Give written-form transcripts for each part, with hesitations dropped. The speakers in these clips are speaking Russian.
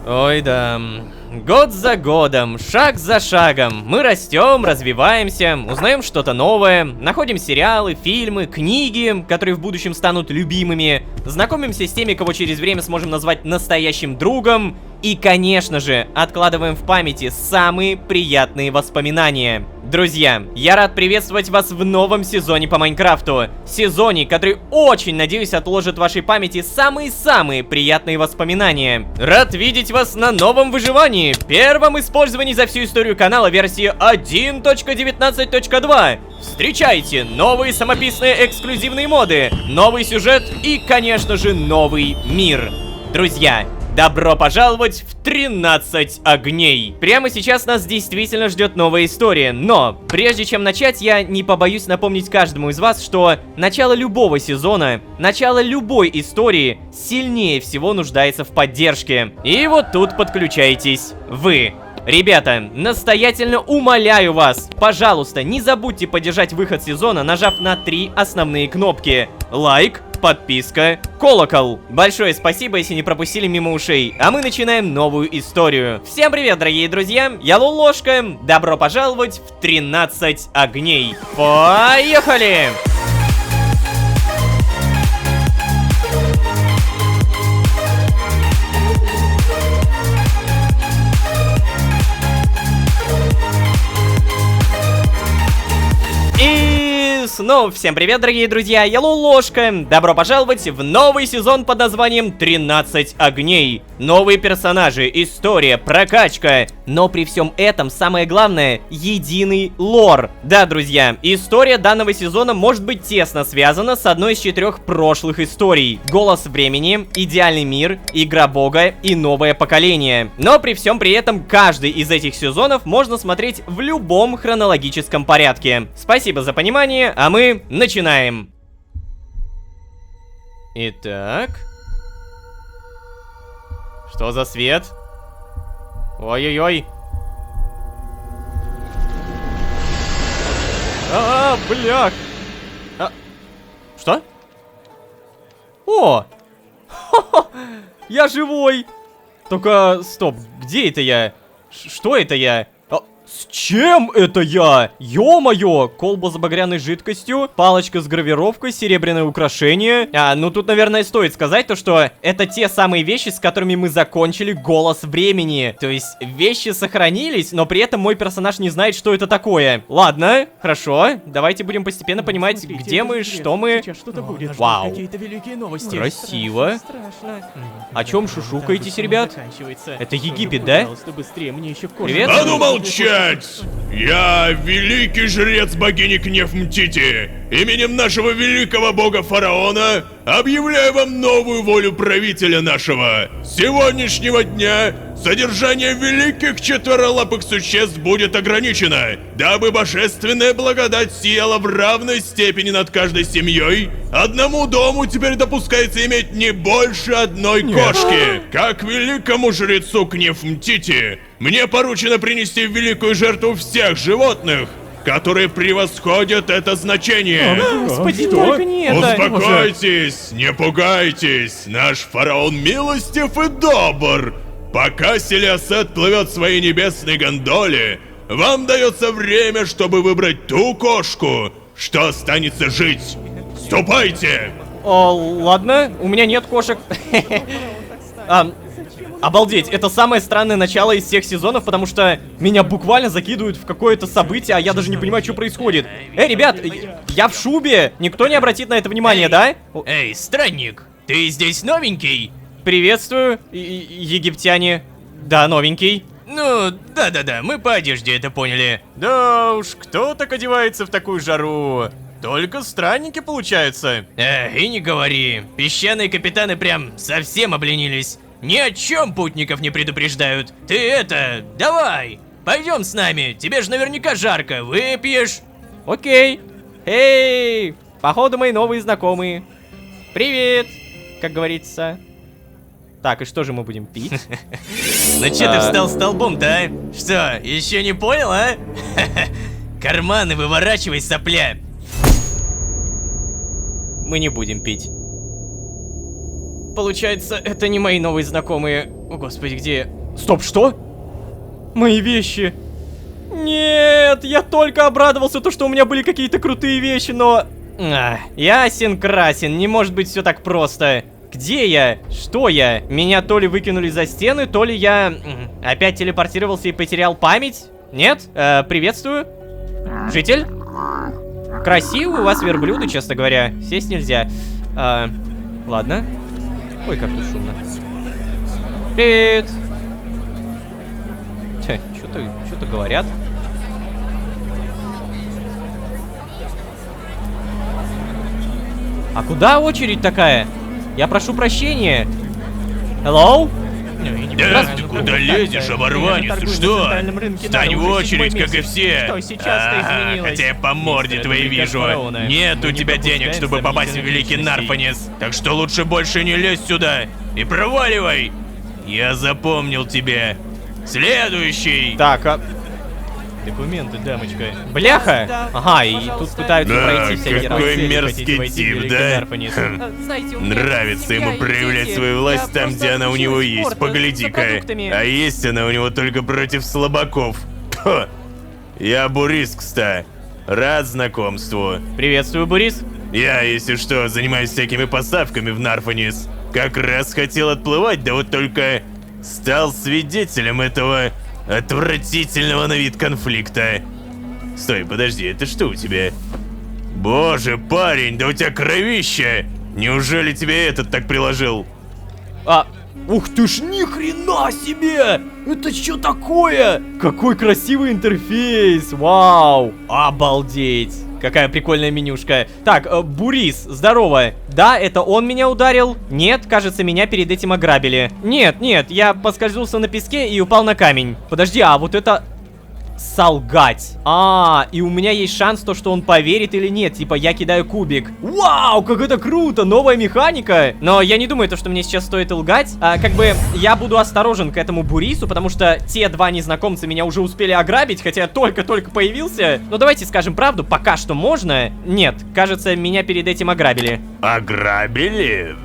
Ой, да. Год за годом, шаг за шагом мы растем, развиваемся, узнаем что-то новое, находим сериалы, фильмы, книги, которые в будущем станут любимыми, знакомимся с теми, кого через время сможем назвать настоящим другом, и, конечно же, откладываем в памяти самые приятные воспоминания. Друзья, я рад приветствовать вас в новом сезоне по Майнкрафту. Сезоне, который, очень надеюсь, отложит в вашей памяти самые-самые приятные воспоминания. Рад видеть вас на новом выживании, первом использовании за всю историю канала версии 1.19.2. Встречайте новые самописные эксклюзивные моды, новый сюжет и, конечно же, новый мир. Друзья, добро пожаловать в 13 огней! Прямо сейчас нас действительно ждет новая история, но прежде чем начать, я не побоюсь напомнить каждому из вас, что начало любого сезона, начало любой истории сильнее всего нуждается в поддержке. И вот тут подключаетесь вы. Ребята, настоятельно умоляю вас, пожалуйста, не забудьте поддержать выход сезона, нажав на 3 основные кнопки: лайк, подписка, колокол. Большое спасибо, если не пропустили мимо ушей. А мы начинаем новую историю. Всем привет, дорогие друзья, я Лолошка. Добро пожаловать в 13 огней. Поехали! Снова всем привет, дорогие друзья, я Лолошка. Добро пожаловать в новый сезон под названием 13 огней. Новые персонажи, история, прокачка. Но при всем этом самое главное — единый лор. Да, друзья, история данного сезона может быть тесно связана с одной из 4 прошлых историй: Голос времени, Идеальный мир, Игра бога и Новое поколение. Но при всем при этом каждый из этих сезонов можно смотреть в любом хронологическом порядке. Спасибо за понимание, а мы начинаем. Итак, что за свет? Ой-ой-ой. Блях. Что? О! Я живой! Только, стоп, где это я? Что это я? С чем это я? Ё-моё! Колба с багряной жидкостью, палочка с гравировкой, серебряное украшение. Ну тут, наверное, стоит сказать то, что это те самые вещи, с которыми мы закончили Голос времени. То есть вещи сохранились, но при этом мой персонаж не знает, что это такое. Ладно, хорошо. Давайте будем постепенно понимать, где мы, что мы. Вау. Красиво. О чем шушукаетесь, ребят? Это Египет, да? Привет. А ну молчать! Я великий жрец богини Кнефмтити. Именем нашего великого бога фараона объявляю вам новую волю правителя нашего. С сегодняшнего дня содержание великих четверолапых существ будет ограничено, дабы божественная благодать сияла в равной степени над каждой семьей. Одному дому теперь допускается иметь не больше одной кошки. Как великому жрецу Кнефмтити мне поручено принести в великую жертву всех животных, которые превосходят это значение. Господи, только не это. Успокойтесь, не пугайтесь. Наш фараон милостив и добр. Пока Селиасет плывет в своей небесной гондоле, вам дается время, чтобы выбрать ту кошку, что останется жить. Ступайте! Ладно, у меня нет кошек. Обалдеть, это самое странное начало из всех сезонов, потому что меня буквально закидывают в какое-то событие, а я даже не понимаю, что происходит. Эй, ребят, я в шубе, никто не обратит на это внимание, да? Эй, странник, ты здесь новенький? Приветствую, египтяне. Да, новенький. Ну, да-да-да, мы по одежде это поняли. Да уж, кто так одевается в такую жару? Только странники получаются. И не говори, песчаные капитаны прям совсем обленились. Ни о чем путников не предупреждают. Ты это, давай, пойдем с нами, тебе же наверняка жарко, выпьешь. Окей. Эй, походу мои новые знакомые. Привет, как говорится. Так, и что же мы будем пить? Ну че ты встал столбом-то, а? Что, еще не понял, а? Карманы выворачивай, сопля. Мы не будем пить. Получается, это не мои новые знакомые. О, господи, где... Стоп, что? Мои вещи. Нет, я только обрадовался, то, что у меня были какие-то крутые вещи, но... Ясен красен, не может быть все так просто. Где я? Что я? Меня то ли выкинули за стены, то ли я опять телепортировался и потерял память? Нет? Приветствую. Житель? Красиво у вас верблюды, честно говоря. Сесть нельзя. Ладно. Ой, как тут шумно. Привет. Что-то говорят. А куда очередь такая? Я прошу прощения. Hello? Да, ты куда лезешь, оборванец? Ты что? Стань в очередь, как и все. Хотя я по морде твоей вижу. Нет у тебя денег, чтобы попасть в Великий Нарфонис. Так что лучше больше не лезь сюда. И проваливай. Я запомнил тебя. Следующий. Так, документы, дамочка. Бляха! Ага, и тут пытаются пройти всякие какой разы. мерзкий тип, да? Нравится ему проявлять свою власть там, где она у него есть. Погляди-ка. А есть она у него только против слабаков. Тьфу. Я Бурискста. Рад знакомству. Приветствую, Борис. Я, если что, занимаюсь всякими поставками в Нарфонис. Как раз хотел отплывать, да вот только стал свидетелем этого отвратительного на вид конфликта. Стой, подожди, это что у тебя? Боже, парень, да у тебя кровище! Неужели тебе этот так приложил? Ух ты ж, ни хрена себе! Это что такое? Какой красивый интерфейс! Вау! Обалдеть! Какая прикольная менюшка. Так, Бурис, здорово. Да, это он меня ударил? Нет, кажется, меня перед этим ограбили. Нет, я поскользнулся на песке и упал на камень. Подожди, а вот это... Солгать. И у меня есть шанс, то, что он поверит или нет. Типа, я кидаю кубик. Вау, как это круто, новая механика. Но я не думаю, то, что мне сейчас стоит лгать. Как бы, я буду осторожен к этому Бурису, потому что те два незнакомца меня уже успели ограбить, хотя я только-только появился. Но давайте скажем правду, пока что можно. Нет, кажется, меня перед этим ограбили. Ограбили?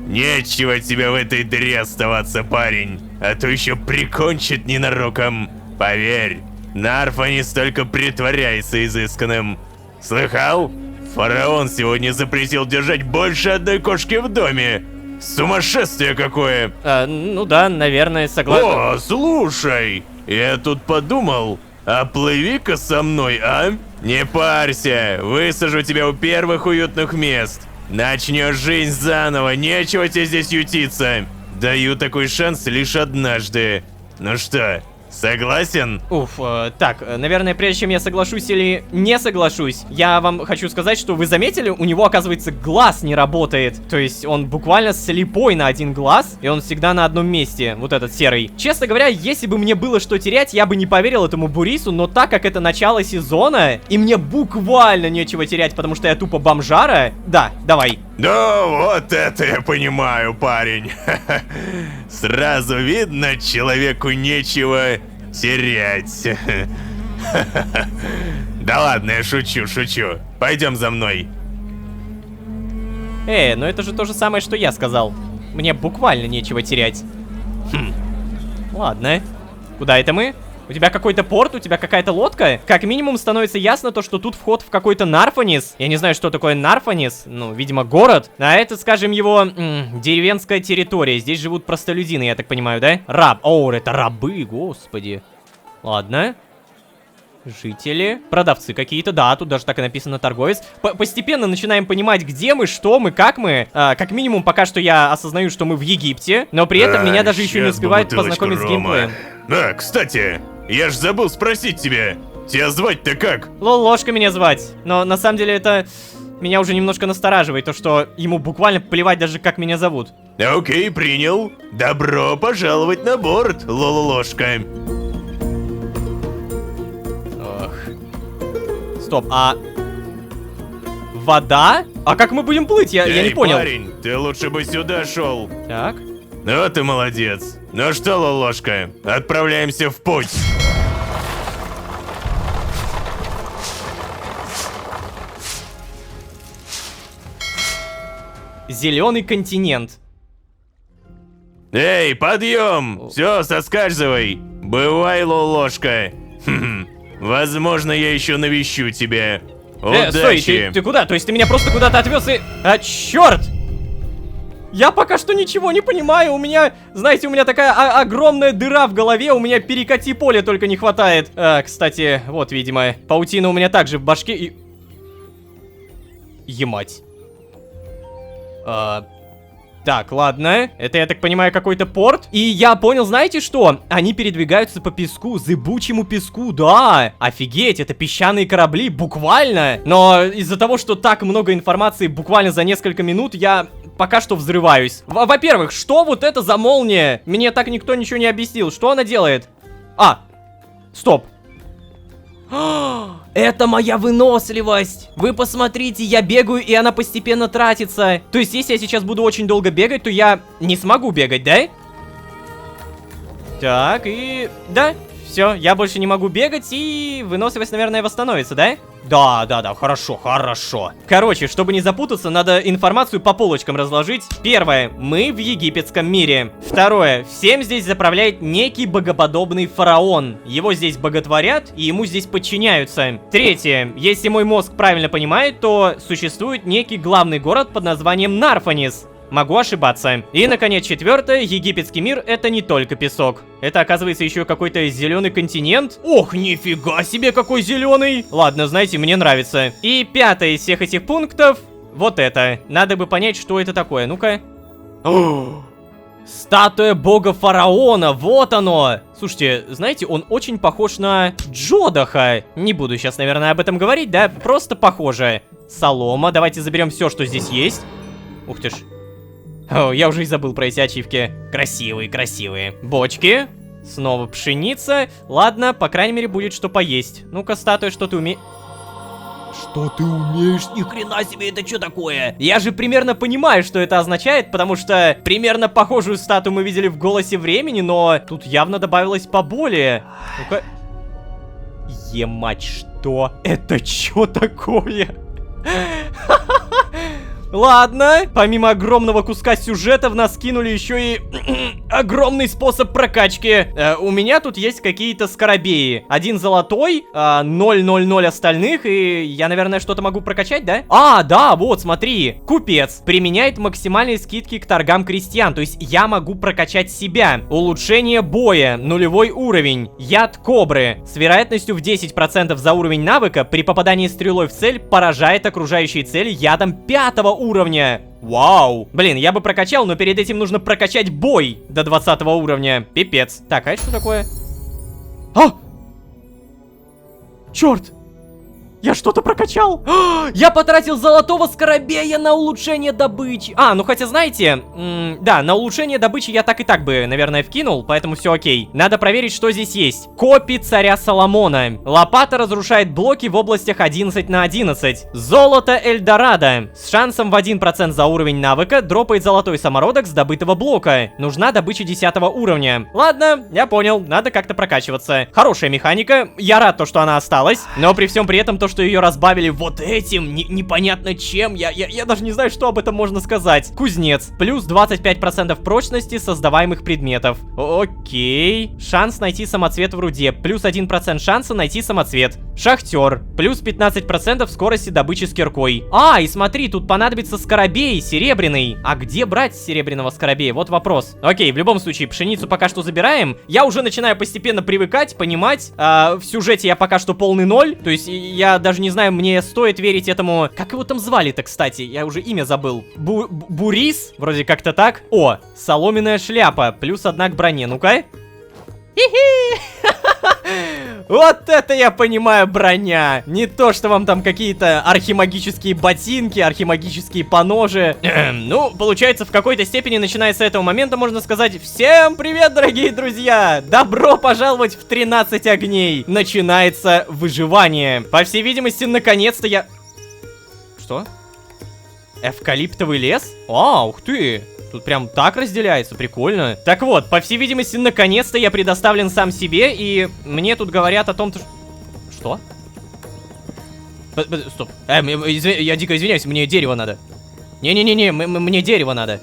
Нечего тебе в этой дыре оставаться, парень. А то еще прикончит ненароком. Поверь, Нарфонис только притворяется изысканным. Слыхал? Фараон сегодня запретил держать больше одной кошки в доме. Сумасшествие какое! Ну да, наверное, согласен. О, слушай, я тут подумал, а плыви-ка со мной, а? Не парься, высажу тебя у первых уютных мест. Начнешь жизнь заново, нечего тебе здесь ютиться. Даю такой шанс лишь однажды. Ну что, согласен? Так, наверное, прежде чем я соглашусь или не соглашусь, я вам хочу сказать, что вы заметили, у него, оказывается, глаз не работает. То есть он буквально слепой на один глаз, и он всегда на одном месте, вот этот серый. Честно говоря, если бы мне было что терять, я бы не поверил этому Бурису, но так как это начало сезона, и мне буквально нечего терять, потому что я тупо бомжара, да, давай. Да, вот это я понимаю, парень. Сразу видно, человеку нечего терять. Да ладно, я шучу. Пойдем за мной. Но это же то же самое, что я сказал. Мне буквально нечего терять. Ладно. Куда это мы? У тебя какой-то порт, у тебя какая-то лодка? Как минимум становится ясно то, что тут вход в какой-то Нарфонис. Я не знаю, что такое Нарфонис. Ну, видимо, город. А это, скажем, его деревенская территория. Здесь живут простолюдины, я так понимаю, да? Это рабы, господи. Ладно. Жители. Продавцы какие-то, да, тут даже так и написано торговец. Постепенно начинаем понимать, где мы, что мы, как мы. Как минимум, пока что я осознаю, что мы в Египте. Но при этом меня даже еще не успевают познакомить с геймплеем. Кстати, я ж забыл спросить тебя. Тебя звать-то как? Ложка меня звать. Но на самом деле это меня уже немножко настораживает, то что ему буквально плевать даже, как меня зовут. Окей, принял. Добро пожаловать на борт, Ложка. Стоп, вода? А как мы будем плыть? Я не понял. Парень, ты лучше бы сюда шел. Так. Ну ты молодец. Ну что, Ложка, отправляемся в путь. Зеленый континент. Эй, подъем! Все, соскальзывай! Бывай, ложка. Возможно, я еще навещу тебя. Стой, Удачи! ты куда? То есть ты меня просто куда-то отвез и... А, черт! Я пока что ничего не понимаю, у меня, знаете, у меня такая огромная дыра в голове, у меня перекати поле только не хватает. Кстати, вот, видимо, паутина у меня также в башке и... Емать. Так, ладно, это, я так понимаю, какой-то порт. И я понял, знаете что? Они передвигаются по песку, зыбучему песку, да. Офигеть, это песчаные корабли, буквально. Но из-за того, что так много информации буквально за несколько минут, я пока что взрываюсь. Во-первых, что вот это за молния? Мне так никто ничего не объяснил. Что она делает? Стоп. Это моя выносливость! Вы посмотрите, я бегаю, и она постепенно тратится. То есть, если я сейчас буду очень долго бегать, то я не смогу бегать, да? Так, и... Да, все, я больше не могу бегать, и выносливость, наверное, восстановится, да? Да, хорошо. Короче, чтобы не запутаться, надо информацию по полочкам разложить. Первое, мы в египетском мире. Второе, всем здесь заправляет некий богоподобный фараон. Его здесь боготворят, и ему здесь подчиняются. Третье, если мой мозг правильно понимает, то существует некий главный город под названием Нарфанис. Могу ошибаться. И, наконец, четвертое, египетский мир — это не только песок. Это, оказывается, еще какой-то зеленый континент. Ох, нифига себе, какой зеленый! Ладно, знаете, мне нравится. И пятое из всех этих пунктов — вот это. Надо бы понять, что это такое. Ну-ка. Статуя бога фараона, вот оно! Слушайте, знаете, он очень похож на Джодаха. Не буду сейчас, наверное, об этом говорить, да? Просто похоже. Солома, давайте заберем все, что здесь есть. Ух ты ж. О, я уже и забыл про эти ачивки. Красивые. Бочки. Снова пшеница. Ладно, по крайней мере, будет что поесть. Ну-ка, статуя, что ты умеешь? Что ты умеешь? Ни хрена себе, это что такое? Я же примерно понимаю, что это означает, потому что примерно похожую статую мы видели в «Голосе времени», но тут явно добавилось поболее. Ну-ка. Емать, что? Это что такое? Ладно, помимо огромного куска сюжета в нас кинули еще и огромный способ прокачки. У меня тут есть какие-то скоробеи. Один золотой, 0 остальных, и я, наверное, что-то могу прокачать, да? Да, вот, смотри. Купец применяет максимальные скидки к торгам крестьян, то есть я могу прокачать себя. Улучшение боя, 0 уровень. Яд кобры с вероятностью в 10% за уровень навыка при попадании стрелой в цель поражает окружающие цели ядом 5 уровня. Вау. Блин, я бы прокачал, но перед этим нужно прокачать бой до 20 уровня. Пипец. Так, а это что такое? Черт! Я что-то прокачал! Я потратил золотого скоробея на улучшение добычи. Ну хотя, знаете, да, на улучшение добычи я так и так бы, наверное, вкинул, поэтому все окей. Надо проверить, что здесь есть. Копи царя Соломона. Лопата разрушает блоки в областях 11 на 11. Золото Эльдорадо. С шансом в 1% за уровень навыка дропает золотой самородок с добытого блока. Нужна добыча 10 уровня. Ладно, я понял, надо как-то прокачиваться. Хорошая механика, я рад, что она осталась, но при всем при этом то, что ее разбавили вот этим, непонятно чем, я даже не знаю, что об этом можно сказать. Кузнец, плюс 25% прочности создаваемых предметов. Окей. Шанс найти самоцвет в руде, плюс 1% шанса найти самоцвет. Шахтер, плюс 15% скорости добычи с киркой. И смотри, тут понадобится скоробей серебряный. А где брать серебряного скоробея? Вот вопрос. Окей, в любом случае, пшеницу пока что забираем. Я уже начинаю постепенно привыкать, понимать. В сюжете я пока что полный ноль. То есть я даже не знаю, мне стоит верить этому... Как его там звали-то, кстати? Я уже имя забыл. Бурис? Вроде как-то так. Соломенная шляпа. Плюс 1 к броне. Ну-ка. Вот это я понимаю, броня. Не то, что вам там какие-то архимагические ботинки, архимагические поножи. Ну, получается, в какой-то степени, начиная с этого момента, можно сказать: всем привет, дорогие друзья! Добро пожаловать в 13 огней. Начинается выживание. По всей видимости, наконец-то я... Что? Эвкалиптовый лес? Ух ты! Тут прям так разделяется, прикольно. Так вот, по всей видимости, наконец-то я предоставлен сам себе, и мне тут говорят о том, что... Стоп. Я дико извиняюсь, мне дерево надо. Не-не-не-не, мне дерево надо.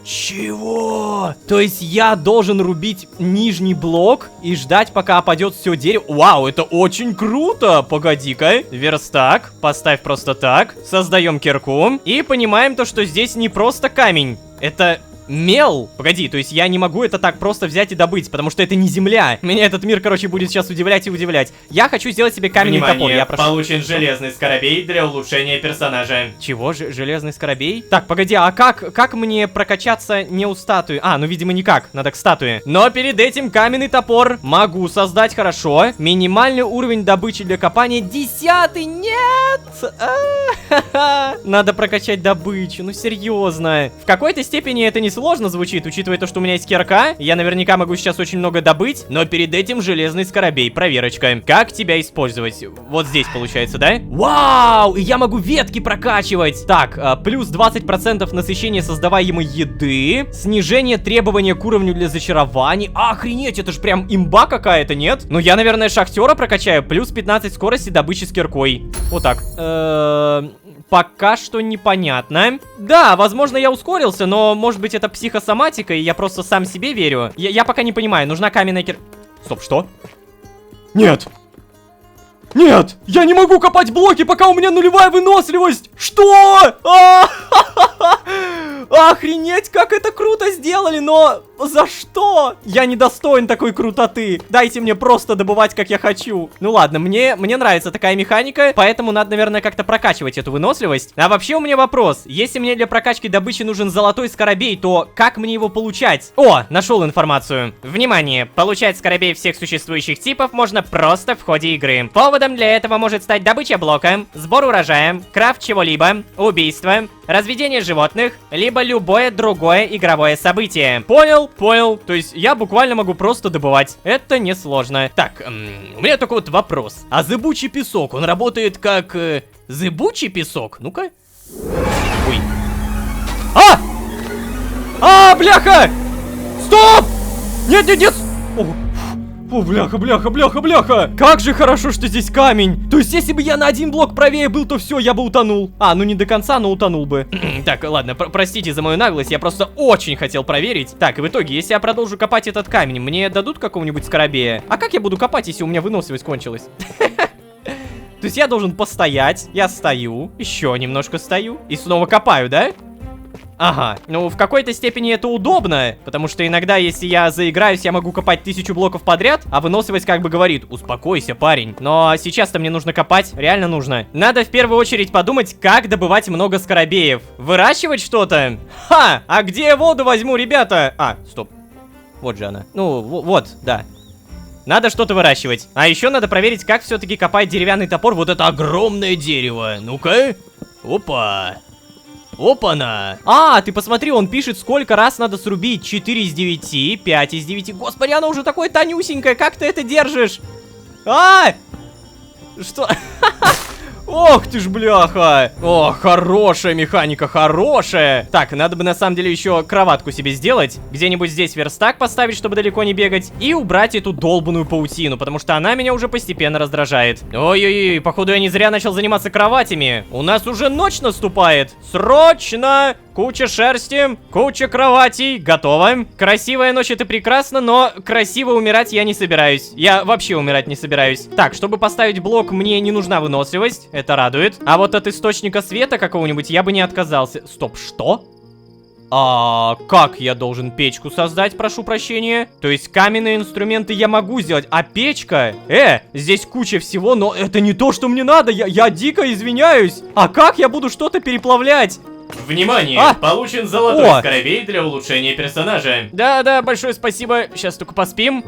Чего? То есть я должен рубить нижний блок и ждать, пока опадет все дерево? Вау, это очень круто! Погоди-ка. Верстак, поставь просто так. Создаем кирку. И понимаем то, что здесь не просто камень. Это... мел? Погоди, то есть я не могу это так просто взять и добыть, потому что это не земля. Меня этот мир, короче, будет сейчас удивлять и удивлять. Я хочу сделать себе каменный топор. Я прошу. Получен железный скоробей для улучшения персонажа. Чего же? Железный скоробей? Так, погоди, а как мне прокачаться не у статуи? А, ну, видимо, никак. Надо к статуе. Но перед этим каменный топор могу создать, хорошо. Минимальный уровень добычи для копания 10-й. Нет! Надо прокачать добычу. Ну, серьезно. В какой-то степени это не сложно звучит, учитывая то, что у меня есть кирка. Я наверняка могу сейчас очень много добыть. Но перед этим железный скоробей. Проверочка. Как тебя использовать? Вот здесь получается, да? Вау! И я могу ветки прокачивать. Так, плюс 20% насыщения создаваемой еды. Снижение требования к уровню для зачарований. Охренеть, это же прям имба какая-то, нет? Ну, я, наверное, шахтера прокачаю. Плюс 15 скорости добычи с киркой. Вот так. Пока что непонятно. Да, возможно, я ускорился, но, может быть, это психосоматика, и я просто сам себе верю. Я пока не понимаю, нужна каменная кир... Стоп, что? Нет! Нет! Я не могу копать блоки, пока у меня нулевая выносливость! Что? Охренеть, как это круто сделали, но за что? Я недостоин такой крутоты. Дайте мне просто добывать, как я хочу. Ну ладно, мне нравится такая механика, поэтому надо, наверное, как-то прокачивать эту выносливость. А вообще у меня вопрос. Если мне для прокачки добычи нужен золотой скоробей, то как мне его получать? О, нашел информацию. Внимание, получать скоробей всех существующих типов можно просто в ходе игры. Поводом для этого может стать добыча блока, сбор урожая, крафт чего-либо, убийство, разведение животных, либо любое другое игровое событие. Понял? То есть я буквально могу просто добывать. Это несложно. Так, у меня только вот вопрос. А зыбучий песок, он работает как... зыбучий песок? Ну-ка. Ой. Бляха! Стоп! Нет! О, бляха! Как же хорошо, что здесь камень. То есть, если бы я на один блок правее был, то все, я бы утонул. Ну не до конца, но утонул бы. Так, ладно, простите за мою наглость, я просто очень хотел проверить. Так, и в итоге, если я продолжу копать этот камень, мне дадут какого-нибудь скоробея? А как я буду копать, если у меня выносливость кончилась? То есть я должен постоять, я стою, еще немножко стою и снова копаю, да? Ага, ну в какой-то степени это удобно, потому что иногда, если я заиграюсь, я могу копать 1000 блоков подряд, а выносливость как бы говорит: успокойся, парень. Но сейчас-то мне нужно копать, реально нужно. Надо в первую очередь подумать, как добывать много скоробеев. Выращивать что-то? Ха! А где я воду возьму, ребята? Стоп. Вот же она. Ну, вот, да. Надо что-то выращивать. А еще надо проверить, как все-таки копать деревянный топор. Вот это огромное дерево. Ну-ка. Опа. Опа-на! Ты посмотри, он пишет, сколько раз надо срубить. 4 из 9, 5 из 9. Господи, оно уже такое тонюсенькое, как ты это держишь? Что? Ох ты ж, бляха! О, хорошая механика, хорошая! Так, надо бы на самом деле еще кроватку себе сделать. Где-нибудь здесь верстак поставить, чтобы далеко не бегать. И убрать эту долбаную паутину, потому что она меня уже постепенно раздражает. Ой-ой-ой, походу я не зря начал заниматься кроватями. У нас уже ночь наступает. Срочно! Куча шерсти, куча кроватей, готово. Красивая ночь, это прекрасно, но красиво умирать я не собираюсь. Я вообще умирать не собираюсь. Так, чтобы поставить блок, мне не нужна выносливость, это радует. А вот от источника света какого-нибудь я бы не отказался. Стоп, что? Как я должен печку создать, прошу прощения? То есть каменные инструменты я могу сделать, а печка? Здесь куча всего, но это не то, что мне надо, я дико извиняюсь. А как я буду что-то переплавлять? Внимание! Получен золотой скоробей для улучшения персонажа. Да, большое спасибо. Сейчас только поспим.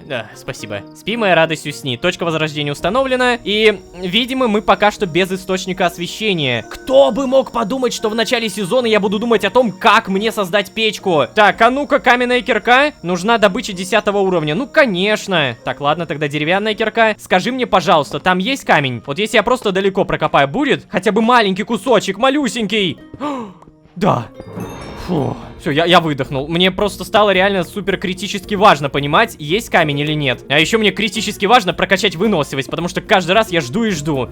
Да, спасибо. Спи, моя радость, усни. Точка возрождения установлена. И, видимо, мы пока что без источника освещения. Кто бы мог подумать, что в начале сезона я буду думать о том, как мне создать печку. Так, а ну-ка, каменная кирка. Нужна добыча 10 уровня. Ну, конечно. Так, ладно, тогда деревянная кирка. Скажи мне, пожалуйста, там есть камень? Вот если я просто далеко прокопаю, будет? Хотя бы маленький кусочек, малюсенький. Да. Фу. Все, я выдохнул. Мне просто стало реально супер критически важно понимать, есть камень или нет. А еще мне критически важно прокачать выносливость, потому что каждый раз я жду и жду.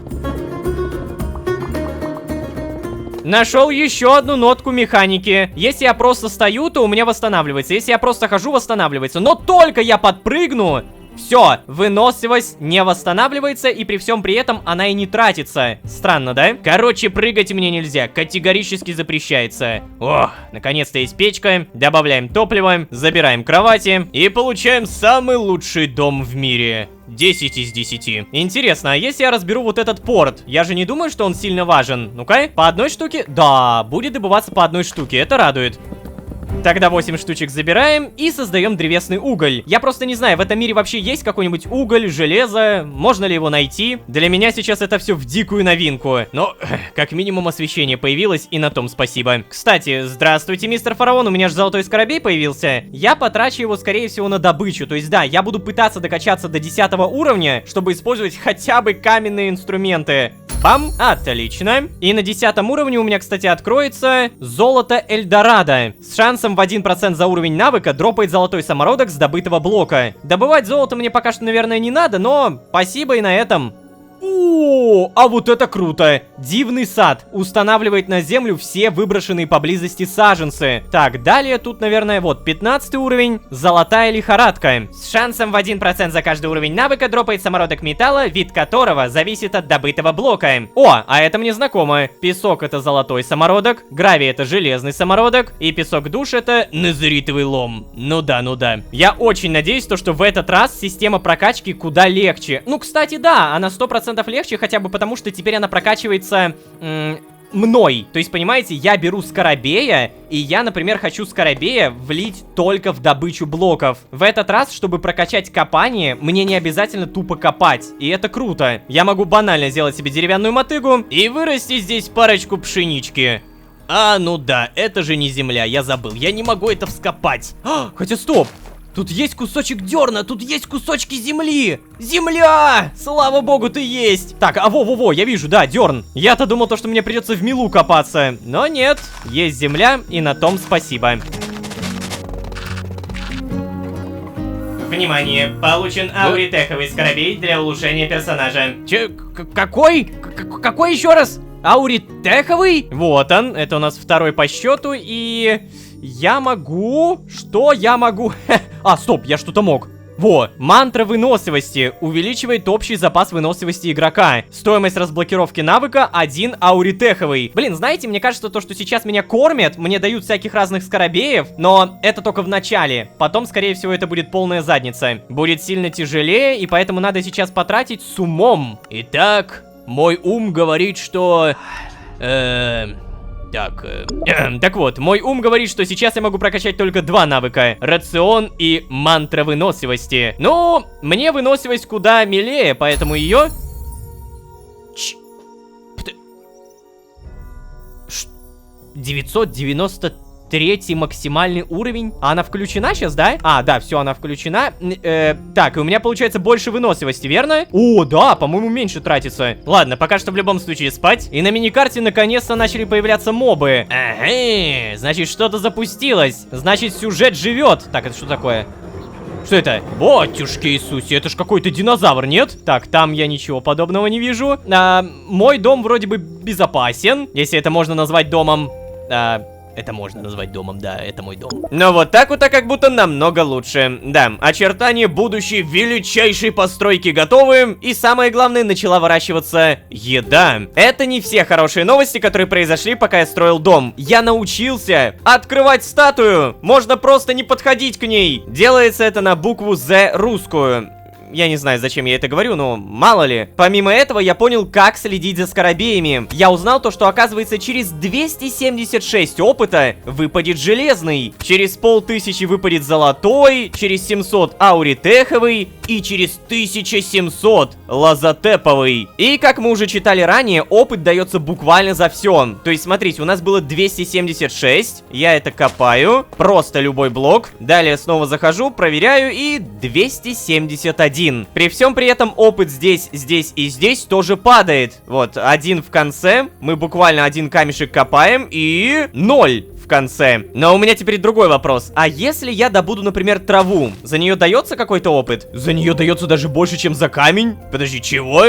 Нашел еще одну нотку механики. Если я просто стою, то у меня восстанавливается. Если я просто хожу, восстанавливается. Но только я подпрыгну, все, выносливость не восстанавливается, и при всем при этом она и не тратится. Странно, да? Короче, прыгать мне нельзя, категорически запрещается. Ох, наконец-то есть печка. Добавляем топливо, забираем кровати и получаем самый лучший дом в мире. 10 из 10. Интересно, а если я разберу вот этот порт? Я же не думаю, что он сильно важен. Ну-ка, по одной штуке? Да, будет добываться по одной штуке, это радует. Тогда 8 штучек забираем и создаем древесный уголь. Я просто не знаю, в этом мире вообще есть какой-нибудь уголь, железо, можно ли его найти? Для меня сейчас это все в дикую новинку. Но, как минимум, освещение появилось, и на том спасибо. Кстати, здравствуйте, мистер Фараон, у меня же золотой скоробей появился. Я потрачу его, скорее всего, на добычу. То есть, да, я буду пытаться докачаться до 10 уровня, чтобы использовать хотя бы каменные инструменты. Бам! Отлично. И на 10 уровне у меня, кстати, откроется золото Эльдорадо. С шансом в 1% за уровень навыка дропает золотой самородок с добытого блока. Добывать золото мне пока что, наверное, не надо, но спасибо и на этом. О, а вот это круто! Дивный сад. Устанавливает на землю все выброшенные поблизости саженцы. Так, далее тут, наверное, вот 15 уровень. Золотая лихорадка. С шансом в 1% за каждый уровень навыка дропает самородок металла, вид которого зависит от добытого блока. О, а это мне знакомо. Песок — это золотой самородок, гравий — это железный самородок, и песок душ — это незеритовый лом. Ну да, ну да. Я очень надеюсь, что в этот раз система прокачки куда легче. Ну, кстати, да, она 100% легче, хотя бы потому, что теперь она прокачивается мной. То есть, понимаете, я беру скоробея, и я, например, хочу скоробея влить только в добычу блоков. В этот раз, чтобы прокачать копание, мне не обязательно тупо копать. И это круто. Я могу банально сделать себе деревянную мотыгу и вырастить здесь парочку пшенички. А, ну да, это же не земля, я забыл. Я не могу это вскопать. Хотя стоп. Тут есть кусочек дерна, тут есть кусочки земли. Земля! Слава богу, ты есть. Так, а во-во-во, я вижу, да, дерн. Я-то думал, что мне придется в милу копаться. Но нет, есть земля, и на том спасибо. Внимание, получен ауритеховый скоробей для улучшения персонажа. Какой? Какой еще раз? Ауритеховый? Вот он, это у нас второй по счету, и... Я могу... Что я могу? А, стоп, я что-то мог. Во, мантра выносливости увеличивает общий запас выносливости игрока. Стоимость разблокировки навыка 1 ауритеховый. Блин, знаете, мне кажется, то, что сейчас меня кормят, мне дают всяких разных скоробеев, но это только в начале. Потом, скорее всего, это будет полная задница. Будет сильно тяжелее, и поэтому надо сейчас потратить с умом. Итак, мой ум говорит, что... Так вот, мой ум говорит, что сейчас я могу прокачать только 2 навыка. Рацион и мантра выносливости. Ну, мне выносливость куда милее, поэтому ее... 993 максимальный уровень. А она включена сейчас, да? А, да, все, она включена. Так, и у меня получается больше выносливости, верно? О, да, по-моему, меньше тратится. Ладно, пока что в любом случае спать. И на миникарте наконец-то начали появляться мобы. Ага, значит, что-то запустилось. Значит, сюжет живет. Так, это что такое? Что это? Батюшки Иисусе, это ж какой-то динозавр, нет? Так, там я ничего подобного не вижу. Мой дом вроде бы безопасен, если это можно назвать домом. Это можно назвать домом, да, это мой дом. Но вот так вот, как будто намного лучше. Да, очертания будущей величайшей постройки готовы. И самое главное, начала выращиваться еда. Это не все хорошие новости, которые произошли, пока я строил дом. Я научился открывать статую. Можно просто не подходить к ней. Делается это на букву Z русскую. Я не знаю, зачем я это говорю, но мало ли. Помимо этого, я понял, как следить за скоробеями. Я узнал то, что, оказывается, через 276 опыта выпадет железный. Через 500 выпадет золотой, через 700 ауритеховый и через 1700 лазотеповый. И, как мы уже читали ранее, опыт дается буквально за все. То есть, смотрите, у нас было 276, я это копаю, просто любой блок. Далее снова захожу, проверяю, и 271. При всем при этом опыт здесь, здесь и здесь тоже падает. Вот, 1 в конце. Мы буквально 1 камешек копаем и 0 в конце. Но у меня теперь другой вопрос. А если я добуду, например, траву, за нее дается какой-то опыт? За нее дается даже больше, чем за камень? Подожди, чего?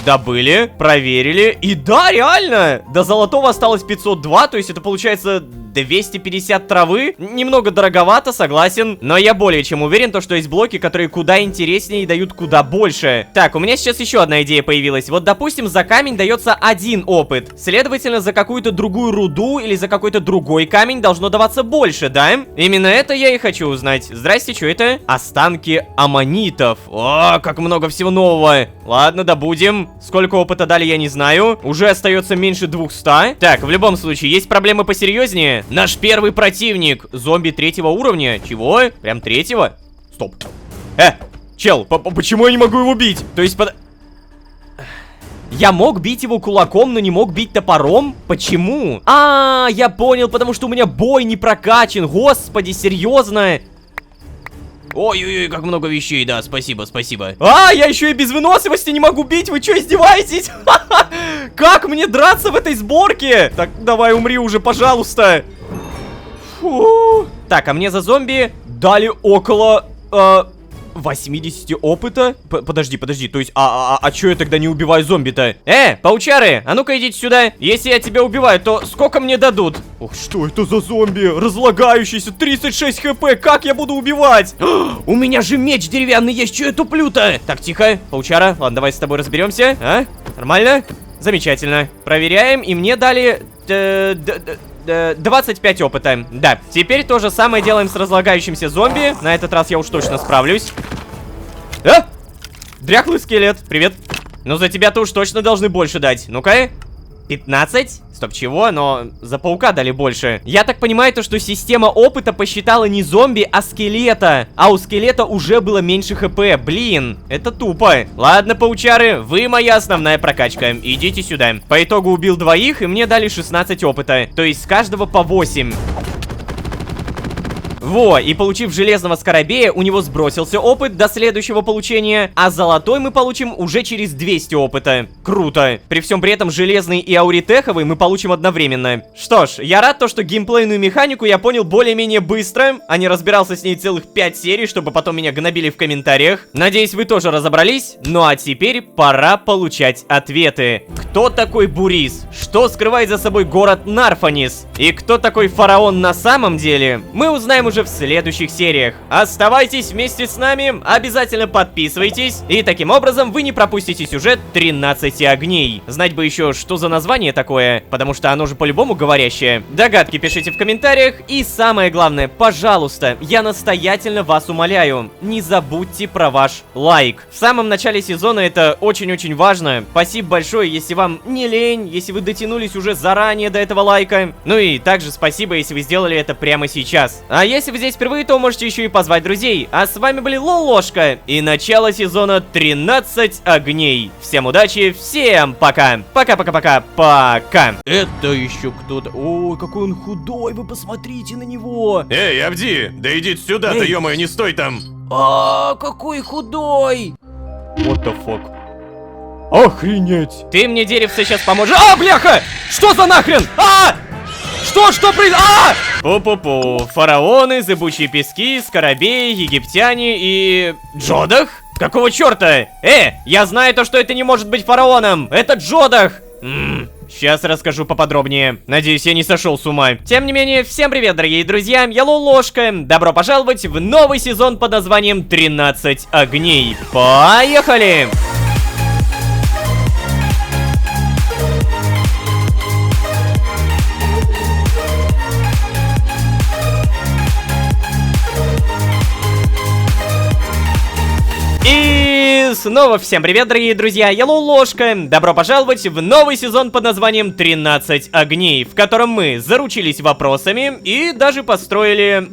Добыли, проверили. И да, реально, до золотого осталось 502, то есть это получается 250 травы. Немного дороговато, согласен, но я более чем уверен, что есть блоки, которые куда интереснее и дают куда больше. Так, у меня сейчас еще одна идея появилась. Вот, допустим, за камень дается 1 опыт. Следовательно, за какую-то другую руду или за какой-то другой камень должно даваться больше, да? Именно это я и хочу узнать. Здрасте, что это? Останки аммонитов. О, как много всего нового. Ладно, добудем. Сколько опыта дали, я не знаю. Уже остается меньше 200. Так, в любом случае, есть проблемы посерьезнее. Наш первый противник. Зомби 3-го уровня. Чего? Прям 3-го? Стоп. Чел, почему я не могу его убить? То есть я мог бить его кулаком, но не мог бить топором? Почему? Я понял, потому что у меня бой не прокачан. Господи, серьезно? Ой-ой-ой, как много вещей, да, спасибо. Я еще и без выносливости не могу бить, вы что, издеваетесь? Как мне драться в этой сборке? Так, давай, умри уже, пожалуйста. Фу. Так, а мне за зомби дали около 80 опыта? Подожди, то есть, чё я тогда не убиваю зомби-то? Паучары, а ну-ка идите сюда. Если я тебя убиваю, то сколько мне дадут? Ох, что это за зомби? Разлагающийся, 36 хп, как я буду убивать? У меня же меч деревянный есть, чё я туплю-то? Так, тихо, паучара, ладно, давай с тобой разберемся. Нормально? Замечательно. Проверяем, и мне дали 25 опыта. Да, теперь то же самое делаем с разлагающимся зомби. На этот раз я уж точно справлюсь. Дряхлый скелет, привет. Ну за тебя-то уж точно должны больше дать. Ну-ка. 15? Стоп, чего? Но за паука дали больше. Я так понимаю, то, что система опыта посчитала не зомби, а скелета. А у скелета уже было меньше хп. Блин, это тупо. Ладно, паучары, вы моя основная прокачка. Идите сюда. По итогу убил 2, и мне дали 16 опыта. То есть с каждого по 8. Во, и получив железного скоробея, у него сбросился опыт до следующего получения, а золотой мы получим уже через 200 опыта. Круто. При всем при этом железный и ауритеховый мы получим одновременно. Что ж, я рад, что геймплейную механику я понял более-менее быстро, а не разбирался с ней целых 5 серий, чтобы потом меня гнобили в комментариях. Надеюсь, вы тоже разобрались. Ну а теперь пора получать ответы. Кто такой Бурис? Что скрывает за собой город Нарфонис? И кто такой фараон на самом деле? Мы узнаем уже в следующих сериях. Оставайтесь вместе с нами, обязательно подписывайтесь, и таким образом вы не пропустите сюжет 13 огней. Знать бы еще, что за название такое, потому что оно же по-любому говорящее. Догадки пишите в комментариях, и самое главное, пожалуйста, я настоятельно вас умоляю, не забудьте про ваш лайк. В самом начале сезона это очень-очень важно. Спасибо большое, если вам не лень, если вы дотянулись уже заранее до этого лайка. Ну и также спасибо, если вы сделали это прямо сейчас. А если вы здесь впервые, то можете еще и позвать друзей. А с вами были Лолошка и начало сезона 13 огней. Всем удачи, всем пока. Пока. Это еще кто-то. Ой, какой он худой, вы посмотрите на него. Эй, Авди, да иди сюда, да ё-моё, не стой там. Какой худой. What the fuck? Охренеть. Ты мне, деревце, сейчас поможешь. Бляха! Что за нахрен? Что произошло? Пу-пу-пу. Фараоны, зыбучие пески, скоробеи, египтяне и... Джодах? Какого черта? Я знаю то, что это не может быть фараоном. Это Джодах. Сейчас расскажу поподробнее. Надеюсь, я не сошел с ума. Тем не менее, всем привет, дорогие друзья. Я Лолошка. Добро пожаловать в новый сезон под названием 13 огней. Поехали! И снова всем привет, дорогие друзья, я Лолошка. Добро пожаловать в новый сезон под названием 13 огней, в котором мы заручились вопросами и даже построили...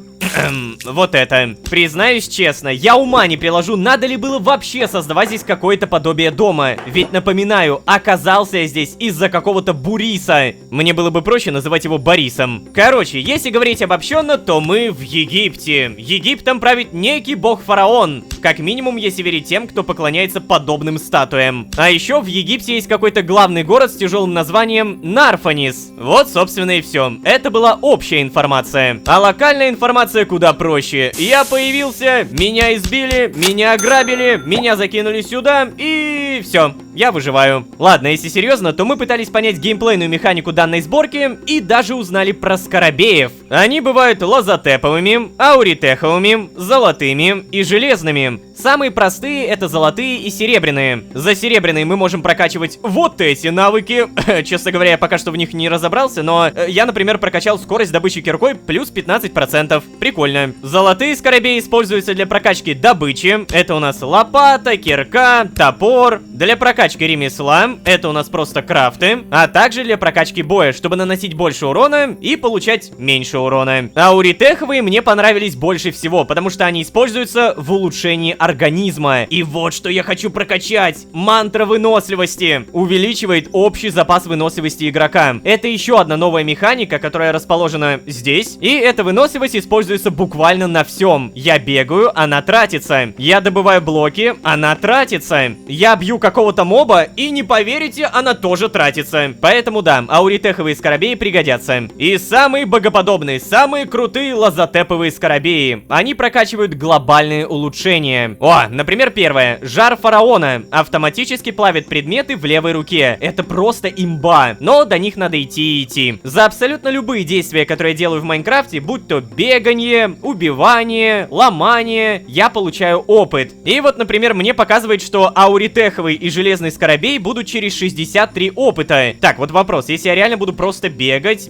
вот это. Признаюсь честно, я ума не приложу, надо ли было вообще создавать здесь какое-то подобие дома. Ведь, напоминаю, оказался я здесь из-за какого-то Буриса. Мне было бы проще называть его Борисом. Короче, если говорить обобщенно, то мы в Египте. Египтом правит некий бог-фараон. Как минимум, если верить тем, кто поклоняется подобным статуям. А еще в Египте есть какой-то главный город с тяжелым названием Нарфонис. Вот, собственно, и все. Это была общая информация. А локальная информация куда проще. Я появился, меня избили, меня ограбили, меня закинули сюда, и все, я выживаю. Ладно, если серьезно, то мы пытались понять геймплейную механику данной сборки и даже узнали про скоробеев. Они бывают лазотеповыми, ауритеховыми, золотыми и железными. Самые простые — это золотые и серебряные. За серебряные мы можем прокачивать вот эти навыки. Честно говоря, я пока что в них не разобрался, но я, например, прокачал скорость добычи киркой плюс 15%. Прикольно. Золотые скоробеи используются для прокачки добычи. Это у нас лопата, кирка, топор. Для прокачки ремесла это у нас просто крафты. А также для прокачки боя, чтобы наносить больше урона и получать меньше урона. Ауритеховые мне понравились больше всего, потому что они используются в улучшении организма. И вот что я хочу прокачать. Мантра выносливости. Увеличивает общий запас выносливости игрока. Это еще одна новая механика, которая расположена здесь. И эта выносливость используется буквально на всем. Я бегаю, она тратится. Я добываю блоки, она тратится. Я бью какого-то моба, и не поверите, она тоже тратится. Поэтому да, ауритеховые скоробеи пригодятся. И самые богоподобные, самые крутые лазотеповые скоробеи. Они прокачивают глобальные улучшения. О, например, первое. Жар фараона. Автоматически плавит предметы в левой руке. Это просто имба. Но до них надо идти. За абсолютно любые действия, которые я делаю в Майнкрафте, будь то бегание, убивание, ломание, я получаю опыт. И вот, например, мне показывает, что ауритеховый и железный скоробей будут через 63 опыта. Так, вот вопрос. Если я реально буду просто бегать,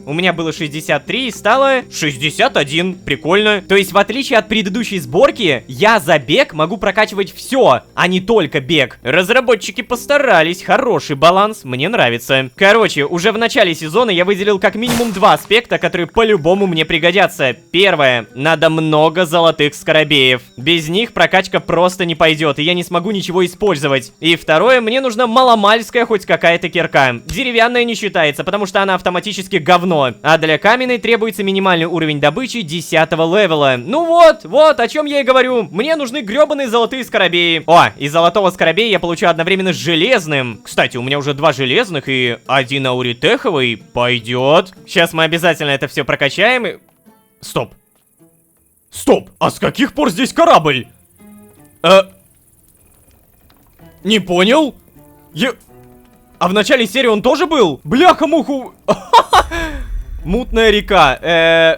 у меня было 63 и стало 61. Прикольно. То есть, в отличие от предыдущей сборки, я за бег могу прокачивать все, а не только бег. Разработчики постарались, хороший баланс, мне нравится. Короче, уже в начале сезона я выделил как минимум два аспекта, которые по-любому мне пригодятся. Первое, надо много золотых скоробеев. Без них прокачка просто не пойдет, и я не смогу ничего использовать. И второе, мне нужна маломальская хоть какая-то кирка. Деревянная не считается, потому что она автоматически говно. А для каменной требуется минимальный уровень добычи 10-го левела. Ну вот, о чем я и говорю. Мне нужны гребаные золотые скоробеи. О, и золотого скоробея я получу одновременно с железным. Кстати, у меня уже 2 железных и 1 ауритеховый. Пойдет. Сейчас мы обязательно это все прокачаем и... Стоп, а с каких пор здесь корабль? Не понял? А в начале серии он тоже был? Бляха-муху. Мутная река.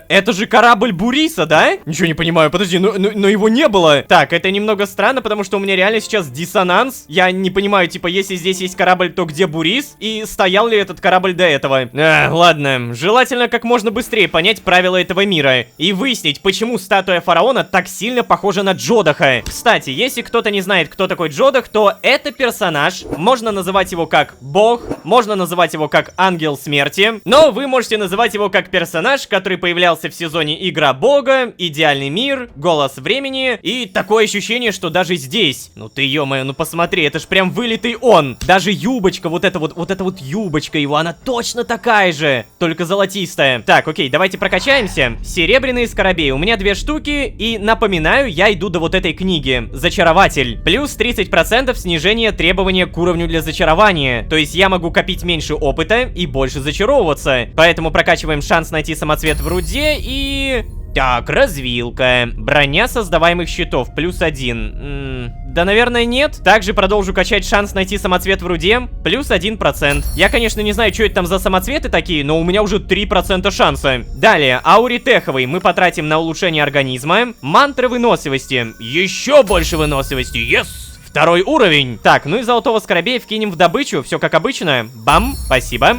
Это же корабль Буриса, да? Ничего не понимаю, подожди, но его не было. Так, это немного странно, потому что у меня реально сейчас диссонанс. Я не понимаю, типа, если здесь есть корабль, то где Бурис? И стоял ли этот корабль до этого? Ладно. Желательно как можно быстрее понять правила этого мира. И выяснить, почему статуя фараона так сильно похожа на Джодаха. Кстати, если кто-то не знает, кто такой Джодах, то это персонаж. Можно называть его как бог, можно называть его как ангел смерти. Но вы можете называть его как персонаж, который появлялся в сезоне Игра Бога, Идеальный мир, Голос времени. И такое ощущение, что даже здесь... Ну ты, ё-моё, ну посмотри, это ж прям вылитый он. Даже юбочка, вот эта вот юбочка его, она точно такая же, только золотистая. Так, окей, давайте прокачаемся. Серебряные скоробеи, у меня 2 штуки. И напоминаю, я иду до вот этой книги. Зачарователь. Плюс 30% снижение требования к уровню для зачарования. То есть я могу копить меньше опыта и больше зачаровываться. Поэтому прокачиваем шанс найти самоцвет в руде и... Так, развилка. Броня создаваемых щитов, плюс 1. Да, наверное, нет. Также продолжу качать шанс найти самоцвет в руде, плюс 1%. Я, конечно, не знаю, что это там за самоцветы такие, но у меня уже 3% шанса. Далее, ауритеховый мы потратим на улучшение организма. Мантра выносливости. Еще больше выносливости, yes! 2-й уровень. Так, ну и золотого скоробея вкинем в добычу, все как обычно. Бам, спасибо.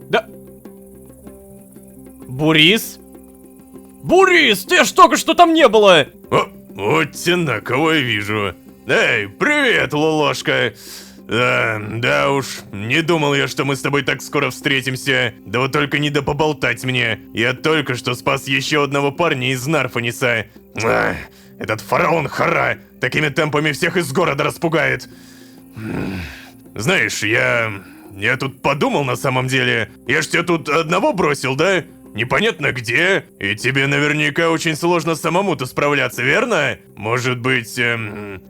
Да. Бурис? Бурис, ты ж только что там не было! Вот тена, кого я вижу. Эй, привет, Лолошка. Да уж, не думал я, что мы с тобой так скоро встретимся. Да вот только не да поболтать мне. Я только что спас еще одного парня из Нарфаниса. Этот фараон Хара такими темпами всех из города распугает. Знаешь, я тут подумал на самом деле. Я ж тебя тут одного бросил, да? Непонятно где, и тебе наверняка очень сложно самому-то справляться, верно? Может быть,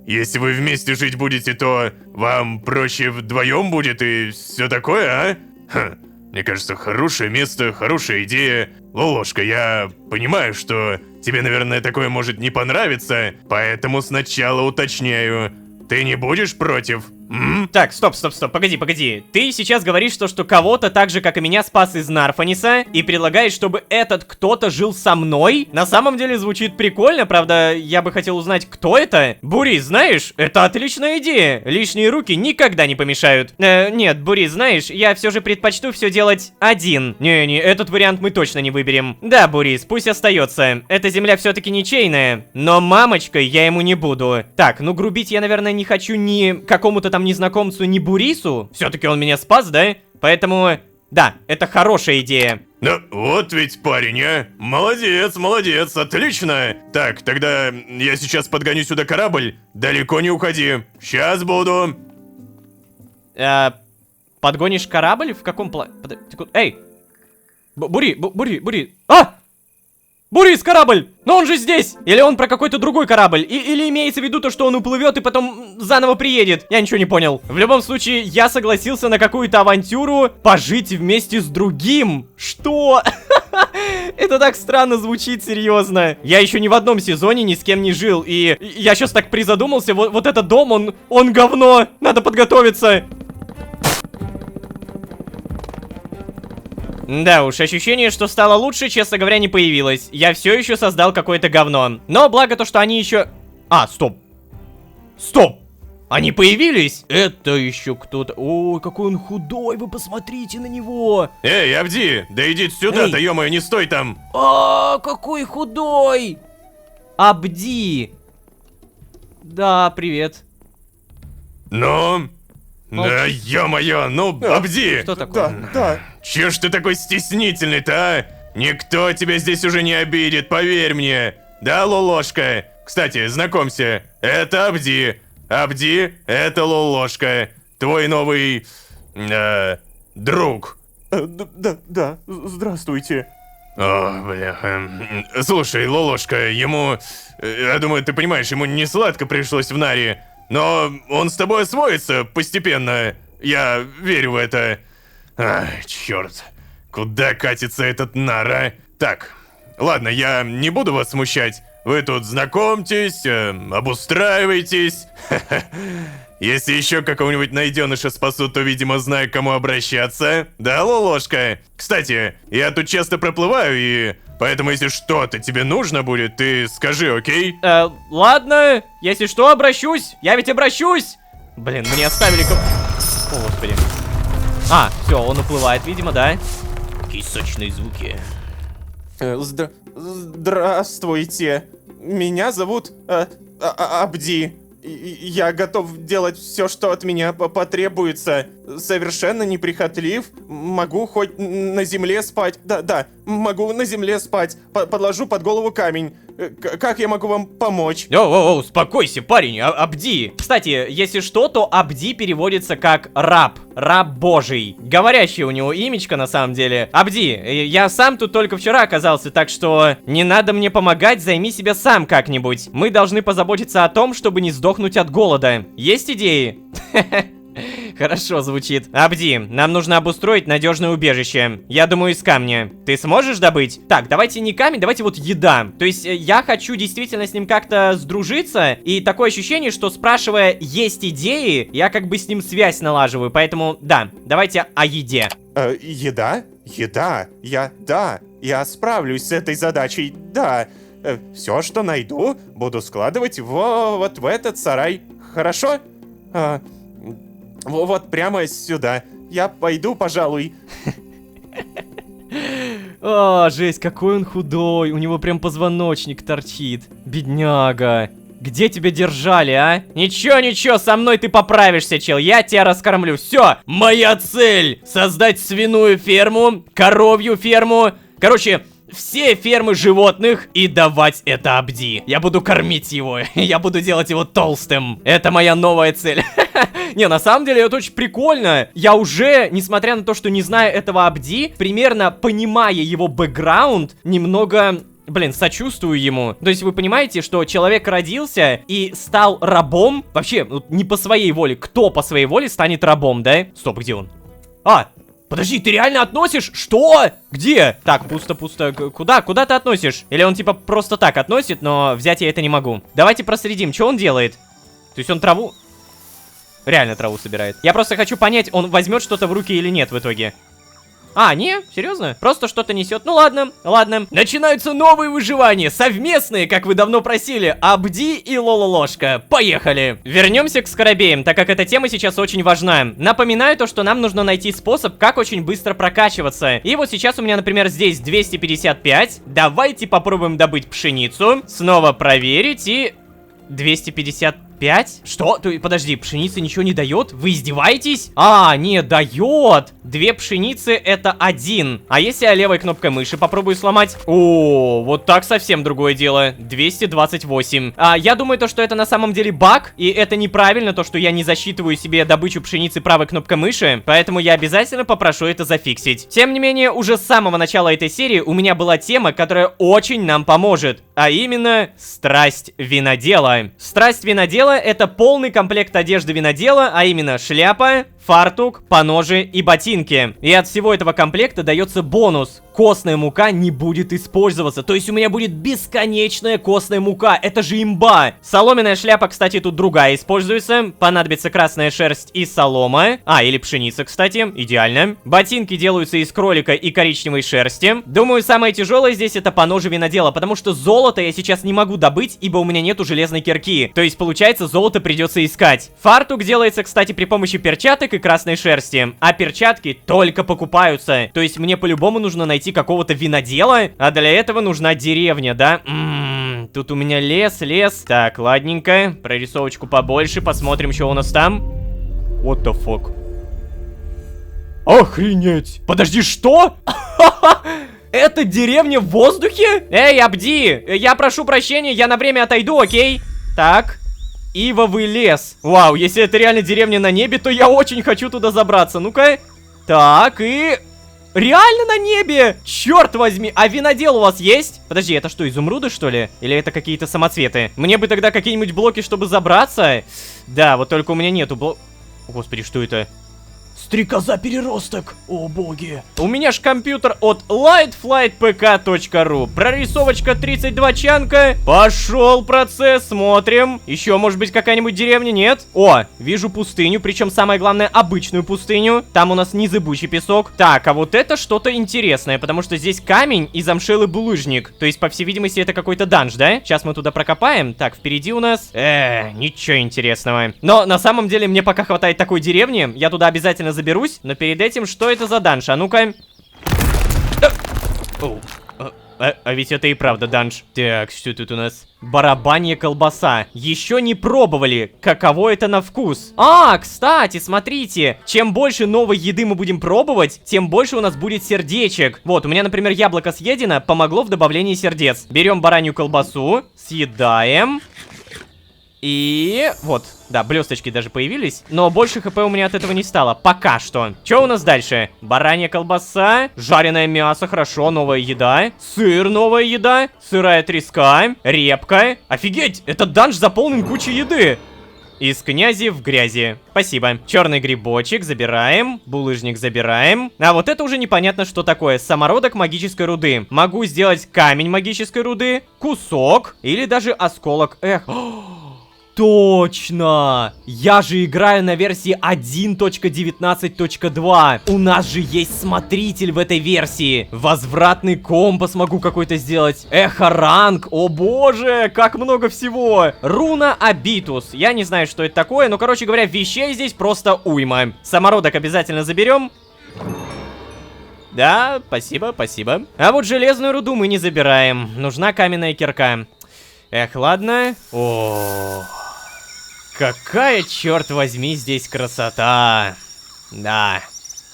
если вы вместе жить будете, то вам проще вдвоем будет и все такое, а? Мне кажется, хорошее место, хорошая идея. Лолошка, я понимаю, что тебе, наверное, такое может не понравиться, поэтому сначала уточняю. Ты не будешь против? Так, стоп, погоди. Ты сейчас говоришь, что кого-то так же, как и меня, спас из Нарфаниса, и предлагаешь, чтобы этот кто-то жил со мной? На самом деле звучит прикольно, правда, я бы хотел узнать, кто это? Бури, знаешь, это отличная идея. Лишние руки никогда не помешают. Нет, Бури, знаешь, я все же предпочту все делать один. Не, этот вариант мы точно не выберем. Да, Бурис, пусть остается. Эта земля все-таки ничейная, но мамочкой я ему не буду. Так, ну грубить я, наверное, не хочу ни какому-то там незнакомцу, ни Бурису. Все-таки он меня спас, да? Поэтому, да, это хорошая идея. Ну, вот ведь парень, а? Молодец, отлично. Так, тогда я сейчас подгоню сюда корабль. Далеко не уходи. Сейчас буду. Подгонишь корабль? В каком плане? Эй! Бури! А! Бурис, корабль! Но он же здесь! Или он про какой-то другой корабль? Или имеется в виду то, что он уплывет и потом заново приедет? Я ничего не понял. В любом случае, я согласился на какую-то авантюру пожить вместе с другим. Что? Это так странно звучит, серьезно. Я еще ни в одном сезоне ни с кем не жил. И я сейчас так призадумался. Вот этот дом, он говно. Надо подготовиться. Да уж, ощущение, что стало лучше, честно говоря, не появилось. Я все еще создал какое-то говно. Но благо то, что они еще... Стоп. Они появились? Это еще кто-то... Ой, какой он худой, вы посмотрите на него. Эй, Абди, да иди сюда-то, ё-моё, не стой там. Какой худой. Абди. Да, привет. Ну... Молчи. Да, ё-моё, ну, Абди! Что такое? Да. Чё ж ты такой стеснительный-то, а? Никто тебя здесь уже не обидит, поверь мне. Да, Лолошка? Кстати, знакомься, это Абди. Абди, это Лолошка. Твой новый... друг. Да, здравствуйте. О, бляха. Слушай, Лолошка, ему... Я думаю, ты понимаешь, ему не сладко пришлось в Наре. Но он с тобой освоится постепенно. Я верю в это. Черт. Куда катится этот Нар, а? Так, ладно, я не буду вас смущать. Вы тут знакомьтесь, обустраивайтесь. Если еще какого-нибудь найденыша спасут, то, видимо, знаю, к кому обращаться. Да, Лолошка? Кстати, я тут часто проплываю, и поэтому, если что-то тебе нужно будет, ты скажи, окей? Ладно, если что, обращусь. Я ведь обращусь. Блин, мне оставили... О, господи. Все, он уплывает, видимо, да? Какие сочные звуки. Здравствуйте. Меня зовут Абди. Я готов делать все, что от меня потребуется. Совершенно неприхотлив. Могу хоть на земле спать. Да, могу на земле спать. Подложу под голову камень. Как я могу вам помочь? Оу, успокойся, парень, Абди. Кстати, если что, то Абди переводится как раб божий. Говорящее у него имечко на самом деле. Абди, я сам тут только вчера оказался, так что не надо мне помогать, займи себя сам как-нибудь. Мы должны позаботиться о том, чтобы не сдохнуть от голода. Есть идеи? Хорошо звучит. Абди, нам нужно обустроить надежное убежище. Я думаю, из камня. Ты сможешь добыть? Так, давайте не камень, давайте вот еда. То есть я хочу действительно с ним как-то сдружиться. И такое ощущение, что спрашивая, есть идеи, я как бы с ним связь налаживаю. Поэтому, да, давайте о еде. Еда? Я справлюсь с этой задачей, да. Все, что найду, буду складывать вот в этот сарай. Хорошо? Вот прямо сюда. Я пойду, пожалуй. Жесть, какой он худой. У него прям позвоночник торчит. Бедняга. Где тебя держали, а? Ничего, со мной ты поправишься, чел. Я тебя раскормлю. Все, моя цель. Создать свиную ферму, коровью ферму. Короче, все фермы животных и давать это Абди. Я буду кормить его. Я буду делать его толстым. Это моя новая цель. Не, на самом деле это очень прикольно. Я уже, несмотря на то, что не знаю этого Абди, примерно понимая его бэкграунд, немного... сочувствую ему. То есть вы понимаете, что человек родился и стал рабом? Вообще, не по своей воле. Кто по своей воле станет рабом, да? Стоп, где он? Подожди, ты реально относишь? Что? Где? Так, пусто. Куда? Куда ты относишь? Или он типа просто так относит, но взять я это не могу. Давайте проследим, что он делает. То есть он траву... Реально траву собирает. Я просто хочу понять, он возьмет что-то в руки или нет в итоге. А, не? Серьезно? Просто что-то несет. Ну ладно. Начинаются новые выживания, совместные, как вы давно просили. Абди и Лололошка. Поехали. Вернемся к скоробеям, так как эта тема сейчас очень важна. Напоминаю то, что нам нужно найти способ, как очень быстро прокачиваться. И вот сейчас у меня, например, здесь 255. Давайте попробуем добыть пшеницу. Снова проверить и... 255? Что? Подожди, пшеница ничего не дает? Вы издеваетесь? А, не, дает. 2 пшеницы это 1. А если я левой кнопкой мыши попробую сломать? О, вот так совсем другое дело. 228. Я думаю, то, что это на самом деле баг, и это неправильно, то, что я не засчитываю себе добычу пшеницы правой кнопкой мыши, поэтому я обязательно попрошу это зафиксить. Тем не менее, уже с самого начала этой серии у меня была тема, которая очень нам поможет, а именно страсть винодела. Страсть винодела — это полный комплект одежды винодела, а именно шляпа, фартук, поножи и ботинки. И от всего этого комплекта дается бонус. Костная мука не будет использоваться. То есть у меня будет бесконечная костная мука. Это же имба. Соломенная шляпа, кстати, тут другая используется. Понадобится красная шерсть и солома. Или пшеница, кстати. Идеально. Ботинки делаются из кролика и коричневой шерсти. Думаю, самое тяжелое здесь это поножи винодела, потому что золото я сейчас не могу добыть, ибо у меня нету железной кирки. То есть, получается, золото придется искать. Фартук делается, кстати, при помощи перчаток и красной шерсти. А перчатки только покупаются. То есть, мне по-любому нужно найти какого-то винодела, а для этого нужна деревня, да? Тут у меня лес. Так, ладненько. Прорисовочку побольше, посмотрим, что у нас там. What the fuck? Охренеть! Подожди, что? Это деревня в воздухе? Эй, Абди, я прошу прощения, я на время отойду, окей? Так, ивовый лес. Вау, если это реально деревня на небе, то я очень хочу туда забраться. Ну-ка. Так, и... Реально на небе! Черт возьми! А винодел у вас есть? Подожди, это что, изумруды, что ли? Или это какие-то самоцветы? Мне бы тогда какие-нибудь блоки, чтобы забраться. Да, вот только у меня нету блок... Господи, что это? Стрекоза-переросток! О боги! У меня ж компьютер от lightflightpk.ru. Прорисовочка 32 чанка. Пошел процесс, смотрим. Еще, может быть, какая-нибудь деревня, нет? О, вижу пустыню, причем самое главное, обычную пустыню. Там у нас не зыбучий песок. Так, а вот это что-то интересное, потому что здесь камень и замшелый булыжник. То есть, по всей видимости, это какой-то данж, да? Сейчас мы туда прокопаем. Так, впереди у нас... ничего интересного. Но на самом деле мне пока хватает такой деревни. Я туда обязательно заберусь, но перед этим, что это за данж? А ну-ка. А ведь это и правда данж. Так, что тут у нас? Барабанья колбаса. Еще не пробовали. Каково это на вкус? Кстати, смотрите. Чем больше новой еды мы будем пробовать, тем больше у нас будет сердечек. Вот, у меня, например, яблоко съедено, помогло в добавлении сердец. Берем баранью колбасу, съедаем. И вот, да, блесточки даже появились. Но больше хп у меня от этого не стало, пока что. Что у нас дальше? Баранья колбаса, жареное мясо, хорошо, новая еда. Сыр, новая еда, сырая треска, репка. Офигеть, этот данж заполнен кучей еды. Из князи в грязи. Спасибо. Черный грибочек забираем. Булыжник забираем. А вот это уже непонятно, что такое. Самородок магической руды. Могу сделать камень магической руды, кусок или даже осколок. Точно! Я же играю на версии 1.19.2. У нас же есть смотритель в этой версии. Возвратный компас могу какой-то сделать. Эхо-ранг. О боже, как много всего. Руна Абитус. Я не знаю, что это такое, но, короче говоря, вещей здесь просто уйма. Самородок обязательно заберем. Да, спасибо. А вот железную руду мы не забираем. Нужна каменная кирка. Эх, ладно. Какая, черт возьми, здесь красота. Да.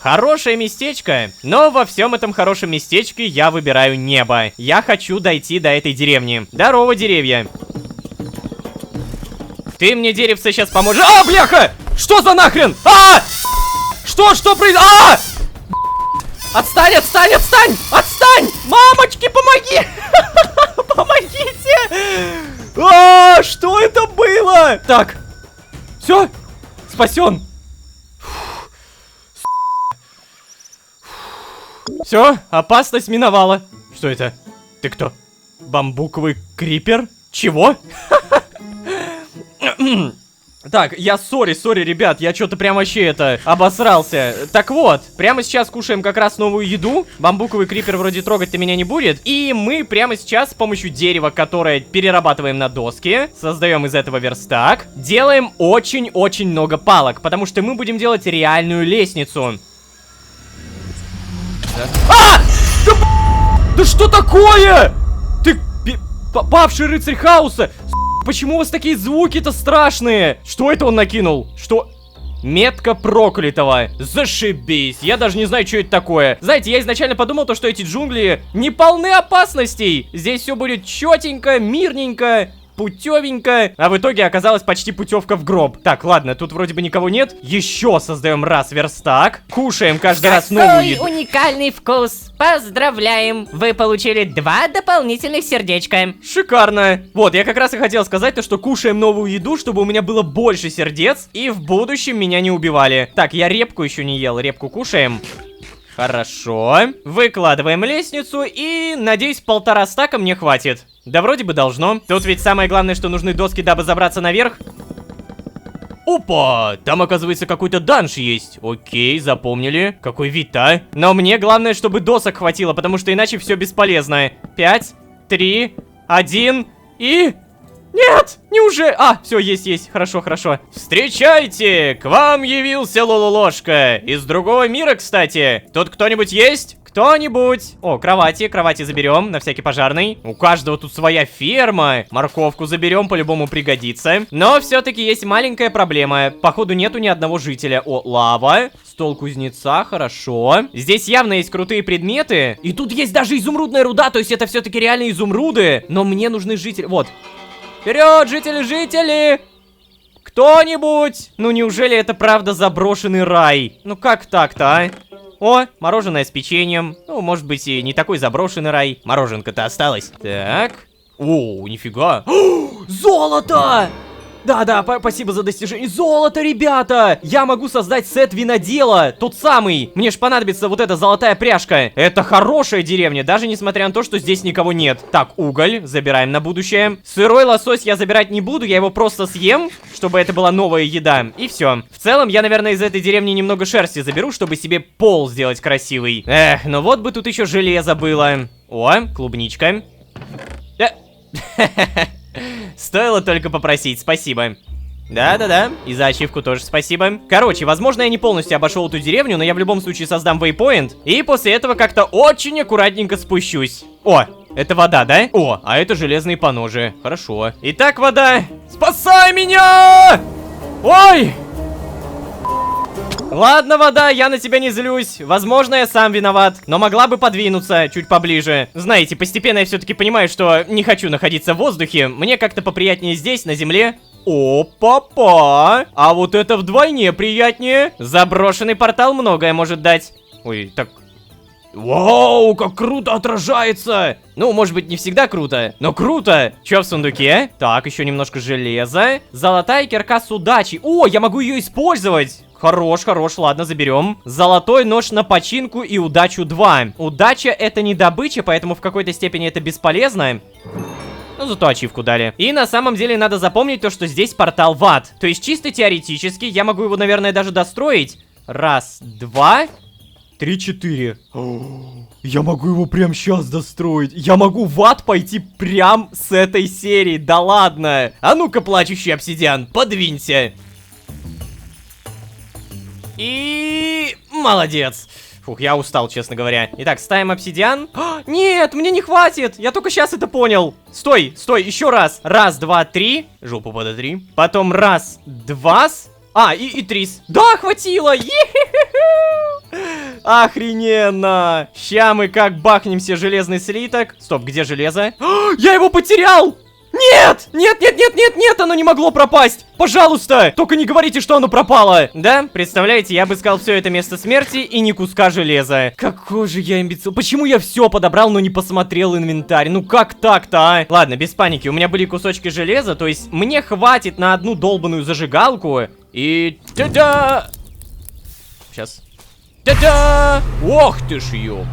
Хорошее местечко, но во всем этом хорошем местечке я выбираю небо. Я хочу дойти до этой деревни. Здорово, деревья. Ты мне, деревце, сейчас поможешь. Бляха! Что за нахрен? Что происходит? Отстань! Отстань! Мамочки, помоги! Помогите! Что это было? Так. Все, спасен. Все, опасность миновала. Что это? Ты кто? Бамбуковый крипер? Чего? Так, я сори, ребят, я что-то прям вообще обосрался. Так вот, прямо сейчас кушаем как раз новую еду. Бамбуковый крипер вроде трогать-то меня не будет. И мы прямо сейчас с помощью дерева, которое перерабатываем на доски, создаем из этого верстак, делаем очень-очень много палок, потому что мы будем делать реальную лестницу. А! Да что такое? Ты павший рыцарь хаоса! Почему у вас такие звуки-то страшные? Что это он накинул? Что? Метка проклятого. Зашибись. Я даже не знаю, что это такое. Знаете, я изначально подумал, что эти джунгли не полны опасностей. Здесь все будет четенько, мирненько, путевенько. А в итоге оказалась почти путевка в гроб. Так, ладно, тут вроде бы никого нет. Еще создаем раз верстак. Кушаем каждый раз новую еду. Уникальный вкус. Поздравляем. Вы получили 2 дополнительных сердечка. Шикарно. Вот, я как раз и хотел сказать то, что кушаем новую еду, чтобы у меня было больше сердец, и в будущем меня не убивали. Так, я репку еще не ел. Репку кушаем. Хорошо. Выкладываем лестницу, и, надеюсь, 1,5 стака мне хватит. Да вроде бы должно. Тут ведь самое главное, что нужны доски, дабы забраться наверх. Опа! Там, оказывается, какой-то данж есть. Окей, запомнили. Какой вид, а? Но мне главное, чтобы досок хватило, потому что иначе все бесполезно. 5, 3, 1 и... Нет! Неужели... А, все, есть. Хорошо. Встречайте! К вам явился Лололошка. Из другого мира, кстати. Тут кто-нибудь есть? Кто-нибудь? О, кровати заберем, на всякий пожарный. У каждого тут своя ферма. Морковку заберем, по-любому пригодится. Но все-таки есть маленькая проблема. Походу нету ни одного жителя. О, лава. Стол кузнеца, хорошо. Здесь явно есть крутые предметы. И тут есть даже изумрудная руда, то есть это все-таки реально изумруды. Но мне нужны жители... Вот. Вперед, жители! Кто-нибудь? Ну неужели это правда заброшенный рай? Ну как так-то, а? О, мороженое с печеньем. Ну, может быть, и не такой заброшенный рай. Мороженка-то осталось. Так. О, нифига. О, золото! Да, спасибо за достижение. Золото, ребята! Я могу создать сет винодела. Тот самый. Мне ж понадобится вот эта золотая пряжка. Это хорошая деревня, даже несмотря на то, что здесь никого нет. Так, уголь. Забираем на будущее. Сырой лосось я забирать не буду. Я его просто съем, чтобы это была новая еда. И все. В целом, я, наверное, из этой деревни немного шерсти заберу, чтобы себе пол сделать красивый. Эх, ну вот бы тут еще железо было. О, клубничка. Стоило только попросить, спасибо. Да, и за ачивку тоже спасибо. Короче, возможно, я не полностью обошел эту деревню, но я в любом случае создам вейпоинт. И после этого как-то очень аккуратненько спущусь. О, это вода, да? О, а это железные поножи. Хорошо. Итак, вода, спасай меня! Ой! Ладно, вода, я на тебя не злюсь. Возможно, я сам виноват, но могла бы подвинуться чуть поближе. Знаете, постепенно я все-таки понимаю, что не хочу находиться в воздухе. Мне как-то поприятнее здесь, на земле. О-па-па! А вот это вдвойне приятнее. Заброшенный портал многое может дать. Ой, так... Вау, как круто отражается! Ну, может быть, не всегда круто, но круто! Чё в сундуке? Так, еще немножко железа. Золотая кирка с удачей. О, я могу ее использовать! Хорош, ладно, заберем. Золотой нож на починку и удачу 2. Удача это не добыча, поэтому в какой-то степени это бесполезно. Ну, зато ачивку дали. И на самом деле надо запомнить то, что здесь портал в ад. То есть чисто теоретически я могу его, наверное, даже достроить. 1, 2, 3, 4. Я могу его прямо сейчас достроить. Я могу в ад пойти прям с этой серии. Да ладно. А ну-ка, плачущий обсидиан, подвинься. И... молодец. Фух, я устал, честно говоря.Итак, ставим обсидиан. Нет, мне не хватит. Я только сейчас это понял. Стой, еще раз. 1, 2, 3. Жопу подотри. Потом 1, 2. И 3. Да, хватило. Охрененно. Ща мы как бахнемся железный слиток. Стоп, где железо? Я его потерял. Нет! Нет, оно не могло пропасть! Пожалуйста! Только не говорите, что оно пропало! Да, представляете, я бы искал все это место смерти и ни куска железа. Какой же я имбецил. Почему я все подобрал, но не посмотрел инвентарь? Ну как так-то, а? Ладно, без паники, у меня были кусочки железа, то есть мне хватит на одну долбаную зажигалку. И... та-да! Сейчас. Та-да! Ох ты ж, ё-моё.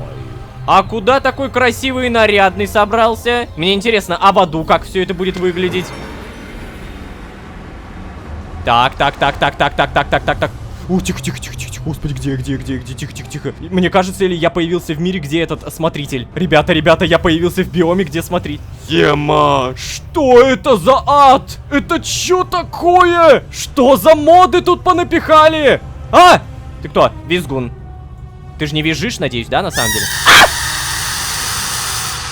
А куда такой красивый и нарядный собрался? Мне интересно, а в аду как все это будет выглядеть? Так. О, тихо. Господи, где? Тихо. Мне кажется, или я появился в мире, где этот смотритель. Ребята, я появился в биоме, где смотритель. Ема, что это за ад? Это чё такое? Что за моды тут понапихали? А! Ты кто? Визгун. Ты же не визжишь, надеюсь, да, на самом деле?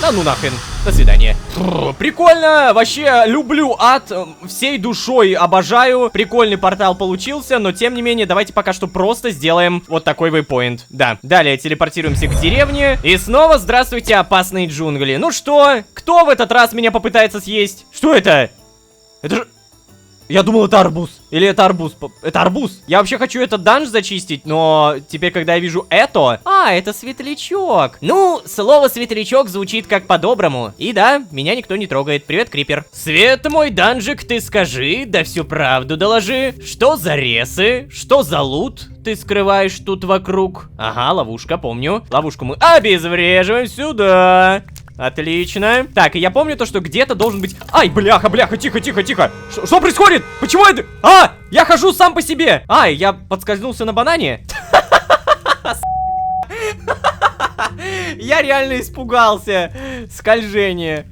Да ну нахрен, до свидания. Прикольно, вообще люблю ад, всей душой обожаю. Прикольный портал получился, но тем не менее, давайте пока что просто сделаем вот такой вейпоинт. Да, далее телепортируемся к деревне. И снова здравствуйте, опасные джунгли. Ну что, кто в этот раз меня попытается съесть? Что это? Это же... Я думал, это арбуз. Или это арбуз? Это арбуз. Я вообще хочу этот данж зачистить, но теперь, когда я вижу это... А, это светлячок. Ну, слово светлячок звучит как по-доброму. И да, меня никто не трогает. Привет, Крипер. Свет мой данжик, ты скажи, да всю правду доложи. Что за ресы? Что за лут ты скрываешь тут вокруг? Ага, ловушка, помню. Ловушку мы обезвреживаем сюда. Отлично. Так, и я помню то, что где-то должен быть... Ай, бляха, тихо. Что происходит? Почему это... А, я хожу сам по себе. Ай, я подскользнулся на банане. Я реально испугался. Скольжение.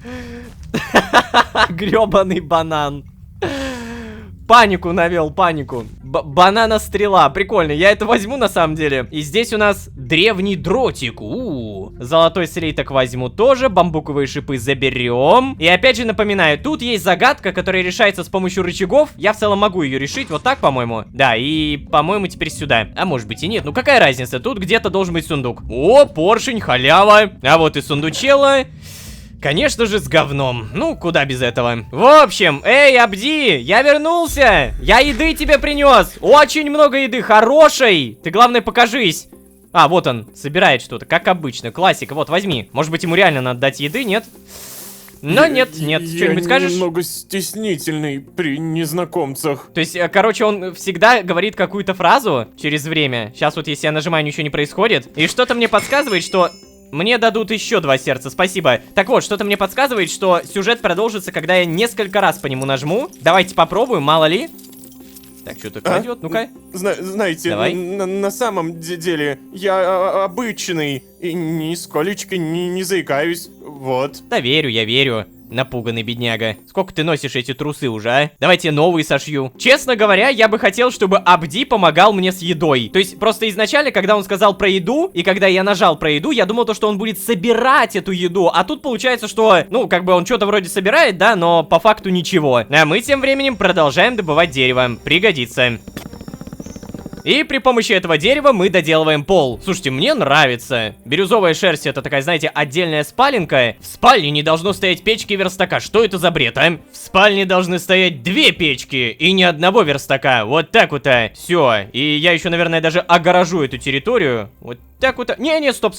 Грёбаный банан. Панику навел, панику. Банана-стрела, прикольно, я это возьму на самом деле. И здесь у нас древний дротик. Золотой слиток возьму тоже, бамбуковые шипы заберем. И опять же напоминаю, тут есть загадка, которая решается с помощью рычагов. Я в целом могу ее решить, вот так, по-моему. Да, и, по-моему, теперь сюда. А может быть и нет, ну какая разница, тут где-то должен быть сундук. О, поршень, халява. А вот и сундучела. Конечно же, с говном. Ну, куда без этого. В общем, эй, Абди, я вернулся. Я еды тебе принес. Очень много еды, хорошей. Ты, главное, покажись. А, вот он, собирает что-то, как обычно. Классика, вот, возьми. Может быть, ему реально надо дать еды, нет? Но нет. Что-нибудь скажешь? Я немного стеснительный при незнакомцах. То есть, короче, он всегда говорит какую-то фразу через время. Сейчас вот, если я нажимаю, ничего не происходит. И что-то мне подсказывает, что... Мне дадут еще 2 сердца, спасибо. Так вот, что-то мне подсказывает, что сюжет продолжится, когда я несколько раз по нему нажму. Давайте попробуем, мало ли. Так, что-то кладет, ну-ка. Знаете, на самом деле, я обычный и нисколечко не заикаюсь, вот. Да верю, я верю. Напуганный бедняга. Сколько ты носишь эти трусы уже, а? Давайте новые сошью. Честно говоря, я бы хотел, чтобы Абди помогал мне с едой. То есть, просто изначально, когда он сказал про еду, и когда я нажал про еду, я думал, что он будет собирать эту еду. А тут получается, что, ну, как бы он что-то вроде собирает, да, но по факту ничего. А мы тем временем продолжаем добывать дерево. Пригодится. И при помощи этого дерева мы доделываем пол. Слушайте, мне нравится. Бирюзовая шерсть — это такая, знаете, отдельная спаленка. В спальне не должно стоять печки и верстака. Что это за бред, а? В спальне должны стоять 2 печки и ни одного верстака. Вот так вот-то. Все. И я еще, наверное, даже огорожу эту территорию. Вот так вот. Не, стоп.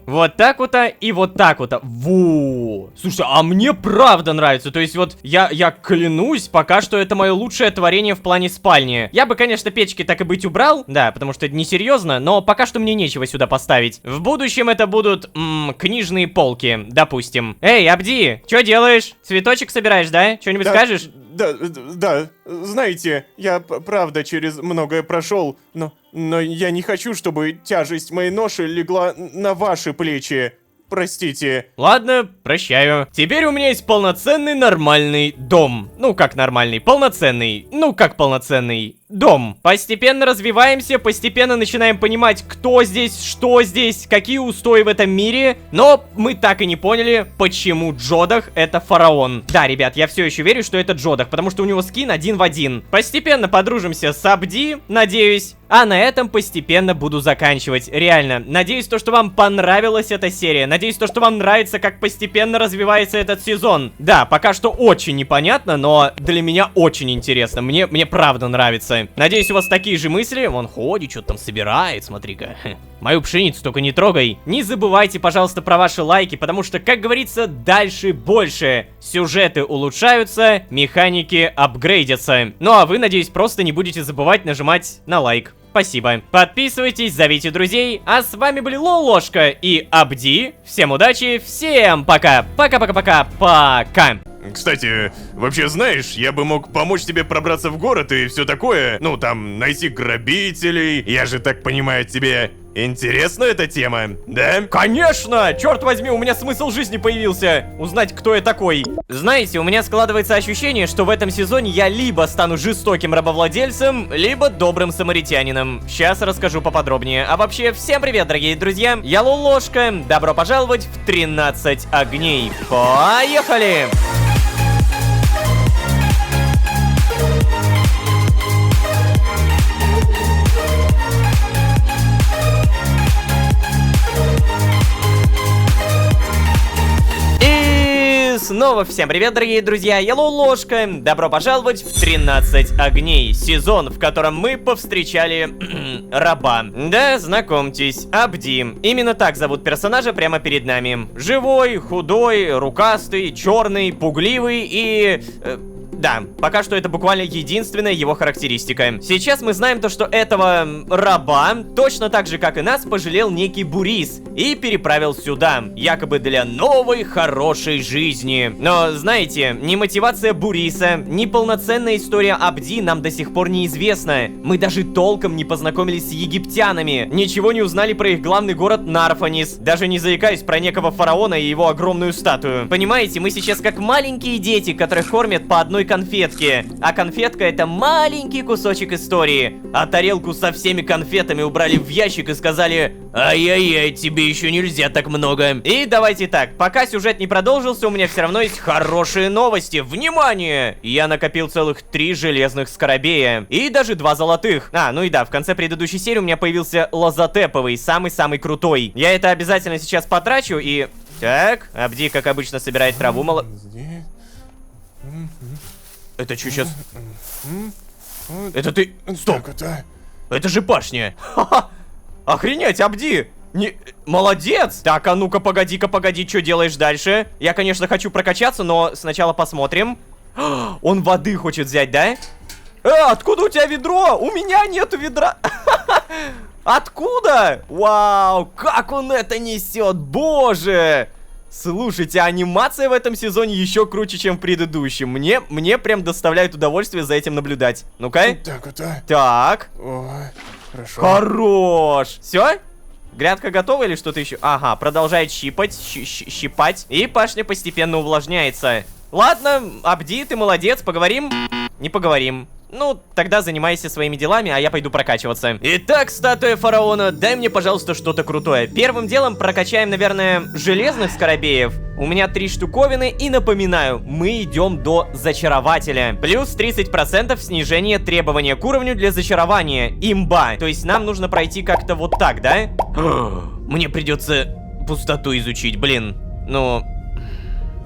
Вот так вот и вот так вот. Во. Слушай, а мне правда нравится. То есть вот я клянусь, пока что это мое лучшее творение в плане спальни. Я бы, конечно, печки так и быть убрал. Да, потому что это несерьезно, но пока что мне нечего сюда поставить. В будущем это будут, книжные полки, допустим. Эй, Абди, что делаешь? Цветочек собираешь, да? Что-нибудь скажешь? Да, знаете, я правда через многое прошел, но я не хочу, чтобы тяжесть моей ноши легла на ваши плечи. Простите. Ладно, прощаю. Теперь у меня есть полноценный нормальный дом. Ну, как нормальный, полноценный. Ну, как полноценный дом. Постепенно развиваемся, постепенно начинаем понимать, кто здесь, что здесь, какие устои в этом мире. Но мы так и не поняли, почему Джодах это фараон. Да, ребят, я все еще верю, что это Джодах, потому что у него скин 1 в 1. Постепенно подружимся с Абди, надеюсь. А на этом постепенно буду заканчивать. Реально, надеюсь, то, что вам понравилась эта серия. Надеюсь, то, что вам нравится, как постепенно развивается этот сезон. Да, пока что очень непонятно, но для меня очень интересно. Мне правда нравится. Надеюсь, у вас такие же мысли. Он ходит, что-то там собирает, смотри-ка. Мою пшеницу только не трогай. Не забывайте, пожалуйста, про ваши лайки, потому что, как говорится, дальше больше. Сюжеты улучшаются, механики апгрейдятся. Ну а вы, надеюсь, просто не будете забывать нажимать на лайк. спасибо. Подписывайтесь, зовите друзей. А с вами были Лолошка и Абди. Всем удачи, всем пока. Пока-пока-пока. Пока. Кстати, вообще знаешь, я бы мог помочь тебе пробраться в город и все такое. Ну, там, найти грабителей. Я же так понимаю, тебе интересна эта тема, да? Конечно! Черт возьми, у меня смысл жизни появился. Узнать, кто я такой. Знаете, у меня складывается ощущение, что в этом сезоне я либо стану жестоким рабовладельцем, либо добрым самаритянином. Сейчас расскажу поподробнее. А вообще, всем привет, дорогие друзья. Я Лолошка. Добро пожаловать в 13 огней. Поехали! Снова всем привет, дорогие друзья, я Лолошка. Добро пожаловать в 13 огней. Сезон, в котором мы повстречали раба. Да, знакомьтесь, Абди. Именно так зовут персонажа прямо перед нами. Живой, худой, рукастый, черный, пугливый и... Да, пока что это буквально единственная его характеристика. Сейчас мы знаем то, что этого раба, точно так же, как и нас, пожалел некий Бурис и переправил сюда, якобы для новой хорошей жизни. Но, знаете, ни мотивация Буриса, ни полноценная история Абди нам до сих пор неизвестна. Мы даже толком не познакомились с египтянами, ничего не узнали про их главный город Нарфанис, даже не заикаюсь про некого фараона и его огромную статую. Понимаете, мы сейчас как маленькие дети, которых кормят по одной конфетки. А конфетка — это маленький кусочек истории. А тарелку со всеми конфетами убрали в ящик и сказали: ай-яй-яй, тебе еще нельзя так много. И давайте так, пока сюжет не продолжился, у меня все равно есть хорошие новости. Внимание! Я накопил целых 3 железных скоробея. И даже 2 золотых. Ну и да, в конце предыдущей серии у меня появился лазотеповый, самый-самый крутой. Я это обязательно сейчас потрачу и... Так, Абди, как обычно, собирает траву Это что сейчас? Это ты... Стоп! Это же пашня! Ха-ха! Охренеть, Абди! Молодец! Так, а ну-ка, погоди, что делаешь дальше? Я, конечно, хочу прокачаться, но сначала посмотрим. Он воды хочет взять, да? Откуда у тебя ведро? У меня нету ведра! Откуда? Вау, как он это несет, боже! Слушайте, анимация в этом сезоне еще круче, чем в предыдущем. Мне прям доставляет удовольствие за этим наблюдать. Ну-ка. Так. Ой, хорошо. Хорош. Все? Грядка готова или что-то еще? Ага, продолжает щипать. И пашня постепенно увлажняется. Ладно, Абди, ты молодец, поговорим? Не поговорим. Ну, тогда занимайся своими делами, а я пойду прокачиваться. Итак, статуя фараона, дай мне, пожалуйста, что-то крутое. Первым делом прокачаем, наверное, железных скоробеев. У меня 3 штуковины, и напоминаю, мы идем до зачарователя. Плюс 30% снижение требования к уровню для зачарования. Имба. То есть нам нужно пройти как-то вот так, да? Мне придется пустоту изучить, блин. Ну...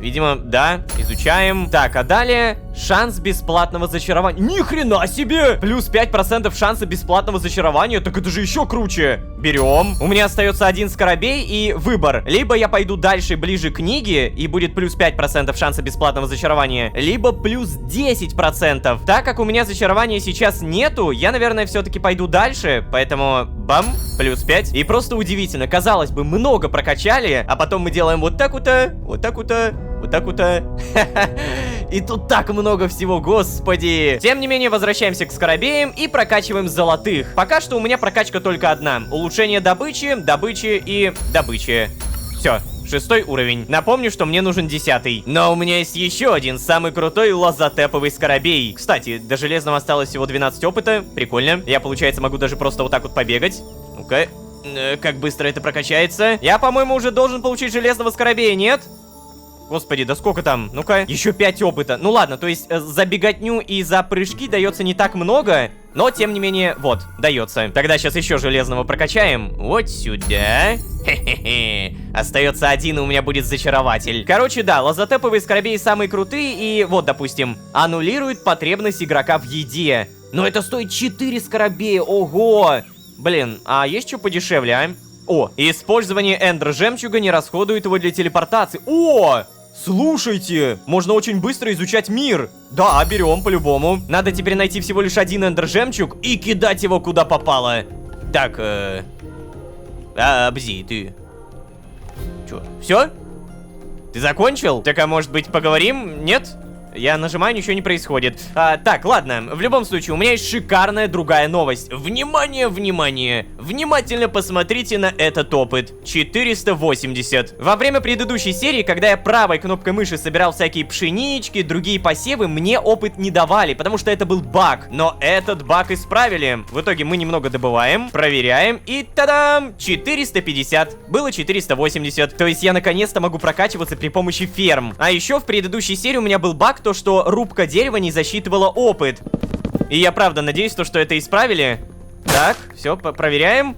Видимо, да, изучаем. Так, а далее шанс бесплатного зачарования. Ни хрена себе! Плюс 5% шанса бесплатного зачарования. Так это же еще круче. Берем. У меня остается 1 скоробей и выбор. Либо я пойду дальше, ближе к книге, и будет плюс 5% шанса бесплатного зачарования, либо плюс 10%. Так как у меня зачарования сейчас нету, я, наверное, все-таки пойду дальше. Поэтому, бам, плюс 5. И просто удивительно. Казалось бы, много прокачали, а потом мы делаем вот так вот-то, вот так вот-то, вот так вот-то. И тут так много всего, господи. Тем не менее, возвращаемся к скоробеям и прокачиваем золотых. Пока что у меня прокачка только одна. Улучшение добычи, добычи и добычи. Все, 6 уровень. Напомню, что мне нужен 10. Но у меня есть еще один, самый крутой лазотеповый скоробей. Кстати, до железного осталось всего 12 опыта. Прикольно. Я, получается, могу даже просто вот так вот побегать. Ну-ка. Как быстро это прокачается. Я, по-моему, уже должен получить железного скоробея, нет? Господи, да сколько там? Ну-ка, еще 5 опыта. Ну ладно, то есть за беготню и за прыжки дается не так много, но тем не менее, вот, дается. Тогда сейчас еще железного прокачаем. Вот сюда. Хе-хе-хе. Остается 1, и у меня будет зачарователь. Короче, да, лазотеповые скоробеи самые крутые, и вот, допустим, аннулирует потребность игрока в еде. Но это стоит 4 скоробея, ого! Блин, а есть что подешевле, а? О, использование эндер-жемчуга не расходует его для телепортации. О! Слушайте, можно очень быстро изучать мир. Да, берем по-любому. Надо теперь найти всего лишь один эндер-жемчуг и кидать его куда попало. Так, Абзи, ты... Чё, все? Ты закончил? Так, а может быть поговорим? Нет? Я нажимаю, ничего не происходит. Так, ладно, в любом случае, у меня есть шикарная другая новость. Внимание, внимание! Внимательно посмотрите на этот опыт. 480. Во время предыдущей серии, когда я правой кнопкой мыши собирал всякие пшенички, другие посевы, мне опыт не давали, потому что это был баг. Но этот баг исправили. В итоге мы немного добываем, проверяем, и та-дам! 450. Было 480. То есть я наконец-то могу прокачиваться при помощи ферм. А еще в предыдущей серии у меня был баг, то, что рубка дерева не засчитывала опыт. И я правда надеюсь, что это исправили. Так, все, проверяем.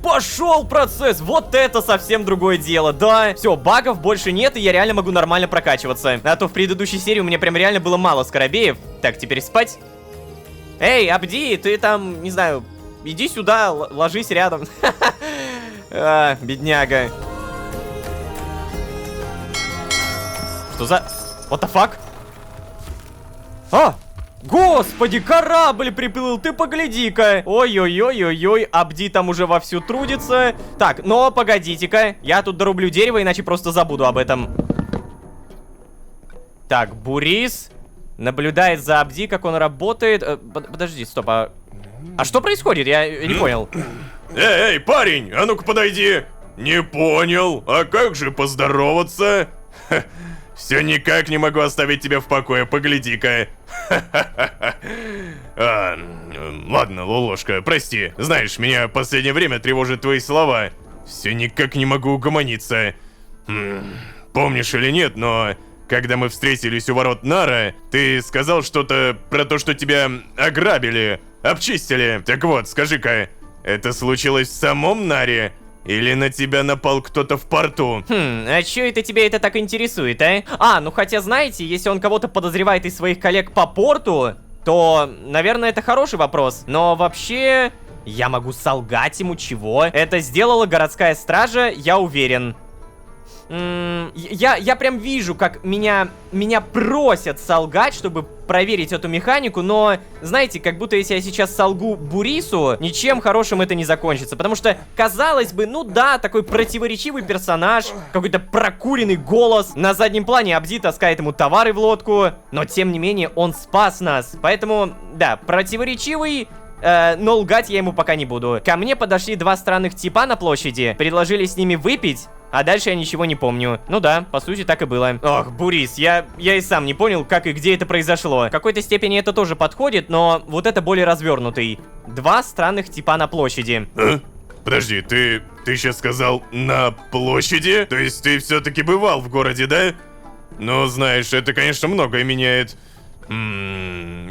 Пошел процесс! Вот это совсем другое дело, да. Все, багов больше нет, и я реально могу нормально прокачиваться. А то в предыдущей серии у меня прям реально было мало скоробеев. Так, теперь спать. Эй, Абди, ты там, не знаю, иди сюда, ложись рядом. Бедняга. Что за... What the fuck? Господи, корабль приплыл, ты погляди-ка. Ой-ой-ой-ой-ой, Абди там уже вовсю трудится. Так, но погодите-ка, я тут дорублю дерево, иначе просто забуду об этом. Так, Бурис наблюдает за Абди, как он работает. Подожди, стоп, а что происходит? Я не понял. Эй, парень, а ну-ка подойди. Не понял, а как же поздороваться? Все никак не могу оставить тебя в покое, погляди-ка. Ладно, Лолошка, прости. Знаешь, меня в последнее время тревожат твои слова. Все никак не могу угомониться. Помнишь или нет, но когда мы встретились у ворот Нара, ты сказал что-то про то, что тебя ограбили, обчистили. Так вот, скажи-ка, это случилось в самом Наре? Или на тебя напал кто-то в порту? А чё это тебя это так интересует, а? Ну хотя, знаете, если он кого-то подозревает из своих коллег по порту, то, наверное, это хороший вопрос. Но вообще, я могу солгать ему, чего? Это сделала городская стража, я уверен. Я прям вижу, как меня просят солгать, чтобы проверить эту механику, но, знаете, как будто если я сейчас солгу Бурису, ничем хорошим это не закончится, потому что, казалось бы, ну да, такой противоречивый персонаж, какой-то прокуренный голос, на заднем плане Абди таскает ему товары в лодку, но, тем не менее, он спас нас, поэтому, да, противоречивый... но лгать я ему пока не буду. Ко мне подошли два странных типа на площади, предложили с ними выпить, а дальше я ничего не помню. Ну да, по сути так и было. Ох, Бурис, я и сам не понял, как и где это произошло. В какой-то степени это тоже подходит, но вот это более развернутый. Два странных типа на площади. Подожди, ты сейчас сказал на площади? То есть ты все-таки бывал в городе, да? Ну, знаешь, это, конечно, многое меняет.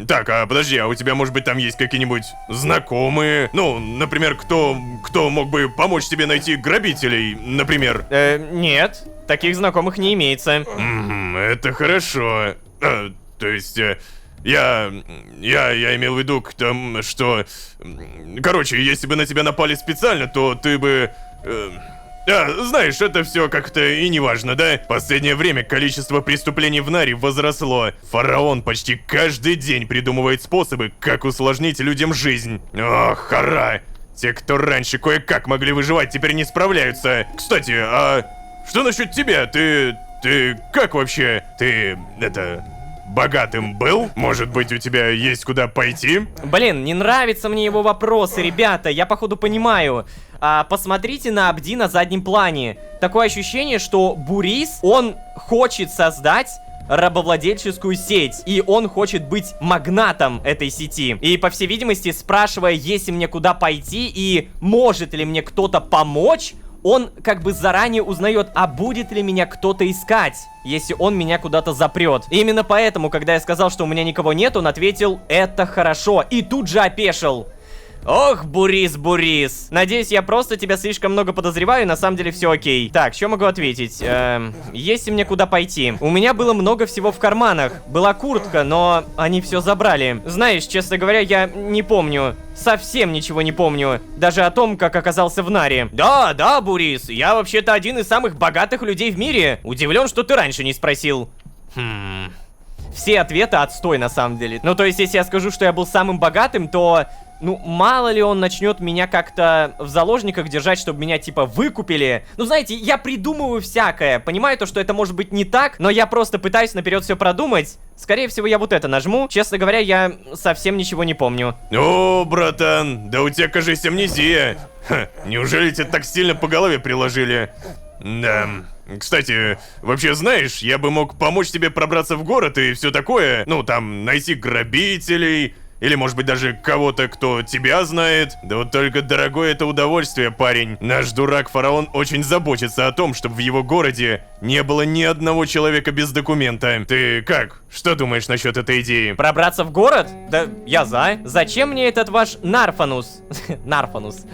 Так, а подожди, а у тебя, может быть, там есть какие-нибудь знакомые? Ну, например, кто мог бы помочь тебе найти грабителей, например? Нет, таких знакомых не имеется. Это хорошо. То есть, я имел в виду к тому, что... Короче, если бы на тебя напали специально, то ты бы... знаешь, это все как-то и не важно, да? В последнее время количество преступлений в Наре возросло. Фараон почти каждый день придумывает способы, как усложнить людям жизнь. Ох, хара! Те, кто раньше кое-как могли выживать, теперь не справляются. Кстати, а что насчет тебя? Ты как вообще? Ты, богатым был? Может быть, у тебя есть куда пойти? Блин, не нравятся мне его вопросы, ребята, я походу понимаю. Посмотрите на Абди на заднем плане. Такое ощущение, что Бурис, он хочет создать рабовладельческую сеть, и он хочет быть магнатом этой сети. И, по всей видимости, спрашивая, есть ли мне куда пойти и может ли мне кто-то помочь, он как бы заранее узнает, а будет ли меня кто-то искать, если он меня куда-то запрет. И именно поэтому, когда я сказал, что у меня никого нет, он ответил, это хорошо, и тут же опешил. Ох, Бурис. Надеюсь, я просто тебя слишком много подозреваю, на самом деле все окей. Так, что могу ответить? Есть ли мне куда пойти? У меня было много всего в карманах. Была куртка, но они все забрали. Знаешь, честно говоря, я не помню. Совсем ничего не помню. Даже о том, как оказался в Наре. Да, Бурис, я вообще-то один из самых богатых людей в мире. Удивлен, что ты раньше не спросил. Все ответы отстой, на самом деле. Ну, то есть, если я скажу, что я был самым богатым, то... Ну, мало ли он начнет меня как-то в заложниках держать, чтобы меня, типа, выкупили. Ну, знаете, я придумываю всякое. Понимаю то, что это может быть не так, но я просто пытаюсь наперед все продумать. Скорее всего, я вот это нажму. Честно говоря, я совсем ничего не помню. О, братан, да у тебя, кажется, амнезия. Ха, неужели тебя так сильно по голове приложили? Да. Кстати, вообще знаешь, я бы мог помочь тебе пробраться в город и все такое. Ну, там, найти грабителей... Или, может быть, даже кого-то, кто тебя знает. Да вот только дорогое это удовольствие, парень. Наш дурак-фараон очень заботится о том, чтобы в его городе не было ни одного человека без документа. Ты как? Что думаешь насчет этой идеи? Пробраться в город? Да я за. Зачем мне этот ваш Нарфанус? Нарфанус.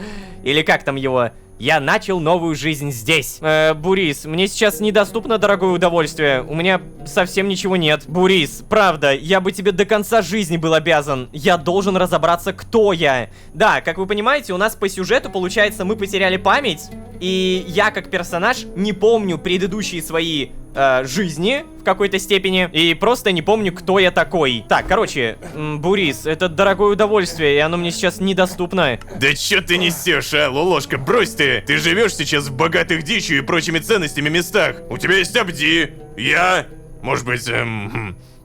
Или как там его? Я начал новую жизнь здесь. Бурис, мне сейчас недоступно дорогое удовольствие. У меня совсем ничего нет. Бурис, правда, я бы тебе до конца жизни был обязан. Я должен разобраться, кто я. Да, как вы понимаете, у нас по сюжету, получается, мы потеряли память. И я, как персонаж, не помню предыдущие свои жизни в какой-то степени. И просто не помню, кто я такой. Так, короче, Бурис, это дорогое удовольствие, и оно мне сейчас недоступно. Да чё ты несешь, а, Лолошка, брось ты! Ты живешь сейчас в богатых дичью и прочими ценностями местах. У тебя есть Абди, я, может быть,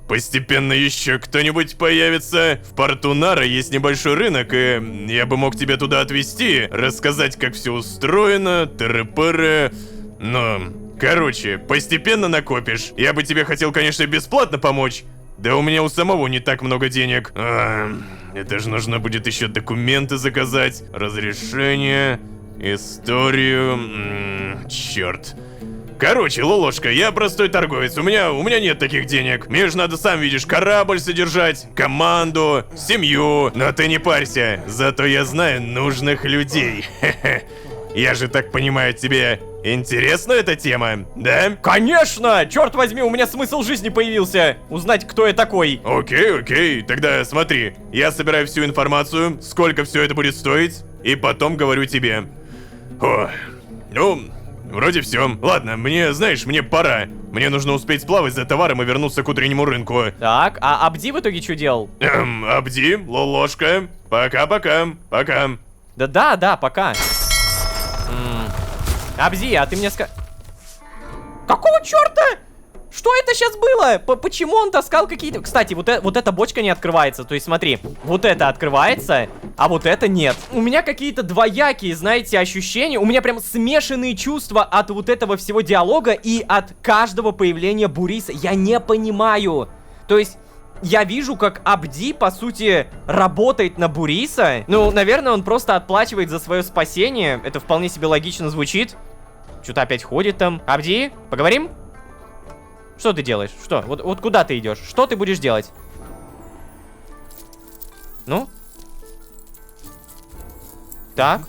постепенно еще кто-нибудь появится. В порту Нара есть небольшой рынок, и я бы мог тебя туда отвезти, рассказать, как все устроено, тыры-пыры. Но, короче, постепенно накопишь. Я бы тебе хотел, конечно, бесплатно помочь. Да у меня у самого не так много денег. Это же нужно будет еще документы заказать, разрешение, историю. Черт. Короче, Лолошка, я простой торговец, у меня нет таких денег. Мне же надо, сам видишь, корабль содержать, команду, семью. Но ты не парься, зато я знаю нужных людей. Я же так понимаю, тебе интересна эта тема, да? Конечно! Черт возьми, у меня смысл жизни появился. Узнать, кто я такой. Окей, тогда смотри. Я собираю всю информацию, сколько все это будет стоить, и потом говорю тебе. Вроде все. Ладно, знаешь, мне пора. Мне нужно успеть сплавать за товаром и вернуться к утреннему рынку. Так, а Абди в итоге что делал? Абди, Лолошка, пока. Да, пока. Абди, а ты мне Какого черта? Что это сейчас было? Почему он таскал какие-то... Кстати, вот эта бочка не открывается. То есть смотри, вот это открывается, а вот это нет. У меня какие-то двоякие, знаете, ощущения. У меня прям смешанные чувства от вот этого всего диалога и от каждого появления Буриса. Я не понимаю. То есть... Я вижу, как Абди, по сути, работает на Буриса. Ну, наверное, он просто отплачивает за свое спасение. Это вполне себе логично звучит. Что-то опять ходит там. Абди, поговорим? Что ты делаешь? Что? Вот куда ты идешь? Что ты будешь делать? Ну? Так.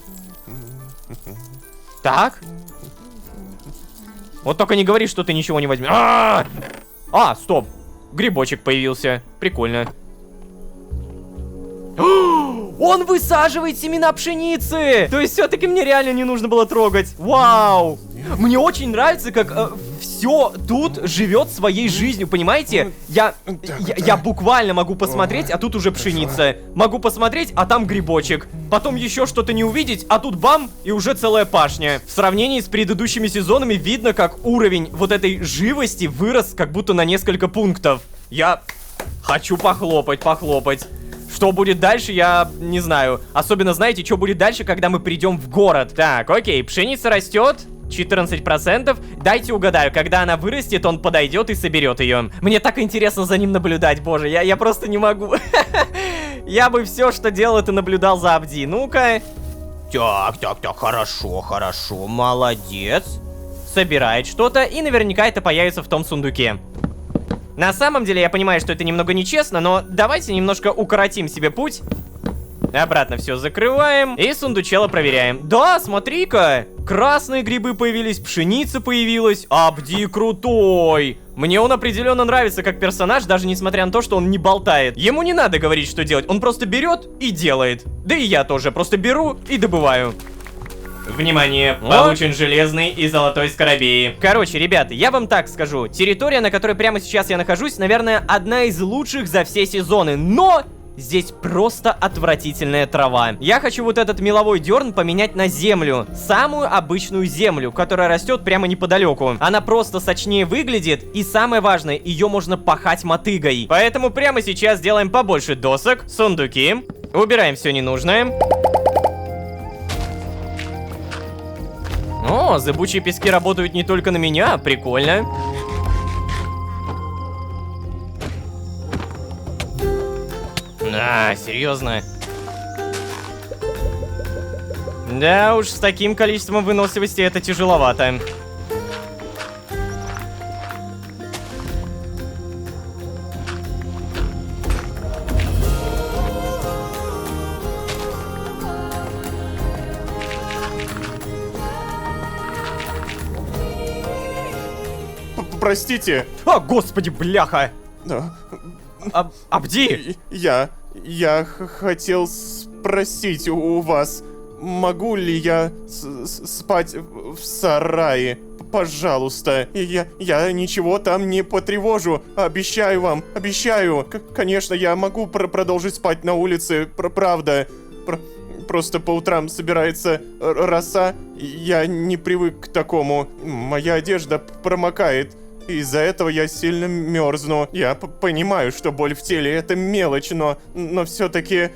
Вот только не говори, что ты ничего не возьмешь. Стоп. Грибочек появился. Прикольно. Он высаживает семена пшеницы! То есть все-таки мне реально не нужно было трогать. Вау! Мне очень нравится, как все тут живет своей жизнью, понимаете? Я буквально могу посмотреть, а тут уже пшеница. Могу посмотреть, а там грибочек. Потом еще что-то не увидеть, а тут бам, и уже целая пашня. В сравнении с предыдущими сезонами видно, как уровень вот этой живости вырос как будто на несколько пунктов. Я хочу похлопать. Что будет дальше, я не знаю. Особенно, знаете, что будет дальше, когда мы придем в город. Так, окей, пшеница растет. 14%. Дайте угадаю, когда она вырастет, он подойдет и соберет ее. Мне так интересно за ним наблюдать, боже, я просто не могу. Я бы все, что делал, это наблюдал за Абди. Ну-ка. Так, хорошо, молодец. Собирает что-то, и наверняка это появится в том сундуке. На самом деле, я понимаю, что это немного нечестно, но давайте немножко укоротим себе путь. Обратно все закрываем. И сундучело проверяем. Да, смотри-ка. Красные грибы появились, пшеница появилась. Абди крутой. Мне он определенно нравится как персонаж, даже несмотря на то, что он не болтает. Ему не надо говорить, что делать. Он просто берет и делает. Да и я тоже просто беру и добываю. Внимание, получен железный и золотой скоробеи. Короче, ребята, я вам так скажу. Территория, на которой прямо сейчас я нахожусь, наверное, одна из лучших за все сезоны. Но здесь просто отвратительная трава. Я хочу вот этот меловой дерн поменять на землю. Самую обычную землю, которая растет прямо неподалеку. Она просто сочнее выглядит. И самое важное, ее можно пахать мотыгой. Поэтому прямо сейчас делаем побольше досок, сундуки. Убираем все ненужное. О, зыбучие пески работают не только на меня, прикольно. Серьезно? Да уж, с таким количеством выносливости это тяжеловато. Простите. О, господи, бляха! Да. Абди! Я хотел спросить у вас, могу ли я спать в сарае? Пожалуйста. Я ничего там не потревожу. Обещаю вам, обещаю. Конечно, я могу продолжить спать на улице, правда. Просто по утрам собирается роса, я не привык к такому. Моя одежда промокает. Из-за этого я сильно мерзну. Я понимаю, что боль в теле это мелочь, но все-таки,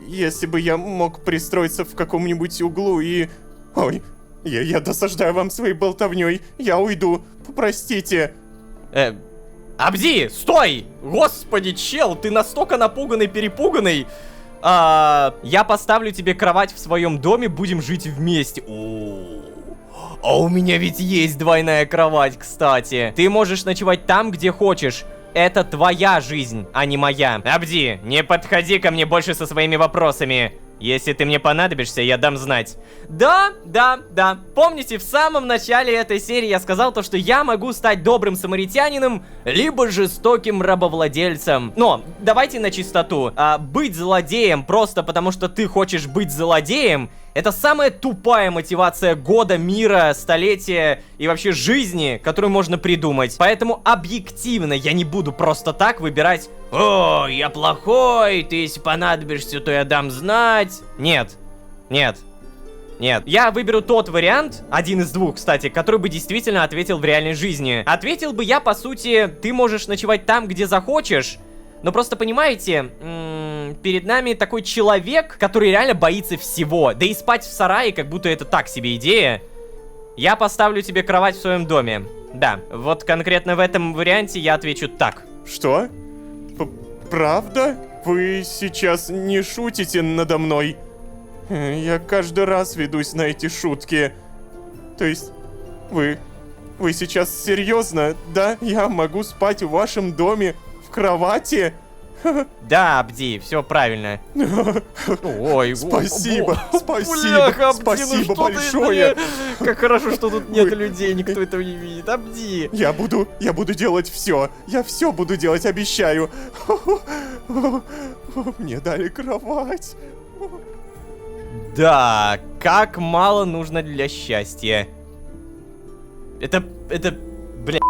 если бы я мог пристроиться в каком-нибудь углу и... Ой, я досаждаю вам своей болтовней. Я уйду. Простите. Абди, стой! Господи, чел, ты настолько напуганный, перепуганный. Я поставлю тебе кровать в своем доме, будем жить вместе. А у меня ведь есть двойная кровать, кстати. Ты можешь ночевать там, где хочешь. Это твоя жизнь, а не моя. Абди, не подходи ко мне больше со своими вопросами. Если ты мне понадобишься, я дам знать. Да. Помните, в самом начале этой серии я сказал то, что я могу стать добрым самаритянином, либо жестоким рабовладельцем. Но, давайте на чистоту. Быть злодеем просто потому, что ты хочешь быть злодеем, это самая тупая мотивация года, мира, столетия и вообще жизни, которую можно придумать. Поэтому объективно я не буду просто так выбирать: «О, я плохой, ты если понадобишься, то я дам знать». Нет. Я выберу тот вариант, один из двух, кстати, который бы действительно ответил в реальной жизни. Ответил бы я, по сути, ты можешь ночевать там, где захочешь. Но просто понимаете, перед нами такой человек, который реально боится всего. Да и спать в сарае, как будто это так себе идея. Я поставлю тебе кровать в своем доме. Да, вот конкретно в этом варианте я отвечу так. Что? Правда? Вы сейчас не шутите надо мной? Я каждый раз ведусь на эти шутки. То есть, вы сейчас серьезно, да? Я могу спать в вашем доме в кровати? Да, Абди, все правильно. Ой, спасибо, Бляха, Абди, спасибо большое. Как хорошо, что тут нет людей, никто этого не видит. Абди. Я буду делать все. Я все буду делать, обещаю. Мне дали кровать. Да, как мало нужно для счастья. Это, бля...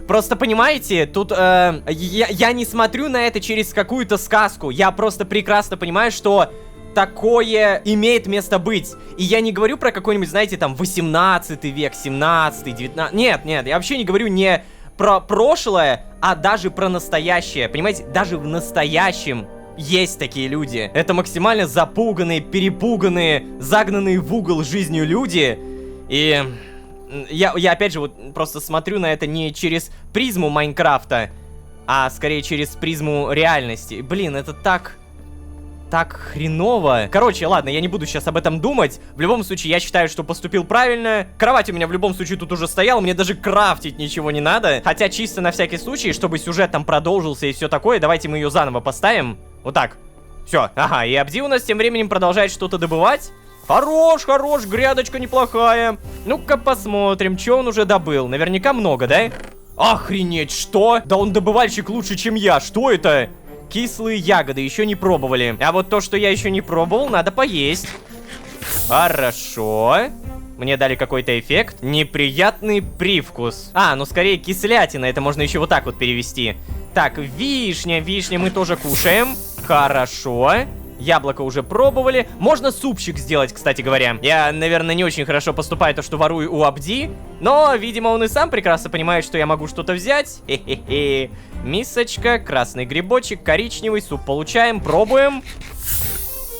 Просто понимаете, тут я не смотрю на это через какую-то сказку. Я просто прекрасно понимаю, что такое имеет место быть. И я не говорю про какой-нибудь, знаете, там, 18 век, 17, 19... Нет, я вообще не говорю не про прошлое, а даже про настоящее. Понимаете, даже в настоящем есть такие люди. Это максимально запуганные, перепуганные, загнанные в угол жизнью люди. И... Я опять же вот просто смотрю на это не через призму Майнкрафта, а скорее через призму реальности. Блин, это так хреново. Короче, ладно, я не буду сейчас об этом думать. В любом случае, я считаю, что поступил правильно. Кровать у меня в любом случае тут уже стояла, мне даже крафтить ничего не надо. Хотя чисто на всякий случай, чтобы сюжет там продолжился и все такое, давайте мы ее заново поставим. Вот так. Все, ага, и Абди у нас тем временем продолжает что-то добывать. Хорош, хорош, грядочка неплохая. Ну-ка посмотрим, что он уже добыл. Наверняка много, да? Охренеть, что? Да он добывальщик лучше, чем я. Что это? Кислые ягоды, еще не пробовали. А вот то, что я еще не пробовал, надо поесть. Хорошо. Мне дали какой-то эффект. Неприятный привкус. А, ну скорее кислятина, это можно еще вот так вот перевести. Так, вишня, вишня мы тоже кушаем. Хорошо. Яблоко уже пробовали. Можно супчик сделать, кстати говоря. Я, наверное, не очень хорошо поступаю то, что ворую у Абди. Но, видимо, он и сам прекрасно понимает, что я могу что-то взять. Хе-хе-хе. Мисочка, красный грибочек, коричневый, суп получаем, пробуем.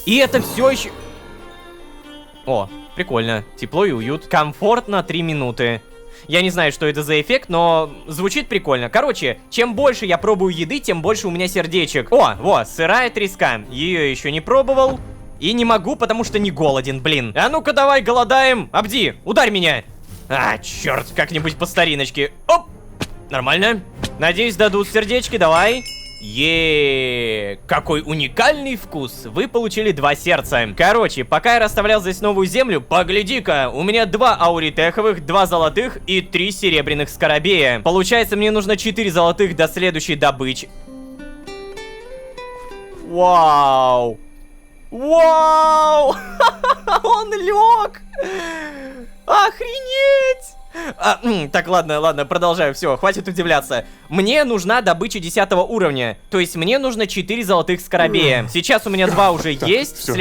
И это все еще... О, прикольно. Тепло и уют. Комфорт на 3 минуты. Я не знаю, что это за эффект, но звучит прикольно. Короче, чем больше я пробую еды, тем больше у меня сердечек. О, вот, сырая треска. Ее еще не пробовал. И не могу, потому что не голоден, блин. А ну-ка давай голодаем. Абди, ударь меня. А, черт, как-нибудь по стариночке. Оп, нормально. Надеюсь, дадут сердечки, давай. Какой уникальный вкус. Вы получили 2 сердца. Короче, пока я расставлял здесь новую землю, погляди-ка, у меня 2 ауритеховых, 2 золотых и 3 серебряных скоробея. Получается, мне нужно 4 золотых до следующей добычи. Вау. Вау. Он лег. Охренеть. Так, ладно, продолжаю, все, хватит удивляться. Мне нужна добыча 10 уровня. То есть мне нужно 4 золотых скоробея. Сейчас у меня 2 уже Так, есть. всё,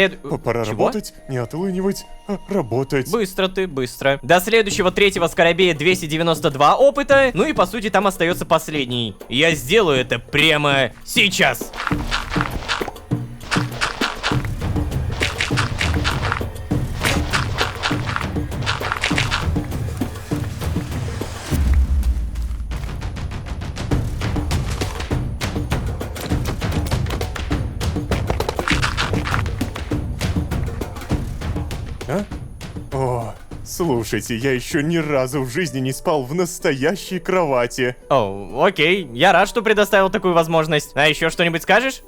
пора Чего? работать, не отлынивать, а работать. Быстро ты, быстро. До следующего 3-го скоробея 292 опыта. Ну и по сути там остается последний. Я сделаю это прямо сейчас. А? О, слушайте, я еще ни разу в жизни не спал в настоящей кровати. О, окей, я рад, что предоставил такую возможность. А еще что-нибудь скажешь?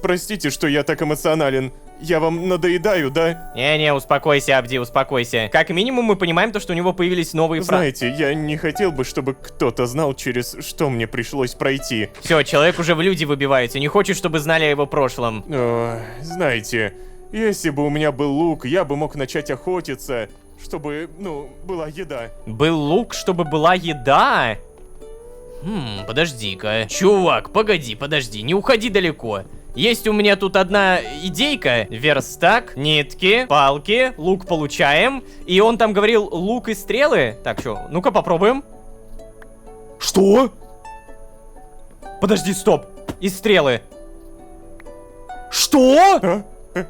Простите, что я так эмоционален. Я вам надоедаю, да? Не-не, успокойся, Абди, успокойся. Как минимум мы понимаем то, что у него появились новые Знаете, я не хотел бы, чтобы кто-то знал, через что мне пришлось пройти. Все, человек уже в люди выбивается, не хочет, чтобы знали о его прошлом. Знаете, если бы у меня был лук, я бы мог начать охотиться, чтобы, была еда. Был лук, чтобы была еда? Подожди-ка. Чувак, погоди, подожди, не уходи далеко. Есть у меня тут одна идейка. Верстак, нитки, палки, лук получаем. И он там говорил лук и стрелы. Так, что, ну-ка попробуем. Что? Подожди, стоп. И стрелы. Что?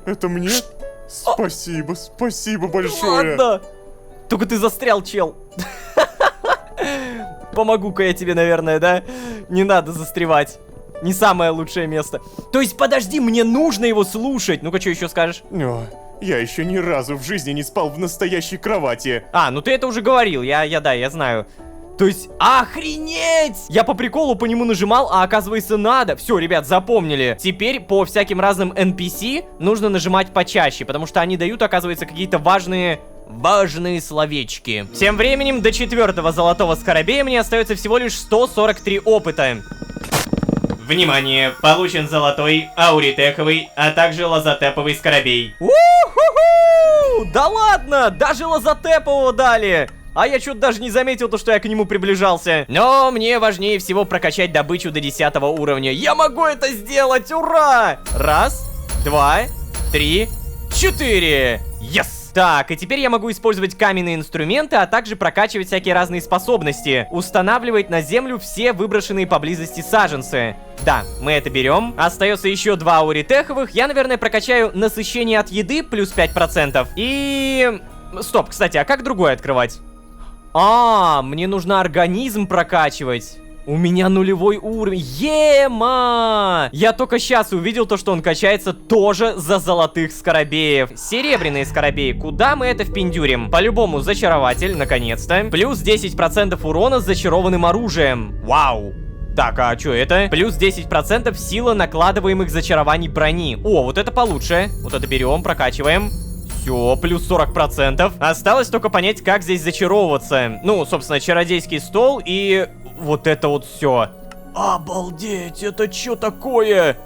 Это мне? Спасибо большое. Ладно. Только ты застрял, чел. Помогу-ка я тебе, наверное, да? Не надо застревать. Не самое лучшее место. То есть, подожди, мне нужно его слушать. Ну-ка, что еще скажешь? Я еще ни разу в жизни не спал в настоящей кровати. Ну ты это уже говорил, я знаю. То есть, охренеть! Я по приколу по нему нажимал, а оказывается надо. Все, ребят, запомнили. Теперь по всяким разным NPC нужно нажимать почаще, потому что они дают, оказывается, какие-то важные словечки. Тем временем до 4-го золотого скоробея мне остается всего лишь 143 опыта. Внимание! Получен золотой, ауритеховый, а также лазотеповый скоробей. У-ху-ху! Да ладно! Даже лазотепового дали! А я что-то даже не заметил то, что я к нему приближался. Но мне важнее всего прокачать добычу до 10 уровня. Я могу это сделать! Ура! 1, 2, 3, 4! Yes! Так, и теперь я могу использовать каменные инструменты, а также прокачивать всякие разные способности. Устанавливать на землю все выброшенные поблизости саженцы. Да, мы это берем. Остается еще 2 ауритеховых. Я, наверное, прокачаю насыщение от еды плюс 5%. И... Стоп, кстати, а как другое открывать? Мне нужно организм прокачивать. У меня нулевой уровень. Ема! Я только сейчас увидел то, что он качается тоже за золотых скоробеев. Серебряные скоробеи. Куда мы это впендюрим? По-любому, зачарователь, наконец-то. Плюс 10% урона с зачарованным оружием. Вау! Так, а что это? Плюс 10% сила накладываемых зачарований брони. О, вот это получше. Вот это берем, прокачиваем. Все, плюс 40%. Осталось только понять, как здесь зачаровываться. Ну, собственно, чародейский стол и вот это вот все. Обалдеть, это что такое?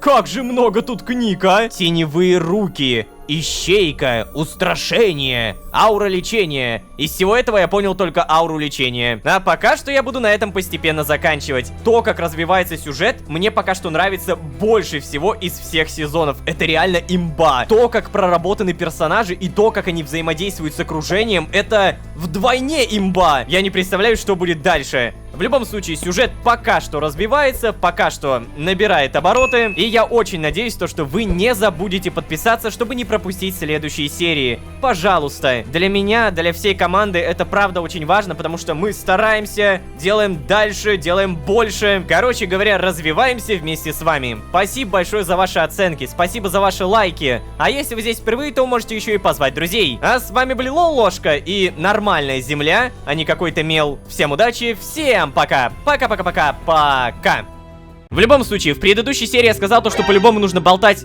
Как же много тут книг, а? Теневые руки, ищейка, устрашение, аура лечения. Из всего этого я понял только ауру лечения. А пока что я буду на этом постепенно заканчивать. То, как развивается сюжет, мне пока что нравится больше всего из всех сезонов. Это реально имба. То, как проработаны персонажи и то, как они взаимодействуют с окружением, это вдвойне имба. Я не представляю, что будет дальше. В любом случае, сюжет пока что развивается, пока что набирает обороты, и я очень надеюсь, что вы не забудете подписаться, чтобы не пропустить следующие серии. Пожалуйста, для меня, для всей команды это правда очень важно, потому что мы стараемся, делаем дальше, делаем больше. Короче говоря, развиваемся вместе с вами. Спасибо большое за ваши оценки, спасибо за ваши лайки. А если вы здесь впервые, то можете еще и позвать друзей. А с вами были Лолошка и нормальная земля, а не какой-то мел. Всем удачи, всем пока. Пока. В любом случае, в предыдущей серии я сказал то, что по-любому нужно болтать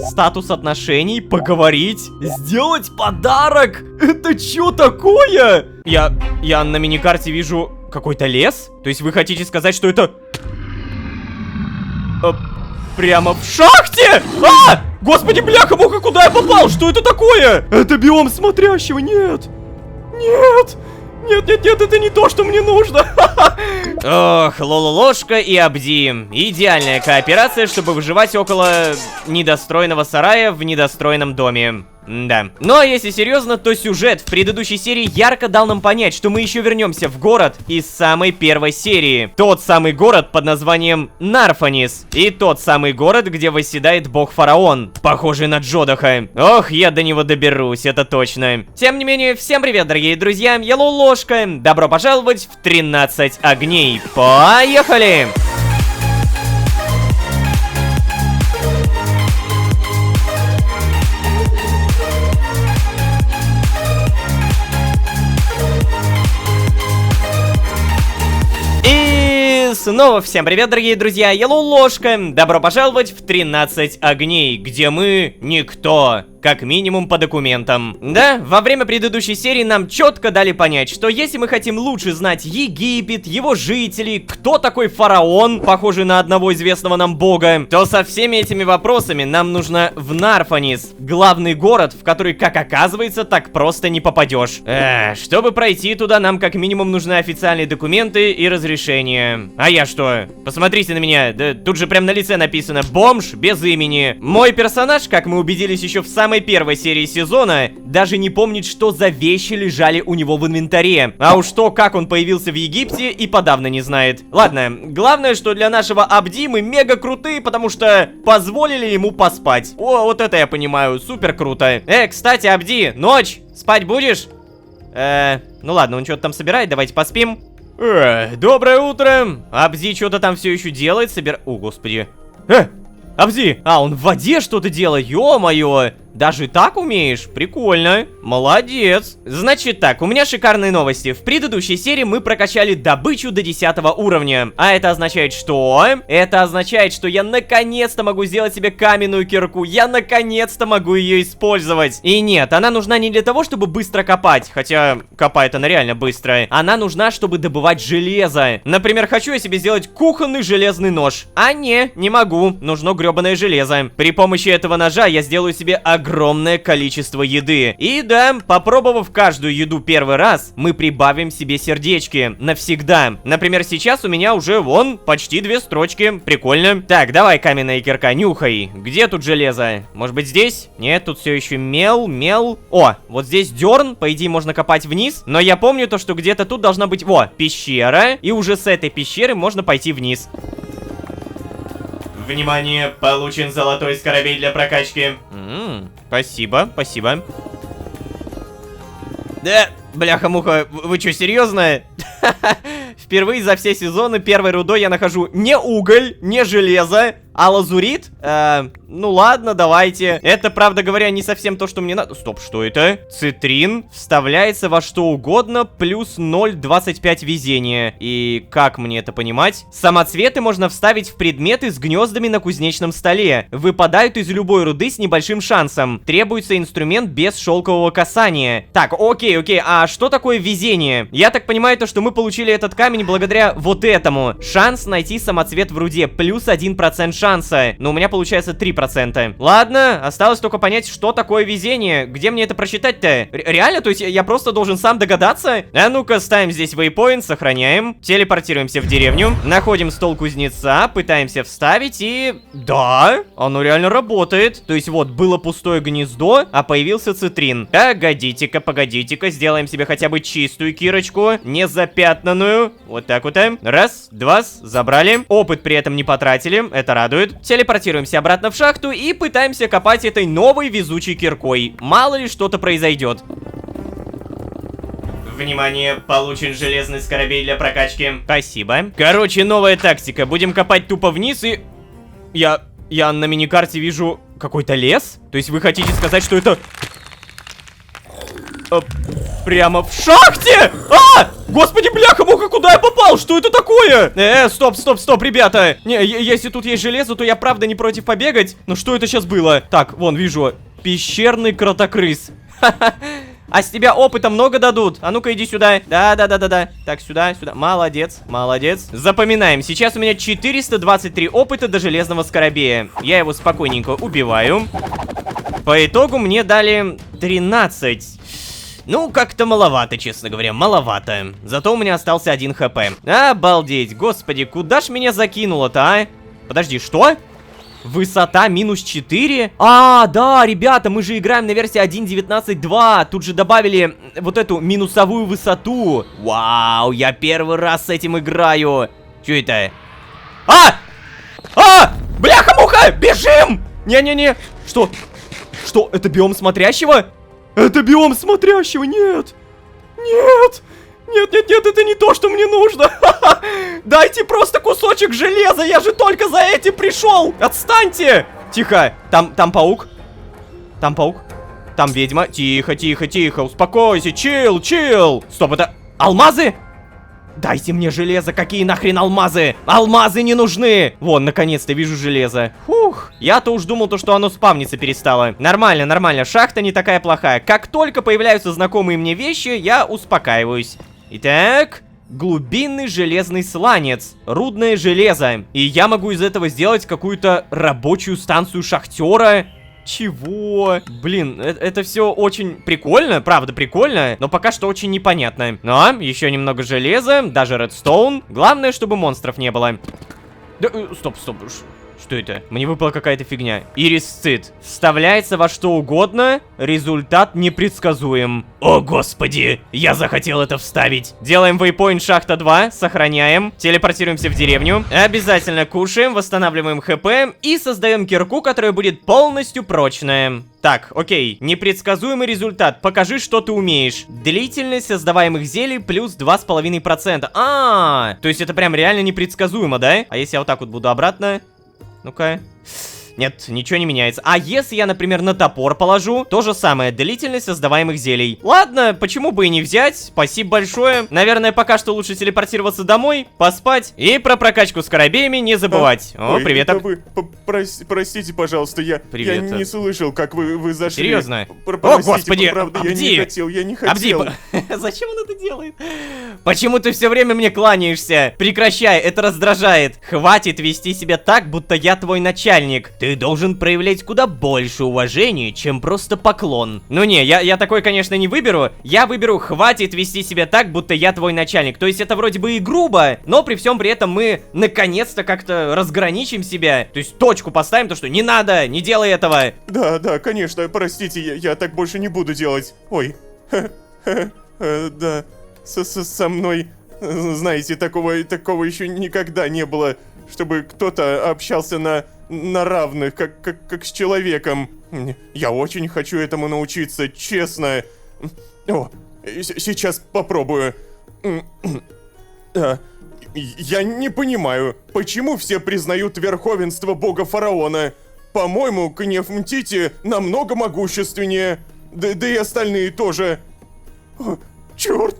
статус отношений, поговорить, сделать подарок. Это что такое? Я на миникарте вижу какой-то лес. То есть вы хотите сказать, что это... прямо в шахте? А! Господи, бляха-муха, куда я попал? Что это такое? Это биом смотрящего, нет. Нет. Нет, это не то, что мне нужно. Ох, Лололошка и Абди. Идеальная кооперация, чтобы выживать около недостроенного сарая в недостроенном доме. Да. Ну а если серьезно, то сюжет в предыдущей серии ярко дал нам понять, что мы еще вернемся в город из самой первой серии. Тот самый город под названием Нарфанис. И тот самый город, где восседает бог-фараон, похожий на Джодаха. Ох, я до него доберусь, это точно. Тем не менее, всем привет, дорогие друзья, я Лолошка. Добро пожаловать в 13 огней. Поехали! Снова всем привет, дорогие друзья, я Лолошка. Добро пожаловать в 13 огней, где мы никто. Как минимум по документам. Да, во время предыдущей серии нам четко дали понять, что если мы хотим лучше знать Египет, его жителей, кто такой фараон, похожий на одного известного нам бога, то со всеми этими вопросами нам нужно в Нарфанис, главный город, в который, как оказывается, так просто не попадешь. Чтобы пройти туда, нам как минимум нужны официальные документы и разрешения. А я что? Посмотрите на меня, да тут же прям на лице написано «бомж без имени». Мой персонаж, как мы убедились еще в самой первой серии сезона, даже не помнит, что за вещи лежали у него в инвентаре. А уж то, как он появился в Египте, и подавно не знает. Ладно, главное, что для нашего Абди мы мега крутые, потому что позволили ему поспать. О, вот это я понимаю, супер круто. Кстати, Абди, ночь, спать будешь? Ну ладно, он что-то там собирает, давайте поспим. Доброе утро. Абди что-то там все еще делает, О, господи. Абди! Он в воде что-то делает, ё-моё! Даже так умеешь? Прикольно. Молодец. Значит так, у меня шикарные новости. В предыдущей серии мы прокачали добычу до 10 уровня. А это означает что? Это означает, что я наконец-то могу сделать себе каменную кирку. Я наконец-то могу ее использовать. И нет, она нужна не для того, чтобы быстро копать. Хотя копает она реально быстро. Она нужна, чтобы добывать железо. Например, хочу я себе сделать кухонный железный нож. А не могу. Нужно гребаное железо. При помощи этого ножа я сделаю себе огромное количество еды. И да, попробовав каждую еду первый раз, мы прибавим себе сердечки навсегда. Например, сейчас у меня уже вон почти 2 строчки. Прикольно. Так, давай, каменная кирка, нюхай. Где тут железо? Может быть здесь? Нет, тут все еще мел. О, вот здесь дерн. По идее можно копать вниз. Но я помню то, что где-то тут должна быть, пещера. И уже с этой пещеры можно пойти вниз. Внимание, получен золотой скоробей для прокачки. Спасибо. Да, бляха-муха, вы что, серьезно? Впервые за все сезоны первой рудой я нахожу не уголь, не железо, а лазурит. Ну ладно, давайте. Это, правда говоря, не совсем то, что мне надо. Стоп, что это? Цитрин вставляется во что угодно, плюс 0,25 везения. И как мне это понимать? Самоцветы можно вставить в предметы с гнездами на кузнечном столе. Выпадают из любой руды с небольшим шансом. Требуется инструмент без шелкового касания. Так, окей, а что такое везение? Я так понимаю, то, что мы получили этот камень благодаря вот этому. Шанс найти самоцвет в руде, плюс 1% шанса. Но у меня получается 3%. Ладно, осталось только понять, что такое везение. Где мне это прочитать-то? Реально? То есть я просто должен сам догадаться? А ну-ка, ставим здесь waypoint, сохраняем. Телепортируемся в деревню. Находим стол кузнеца, пытаемся вставить и... Да, оно реально работает. То есть вот, было пустое гнездо, а появился цитрин. Погодите-ка, сделаем себе хотя бы чистую кирочку, не запятнанную. Вот так вот. Раз, два, забрали. Опыт при этом не потратили, это радует. Телепортируемся обратно в шахту и пытаемся копать этой новой везучей киркой. Мало ли что-то произойдет. Внимание, получен железный скоробей для прокачки. Спасибо. Короче, новая тактика. Будем копать тупо вниз и... Я на миникарте вижу какой-то лес? То есть вы хотите сказать, что это... Прямо в шахте? Господи, бляха-муха, куда я попал? Что это такое? Стоп, ребята. Не, если тут есть железо, то я правда не против побегать. Но что это сейчас было? Так, вон, вижу. Пещерный кротокрыс. А с тебя опыта много дадут? А ну-ка, иди сюда. Да. Так, сюда. Молодец. Запоминаем. Сейчас у меня 423 опыта до железного скоробея. Я его спокойненько убиваю. По итогу мне дали 13. Ну, как-то маловато, честно говоря, маловато. Зато у меня остался 1 хп. Обалдеть, господи, куда ж меня закинуло-то, а? Подожди, что? Высота минус 4? Да, ребята, мы же играем на версии 1.19.2. Тут же добавили вот эту минусовую высоту. Вау, я первый раз с этим играю. Чё это? Бляха-муха, бежим! Не-не-не, что? Что, это биом смотрящего? Это биом смотрящего, нет! Нет, это не то, что мне нужно. Дайте просто кусочек железа, я же только за этим пришел. Отстаньте. Тихо, там паук. Там ведьма. Тихо, успокойся, чил. Стоп, это алмазы? Дайте мне железо, какие нахрен алмазы? Алмазы не нужны. Вон, наконец-то вижу железо. Фух, я-то уж думал, что оно спавниться перестало. Нормально, шахта не такая плохая. Как только появляются знакомые мне вещи, я успокаиваюсь. Итак, глубинный железный сланец, рудное железо. И я могу из этого сделать какую-то рабочую станцию шахтера. Чего? Блин, это все очень прикольно, правда прикольно, но пока что очень непонятно. Но еще немного железа, даже редстоун. Главное, чтобы монстров не было. Да, стоп. Что это? Мне выпала какая-то фигня. Ирисцит. Вставляется во что угодно, результат непредсказуем. О, господи, я захотел это вставить. Делаем waypoint шахта 2, сохраняем, телепортируемся в деревню, обязательно кушаем, восстанавливаем хп и создаем кирку, которая будет полностью прочная. Так, окей, непредсказуемый результат. Покажи, что ты умеешь. Длительность создаваемых зелий плюс 2,5%. То есть это прям реально непредсказуемо, да? А если я вот так вот буду обратно? Ну-ка. Нет, ничего не меняется. А если я, например, на топор положу, то же самое, длительность создаваемых зелий. Ладно, почему бы и не взять? Спасибо большое. Наверное, пока что лучше телепортироваться домой, поспать и про прокачку скоробеями не забывать. Ой, привет. Простите, пожалуйста, я не слышал, как вы зашли. Серьезно? О, господи, правда, Абди. я не хотел. Абди, зачем он это делает? Почему ты все время мне кланяешься? Прекращай, это раздражает. Хватит вести себя так, будто я твой начальник. Ты должен проявлять куда больше уважения, чем просто поклон. Ну не, я такой, конечно, не выберу. Я выберу хватит вести себя так, будто я твой начальник. То есть это вроде бы и грубо, но при всем при этом мы наконец-то как-то разграничим себя. То есть точку поставим, то что не надо, не делай этого. Да, конечно, простите, я так больше не буду делать. Ой, да, со мной, знаете, такого еще никогда не было, чтобы кто-то общался на равных, как с человеком. Я очень хочу этому научиться, честно. О, сейчас попробую. Я не понимаю, почему все признают верховенство бога фараона. По-моему, гнев Мтити намного могущественнее. Да и остальные тоже. О, черт,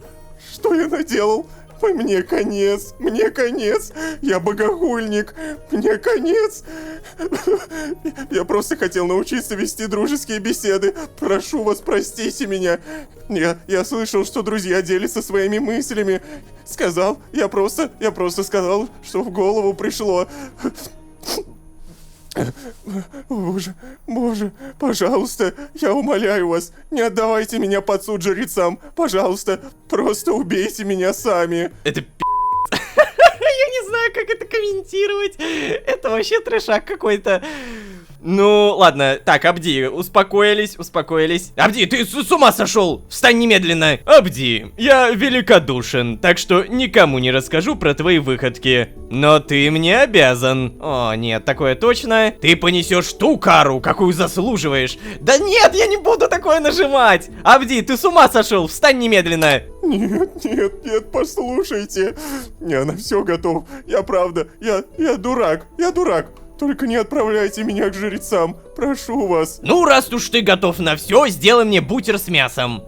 что я наделал? Мне конец, мне конец. Я богохульник, мне конец. Я просто хотел научиться вести дружеские беседы. Прошу вас, простите меня. Я слышал, что друзья делятся своими мыслями. Я просто сказал, что в голову пришло. Боже, пожалуйста, я умоляю вас, не отдавайте меня под суд жрецам. Пожалуйста, просто убейте меня сами. Это Я не знаю, как это комментировать. Это вообще трешак какой-то. Ну, ладно. Так, Абди, успокоились. Абди, ты с ума сошел? Встань немедленно. Абди, я великодушен, так что никому не расскажу про твои выходки. Но ты мне обязан. О, нет, такое точно. Ты понесешь ту кару, какую заслуживаешь. Да нет, я не буду такое нажимать. Абди, ты с ума сошел? Встань немедленно. Нет, послушайте. Я на все готов. Я правда, я дурак. Только не отправляйте меня к жрецам. Прошу вас. Ну, раз уж ты готов на все, сделай мне бутер с мясом.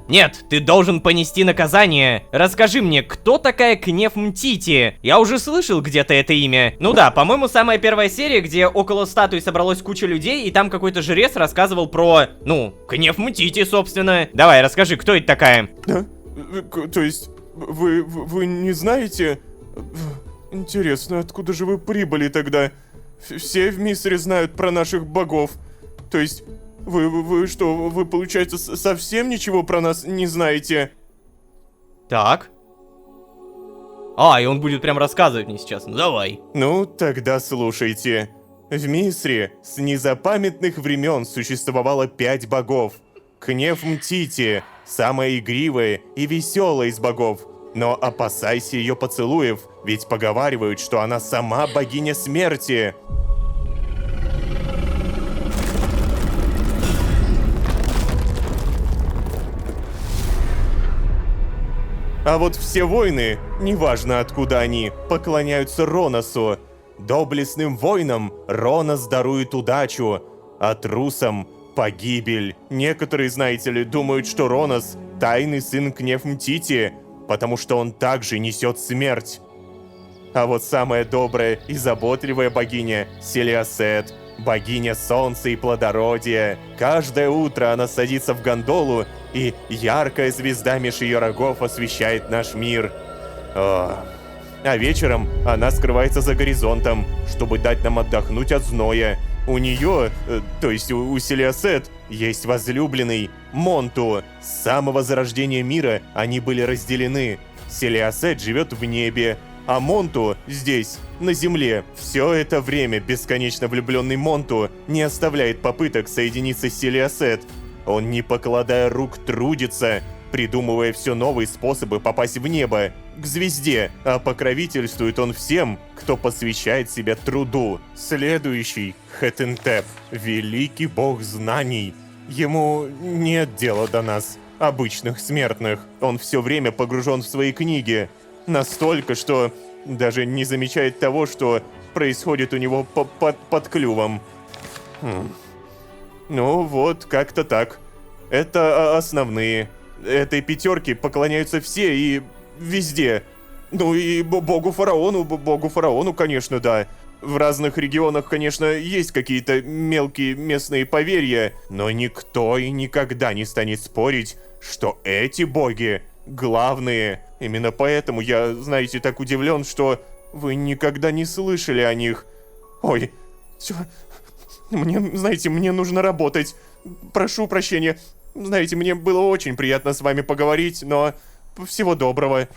Нет, ты должен понести наказание. Расскажи мне, кто такая Кнеф Мтити? Я уже слышал где-то это имя. Ну да, по-моему, самая первая серия, где около статуи собралось куча людей, и там какой-то жрец рассказывал про, Кнеф Мтити, собственно. Давай, расскажи, кто это такая? Да? То есть, вы не знаете? Интересно, откуда же вы прибыли тогда? Все в Мисре знают про наших богов. То есть, вы что, вы, получается, совсем ничего про нас не знаете? Так. А, и он будет прям рассказывать мне сейчас. Ну, давай. Ну, тогда слушайте. В Мисре с незапамятных времен существовало 5 богов. Кнеф Мтити, самая игривая и веселая из богов. Но опасайся ее поцелуев, ведь поговаривают, что она сама богиня смерти. А вот все воины, неважно откуда они, поклоняются Роносу. Доблестным воинам Ронос дарует удачу, а трусам — погибель. Некоторые, знаете ли, думают, что Ронос — тайный сын Кнеф Мтити, потому что он также несет смерть. А вот самая добрая и заботливая богиня — Селиосет, богиня солнца и плодородия. Каждое утро она садится в гондолу, и яркая звезда меж ее рогов освещает наш мир. А вечером она скрывается за горизонтом, чтобы дать нам отдохнуть от зноя. У нее, то есть у Селиосет, есть возлюбленный Монту. С самого зарождения мира они были разделены. Селиосет живет в небе, а Монту здесь, на земле. Все это время бесконечно влюбленный Монту не оставляет попыток соединиться с Селиосет. Он, не покладая рук, трудится, придумывая все новые способы попасть в небо, к звезде, а покровительствует он всем, кто посвящает себя труду. Следующий — Хетентеп, великий бог знаний. Ему нет дела до нас, обычных смертных. Он все время погружен в свои книги. Настолько, что даже не замечает того, что происходит у него под клювом. Ну вот, как-то так. Это основные. Этой пятерке поклоняются все и везде. Ну и богу фараону, конечно, да. В разных регионах, конечно, есть какие-то мелкие местные поверья, но никто и никогда не станет спорить, что эти боги главные. Именно поэтому я, знаете, так удивлен, что вы никогда не слышали о них. Ой, все. Мне нужно работать. Прошу прощения. Знаете, мне было очень приятно с вами поговорить, но всего доброго.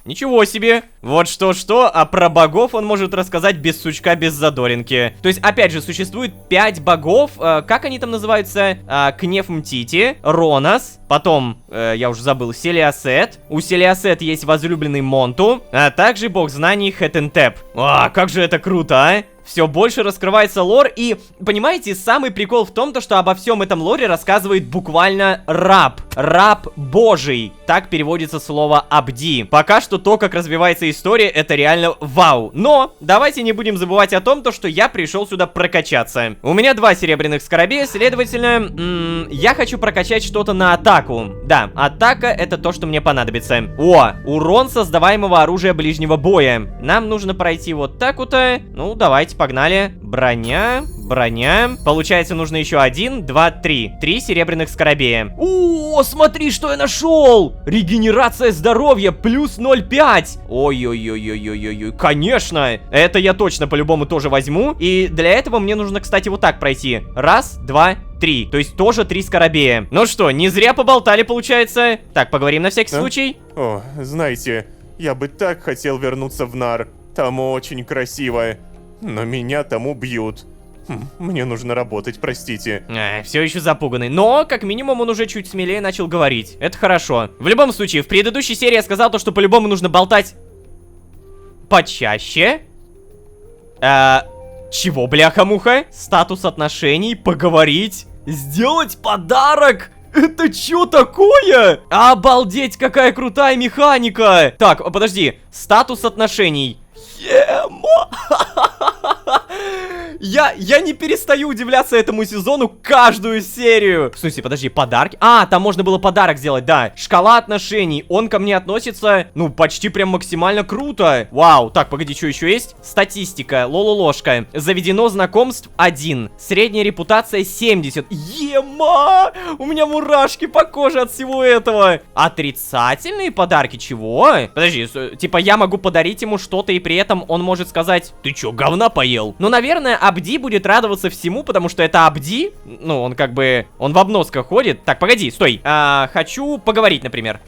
Ничего себе! Вот что-что, а про богов он может рассказать без сучка, без задоринки. То есть, опять же, существует 5 богов, как они там называются? Кнеф Мтити, Ронос, потом, я уже забыл, Селиосет. У Селиосет есть возлюбленный Монту, а также бог знаний Хетентеп. Как же это круто, а! все больше раскрывается лор, и, понимаете, самый прикол в том, то, что обо всем этом лоре рассказывает буквально раб. Раб Божий. Так переводится слово Абди. Пока что то, как развивается история, это реально вау. Но давайте не будем забывать о том, то, что я пришел сюда прокачаться. У меня 2 серебряных скоробея, следовательно, я хочу прокачать что-то на атаку. Да, атака это то, что мне понадобится. О, урон создаваемого оружия ближнего боя. Нам нужно пройти вот так вот. Ну, давайте, погнали. Броня, броня. Получается, нужно еще 1, 2, 3. 3 серебряных скоробея. О, смотри, что я нашел! Регенерация здоровья плюс 0,5. Ой-ой-ой-ой-ой-ой. Конечно! Это я точно по-любому тоже возьму. И для этого мне нужно, кстати, вот так пройти. 1, 2, 3. То есть тоже 3 скоробея. Ну что, не зря поболтали, получается. Так, поговорим на всякий случай. О, знаете, я бы так хотел вернуться в Нар. Там очень красиво. Но меня там убьют. Мне нужно работать, простите. Все еще запуганный. Но, как минимум, он уже чуть смелее начал говорить. Это хорошо. В любом случае, в предыдущей серии я сказал то, что по-любому нужно болтать почаще. Чего, бляха-муха? Статус отношений, поговорить, сделать подарок. Это что такое? Обалдеть, какая крутая механика. Так, подожди. Статус отношений. Я не перестаю удивляться этому сезону каждую серию. В смысле, подожди, подарки? А, там можно было подарок сделать, да. Шкала отношений. Он ко мне относится, ну, почти прям максимально круто. Вау. Так, погоди, что еще есть? Статистика. Лололошка. Заведено знакомств 1. Средняя репутация 70. Ема! У меня мурашки по коже от всего этого. Отрицательные подарки? Чего? Подожди, типа я могу подарить ему что-то, и при этом он может сказать: ты чё, говна поел? Ну, наверное, Абди будет радоваться всему, потому что это Абди. Ну, он как бы... Он в обносках ходит. Так, погоди, стой. Хочу поговорить, например.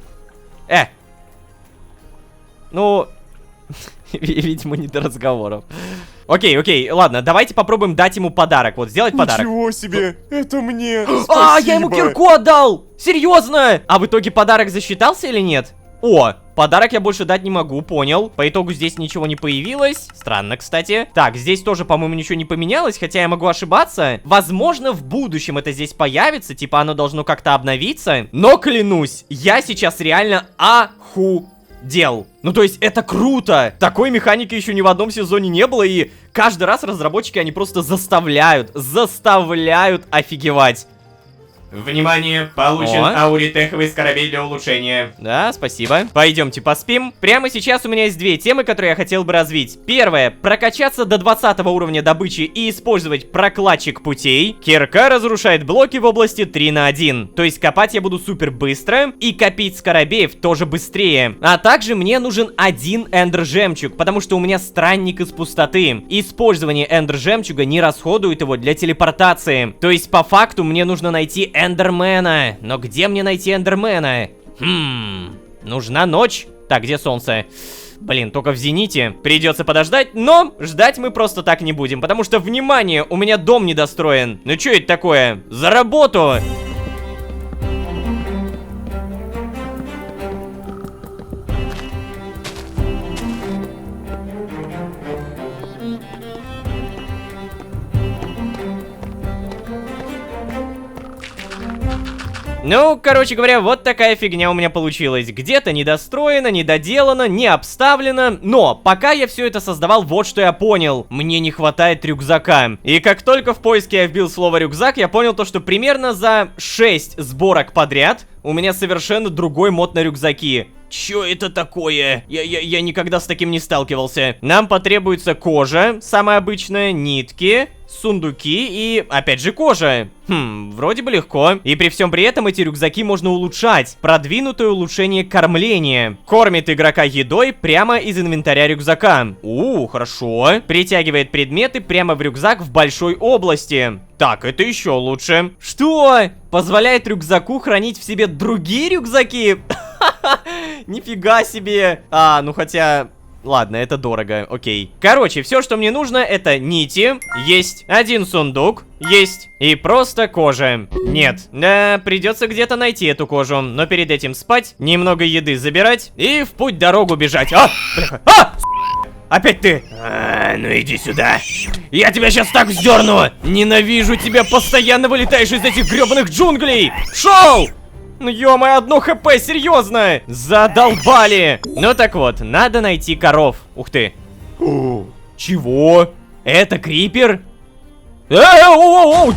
Ну... Видимо, не до разговоров. Окей, ладно, давайте попробуем дать ему подарок. Вот, сделать подарок. Ничего себе, это мне. Я ему кирку отдал! Серьезно? А в итоге подарок засчитался или нет? О, подарок я больше дать не могу, понял. По итогу здесь ничего не появилось. Странно, кстати. Так, здесь тоже, по-моему, ничего не поменялось, хотя я могу ошибаться. Возможно, в будущем это здесь появится, типа оно должно как-то обновиться. Но клянусь, я сейчас реально охуел. Ну, то есть, это круто! Такой механики еще ни в одном сезоне не было, и каждый раз разработчики, они просто заставляют офигевать. Внимание, получен ауритеховый скоробей для улучшения. Да, спасибо. Пойдемте поспим. Прямо сейчас у меня есть 2 темы, которые я хотел бы развить. Первая, прокачаться до 20 уровня добычи и использовать прокладчик путей. Кирка разрушает блоки в области 3 на 1. То есть копать я буду супер быстро, и копить скоробеев тоже быстрее. А также мне нужен 1 эндер жемчуг, потому что у меня странник из пустоты. Использование эндер жемчуга не расходует его для телепортации. То есть по факту мне нужно найти эндермена. Но где мне найти эндермена? Нужна ночь. Так, где солнце? Блин, только в зените. Придется подождать, но ждать мы просто так не будем, потому что, внимание, у меня дом недостроен. Ну что это такое? За работу! Ну, короче говоря, вот такая фигня у меня получилась. Где-то недостроено, недоделано, не обставлено. Но пока я все это создавал, вот что я понял. Мне не хватает рюкзака. И как только в поиске я вбил слово рюкзак, я понял то, что примерно за 6 сборок подряд у меня совершенно другой мод на рюкзаки. Чё это такое? Я никогда с таким не сталкивался. Нам потребуется кожа, самая обычная, нитки, сундуки и, опять же, кожа. Вроде бы легко. И при всем при этом эти рюкзаки можно улучшать. Продвинутое улучшение кормления. Кормит игрока едой прямо из инвентаря рюкзака. Хорошо. Притягивает предметы прямо в рюкзак в большой области. Так, это еще лучше. Что? Позволяет рюкзаку хранить в себе другие рюкзаки? Нифига себе. Ну хотя... Ладно, это дорого, окей. Короче, все, что мне нужно, это нити. Есть. 1 сундук. Есть. И просто кожа. Нет. Да, придется где-то найти эту кожу. Но перед этим спать, немного еды забирать и в путь дорогу бежать. Опять ты! Ну иди сюда. Я тебя сейчас так вздерну! Ненавижу тебя, постоянно вылетаешь из этих гребаных джунглей! Шоу! Ну ё-моё, 1 хп, серьезно! Задолбали! Ну так вот, надо найти коров. Ух ты. Чего? Это крипер? Ё-моё,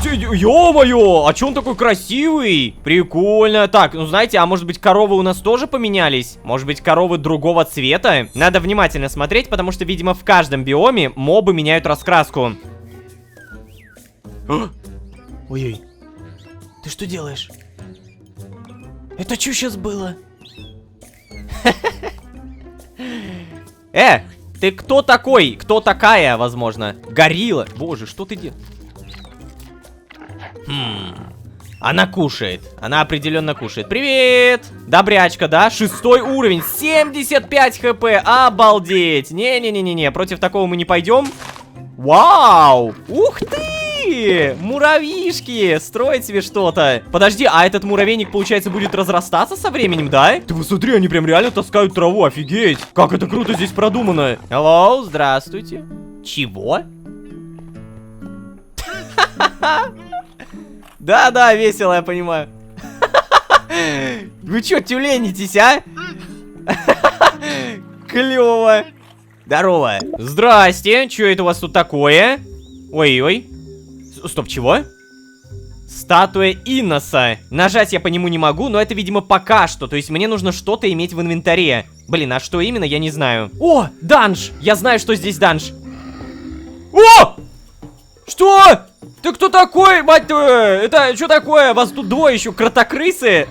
а чё он такой красивый? Прикольно. Так, ну знаете, а может быть коровы у нас тоже поменялись? Может быть коровы другого цвета? Надо внимательно смотреть, потому что, видимо, в каждом биоме мобы меняют раскраску. Ой-ой, ты что делаешь? Это что сейчас было? Ты кто такой? Кто такая, возможно? Горилла. Боже, что ты делаешь? Она кушает. Она определенно кушает. Привет! Добрячка, да? 6-й уровень. 75 хп. Обалдеть. Не-не-не-не-не. Против такого мы не пойдем. Вау! Ух ты! Муравьишки! Строить себе что-то. Подожди, а этот муравейник, получается, будет разрастаться со временем, да? Ты посмотри, они прям реально таскают траву. Офигеть! Как это круто здесь продумано. Hello, здравствуйте. Чего? Да-да, весело, я понимаю. Вы чё, тюленитесь, а? Клёво. Здорово. Здрасте, чё это у вас тут такое? Ой-ой. Стоп, чего? Статуя Инноса. Нажать я по нему не могу, но это, видимо, пока что. То есть мне нужно что-то иметь в инвентаре. Блин, а что именно, я не знаю. О, данж! Я знаю, что здесь данж. О! Что? Ты кто такой, мать твою? Это что такое? Вас тут двое еще, кротокрысы?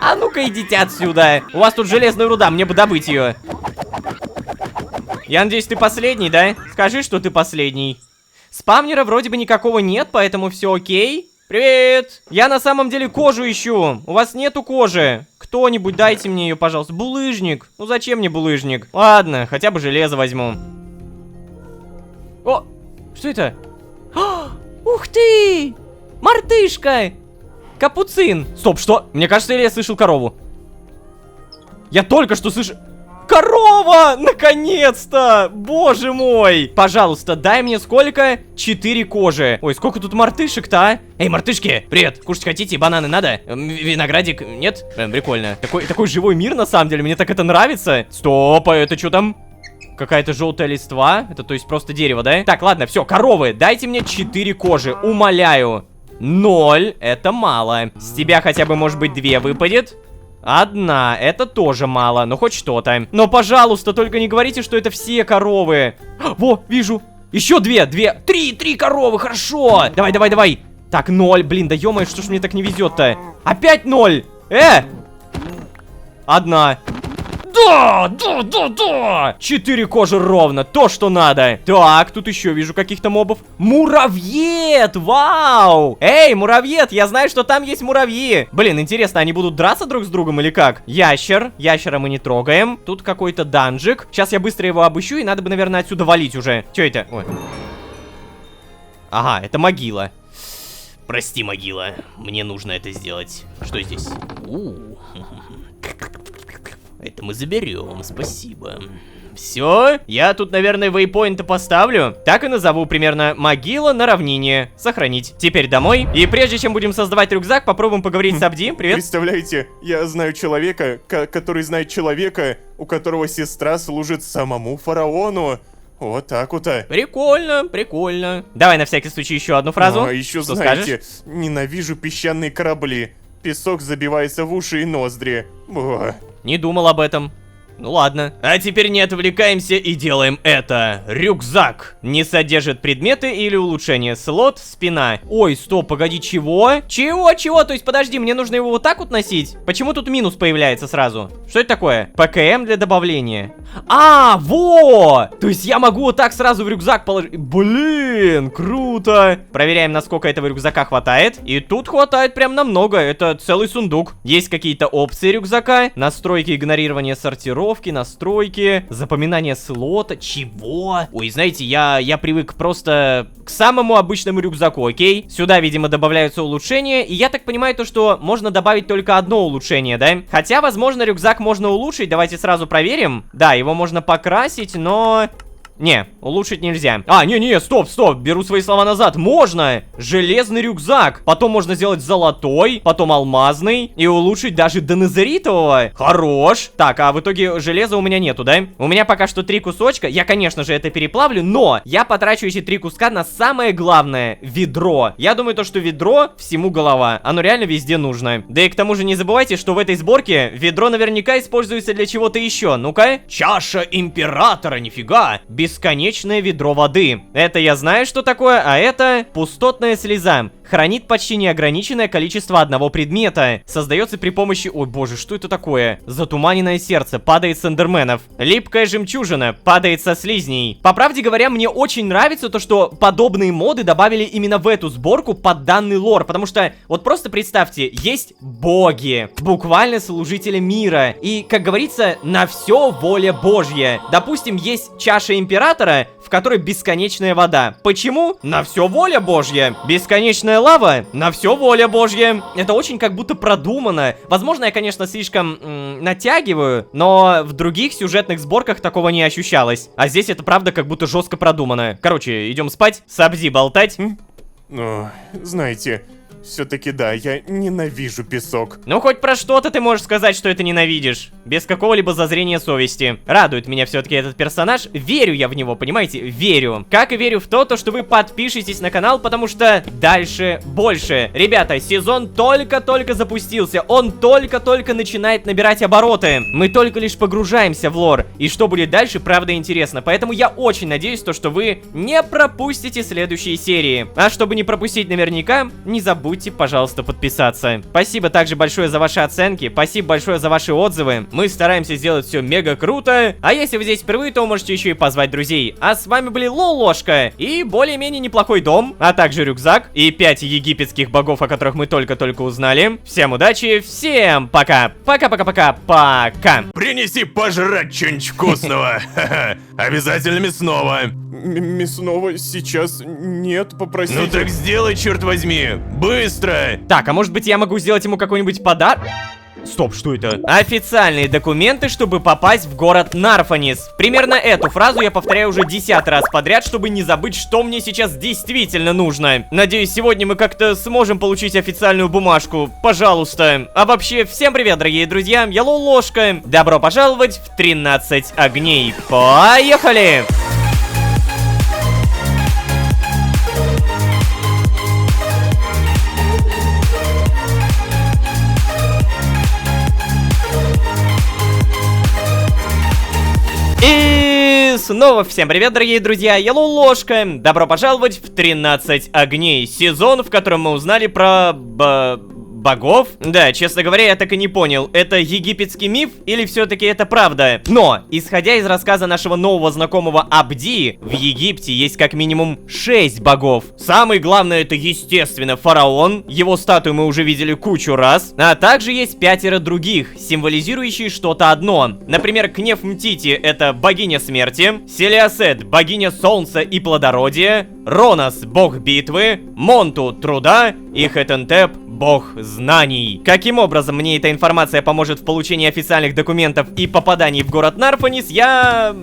А ну-ка идите отсюда. У вас тут железная руда, мне бы добыть ее. Я надеюсь, ты последний, да? Скажи, что ты последний. Спавнера вроде бы никакого нет, поэтому все окей. Привет! Я на самом деле кожу ищу. У вас нету кожи. Кто-нибудь дайте мне ее, пожалуйста. Булыжник. Ну зачем мне булыжник? Ладно, хотя бы железо возьму. О! Что это? Ух ты! Мартышка! Капуцин! Стоп, что? Мне кажется, я слышал корову. Я только что слышал... Корова! Наконец-то! Боже мой! Пожалуйста, дай мне сколько? 4 кожи. Ой, сколько тут мартышек-то, а? Эй, мартышки, привет! Кушать хотите? Бананы надо? Виноградик? Нет? Прикольно. Такой живой мир, на самом деле. Мне так это нравится. Стоп, а это что там? Какая-то желтая листва. Это то есть просто дерево, да? Так, ладно, все, коровы, дайте мне 4 кожи, умоляю. 0, это мало. С тебя хотя бы, может быть, 2 выпадет. 1, это тоже мало, но хоть что-то. Но, пожалуйста, только не говорите, что это все коровы. Во, вижу. Еще 2. 3 коровы, хорошо. Давай. Так, 0, блин, да ё-моё, что ж мне так не везет-то? Опять 0. 1. Да! 4 кожи ровно, то, что надо. Так, тут еще вижу каких-то мобов. Муравьед, вау! Эй, муравьед, я знаю, что там есть муравьи. Блин, интересно, они будут драться друг с другом или как? Ящер, ящера мы не трогаем. Тут какой-то данжик. Сейчас я быстро его обыщу, и надо бы, наверное, отсюда валить уже. Че это? Ой. Ага, это могила. Прости, могила, мне нужно это сделать. Что здесь? Это мы заберем, спасибо. Все, я тут, наверное, вейпоинты поставлю. Так и назову примерно: могила на равнине. Сохранить. Теперь домой. И прежде чем будем создавать рюкзак, попробуем поговорить с Абди. Привет. Представляете, я знаю человека, который знает человека, у которого сестра служит самому фараону. Вот так вот. Прикольно, прикольно. Давай на всякий случай еще одну фразу. А еще, что знаете, скажешь? ненавижу песчаные корабли. Песок забивается в уши и ноздри. Не думал об этом. Ну ладно. А теперь не отвлекаемся и делаем это. Рюкзак. Не содержит предметы или улучшения. Слот, спина. Ой, стоп, погоди, чего? Чего? То есть, подожди, мне нужно его вот так вот носить? Почему тут минус появляется сразу? Что это такое? ПКМ для добавления. А, во! То есть я могу вот так сразу в рюкзак положить. Блин, круто. Проверяем, насколько этого рюкзака хватает. И тут хватает прям намного. Это целый сундук. Есть какие-то опции рюкзака. Настройки игнорирования сортировки. тренировки, настройки, запоминание слота. Чего? Ой, знаете, я привык просто к самому обычному рюкзаку, окей? Сюда, видимо, добавляются улучшения, и я так понимаю то, что можно добавить только одно улучшение, да? Хотя, возможно, рюкзак можно улучшить, давайте сразу проверим. Да, его можно покрасить, но... Не, улучшить нельзя. Не, стоп, беру свои слова назад. Можно! Железный рюкзак. Потом можно сделать золотой, потом алмазный и улучшить даже до незеритового. Хорош. Так, а в итоге железа у меня нету, да? У меня пока что 3 кусочка. Я, конечно же, это переплавлю, но я потрачу эти 3 куска на самое главное — ведро. Я думаю, то, что ведро всему голова. Оно реально везде нужно. Да и к тому же не забывайте, что в этой сборке ведро наверняка используется для чего-то еще. Ну-ка. Чаша императора, нифига. Бесконечное ведро воды. Это я знаю, что такое, а это пустотная слеза. Хранит почти неограниченное количество одного предмета. Создается при помощи... Ой, боже, что это такое? Затуманенное сердце. Падает с эндерменов. Липкая жемчужина. Падает со слизней. По правде говоря, мне очень нравится то, что подобные моды добавили именно в эту сборку под данный лор. Потому что, вот просто представьте, есть боги. Буквально служители мира. И, как говорится, на все воля Божья. Допустим, есть чаша императора, в которой бесконечная вода. Почему? На все воля Божья. Бесконечная лава? На все воля Божья. Это очень как будто продумано. Возможно, я, конечно, слишком натягиваю, но в других сюжетных сборках такого не ощущалось. А здесь это правда как будто жестко продумано. Короче, идем спать, с Абзи болтать. Ну, знаете, все-таки да, я ненавижу песок. Ну, хоть про что-то ты можешь сказать, что это ненавидишь. Без какого-либо зазрения совести. Радует меня все-таки этот персонаж. Верю я в него, понимаете? Верю. Как и верю в то, что вы подпишетесь на канал, потому что дальше больше. Ребята, сезон только-только запустился. Он только-только начинает набирать обороты. Мы только лишь погружаемся в лор. И что будет дальше, правда интересно. Поэтому я очень надеюсь, что вы не пропустите следующие серии. А чтобы не пропустить наверняка, не забудьте, пожалуйста, подписаться. Спасибо также большое за ваши оценки, спасибо большое за ваши отзывы. Мы стараемся сделать все мега круто. А если вы здесь впервые, то можете еще и позвать друзей. А с вами были Лолошка и более-менее неплохой дом, а также рюкзак и 5 египетских богов, о которых мы только-только узнали. Всем удачи, всем пока. Пока. Принеси пожрать что-нибудь вкусного. Обязательно мясного. Мясного сейчас нет, попросите. Ну так сделай, черт возьми. Быстро. Так, а может быть я могу сделать ему какой-нибудь подарок? Стоп, что это? Официальные документы, чтобы попасть в город Нарфанис. Примерно эту фразу я повторяю уже 10 раз подряд, чтобы не забыть, что мне сейчас действительно нужно. Надеюсь, сегодня мы как-то сможем получить официальную бумажку. Пожалуйста. А вообще, всем привет, дорогие друзья, я Лолошка. Добро пожаловать в 13 огней. Поехали! И снова всем привет, дорогие друзья, я Лолошка. Добро пожаловать в 13 огней. Сезон, в котором мы узнали про... богов? Да, честно говоря, я так и не понял, это египетский миф или все-таки это правда? Но, исходя из рассказа нашего нового знакомого Абди, в Египте есть как минимум 6 богов. Самый главный это, естественно, фараон, его статую мы уже видели кучу раз, а также есть 5 других, символизирующие что-то одно. Например, Кнефмтити это богиня смерти, Селиасет богиня солнца и плодородия, Ронас бог битвы, Монту труда и Хетентеп бог знаний. Каким образом мне эта информация поможет в получении официальных документов и попадании в город Нарфанис, я...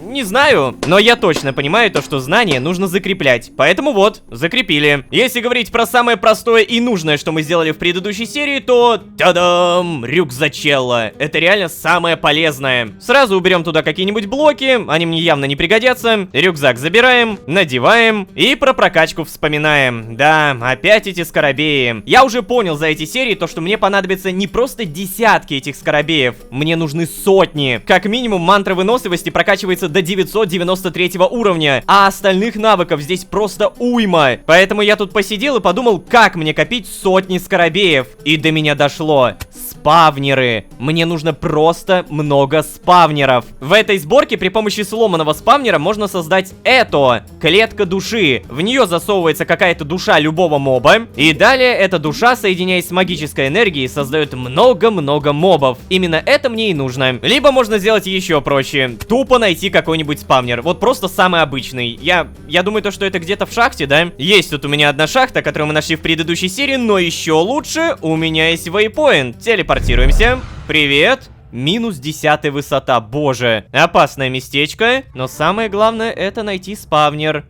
не знаю. Но я точно понимаю то, что знания нужно закреплять. Поэтому вот, закрепили. Если говорить про самое простое и нужное, что мы сделали в предыдущей серии, то... та-дам! Рюкзачелло. Это реально самое полезное. Сразу уберем туда какие-нибудь блоки, они мне явно не пригодятся. Рюкзак забираем, надеваем и про прокачку вспоминаем. Да, опять эти скоробеи. Я уже понял за эти серии то, что мне понадобится не просто десятки этих скоробеев, мне нужны сотни. Как минимум мантра выносливости прокачивается до 993 уровня, а остальных навыков здесь просто уйма. Поэтому я тут посидел и подумал, как мне копить сотни скоробеев. И до меня дошло. С спавнеры. Мне нужно просто много спавнеров. В этой сборке при помощи сломанного спавнера можно создать это. Клетка души. В нее засовывается какая-то душа любого моба. И далее эта душа, соединяясь с магической энергией, создает много-много мобов. Именно это мне и нужно. Либо можно сделать еще проще. Тупо найти какой-нибудь спавнер. Вот просто самый обычный. Я думаю, то, что это где-то в шахте, да? Есть тут у меня одна шахта, которую мы нашли в предыдущей серии, но еще лучше у меня есть вейпоинт. Телепортируемся. Привет. Минус 10 высота, боже. Опасное местечко, но самое главное это найти спавнер.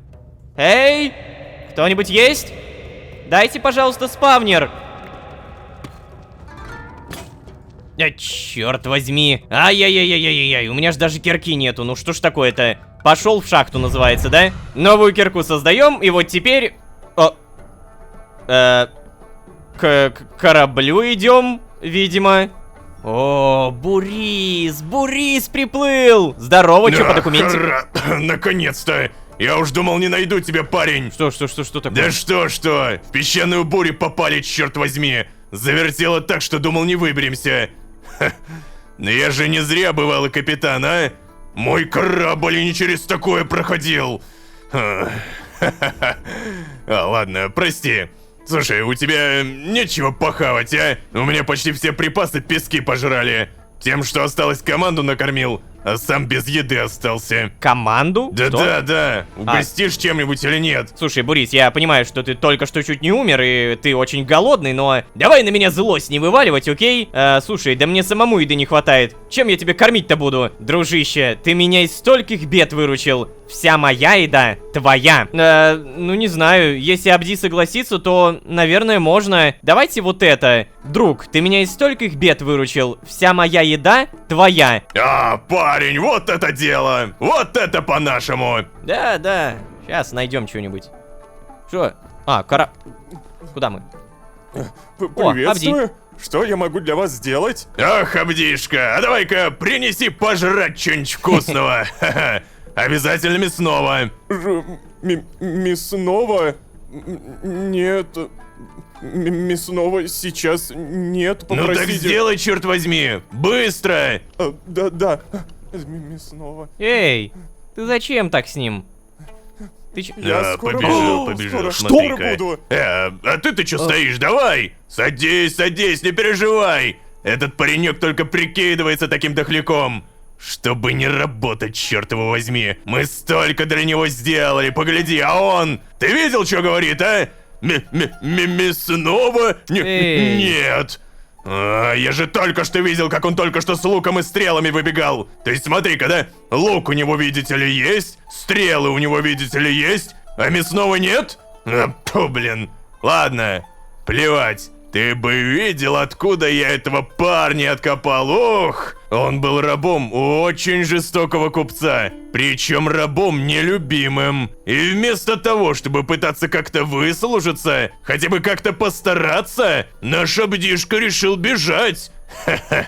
Эй, кто-нибудь есть? Дайте, пожалуйста, спавнер. Черт возьми. Ай-яй-яй-яй-яй-яй, у меня ж даже кирки нету, ну что ж такое-то? Пошел в шахту, называется, да? Новую кирку создаем, и вот теперь... К кораблю идем, видимо. О, Бурис приплыл. Здорово, что по документе? Наконец-то! Я уж думал, не найду тебя, парень. Что такое? Да что? В песчаную бурю попали, черт возьми. Завертело так, что думал, не выберемся. Ха. Но я же не зря бывалый капитан, а? Мой корабль и не через такое проходил. Ладно, прости. Слушай, у тебя нечего похавать, а? У меня почти все припасы пески пожрали. Тем, что осталось, команду накормил, а сам без еды остался. Команду? Что? Да. Угостишь чем-нибудь или нет? Слушай, Бурис, я понимаю, что ты только что чуть не умер, и ты очень голодный, но давай на меня злость не вываливать, окей? Слушай, да мне самому еды не хватает. Чем я тебе кормить-то буду? Дружище, ты меня из стольких бед выручил. Вся моя еда твоя. Ну не знаю, если Абди согласится, то, наверное, можно. Давайте вот это. Друг, ты меня из стольких бед выручил. Вся моя еда твоя. Парень, вот это дело! Вот это по-нашему! Да, сейчас найдем что-нибудь. Что? Куда мы? Приветствую. Что я могу для вас сделать? Ах, Абдишка, а давай-ка принеси пожрать что-нибудь вкусного. Обязательно мясного. Мясного? Нет. Мясного сейчас нет, попросите. Ну так сделай, черт возьми! Быстро! Да. Мясного. Эй, ты зачем так с ним? Ты ч... Я скоро побежал, буду. смотри-ка. Скоро буду. А ты что стоишь? Давай! Садись, не переживай! Этот паренек только прикидывается таким дохляком. Чтобы не работать, черт его возьми. Мы столько для него сделали, погляди, а он... Ты видел, что говорит, а? Мясного? Нет. Я же только что видел, как он только что с луком и стрелами выбегал. То есть смотри-ка, да? Лук у него, видите ли, есть, стрелы у него, видите ли, есть, а мясного нет? Блин. Ладно, плевать. Ты бы видел, откуда я этого парня откопал. Ох, он был рабом у очень жестокого купца. Причем рабом нелюбимым. И вместо того, чтобы пытаться как-то выслужиться, хотя бы как-то постараться, наш Абдишка решил бежать. Ха-ха.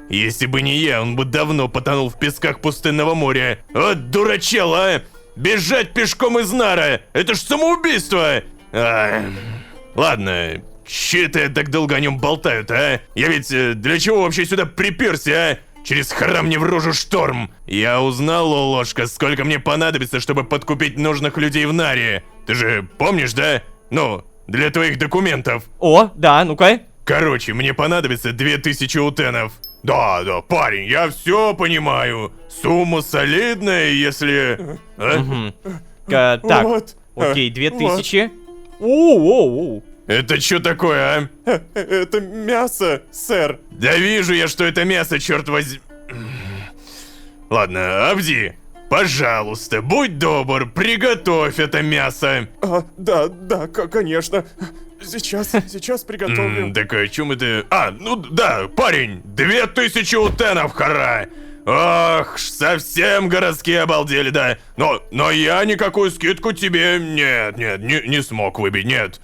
Если бы не я, он бы давно потонул в песках пустынного моря. Вот дурачел, а! Бежать пешком из Нара! Это ж самоубийство! Ладно, че-то я так долго о нем болтают, а? Я ведь для чего вообще сюда приперся, а? Через храм мне в рожу шторм. Я узнал, Лолошка, сколько мне понадобится, чтобы подкупить нужных людей в Наре. Ты же помнишь, да? Ну, для твоих документов. О, да, ну-ка. Короче, мне понадобится 2000 утенов. Да, парень, я все понимаю. Сумма солидная, если... Так, Вот. окей, 2000. Оу. Это что такое, а? Это мясо, сэр. Да вижу я, что это мясо, черт возьми. Ладно, Абди, пожалуйста, будь добр, приготовь это мясо. Да, конечно. Сейчас приготовлю. Так о чем это? Ну да, парень, 2000 утенов, хара. Ох, совсем городские обалдели, да. Но я никакую скидку тебе... Нет, не смог выбить, нет.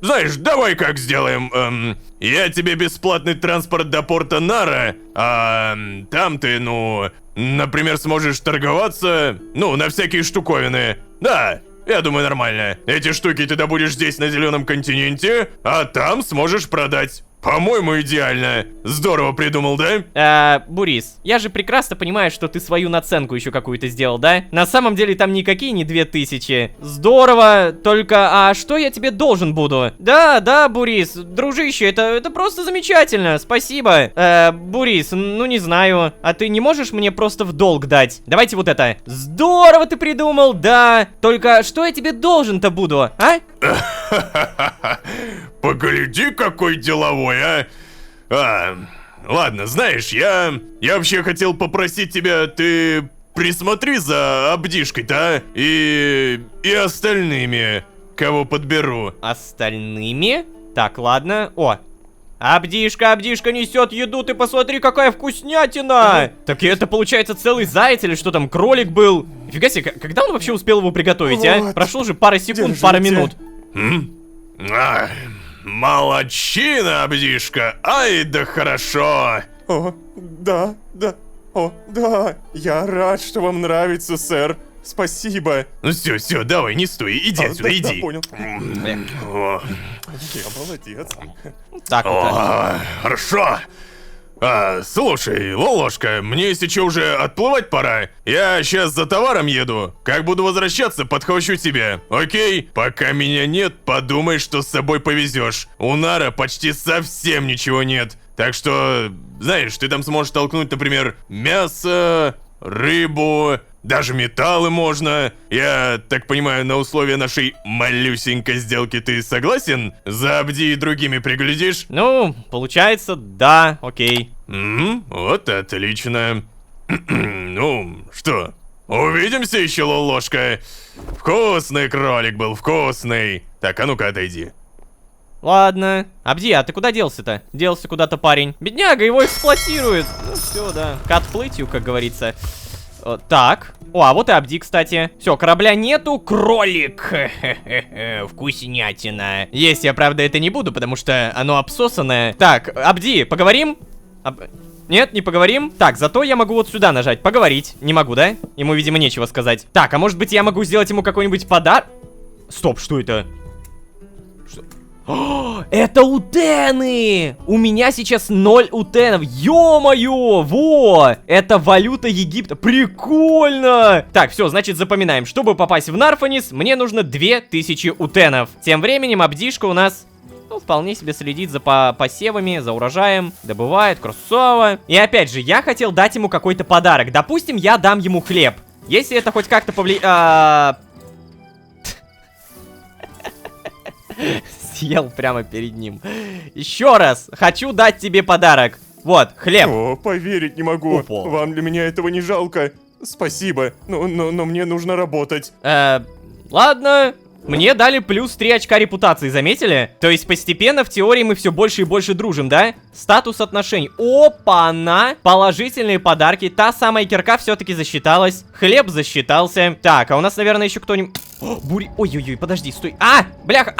Знаешь, давай как сделаем. Я тебе бесплатный транспорт до порта Нара, а там ты, например, сможешь торговаться, на всякие штуковины. Да, я думаю, нормально. Эти штуки ты добудешь здесь, на Зеленом континенте, а там сможешь продать. По-моему, идеально. Здорово придумал, да? Бурис, я же прекрасно понимаю, что ты свою наценку еще какую-то сделал, да? На самом деле там никакие не 2000. Здорово, только, а что я тебе должен буду? Да, Бурис, дружище, это просто замечательно, спасибо. Бурис, ну не знаю, а ты не можешь мне просто в долг дать? Давайте вот это. Здорово ты придумал, да. Только что я тебе должен-то буду, а? Погляди, какой деловой, а! Ладно, знаешь, я вообще хотел попросить тебя, ты присмотри за Абдишкой-то, а? И остальными, кого подберу. Остальными? Так, ладно. О, Абдишка несет еду, ты посмотри, какая вкуснятина! Так и это получается целый заяц или что там, кролик был? Нифига себе, когда он вообще успел его приготовить, а? Вот. Прошло же пара секунд, Держите. пара минут. Молодчина, Абдишка, ай да хорошо. О, да. О, да. Я рад, что вам нравится, сэр. Спасибо. Ну все, давай, не стой, иди отсюда, да, иди. понял. О, Я молодец. Так вот. хорошо. Слушай, Лолошка, мне если что уже отплывать пора. Я сейчас за товаром еду. Как буду возвращаться, подхвачу тебя. Окей? Пока меня нет, подумай, что с собой повезешь. У Нара почти совсем ничего нет. Так что, знаешь, ты там сможешь толкнуть, например, мясо, рыбу, даже металлы можно. Я так понимаю, на условия нашей малюсенькой сделки ты согласен? За Абди и другими приглядишь? Ну, получается, да, окей. Вот отлично. Ну, что, увидимся еще, Лолошка? Вкусный кролик был, вкусный. Так, а ну-ка отойди. Ладно. Абди, а ты куда делся-то? Делся куда-то парень. Бедняга, его эксплуатирует. Ну все, да. К отплытию, как говорится. Так. О, а вот и Абди, кстати. Все, корабля нету. Кролик. Вкуснятина. Есть я, правда, это не буду, потому что оно обсосанное. Так, Абди, поговорим? Нет, не поговорим? Так, зато я могу вот сюда нажать. Поговорить. Не могу, да? Ему, видимо, нечего сказать. Так, а может быть я могу сделать ему какой-нибудь подарок? Стоп, что это? О, это утены! У меня сейчас 0 утенов. Ё-моё! Во! Это валюта Египта. Прикольно! Так, все, значит, запоминаем. Чтобы попасть в Нарфанис, мне нужно 2000 утенов. Тем временем Абдишка у нас, ну, вполне себе следит за посевами, за урожаем. Добывает, красава. И опять же, я хотел дать ему какой-то подарок. Допустим, я дам ему хлеб. Если это хоть как-то повлияет... Съел прямо перед ним. Еще раз, хочу дать тебе подарок. Вот, хлеб. О, поверить не могу. Опа. Вам для меня этого не жалко. Спасибо, но мне нужно работать. Ладно. Мне дали плюс 3 очка репутации, заметили? То есть постепенно в теории мы все больше и больше дружим, да? Статус отношений. Опа-на! Положительные подарки. Та самая кирка все-таки засчиталась. Хлеб засчитался. Так, а у нас, наверное, еще кто-нибудь... Бури... Ой-ой-ой, подожди, стой. Бляха!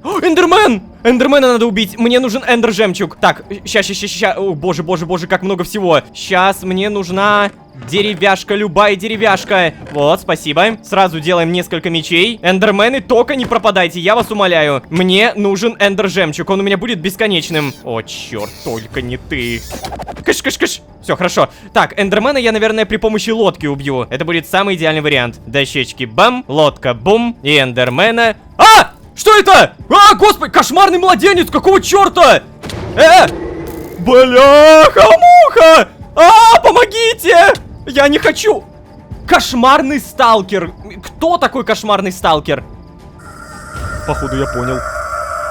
Эндермен! Эндермена надо убить. Мне нужен эндер-жемчуг. Так, ща. О, боже, как много всего. Сейчас мне нужна... деревяшка, любая деревяшка. Вот, спасибо. Сразу делаем несколько мечей. Эндермены, только не пропадайте, я вас умоляю. Мне нужен эндер-жемчуг, он у меня будет бесконечным. О, черт, только не ты. Кыш. Все, хорошо. Так, эндермена я, наверное, при помощи лодки убью. Это будет самый идеальный вариант. Дощечки, бам, лодка, бум, и эндермена. Что это? Господи, кошмарный младенец, какого черта? Бляха-муха! Помогите! Я не хочу! Кошмарный сталкер! Кто такой кошмарный сталкер? Походу, я понял.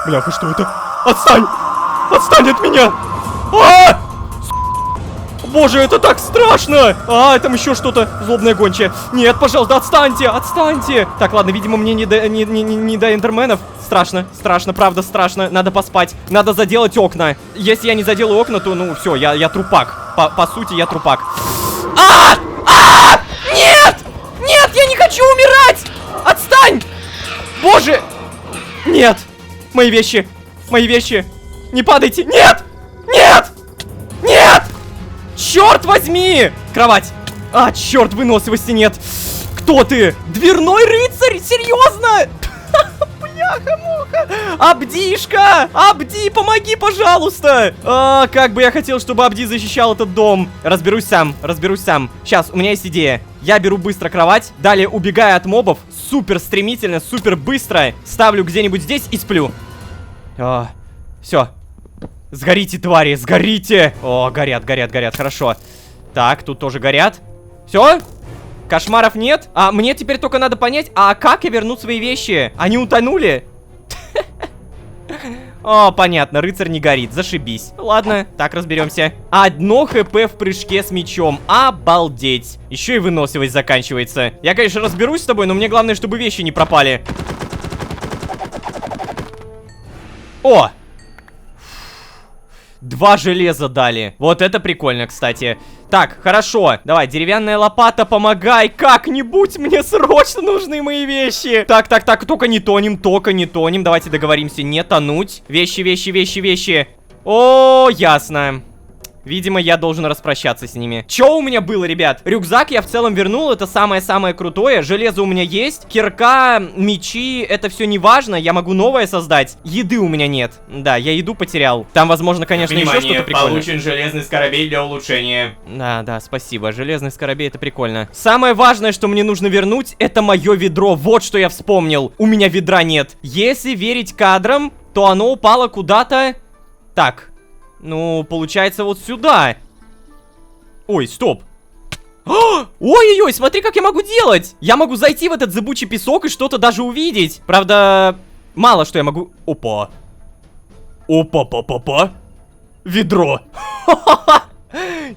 Бляха, что это? Отстань! Отстань от меня! Боже, это так страшно! Там еще что-то злобное гончая. Нет, пожалуйста, отстаньте! Так, ладно, видимо, мне не до эндерменов. Страшно, правда страшно. Надо поспать, надо заделать окна. Если я не заделаю окна, то, ну, все, я трупак. По сути, я трупак. Нет! Нет, я не хочу умирать! Отстань! Боже! Нет! Мои вещи! Не падайте! Нет! Черт возьми! Кровать! Черт, выносливости нет! Кто ты? Дверной рыцарь? Серьезно? Бляха-муха! Абдишка! Абди, помоги, пожалуйста! Как бы я хотел, чтобы Абди защищал этот дом. Разберусь сам. Сейчас, у меня есть идея. Я беру быстро кровать, далее убегаю от мобов, супер стремительно, супер быстро, ставлю где-нибудь здесь и сплю. Все. Сгорите, твари, сгорите! О, горят, хорошо. Так, тут тоже горят. Все? Кошмаров нет? А мне теперь только надо понять, а как я верну свои вещи? Они утонули? О, понятно, рыцарь не горит, зашибись. Ладно, так разберемся. 1 хп в прыжке с мечом. Обалдеть. Еще и выносливость заканчивается. Я, конечно, разберусь с тобой, но мне главное, чтобы вещи не пропали. О! 2 железа дали. Вот это прикольно, кстати. Так, хорошо. Давай, деревянная лопата, помогай как-нибудь. Мне срочно нужны мои вещи. Так, только не тонем. Давайте договоримся, не тонуть. Вещи. О, ясно. Видимо, я должен распрощаться с ними. Чё у меня было, ребят? Рюкзак я в целом вернул, это самое-самое крутое. Железо у меня есть. Кирка, мечи, это все не важно. Я могу новое создать. Еды у меня нет. Да, я еду потерял. Там, возможно, конечно, еще что-то прикольное. Получен железный скоробей для улучшения. Да, спасибо. Железный скоробей, это прикольно. Самое важное, что мне нужно вернуть, это мое ведро. Вот что я вспомнил. У меня ведра нет. Если верить кадрам, то оно упало куда-то... Так... Ну, получается, вот сюда. Ой, стоп. Ой-ой-ой, смотри, как я могу делать. Я могу зайти в этот зыбучий песок и что-то даже увидеть. Правда, мало что я могу... Опа. Опа-па-па-па. Ведро.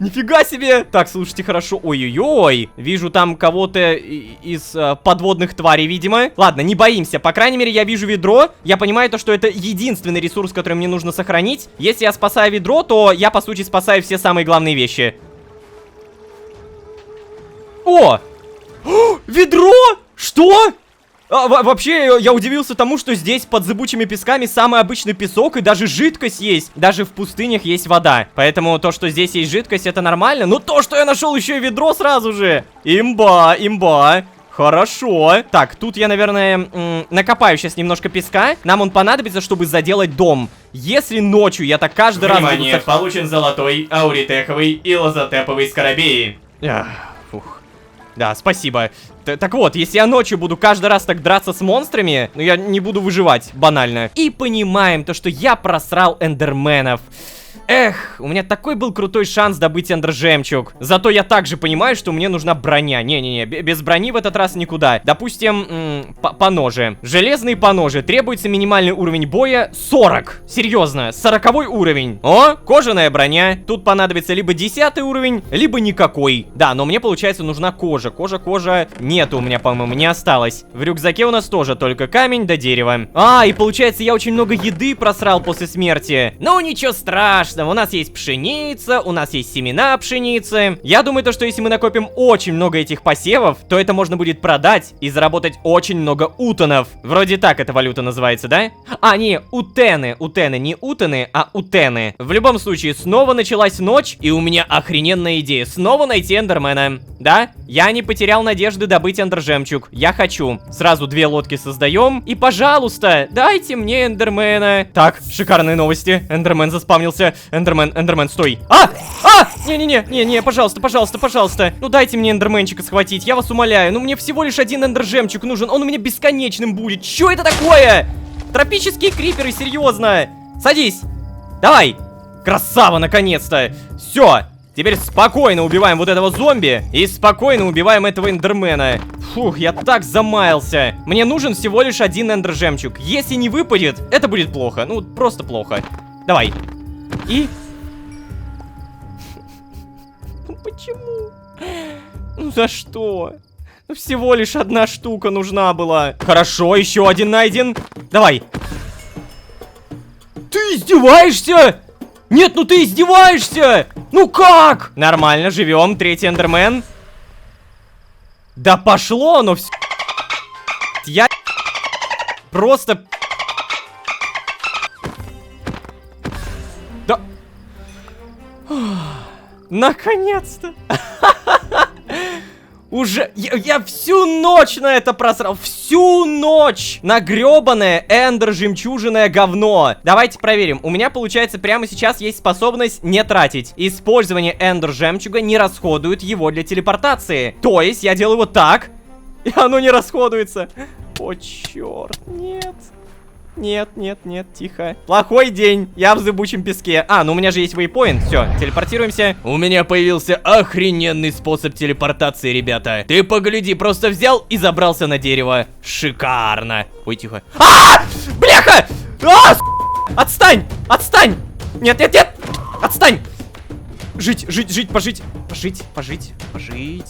Нифига себе. Так, слушайте, хорошо. Ой-ой-ой. Вижу там кого-то из подводных тварей, видимо. Ладно, не боимся. По крайней мере, я вижу ведро. Я понимаю то, что это единственный ресурс, который мне нужно сохранить. Если я спасаю ведро, то я, по сути, спасаю все самые главные вещи. О! Ведро! Что? Вообще, я удивился тому, что здесь под зыбучими песками самый обычный песок и даже жидкость есть. Даже в пустынях есть вода. Поэтому то, что здесь есть жидкость, это нормально. Но то, что я нашел еще и ведро сразу же. Имба. Хорошо. Так, тут я, наверное, накопаю сейчас немножко песка. Нам он понадобится, чтобы заделать дом. Если ночью я так каждый раз... Внимание, получен золотой, ауритековый и лазотеповый скоробеи. Фух. Да, спасибо. Так вот, если я ночью буду каждый раз так драться с монстрами, ну я не буду выживать, банально. И понимаем то, что я просрал эндерменов. Эх, у меня такой был крутой шанс добыть эндер-жемчуг. Зато я также понимаю, что мне нужна броня. Не-не-не, без брони в этот раз никуда. Допустим, поножи. Железные поножи. Требуется минимальный уровень боя 40. Серьезно, 40-й уровень. О, кожаная броня. Тут понадобится либо 10-й уровень, либо никакой. Да, но мне, получается, нужна кожа. Кожа. Нету у меня, по-моему, не осталось. В рюкзаке у нас тоже только камень да дерево. И получается, я очень много еды просрал после смерти. Ну, ничего страшного. У нас есть пшеница, у нас есть семена пшеницы. Я думаю, то, что если мы накопим очень много этих посевов, то это можно будет продать и заработать очень много утонов. Вроде так эта валюта называется, да? Не, утены. Утены, не утоны, а утены. В любом случае, снова началась ночь, и у меня охрененная идея. Снова найти эндермена. Да? Я не потерял надежды добыть эндер-жемчуг. Я хочу. Сразу 2 лодки создаем. И, пожалуйста, дайте мне эндермена. Так, шикарные новости. Эндермен заспавнился. Эндермен, стой. Не, пожалуйста. Ну дайте мне эндерменчика схватить, я вас умоляю. Ну мне всего лишь 1 эндержемчик нужен, он у меня бесконечным будет. Чё это такое? Тропические криперы, серьезно. Садись. Давай. Красава, наконец-то. Все. Теперь спокойно убиваем вот этого зомби и спокойно убиваем этого эндермена. Фух, я так замаялся. Мне нужен всего лишь 1 эндержемчуг. Если не выпадет, это будет плохо. Ну, просто плохо. Давай. И... Почему? Ну за что? Ну всего лишь 1 штука нужна была. Хорошо, еще 1 найден. Давай. Ты издеваешься? Нет, ну ты издеваешься! Ну как? Нормально, живем. 3-й эндермен. Да пошло оно все. Я... Просто... Да... Наконец-то! Уже... Я всю ночь на это просрал. Всю ночь! На гребаное эндер-жемчужиное говно. Давайте проверим. У меня, получается, прямо сейчас есть способность не тратить. Использование эндер-жемчуга не расходует его для телепортации. То есть я делаю вот так, и оно не расходуется. О, черт, нет. Нет, нет, нет, тихо. Плохой день, я в зыбучем песке. Ну у меня же есть вейпоинт, все, телепортируемся. У меня появился охрененный способ телепортации, ребята. Ты погляди, просто взял и забрался на дерево. Шикарно. Ой, тихо. Бляха! Отстань! Отстань! Нет, нет, нет! Отстань! Жить, жить, жить, пожить. Пожить, пожить, пожить.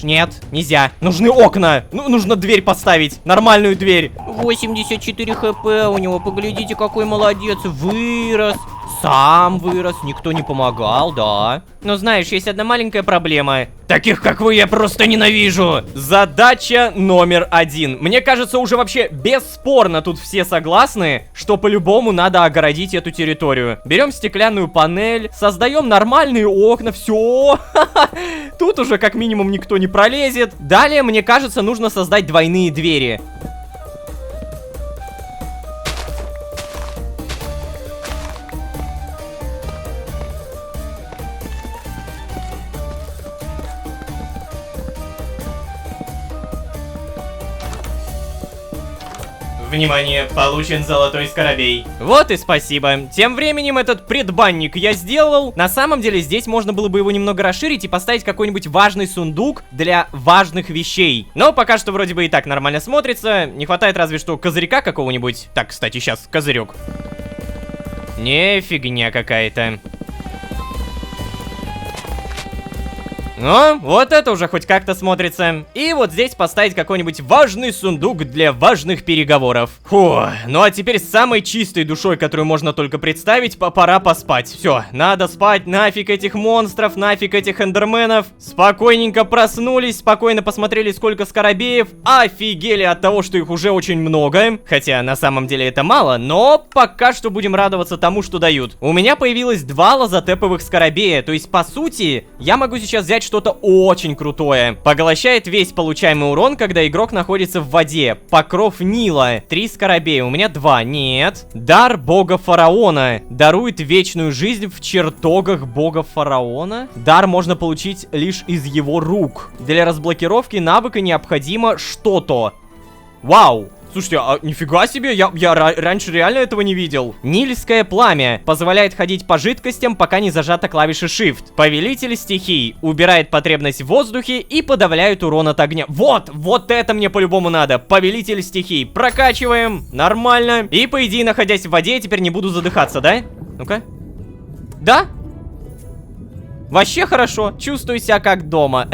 Нет, нельзя. Нужны окна. Нужно дверь поставить. Нормальную дверь. 84 хп у него. Поглядите, какой молодец. Вырос. Сам вырос. Никто не помогал, да. Но знаешь, есть одна маленькая проблема. Таких, как вы, я просто ненавижу. Задача номер 1. Мне кажется, уже вообще бесспорно тут все согласны, что по-любому надо огородить эту территорию. Берем стеклянную панель, создаем нормальные окна, все. Тут уже как минимум никто не пролезет. Далее, мне кажется, нужно создать двойные двери. Внимание, получен золотой скоробей. Вот и спасибо. Тем временем этот предбанник я сделал. На самом деле здесь можно было бы его немного расширить и поставить какой-нибудь важный сундук для важных вещей. Но пока что вроде бы и так нормально смотрится. Не хватает разве что козырька какого-нибудь. Так, кстати, сейчас козырек. Не, фигня какая-то. Ну, вот это уже хоть как-то смотрится. И вот здесь поставить какой-нибудь важный сундук для важных переговоров. Фу, ну а теперь с самой чистой душой, которую можно только представить, пора поспать. Все, надо спать, нафиг этих монстров, нафиг этих эндерменов. Спокойненько проснулись, спокойно посмотрели, сколько скоробеев. Офигели от того, что их уже очень много. Хотя на самом деле это мало, но пока что будем радоваться тому, что дают. У меня появилось 2 лазотеповых скоробея, то есть по сути я могу сейчас взять что-то очень крутое. Поглощает весь получаемый урон, когда игрок находится в воде. Покров Нила. 3 скоробея. У меня 2. Нет. Дар бога фараона. Дарует вечную жизнь в чертогах бога фараона. Дар можно получить лишь из его рук. Для разблокировки навыка необходимо что-то. Вау! Слушайте, а нифига себе, я раньше реально этого не видел. Нильское пламя. Позволяет ходить по жидкостям, пока не зажата клавиша Shift. Повелитель стихий. Убирает потребность в воздухе и подавляет урон от огня. Вот это мне по-любому надо. Повелитель стихий. Прокачиваем. Нормально. И по идее, находясь в воде, я теперь не буду задыхаться, да? Ну-ка. Да? Вообще хорошо, чувствую себя как дома.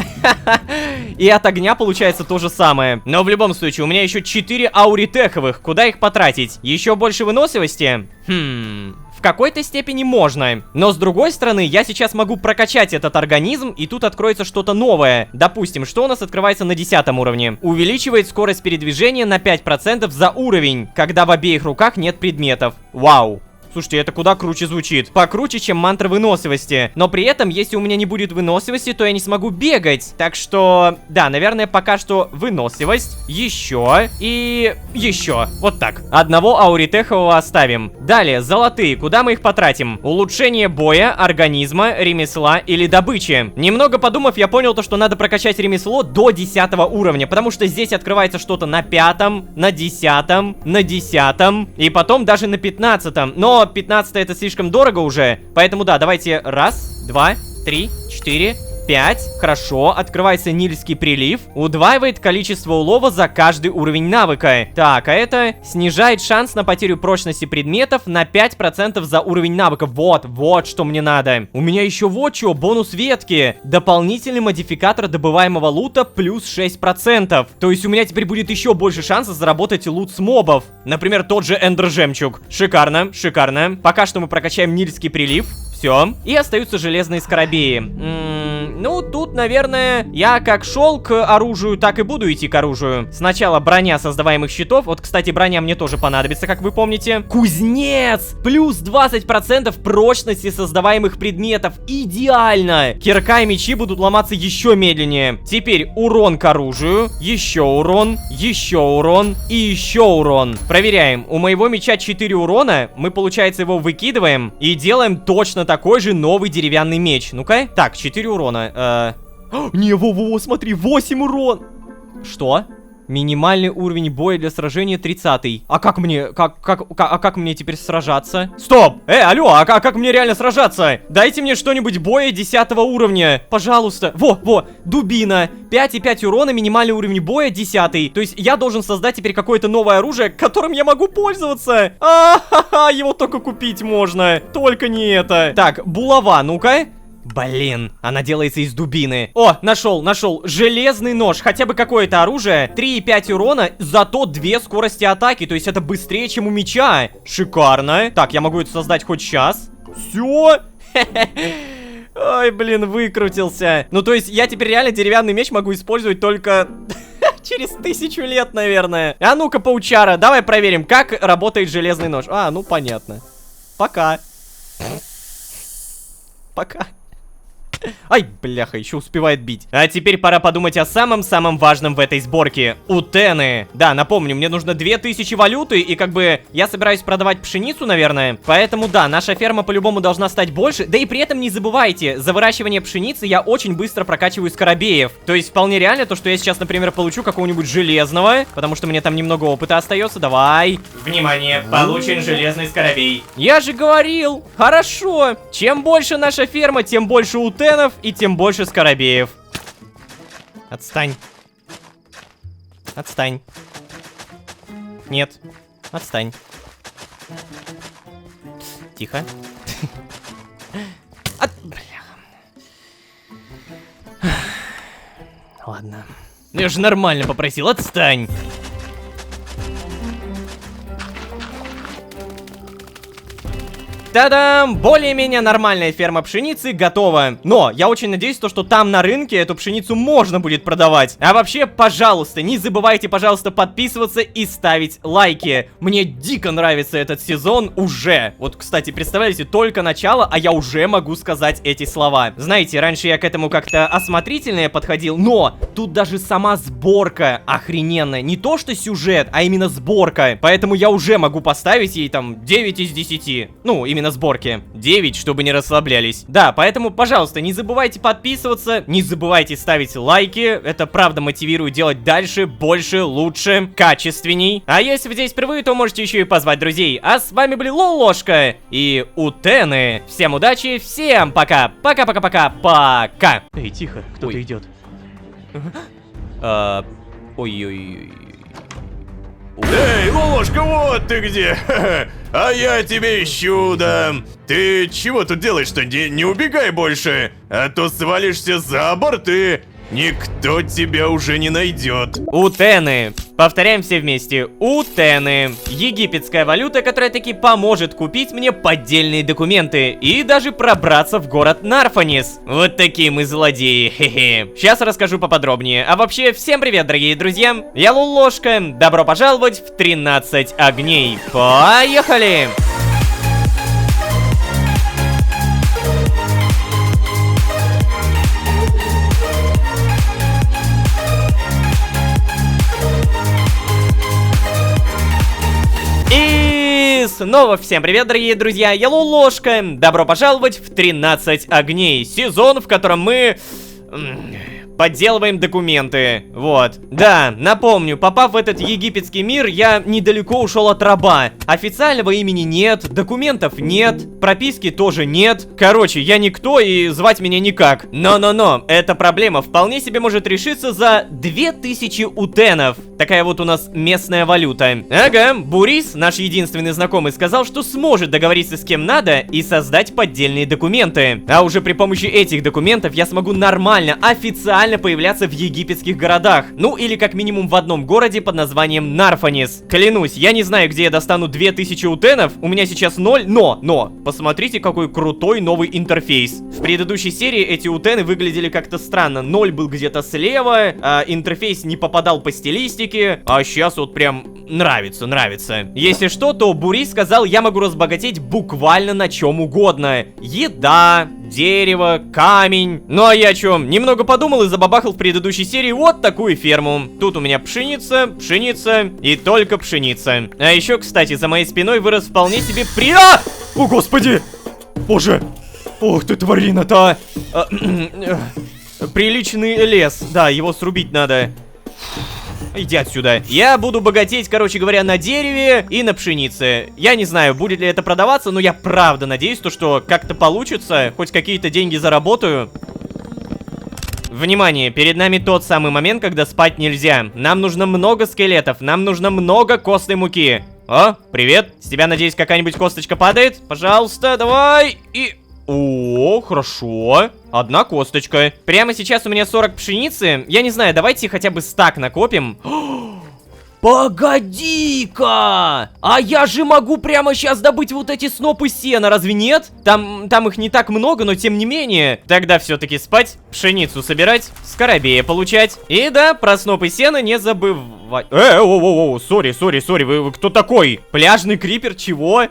И от огня получается то же самое. Но в любом случае, у меня еще 4 ауритеховых. Куда их потратить? Еще больше выносливости? В какой-то степени можно. Но с другой стороны, я сейчас могу прокачать этот организм, и тут откроется что-то новое. Допустим, что у нас открывается на 10 уровне? Увеличивает скорость передвижения на 5% за уровень, когда в обеих руках нет предметов. Вау. Слушайте, это куда круче звучит. Покруче, чем мантра выносливости. Но при этом, если у меня не будет выносливости, то я не смогу бегать. Так что, да, наверное, пока что выносливость. Еще и еще. Вот так. Одного ауритехового оставим. Далее, золотые. Куда мы их потратим? Улучшение боя, организма, ремесла или добычи. Немного подумав, я понял то, что надо прокачать ремесло до 10 уровня. Потому что здесь открывается что-то на 5-м, на 10-м, на 10-м. И потом даже на 15-м. Но 15 это слишком дорого уже. Поэтому да, давайте 1, 2, 3, 4, 5. Хорошо, открывается Нильский прилив. Удваивает количество улова за каждый уровень навыка. Так, а это снижает шанс на потерю прочности предметов на 5% за уровень навыка. Вот что мне надо. У меня еще вот что, бонус ветки. Дополнительный модификатор добываемого лута плюс 6%. То есть у меня теперь будет еще больше шансов заработать лут с мобов. Например, тот же Эндер Жемчуг. Шикарно, шикарно. Пока что мы прокачаем Нильский прилив. Все. И остаются железные скоробеи. Ну, тут, наверное, я как шел к оружию, так и буду идти к оружию. Сначала броня создаваемых щитов. Вот, кстати, броня мне тоже понадобится, как вы помните. Кузнец! Плюс 20% прочности создаваемых предметов. Идеально! Кирка и мечи будут ломаться еще медленнее. Теперь урон к оружию. Еще урон и еще урон. Проверяем. У моего меча 4 урона. Мы, получается, его выкидываем и делаем точно такой же новый деревянный меч. Ну-ка. Так, 4 урона. Не, во-во, смотри, 8 урон. Что? Минимальный уровень боя для сражения 30. А как мне, как мне теперь сражаться? Стоп! Алло, а как мне реально сражаться? Дайте мне что-нибудь боя 10 уровня, пожалуйста. Во, дубина. 5,5 урона, минимальный уровень боя 10. То есть я должен создать теперь какое-то новое оружие, которым я могу пользоваться. Его только купить можно. Только не это. Так, булава, ну-ка. Блин, она делается из дубины. О, нашел. Железный нож. Хотя бы какое-то оружие. 3,5 урона, зато 2 скорости атаки. То есть это быстрее, чем у меча. Шикарно. Так, я могу это создать хоть сейчас. Все. Ой, блин, выкрутился. Ну, то есть я теперь реально деревянный меч могу использовать только через 1000 лет, наверное. А ну-ка, паучара, давай проверим, как работает железный нож. Ну понятно. Пока. Ай, бляха, еще успевает бить. А теперь пора подумать о самом-самом важном в этой сборке. Утены. Да, напомню, мне нужно 2000 валюты, и как бы я собираюсь продавать пшеницу, наверное. Поэтому да, наша ферма по-любому должна стать больше. Да и при этом не забывайте, за выращивание пшеницы я очень быстро прокачиваю скоробеев. То есть вполне реально то, что я сейчас, например, получу какого-нибудь железного, потому что мне там немного опыта остается. Давай. Внимание, получен железный скоробей. Я же говорил. Хорошо. Чем больше наша ферма, тем больше утен. И тем больше скоробеев. Отстань. Нет. Отстань. Тихо. Бляха. Ладно. Я же нормально попросил. Отстань. Та-дам! Более-менее нормальная ферма пшеницы готова. Но я очень надеюсь, что там на рынке эту пшеницу можно будет продавать. А вообще, пожалуйста, не забывайте, пожалуйста, подписываться и ставить лайки. Мне дико нравится этот сезон уже. Вот, кстати, представляете, только начало, а я уже могу сказать эти слова. Знаете, раньше я к этому как-то осмотрительнее подходил, но тут даже сама сборка охрененная. Не то, что сюжет, а именно сборка. Поэтому я уже могу поставить ей там 9 из 10. Ну, именно сборки. 9, чтобы не расслаблялись. Да, поэтому, пожалуйста, не забывайте подписываться, не забывайте ставить лайки. Это правда мотивирует делать дальше, больше, лучше, качественней. А если вы здесь впервые, то можете еще и позвать друзей. А с вами были Лолошка и Утены. Всем удачи, всем пока. Пока. Эй, тихо, кто-то идет. Ой-ой-ой. Эй, Лолошка, вот ты где! А я тебе ищу, да. Ты чего тут делаешь-то? Не убегай больше, а то свалишься за борт и никто тебя уже не найдет. Утены. Повторяем все вместе. Утены. Египетская валюта, которая таки поможет купить мне поддельные документы и даже пробраться в город Нарфанис. Вот такие мы злодеи, хе-хе. Сейчас расскажу поподробнее. А вообще, всем привет, дорогие друзья. Я Лолошка. Добро пожаловать в 13 огней. Поехали! Снова всем привет, дорогие друзья, я Лолошка. Добро пожаловать в 13 огней. Сезон, в котором мы подделываем документы. Вот. Да, напомню, попав в этот египетский мир, я недалеко ушел от раба. Официального имени нет, документов нет, прописки тоже нет. Короче, я никто и звать меня никак. Но, эта проблема вполне себе может решиться за 2000 утенов. Такая вот у нас местная валюта. Ага, Бурис, наш единственный знакомый, сказал, что сможет договориться с кем надо и создать поддельные документы. А уже при помощи этих документов я смогу нормально, официально максимально появляться в египетских городах. Ну или как минимум в одном городе под названием Нарфанис. Клянусь, я не знаю, где я достану 2000 утенов, у меня сейчас 0, но, посмотрите, какой крутой новый интерфейс. В предыдущей серии эти утены выглядели как-то странно. 0 был где-то слева, интерфейс не попадал по стилистике, а сейчас вот прям нравится. Если что, то Бури сказал, я могу разбогатеть буквально на чем угодно. Еда, дерево, камень. Ну а я о чем? Немного подумал и забабахал в предыдущей серии вот такую ферму. Тут у меня пшеница и только пшеница. А еще, кстати, за моей спиной вырос вполне себе О, господи! Боже! Ох ты, тварина-то! Приличный лес. Да, его срубить надо. Иди отсюда. Я буду богатеть, короче говоря, на дереве и на пшенице. Я не знаю, будет ли это продаваться, но я правда надеюсь, что как-то получится. Хоть какие-то деньги заработаю. Внимание, перед нами тот самый момент, когда спать нельзя. Нам нужно много скелетов, нам нужно много костной муки. О, привет. С тебя, надеюсь, какая-нибудь косточка падает? Пожалуйста, давай. И... О, хорошо. Одна косточка. Прямо сейчас у меня 40 пшеницы. Я не знаю, давайте хотя бы стак накопим. Погоди-ка! А я же могу прямо сейчас добыть вот эти снопы сена, разве нет? Там их не так много, но тем не менее. Тогда все-таки спать, пшеницу собирать, скоробея получать. И да, про снопы сена не забывать. Сори, вы кто такой? Пляжный крипер, чего?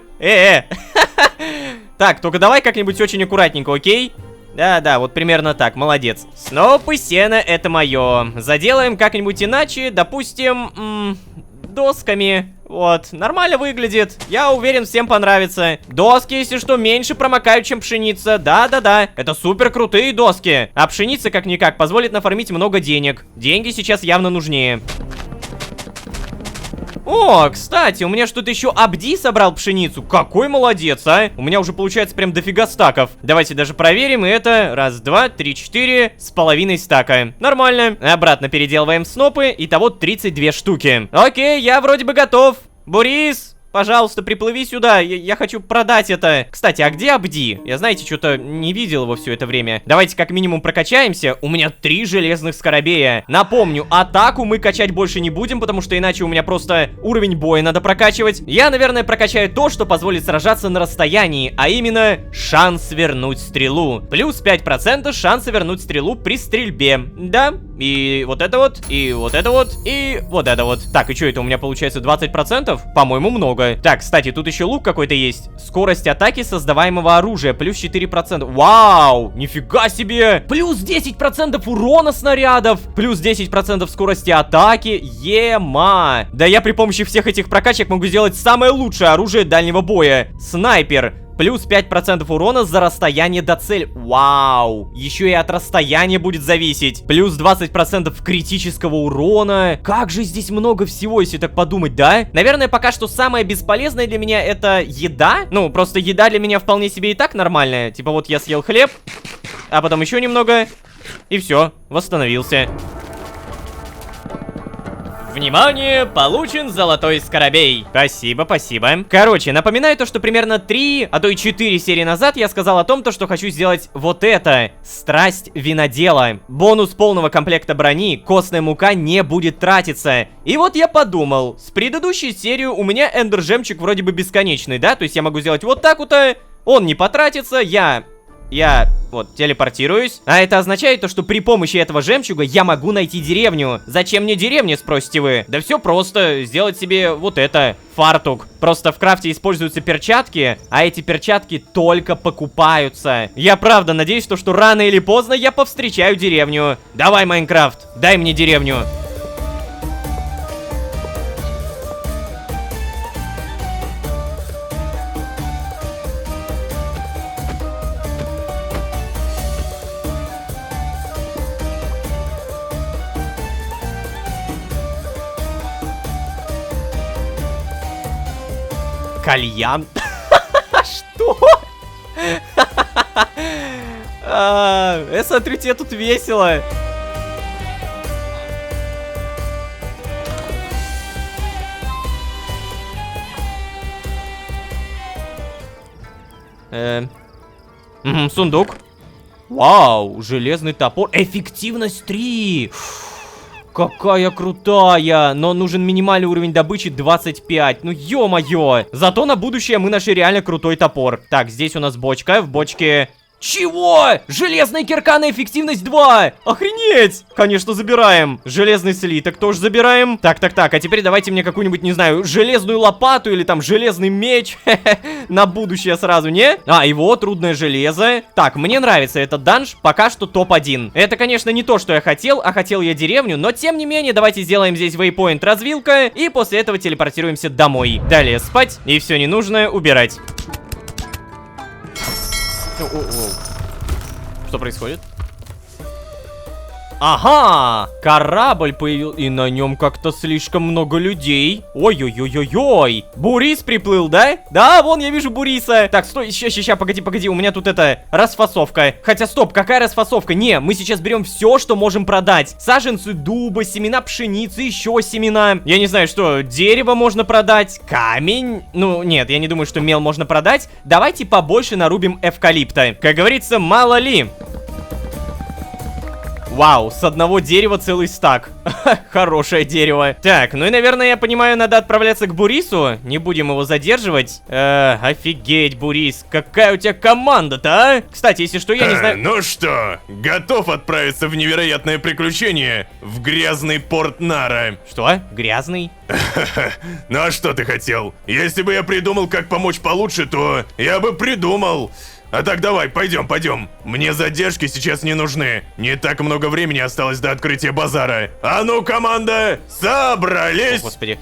Так, только давай как-нибудь очень аккуратненько, окей? Да, вот примерно так, молодец. Снопы сена, это мое. Заделаем как-нибудь иначе, допустим, досками. Вот, нормально выглядит. Я уверен, всем понравится. Доски, если что, меньше промокают, чем пшеница. Да. Это супер крутые доски. А пшеница, как-никак, позволит нафармить много денег. Деньги сейчас явно нужнее. О, кстати, у меня что-то еще Абди собрал пшеницу. Какой молодец, а? У меня уже получается прям дофига стаков. Давайте даже проверим. И это 1, 2, 3, 4 с половиной стака. Нормально. Обратно переделываем снопы. Итого 32 штуки. Окей, я вроде бы готов. Борис, пожалуйста, приплыви сюда, я хочу продать это. Кстати, а где Абди? Я, знаете, что-то не видел его все это время. Давайте как минимум прокачаемся. У меня 3 железных скоробея. Напомню, атаку мы качать больше не будем, потому что иначе у меня просто уровень боя надо прокачивать. Я, наверное, прокачаю то, что позволит сражаться на расстоянии, а именно шанс вернуть стрелу. Плюс 5% шанса вернуть стрелу при стрельбе. Да, и вот это вот, и вот это вот, и вот это вот. Так, и что это у меня получается 20%? По-моему, много. Так, кстати, тут еще лук какой-то есть. Скорость атаки создаваемого оружия, плюс 4%. Вау, нифига себе. Плюс 10% урона снарядов, плюс 10% скорости атаки. Ема. Да я при помощи всех этих прокачек могу сделать самое лучшее оружие дальнего боя. Снайпер. Плюс 5% урона за расстояние до цели. Вау. Еще и от расстояния будет зависеть. Плюс 20% критического урона. Как же здесь много всего, если так подумать, да? Наверное, пока что самое бесполезное для меня это еда. Ну, просто еда для меня вполне себе и так нормальная. Типа вот я съел хлеб, а потом еще немного, и все, восстановился. Внимание, получен золотой скоробей. Спасибо. Короче, напоминаю то, что примерно 3, а то и 4 серии назад я сказал о том, что хочу сделать вот это. Страсть винодела. Бонус полного комплекта брони, костная мука не будет тратиться. И вот я подумал, с предыдущей серии у меня эндер жемчуг вроде бы бесконечный, да? То есть я могу сделать вот так вот, он не потратится, я вот телепортируюсь. А это означает то, что при помощи этого жемчуга я могу найти деревню. Зачем мне деревня, спросите вы? Да все просто, сделать себе вот это, фартук. Просто в крафте используются перчатки, а эти перчатки только покупаются. Я правда надеюсь, что рано или поздно я повстречаю деревню. Давай, Майнкрафт, дай мне деревню. Кальян? Что? Я смотрю, тебе тут весело. Сундук. Вау, железный топор. Эффективность 3. Какая крутая. Но нужен минимальный уровень добычи 25. Ну ё-моё. Зато на будущее мы нашли реально крутой топор. Так, здесь у нас бочка. В бочке... Чего? Железная кирка на эффективность 2! Охренеть! Конечно, забираем. Железный слиток тоже забираем. Так, а теперь давайте мне какую-нибудь, не знаю, железную лопату или там железный меч. На будущее сразу, не? А, и вот, трудное железо. Так, мне нравится этот данж, пока что топ-1. Это, конечно, не то, что я хотел, а хотел я деревню, но тем не менее, давайте сделаем здесь вейпоинт развилка, и после этого телепортируемся домой. Далее спать, и все ненужное убирать. Что происходит? Ага, корабль появился, и на нем как-то слишком много людей. Ой-ой-ой-ой-ой. Бурис приплыл, да? Да, вон я вижу Буриса. Так, стой, ща, погоди, у меня тут это, расфасовка. Хотя, стоп, какая расфасовка? Не, мы сейчас берем все, что можем продать. Саженцы дуба, семена пшеницы, еще семена. Я не знаю, что, дерево можно продать, камень. Ну, нет, я не думаю, что мел можно продать. Давайте побольше нарубим эвкалипта. Как говорится, мало ли. Вау, с одного дерева целый стак. Хорошее дерево. Так, ну и, наверное, я понимаю, надо отправляться к Бурису. Не будем его задерживать. Офигеть, Бурис, какая у тебя команда-то, а? Кстати, если что, я не знаю... Ну что, готов отправиться в невероятное приключение в грязный порт Нара? Что? Грязный? Ну а что ты хотел? Если бы я придумал, как помочь получше, то я бы придумал. А так давай, пойдем. Мне задержки сейчас не нужны. Не так много времени осталось до открытия базара. А ну, команда, собрались! О, господи.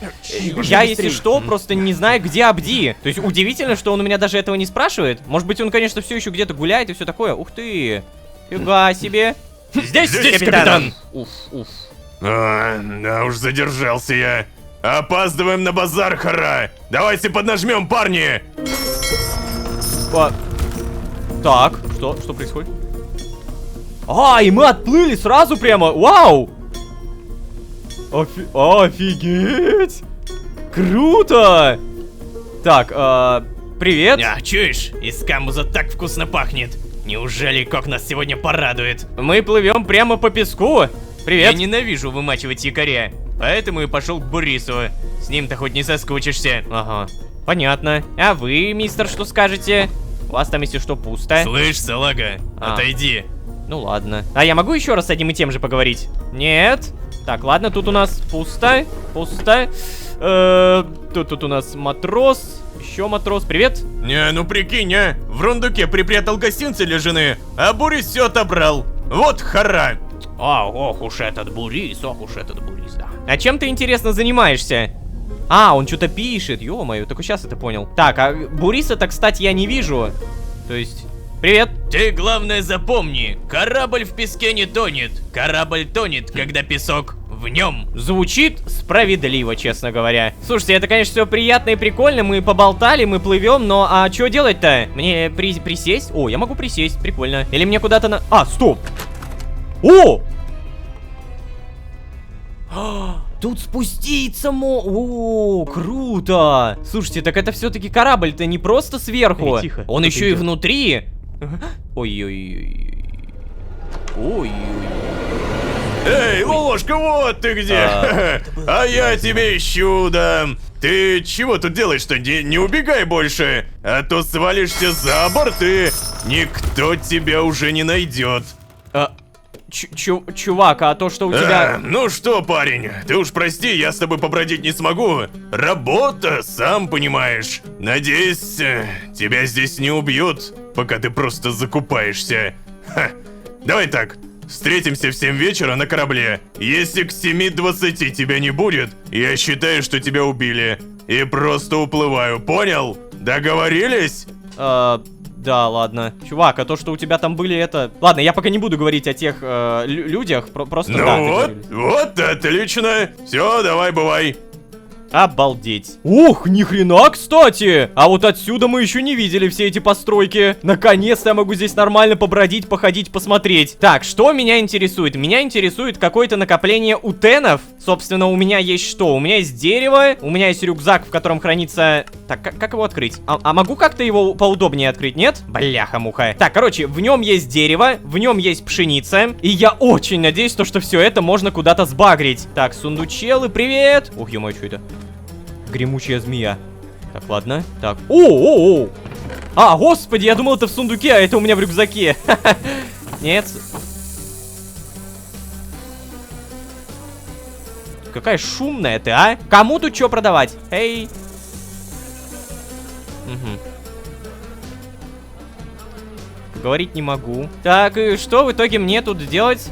Я, если что, просто не знаю, где Абди. То есть удивительно, что он у меня даже этого не спрашивает. Может быть, он, конечно, все еще где-то гуляет и все такое. Ух ты. Фига себе. Здесь капитан. Уф. Да уж задержался я. Опаздываем на базар, хара. Давайте поднажмем, парни. Так, что происходит? А, и мы отплыли сразу прямо, вау! Офигеть! Круто! Так, привет. Чуешь? Из камбуза так вкусно пахнет. Неужели Кок нас сегодня порадует? Мы плывем прямо по песку. Я Привет. ненавижу вымачивать якоря, поэтому и пошел к Бурису. С ним-то хоть не соскучишься. Ага, понятно. А вы, мистер, что скажете? У вас там, если что, пусто. Слышь, салага, отойди. Ну ладно. А я могу еще раз с одним и тем же поговорить? Нет. Так, ладно, тут у нас пусто. Тут у нас матрос. Еще матрос. Привет. Не, ну прикинь, а? В рундуке припрятал гостинцы для жены, а Бурис все отобрал. Вот хара. Ох уж этот Бурис, да. А чем ты, интересно, занимаешься? А, он что-то пишет, ё-моё, только сейчас это понял. Так, а Буриса-то, кстати, я не вижу. То есть... Привет. Ты, главное, запомни, корабль в песке не тонет. Корабль тонет, когда песок в нем. Звучит справедливо, честно говоря. Слушайте, это, конечно, все приятно и прикольно. Мы поболтали, мы плывем, но а что делать-то? Мне присесть? О, я могу присесть, прикольно. Или мне куда-то на... А, стоп! О! Тут спуститься О, круто! Слушайте, так это все-таки корабль-то не просто сверху. Эй, тихо, Он кто-то еще и идет. внутри. Ой-ой-ой. Ой-ой-ой. Эй, Лолошка, вот ты где! А я тебя ищу, да. Ты чего тут делаешь-то? Не убегай больше, а то свалишься за борт и никто тебя уже не найдет. Чувак, а то, что у тебя... Ну что, парень, ты уж прости, я с тобой побродить не смогу. Работа, сам понимаешь. Надеюсь, тебя здесь не убьют, пока ты просто закупаешься. Ха. Давай так, встретимся в 7 вечера на корабле. Если к 7:20 тебя не будет, я считаю, что тебя убили. И просто уплываю, понял? Договорились? Да, ладно. Чувак, а то, что у тебя там были это... Ладно, я пока не буду говорить о тех людях, просто... Ну да, вот отлично. Все, давай, бывай. Обалдеть. Ух, ни хрена, кстати. А вот отсюда мы еще не видели все эти постройки. Наконец-то я могу здесь нормально побродить, походить, посмотреть. Так, что меня интересует? Меня интересует какое-то накопление утенов. Собственно, у меня есть что? У меня есть дерево, у меня есть рюкзак, в котором хранится... Так, как его открыть? А могу как-то его поудобнее открыть, нет? Бляха-муха. Так, короче, в нем есть дерево, в нем есть пшеница. И я очень надеюсь, что все это можно куда-то сбагрить. Так, сундучелы, привет. Ух, ё-моё, что это? Гремучая змея. Так, ладно. Так. О! А, господи, я думал, это в сундуке, а это у меня в рюкзаке. Нет. Какая шумная ты, а? Кому тут что продавать? Эй. Угу. Говорить не могу. Так, и что в итоге мне тут делать?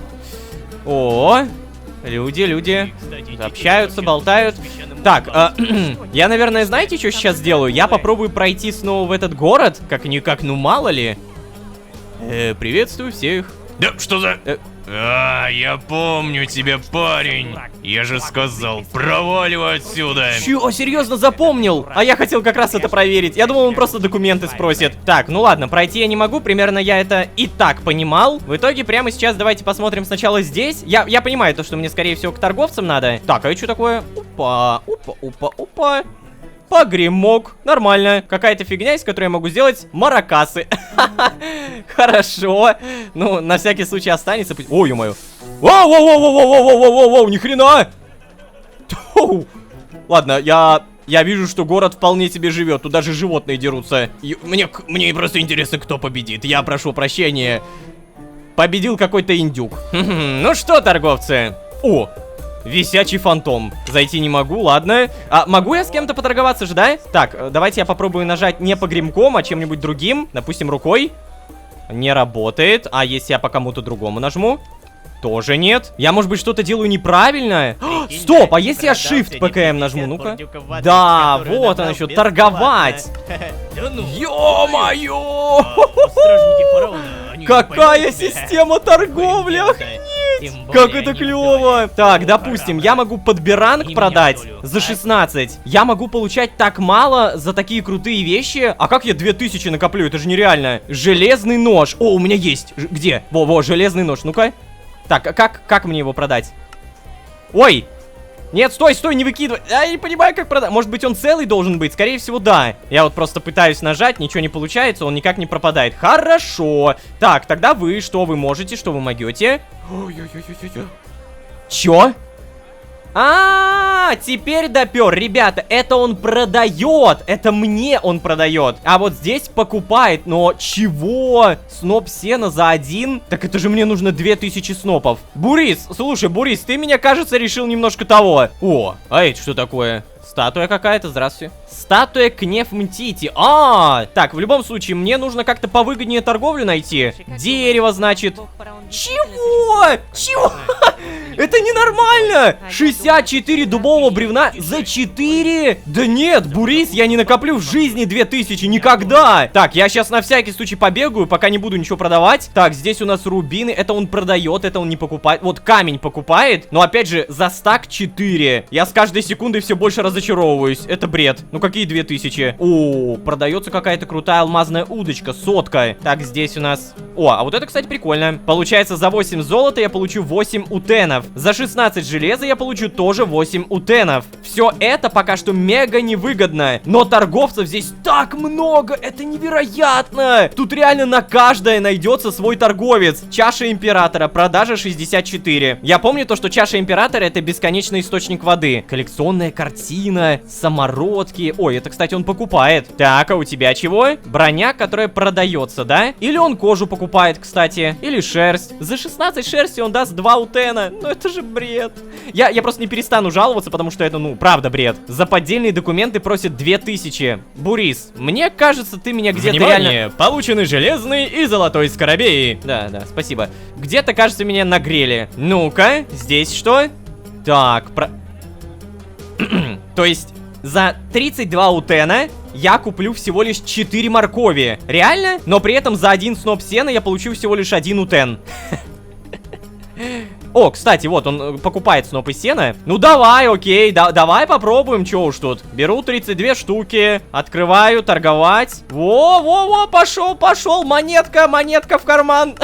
О, люди общаются, болтают. Так, я, наверное, знаете, что сейчас сделаю? Я попробую пройти снова в этот город. Как-никак, ну мало ли. Приветствую всех. Да, что за... я помню тебя, парень. Я же сказал, проваливай отсюда. Чё, серьезно запомнил? А я хотел как раз это проверить. Я думал, он просто документы спросит. Так, ну ладно, пройти я не могу. Примерно я это и так понимал. В итоге прямо сейчас давайте посмотрим сначала здесь. Я понимаю то, что мне, скорее всего, к торговцам надо. Так, а это что такое? Опа. Погремок. Нормально. Какая-то фигня, из которой я могу сделать маракасы. Хорошо. Ну, на всякий случай останется. Ой, ё-моё. Воу, ни хрена. Ладно, я вижу, что город вполне себе живет. Тут даже животные дерутся. Мне просто интересно, кто победит. Я прошу прощения. Победил какой-то индюк. Ну что, торговцы? О! Висячий фантом. Зайти не могу, ладно. А могу я с кем-то поторговаться же, да? Так, давайте я попробую нажать не погремком, а чем-нибудь другим. Допустим, рукой. Не работает. А если я по кому-то другому нажму? Тоже нет. Я, может быть, что-то делаю неправильно? Стоп, а если я Shift ПКМ нажму? Ну-ка. Да, вот он еще, торговать. Ё-моё! Какая система торговли, охренеть! Как это клево! Так, допустим, я могу подберанг продать за 16. Я могу получать так мало за такие крутые вещи. А как я 2000 накоплю? Это же нереально. Железный нож. О, у меня есть. Где? Во, железный нож. Ну-ка. Так, а как мне его продать? Ой! Нет, стой, не выкидывай. Я не понимаю, как продать. Может быть, он целый должен быть? Скорее всего, да. Я вот просто пытаюсь нажать, ничего не получается, он никак не пропадает. Хорошо. Так, тогда вы, что вы можете, что вы могете? Чё? Теперь допер, ребята, это он продает, это мне он продает. А вот здесь покупает, но чего? Сноп сена за 1? Так это же мне нужно 2000 снопов. Бурис, слушай, Бурис, ты меня, кажется, решил немножко того. О, а это что такое? Статуя какая-то, здравствуйте. Статуя Кнефмтити. Так, в любом случае, мне нужно как-то повыгоднее торговлю найти. Дерево, значит. Чего? Это ненормально! 64 дубового бревна за 4? Да нет, Бурис, я не накоплю в жизни 2000, никогда! Так, я сейчас на всякий случай побегаю, пока не буду ничего продавать. Так, здесь у нас рубины, это он продает, это он не покупает. Вот камень покупает, но опять же, за стак 4. Я с каждой секундой все больше разочаровываюсь, это бред. Ну какие 2000? О, продается какая-то крутая алмазная удочка, 100. Так, здесь у нас... а вот это, кстати, прикольно. Получается, за 8 золота я получу 8 утенов. За 16 железа я получу тоже 8 утенов. Все это пока что мега невыгодно. Но торговцев здесь так много, это невероятно. Тут реально на каждое найдется свой торговец. Чаша императора, продажа 64. Я помню то, что чаша императора это бесконечный источник воды. Коллекционная картина, самородки. Ой, это, кстати, он покупает. Так, а у тебя чего? Броня, которая продается, да? Или он кожу покупает, кстати. Или шерсть. За 16 шерсти он даст 2 утена. Ну это же бред. Я просто не перестану жаловаться, потому что это, ну, правда бред. За поддельные документы просят 2000. Бурис, мне кажется, ты меня где-то реально... Получены железный и золотой скоробей. Да, спасибо. Где-то, кажется, меня нагрели. Ну-ка, здесь что? Так, То есть, за 32 утена я куплю всего лишь 4 моркови. Реально? Но при этом за 1 сноп сена я получу всего лишь 1 утен. О, кстати, вот, он покупает снопы сена. Ну, давай, окей, давай попробуем, чё уж тут. Беру 32 штуки, открываю, торговать. Во, пошел, монетка в карман.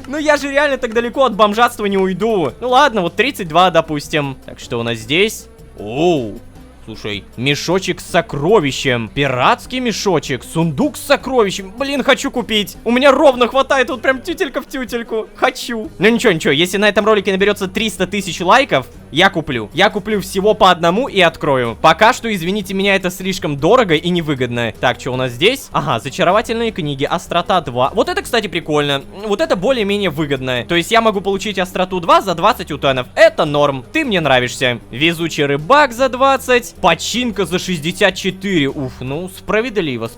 Ну, я же реально так далеко от бомжатства не уйду. Ну, ладно, вот 32, допустим. Так, что у нас здесь? Оу. Слушай, мешочек с сокровищем. Пиратский мешочек. Сундук с сокровищем. Блин, хочу купить. У меня ровно хватает, вот прям тютелька в тютельку. Хочу. Ну ничего, если на этом ролике наберется 300 тысяч лайков, я куплю. Я куплю всего по одному и открою. Пока что, извините меня, это слишком дорого и невыгодно. Так, что у нас здесь? Ага, зачаровательные книги. Острота 2. Вот это, кстати, прикольно. Вот это более-менее выгодно. То есть я могу получить остроту 2 за 20 утенов. Это норм. Ты мне нравишься. Везучий рыбак за 20. Починка за 64. Уф, ну, справедливо,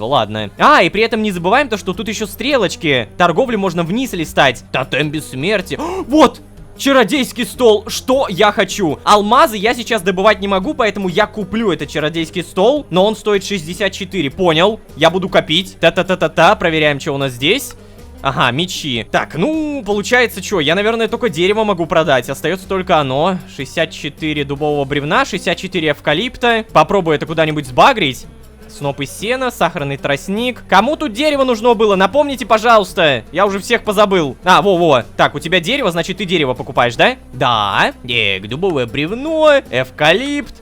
ладно. А, и при этом не забываем то, что тут еще стрелочки. Торговлю можно вниз листать. Тотем бессмертия. Вот! Чародейский стол, что я хочу? Алмазы я сейчас добывать не могу, поэтому я куплю этот чародейский стол, но он стоит 64, понял? Я буду копить. Та-та-та-та-та, проверяем, что у нас здесь. Ага, мечи. Так, ну, получается, что? Я, наверное, только дерево могу продать. Остается только оно. 64 дубового бревна, 64 эвкалипта. Попробую это куда-нибудь сбагрить. Сноп из сена, сахарный тростник. Кому тут дерево нужно было? Напомните, пожалуйста. Я уже всех позабыл. А, во-во. Так, у тебя дерево, значит, ты дерево покупаешь, да? Да. Дубовое бревно, эвкалипт.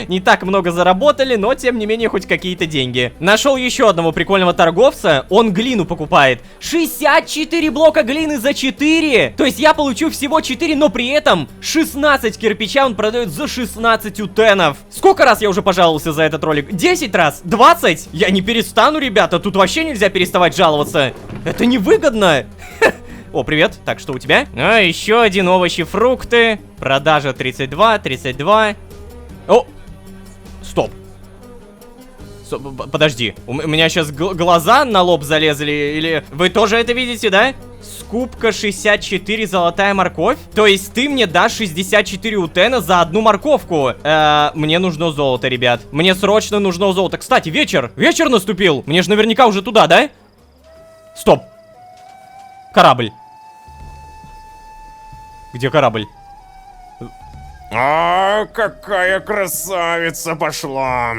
Не так много заработали, но тем не менее хоть какие-то деньги. Нашел еще одного прикольного торговца. Он глину покупает. 64 блока глины за 4. То есть я получу всего 4, но при этом 16 кирпича он продает за 16 утенов. Сколько раз я уже пожаловался за этот ролик? 10 раз? 20? Я не перестану, ребята. Тут вообще нельзя переставать жаловаться. Это невыгодно. О, привет. Так, что у тебя? А, еще один овощи, фрукты. Продажа 32. О! Стоп. Подожди. У меня сейчас глаза на лоб залезли. Или вы тоже это видите, да? Скупка 64, золотая морковь. То есть ты мне дашь 64 утена за одну морковку. Мне нужно золото, ребят. Мне срочно нужно золото. Кстати, вечер. Вечер наступил. Мне же наверняка уже туда, да? Стоп. Корабль. Где корабль? О, какая красавица пошла!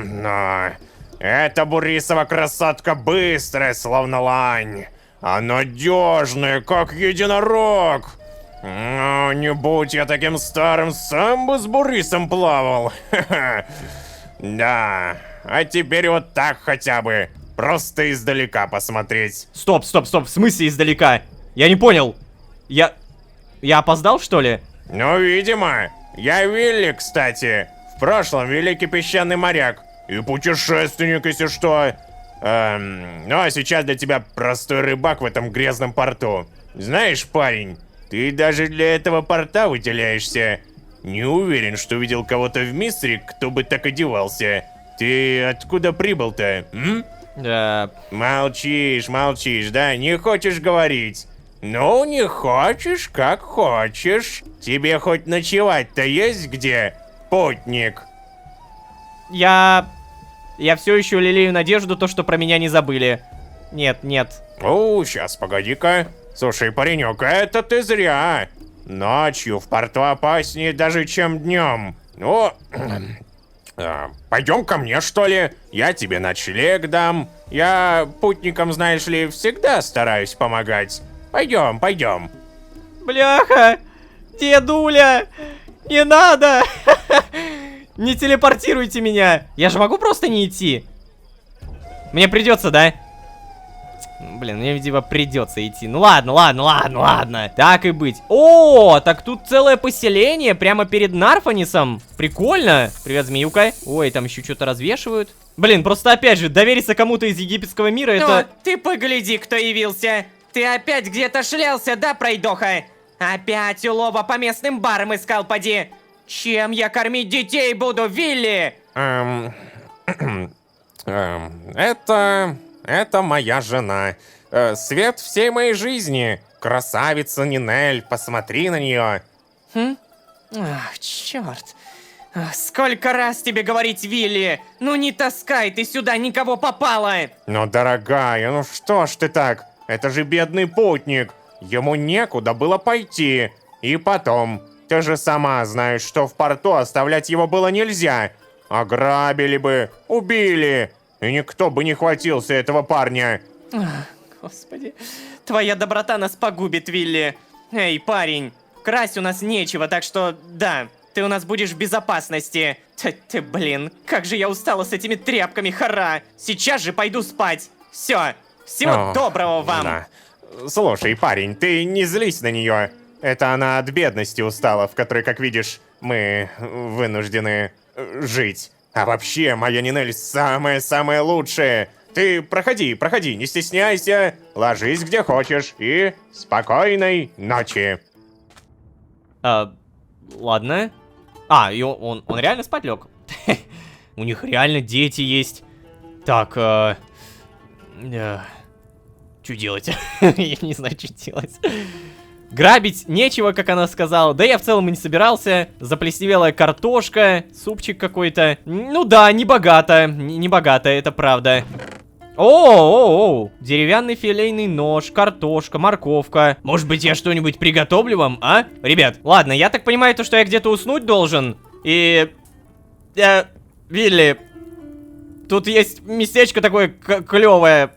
Эта Бурисова красотка быстрая, словно лань, а надежная, как единорог. Не будь я таким старым, сам бы с Бурисом плавал. Да, а теперь вот так хотя бы, просто издалека посмотреть. Стоп, в смысле издалека? Я не понял. Я опоздал, что ли? Ну, видимо. Я Вилли, кстати. В прошлом великий песчаный моряк. И путешественник, если что. Ну а сейчас для тебя простой рыбак в этом грязном порту. Знаешь, парень, ты даже для этого порта выделяешься. Не уверен, что видел кого-то в Мисре, кто бы так одевался. Ты откуда прибыл-то, Да. Молчишь, да? Не хочешь говорить? Ну, не хочешь, как хочешь. Тебе хоть ночевать-то есть где, путник? Я все еще лелею надежду, то, что про меня не забыли. Нет. О, сейчас, погоди-ка. Слушай, паренек, это ты зря. Ночью в порту опаснее даже, чем днем. Ну, пойдем ко мне, что ли? Я тебе ночлег дам. Я путникам, знаешь ли, всегда стараюсь помогать. Пойдем. Бляха! Дедуля! Не надо! Не телепортируйте меня! Я же могу просто не идти? Мне придется, да? Блин, мне, видимо, придется идти. Ну ладно. Так и быть. О, так тут целое поселение прямо перед Нарфанисом. Прикольно. Привет, змеюка. Ой, там еще что-то развешивают. Блин, просто опять же, довериться кому-то из египетского мира, это... Ты погляди, кто явился. Ты опять где-то шлялся, да, пройдоха? Опять улова по местным барам искал, поди. Чем я кормить детей буду, Вилли? Это моя жена. Свет всей моей жизни. Красавица Нинель, посмотри на нее. Ах, черт. Сколько раз тебе говорить, Вилли? Ну не таскай ты сюда никого попало. Ну, дорогая, ну что ж ты так? Это же бедный путник. Ему некуда было пойти. И потом, ты же сама знаешь, что в порту оставлять его было нельзя. Ограбили бы, убили, и никто бы не хватился этого парня. Господи, твоя доброта нас погубит, Вилли. Эй, парень, красть у нас нечего, так что да, ты у нас будешь в безопасности. Ты, блин, как же я устала с этими тряпками, хара. Сейчас же пойду спать. Все, всего О, доброго вам. да. Слушай, парень, ты не злись на нее. Это она от бедности устала, в которой, как видишь, мы вынуждены жить. А вообще, моя Нинель самая-самая лучшая. Ты проходи, не стесняйся, ложись где хочешь и спокойной ночи. Ладно. И он реально спать лег? У них реально дети есть. Так, что делать? Я не знаю, что делать. Грабить нечего, как она сказала. Да я в целом и не собирался. Заплесневелая картошка, супчик какой-то. Ну да, не богато. Не богато, это правда. О, деревянный филейный нож, картошка, морковка. Может быть, я что-нибудь приготовлю вам, а? Ребят, ладно, я так понимаю, то, что я где-то уснуть должен. И... Вилли, тут есть местечко такое клевое.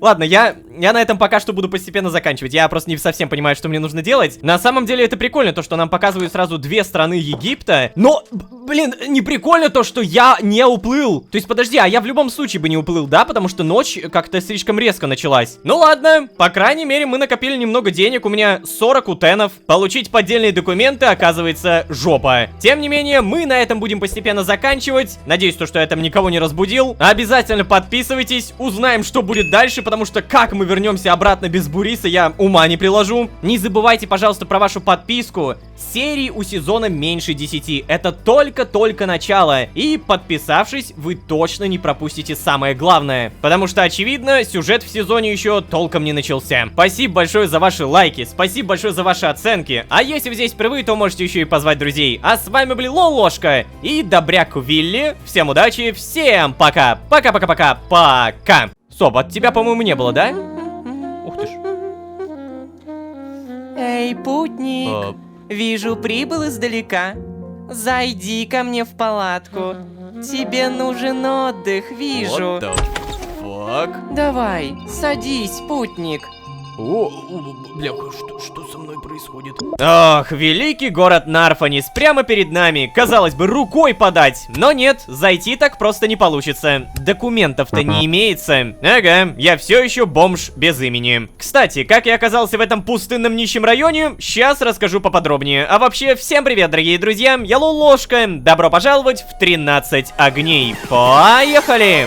Ладно, я на этом пока что буду постепенно заканчивать. Я просто не совсем понимаю, что мне нужно делать. На самом деле это прикольно, то, что нам показывают сразу две страны Египта. Но, блин, не прикольно то, что я не уплыл. То есть, подожди, а я в любом случае бы не уплыл, да? Потому что ночь как-то слишком резко началась. Ну ладно, по крайней мере, мы накопили немного денег. У меня 40 утенов. Получить поддельные документы, оказывается, жопа. Тем не менее, мы на этом будем постепенно заканчивать. Надеюсь, то, что я там никого не разбудил. Обязательно подписывайтесь, узнаем, что будет дальше, потому что как мы вернемся обратно без Буриса, я ума не приложу. Не забывайте, пожалуйста, про вашу подписку. Серий у сезона меньше 10. Это только-только начало. И подписавшись, вы точно не пропустите самое главное. Потому что, очевидно, сюжет в сезоне еще толком не начался. Спасибо большое за ваши лайки. Спасибо большое за ваши оценки. А если вы здесь впервые, то можете еще и позвать друзей. А с вами были Лолошка и Добряк Вилли. Всем удачи, всем пока. Пока. Соп, от тебя, по-моему, не было, да? Ух ты ж. Эй, путник, вижу, прибыл издалека. Зайди ко мне в палатку. Тебе нужен отдых, вижу. What the fuck? Давай, садись, путник. Бляха, что со мной происходит? Ох, великий город Нарфанис прямо перед нами. Казалось бы, рукой подать. Но нет, зайти так просто не получится. Документов-то не имеется. Ага, я все еще бомж без имени. Кстати, как я оказался в этом пустынном нищем районе, сейчас расскажу поподробнее. А вообще, всем привет, дорогие друзья. Я Лолошка. Добро пожаловать в 13 огней. Поехали!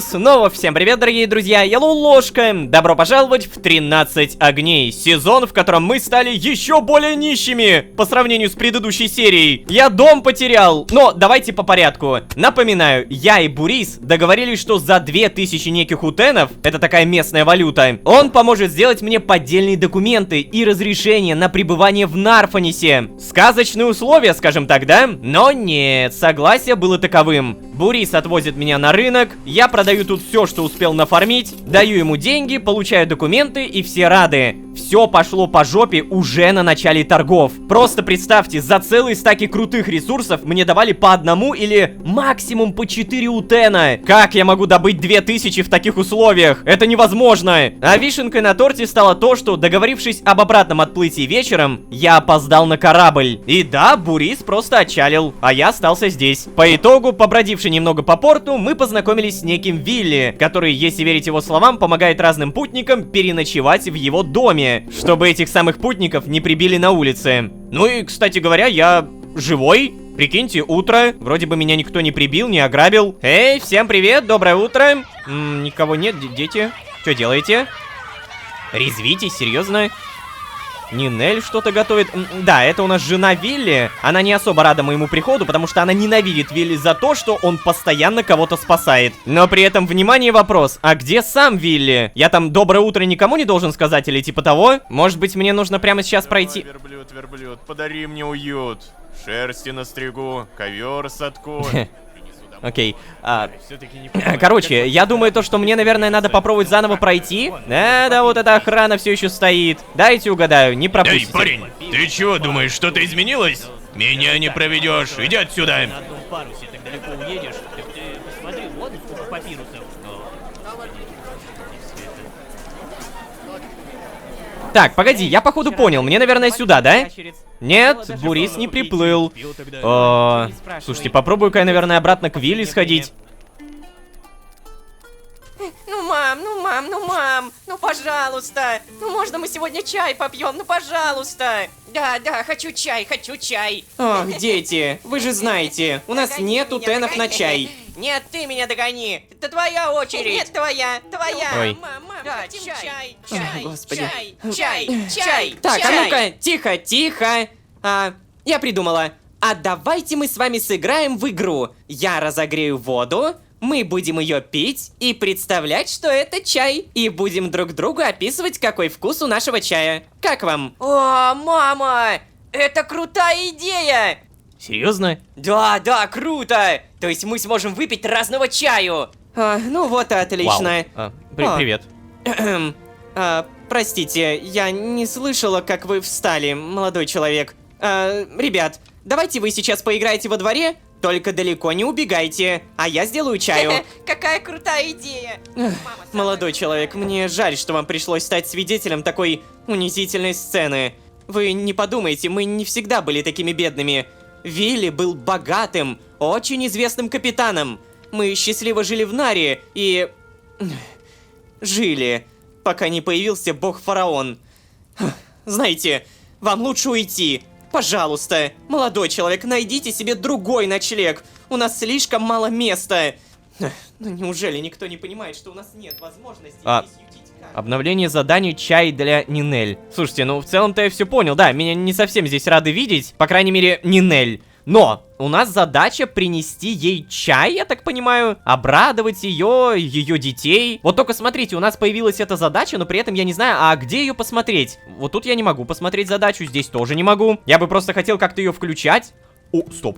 Снова всем привет, дорогие друзья, я Лолошка. Добро пожаловать в 13 огней. Сезон, в котором мы стали еще более нищими по сравнению с предыдущей серией. Я дом потерял. Но давайте по порядку. Напоминаю, я и Бурис договорились, что за 2000 неких утенов, это такая местная валюта, он поможет сделать мне поддельные документы и разрешение на пребывание в Нарфанисе. Сказочные условия, скажем так, да? Но нет, согласие было таковым. Бурис отвозит меня на рынок, я продаю тут все, что успел нафармить, даю ему деньги, получаю документы и все рады. Все пошло по жопе уже на начале торгов. Просто представьте, за целые стаки крутых ресурсов мне давали по одному или максимум по 4 утена. Как я могу добыть 2000 в таких условиях? Это невозможно. А вишенкой на торте стало то, что, договорившись об обратном отплытии вечером, я опоздал на корабль. И да, Бурис просто отчалил, а я остался здесь. По итогу, побродивши немного по порту, мы познакомились с неким Вилли, который, если верить его словам, помогает разным путникам переночевать в его доме, чтобы этих самых путников не прибили на улице. Ну и, кстати говоря, я живой. Прикиньте, утро. Вроде бы меня никто не прибил, не ограбил. Эй, всем привет, доброе утро. Никого нет, дети. Что делаете? Резвитесь, серьезно? Нинель что-то готовит. Да, это у нас жена Вилли. Она не особо рада моему приходу, потому что она ненавидит Вилли за то, что он постоянно кого-то спасает. Но при этом, внимание, вопрос. А где сам Вилли? Я там доброе утро никому не должен сказать или типа того? Может быть, мне нужно прямо сейчас пройти... Верблюд, верблюд, подари мне уют. Шерсти настригу, ковер садку. Окей. Короче, я думаю, то, что мне, наверное, надо попробовать заново пройти. Да, вот эта охрана все еще стоит. Дайте угадаю, не Эй, пропустите. парень, ты чего думаешь, что-то изменилось? Меня не проведешь, иди отсюда. На одном парусе так далеко уедешь. Ты посмотри, вот сколько папирусов. Так, погоди, я походу понял. Мне, наверное, сюда, да? Нет, Бурис не приплыл. Слушайте, попробую-ка я, наверное, обратно к Вилли сходить. Ну, мам, ну, пожалуйста. Ну, можно мы сегодня чай попьем, ну, пожалуйста. Да, хочу чай. Ох, дети, вы же знаете, у нас нету тенов на чай. Нет, ты меня догони. Это твоя очередь. Нет, твоя. Ой. Мама, да, чай. Господи. Чай. Так, а ну-ка, тихо. Я придумала. А давайте мы с вами сыграем в игру. Я разогрею воду, мы будем ее пить и представлять, что это чай. И будем друг другу описывать, какой вкус у нашего чая. Как вам? О, мама! Это крутая идея! Серьезно? Да, круто! То есть мы сможем выпить разного чаю. Ну вот и отлично. Привет. Простите, я не слышала, как вы встали, молодой человек. Ребят, давайте вы сейчас поиграете во дворе, только далеко не убегайте, а я сделаю чаю. Какая крутая идея! Молодой человек, мне жаль, что вам пришлось стать свидетелем такой унизительной сцены. Вы не подумайте, мы не всегда были такими бедными. Вилли был богатым, очень известным капитаном. Мы счастливо жили в Наре и... жили, пока не появился бог-фараон. Знаете, вам лучше уйти. Пожалуйста, молодой человек, найдите себе другой ночлег. У нас слишком мало места. Ну неужели никто не понимает, что у нас нет возможности здесь ютить как? Обновление заданий чай для Нинель. Слушайте, ну в целом-то я все понял, да, меня не совсем здесь рады видеть, по крайней мере, Нинель. Но у нас задача принести ей чай, я так понимаю, обрадовать ее детей. Вот только смотрите, у нас появилась эта задача, но при этом я не знаю, а где ее посмотреть? Вот тут я не могу посмотреть задачу, здесь тоже не могу. Я бы просто хотел как-то ее включать. О, стоп.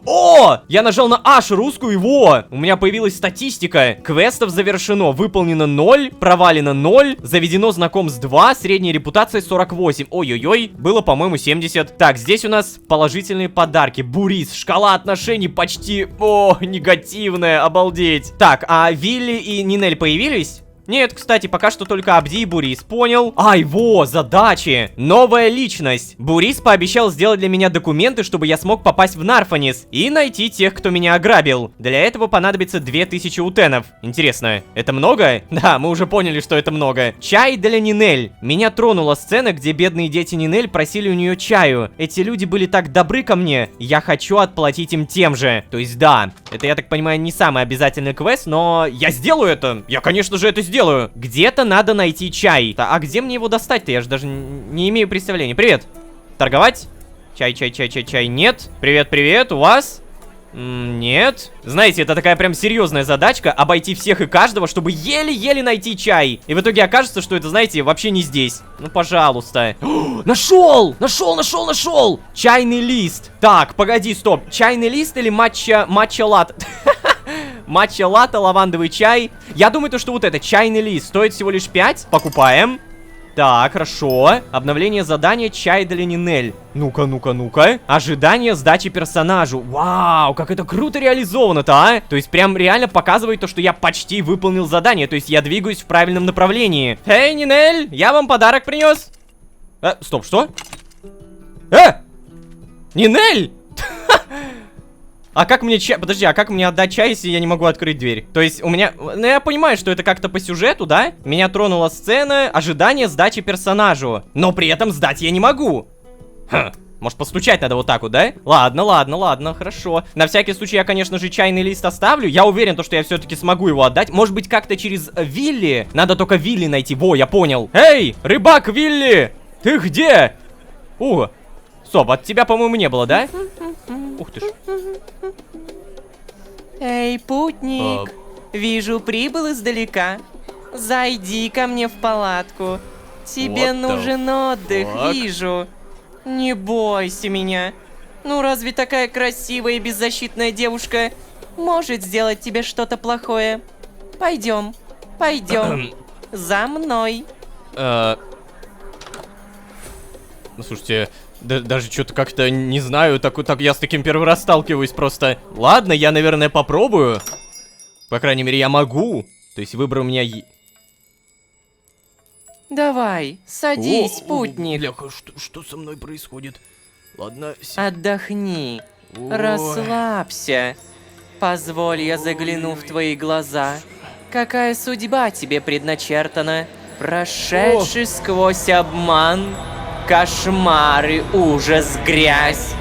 О! Я нажал на H русскую, и во! У меня появилась статистика. Квестов завершено. Выполнено 0, провалено 0, заведено знакомств 2, средняя репутация 48. Ой-ой-ой, было, по-моему, 70. Так, здесь у нас положительные подарки. Бурис, шкала отношений почти... О, негативная, обалдеть. Так, а Вилли и Нинель появились? Нет, кстати, пока что только Абди и Бурис, понял? Ай, во, задачи. Новая личность. Бурис пообещал сделать для меня документы, чтобы я смог попасть в Нарфанис и найти тех, кто меня ограбил. Для этого понадобится 2000 утенов. Интересно, это много? Да, мы уже поняли, что это много. Чай для Нинель. Меня тронула сцена, где бедные дети Нинель просили у нее чаю. Эти люди были так добры ко мне, я хочу отплатить им тем же. То есть да, это, я так понимаю, не самый обязательный квест, но я сделаю это. Я, конечно же, это сделаю. Где-то надо найти чай. А где мне его достать-то? Я же даже не имею представления. Привет. Торговать? Чай. Нет. Привет. У вас? Нет. Знаете, это такая прям серьезная задачка. Обойти всех и каждого, чтобы еле-еле найти чай. И в итоге окажется, что это, знаете, вообще не здесь. Ну, пожалуйста. Нашел! Чайный лист. Так, погоди, стоп. Чайный лист или матча-латте? Матча-латте, лавандовый чай. Я думаю, то, что вот это, чайный лист, стоит всего лишь 5. Покупаем. Так, хорошо. Обновление задания чай для Нинель. Ну-ка. Ожидание сдачи персонажу. Вау, как это круто реализовано-то, а? То есть прям реально показывает то, что я почти выполнил задание. То есть я двигаюсь в правильном направлении. Эй, Нинель, я вам подарок принес. Стоп, что? Нинель! А как мне чай... Подожди, а как мне отдать чай, если я не могу открыть дверь? То есть у меня... Ну, я понимаю, что это как-то по сюжету, да? Меня тронула сцена, ожидание сдачи персонажу. Но при этом сдать я не могу. Может, постучать надо вот так вот, да? Ладно, хорошо. На всякий случай я, конечно же, чайный лист оставлю. Я уверен, что я все-таки смогу его отдать. Может быть, как-то через Вилли? Надо только Вилли найти. Во, я понял. Эй, рыбак Вилли! Ты где? О, стоп, от тебя, по-моему, не было, да? Ух ты ж. Эй, путник, вижу, прибыл издалека. Зайди ко мне в палатку. Тебе What the нужен отдых, fuck? вижу. Не бойся меня. Ну разве такая красивая и беззащитная девушка может сделать тебе что-то плохое? Пойдем, пойдем. За мной. Ну, слушайте, даже что-то как-то не знаю, так я с таким первый раз сталкиваюсь просто. Ладно, я, наверное, попробую. По крайней мере, я могу. То есть выбор у меня... Давай, садись, О, путник. Бляха, что со мной происходит? Ладно, Отдохни, Ой. расслабься. Позволь, я загляну в твои глаза. Какая судьба тебе предначертана? Прошедший сквозь обман, кошмары, ужас, грязь,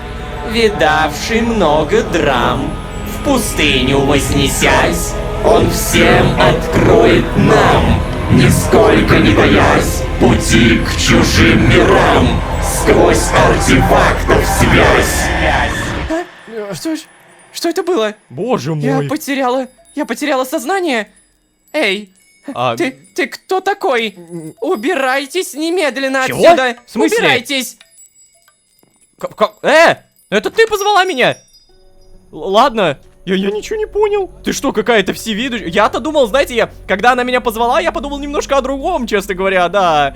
видавший много драм, в пустыню вознесясь, он всем откроет нам, нисколько не боясь пути к чужим мирам, сквозь артефактов связь. Что это было? Боже Я мой. потеряла сознание. Эй, А, ты кто такой? Убирайтесь немедленно Чего? отсюда! В смысле? Убирайтесь! Это ты позвала меня? Ладно, я ничего не понял. Ты что, какая-то всевидущая? Я-то думал, знаете, когда она меня позвала, я подумал немножко о другом, честно говоря, да.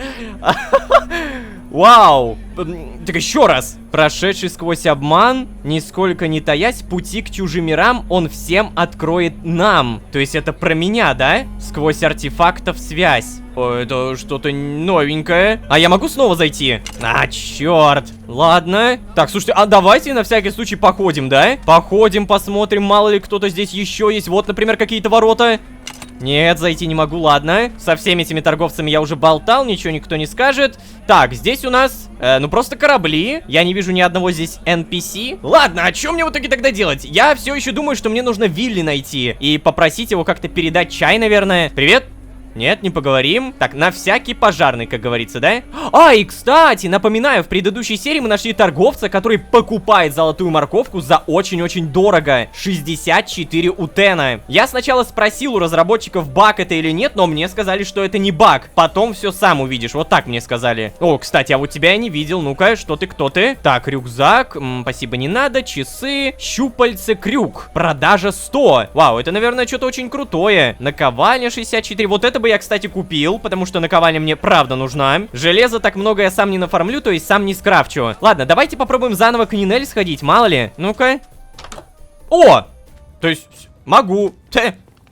Вау. Так еще раз. Прошедший сквозь обман, нисколько не таясь, пути к чужим мирам, он всем откроет нам. То есть это про меня, да? Сквозь артефактов связь. О, это что-то новенькое. А я могу снова зайти? А, черт. Ладно. Так, слушайте, а давайте на всякий случай походим, да? Походим, посмотрим, мало ли кто-то здесь еще есть. Вот, например, какие-то ворота. Нет, зайти не могу, ладно. Со всеми этими торговцами я уже болтал, ничего никто не скажет. Так, здесь у нас, ну просто корабли. Я не вижу ни одного здесь NPC. Ладно, а что мне в итоге тогда делать? Я все еще думаю, что мне нужно Вилли найти и попросить его как-то передать чай, наверное. Привет. Нет, не поговорим. Так, на всякий пожарный, как говорится, да? А, и кстати, напоминаю, в предыдущей серии мы нашли торговца, который покупает золотую морковку за очень-очень дорого. 64 утена. Я сначала спросил у разработчиков, баг это или нет, но мне сказали, что это не баг. Потом все сам увидишь, вот так мне сказали. О, кстати, а вот тебя я не видел. Ну-ка, что ты, кто ты? Так, рюкзак, спасибо, не надо. Часы, щупальце, крюк. Продажа 100. Вау, это, наверное, что-то очень крутое. Наковальня 64. Вот это бы я, кстати, купил, потому что наковальня мне правда нужна. Железо так много я сам не нафармлю, то есть сам не скрафчу. Ладно, давайте попробуем заново к Нинель сходить, мало ли. Ну-ка. О! То есть, могу.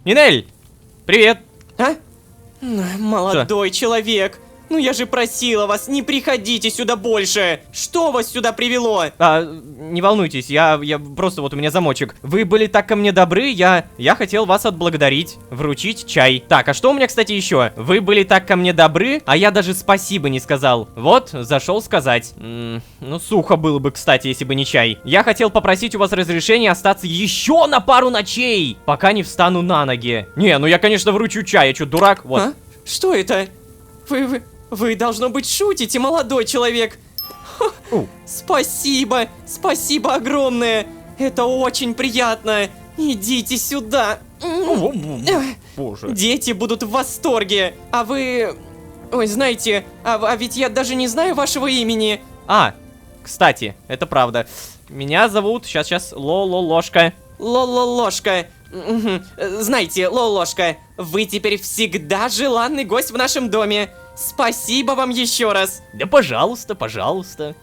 Нинель! Привет! А? Молодой человек, ну я же просила вас, не приходите сюда больше. Что вас сюда привело? Не волнуйтесь, я просто вот у меня замочек. Вы были так ко мне добры, я хотел вас отблагодарить, вручить чай. Так, а что у меня, кстати, еще? Вы были так ко мне добры, а я даже спасибо не сказал. Вот, зашел сказать. Ну, сухо было бы, кстати, если бы не чай. Я хотел попросить у вас разрешения остаться еще на пару ночей, пока не встану на ноги. Не, ну я, конечно, вручу чай, я что, дурак? Вот. А? Что это? Вы, должно быть, шутите, молодой человек. Спасибо, спасибо огромное. Это очень приятно. Идите сюда. Боже. Дети будут в восторге. А вы... Ой, знаете, а ведь я даже не знаю вашего имени. А, кстати, это правда. Меня зовут, сейчас, Лололошка. Лололошка. Знаете, Лололошка, вы теперь всегда желанный гость в нашем доме. Спасибо вам еще раз. Да пожалуйста, пожалуйста.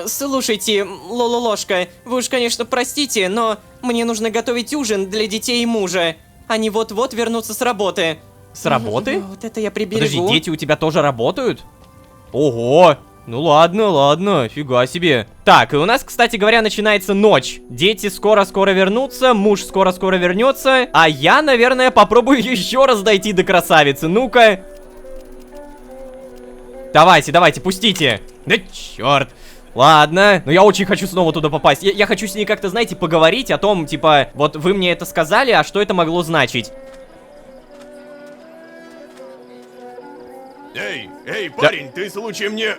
Слушайте, Лололошка, вы уж, конечно, простите, но мне нужно готовить ужин для детей и мужа. Они вот-вот вернутся с работы. С работы? Вот это я приберегу. Подожди, дети у тебя тоже работают? Ого! Ну ладно, фига себе. Так, и у нас, кстати говоря, начинается ночь. Дети скоро-скоро вернутся, муж скоро-скоро вернется, а я, наверное, попробую еще раз дойти до красавицы. Ну-ка. Давайте, пустите. Да черт. Ладно, но я очень хочу снова туда попасть. Я хочу с ней как-то, знаете, поговорить о том, типа, вот вы мне это сказали, а что это могло значить? Эй, парень, ты случаем не...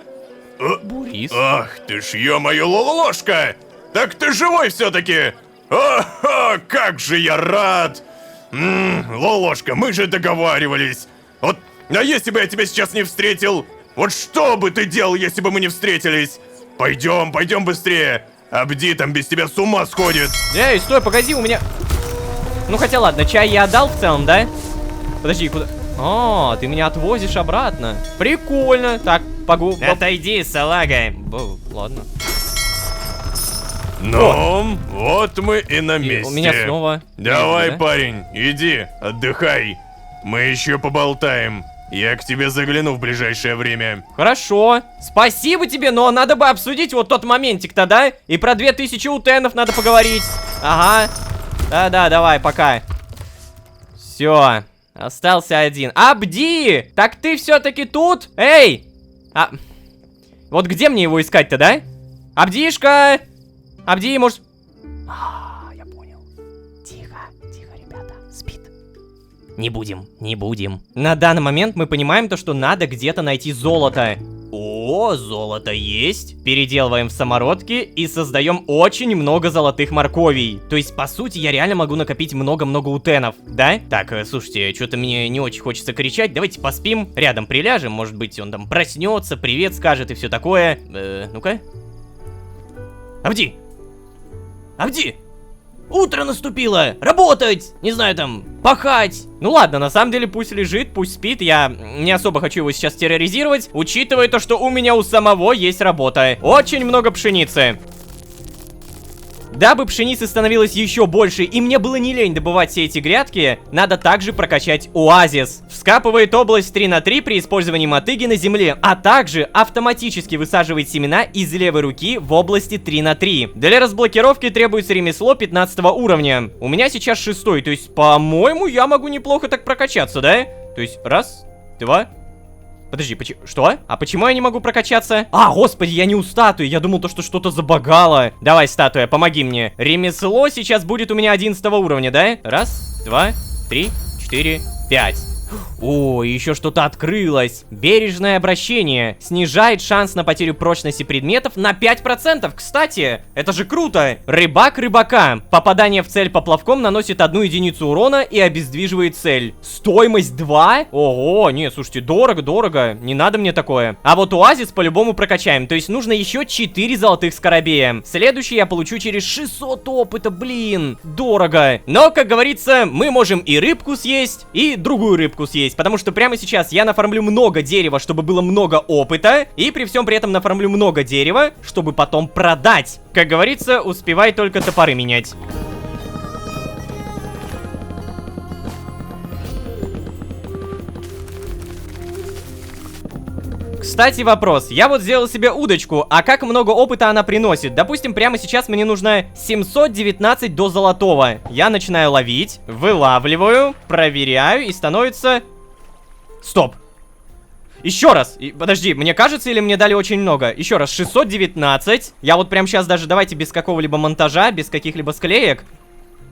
Бурис. Ах ты ж, ё-моё, Лололошка! Так ты живой все-таки! О, как же я рад! Лолошка, мы же договаривались! Вот, а если бы я тебя сейчас не встретил? Вот что бы ты делал, если бы мы не встретились? Пойдем быстрее! Абди там без тебя с ума сходит! Эй, стой, погоди, у меня... Ну хотя ладно, чай я отдал в целом, да? Подожди, куда... А, ты меня отвозишь обратно. Прикольно. Так, Отойди, салага. Ладно. Ну, вот мы и на И месте. у меня снова... Давай, да? парень, иди, отдыхай. Мы еще поболтаем. Я к тебе загляну в ближайшее время. Хорошо. Спасибо тебе, но надо бы обсудить вот тот моментик-то, да? И про 2000 утенов надо поговорить. Ага. Да-да, давай, пока. Все. Остался один. Абди! Так ты все-таки тут? Эй! Вот где мне его искать-то, да? Абдишка! Абди, может... Я понял. Тихо, ребята. Спит. Не будем. На данный момент мы понимаем то, что надо где-то найти золото. О, золото есть. Переделываем в самородки и создаем очень много золотых морковей. То есть, по сути, я реально могу накопить много-много утенов, да? Так, слушайте, что-то мне не очень хочется кричать. Давайте поспим, рядом приляжем. Может быть, он там проснется, привет скажет и все такое. Ну-ка. Абди! Утро наступило! Работать! Не знаю, там, пахать! Ну ладно, на самом деле пусть лежит, пусть спит. Я не особо хочу его сейчас терроризировать, учитывая то, что у меня у самого есть работа. Очень много пшеницы. Дабы пшеницы становилось еще больше и мне было не лень добывать все эти грядки, надо также прокачать оазис. Вскапывает область 3 на 3 при использовании мотыги на земле, а также автоматически высаживает семена из левой руки в области 3 на 3. Для разблокировки требуется ремесло 15 уровня. У меня сейчас 6, то есть, по-моему, я могу неплохо так прокачаться, да? То есть, раз, два... Подожди, что? А почему я не могу прокачаться? А, господи, я не у статуи, я думал, что что-то забагало. Давай, статуя, помоги мне. Ремесло сейчас будет у меня 11 уровня, да? Раз, два, три, 4, 5. О, еще что-то открылось. Бережное обращение. Снижает шанс на потерю прочности предметов на 5%. Кстати, это же круто. Рыбак рыбака. Попадание в цель поплавком наносит 1 единицу урона и обездвиживает цель. Стоимость 2? Ого, не, слушайте, дорого. Не надо мне такое. А вот оазис по-любому прокачаем. То есть нужно еще 4 золотых скоробея. Следующий я получу через 600 опыта, блин. Дорого. Но, как говорится, мы можем и рыбку съесть, и другую рыбку съесть, потому что прямо сейчас я нафармлю много дерева, чтобы было много опыта, и при всем при этом нафармлю много дерева, чтобы потом продать. Как говорится, успевай только топоры менять. Кстати, вопрос. Я вот сделал себе удочку, а как много опыта она приносит? Допустим, прямо сейчас мне нужно 719 до золотого. Я начинаю ловить, вылавливаю, проверяю и становится... Стоп. Еще раз. Подожди, мне кажется, или мне дали очень много? Еще раз, 619. Я вот прямо сейчас даже, давайте без какого-либо монтажа, без каких-либо склеек.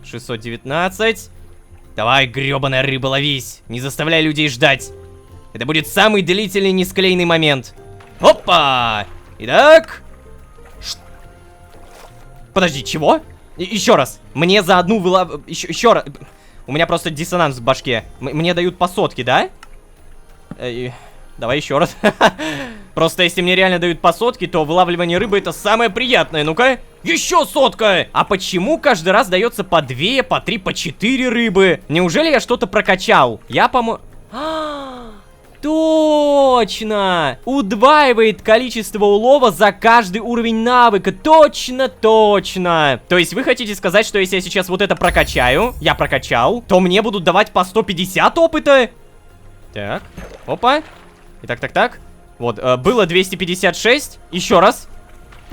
619. Давай, гребаная рыба, ловись. Не заставляй людей ждать. Это будет самый длительный несклеенный момент. Опа! Итак... Подожди, чего? Еще раз. Мне за одну еще раз. У меня просто диссонанс в башке. Мне дают по сотке, да? Давай еще раз. Просто если мне реально дают по сотке, то вылавливание рыбы это самое приятное. Ну-ка. Еще сотка! А почему каждый раз дается по 2, по 3, по 4 рыбы? Неужели я что-то прокачал? Я, по-моему... Точно! Удваивает количество улова за каждый уровень навыка. Точно. То есть вы хотите сказать, что если я сейчас вот это прокачаю, я прокачал, то мне будут давать по 150 опыта? Так, опа. Так. Вот, было 256. Еще раз.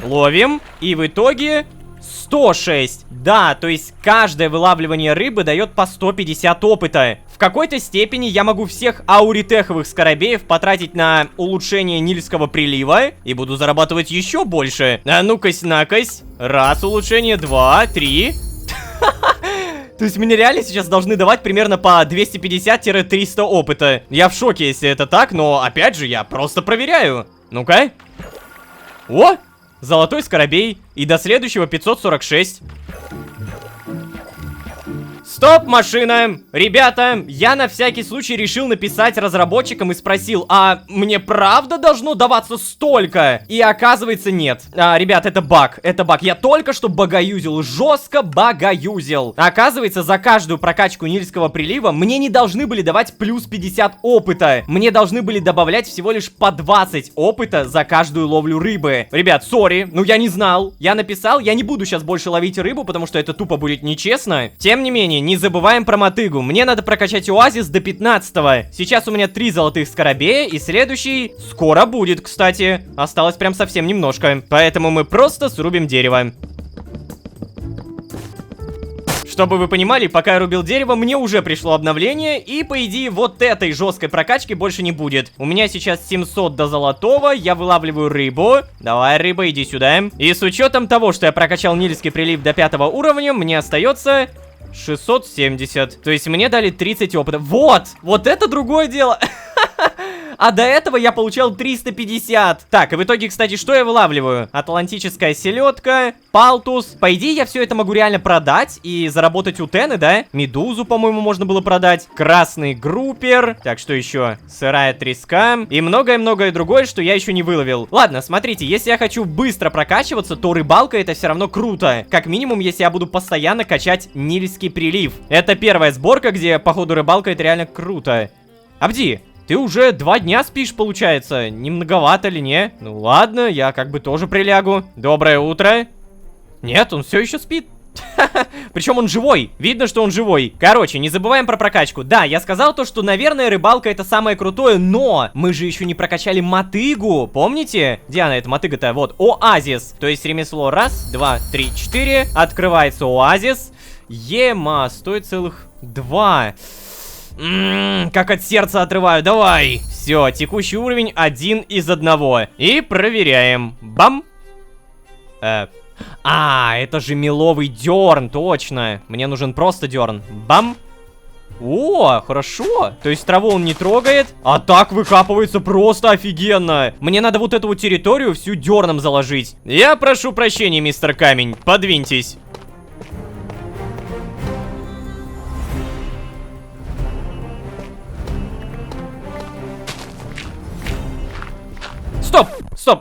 Ловим. И в итоге 106. Да, то есть каждое вылавливание рыбы дает по 150 опыта. В какой-то степени я могу всех ауритеховых скоробеев потратить на улучшение нильского прилива и буду зарабатывать еще больше. А ну-кась, накась. Раз улучшение, 2, 3. То есть мне реально сейчас должны давать примерно по 250-300 опыта. Я в шоке, если это так, но опять же, я просто проверяю. Ну-ка. О! Золотой скоробей. И до следующего 546. Стоп, машина! Ребята, я на всякий случай решил написать разработчикам и спросил, а мне правда должно даваться столько? И оказывается нет. Ребят, это баг, я только что багаюзил, жестко багаюзил. Оказывается, за каждую прокачку Нильского прилива мне не должны были давать плюс 50 опыта. Мне должны были добавлять всего лишь по 20 опыта за каждую ловлю рыбы. Ребят, сори, ну я не знал. Я написал, я не буду сейчас больше ловить рыбу, потому что это тупо будет нечестно. Тем не менее, не забываем про мотыгу. Мне надо прокачать оазис до 15-го. Сейчас у меня 3 золотых скоробея, и следующий скоро будет, кстати. Осталось прям совсем немножко. Поэтому мы просто срубим дерево. Чтобы вы понимали, пока я рубил дерево, мне уже пришло обновление, и по идее вот этой жесткой прокачки больше не будет. У меня сейчас 700 до золотого, я вылавливаю рыбу. Давай, рыба, иди сюда. И с учетом того, что я прокачал Нильский прилив до 5 уровня, мне остается 670. То есть мне дали 30 опыта. Вот это другое дело. А до этого я получал 350. Так, и в итоге, кстати, что я вылавливаю? Атлантическая селедка, палтус. По идее, я все это могу реально продать и заработать утены, да? Медузу, по-моему, можно было продать. Красный группер. Так, что еще? Сырая треска. И многое-многое другое, что я еще не выловил. Ладно, смотрите, если я хочу быстро прокачиваться, то рыбалка это все равно круто. Как минимум, если я буду постоянно качать Нильский прилив. Это первая сборка, где, походу, рыбалка это реально круто. Абди, ты уже 2 дня спишь, получается. Не многовато ли, не? Ну ладно, я как бы тоже прилягу. Доброе утро. Нет, он все еще спит. Причем он живой. Видно, что он живой. Короче, не забываем про прокачку. Да, я сказал то, что, наверное, рыбалка это самое крутое, но мы же еще не прокачали мотыгу. Помните? Где она, эта мотыга-то? Вот, оазис. То есть ремесло 1, 2, 3, 4. Открывается оазис. Ема, стоит целых 2. Как от сердца отрываю, давай. Все, текущий уровень 1 из 1. И проверяем. Бам. Это же меловый дерн, точно. Мне нужен просто дерн. Бам. О, хорошо. То есть траву он не трогает, а так выкапывается просто офигенно. Мне надо вот эту вот территорию всю дерном заложить. Я прошу прощения, мистер Камень, подвиньтесь.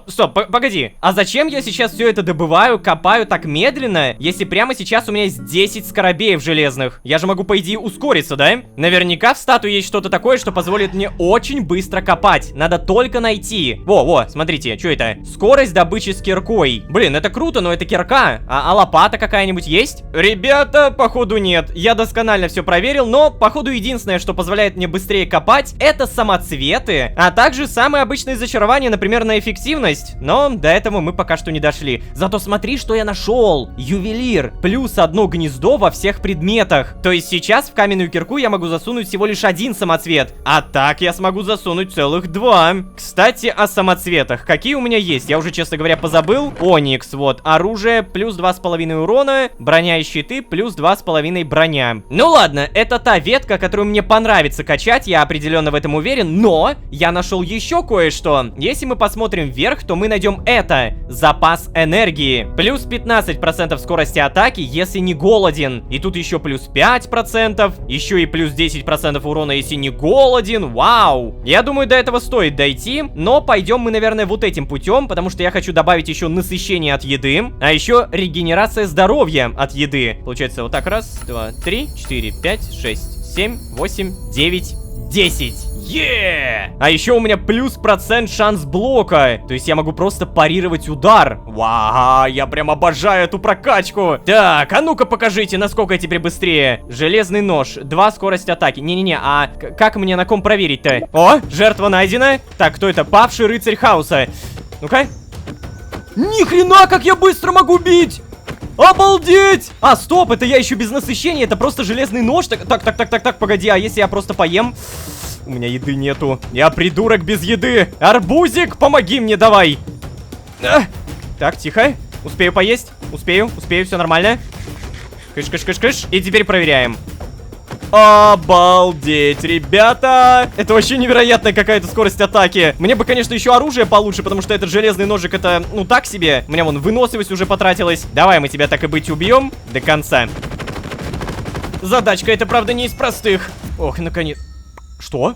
Стоп, погоди. А зачем я сейчас все это добываю, копаю так медленно, если прямо сейчас у меня есть 10 скоробеев железных? Я же могу, по идее, ускориться, да? Наверняка в статуе есть что-то такое, что позволит мне очень быстро копать. Надо только найти. Во, смотрите, что это? Скорость добычи с киркой. Блин, это круто, но это кирка. А лопата какая-нибудь есть? Ребята, походу нет. Я досконально все проверил, но, походу, единственное, что позволяет мне быстрее копать, это самоцветы, а также самые обычные зачарования, например, на эффективность. Но до этого мы пока что не дошли. Зато смотри, что я нашел. Ювелир. Плюс 1 гнездо во всех предметах. То есть сейчас в каменную кирку я могу засунуть всего лишь 1 самоцвет. А так я смогу засунуть целых 2. Кстати, о самоцветах. Какие у меня есть? Я уже, честно говоря, позабыл. Оникс, вот. Оружие плюс 2,5 урона. Броня и щиты плюс 2,5 броня. Ну ладно, это та ветка, которую мне понравится качать. Я определенно в этом уверен. Но я нашел еще кое-что. Если мы посмотрим вверх, то мы найдем это. Запас энергии. Плюс 15% скорости атаки, если не голоден. И тут еще плюс 5%. Еще и плюс 10% урона, если не голоден. Вау. Я думаю, до этого стоит дойти. Но пойдем мы, наверное, вот этим путем, потому что я хочу добавить еще насыщение от еды. А еще регенерация здоровья от еды. Получается вот так. 1, 2, 3, 4, 5, 6, 7, 8, 9, 10. А еще у меня плюс процент шанс блока. То есть я могу просто парировать удар. Вау, я прям обожаю эту прокачку. Так, а ну-ка покажите, насколько я теперь быстрее. Железный нож, 2 скорость атаки. Не-не-не, а как мне на ком проверить-то? О, жертва найдена. Так, кто это? Павший рыцарь хаоса. Ну-ка. Ни хрена, как я быстро могу бить! Обалдеть! А, стоп, это я еще без насыщения, это просто железный нож. Так, погоди, а если я просто поем? У меня еды нету. Я придурок без еды. Арбузик, помоги мне, давай. Так, тихо. Успею поесть? Успею, все нормально. Кыш. И теперь проверяем. Обалдеть, ребята! Это вообще невероятная какая-то скорость атаки. Мне бы, конечно, еще оружие получше, потому что этот железный ножик, это, ну, так себе. У меня вон выносливость уже потратилась. Давай мы тебя так и быть убьем до конца. Задачка, это, правда, не из простых. Ох, наконец... Что?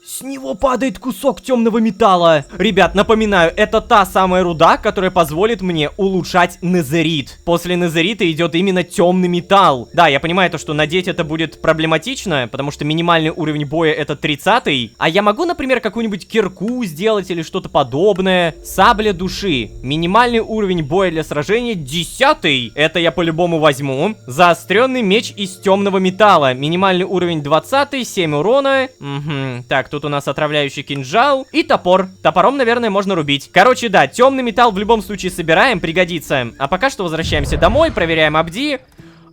С него падает кусок темного металла. Ребят, напоминаю, это та самая руда, которая позволит мне улучшать незерит. После незерита идет именно темный металл. Да, я понимаю то, что надеть это будет проблематично, потому что минимальный уровень боя это 30-й. А я могу, например, какую-нибудь кирку сделать или что-то подобное. Сабля души. Минимальный уровень боя для сражения 10-й. Это я по-любому возьму. Заостренный меч из темного металла. Минимальный уровень 20-й, 7 урона. Угу. Так, тут у нас отравляющий кинжал и топор. Топором, наверное, можно рубить. Короче, да, темный металл в любом случае собираем, пригодится. А пока что возвращаемся домой, проверяем Абди.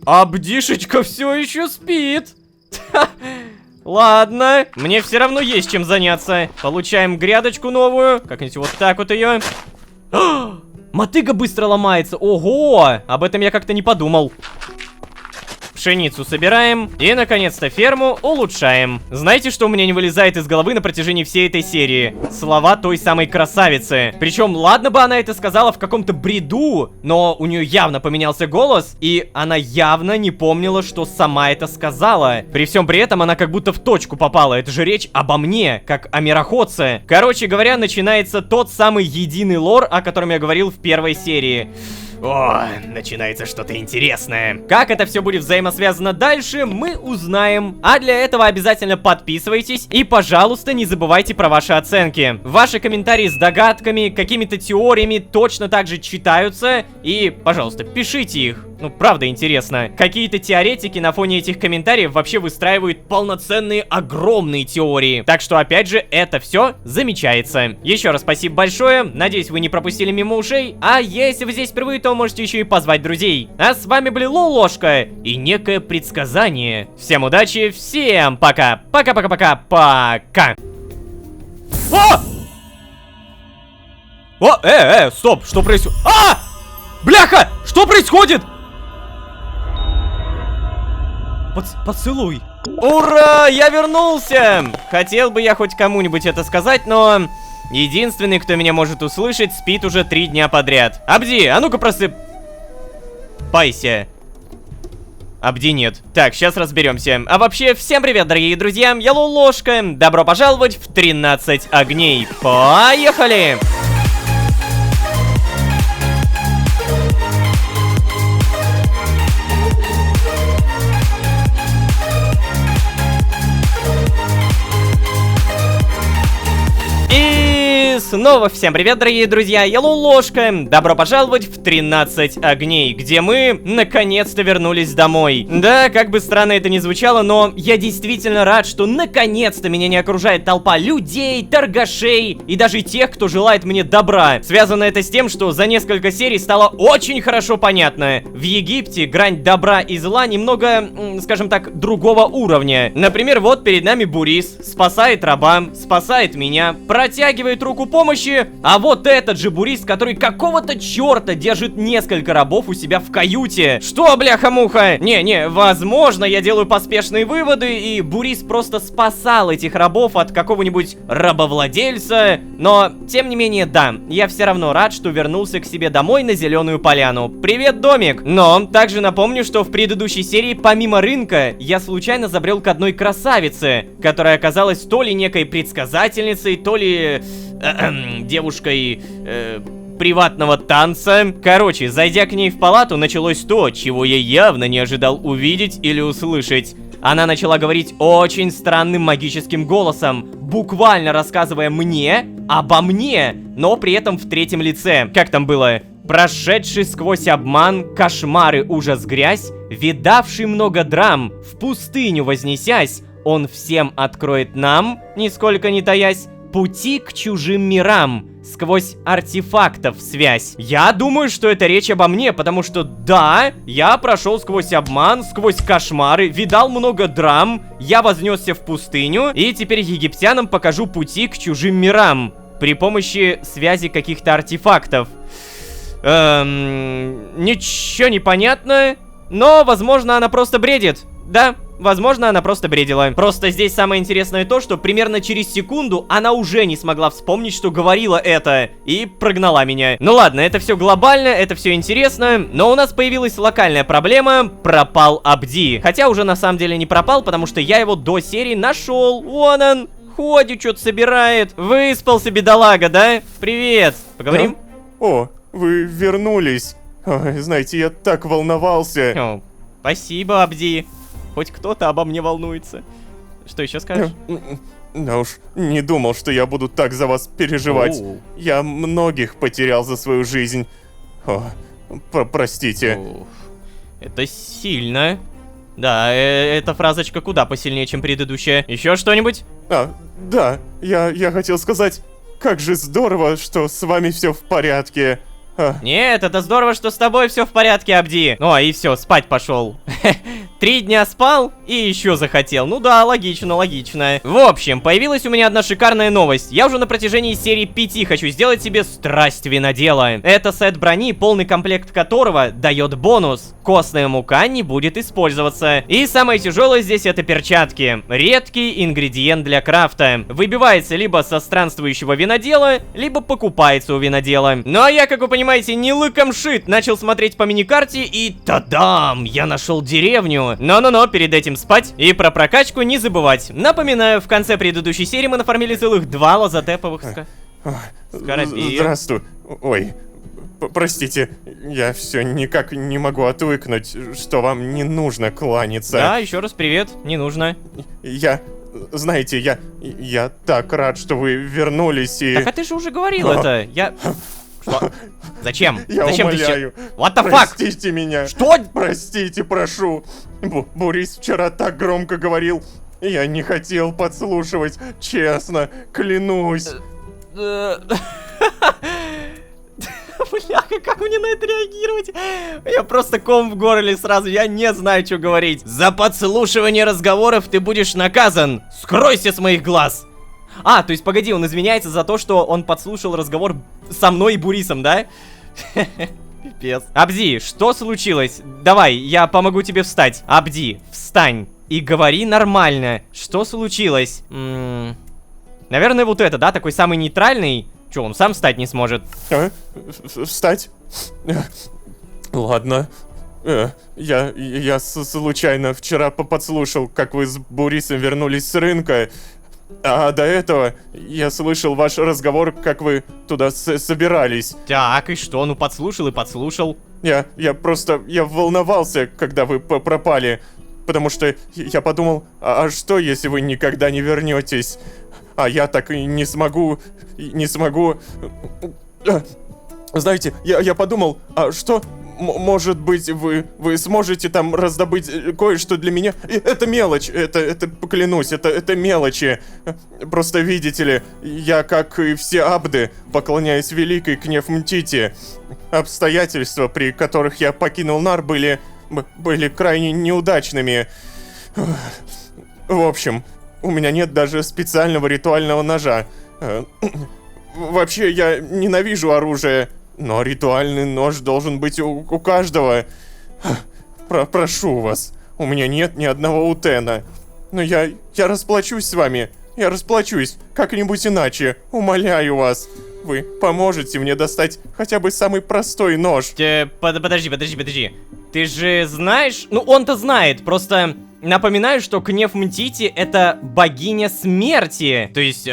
Абдишечка все еще спит. Ладно, мне все равно есть чем заняться. Получаем грядочку новую. Как-нибудь вот так вот ее. Мотыга быстро ломается. Ого, об этом я как-то не подумал. Пшеницу собираем. И, наконец-то, ферму улучшаем. Знаете, что у меня не вылезает из головы на протяжении всей этой серии? Слова той самой красавицы. Причем, ладно бы она это сказала в каком-то бреду, но у нее явно поменялся голос, и она явно не помнила, что сама это сказала. При всем при этом она как будто в точку попала. Это же речь обо мне, как о мироходце. Короче говоря, начинается тот самый единый лор, о котором я говорил в первой серии. О, начинается что-то интересное. Как это все будет взаимосвязано дальше, мы узнаем. А для этого обязательно подписывайтесь и, пожалуйста, не забывайте про ваши оценки. Ваши комментарии с догадками, какими-то теориями точно так же читаются. И, пожалуйста, пишите их. Ну, правда интересно. Какие-то теоретики на фоне этих комментариев вообще выстраивают полноценные огромные теории. Так что, опять же, это все замечается. Еще раз спасибо большое. Надеюсь, вы не пропустили мимо ушей. А если вы здесь впервые, то можете еще и позвать друзей. А с вами были Лолошка и некое предсказание. Всем удачи, всем пока. Пока-пока-пока-пока. О! Стоп, что происходит? Бляха! Что происходит? Поцелуй. Ура! Я вернулся! Хотел бы я хоть кому-нибудь это сказать, но... Единственный, кто меня может услышать, спит уже 3 дня подряд. Абди, а ну-ка просыпайся. Абди нет. Так, сейчас разберемся. А вообще, всем привет, дорогие друзья, я Лолошка. Добро пожаловать в 13 огней. Поехали! Снова всем привет, дорогие друзья, я Лолошка. Добро пожаловать в 13 огней, где мы наконец-то вернулись домой. Да, как бы странно это ни звучало, но я действительно рад, что наконец-то меня не окружает толпа людей, торгашей и даже тех, кто желает мне добра. Связано это с тем, что за несколько серий стало очень хорошо понятно. В Египте грань добра и зла немного, скажем так, другого уровня. Например, вот перед нами Бурис, спасает раба, спасает меня, протягивает руку помощи, а вот этот же Бурис, который какого-то черта держит несколько рабов у себя в каюте. Что, бляха-муха? Не, возможно, я делаю поспешные выводы, и Бурис просто спасал этих рабов от какого-нибудь рабовладельца, но, тем не менее, да, я все равно рад, что вернулся к себе домой на Зеленую Поляну. Привет, домик! Но, также напомню, что в предыдущей серии, помимо рынка, я случайно забрел к одной красавице, которая оказалась то ли некой предсказательницей, то ли... девушкой приватного танца. Короче, зайдя к ней в палату, началось то, чего я явно не ожидал увидеть или услышать. Она начала говорить очень странным магическим голосом, буквально рассказывая мне обо мне, но при этом в третьем лице. Как там было? Прошедший сквозь обман, кошмары, ужас, грязь, видавший много драм, в пустыню вознесясь, он всем откроет нам, нисколько не таясь, пути к чужим мирам, сквозь артефактов связь. Я думаю, что это речь обо мне, потому что да, я прошел сквозь обман, сквозь кошмары, видал много драм, я вознесся в пустыню, и теперь египтянам покажу пути к чужим мирам при помощи связи каких-то артефактов. Ничего не понятно, но, возможно, она просто бредит. Да, возможно, она просто бредила. Просто здесь самое интересное то, что примерно через секунду она уже не смогла вспомнить, что говорила это, и прогнала меня. Ну ладно, это все глобально, это все интересно, но у нас появилась локальная проблема: пропал Абди. Хотя уже на самом деле не пропал, потому что я его до серии нашел. Вон он, ходит, что-то собирает. Выспался, бедолага, да? Привет, поговорим? О, вы вернулись. Ой, знаете, я так волновался. О, спасибо, Абди. Хоть кто-то обо мне волнуется. Что еще скажешь? Да уж, не думал, что я буду так за вас переживать. Оу. Я многих потерял за свою жизнь. О, простите. Уф, это сильно. Да, эта фразочка куда посильнее, чем предыдущая. Еще что-нибудь? Да, я хотел сказать, как же здорово, что с вами все в порядке. Нет, это здорово, что с тобой все в порядке, Абди. Ну, и все, спать пошел. 3 дня спал и еще захотел. Ну да, логично, логично. В общем, появилась у меня одна шикарная новость. Я уже на протяжении серии 5 хочу сделать себе страсть винодела. Это сет брони, полный комплект которого дает бонус: костная мука не будет использоваться. И самое тяжелое здесь — это перчатки. Редкий ингредиент для крафта. Выбивается либо со странствующего винодела, либо покупается у винодела. Ну а я, как вы понимаете, не лыком шит. Начал смотреть по миникарте и тадам! Я нашел деревню. Но-но-но, перед этим спать. И про прокачку не забывать. Напоминаю, в конце предыдущей серии мы нафармили целых 2 лазотеповых скоробея. Здравствуй. Ой, простите, я все никак не могу отвыкнуть, что вам не нужно кланяться. Да, еще раз привет, не нужно. Знаете, я так рад, что вы вернулись и... Так а ты же уже говорил это. Что? Зачем? Я Зачем умоляю. ты What the fuck? Простите меня. Что? Простите, прошу. Бурис вчера так громко говорил. Я не хотел подслушивать, честно, клянусь. Бляха, как мне на это реагировать? Я просто ком в горле сразу, я не знаю, что говорить. За подслушивание разговоров ты будешь наказан. Скройся с моих глаз. А, то есть, погоди, он извиняется за то, что он подслушал разговор со мной и Бурисом, да? Пипец. Абди, что случилось? Давай, я помогу тебе встать. Абди, встань и говори нормально. Что случилось? Наверное, вот это, да? Такой самый нейтральный. Че, он сам встать не сможет? Встать? Ладно. Я случайно вчера подслушал, как вы с Бурисом вернулись с рынка. А до этого я слышал ваш разговор, как вы туда собирались. Так, и что? Ну, подслушал и подслушал. Я волновался, когда вы пропали. Потому что я подумал, а что, если вы никогда не вернетесь? А я так и не смогу. Знаете, я подумал, а что, может быть, вы сможете там раздобыть кое-что для меня? Это мелочь, это поклянусь, это мелочи. Просто видите ли, я, как и все абды, поклоняюсь великой Кнефмтити. Обстоятельства, при которых я покинул Нар, были крайне неудачными. В общем, у меня нет даже специального ритуального ножа. Вообще, я ненавижу оружие, но ритуальный нож должен быть у каждого. Прошу вас, у меня нет ни одного утена. Но я расплачусь с вами. Я расплачусь как-нибудь иначе. Умоляю вас. Вы поможете мне достать хотя бы самый простой нож. Подожди. Ты же знаешь? Ну, он-то знает, просто напоминаю, что Кнефмтити — это богиня смерти. То есть,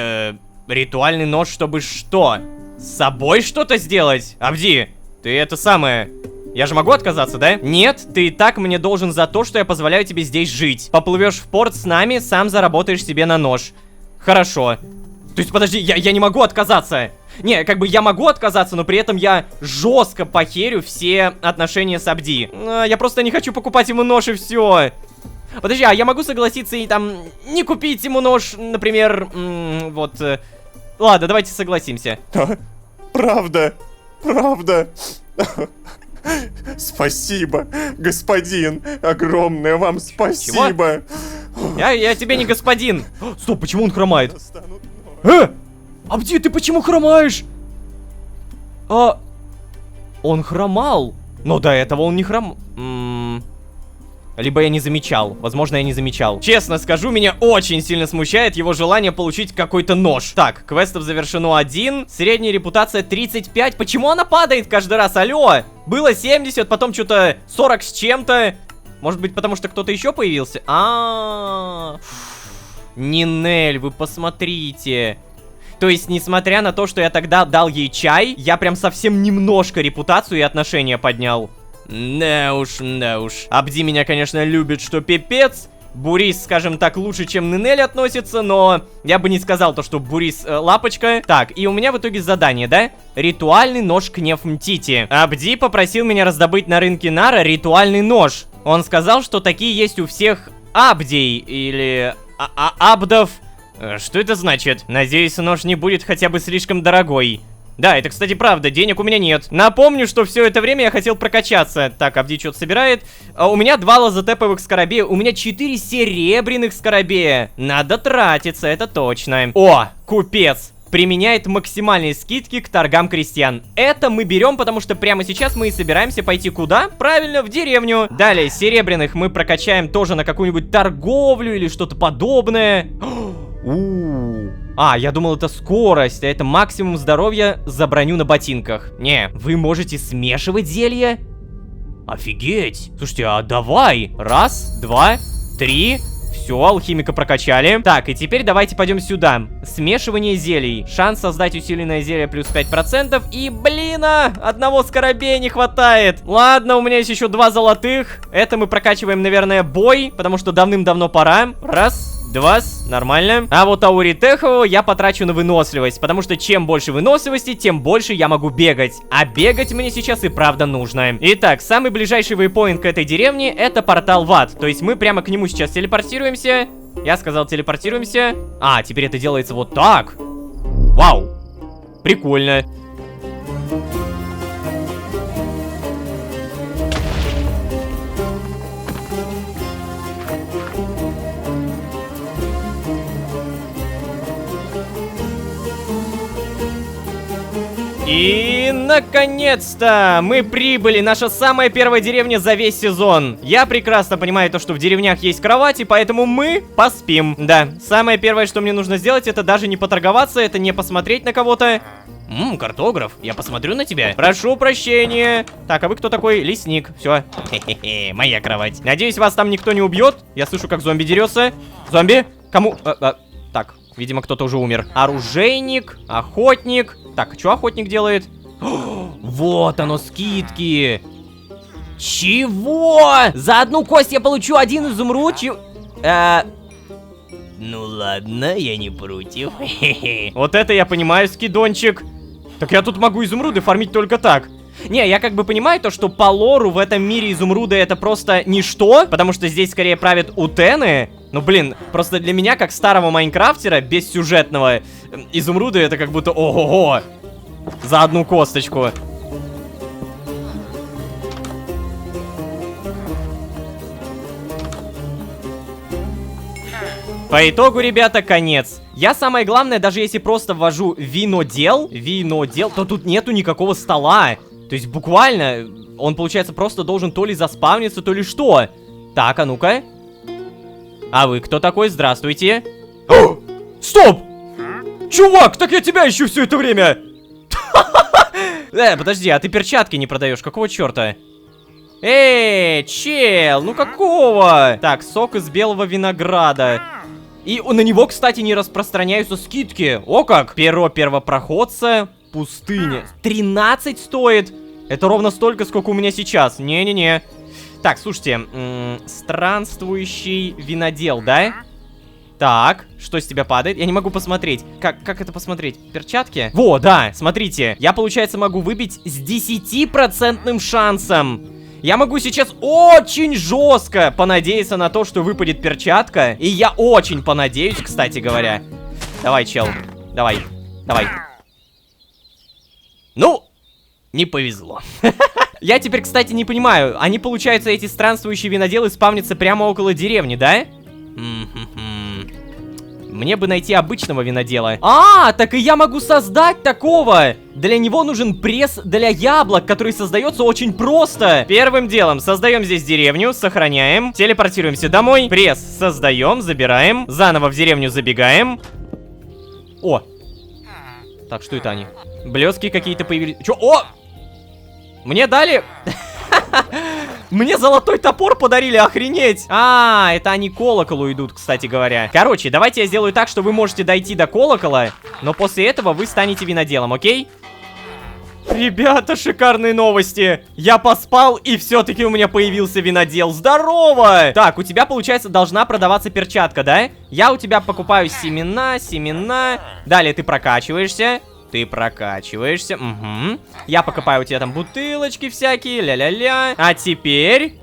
ритуальный нож, чтобы что? С собой что-то сделать? Абди, ты это самое... Я же могу отказаться, да? Нет, ты и так мне должен за то, что я позволяю тебе здесь жить. Поплывешь в порт с нами, сам заработаешь себе на нож. Хорошо. То есть, подожди, я не могу отказаться. Не, как бы я могу отказаться, но при этом я жестко похерю все отношения с Абди. Я просто не хочу покупать ему нож и все. Подожди, а я могу согласиться и там не купить ему нож, например, вот... Ладно, давайте согласимся. Правда. Спасибо, господин. Огромное вам спасибо. Я тебе не господин. Стоп, почему он хромает? Абди, ты почему хромаешь? Он хромал. Но до этого он не Либо я не замечал. Возможно, я не замечал. Честно скажу, меня очень сильно смущает его желание получить какой-то нож. Так, квестов завершено 1. Средняя репутация 35. Почему она падает каждый раз? Алло! Было 70, потом что-то 40 с чем-то. Может быть, потому что кто-то еще появился? Нинель, вы посмотрите. То есть, несмотря на то, что я тогда дал ей чай, я прям совсем немножко репутацию и отношения поднял. Да уж. Абди меня, конечно, любит, что пипец. Бурис, скажем так, лучше, чем Нинель относится, но я бы не сказал то, что Бурис лапочка. Так, и у меня в итоге задание, да? Ритуальный нож Кнефмтити. Абди попросил меня раздобыть на рынке Нара ритуальный нож. Он сказал, что такие есть у всех Абдей или Абдов. Что это значит? Надеюсь, нож не будет хотя бы слишком дорогой. Да, это, кстати, правда, денег у меня нет. Напомню, что все это время я хотел прокачаться. Так, Абди что-то собирает. У меня 2 лазотеповых скоробея, у меня 4 серебряных скоробея. Надо тратиться, это точно. О, купец. Применяет максимальные скидки к торгам крестьян. Это мы берем, потому что прямо сейчас мы и собираемся пойти куда? Правильно, в деревню. Далее, серебряных мы прокачаем тоже на какую-нибудь торговлю или что-то подобное. Я думал, это скорость, а это максимум здоровья за броню на ботинках. Не, вы можете смешивать зелья? Офигеть. Слушайте, а давай. 1, 2, 3. Все, алхимика прокачали. Так, и теперь давайте пойдем сюда. Смешивание зелий. Шанс создать усиленное зелье плюс 5%. И, одного скоробея не хватает. Ладно, у меня есть еще 2 золотых. Это мы прокачиваем, наверное, бой, потому что давным-давно пора. 1, 2, нормально. А вот Ауритехову я потрачу на выносливость, потому что чем больше выносливости, тем больше я могу бегать. А бегать мне сейчас и правда нужно. Итак, самый ближайший вейпоинт к этой деревне — это портал в ад. То есть мы прямо к нему сейчас телепортируемся. Я сказал телепортируемся. Теперь это делается вот так. Вау. Прикольно. И, наконец-то, мы прибыли, наша самая первая деревня за весь сезон. Я прекрасно понимаю то, что в деревнях есть кровати, поэтому мы поспим. Да, самое первое, что мне нужно сделать, это даже не поторговаться, это не посмотреть на кого-то. Картограф, я посмотрю на тебя. Прошу прощения. Так, а вы кто такой? Лесник. Все. Хе-хе-хе, моя кровать. Надеюсь, вас там никто не убьет. Я слышу, как зомби дерется. Зомби? Кому? Так. Видимо, кто-то уже умер. Оружейник, охотник. Так, что охотник делает? Вот оно, скидки. Чего? За одну кость я получу 1 изумруд? Ну ладно, я не против. Вот это я понимаю, скидончик. Так я тут могу изумруды фармить только так. Не, я как бы понимаю то, что по лору в этом мире изумруды это просто ничто, потому что здесь скорее правят утены. Ну блин, просто для меня, как старого майнкрафтера, бессюжетного, изумруды это как будто ого-го. За одну косточку. По итогу, ребята, конец. Я, самое главное, даже если просто ввожу винодел, то тут нету никакого стола. То есть буквально он, получается, просто должен то ли заспавниться, то ли что. Так, а ну-ка. А вы кто такой? Здравствуйте. Стоп! Чувак, так я тебя ищу все это время. Подожди, а ты перчатки не продаешь? Какого черта? Чел, ну какого? Так, сок из белого винограда. И на него, кстати, не распространяются скидки. О как! Перо первопроходца, пустыня. 13 стоит. Это ровно столько, сколько у меня сейчас. Не-не-не. Так, слушайте. Странствующий винодел, да? Так, что с тебя падает? Я не могу посмотреть. Как это посмотреть? Перчатки? Во, да, смотрите. Я, получается, могу выбить с 10% шансом. Я могу сейчас очень жестко понадеяться на то, что выпадет перчатка. И я очень понадеюсь, кстати говоря. Давай, чел. Давай. Ну, не повезло. Я теперь, кстати, не понимаю. Они, получается, эти странствующие виноделы спавнятся прямо около деревни, да? Мне бы найти обычного винодела. А, так и я могу создать такого. Для него нужен пресс для яблок, который создается очень просто. Первым делом создаем здесь деревню, сохраняем, телепортируемся домой, пресс создаем, забираем, заново в деревню забегаем. О! Так, что это они? Блески какие-то появились. Чё? О! Мне дали... Мне золотой топор подарили, охренеть! А, это они к колоколу идут, кстати говоря. Короче, давайте я сделаю так, что вы можете дойти до колокола, но после этого вы станете виноделом, окей? Ребята, шикарные новости! Я поспал, и все-таки у меня появился винодел. Здорово! Так, у тебя, получается, должна продаваться перчатка, да? Я у тебя покупаю семена. Далее ты прокачиваешься. Угу. Я покупаю у тебя там бутылочки всякие, ля-ля-ля. А теперь...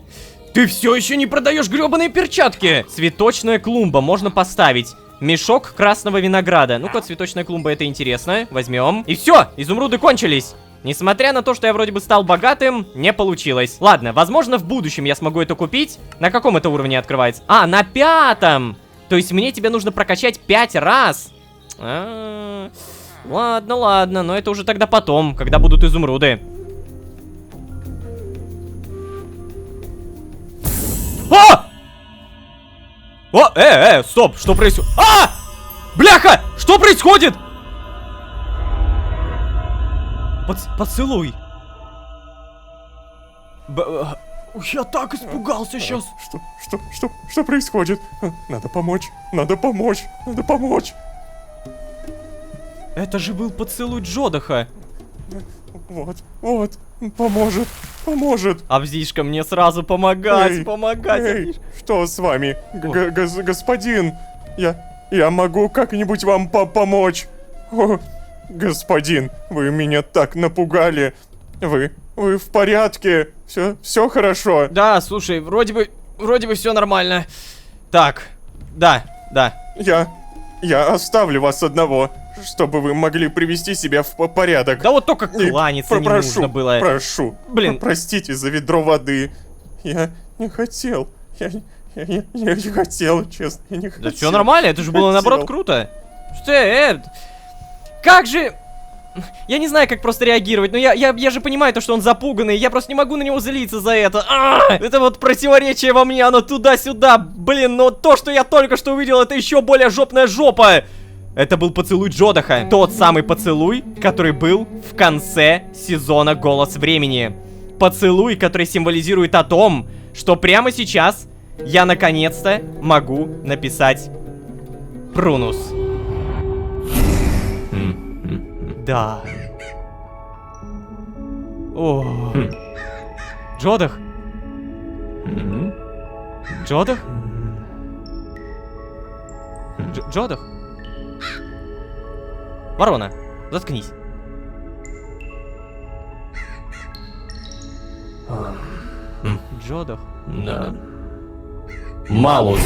Ты все еще не продаешь гребаные перчатки! Цветочная клумба можно поставить. Мешок красного винограда. Ну-ка, цветочная клумба, это интересно. Возьмем. И все, изумруды кончились. Несмотря на то, что я вроде бы стал богатым, не получилось. Ладно, возможно, в будущем я смогу это купить. На каком это уровне открывается? А, на 5-м! То есть мне тебе нужно прокачать 5 раз. Ладно, но это уже тогда потом, когда будут изумруды. О! О, стоп, что происходит? А! Бляха! Что происходит? Поцелуй. Я так испугался сейчас. Что происходит? Надо помочь. Это же был поцелуй Джодаха. Вот, поможет. Абзишка, мне сразу помогать. Эй, что с вами, господин? Я могу как-нибудь вам помочь. О, господин, вы меня так напугали. Вы в порядке? Все хорошо? Да, слушай, вроде бы все нормально. Так, да. Я оставлю вас одного, чтобы вы могли привести себя в порядок. Да вот только кланяться не нужно было. Прошу. Блин. Простите за ведро воды. Я не хотел. Я не хотел, честно, я не хотел. Да все нормально, это же было наоборот круто. Что как же... Я не знаю, как просто реагировать, но я же понимаю то, что он запуганный, я просто не могу на него злиться за это. Это вот противоречие во мне, оно туда-сюда. Блин, но то, что я только что увидел, это еще более жопная жопа. Это был поцелуй Джодаха. Тот самый поцелуй, который был в конце сезона «Голос времени». Поцелуй, который символизирует о том, что прямо сейчас я наконец-то могу написать Прунус. Да. О. Джодах? Джодах? Джодах? Ворона, заткнись. Джодах? Да. Малус.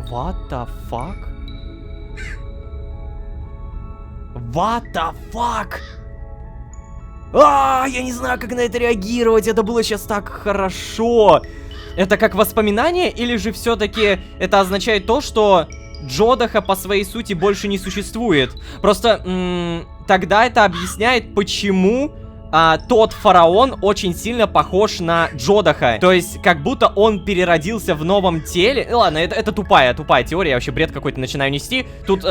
What the fuck? What the fuck? Я не знаю, как на это реагировать. Это было сейчас так хорошо. Это как воспоминание, или же все-таки это означает то, что Джодаха по своей сути больше не существует? Просто тогда это объясняет, почему тот фараон очень сильно похож на Джодаха. То есть, как будто он переродился в новом теле. Ладно, это тупая теория, я вообще бред какой-то начинаю нести. Тут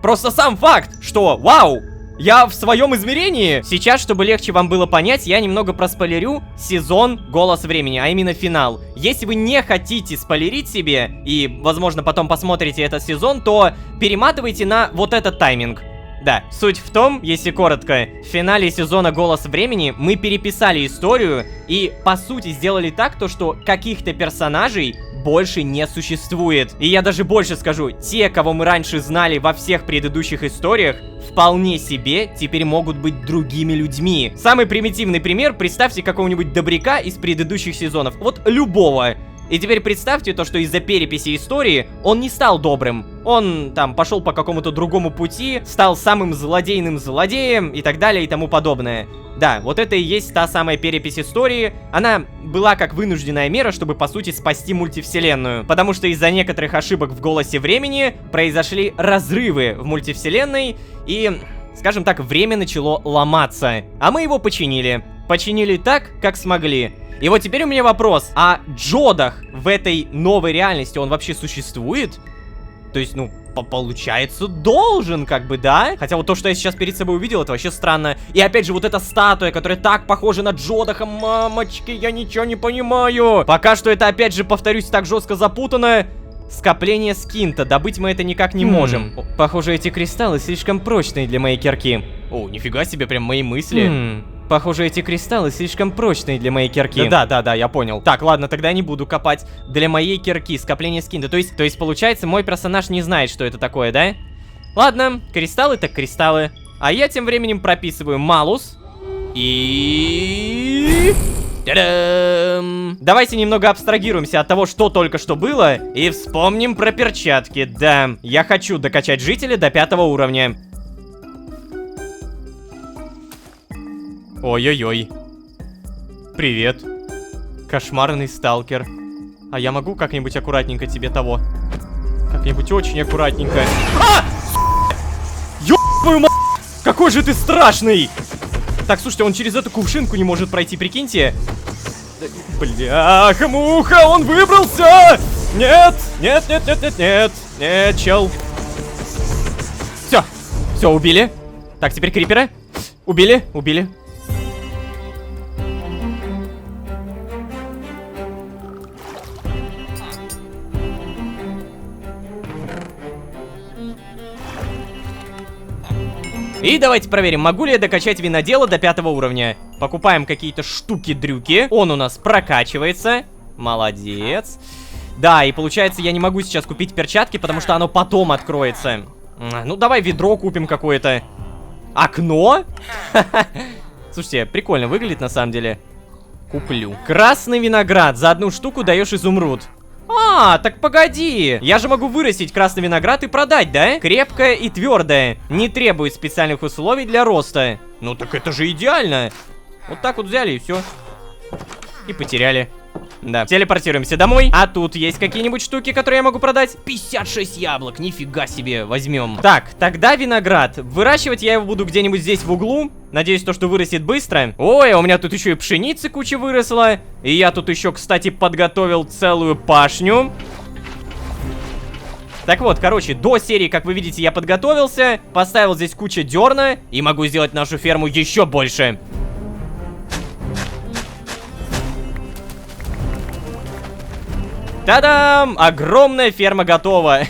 просто сам факт, что, вау, я в своем измерении. Сейчас, чтобы легче вам было понять, я немного проспойлерю сезон «Голос времени», а именно финал. Если вы не хотите спойлерить себе и, возможно, потом посмотрите этот сезон, то перематывайте на вот этот тайминг. Да, суть в том, если коротко, в финале сезона «Голос времени» мы переписали историю и, по сути, сделали так, что каких-то персонажей больше не существует. И я даже больше скажу, те, кого мы раньше знали во всех предыдущих историях, вполне себе теперь могут быть другими людьми. Самый примитивный пример, представьте какого-нибудь добряка из предыдущих сезонов, вот любого. И теперь представьте то, что из-за переписи истории он не стал добрым. Он там пошел по какому-то другому пути, стал самым злодейным злодеем и так далее и тому подобное. Да, вот это и есть та самая перепись истории. Она была как вынужденная мера, чтобы, по сути, спасти мультивселенную. Потому что из-за некоторых ошибок в «Голосе времени» произошли разрывы в мультивселенной, и, скажем так, время начало ломаться. А мы его починили. Починили так, как смогли. И вот теперь у меня вопрос. А Джодах в этой новой реальности, он вообще существует? То есть, ну, получается, должен, как бы, да? Хотя вот то, что я сейчас перед собой увидел, это вообще странно. И опять же, вот эта статуя, которая так похожа на Джодаха, мамочки, я ничего не понимаю. Пока что это, опять же, повторюсь, так жестко запутано. Скопление скинта, добыть мы это никак не можем. Похоже, эти кристаллы слишком прочные для моей кирки. О, нифига себе, прям мои мысли. Похоже, эти кристаллы слишком прочные для моей кирки. Да, я понял. Так, ладно, тогда я не буду копать. Для моей кирки, скопление скинта. То есть, получается, мой персонаж не знает, что это такое, да? Ладно, кристаллы так кристаллы. А я тем временем прописываю малус. И... Та-дам! Давайте немного абстрагируемся от того, что только что было, и вспомним про перчатки. Да, я хочу докачать жителя до 5 уровня. Ой-ой-ой. Привет. Кошмарный сталкер. А я могу как-нибудь аккуратненько тебе того? Как-нибудь очень аккуратненько. А! Ёб твою ма... Какой же ты страшный! Так, слушайте, он через эту кувшинку не может пройти, прикиньте. Бляха-муха, он выбрался! Нет, нет, чел. Все, убили. Так, теперь крипера. Убили. И давайте проверим, могу ли я докачать винодела до 5 уровня. Покупаем какие-то штуки-дрюки. Он у нас прокачивается. Молодец. Да, и получается, я не могу сейчас купить перчатки, потому что оно потом откроется. Ну, давай ведро купим какое-то. Окно? Слушайте, прикольно выглядит на самом деле. Куплю. Красный виноград. За 1 штуку даешь изумруд. А, так погоди. Я же могу вырастить красный виноград и продать, да? Крепкое и твердое. Не требует специальных условий для роста. Ну так это же идеально. Вот так вот взяли и все. И потеряли. Да, телепортируемся домой. А тут есть какие-нибудь штуки, которые я могу продать? 56 яблок, нифига себе, возьмем. Так, тогда виноград. Выращивать я его буду где-нибудь здесь в углу. Надеюсь, то, что вырастет быстро. Ой, а у меня тут еще и пшеницы куча выросла. И я тут еще, кстати, подготовил целую пашню. Так вот, короче, до серии, как вы видите, я подготовился. Поставил здесь кучу дерна. И могу сделать нашу ферму еще больше. Та-дам! Огромная ферма готова.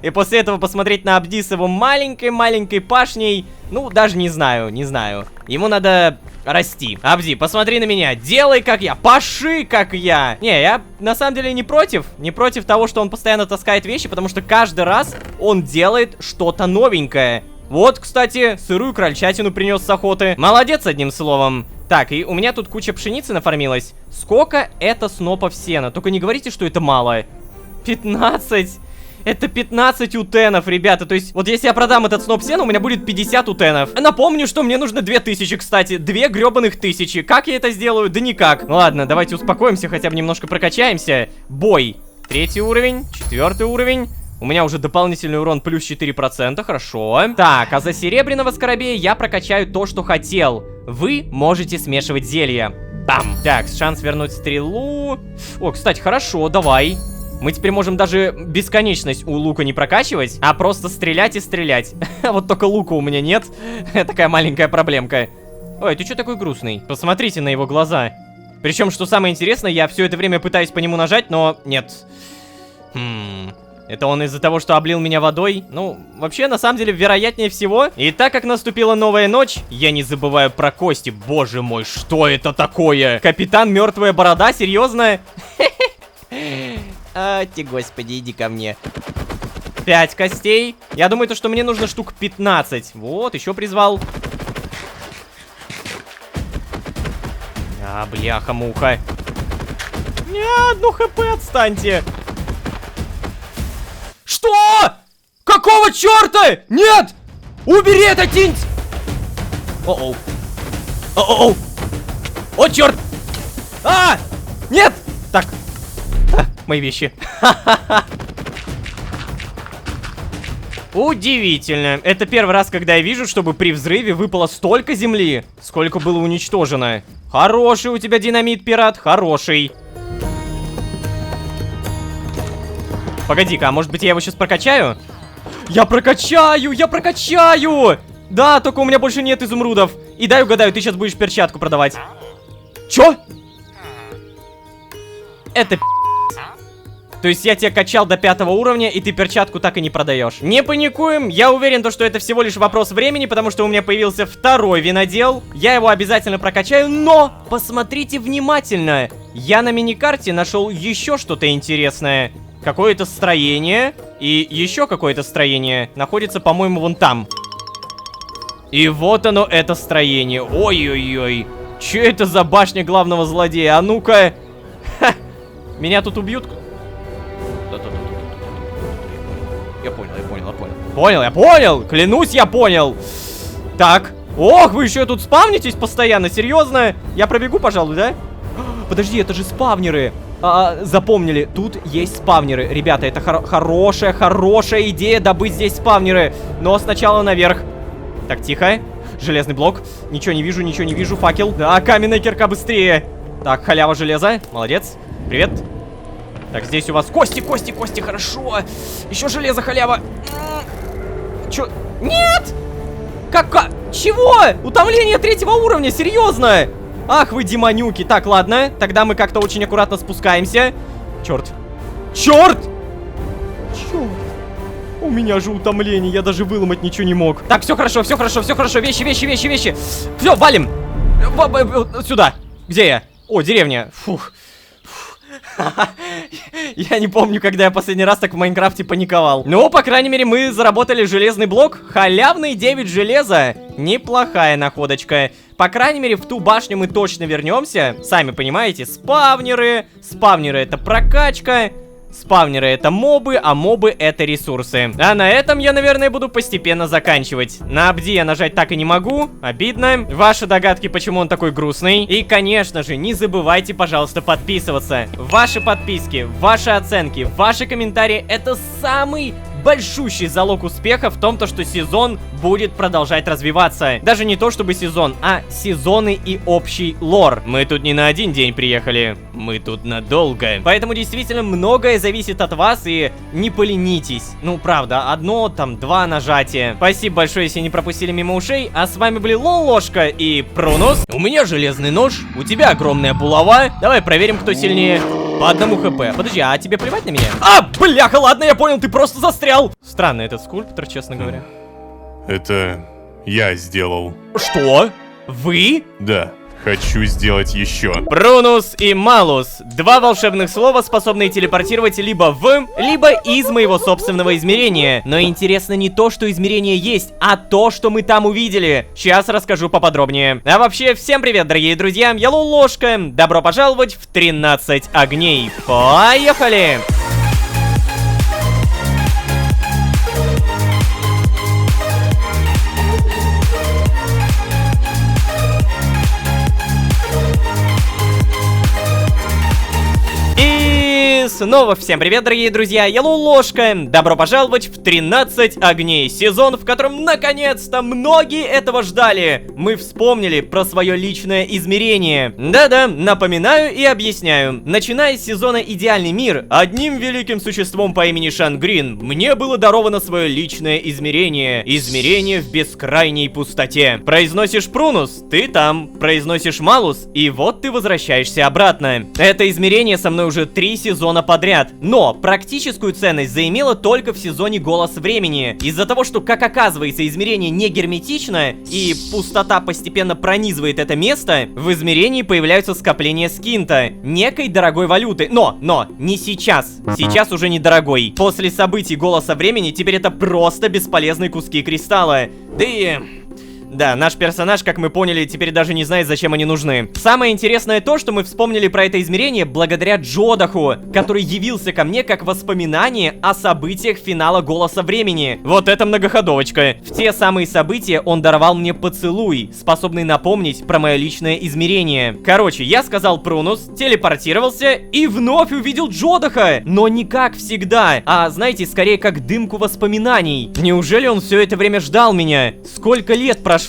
И после этого посмотреть на Абди с его маленькой-маленькой пашней. Ну, даже не знаю. Ему надо расти. Абди, посмотри на меня. Делай как я. Паши как я. Не, я на самом деле не против. Не против того, что он постоянно таскает вещи, потому что каждый раз он делает что-то новенькое. Вот, кстати, сырую крольчатину принес с охоты. Молодец, одним словом. Так, и у меня тут куча пшеницы нафармилась. Сколько это снопов сена? Только не говорите, что это мало. 15. Это 15 утенов, ребята. То есть, вот если я продам этот сноп сена, у меня будет 50 утенов. Напомню, что мне нужно 2000, кстати. 2 гребаных тысячи. Как я это сделаю? Да никак. Ладно, давайте успокоимся, хотя бы немножко прокачаемся. Бой. 3 уровень, 4 уровень. У меня уже дополнительный урон плюс 4%, хорошо. Так, а за серебряного скоробея я прокачаю то, что хотел. Вы можете смешивать зелья. Бам! Так, шанс вернуть стрелу. О, кстати, хорошо, давай. Мы теперь можем даже бесконечность у лука не прокачивать, а просто стрелять и стрелять. Вот только лука у меня нет. Такая маленькая проблемка. Ой, ты что такой грустный? Посмотрите на его глаза. Причем, что самое интересное, я все это время пытаюсь по нему нажать, но нет. Это он из-за того, что облил меня водой? Ну, вообще, на самом деле, вероятнее всего. И так как наступила новая ночь, я не забываю про кости. Боже мой, что это такое? Капитан Мертвая Борода? Серьезно? А, ты, господи, иди ко мне. 5 костей. Я думаю, то, что мне нужно штук 15. Вот, еще призвал. А, бляха-муха. Не, 1 хп, отстаньте. Что? Какого черта? Нет! Убери это, тинь! О-оу. О, о, черт! А! Нет! Так. Мои вещи. Удивительно. Это первый раз, когда я вижу, чтобы при взрыве выпало столько земли, сколько было уничтожено. Хороший у тебя динамит, пират, хороший. Погоди-ка, а может быть я его сейчас прокачаю? Я прокачаю! Да, только у меня больше нет изумрудов. И дай угадаю, ты сейчас будешь перчатку продавать. Чё? Это То есть я тебя качал до 5 уровня, и ты перчатку так и не продаешь. Не паникуем, я уверен, что это всего лишь вопрос времени, потому что у меня появился второй винодел. Я его обязательно прокачаю, но посмотрите внимательно. Я на миникарте нашел еще что-то интересное. Какое-то строение, и еще какое-то строение находится, по-моему, вон там. И вот оно, это строение. Ой-ой-ой. Че это за башня главного злодея? А ну-ка. Меня тут убьют. Я понял. Клянусь, я понял. Так. Ох, вы еще тут спавнитесь постоянно, серьезно? Я пробегу, пожалуй, да? Подожди, это же спавнеры. Запомнили, тут есть спавнеры. Ребята, это хорошая идея добыть здесь спавнеры. Но сначала наверх. Так, тихо. Железный блок. Ничего не вижу. Факел. Да, каменная кирка быстрее. Так, халява железа. Молодец. Привет. Так, здесь у вас кости, хорошо. Еще железо, халява. Чё? Нет! Чего? Утомление 3 уровня, серьезно? Ах вы демонюки. Так, ладно, тогда мы как-то очень аккуратно спускаемся. Черт. У меня же утомление, я даже выломать ничего не мог. Так, все хорошо. Вещи. Все, валим. Сюда. Где я? О, деревня. Фух. Я не помню, когда я последний раз так в Майнкрафте паниковал. Ну, по крайней мере, мы заработали железный блок. Халявный 9 железа. Неплохая находочка. По крайней мере, в ту башню мы точно вернемся. Сами понимаете, спавнеры. Спавнеры — это прокачка. Спавнеры — это мобы, а мобы — это ресурсы. А на этом я, наверное, буду постепенно заканчивать. На Абди я нажать так и не могу. Обидно. Ваши догадки, почему он такой грустный. И, конечно же, не забывайте, пожалуйста, подписываться. Ваши подписки, ваши оценки, ваши комментарии — это самый большущий залог успеха в том, что сезон будет продолжать развиваться. Даже не то чтобы сезон, а сезоны и общий лор. Мы тут не на один день приехали, мы тут надолго. Поэтому действительно многое зависит от вас, и не поленитесь. Ну, правда, 1-2 нажатия. Спасибо большое, если не пропустили мимо ушей. А с вами были Лолошка и Прунус. У меня железный нож, у тебя огромная булава. Давай проверим, кто сильнее. По 1 хп. Подожди, а тебе плевать на меня? Бляха, ладно, я понял, ты просто застрял. Странный этот скульптор, честно говоря. Это я сделал. Что? Вы? Да, хочу сделать еще. Прунус и Малус. 2 волшебных слова, способные телепортировать либо в, либо из моего собственного измерения. Но интересно не то, что измерение есть, а то, что мы там увидели. Сейчас расскажу поподробнее. А вообще, всем привет, дорогие друзья, я Лолошка. Добро пожаловать в 13 огней. Поехали! Снова всем привет, дорогие друзья, я Лолошка. Добро пожаловать в 13 огней. Сезон, в котором наконец-то многие этого ждали. Мы вспомнили про свое личное измерение. Да-да, напоминаю и объясняю. Начиная с сезона «Идеальный мир», одним великим существом по имени Шангрин мне было даровано свое личное измерение. Измерение в бескрайней пустоте. Произносишь Прунус, ты там. Произносишь Малус, и вот ты возвращаешься обратно. Это измерение со мной уже 3 сезона подряд, но практическую ценность заимело только в сезоне «Голос времени». Из-за того, что, как оказывается, измерение не герметично и пустота постепенно пронизывает это место, в измерении появляются скопления скинта, некой дорогой валюты. Но не сейчас. Сейчас уже не дорогой. После событий «Голоса времени» теперь это просто бесполезные куски кристалла. Да, наш персонаж, как мы поняли, теперь даже не знает, зачем они нужны. Самое интересное то, что мы вспомнили про это измерение благодаря Джодаху, который явился ко мне как воспоминание о событиях финала Голоса Времени. Вот это многоходовочка. В те самые события он даровал мне поцелуй, способный напомнить про мое личное измерение. Короче, я сказал Прунус, телепортировался и вновь увидел Джодаха, но не как всегда, а, знаете, скорее как дымку воспоминаний. Неужели он все это время ждал меня? Сколько лет прошло?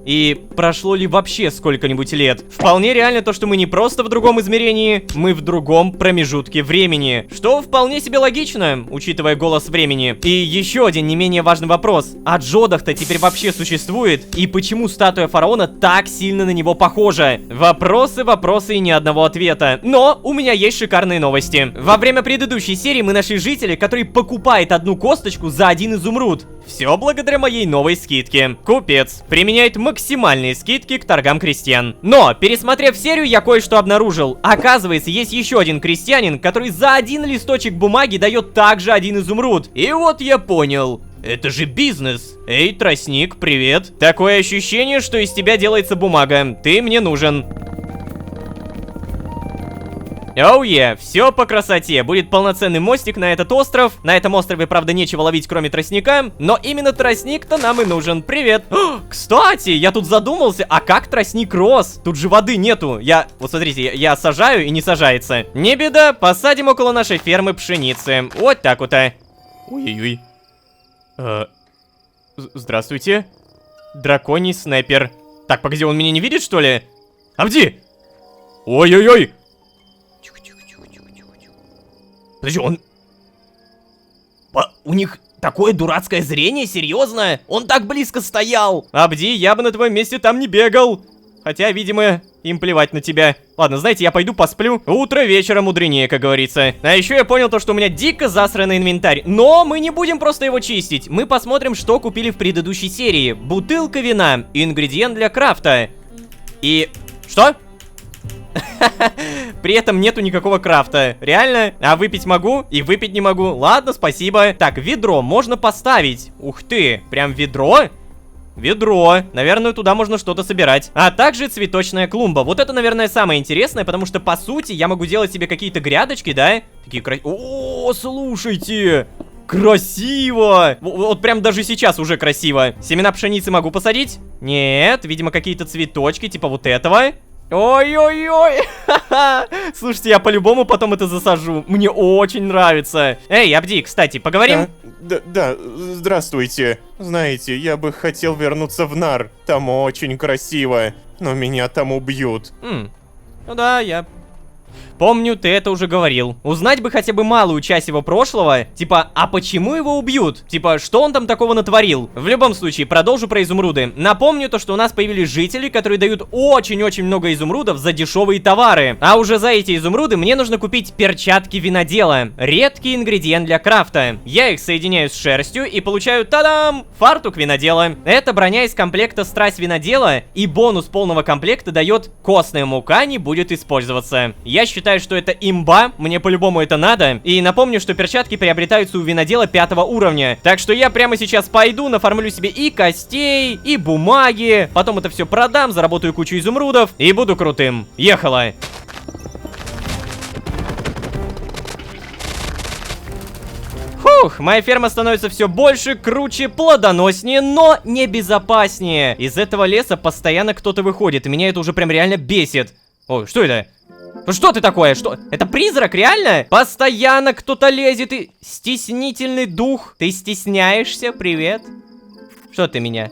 И прошло ли вообще сколько-нибудь лет? Вполне реально то, что мы не просто в другом измерении, мы в другом промежутке времени. Что вполне себе логично, учитывая Голос Времени. И еще один не менее важный вопрос. А Джодах-то теперь вообще существует? И почему статуя фараона так сильно на него похожа? Вопросы, вопросы и ни одного ответа. Но у меня есть шикарные новости. Во время предыдущей серии мы нашли жителя, который покупает одну косточку за 1 изумруд. Все благодаря моей новой скидке. Купец применяет максимальные скидки к торгам крестьян. Но, пересмотрев серию, я кое-что обнаружил. Оказывается, есть еще один крестьянин, который за 1 листочек бумаги дает также 1 изумруд. И вот я понял. Это же бизнес. Эй, тростник, привет. Такое ощущение, что из тебя делается бумага. Ты мне нужен. Оу, все по красоте. Будет полноценный мостик на этот остров. На этом острове, правда, нечего ловить, кроме тростника. Но именно тростник-то нам и нужен. Привет. О, кстати, я тут задумался, а как тростник рос? Тут же воды нету. Вот смотрите, я сажаю и не сажается. Не беда, посадим около нашей фермы пшеницы. Вот так вот. Ой-ой-ой. Здравствуйте. Драконий снайпер. Так, погоди, он меня не видит, что ли? Абди! Ой-ой-ой! Подожди, у них такое дурацкое зрение, серьезно? Он так близко стоял! Абди, я бы на твоем месте там не бегал. Хотя, видимо, им плевать на тебя. Ладно, знаете, я пойду посплю. Утро вечера мудренее, как говорится. А еще я понял то, что у меня дико засранный инвентарь. Но мы не будем просто его чистить. Мы посмотрим, что купили в предыдущей серии. Бутылка вина, ингредиент для крафта. И... Что? При этом нету никакого крафта. Реально? А выпить могу? И выпить не могу. Ладно, спасибо. Так, ведро можно поставить. Ух ты, прям ведро? Ведро. Наверное, туда можно что-то собирать. А также цветочная клумба. Вот это, наверное, самое интересное, потому что, по сути, я могу делать себе какие-то грядочки, да? Такие О, слушайте! Красиво! Вот прям даже сейчас уже красиво. Семена пшеницы могу посадить? Нет, видимо, какие-то цветочки, типа вот этого. Ой-ой-ой! Слушайте, я по-любому потом это засажу. Мне очень нравится. Эй, Абди, кстати, поговорим? Да, здравствуйте. Знаете, я бы хотел вернуться в Нар. Там очень красиво, но меня там убьют. Ну да, я... Помню, ты это уже говорил. Узнать бы хотя бы малую часть его прошлого. Типа, а почему его убьют? Типа, что он там такого натворил? В любом случае, продолжу про изумруды. Напомню то, что у нас появились жители, которые дают очень-очень много изумрудов за дешевые товары. А уже за эти изумруды мне нужно купить перчатки винодела. Редкий ингредиент для крафта. Я их соединяю с шерстью и получаю, тадам, фартук винодела. Это броня из комплекта Страсть винодела, и бонус полного комплекта дает костная мука не будет использоваться. Я считаю, что это имба, мне по-любому это надо. И напомню, что перчатки приобретаются у винодела 5 уровня. Так что я прямо сейчас пойду, нафармлю себе и костей, и бумаги. Потом это все продам, заработаю кучу изумрудов и буду крутым. Ехала. Фух, моя ферма становится все больше, круче, плодоноснее, но не безопаснее. Из этого леса постоянно кто-то выходит, и меня это уже прям реально бесит. Ой, что это? Ну что ты такое? Что? Это призрак, реально? Постоянно кто-то лезет и... Стеснительный дух. Ты стесняешься? Привет. Что ты меня?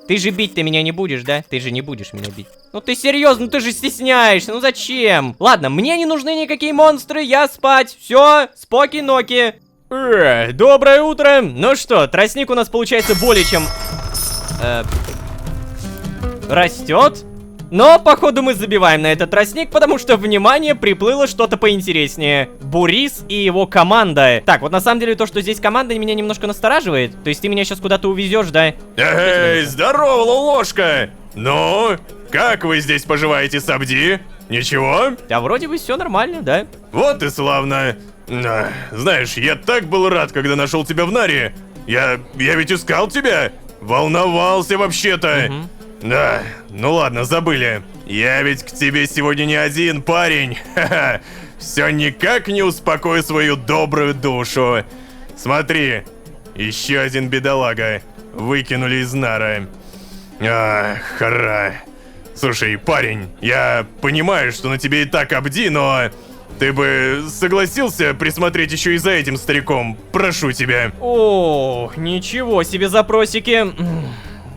Ты же бить-то меня не будешь, да? Ты же не будешь меня бить. Ну ты серьезно, ну ты же стесняешься, ну зачем? Ладно, мне не нужны никакие монстры, я спать. Все, споки-ноки. Доброе утро. Ну что, тростник у нас получается более чем... растет. Но, походу, мы забиваем на этот тростник, потому что, внимание, приплыло что-то поинтереснее. Бурис и его команда. Так, вот на самом деле то, что здесь команда, меня немножко настораживает. То есть ты меня сейчас куда-то увезешь, да? Эй, здорово, Лолошка! Ну, как вы здесь поживаете, Сабди? Ничего? Да вроде бы все нормально, да? Вот и славно. Знаешь, я так был рад, когда нашел тебя в Наре. Я ведь искал тебя. волновался вообще-то. Да, ну ладно, забыли. Я ведь к тебе сегодня не один, парень. Ха-ха. Все никак не успокою свою добрую душу. Смотри, еще один бедолага. Выкинули из нары. Ах, хара. Слушай, парень, я понимаю, что на тебе и так Абди, но ты бы согласился присмотреть еще и за этим стариком? Прошу тебя. Ох, ничего себе запросики.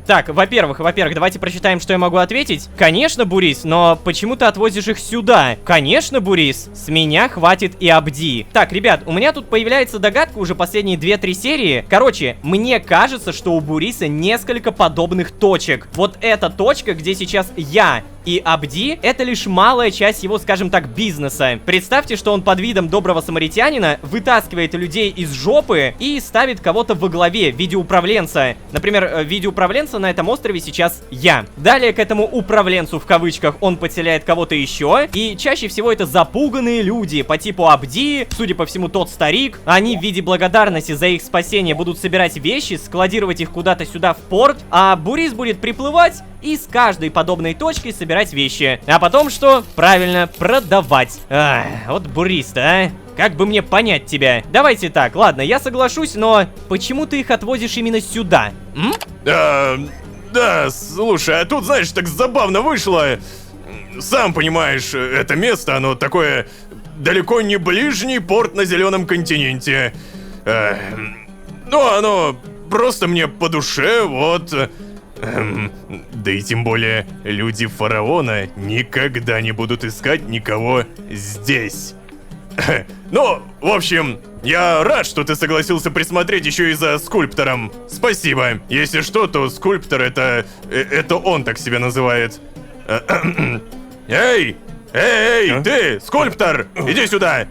Так, во-первых, давайте прочитаем, что я могу ответить. Конечно, Бурис, но почему ты отвозишь их сюда? Конечно, Бурис, с меня хватит и Абди. Так, ребят, у меня тут появляется догадка уже последние 2-3 серии. Короче, мне кажется, что у Буриса несколько подобных точек. Вот эта точка, где сейчас я и Абди, это лишь малая часть его, скажем так, бизнеса. Представьте, что он под видом доброго самаритянина вытаскивает людей из жопы и ставит кого-то во главе в виде управленца. Например, в виде управленца на этом острове сейчас я. Далее к этому управленцу в кавычках он подселяет кого-то еще, и чаще всего это запуганные люди по типу Абди, судя по всему тот старик. Они в виде благодарности за их спасение будут собирать вещи, складировать их куда-то сюда в порт, а Бурис будет приплывать и с каждой подобной точки собирать вещи. А потом что? Правильно, продавать. Ах, вот Бурис-то, а? Как бы мне понять тебя? Давайте так, ладно, я соглашусь, но почему ты их отвозишь именно сюда? Да, слушай, а тут, знаешь, так забавно вышло. Сам понимаешь, это место, оно такое далеко не ближний порт на Зеленом континенте. Ну, оно просто мне по душе, вот. Да и тем более, люди фараона никогда не будут искать никого здесь. Ну, в общем, я рад, что ты согласился присмотреть еще и за скульптором. Спасибо. Если что, то скульптор это он так себя называет. Эй! Эй, ты, скульптор! Иди сюда!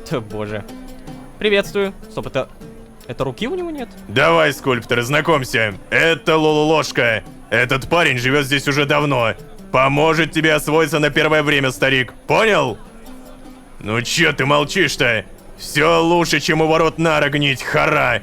Да боже. Приветствую. Стоп, это руки у него нет? Давай, скульптор, знакомься. Это Лололошка. Этот парень живет здесь уже давно. Поможет тебе освоиться на первое время, старик. Понял? Ну чё ты молчишь-то? Все лучше, чем у ворот нара гнить, хара.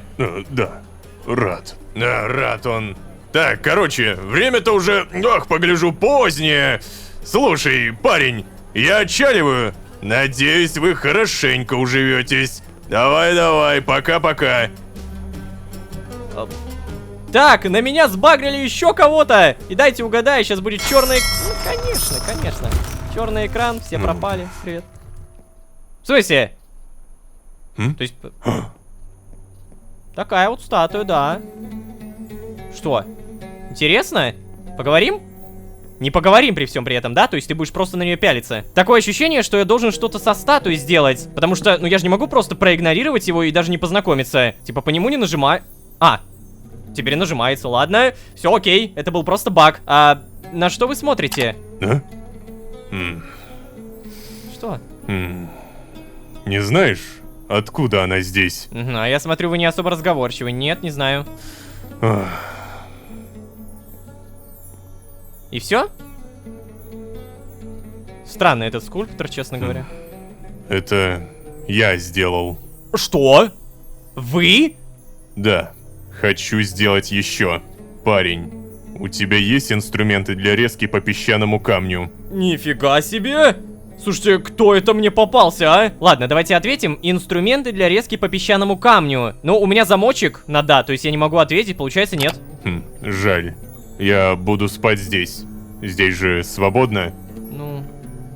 Да, рад. Да, рад он. Так, короче, время-то уже, погляжу, позднее. Слушай, парень, я отчаливаю. Надеюсь, вы хорошенько уживетесь. Давай, пока-пока. Так, на меня сбагрили еще кого-то. И дайте угадаю, сейчас будет черный... Ну, конечно. Черный экран, все пропали. Привет. В смысле? То есть... Такая вот статуя, да. Что? Интересно? Поговорим? Не поговорим при всем при этом, да? То есть ты будешь просто на нее пялиться. Такое ощущение, что я должен что-то со статуей сделать. Потому что, ну я же не могу просто проигнорировать его и даже не познакомиться. Типа по нему не нажимаю. А, теперь нажимается, ладно. Все окей, это был просто баг. А на что вы смотрите? Что? Не знаешь, откуда она здесь? А я смотрю, вы не особо разговорчивы. Нет, не знаю. И все? Странно этот скульптор, честно говоря. Это я сделал. Что? Вы? Да, хочу сделать еще. Парень, у тебя есть инструменты для резки по песчаному камню? Нифига себе! Слушайте, кто это мне попался, а? Ладно, давайте ответим. Инструменты для резки по песчаному камню. Ну, у меня замочек на да, то есть я не могу ответить, получается нет. Жаль. Я буду спать здесь. Здесь же свободно? Ну,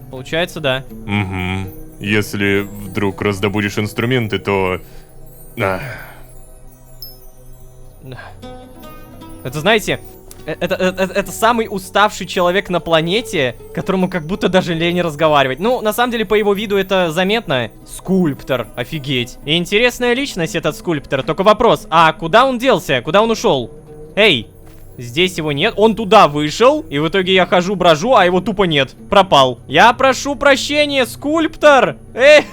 получается, да. Угу. Если вдруг раздобудешь инструменты, то... Это, знаете, это самый уставший человек на планете, которому как будто даже лень разговаривать. Ну, на самом деле, по его виду это заметно. Скульптор, офигеть. И интересная личность этот скульптор. Только вопрос, а куда он делся? Куда он ушел? Эй, здесь его нет. Он туда вышел, и в итоге я хожу, брожу, а его тупо нет. Пропал. Я прошу прощения, скульптор! Эй,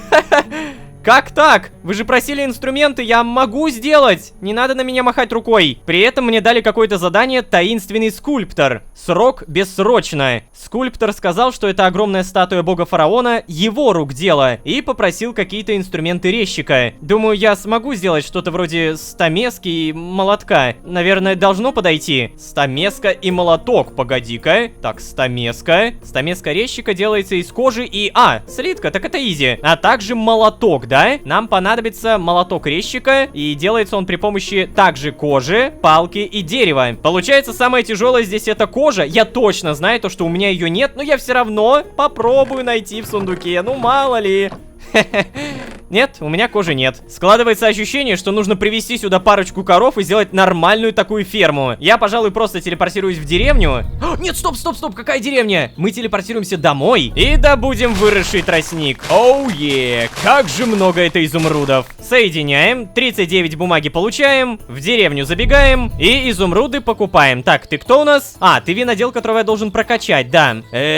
как так? Вы же просили инструменты, я могу сделать. Не надо на меня махать рукой. При этом мне дали какое-то задание «Таинственный скульптор». Срок бессрочно. Скульптор сказал, что это огромная статуя бога фараона, его рук дело, и попросил какие-то инструменты резчика. Думаю, я смогу сделать что-то вроде стамески и молотка. Наверное, должно подойти. Стамеска и молоток, погоди-ка. Так, стамеска. Стамеска резчика делается из кожи и... А, слитка, так это изи. А также молоток, да? Нам понадобится молоток резчика, и делается он при помощи также кожи, палки и дерева. Получается, самое тяжелое здесь это кожа. Я точно знаю то, что у меня ее нет, но я все равно попробую найти в сундуке. Ну, мало ли. Нет, у меня кожи нет. Складывается ощущение, что нужно привезти сюда парочку коров и сделать нормальную такую ферму. Я, пожалуй, просто телепортируюсь в деревню. Нет, стоп, какая деревня? Мы телепортируемся домой и добудем выросший тростник. Оу, как же много это изумрудов. Соединяем, 39 бумаги получаем, в деревню забегаем и изумруды покупаем. Так, ты кто у нас? А, ты винодел, которого я должен прокачать, да.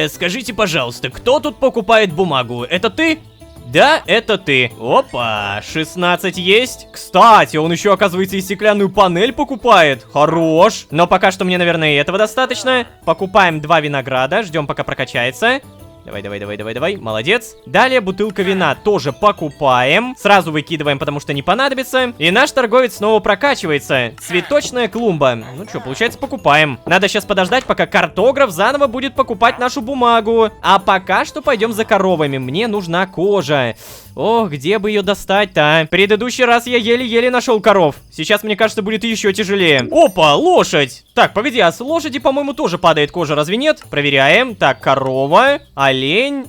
Скажите, пожалуйста, кто тут покупает бумагу? Это ты? Да, это ты. Опа, 16 есть. Кстати, он еще, оказывается, и стеклянную панель покупает. Хорош. Но пока что мне, наверное, и этого достаточно. Покупаем 2 винограда, ждем, пока прокачается. Давай, молодец. Далее бутылка вина тоже покупаем. Сразу выкидываем, потому что не понадобится. И наш торговец снова прокачивается. Цветочная клумба. Ну что, получается, покупаем. Надо сейчас подождать, пока картограф заново будет покупать нашу бумагу. А пока что пойдем за коровами. Мне нужна кожа. Ох, где бы ее достать-то? Предыдущий раз я еле-еле нашел коров. Сейчас, мне кажется, будет еще тяжелее. Опа, лошадь. Так, погоди, а с лошади, по-моему, тоже падает кожа, разве нет? Проверяем. Так, корова, олень,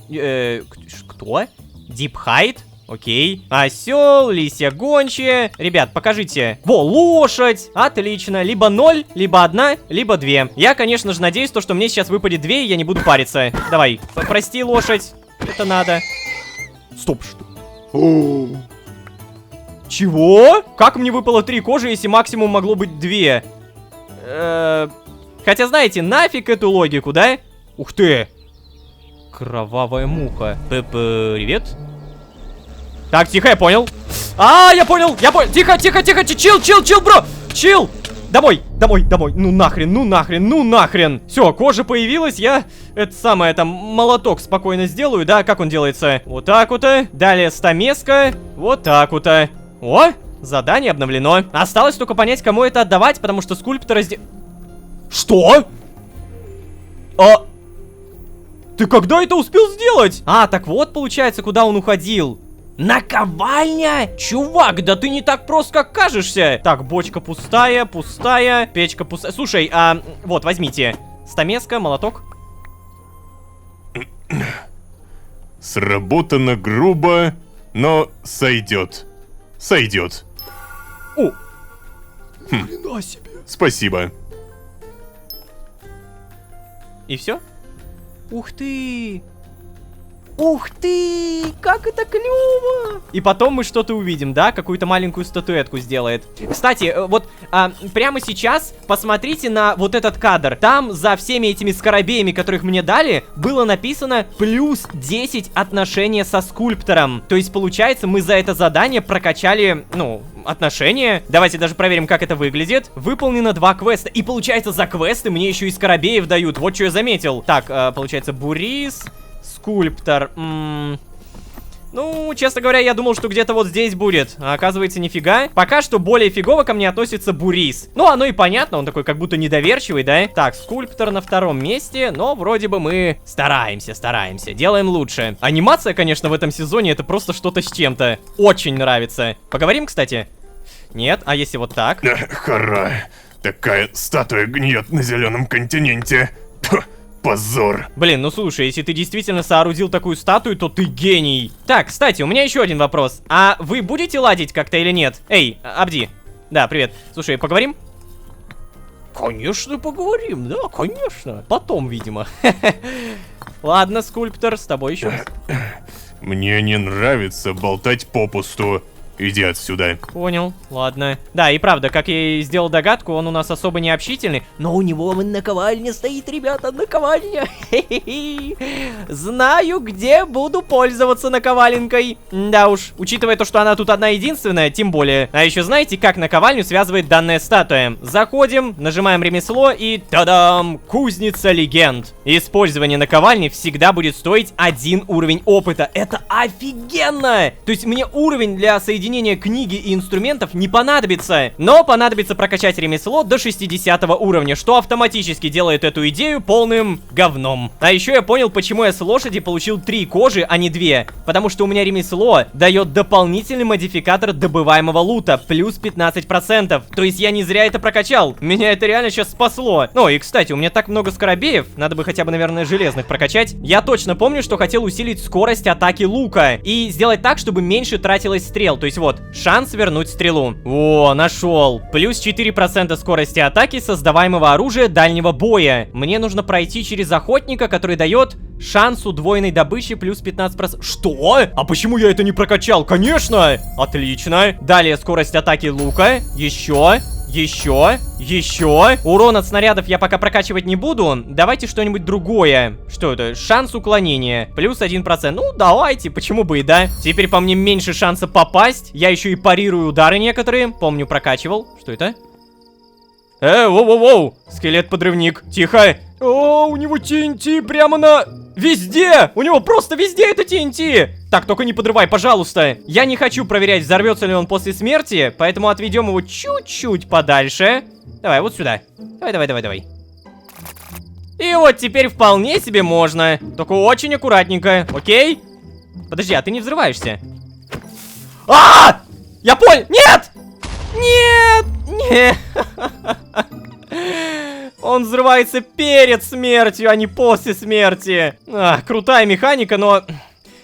кто? Дипхайт. Окей. Осел, лисья гончая. Ребят, покажите. Во, лошадь. Отлично. Либо 0, либо 1, либо 2. Я, конечно же, надеюсь, что мне сейчас выпадет 2, и я не буду париться. Давай, прости, лошадь. Это надо. Стоп, что? Чего? Как мне выпало 3 кожи, если максимум могло быть 2? Хотя, знаете, нафиг эту логику, да? Ух ты! Кровавая муха. Привет. Так, тихо, я понял. Я понял. Тихо, чил, бро. Чил. Домой. Ну нахрен. Все, кожа появилась, я это самое, там, молоток спокойно сделаю, да? Как он делается? Вот так вот. Далее стамеска. Вот так вот. О, задание обновлено. Осталось только понять, кому это отдавать, потому что скульптор Что? Ты когда это успел сделать? Так вот, получается, куда он уходил. Наковальня? Чувак, да ты не так прост, как кажешься. Так, бочка пустая, печка пустая. Слушай, вот, возьмите. Стамеска, молоток. Сработано грубо, но сойдет. О! Спасибо. И все? Ух ты! Как это клево! И потом мы что-то увидим, да? Какую-то маленькую статуэтку сделает. Кстати, вот прямо сейчас посмотрите на вот этот кадр. Там за всеми этими скоробеями, которых мне дали, было написано плюс 10 отношения со скульптором. То есть, получается, мы за это задание прокачали, отношения. Давайте даже проверим, как это выглядит. Выполнено 2 квеста. И получается, за квесты мне еще и скоробеев дают. Вот что я заметил. Так, получается, Бурис... Скульптор. Ну, честно говоря, я думал, что где-то вот здесь будет. А оказывается, нифига. Пока что более фигово ко мне относится Бурис. Ну, оно и понятно, он такой как будто недоверчивый, да? Так, скульптор на 2-м месте, но вроде бы мы стараемся, делаем лучше. Анимация, конечно, в этом сезоне это просто что-то с чем-то. Очень нравится. Поговорим, кстати? Нет, а если вот так? Хара, такая статуя гниет на зеленом континенте. Позор. Блин, ну слушай, если ты действительно соорудил такую статую, то ты гений. Так, кстати, у меня еще один вопрос. А вы будете ладить как-то или нет? Эй, Абди. Да, привет. Слушай, поговорим? Конечно, поговорим, да, конечно. Потом, видимо. Ладно, скульптор, с тобой еще раз. Мне не нравится болтать попусту. Иди отсюда. Понял, ладно. Да, и правда, как я и сделал догадку, он у нас особо не общительный, но у него наковальня стоит, ребята, наковальня. Хе-хе-хе. Знаю, где буду пользоваться наковаленкой. Да уж, учитывая то, что она тут одна единственная, тем более. А еще знаете, как наковальню связывает данная статуя? Заходим, нажимаем ремесло и та-дам! Кузница легенд. Использование наковальни всегда будет стоить 1 уровень опыта. Это офигенно! То есть мне уровень для соединения книги и инструментов не понадобится. Но понадобится прокачать ремесло до 60 уровня, что автоматически делает эту идею полным говном. А еще я понял, почему я с лошади получил 3 кожи, а не 2. Потому что у меня ремесло дает дополнительный модификатор добываемого лута, плюс 15%. То есть я не зря это прокачал. Меня это реально сейчас спасло. Ну и, кстати, у меня так много скоробеев, надо бы хотя бы, наверное, железных прокачать. Я точно помню, что хотел усилить скорость атаки лука и сделать так, чтобы меньше тратилось стрел. То есть вот, шанс вернуть стрелу. О, нашел. Плюс 4% скорости атаки создаваемого оружия дальнего боя. Мне нужно пройти через охотника, который дает шанс удвоенной добычи плюс 15%. Что? А почему я это не прокачал? Конечно! Отлично. Далее скорость атаки лука. Еще. Урон от снарядов я пока прокачивать не буду. Давайте что-нибудь другое. Что это? Шанс уклонения. Плюс 1%. Ну, давайте, почему бы и да. Теперь по мне меньше шанса попасть. Я еще и парирую удары некоторые. Помню, прокачивал. Что это? Воу-воу-воу. Скелет-подрывник. Тихо. О, у него TNT прямо на... Везде! У него просто везде это TNT! Так, только не подрывай, пожалуйста. Я не хочу проверять, взорвется ли он после смерти, поэтому отведем его чуть-чуть подальше. Давай, вот сюда. Давай. И вот теперь вполне себе можно. Только очень аккуратненько, окей? Подожди, а ты не взрываешься? Я понял! Нет! Нет! Он взрывается перед смертью, а не после смерти. Крутая механика, но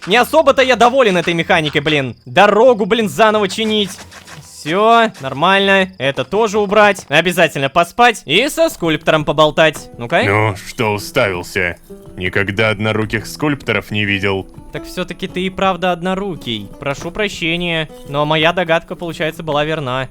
не особо-то я доволен этой механикой, блин. Дорогу, блин, заново чинить. Все, нормально. Это тоже убрать. Обязательно поспать и со скульптором поболтать. Ну-ка. Ну, что уставился? Никогда одноруких скульпторов не видел. Так все-таки ты и правда однорукий. Прошу прощения, но моя догадка, получается, была верна.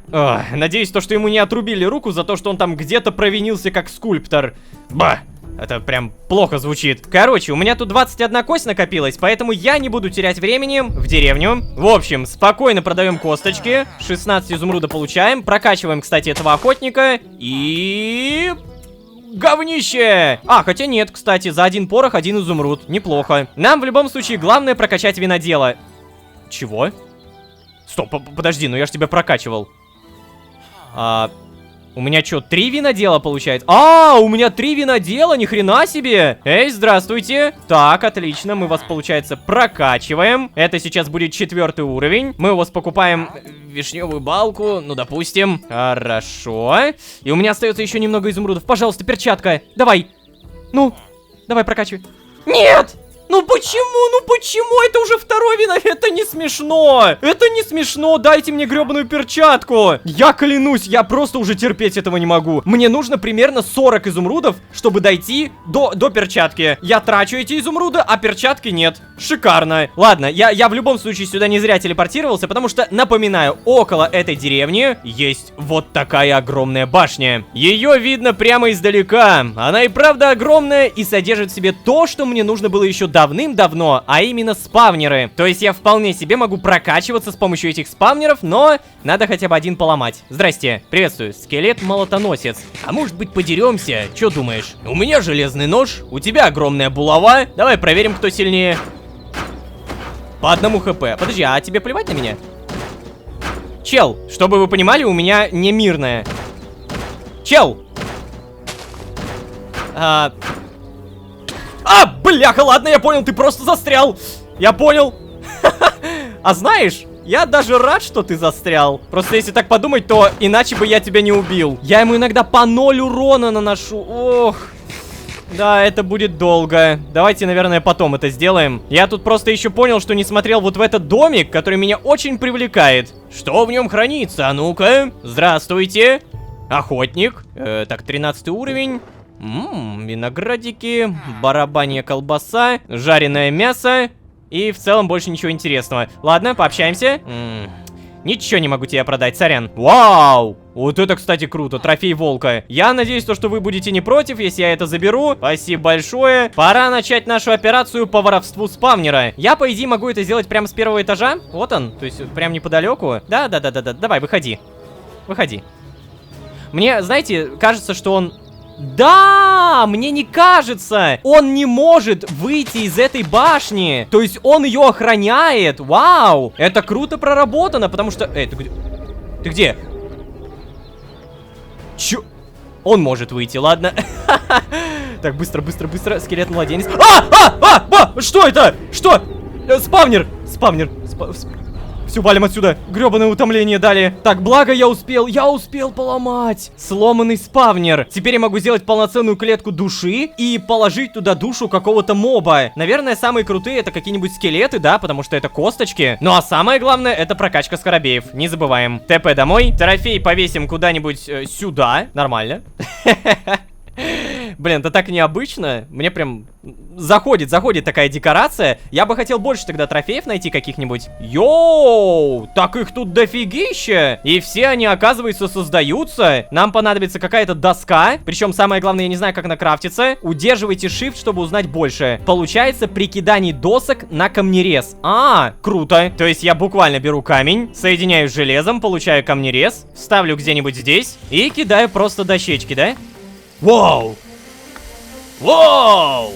Надеюсь, то, что ему не отрубили руку за то, что он там где-то провинился как скульптор. Ба! Это прям плохо звучит. Короче, у меня тут 21 кость накопилась, поэтому я не буду терять времени в деревню. В общем, спокойно продаем косточки. 16 изумруда получаем. Прокачиваем, кстати, этого охотника. И... говнище! Хотя нет, кстати, за 1 порох 1 изумруд. Неплохо. Нам в любом случае главное прокачать винодела. Чего? Стоп, подожди, ну я ж тебя прокачивал. У меня что, 3 винодела получается? У меня 3 винодела, ни хрена себе! Эй, здравствуйте! Так, отлично, мы вас, получается, прокачиваем. Это сейчас будет 4-й уровень. Мы у вас покупаем вишневую балку, ну, допустим. Хорошо. И у меня остается еще немного изумрудов. Пожалуйста, перчатка, давай. Ну, давай прокачивай. Нет! Ну почему? Это уже 2-й вино. Это не смешно. Это не смешно. Дайте мне гребаную перчатку. Я клянусь, я просто уже терпеть этого не могу. Мне нужно примерно 40 изумрудов, чтобы дойти до перчатки. Я трачу эти изумруды, а перчатки нет. Шикарно. Ладно, я в любом случае сюда не зря телепортировался, потому что, напоминаю, около этой деревни есть вот такая огромная башня. Ее видно прямо издалека. Она и правда огромная и содержит в себе то, что мне нужно было еще давным-давно, а именно спавнеры. То есть я вполне себе могу прокачиваться с помощью этих спавнеров, но надо хотя бы 1 поломать. Здрасте, приветствую, скелет-молотоносец. А может быть подеремся? Че думаешь? У меня железный нож, у тебя огромная булава. Давай проверим, кто сильнее. По 1 хп. Подожди, а тебе плевать на меня? Чел, чтобы вы понимали, у меня не мирная. Чел! Бляха, ладно, я понял, ты просто застрял. Я понял. А знаешь, я даже рад, что ты застрял. Просто если так подумать, то иначе бы я тебя не убил. Я ему иногда по 0 урона наношу. Ох. Да, это будет долго. Давайте, наверное, потом это сделаем. Я тут просто еще понял, что не смотрел вот в этот домик, который меня очень привлекает. Что в нем хранится? А ну-ка. Здравствуйте. Охотник. Так, 13 уровень. Виноградики, барабанья колбаса, жареное мясо и в целом больше ничего интересного. Ладно, пообщаемся. Ничего не могу тебе продать, сорян. Вау! Вот это, кстати, круто, трофей волка. Я надеюсь, что вы будете не против, если я это заберу. Спасибо большое. Пора начать нашу операцию по воровству спавнера. Я, по идее, могу это сделать прямо с первого этажа. Вот он, то есть прям неподалеку. Да, давай, выходи. Выходи. Мне, знаете, кажется, что он... Да, мне не кажется. Он не может выйти из этой башни. То есть он ее охраняет. Вау. Это круто проработано, потому что... Эй, ты где? Ты где? Чё? Он может выйти, ладно. Так, быстро. Скелет-младенец. Что это? Что? Спавнер. Все, валим отсюда. Гребаное утомление дали. Так, благо я успел поломать. Сломанный спавнер. Теперь я могу сделать полноценную клетку души и положить туда душу какого-то моба. Наверное, самые крутые это какие-нибудь скелеты, да, потому что это косточки. Ну а самое главное, это прокачка скоробеев. Не забываем. ТП домой. Трофей повесим куда-нибудь сюда. Нормально. Блин, это так необычно. Мне прям заходит такая декорация. Я бы хотел больше тогда трофеев найти каких-нибудь. Йоу, так их тут дофигища. И все они, оказывается, создаются. Нам понадобится какая-то доска. Причем самое главное, я не знаю, как она крафтится. Удерживайте Shift, чтобы узнать больше. Получается при кидании досок на камнерез. Круто. То есть я буквально беру камень, соединяю с железом, получаю камнерез, ставлю где-нибудь здесь и кидаю просто дощечки, да? Вау! Вау!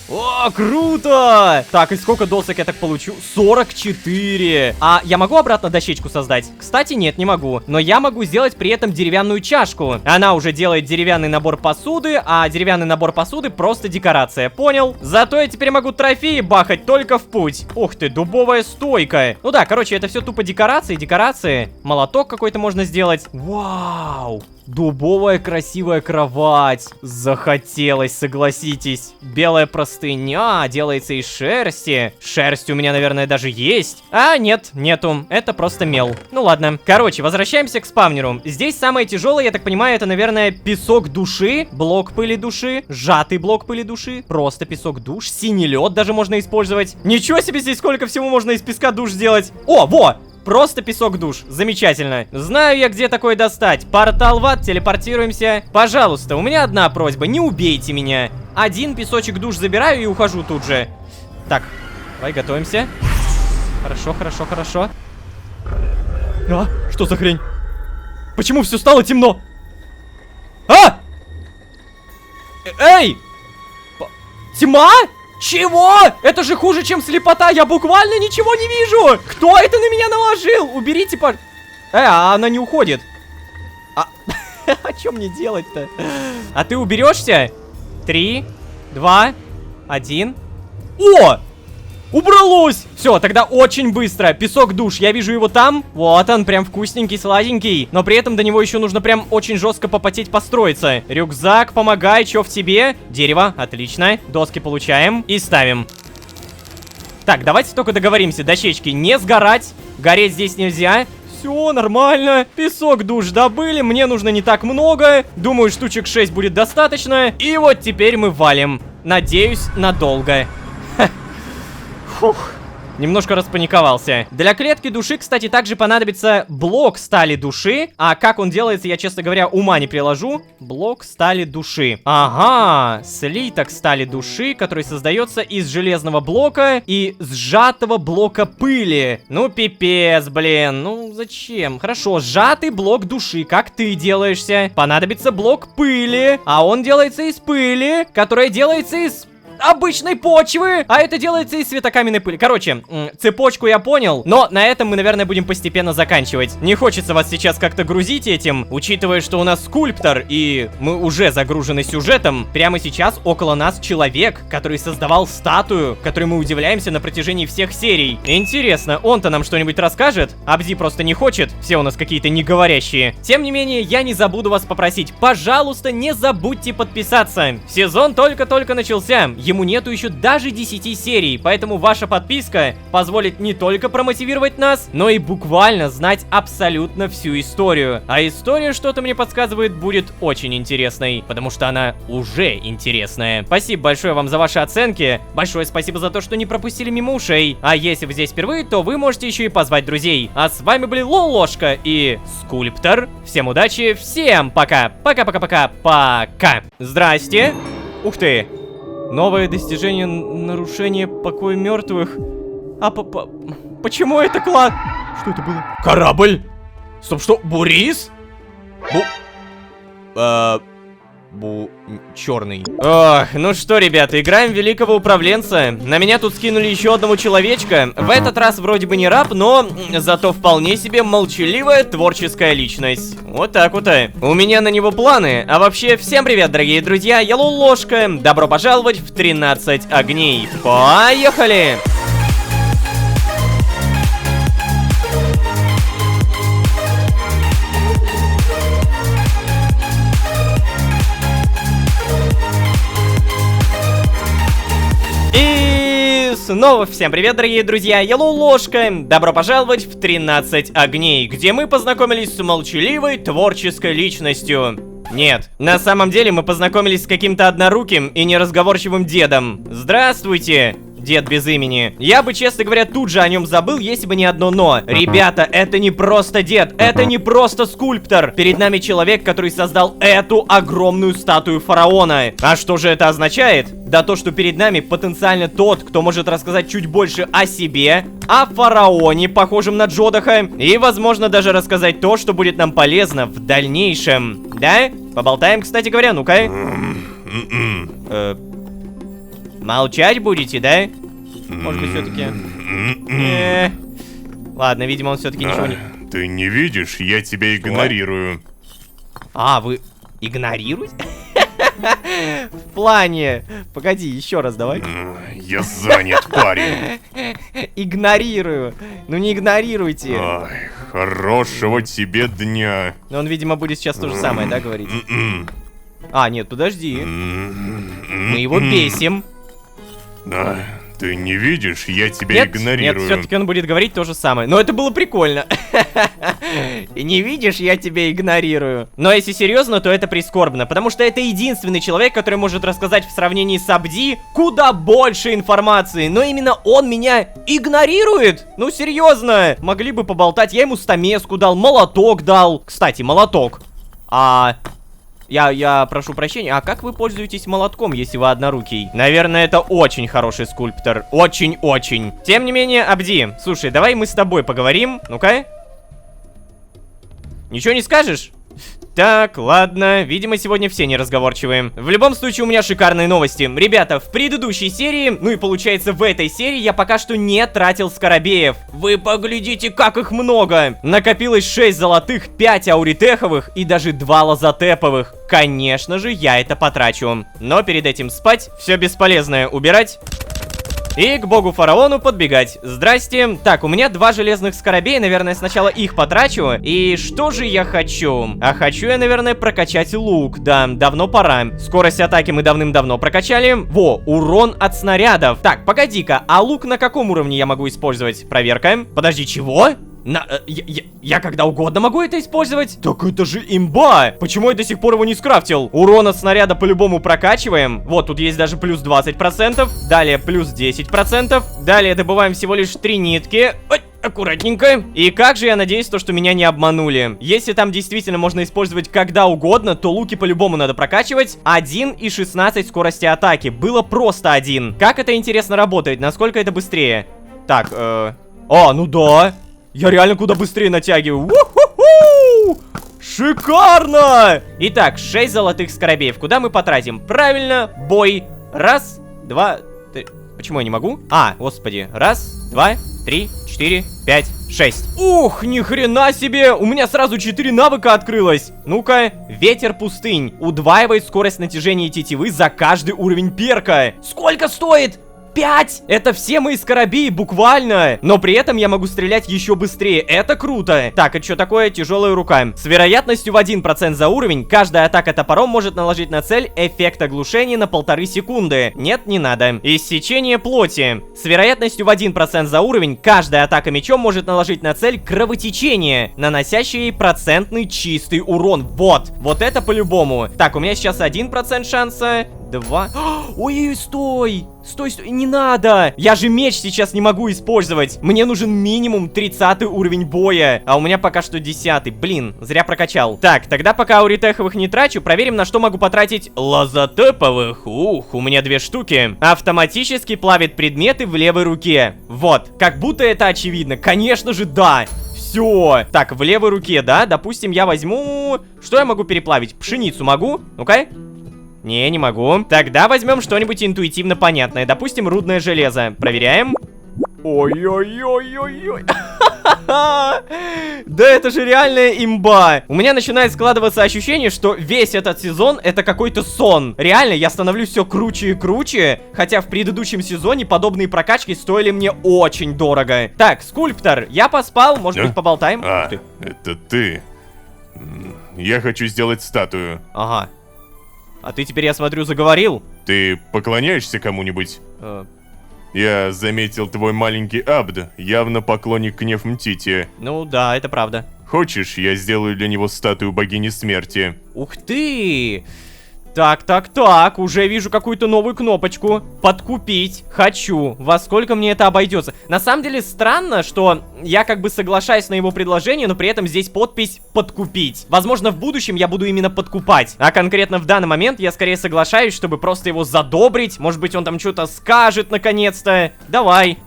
О, круто! Так, и сколько досок я так получу? 44. А я могу обратно дощечку создать? Кстати, нет, не могу. Но я могу сделать при этом деревянную чашку. Она уже делает деревянный набор посуды, а деревянный набор посуды просто декорация. Понял? Зато я теперь могу трофеи бахать только в путь. Ух ты, дубовая стойка. Ну да, короче, это все тупо декорации. Молоток какой-то можно сделать. Вау! Дубовая красивая кровать. Захотелось, согласитесь. Белая простыня делается из шерсти. Шерсть у меня, наверное, даже есть. А, нет, нету. Это просто мел. Ну ладно. Короче, возвращаемся к спавнеру. Здесь самое тяжелое, я так понимаю, это, наверное, песок души. Блок пыли души. Сжатый блок пыли души. Просто песок душ. Синий лед даже можно использовать. Ничего себе, здесь сколько всего можно из песка душ сделать. О, во! Просто песок душ. Замечательно. Знаю я, где такое достать. Портал в ад, телепортируемся. Пожалуйста, у меня одна просьба. Не убейте меня. Один песочек душ забираю и ухожу тут же. Так, давай готовимся. Хорошо. Что за хрень? Почему все стало темно? Эй! Тьма? Чего? Это же хуже, чем слепота. Я буквально ничего не вижу. Кто это на меня наложил? Уберите, она не уходит. А что мне делать-то? А ты уберешься? 3, 2, 1. О! Убралось! Все, тогда очень быстро. Песок душ, я вижу его там. Вот он, прям вкусненький, сладенький. Но при этом до него еще нужно прям очень жестко попотеть, построиться. Рюкзак, помогай, что в тебе? Дерево, отлично. Доски получаем и ставим. Так, давайте только договоримся, дощечки, не сгорать. Гореть здесь нельзя. Все, нормально. Песок душ добыли, мне нужно не так много. Думаю, штучек 6 будет достаточно. И вот теперь мы валим. Надеюсь, надолго. Фух. Немножко распаниковался. Для клетки души, кстати, также понадобится блок стали души. А как он делается, я, честно говоря, ума не приложу. Блок стали души. Ага, слиток стали души, который создается из железного блока и сжатого блока пыли. Ну, пипец, блин. Ну, зачем? Хорошо, сжатый блок души, как ты делаешься. Понадобится блок пыли, а он делается из пыли, которая делается из... обычной почвы, а это делается из светокаменной пыли. Короче, цепочку я понял, но на этом мы, наверное, будем постепенно заканчивать. Не хочется вас сейчас как-то грузить этим, учитывая, что у нас скульптор, и мы уже загружены сюжетом. Прямо сейчас около нас человек, который создавал статую, которой мы удивляемся на протяжении всех серий. Интересно, он-то нам что-нибудь расскажет? Абзи просто не хочет, все у нас какие-то неговорящие. Тем не менее, я не забуду вас попросить, пожалуйста, не забудьте подписаться. Сезон только-только начался. ему нету еще даже 10 серий, поэтому ваша подписка позволит не только промотивировать нас, но и буквально знать абсолютно всю историю. А история, что-то мне подсказывает, будет очень интересной, потому что она уже интересная. Спасибо большое вам за ваши оценки, большое спасибо за то, что не пропустили мимо ушей. А если вы здесь впервые, то вы можете еще и позвать друзей. А с вами были Лолошка и Скульптор. Всем удачи, всем пока. Пока. Здрасте. Ух ты. Новое достижение нарушения покоя мертвых. Почему это клад? Что это было? Корабль? Стоп, что? Бурис? Черный. Ох, ну что, ребята, играем в великого управленца. На меня тут скинули еще одного человечка. В этот раз вроде бы не раб, но зато вполне себе молчаливая творческая личность. Вот так вот. У меня на него планы. А вообще, всем привет, дорогие друзья, я Лолошка. Добро пожаловать в 13 огней. Поехали! И снова всем привет, дорогие друзья, я Лолошка. Добро пожаловать в 13 огней, где мы познакомились с молчаливой творческой личностью. Нет, на самом деле мы познакомились с каким-то одноруким и неразговорчивым дедом. Здравствуйте, дед без имени. Я бы, честно говоря, тут же о нем забыл, если бы не одно но. Ребята, это не просто дед, это не просто скульптор. Перед нами человек, который создал эту огромную статую фараона. А что же это означает? Да то, что перед нами потенциально тот, кто может рассказать чуть больше о себе, о фараоне, похожем на Джодаха, и, возможно, даже рассказать то, что будет нам полезно в дальнейшем. Да? Поболтаем, кстати говоря, ну-ка. Молчать будете, да? Может быть, все-таки... Ладно, видимо, он все-таки ничего не... Ты не видишь, я тебя игнорирую. А, вы игнорируете? В плане... Погоди, еще раз давай. Я занят, парень. Игнорирую. Ну не игнорируйте. Ай, хорошего тебе дня. Но он, видимо, будет сейчас то же самое, да, говорить? А, нет, подожди. Мы его бесим. Ты не видишь, я тебя игнорирую. Нет, все-таки он будет говорить то же самое. Но это было прикольно. И не видишь, я тебя игнорирую. Но если серьезно, то это прискорбно, потому что это единственный человек, который может рассказать в сравнении с Абди куда больше информации. Но именно он меня игнорирует. Ну серьезно, могли бы поболтать. Я ему стамеску дал, молоток дал. Кстати, молоток. Я прошу прощения, а как вы пользуетесь молотком, если вы однорукий? Наверное, это очень хороший скульптор. Очень-очень. Тем не менее, Абди, слушай, давай мы с тобой поговорим. Ну-ка. Ничего не скажешь? Так, ладно, видимо, сегодня все неразговорчивые. В любом случае, у меня шикарные новости. Ребята, в предыдущей серии, ну и получается в этой серии, я пока что не тратил скоробеев. Вы поглядите, как их много. Накопилось 6 золотых, 5 ауритеховых и даже 2 лазотеповых. Конечно же, я это потрачу. Но перед этим спать, все бесполезное убирать. И к богу фараону подбегать. Здрасте. Так, у меня 2 железных скоробея. Наверное, сначала их потрачу. И что же я хочу? А хочу я, наверное, прокачать лук. Да, давно пора. Скорость атаки мы давным-давно прокачали. Во, урон от снарядов. Так, погоди-ка, а лук на каком уровне я могу использовать? Проверка. Подожди, чего? Я когда угодно могу это использовать? Так это же имба! Почему я до сих пор его не скрафтил? Урон от снаряда по-любому прокачиваем. Вот, тут есть даже плюс 20%. Далее плюс 10%. Далее добываем всего лишь 3 нитки. Ой, аккуратненько. И как же я надеюсь, что меня не обманули. Если там действительно можно использовать когда угодно, то луки по-любому надо прокачивать. 1 и 16 скорости атаки. Было просто 1. Как это интересно работает? Насколько это быстрее? Так, ну да. Я реально куда быстрее натягиваю. У-ху-ху! Шикарно! Итак, 6 золотых скоробеев. Куда мы потратим? Правильно, бой. 1, 2, 3. Почему я не могу? Господи. 1, 2, 3, 4, 5, 6. Ух, ни хрена себе! У меня сразу 4 навыка открылось. Ну-ка, ветер пустынь. Удваивает скорость натяжения тетивы за каждый уровень перка. Сколько стоит? 5! Это все мои скоробеи, буквально. Но при этом я могу стрелять еще быстрее. Это круто. Так, это что такое? Тяжелая рука. С вероятностью в 1% за уровень, каждая атака топором может наложить на цель эффект оглушения на 1,5 секунды. Нет, не надо. Иссечение плоти. С вероятностью в 1% за уровень, каждая атака мечом может наложить на цель кровотечение, наносящее ей процентный чистый урон. Вот это по-любому. Так, у меня сейчас 1% шанса. 2. Ой, стой! Стой, не надо! Я же меч сейчас не могу использовать. Мне нужен минимум 30 уровень боя. А у меня пока что 10. Блин, зря прокачал. Так, тогда пока ауритеховых не трачу, проверим, на что могу потратить лазотеповых. Ух, у меня 2 штуки. Автоматически плавит предметы в левой руке. Вот, как будто это очевидно. Конечно же, да. Все. Так, в левой руке, да? Допустим, я возьму... Что я могу переплавить? Пшеницу могу? Ну-ка. Не могу. Тогда возьмем что-нибудь интуитивно понятное. Допустим, рудное железо. Проверяем. Ой-ой-ой-ой-ой. Да это же реальная имба. У меня начинает складываться ощущение, что весь этот сезон это какой-то сон. Реально, я становлюсь все круче и круче. Хотя в предыдущем сезоне подобные прокачки стоили мне очень дорого. Так, скульптор, я поспал, может быть поболтаем? Это ты. Я хочу сделать статую. Ага. А ты теперь, я смотрю, заговорил? Ты поклоняешься кому-нибудь? Я заметил, твой маленький Абд явно поклонник Нефмтити. Ну да, это правда. Хочешь, я сделаю для него статую богини смерти? Ух ты! Так, уже вижу какую-то новую кнопочку. Подкупить. Хочу. Во сколько мне это обойдется? На самом деле странно, что я как бы соглашаюсь на его предложение, но при этом здесь подпись «подкупить». Возможно, в будущем я буду именно подкупать. А конкретно в данный момент я скорее соглашаюсь, чтобы просто его задобрить. Может быть, он там что-то скажет наконец-то. Давай.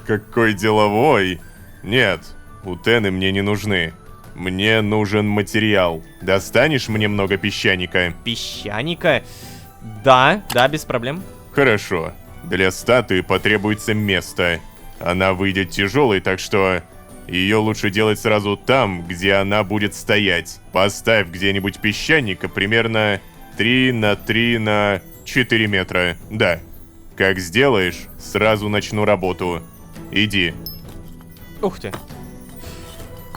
Какой деловой. Нет, утены мне не нужны. Мне нужен материал. Достанешь мне много песчаника? Песчаника? Да, без проблем. Хорошо. Для статуи потребуется место. Она выйдет тяжелой, так что ее лучше делать сразу там, где она будет стоять. Поставь где-нибудь песчаника примерно 3 на 3 на 4 метра. Да. Как сделаешь, сразу начну работу. Иди. Ух ты.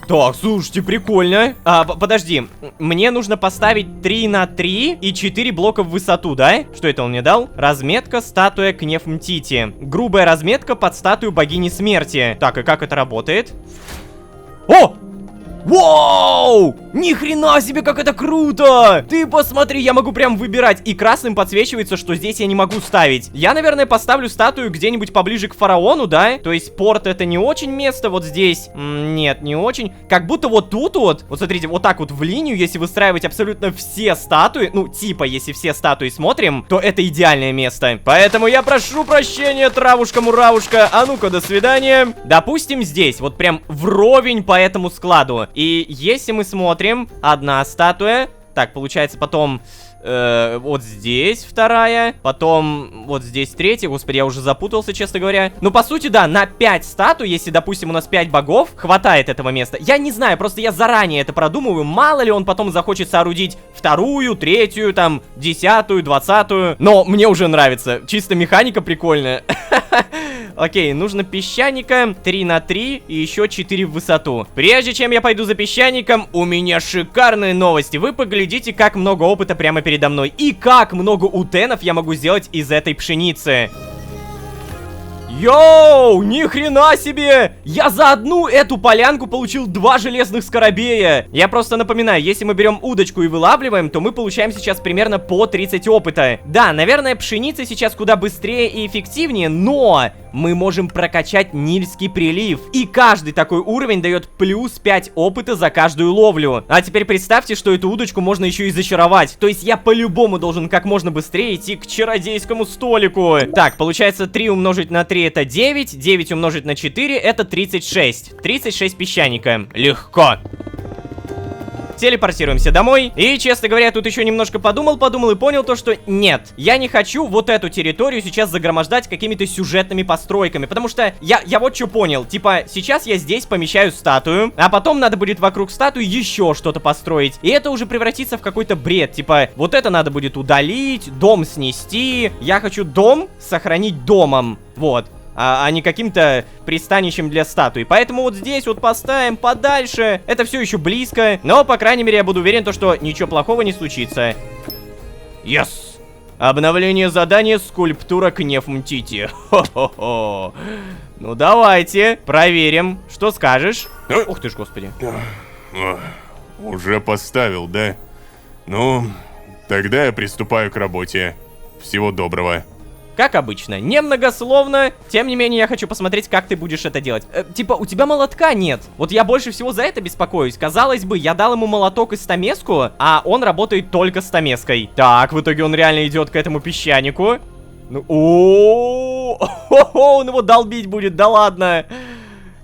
Так, слушайте, прикольно. Подожди, мне нужно поставить 3 на 3 и 4 блока в высоту, да? Что это он мне дал? Разметка, статуя Кнефмтити. Грубая разметка под статую богини смерти. Так, и как это работает? О! Вау! Ни хрена себе, как это круто! Ты посмотри, я могу прям выбирать. И красным подсвечивается, что здесь я не могу ставить. Я, наверное, поставлю статую где-нибудь поближе к фараону, да? То есть порт это не очень место вот здесь. Нет, не очень. Как будто вот тут вот, вот смотрите, вот так вот в линию, если выстраивать абсолютно все статуи, ну, типа, если все статуи смотрим, то это идеальное место. Поэтому я прошу прощения, травушка-муравушка. А ну-ка, до свидания. Допустим, здесь, вот прям вровень по этому складу. И если мы смотрим, одна статуя. Так, получается потом вот здесь вторая. Потом вот здесь третья. Господи, я уже запутался, честно говоря. Ну, по сути, да, на 5 статуй, если, допустим, у нас 5 богов, хватает этого места. Я не знаю, просто я заранее это продумываю. Мало ли он потом захочет соорудить вторую, третью, там, 10-ю, 20-ю. Но мне уже нравится. Чисто механика прикольная. Окей, нужно песчаника 3 на 3 и еще 4 в высоту. Прежде чем я пойду за песчаником, у меня шикарные новости. Вы поглядите, как много опыта прямо передо мной. И как много утенов я могу сделать из этой пшеницы. Йоу, ни хрена себе! Я за одну эту полянку получил 2 железных скоробея. Я просто напоминаю, если мы берем удочку и вылавливаем, то мы получаем сейчас примерно по 30 опыта. Да, наверное, пшеница сейчас куда быстрее и эффективнее, но мы можем прокачать Нильский прилив. И каждый такой уровень дает плюс 5 опыта за каждую ловлю. А теперь представьте, что эту удочку можно еще и зачаровать. То есть я по-любому должен как можно быстрее идти к чародейскому столику. Так, получается 3 умножить на 3 это 9, 9 умножить на 4 это 36. 36 песчаника. Легко. телепортируемся домой. И, честно говоря, тут еще немножко подумал и понял то, что нет, я не хочу вот эту территорию сейчас загромождать какими-то сюжетными постройками, потому что я вот что понял, типа, сейчас я здесь помещаю статую, а потом надо будет вокруг статуи еще что-то построить, и это уже превратится в какой-то бред, типа, вот это надо будет удалить, дом снести, я хочу дом сохранить домом, вот. А не каким-то пристанищем для статуи. Поэтому вот здесь вот поставим подальше. Это все еще близко. Но, по крайней мере, я буду уверен, что ничего плохого не случится. Yes! Обновление задания скульптура Кнефмтити. Хо-хо-хо. Ну, давайте проверим. Что скажешь? Ух ты ж, господи. Уже поставил, да? Ну, тогда я приступаю к работе. Всего доброго. Как обычно, немногословно. Тем не менее, я хочу посмотреть, как ты будешь это делать. Типа, у тебя молотка нет. Вот я больше всего за это беспокоюсь. Казалось бы, я дал ему молоток и стамеску, а он работает только стамеской. Так, в итоге он реально идет к этому песчанику. Ну, он его долбить будет, да ладно.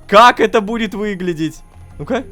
Как это будет выглядеть? Ну-ка.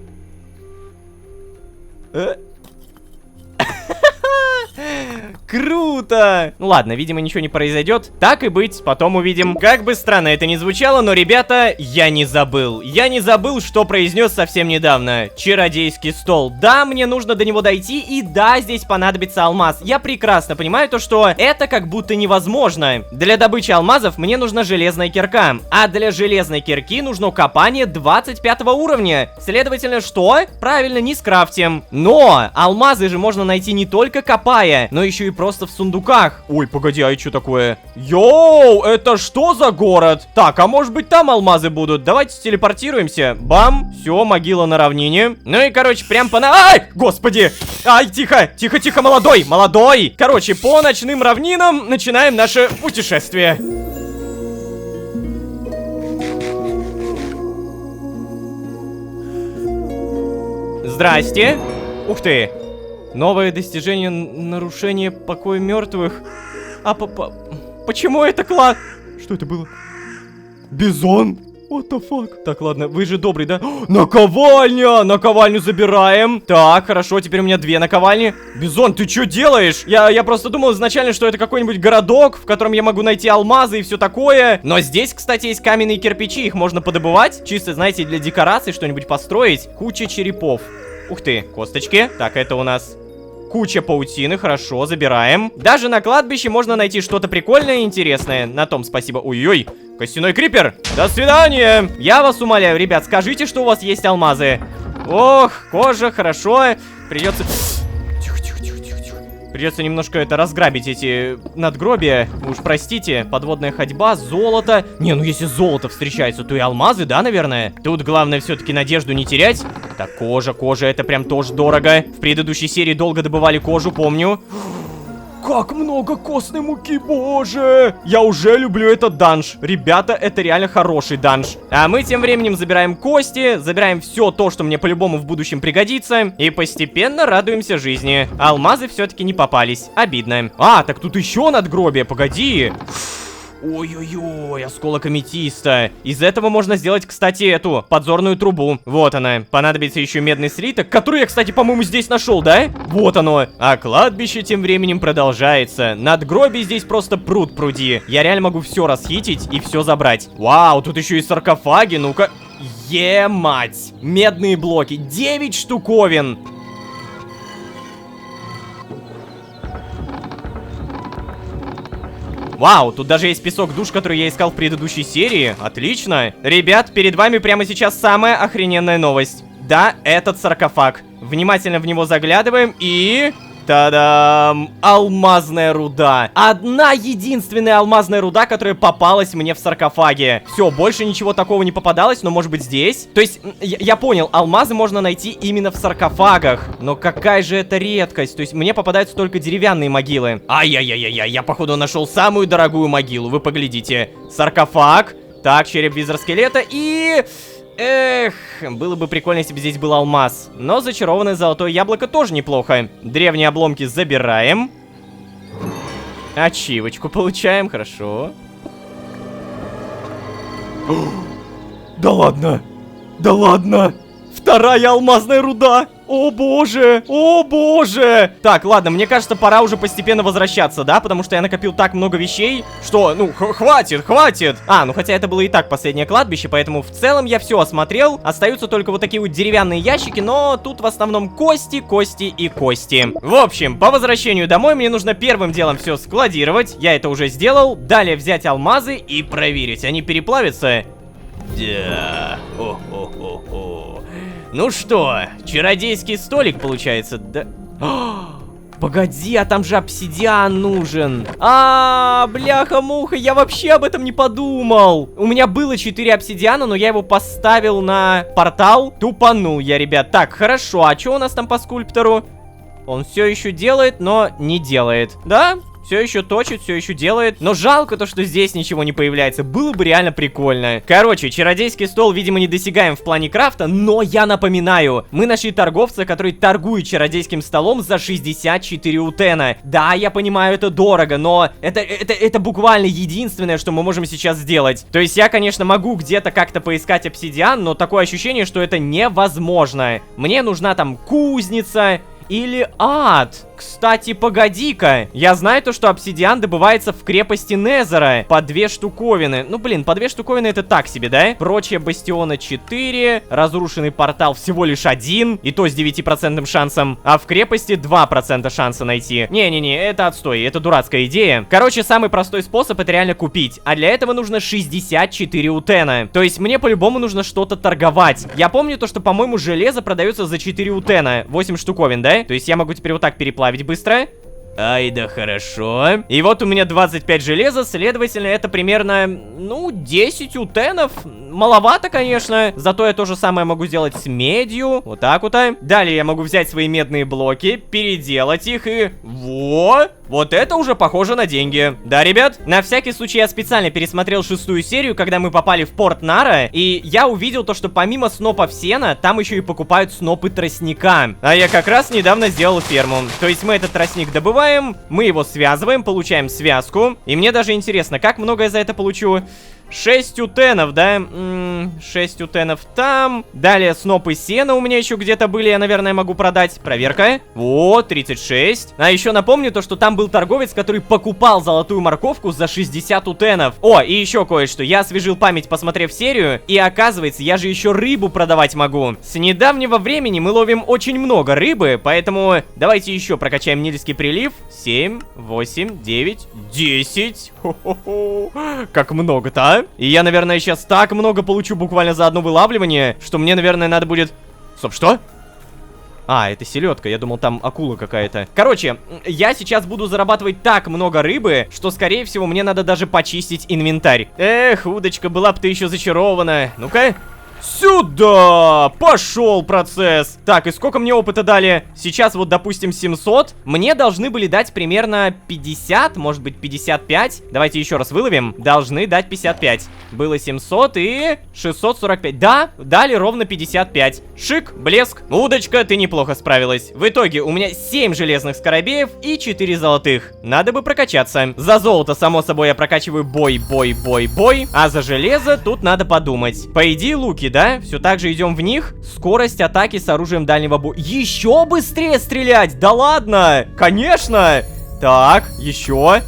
Круто! Ну ладно, видимо, ничего не произойдет. Так и быть, потом увидим. Как бы странно это ни звучало, но, ребята, я не забыл. Я не забыл, что произнес совсем недавно. Чародейский стол. Да, мне нужно до него дойти, и да, здесь понадобится алмаз. Я прекрасно понимаю то, что это как будто невозможно. Для добычи алмазов мне нужна железная кирка. А для железной кирки нужно копание 25 уровня. Следовательно, что? Правильно, не скрафтим. Но алмазы же можно найти не только копая, но еще и просто в сундуках. Ой, погоди, а что такое? Йоу, это что за город? Так, а может быть там алмазы будут? Давайте телепортируемся. Бам, все, могила на равнине. Ну и, короче, прям по... Ай, господи! Ай, тихо, тихо, тихо, молодой, молодой! Короче, по ночным равнинам начинаем наше путешествие. Здрасте. Ух ты. Новое достижение нарушения покоя мертвых. А почему это класс? Что это было? Бизон? What the fuck? Так, ладно, вы же добрый, да? Наковальня! Наковальню забираем. Так, хорошо, теперь у меня 2 наковальни. Бизон, ты что делаешь? Я просто думал изначально, что это какой-нибудь городок, в котором я могу найти алмазы и все такое. Но здесь, кстати, есть каменные кирпичи, их можно подобывать. Чисто, знаете, для декорации что-нибудь построить. Куча черепов. Ух ты, косточки. Так, это у нас... Куча паутины, хорошо, забираем. Даже на кладбище можно найти что-то прикольное и интересное. На том спасибо. Ой-ой, костяной крипер. До свидания. Я вас умоляю, ребят, скажите, что у вас есть алмазы. Ох, кожа, хорошо. Придется... Придется немножко это разграбить, эти надгробия. Уж простите, подводная ходьба, золото. Не, ну если золото встречается, то и алмазы, да, наверное? Тут главное все-таки надежду не терять. Так, кожа, это прям тоже дорого. В предыдущей серии долго добывали кожу, помню. Как много костной муки, боже! Я уже люблю этот данж. Ребята, это реально хороший данж. А мы тем временем забираем кости, забираем все то, что мне по-любому в будущем пригодится. И постепенно радуемся жизни. Алмазы все-таки не попались. Обидно. А, так тут еще надгробие, погоди. Ой-ой-ой, осколок аметиста. Из этого можно сделать, кстати, эту подзорную трубу. Вот она. Понадобится еще медный слиток, который я, кстати, по-моему, здесь нашел, да? Вот оно. А кладбище тем временем продолжается. Надгробий здесь просто пруд пруди. Я реально могу все расхитить и все забрать. Вау, тут еще и саркофаги, ну-ка. Е-мать. Медные блоки. 9 штуковин. Вау, тут даже есть песок душ, который я искал в предыдущей серии. Отлично. Ребят, перед вами прямо сейчас самая охрененная новость. Да, этот саркофаг. Внимательно в него заглядываем и... Та-дам! Алмазная руда. Одна единственная алмазная руда, которая попалась мне в саркофаге. Все, больше ничего такого не попадалось, но может быть здесь? То есть, я понял, алмазы можно найти именно в саркофагах. Но какая же это редкость? То есть, мне попадаются только деревянные могилы. Ай-яй-яй-яй, я походу нашел самую дорогую могилу, вы поглядите. Саркофаг. Так, череп визер-скелета и... Эх, было бы прикольно, если бы здесь был алмаз. Но зачарованное золотое яблоко тоже неплохо. Древние обломки забираем. Ачивочку получаем, хорошо. Да ладно! Да ладно! Вторая алмазная руда. О боже, о боже. Так, ладно, мне кажется, пора уже постепенно возвращаться, да? Потому что я накопил так много вещей, что, ну, хватит, хватит. Ну хотя это было и так последнее кладбище, поэтому в целом я все осмотрел. Остаются только вот такие вот деревянные ящики, но тут в основном кости, кости и кости. В общем, по возвращению домой мне нужно первым делом все складировать. Я это уже сделал. Далее взять алмазы и проверить, они переплавятся. Да. О-о-о-о. Ну что, чародейский столик получается, да? Погоди, а там же обсидиан нужен. Бляха-муха, я вообще об этом не подумал. У меня было 4 обсидиана, но я его поставил на портал. Тупанул я, ребят. Так, хорошо, а что у нас там по скульптору? Он все еще делает, но не делает. Да? Все еще точит, все еще делает. Но жалко то, что здесь ничего не появляется. Было бы реально прикольно. Короче, чародейский стол, видимо, недосягаем в плане крафта. Но я напоминаю, мы нашли торговца, который торгует чародейским столом за 64 утена. Да, я понимаю, это дорого, но это буквально единственное, что мы можем сейчас сделать. То есть я, конечно, могу где-то как-то поискать обсидиан, но такое ощущение, что это невозможно. Мне нужна там кузница или ад. Кстати, погоди-ка. Я знаю то, что обсидиан добывается в крепости Незера. По 2 штуковины. Ну, блин, по 2 штуковины это так себе, да? Прочие бастиона 4. Разрушенный портал всего лишь 1. И то с 9% шансом. А в крепости 2% шанса найти. Не-не-не, это отстой. Это дурацкая идея. Короче, самый простой способ это реально купить. А для этого нужно 64 утена. То есть мне по-любому нужно что-то торговать. Я помню то, что, по-моему, железо продается за 4 утена. 8 штуковин, да? То есть я могу теперь вот так переплавить быстро. Ай, да хорошо. И вот у меня 25 железа, следовательно, это примерно, ну, 10 утенов. Маловато, конечно. Зато я то же самое могу сделать с медью. Вот так вот. Далее я могу взять свои медные блоки, переделать их и... Вот это уже похоже на деньги. Да, ребят? На всякий случай я специально пересмотрел 6-ю серию, когда мы попали в порт Нара, и я увидел то, что помимо снопов сена, там еще и покупают снопы тростника. А я как раз недавно сделал ферму. То есть мы этот тростник добываем, мы его связываем, получаем связку. И мне даже интересно, как много я за это получу? 6 утенов, да? 6 утенов там. Далее снопы сена у меня еще где-то были, я, наверное, могу продать. Проверка. Вот, 36. А еще напомню то, что там был торговец, который покупал золотую морковку за 60 утенов. О, и еще кое-что. Я освежил память, посмотрев серию. И оказывается, я же еще рыбу продавать могу. С недавнего времени мы ловим очень много рыбы, поэтому давайте еще прокачаем Нильский прилив. 7, 8, 9, 10. Хо-хо-хо. Как много-то, а? И я, наверное, сейчас так много получу буквально за одно вылавливание, что мне, наверное, надо будет... Стоп, что? Это селедка, я думал, там акула какая-то. Короче, я сейчас буду зарабатывать так много рыбы, что, скорее всего, мне надо даже почистить инвентарь. Эх, удочка, была бы ты еще зачарована. Ну-ка. Сюда! Пошел процесс! Так, и сколько мне опыта дали? Сейчас вот, допустим, 700. Мне должны были дать примерно 50, может быть, 55. Давайте еще раз выловим. Должны дать 55. Было 700 и 645. Да, дали ровно 55. Шик, блеск. Удочка, ты неплохо справилась. В итоге у меня 7 железных скоробеев и 4 золотых. Надо бы прокачаться. За золото, само собой, я прокачиваю бой. А за железо тут надо подумать. По идее, луки, да? Все так же идем в них. Скорость атаки с оружием дальнего боя. Еще быстрее стрелять! Да ладно! Конечно! Так, еще.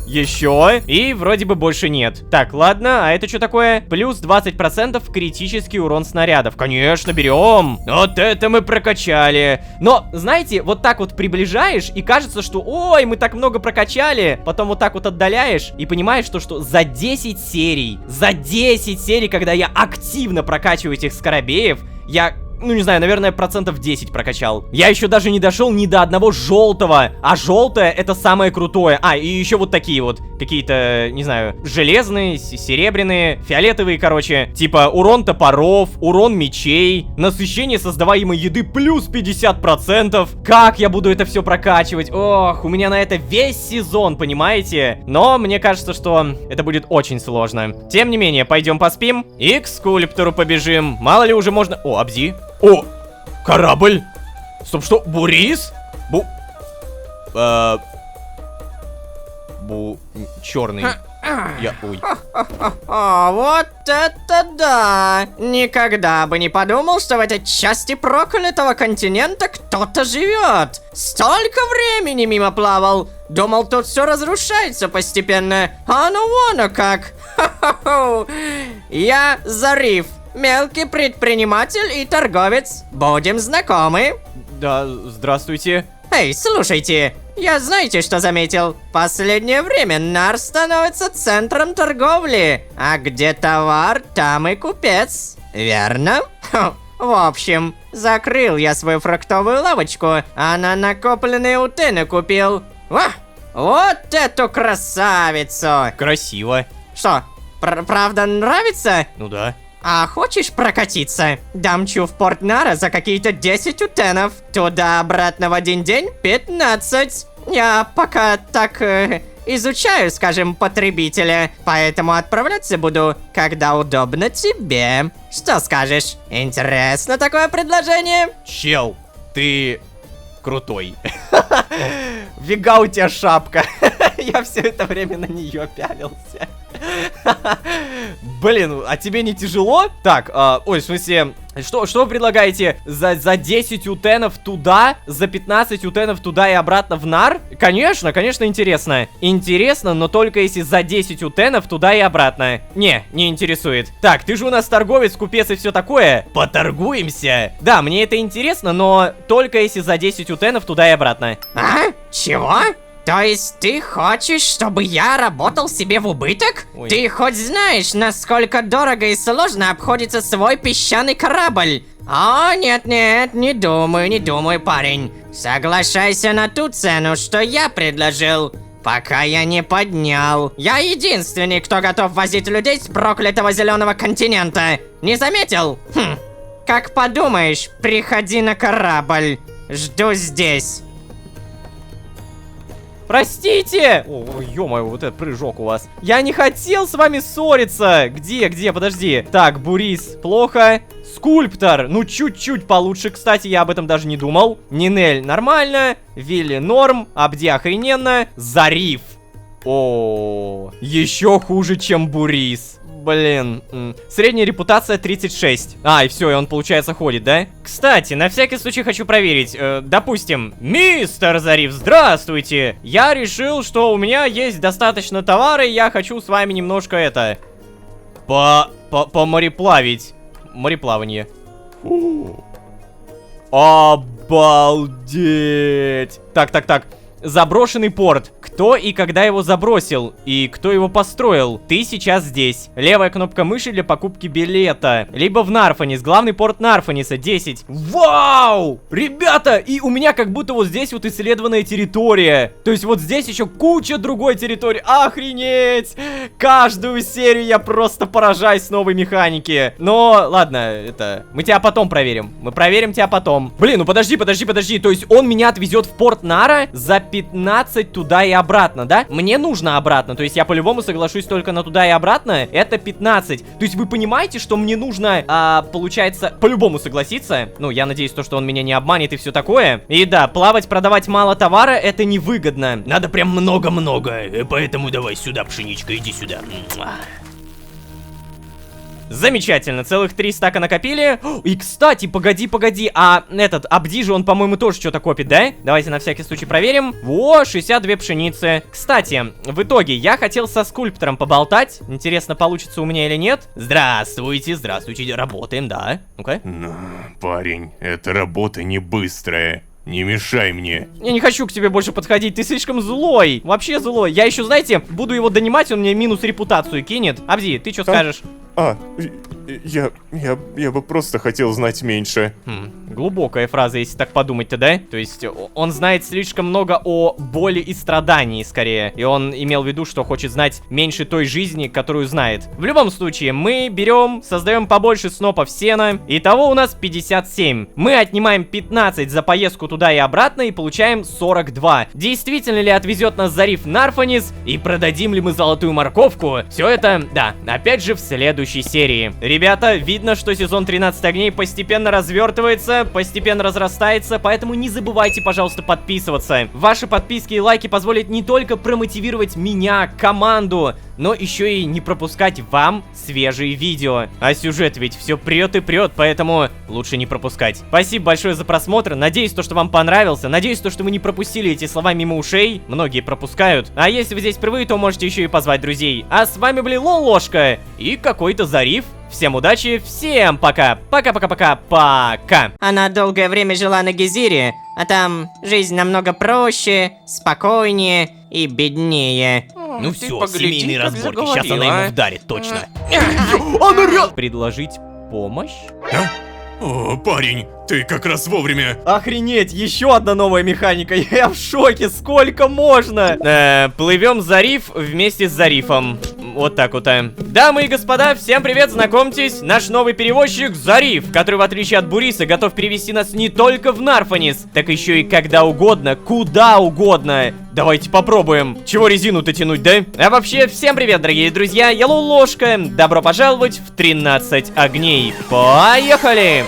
И вроде бы больше нет. Так, ладно, а это что такое? Плюс 20% критический урон снарядов. Конечно, берем. Вот это мы прокачали. Но, знаете, вот так вот приближаешь, и кажется, что ой, мы так много прокачали. Потом вот так вот отдаляешь, и понимаешь, что за 10 серий, когда я активно прокачиваю этих скоробеев, я... ну, не знаю, наверное, процентов 10 прокачал. Я еще даже не дошел ни до одного желтого. А желтое это самое крутое. И еще вот такие вот. Какие-то, не знаю, железные, серебряные, фиолетовые, короче. Типа урон топоров, урон мечей, насыщение создаваемой еды плюс 50%. Как я буду это все прокачивать? Ох, у меня на это весь сезон, понимаете? Но мне кажется, что это будет очень сложно. Тем не менее, пойдем поспим и к скульптору побежим. Мало ли уже можно... О, Абзи. О, корабль. Стоп, что? Бурис? Черный. Ой. О, вот это да! Никогда бы не подумал, что в этой части проклятого континента кто-то живет. Столько времени мимо плавал. Думал, тут все разрушается постепенно. А ну вон оно как. Хо-хо-хо. Я Зариф, мелкий предприниматель и торговец. Будем знакомы. Да, здравствуйте. Эй, слушайте, я знаете, что заметил? Последнее время Нар становится центром торговли, а где товар, там и купец. Верно? Хм, в общем, закрыл я свою фруктовую лавочку, а на накопленные утены купил. Вот эту красавицу! Красиво. Что, правда нравится? Ну да. А хочешь прокатиться? Дамчу в порт Нара за какие-то 10 утенов. Туда-обратно в один день 15. Я пока так изучаю, скажем, потребителя. Поэтому отправляться буду, когда удобно тебе. Что скажешь? Интересно такое предложение? Чел, ты крутой. Вега у тебя шапка. Я все это время на нее пялился. Блин, а тебе не тяжело? Так, ой, в смысле, что вы предлагаете? За 10 утенов туда, за 15 утенов туда и обратно в Нар? Конечно, интересно. Интересно, но только если за 10 утенов туда и обратно. Не интересует. Так, ты же у нас торговец, купец и все такое. Поторгуемся. Да, мне это интересно, но только если за 10 утенов туда и обратно. А? Чего? То есть ты хочешь, чтобы я работал себе в убыток? Ой. Ты хоть знаешь, насколько дорого и сложно обходится свой песчаный корабль? О, нет, не думаю, парень. Соглашайся на ту цену, что я предложил. Пока я не поднял. Я единственный, кто готов возить людей с проклятого зеленого континента. Не заметил? Как подумаешь, приходи на корабль. Жду здесь. Простите! О, ё-моё, вот этот прыжок у вас. Я не хотел с вами ссориться. Где, подожди. Так, Бурис, плохо. Скульптор, ну чуть-чуть получше, кстати, я об этом даже не думал. Нинель, нормально. Вилли, норм. Абди, охрененно. Зариф. О, еще хуже, чем Бурис. Блин, средняя репутация 36. И все, и он, получается, ходит, да? Кстати, на всякий случай хочу проверить. Допустим, мистер Зариф, здравствуйте. Я решил, что у меня есть достаточно товара, и я хочу с вами немножко это... Помореплавить. Мореплавание. Обалдеть. Так. Заброшенный порт. Кто и когда его забросил? И кто его построил? Ты сейчас здесь. Левая кнопка мыши для покупки билета. Либо в Нарфанис. Главный порт Нарфаниса. 10. Вау! Ребята! И у меня как будто вот здесь вот исследованная территория. То есть вот здесь еще куча другой территории. Охренеть! Каждую серию я просто поражаюсь с новой механики. Но, ладно, это... Мы тебя потом проверим. Мы проверим тебя потом. Блин, ну подожди. То есть он меня отвезет в порт Нара за 15 туда и обратно, да? Мне нужно обратно, то есть я по-любому соглашусь только на туда и обратно. Это 15. То есть вы понимаете, что мне нужно, получается, по-любому согласиться. Ну, я надеюсь, что он меня не обманет и все такое. И да, плавать, продавать мало товара, это невыгодно. Надо прям много-много, поэтому давай сюда, пшеничка, иди сюда. Замечательно, целых 3 стака накопили. И, кстати, погоди, а этот Абди же, он, по-моему, тоже что-то копит, да? Давайте на всякий случай проверим. Во, 62 пшеницы. Кстати, в итоге, я хотел со скульптором поболтать. Интересно, получится у меня или нет? Здравствуйте, работаем, да? Ну-ка. Парень, эта работа не быстрая. Не мешай мне. Я не хочу к тебе больше подходить, ты слишком злой. Вообще злой. Я еще, знаете, буду его донимать, он мне минус репутацию кинет. Абди, ты что скажешь? Я бы просто хотел знать меньше. Глубокая фраза, если так подумать-то, да? То есть он знает слишком много о боли и страдании, скорее. И он имел в виду, что хочет знать меньше той жизни, которую знает. В любом случае, мы берем, создаем побольше снопов сена. Итого у нас 57. Мы отнимаем 15 за поездку туда и обратно и получаем 42. Действительно ли отвезет нас Зариф Нарфанис? И продадим ли мы золотую морковку? Все это, да, опять же в следующей серии. Ребята, видно, что сезон 13 огней постепенно развертывается, постепенно разрастается, поэтому не забывайте, пожалуйста, подписываться. Ваши подписки и лайки позволят не только промотивировать меня, команду, но еще и не пропускать вам свежие видео. А сюжет ведь все прет и прет, поэтому лучше не пропускать. Спасибо большое за просмотр, надеюсь, что вам понравился, надеюсь, что вы не пропустили эти слова мимо ушей, многие пропускают. А если вы здесь впервые, то можете еще и позвать друзей. А с вами были Лолошка и какой-то Зариф. Всем удачи, всем пока, пока. Она долгое время жила на Гезире, а там жизнь намного проще, спокойнее и беднее. Ну ты все, погляди, семейные как разборки, сейчас заговорила, она а. ему вдарит, точно. Предложить помощь? О, парень, ты как раз вовремя. Охренеть, еще одна новая механика, я в шоке, сколько можно? Плывем Зариф вместе с Зарифом. Вот так вот. Дамы и господа, всем привет, знакомьтесь, наш новый перевозчик Зариф, который, в отличие от Буриса, готов перевести нас не только в Нарфанис, так еще и когда угодно, куда угодно. Давайте попробуем. Чего резину-то тянуть, да? А вообще, всем привет, дорогие друзья, я Лолошка, добро пожаловать в 13 огней. Поехали!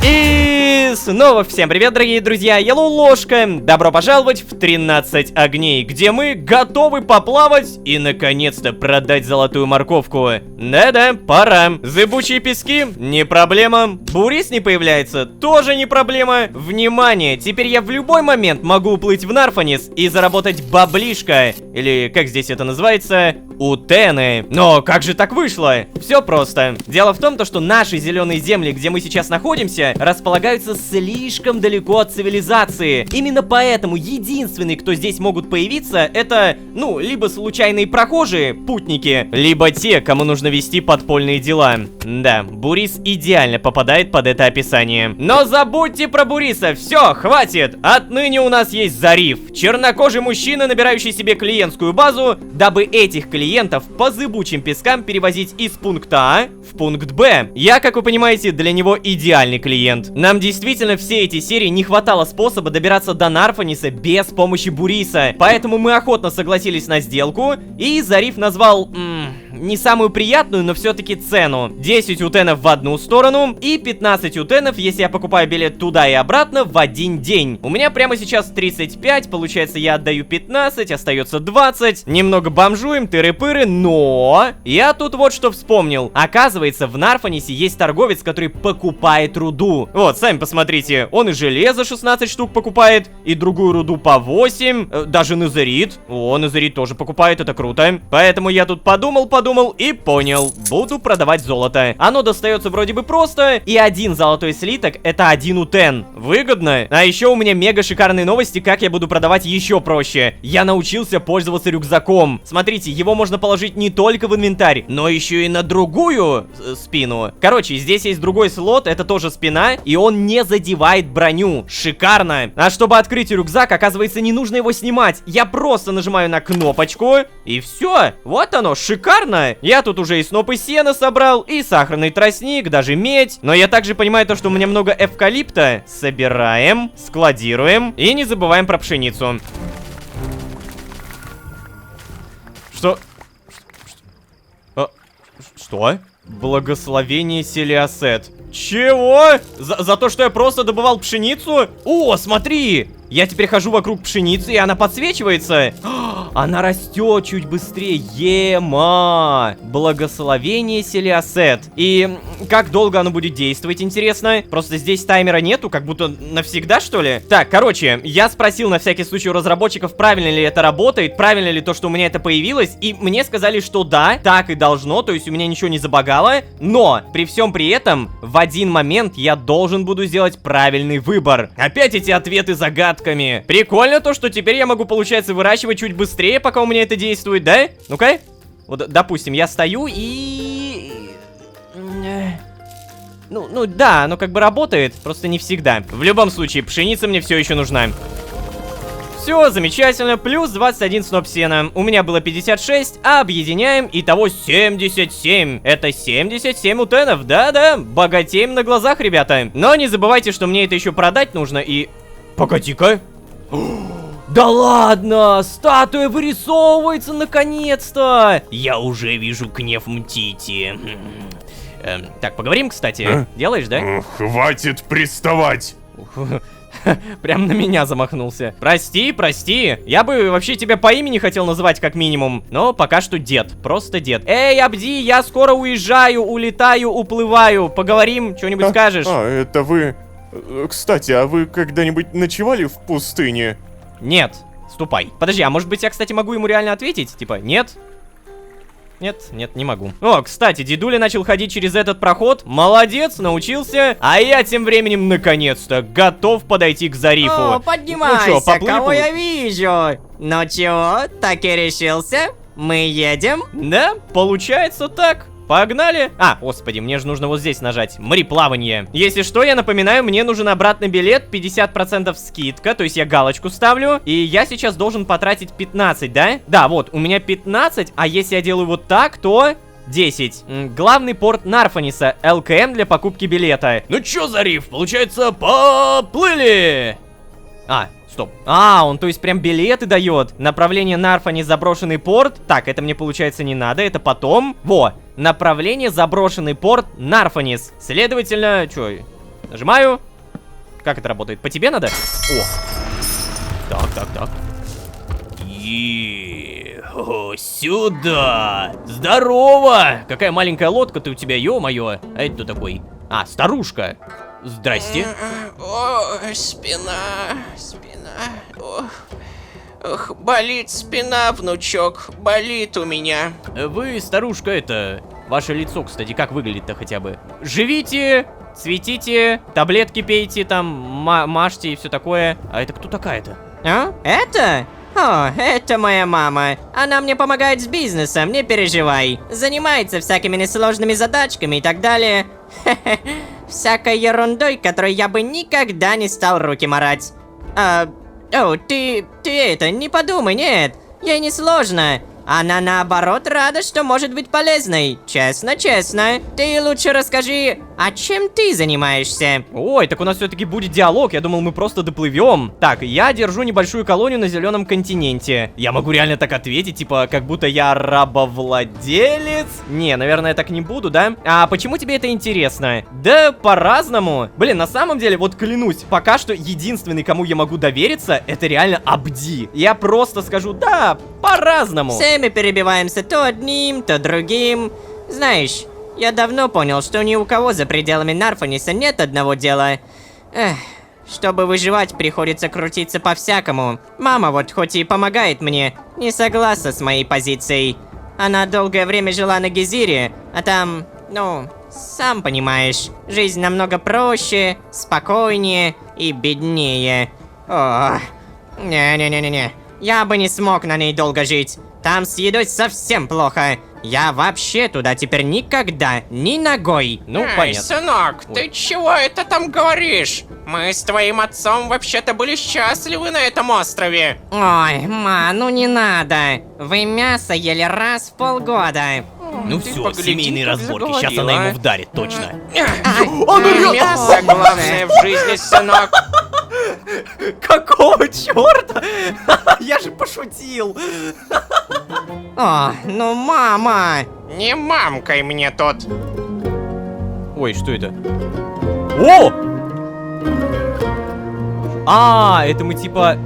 И снова всем привет, дорогие друзья, я Лолошка, добро пожаловать в 13 огней, где мы готовы поплавать и наконец-то продать золотую морковку. Да-да, пора. Зыбучие пески? Не проблема. Бурис не появляется? Тоже не проблема. Внимание, теперь я в любой момент могу уплыть в Нарфанис и заработать баблишко. Или, как здесь это называется, утены. Но как же так вышло? Все просто. Дело в том, что наши зеленые земли, где мы сейчас находимся, располагаются слишком далеко от цивилизации. Именно поэтому единственные, кто здесь могут появиться, это, ну, либо случайные прохожие, путники, либо те, кому нужно вести подпольные дела. Да, Бурис идеально попадает под это описание. Но забудьте про Буриса, все, хватит! Отныне у нас есть Зариф, чернокожий мужчина, набирающий себе клиентскую базу, дабы этих клиентов по зыбучим пескам перевозить из пункта А в пункт Б. Я, как вы понимаете, для него идеальный клиент. Нам действительно все эти серии не хватало способа добираться до Нарфаниса без помощи Буриса, поэтому мы охотно согласились на сделку, и Зариф назвал, не самую приятную, но все-таки цену. 10 утенов в одну сторону и 15 утенов, если я покупаю билет туда и обратно в один день. У меня прямо сейчас 35, получается я отдаю 15, остается 20. Немного бомжуем, тыры-пыры, но я тут вот что вспомнил. Оказывается, в Нарфанисе есть торговец, который покупает руду. Вот, сами посмотрите, он и железо 16 штук покупает, и другую руду по 8, даже незерит. О, незерит тоже покупает, это круто. Поэтому я тут подумал и понял, буду продавать золото. Оно достается вроде бы просто, и один золотой слиток это 1 утен. Выгодно. А еще у меня мега шикарные новости, как я буду продавать еще проще. Я научился пользоваться рюкзаком. Смотрите, его можно положить не только в инвентарь, но еще и на другую спину. Короче, здесь есть другой слот, это тоже спина, и он не задевает броню. Шикарно. А чтобы открыть рюкзак, оказывается, не нужно его снимать. Я просто нажимаю на кнопочку, и все. Вот оно, шикарно. Я тут уже и снопы сена собрал, и сахарный тростник, даже медь. Но я также понимаю то, что у меня много эвкалипта. Собираем, складируем, и не забываем про пшеницу. Что? Что? Благословение Селиасет. Чего? За то, что я просто добывал пшеницу? О, смотри! Я теперь хожу вокруг пшеницы, и она подсвечивается. Она растет чуть быстрее. Ема! Благословение Селиасет. И как долго оно будет действовать, интересно? Просто здесь таймера нету, как будто навсегда, что ли? Так, короче, я спросил на всякий случай у разработчиков, правильно ли это работает, правильно ли то, что у меня это появилось. И мне сказали, что да, так и должно, то есть у меня ничего не забагало. Но при всем при этом, в один момент я должен буду сделать правильный выбор. Опять эти ответы загадками. Прикольно то, что теперь я могу, получается, выращивать чуть быстрее, пока у меня это действует, да? Ну-ка. Вот, допустим, я стою и... Ну да, оно как бы работает, просто не всегда. В любом случае, пшеница мне все еще нужна. Все, замечательно, плюс 21 сноп сена. У меня было 56, а объединяем, итого 77. Это 77 утенов, да-да, богатеем на глазах, ребята. Но не забывайте, что мне это еще продать нужно и... Погоди-ка. Да ладно, статуя вырисовывается наконец-то. Я уже вижу гнев Мтити. Так, поговорим, кстати. Делаешь, да? Хватит приставать! Прям на меня замахнулся. Прости, прости. Я бы вообще тебя по имени хотел называть как минимум. Но пока что дед. Просто дед. Эй, Абди, я скоро уезжаю, улетаю, уплываю. Поговорим, что-нибудь скажешь? Это вы... Кстати, а вы когда-нибудь ночевали в пустыне? Нет, ступай. Подожди, а может быть я, кстати, могу ему реально ответить? Типа, нет? Нет, не могу. О, кстати, дедуля начал ходить через этот проход. Молодец, научился. А я тем временем, наконец-то, готов подойти к Зарифу. О, поднимайся, Ну чё, поплыли, кого я вижу? Ну чего, так и решился? Мы едем? Да, получается так. Погнали. А, господи, мне же нужно вот здесь нажать. Мореплавание. Если что, я напоминаю, мне нужен обратный билет, 50% скидка, то есть я галочку ставлю. И я сейчас должен потратить 15, да? Да, вот, у меня 15, а если я делаю вот так, то... 10. Главный порт Нарфаниса. ЛКМ для покупки билета. Ну чё, Зариф, получается, поплыли! А, стоп. А, он то есть прям билеты дает. Направление Нарфанис, заброшенный порт. Так, это мне получается не надо, это потом. Во, направление заброшенный порт Нарфанис. Следовательно, чё, нажимаю. Как это работает? По тебе надо? О. Так. О, сюда! Здорово! Какая маленькая лодка ты у тебя, ё-моё. А это кто такой? А, старушка. Здрасте. О, спина. Ох, болит спина, внучок. Болит у меня. Вы, старушка, это... Ваше лицо, кстати, как выглядит-то хотя бы? Живите, цветите, таблетки пейте, там, мажьте и все такое. А это кто такая-то? А? Это? О, это моя мама. Она мне помогает с бизнесом, не переживай. Занимается всякими несложными задачками и так далее. Всякой ерундой, которой я бы никогда не стал руки марать. О, ты это, не подумай, нет. Ей не сложно. Она наоборот рада, что может быть полезной. Честно. Ты лучше расскажи, а чем ты занимаешься? Ой, так у нас все-таки будет диалог. Я думал, мы просто доплывем. Так, я держу небольшую колонию на зеленом континенте. Я могу реально так ответить, типа, как будто я рабовладелец? Не, наверное, так не буду, да? А почему тебе это интересно? Да, по-разному. Блин, на самом деле, вот клянусь, пока что единственный, кому я могу довериться, это реально Абди. Я просто скажу, да, по-разному. Все мы перебиваемся то одним, то другим. Знаешь, я давно понял, что ни у кого за пределами Нарфаниса нет одного дела. Эх, чтобы выживать, приходится крутиться по-всякому. Мама вот хоть и помогает мне, не согласна с моей позицией. Она долгое время жила на Гезире, а там, ну, сам понимаешь, жизнь намного проще, спокойнее и беднее. О, не-не-не-не-не. Я бы не смог на ней долго жить. Там с едой совсем плохо. Я вообще туда теперь никогда, ни ногой. Ну, Эй, понятно. сынок, ты чего это там говоришь? Мы с твоим отцом вообще-то были счастливы на этом острове. Ой, ма, ну не надо. Вы мясо ели раз в полгода. Ну Ты все, погляди, семейные как разборки. Сейчас заговорила, она а. ему вдарит, точно. Мясо главное в жизни, сынок. Какого черта? Я же пошутил. О, ну мама. Не мамкай мне тут. Ой, что это? О! А, это мы типа...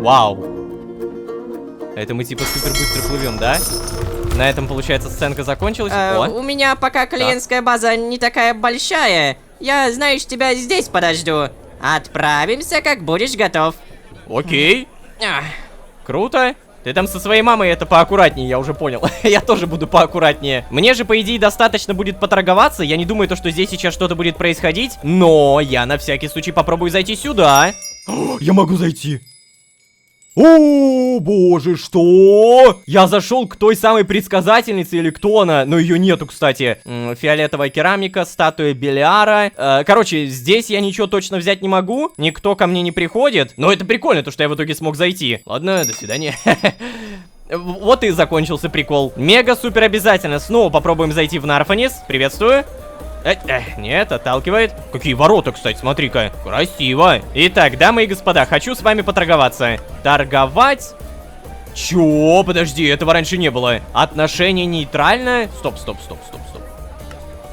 Вау. Это мы типа супер быстро плывем, да? На этом, получается, сценка закончилась. О. У меня пока клиентская база не такая большая. Я, знаешь, тебя здесь подожду. Отправимся, как будешь готов. Окей. Ах, Круто. Ты там со своей мамой это поаккуратнее, я уже понял. Я тоже буду поаккуратнее. Мне же, по идее, достаточно будет поторговаться. Я не думаю, что здесь сейчас что-то будет происходить. Но я на всякий случай попробую зайти сюда. Я могу зайти. О, боже, что? Я зашел к той самой предсказательнице, или кто она? Но ее нету, кстати. Фиолетовая керамика, статуя Белиара. Короче, здесь я ничего точно взять не могу. Никто ко мне не приходит. Но это прикольно, то, что я в итоге смог зайти. Ладно, до свидания. Вот и закончился прикол. Мега-супер обязательно. Снова попробуем зайти в Нарфанис. Приветствую. Нет, отталкивает. Какие ворота, кстати, смотри-ка. Красиво. Итак, дамы и господа, хочу с вами поторговаться. Торговать? Чё? Подожди, этого раньше не было. Отношение нейтральное? Стоп.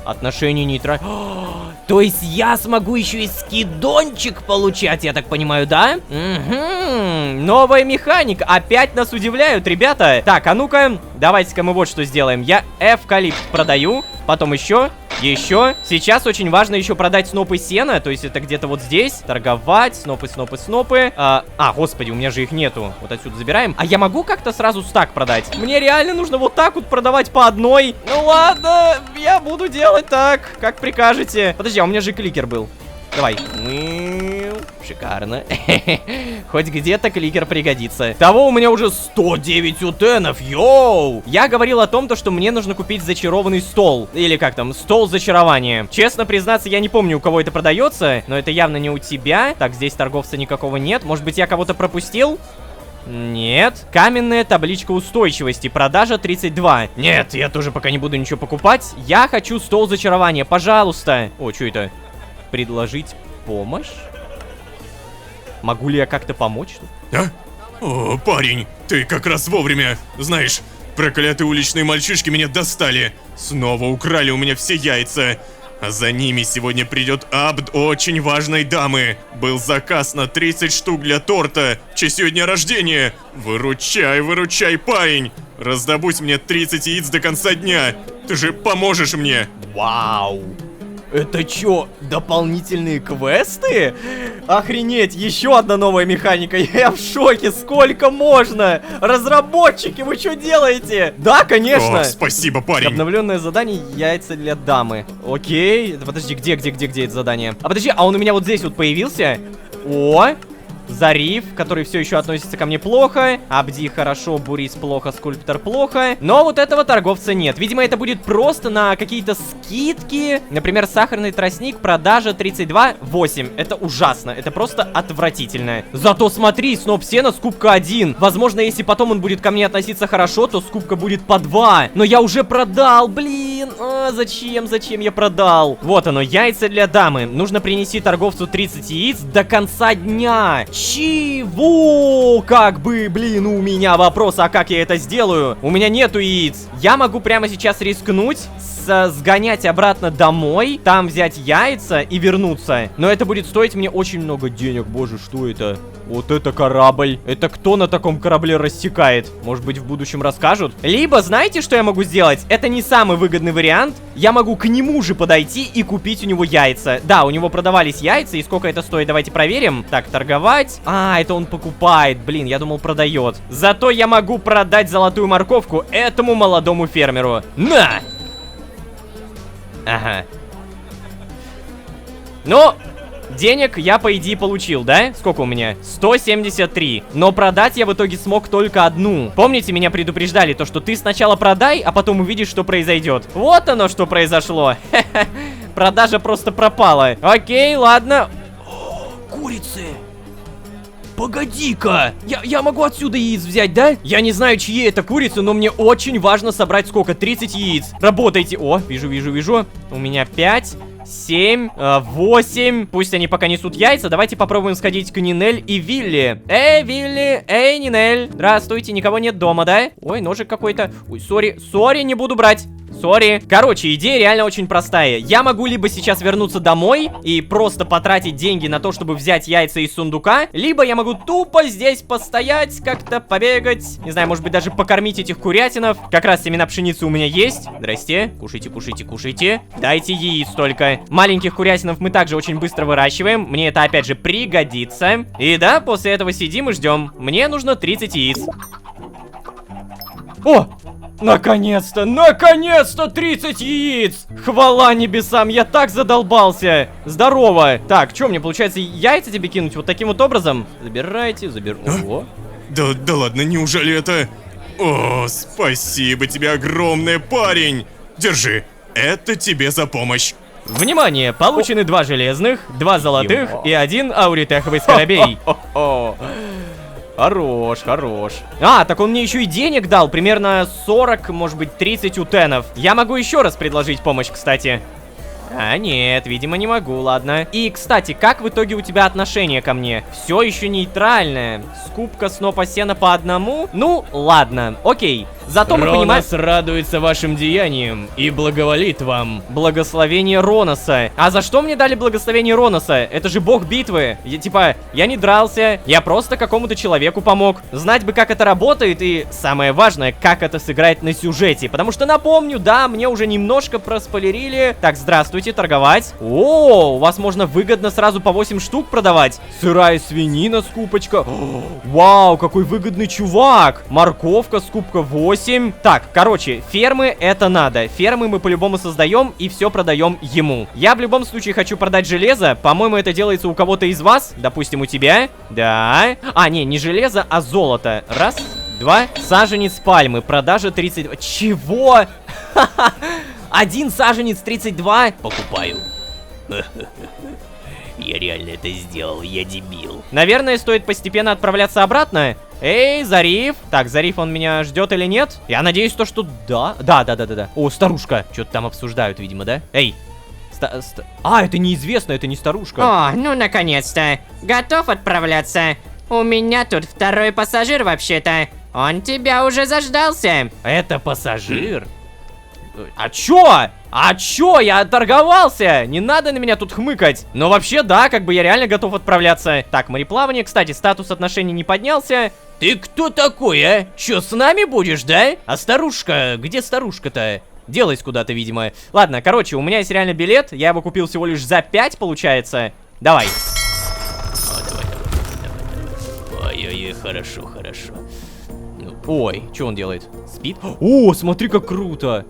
Отношение нейтральное. То есть я смогу еще и скидончик получать, я так понимаю, да? Угу. Новая механика. Опять нас удивляют, ребята. Так, а ну-ка, давайте-ка мы вот что сделаем. Я эвкалипт продаю, потом еще. Сейчас очень важно еще продать снопы сена, то есть это где-то вот здесь. Торговать, снопы. Господи, у меня же их нету. Вот отсюда забираем. А я могу как-то сразу стак продать? Мне реально нужно вот так вот продавать по одной. Ну ладно, я буду делать так, как прикажете. Подожди, а у меня же кликер был. Давай. Шикарно. Хоть где-то кликер пригодится. Того у меня уже 109 утенов. Йоу! Я говорил о том, что мне нужно купить зачарованный стол. Или как там, стол зачарования. Честно признаться, я не помню, у кого это продается. Но это явно не у тебя. Так, здесь торговца никакого нет. Может быть, я кого-то пропустил? Нет. Каменная табличка устойчивости. Продажа 32. Нет, я тоже пока не буду ничего покупать. Я хочу стол зачарования. Пожалуйста. О, что это? Предложить помощь? Могу ли я как-то помочь? А? О, парень, ты как раз вовремя. Знаешь, проклятые уличные мальчишки меня достали. Снова украли у меня все яйца. А за ними сегодня придет абд очень важной дамы. Был заказ на 30 штук для торта в честь ее дня рождения. Выручай, парень. Раздобудь мне 30 яиц до конца дня. Ты же поможешь мне. Вау! Это чё, дополнительные квесты? Охренеть, еще одна новая механика. Я в шоке, сколько можно? Разработчики, вы что делаете? Да, конечно. О, спасибо, парень. Обновленное задание яйца для дамы. Окей, подожди, где это задание? А подожди, а он у меня вот здесь вот появился? О! Зариф, который все еще относится ко мне плохо. Абди хорошо, Бурис плохо, Скульптор плохо. Но вот этого торговца нет. Видимо, это будет просто на какие-то скидки. Например, сахарный тростник, продажа 32,8. Это ужасно, это просто отвратительно. Зато смотри, сноп сена, скупка 1. Возможно, если потом он будет ко мне относиться хорошо, то скупка будет по 2. Но я уже продал, блин. Зачем я продал? Вот оно, яйца для дамы. Нужно принести торговцу 30 яиц до конца дня. Чего? Как бы, блин, у меня вопрос, а как я это сделаю? У меня нету яиц. Я могу прямо сейчас рискнуть, сгонять обратно домой, там взять яйца и вернуться. Но это будет стоить мне очень много денег. Боже, что это? Вот это корабль. Это кто на таком корабле рассекает? Может быть, в будущем расскажут? Либо, знаете, что я могу сделать? Это не самый выгодный вариант. Я могу к нему же подойти и купить у него яйца. Да, у него продавались яйца, и сколько это стоит, давайте проверим. Так, торговать. А, это он покупает. Блин, я думал, продает. Зато я могу продать золотую морковку этому молодому фермеру. На! Ага. Ну, денег я, по идее, получил, да? Сколько у меня? 173. Но продать я в итоге смог только одну. Помните, меня предупреждали, то, что ты сначала продай, а потом увидишь, что произойдет. Вот оно, что произошло. Продажа просто пропала. Окей, ладно. Курицы. Погоди-ка, я могу отсюда яиц взять, да? Я не знаю, чьи это курицы, но мне очень важно собрать сколько? 30 яиц. Работайте. О, вижу. У меня 5, 7, 8. Пусть они пока несут яйца. Давайте попробуем сходить к Нинель и Вилли. Вилли, Нинель. Здравствуйте, никого нет дома, да? Ой, ножик какой-то. Ой, сори, не буду брать. Сори. Короче, идея реально очень простая. Я могу либо сейчас вернуться домой и просто потратить деньги на то, чтобы взять яйца из сундука, либо я могу тупо здесь постоять, как-то побегать. Не знаю, может быть, даже покормить этих курятинов. Как раз семена пшеницы у меня есть. Здрасте. Кушайте. Дайте яиц только. Маленьких курятинов мы также очень быстро выращиваем. Мне это, опять же, пригодится. И да, после этого сидим и ждем. Мне нужно 30 яиц. О! Наконец-то 30 яиц! Хвала небесам, я так задолбался! Здорово! Так, что мне, получается, яйца тебе кинуть вот таким вот образом? Забирайте, О, Да ладно, неужели это... О, спасибо тебе огромное, парень! Держи, это тебе за помощь. Внимание! Получены 2 железных, 2 золотых и 1 ауритеховый скоробей. Хорош, хорош. А, так он мне еще и денег дал, примерно 40, может быть 30 утенов. Я могу еще раз предложить помощь, кстати. А, нет, видимо, не могу, ладно. И, кстати, как в итоге у тебя отношение ко мне? Все еще нейтральное. Скупка снопа сена по одному? Ну, ладно, окей. Зато мы понимаем... Ронос радуется вашим деяниям и благоволит вам. Благословение Роноса. А за что мне дали благословение Роноса? Это же бог битвы. Я не дрался, я просто какому-то человеку помог. Знать бы, как это работает и, самое важное, как это сыграет на сюжете. Потому что, напомню, да, мне уже немножко проспойлерили. Так, здравствуйте, торговать. О, у вас можно выгодно сразу по 8 штук продавать. Сырая свинина, скупочка. Вау, какой выгодный чувак. Морковка, скупка 8. Так, короче, фермы это надо. Фермы мы по-любому создаем и все продаем ему. Я в любом случае хочу продать железо. По-моему, это делается у кого-то из вас. Допустим, у тебя. Да. А, не железо, а золото. Раз, два. Саженец пальмы. Продажа 32. Чего? 1 саженец 32? Покупаю. Я реально это сделал, я дебил. Наверное, стоит постепенно отправляться обратно. Эй, Зариф. Так, Зариф, он меня ждет или нет? Я надеюсь, то, что да. Да. О, старушка. Что-то там обсуждают, видимо, да? Эй. А, это неизвестно, это не старушка. О, ну наконец-то. Готов отправляться? У меня тут второй пассажир вообще-то. Он тебя уже заждался. Это пассажир? А чё? А чё? Я торговался! Не надо на меня тут хмыкать. Но вообще, да, как бы я реально готов отправляться. Так, мореплавание, кстати, статус отношений не поднялся. Ты кто такой, а? Чё, с нами будешь, да? А старушка, где старушка-то? Делась куда-то, видимо. Ладно, короче, у меня есть реально билет. Я его купил всего лишь за 5, получается. Давай. Ой-ой-ой, хорошо. Ой, что он делает? Спит? О, смотри, как круто.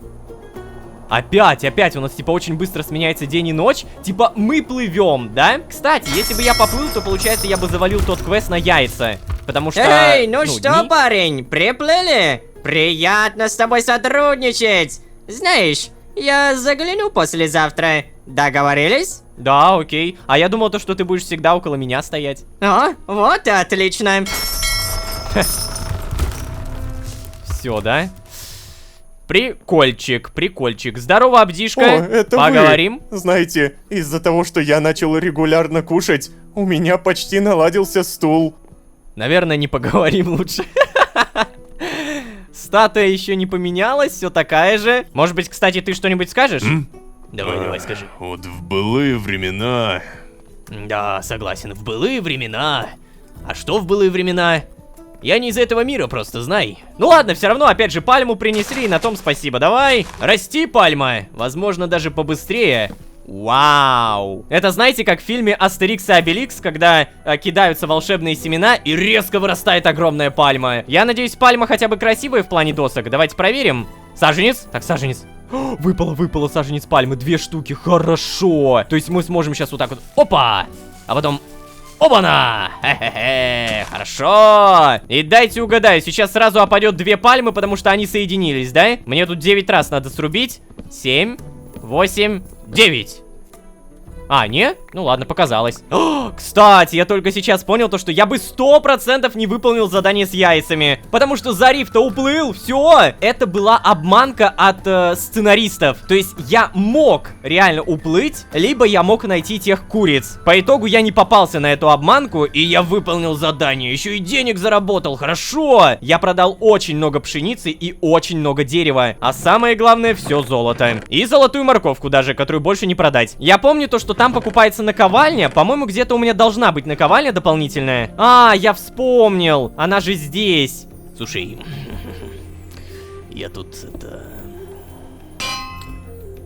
Опять у нас, типа, очень быстро сменяется день и ночь. Типа, мы плывем, да? Кстати, если бы я поплыл, то, получается, я бы завалил тот квест на яйца. Потому что... Эй, ну что, дни- парень, приплыли? Приятно с тобой сотрудничать. Знаешь, я загляну послезавтра. Договорились? Да, окей. А я думал, то, что ты будешь всегда около меня стоять. О, вот и отлично. Все, да? Прикольчик. Здорово, Абдишка. О, это Поговорим. вы. Знаете, из-за того, что я начал регулярно кушать, у меня почти наладился стул. Наверное, не поговорим лучше. Статуя еще не поменялась, все такая же. Может быть, кстати, ты что-нибудь скажешь? Давай, скажи. Вот в былые времена... Да, согласен, в былые времена. А что в былые времена? Я не из этого мира, просто знай. Ну ладно, все равно, опять же, пальму принесли, и на том спасибо. Давай, расти, пальма. Возможно, даже побыстрее. Вау. Это знаете, как в фильме Астерикс и Обеликс, когда кидаются волшебные семена и резко вырастает огромная пальма. Я надеюсь, пальма хотя бы красивая в плане досок. Давайте проверим. Саженец? Так, саженец. Выпало саженец пальмы. 2 штуки, хорошо. То есть мы сможем сейчас вот так вот, опа. А потом... Оба-на! Хе-хе-хе, хорошо. И дайте угадаю, сейчас сразу опадет 2 пальмы, потому что они соединились, да? Мне тут 9 раз надо срубить. 7, 8, 9. А, не? Ну ладно, показалось. О, кстати, я только сейчас понял то, что я бы 100% не выполнил задание с яйцами. Потому что Зариф-то уплыл, все. Это была обманка от сценаристов. То есть я мог реально уплыть, либо я мог найти тех куриц. По итогу я не попался на эту обманку, и я выполнил задание. Еще и денег заработал, хорошо. Я продал очень много пшеницы и очень много дерева. А самое главное, все золото. И золотую морковку даже, которую больше не продать. Я помню то, что там покупается наковальня. По-моему, где-то у меня должна быть наковальня дополнительная. А, я вспомнил. Она же здесь. Слушай, я тут это...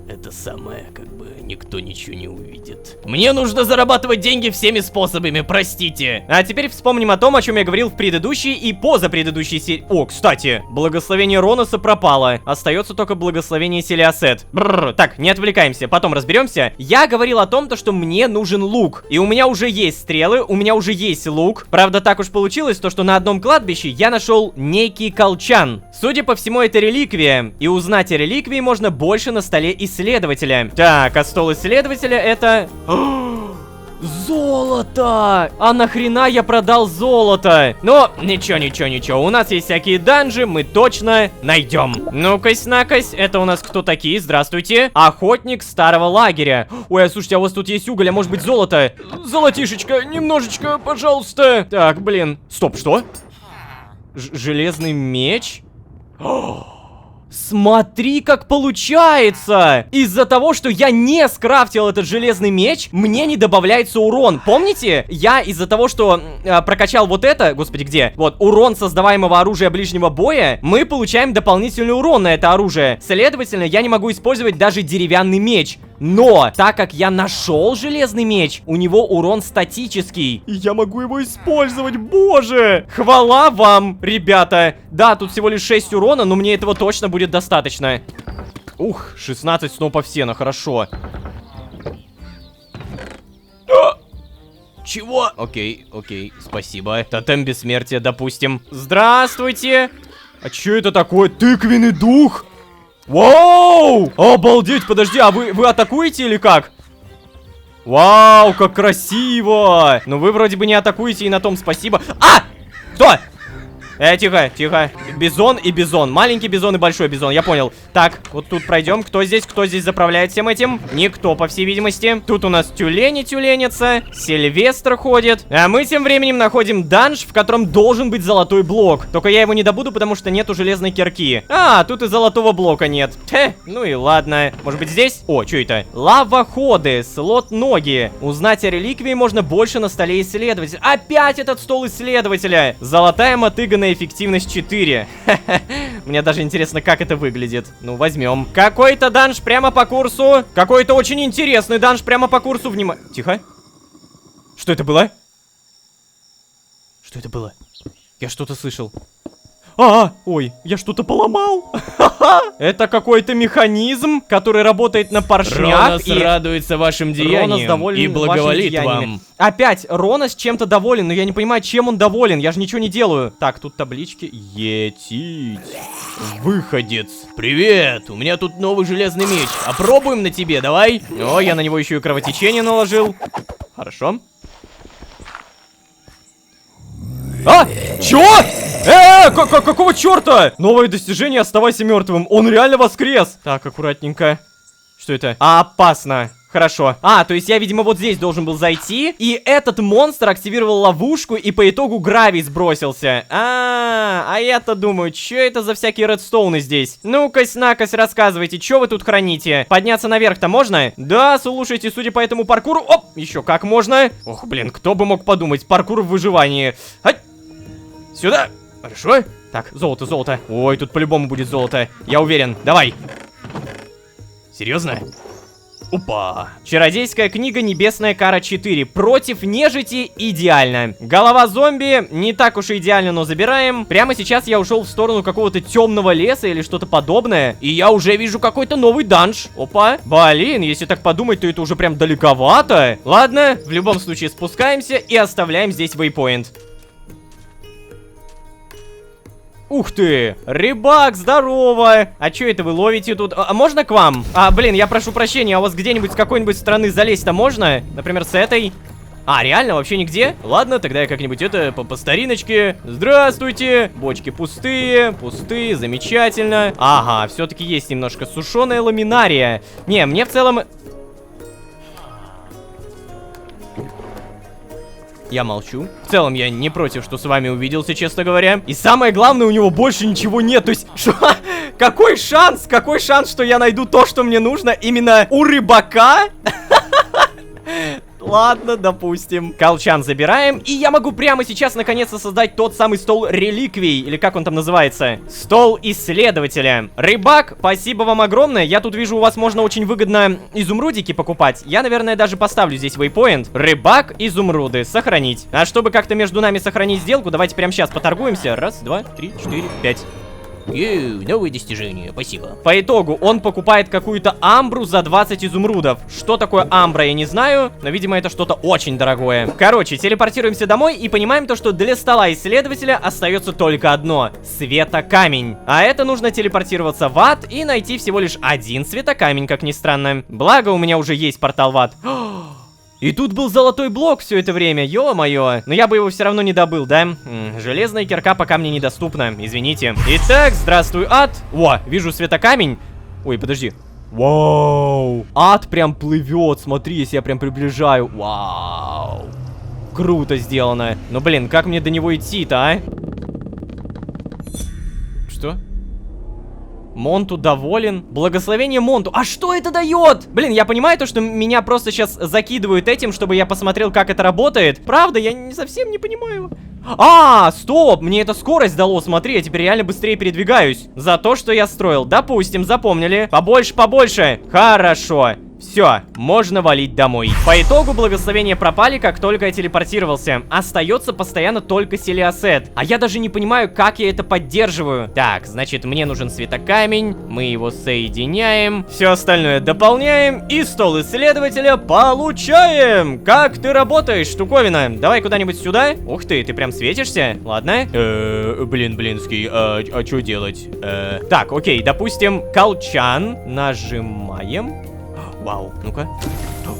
это самое, как бы, никто ничего не увидит. Мне нужно зарабатывать деньги всеми способами, простите. А теперь вспомним о том, о чем я говорил в предыдущей и позапредыдущей серии. О, кстати, благословение Роноса пропало. Остается только благословение Селиасет. Бррр, так, не отвлекаемся, потом разберемся. Я говорил о том, что мне нужен лук. И у меня уже есть стрелы, у меня уже есть лук. Правда, так уж получилось, то, что на одном кладбище я нашел некий колчан. Судя по всему, это реликвия. И узнать о реликвии можно больше на столе исследователя. Так, а стол исследователя это... Золото! А нахрена я продал золото? Но ничего, у нас есть всякие данжи, мы точно найдем. Ну-кась, накась, это у нас кто такие? Здравствуйте. Охотник старого лагеря. Ой, слушайте, а у вас тут есть уголь, а может быть золото? Золотишечка, немножечко, пожалуйста. Так, блин. Стоп, что? Железный меч? Смотри, как получается! Из-за того, что я не скрафтил этот железный меч, мне не добавляется урон. Помните? Я из-за того, что прокачал вот это... Господи, где? Вот, урон создаваемого оружия ближнего боя, мы получаем дополнительный урон на это оружие. Следовательно, я не могу использовать даже деревянный меч. Но, так как я нашел железный меч, у него урон статический. И я могу его использовать, боже! Хвала вам, ребята! Да, тут всего лишь 6 урона, но мне этого точно будет достаточно. Ух, 16 снопов сена, хорошо. Чего? Окей, спасибо. Тотем бессмертия, допустим. Здравствуйте! А чё это такое? Тыквенный дух? Вау! Обалдеть, подожди, а вы атакуете или как? Вау, как красиво! Но вы вроде бы не атакуете, и на том спасибо. А! Кто? Тихо. Бизон и бизон. Маленький бизон и большой бизон, я понял. Так, вот тут пройдем. Кто здесь заправляет всем этим? Никто, по всей видимости. Тут у нас тюлени тюленятся. Сильвестр ходит. А мы тем временем находим данж, в котором должен быть золотой блок. Только я его не добуду, потому что нету железной кирки. А, тут и золотого блока нет. Ну и ладно. Может быть здесь? О, что это? Лавоходы, слот ноги. Узнать о реликвии можно больше на столе исследователя. Опять этот стол исследователя. Золотая мотыга на эффективность 4. Мне даже интересно, как это выглядит. Ну, возьмем. Какой-то данж прямо по курсу. Какой-то очень интересный данж прямо по курсу. Тихо. Что это было? Что это было? Я что-то слышал. Ой, я что-то поломал. Это какой-то механизм, который работает на поршнях. Ронос радуется вашим деяниям и благоволит вам. Опять, Ронос чем-то доволен, но я не понимаю, чем он доволен. Я же ничего не делаю. Так, тут таблички. Етить. Выходец. Привет, у меня тут новый железный меч. Опробуем на тебе, давай. О, я на него еще и кровотечение наложил. Хорошо. Чё? Какого черта? Новое достижение, оставайся мертвым. Он реально воскрес. Так, аккуратненько. Что это? Опасно. Хорошо. То есть я, видимо, вот здесь должен был зайти. И этот монстр активировал ловушку и по итогу гравий сбросился. А я-то думаю, что это за всякие редстоуны здесь? Ну-кась, накось, рассказывайте, что вы тут храните? Подняться наверх-то можно? Да, слушайте, судя по этому паркуру... Оп, еще как можно. Ох, блин, кто бы мог подумать, паркур в выживании. Сюда. Хорошо. Так, золото. Ой, тут по-любому будет золото. Я уверен. Давай. Серьезно? Опа. Чародейская книга «Небесная кара 4». Против нежити идеально. Голова зомби не так уж и идеально, но забираем. Прямо сейчас я ушел в сторону какого-то темного леса или что-то подобное. И я уже вижу какой-то новый данж. Опа. Блин, если так подумать, то это уже прям далековато. Ладно, в любом случае спускаемся и оставляем здесь вейпоинт. Ух ты! Рыбак, здорово! А чё это вы ловите тут? А можно к вам? Блин, я прошу прощения, а у вас где-нибудь с какой-нибудь стороны залезть-то можно? Например, с этой? Реально? Вообще нигде? Ладно, тогда я как-нибудь это по стариночке. Здравствуйте! Бочки пустые, замечательно. Ага, все-таки есть немножко сушеная ламинария. Не, мне в целом... Я молчу. В целом, я не против, что с вами увиделся, честно говоря. И самое главное, у него больше ничего нет. То есть, что? Какой шанс, что я найду то, что мне нужно именно у рыбака? Ладно, допустим. Колчан забираем, и я могу прямо сейчас наконец-то создать тот самый стол реликвий, или как он там называется? Стол исследователя. Рыбак, спасибо вам огромное. Я тут вижу, у вас можно очень выгодно изумрудики покупать. Я, наверное, даже поставлю здесь вейпоинт. Рыбак, изумруды, сохранить. А чтобы как-то между нами сохранить сделку, давайте прямо сейчас поторгуемся. Раз, два, три, 4, 5. Новые достижения, спасибо. По итогу он покупает какую-то амбру за 20 изумрудов. Что такое амбра, я не знаю, но, видимо, это что-то очень дорогое. Короче, телепортируемся домой и понимаем то, что для стола исследователя остается только одно — светокамень. А это нужно телепортироваться в ад и найти всего лишь один светокамень, как ни странно. Благо, у меня уже есть портал в ад. И тут был золотой блок все это время, ё-моё. Но я бы его все равно не добыл, да? Железная кирка пока мне недоступна, извините. Итак, здравствуй, ад. О, вижу светокамень. Ой, подожди. Вау. Ад прям плывет, смотри, если я прям приближаю. Вау. Круто сделано. Но, блин, как мне до него идти-то, а? Что? Монту доволен. Благословение Монту. А что это дает? Блин, я понимаю то, что меня просто сейчас закидывают этим, чтобы я посмотрел, как это работает. Правда, я совсем не понимаю. А, стоп, мне это скорость дало, смотри, я теперь реально быстрее передвигаюсь. За то, что я строил. Допустим, запомнили. Побольше, побольше. Хорошо. Все, можно валить домой. По итогу благословения пропали, как только я телепортировался. Остается постоянно только Селиосет. А я даже не понимаю, как я это поддерживаю. Так, значит, мне нужен светокамень. Мы его соединяем. Все остальное дополняем. И стол исследователя получаем. Как ты работаешь, штуковина? Давай куда-нибудь сюда. Ух ты прям светишься. Ладно. Блинский, а что делать? Так, окей, допустим, колчан. Нажимаем. Вау, ну-ка.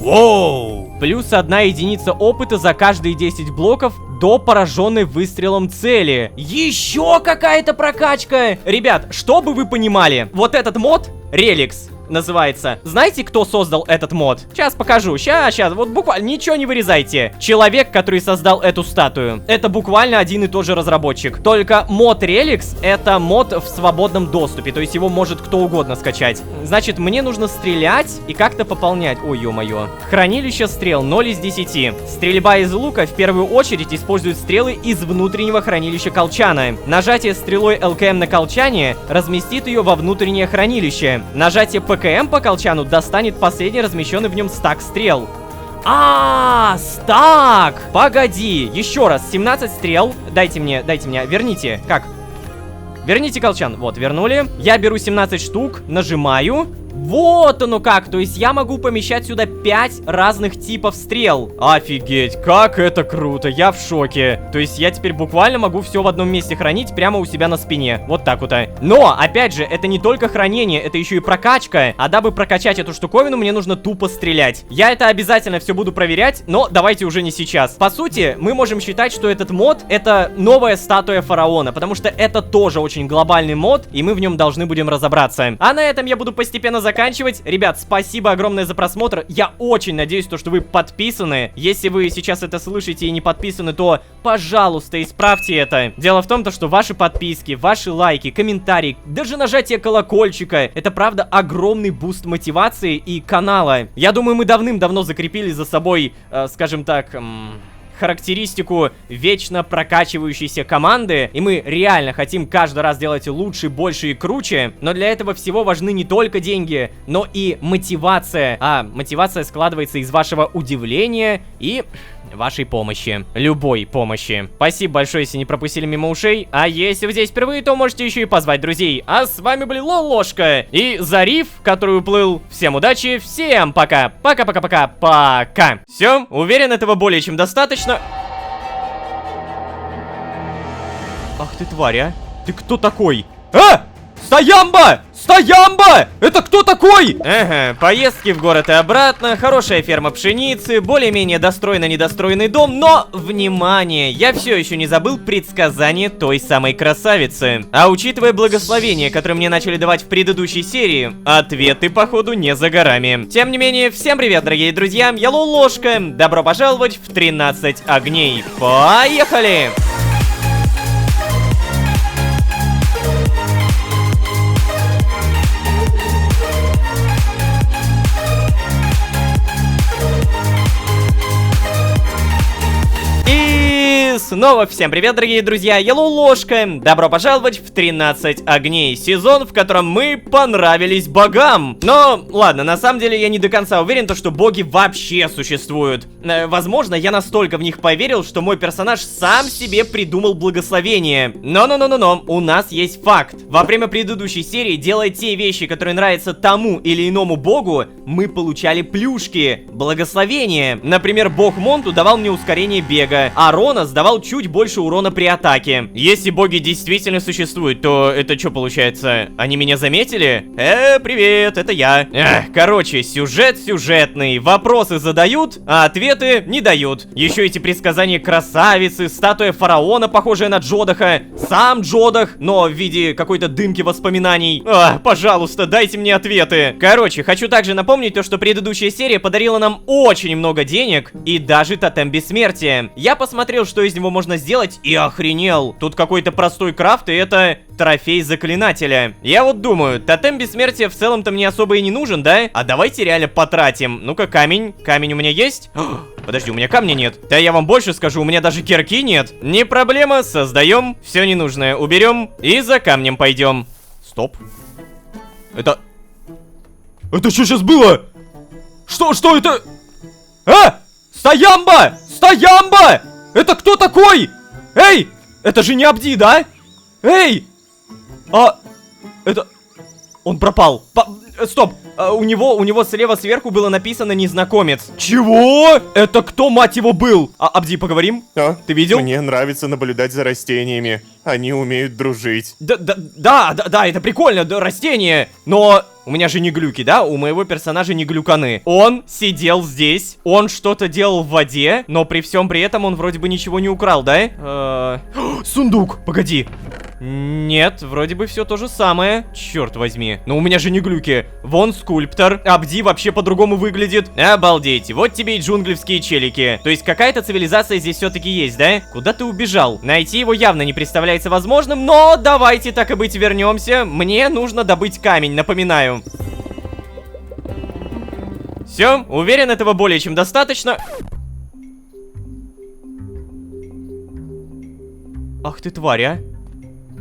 Воу! Плюс 1 единица опыта за каждые 10 блоков до пораженной выстрелом цели. Еще какая-то прокачка! Ребят, чтобы вы понимали, вот этот мод, Реликс, называется. Знаете, кто создал этот мод? Сейчас покажу. Сейчас. Вот буквально ничего не вырезайте. Человек, который создал эту статую. Это буквально один и тот же разработчик. Только мод Реликс — это мод в свободном доступе. То есть его может кто угодно скачать. Значит, мне нужно стрелять и как-то пополнять. Ой, ё-моё. Хранилище стрел 0 из 10. Стрельба из лука в первую очередь использует стрелы из внутреннего хранилища колчана. Нажатие стрелой ЛКМ на колчане разместит ее во внутреннее хранилище. Нажатие ПКМ по колчану достанет последний размещенный в нем стак стрел. Стак! Погоди, еще раз, 17 стрел. Дайте мне, верните. Как? Верните колчан. Вот, вернули. Я беру 17 штук, нажимаю. Вот оно как, то есть я могу помещать сюда 5 разных типов стрел. Офигеть, как это круто, я в шоке. То есть я теперь буквально могу все в одном месте хранить прямо у себя на спине. Вот так вот. Но, опять же, это не только хранение, это еще и прокачка. А дабы прокачать эту штуковину, мне нужно тупо стрелять. Я это обязательно все буду проверять, но давайте уже не сейчас. По сути, мы можем считать, что этот мод — это новая статуя фараона, потому что это тоже очень глобальный мод, и мы в нем должны будем разобраться. А на этом я буду постепенно заканчивать. Ребят, спасибо огромное за просмотр. Я очень надеюсь, что вы подписаны. Если вы сейчас это слышите и не подписаны, то, пожалуйста, исправьте это. Дело в том, что ваши подписки, ваши лайки, комментарии, даже нажатие колокольчика — это, правда, огромный буст мотивации и канала. Я думаю, мы давным-давно закрепили за собой, скажем так, характеристику вечно прокачивающейся команды, и мы реально хотим каждый раз делать лучше, больше и круче, но для этого всего важны не только деньги, но и мотивация. А мотивация складывается из вашего удивления и вашей помощи. Любой помощи. Спасибо большое, если не пропустили мимо ушей. А если вы здесь впервые, то можете еще и позвать друзей. А с вами были Лолошка и Зариф, который уплыл. Всем удачи, всем пока. Пока. Все, уверен, этого более чем достаточно. Ах ты тварь, а? Ты кто такой? Стоямба! Стоямба! Это кто такой? Ага, поездки в город и обратно, хорошая ферма пшеницы, более-менее достроенный-недостроенный дом, но, внимание, я все еще не забыл предсказание той самой красавицы. А учитывая благословения, которые мне начали давать в предыдущей серии, ответы, походу, не за горами. Тем не менее, всем привет, дорогие друзья, я Лолошка, добро пожаловать в 13 огней. Поехали! снова всем привет, дорогие друзья, Yellow Ложка. Добро пожаловать в 13 огней, сезон, в котором мы понравились богам. Но, ладно, на самом деле я не до конца уверен, что боги вообще существуют. Возможно, я настолько в них поверил, что мой персонаж сам себе придумал благословение. Но, у нас есть факт. Во время предыдущей серии, делая те вещи, которые нравятся тому или иному богу, мы получали плюшки, благословение. Например, бог Монту давал мне ускорение бега, а Ронас давал чуть больше урона при атаке. Если боги действительно существуют, то это что получается? Они меня заметили? Привет, это я. Короче, сюжет сюжетный. Вопросы задают, а ответы не дают. Еще эти предсказания красавицы, статуя фараона, похожая на Джодаха, сам Джодах, но в виде какой-то дымки воспоминаний. Пожалуйста, дайте мне ответы. Короче, хочу также напомнить то, что предыдущая серия подарила нам очень много денег и даже тотем бессмертия. Я посмотрел, что из него можно сделать, и охренел. Тут какой-то простой крафт, и это трофей заклинателя. Я вот думаю, тотем бессмертия в целом-то мне особо и не нужен, да? А давайте реально потратим. Ну-ка, камень. Камень у меня есть? Подожди, у меня камня нет. Да я вам больше скажу, у меня даже кирки нет. Не проблема, создаем. Все ненужное уберем и за камнем пойдем. Стоп. Это что сейчас было? Что это? Стоямба! Стоямба! Это кто такой? Эй! Это же не Абди, да? Эй! Это... Он пропал. Стоп! У него слева сверху было написано «Незнакомец». Чего? Это кто, мать его, был? Абди, поговорим? Ты видел? Мне нравится наблюдать за растениями. Они умеют дружить. Да, это прикольно, да, растения. Но у меня же не глюки, да? У моего персонажа не глюканы. Он сидел здесь, он что-то делал в воде, но при всем при этом он вроде бы ничего не украл, да? Сундук, погоди. Нет, вроде бы все то же самое. Черт возьми. Но у меня же не глюки. Вон скульптор. Абди вообще по-другому выглядит. Обалдеть. Вот тебе и джунглевские челики. То есть какая-то цивилизация здесь все-таки есть, да? Куда ты убежал? Найти его явно не представляется возможным, но давайте так и быть вернемся. Мне нужно добыть камень, напоминаю. Все, уверен, этого более чем достаточно. Ах ты тварь, а.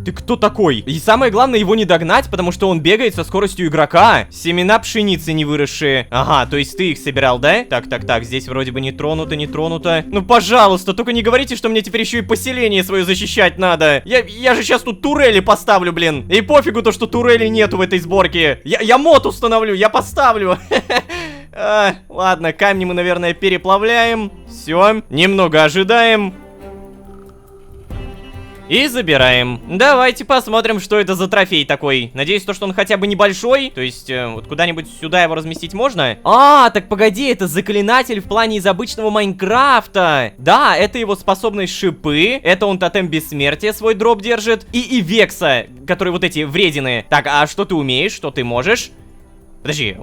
Ты кто такой? И самое главное, его не догнать, потому что он бегает со скоростью игрока. Семена пшеницы не выросшие. Ага, то есть ты их собирал, да? Так, здесь вроде бы не тронуто. Ну, пожалуйста, только не говорите, что мне теперь еще и поселение свое защищать надо. Я же сейчас тут турели поставлю, блин. И пофигу то, что турелей нету в этой сборке. Я мод установлю, я поставлю. Ладно, камни мы, наверное, переплавляем. Все, немного ожидаем. И забираем. Давайте посмотрим, что это за трофей такой. Надеюсь, что он хотя бы небольшой. То есть, вот куда-нибудь сюда его разместить можно? Так погоди, это заклинатель в плане из обычного Майнкрафта. Да, это его способность шипы. Это он тотем бессмертия свой дроп держит. И Векса, которые вот эти вредины. Так, а что ты умеешь? Что ты можешь? Подожди,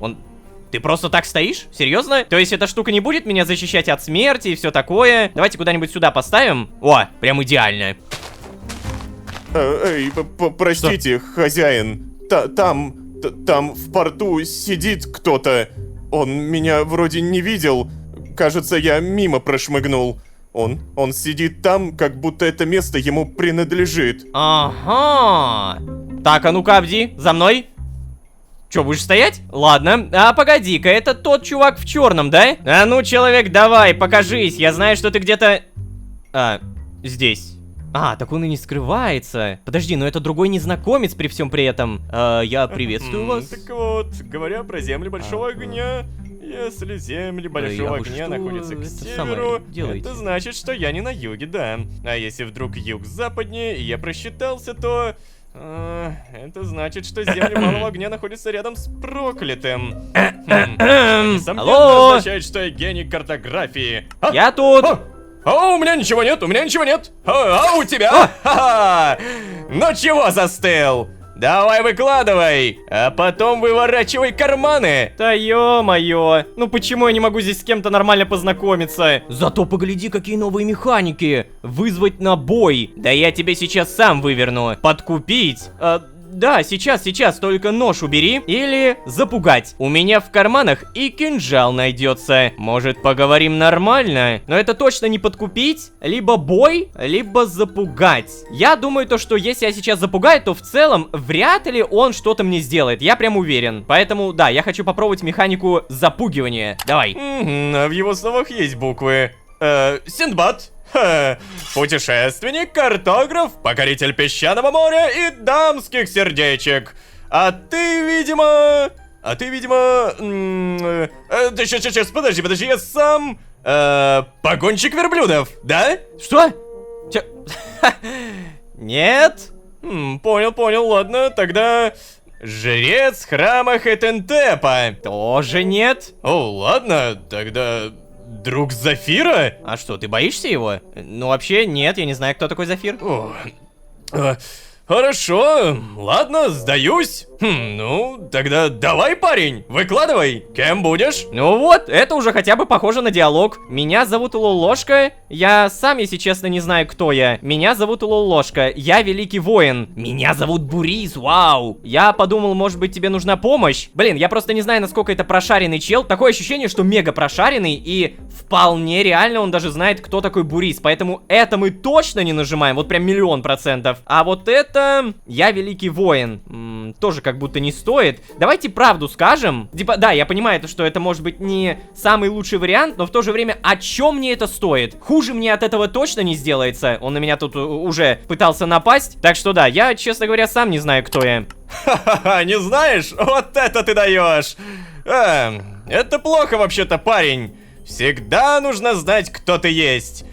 Ты просто так стоишь? Серьезно? То есть эта штука не будет меня защищать от смерти и все такое? Давайте куда-нибудь сюда поставим. О, прям идеально. Простите, хозяин. Там в порту сидит кто-то. Он меня вроде не видел. Кажется, я мимо прошмыгнул. Он сидит там, как будто это место ему принадлежит. Ага. Так, а ну-ка, Абди, за мной. Че, будешь стоять? Ладно. А погоди-ка, это тот чувак в черном, да? А ну, человек, давай, покажись. Я знаю, что ты где-то... здесь. Так он и не скрывается. Подожди, но это другой незнакомец при всем при этом. Я приветствую вас. Так вот, говоря про земли Большого Огня, если земли Большого Огня находятся к северу, это значит, что я не на юге, да. А если вдруг юг западнее, и я просчитался, то... это значит, что земли Малого Огня находятся рядом с проклятым. Несомненно, означает, что я гений картографии. Я тут! У меня ничего нет, у у тебя? Ну чего застыл? Давай выкладывай, а потом выворачивай карманы. Да ё-моё, ну почему я не могу здесь с кем-то нормально познакомиться? Зато погляди, какие новые механики. Вызвать на бой. Да я тебе сейчас сам выверну. Подкупить. Да, сейчас, только нож убери. Или запугать. У меня в карманах и кинжал найдется. Может, поговорим нормально? Но это точно не подкупить. Либо бой, либо запугать. Я думаю, то, что если я сейчас запугаю, то в целом вряд ли он что-то мне сделает. Я прям уверен. Поэтому, да, я хочу попробовать механику запугивания. Давай. А в его словах есть буквы. Синдбад. Путешественник, картограф, покоритель песчаного моря и дамских сердечек. А ты, видимо... Сейчас, подожди, я сам... погонщик верблюдов, да? Что? Нет. Понял, ладно, тогда... Жрец храма Хетентепа. Тоже нет. О, ладно, тогда... Друг Зафира? А что, ты боишься его? Ну, вообще, нет, я не знаю, кто такой Зафир. Хорошо, ладно, сдаюсь. Ну, тогда давай, парень, выкладывай. Кем будешь? Ну вот, это уже хотя бы похоже на диалог. Меня зовут Лолошка. Я сам, если честно, не знаю, кто я. Меня зовут Лолошка. Я великий воин. Меня зовут Бурис, вау. Я подумал, может быть, тебе нужна помощь. Блин, я просто не знаю, насколько это прошаренный чел. Такое ощущение, что мега прошаренный. И вполне реально он даже знает, кто такой Бурис. Поэтому это мы точно не нажимаем. Вот прям 1000000%. А вот это... Я великий воин. Тоже как будто не стоит. Давайте правду скажем. Типа, да, я понимаю, что это может быть не самый лучший вариант, но в то же время, о чем мне это стоит? Хуже мне от этого точно не сделается. Он на меня тут уже пытался напасть. Так что да, я, честно говоря, сам не знаю, кто я. Ха-ха-ха, не знаешь? Вот это ты даешь. Это плохо вообще-то, парень. Всегда нужно знать, кто ты есть.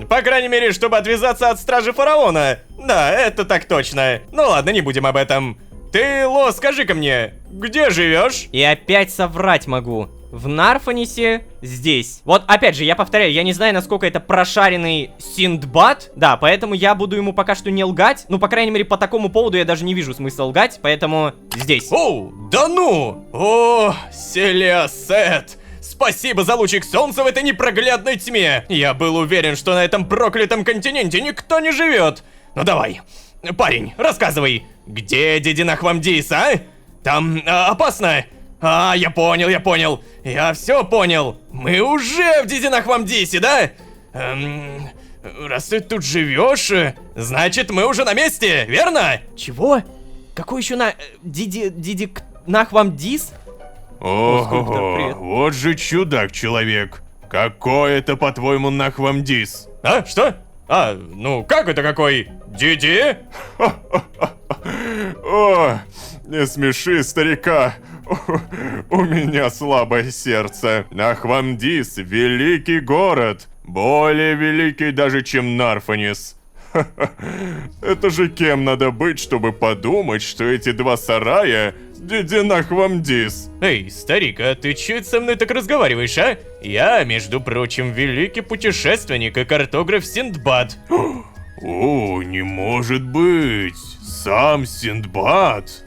По крайней мере, чтобы отвязаться от стражи фараона. Да, это так точно. Ну ладно, не будем об этом. Ты, Ло, скажи-ка мне, где живешь? И опять соврать могу. В Нарфанисе, здесь. Вот, опять же, я повторяю, я не знаю, насколько это прошаренный Синдбад. Да, поэтому я буду ему пока что не лгать. Ну, по крайней мере, по такому поводу я даже не вижу смысла лгать, поэтому здесь. Оу, да ну! О, Селиасет! Спасибо за лучик солнца в этой непроглядной тьме! Я был уверен, что на этом проклятом континенте никто не живет. Ну давай, парень, рассказывай, где Дидинахвамдис, а? Там опасно? А, я понял. Я все понял. Мы уже в Дидинахвамдисе, да? Раз ты тут живешь, значит мы уже на месте, верно? Чего? Какой еще Нахвамдис? Ого, вот же чудак-человек. Какой это, по-твоему, Нахвамдис? А, что? А, ну как это какой? Диди? О, не смеши старика. У меня слабое сердце. Нахвамдис — великий город. Более великий даже, чем Нарфанис. Это же кем надо быть, чтобы подумать, что эти два сарая — Дидинахвамдис? Эй, старик, а ты чё это со мной так разговариваешь, а? Я, между прочим, великий путешественник и картограф Синдбад. О, не может быть. Сам Синдбад?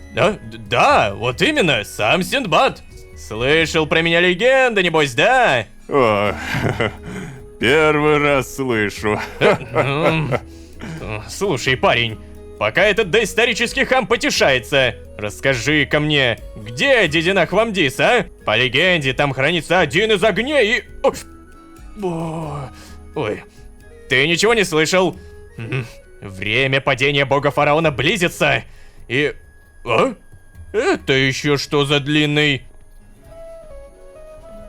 Да, вот именно, сам Синдбад. Слышал про меня легенды, небось, да? О, первый раз слышу. Слушай, парень, пока этот доисторический хам потешается, расскажи-ка мне, где Дидинахвамдис, а? По легенде, там хранится один из огней и... Ой, ты ничего не слышал? Время падения бога фараона близится, и... А? Это еще что за длинный?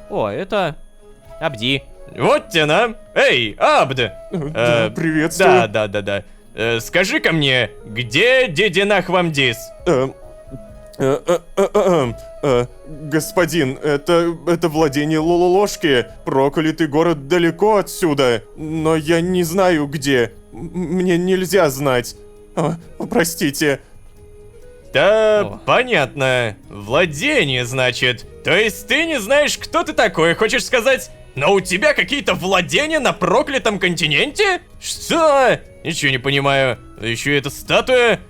О, это... Абди. Вот тена. Эй, Абд! Приветствую. Да. Скажи-ка мне, где Дидинахвамдис? Господин, это владение Лололошки. Проклятый город далеко отсюда. Но я не знаю где. Мне нельзя знать. Простите. Да, понятно. Владение, значит. То есть ты не знаешь, кто ты такой, хочешь сказать? Но у тебя какие-то владения на проклятом континенте? Что? Ничего не понимаю. Еще и эта статуя.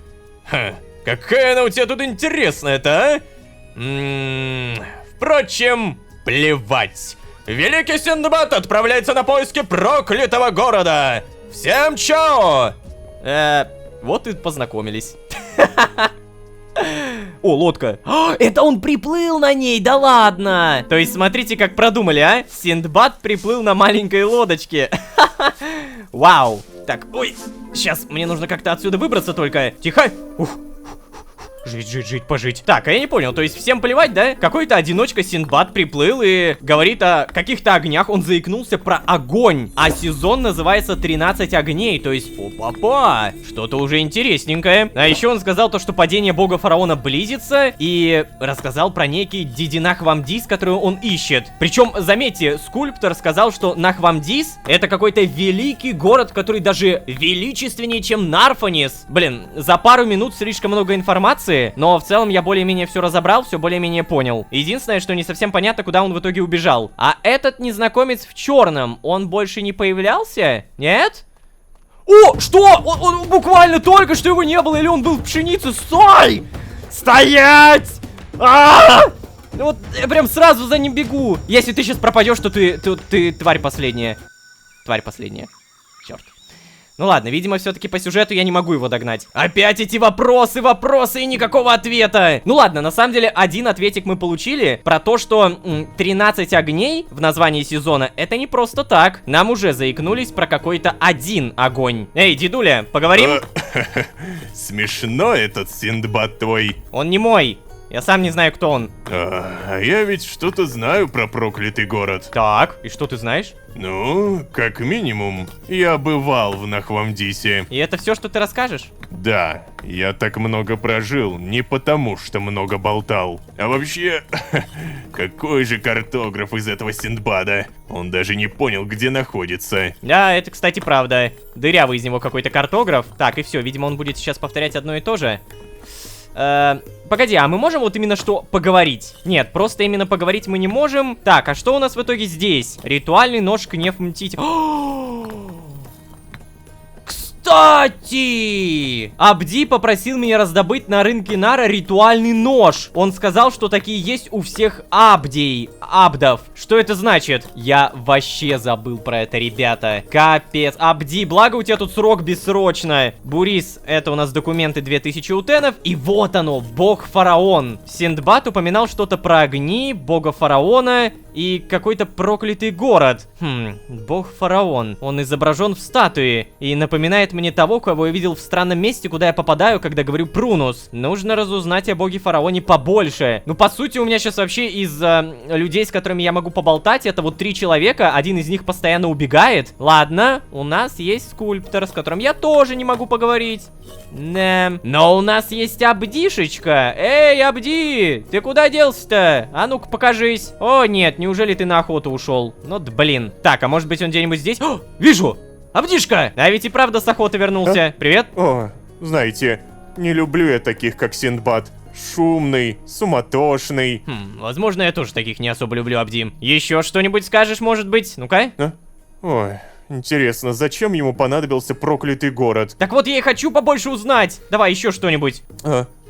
Ха, какая она у тебя тут интересная-то, а? Впрочем, плевать. Великий Синдбад отправляется на поиски проклятого города. Всем чао! Вот и познакомились. О, лодка. Это он приплыл на ней, да ладно. То есть смотрите, как продумали, а? Синдбад приплыл на маленькой лодочке. Вау. Так, ой, сейчас мне нужно как-то отсюда выбраться только. Тихо. Ух. Жить, пожить. Так, а я не понял, то есть всем плевать, да? Какой-то одиночка Синдбад приплыл и говорит о каких-то огнях, он заикнулся про огонь. А сезон называется 13 огней, то есть, опа-па, что-то уже интересненькое. А еще он сказал то, что падение бога фараона близится, и рассказал про некий Дидинахвамдис, который он ищет. Причем, заметьте, скульптор сказал, что Нахвамдис это какой-то великий город, который даже величественнее, чем Нарфонис. Блин, за пару минут слишком много информации. Но в целом я более-менее все разобрал, все более-менее понял. Единственное, что не совсем понятно, куда он в итоге убежал. А этот незнакомец в черном, он больше не появлялся? Нет? О, что? Он буквально только что его не было, или он был в пшенице? Стой! Стоять! Вот я прям сразу за ним бегу. Если ты сейчас пропадешь, то ты тварь последняя. Тварь последняя. Черт. Ну ладно, видимо, все-таки по сюжету я не могу его догнать. Опять эти вопросы и никакого ответа. Ну ладно, на самом деле, один ответик мы получили про то, что 13 огней в названии сезона, это не просто так. Нам уже заикнулись про какой-то один огонь. Эй, дедуля, поговорим? Смешно этот Синдбад твой. Он не мой. Я сам не знаю, кто он. А я ведь что-то знаю про проклятый город. Так, и что ты знаешь? Ну, как минимум, я бывал в Нахвамдисе. И это все, что ты расскажешь? Да, я так много прожил, не потому что много болтал. А вообще, какой же картограф из этого Синдбада? Он даже не понял, где находится. Да, это, кстати, правда. Дырявый из него какой-то картограф. Так, и все, видимо, он будет сейчас повторять одно и то же. Погоди, а мы можем вот именно что поговорить? Нет, просто именно поговорить мы не можем. Так, а что у нас в итоге здесь? Ритуальный нож Кнефмтити. Кстати! Абди попросил меня раздобыть на рынке Нара ритуальный нож. Он сказал, что такие есть у всех абдов. Что это значит? Я вообще забыл про это, ребята. Капец. Абди, благо у тебя тут срок бессрочно. Бурис, это у нас документы 2000 утенов. И вот оно, бог-фараон. Синдбад упоминал что-то про огни, бога фараона и какой-то проклятый город. Бог-фараон. Он изображен в статуе и напоминает мне того, кого я видел в странном месте, куда я попадаю, когда говорю Прунус. Нужно разузнать о боге-фараоне побольше. Ну, по сути, у меня сейчас вообще из людей, с которыми я могу поболтать, это вот 3 человека, один из них постоянно убегает. Ладно, у нас есть скульптор, с которым я тоже не могу поговорить. Но у нас есть Абдишечка. Эй, Абди, ты куда делся-то? А ну-ка, покажись. О, нет, неужели ты на охоту ушел? Ну, блин. Так, а может быть он где-нибудь здесь? О, вижу! Абдишка! А ведь и правда с охоты вернулся. Привет. О, знаете, не люблю я таких, как Синдбад. Шумный, суматошный. Возможно, я тоже таких не особо люблю, Абди. Еще что-нибудь скажешь, может быть? Ну-ка. Ой, интересно, зачем ему понадобился проклятый город? Так вот, я и хочу побольше узнать. Давай еще что-нибудь.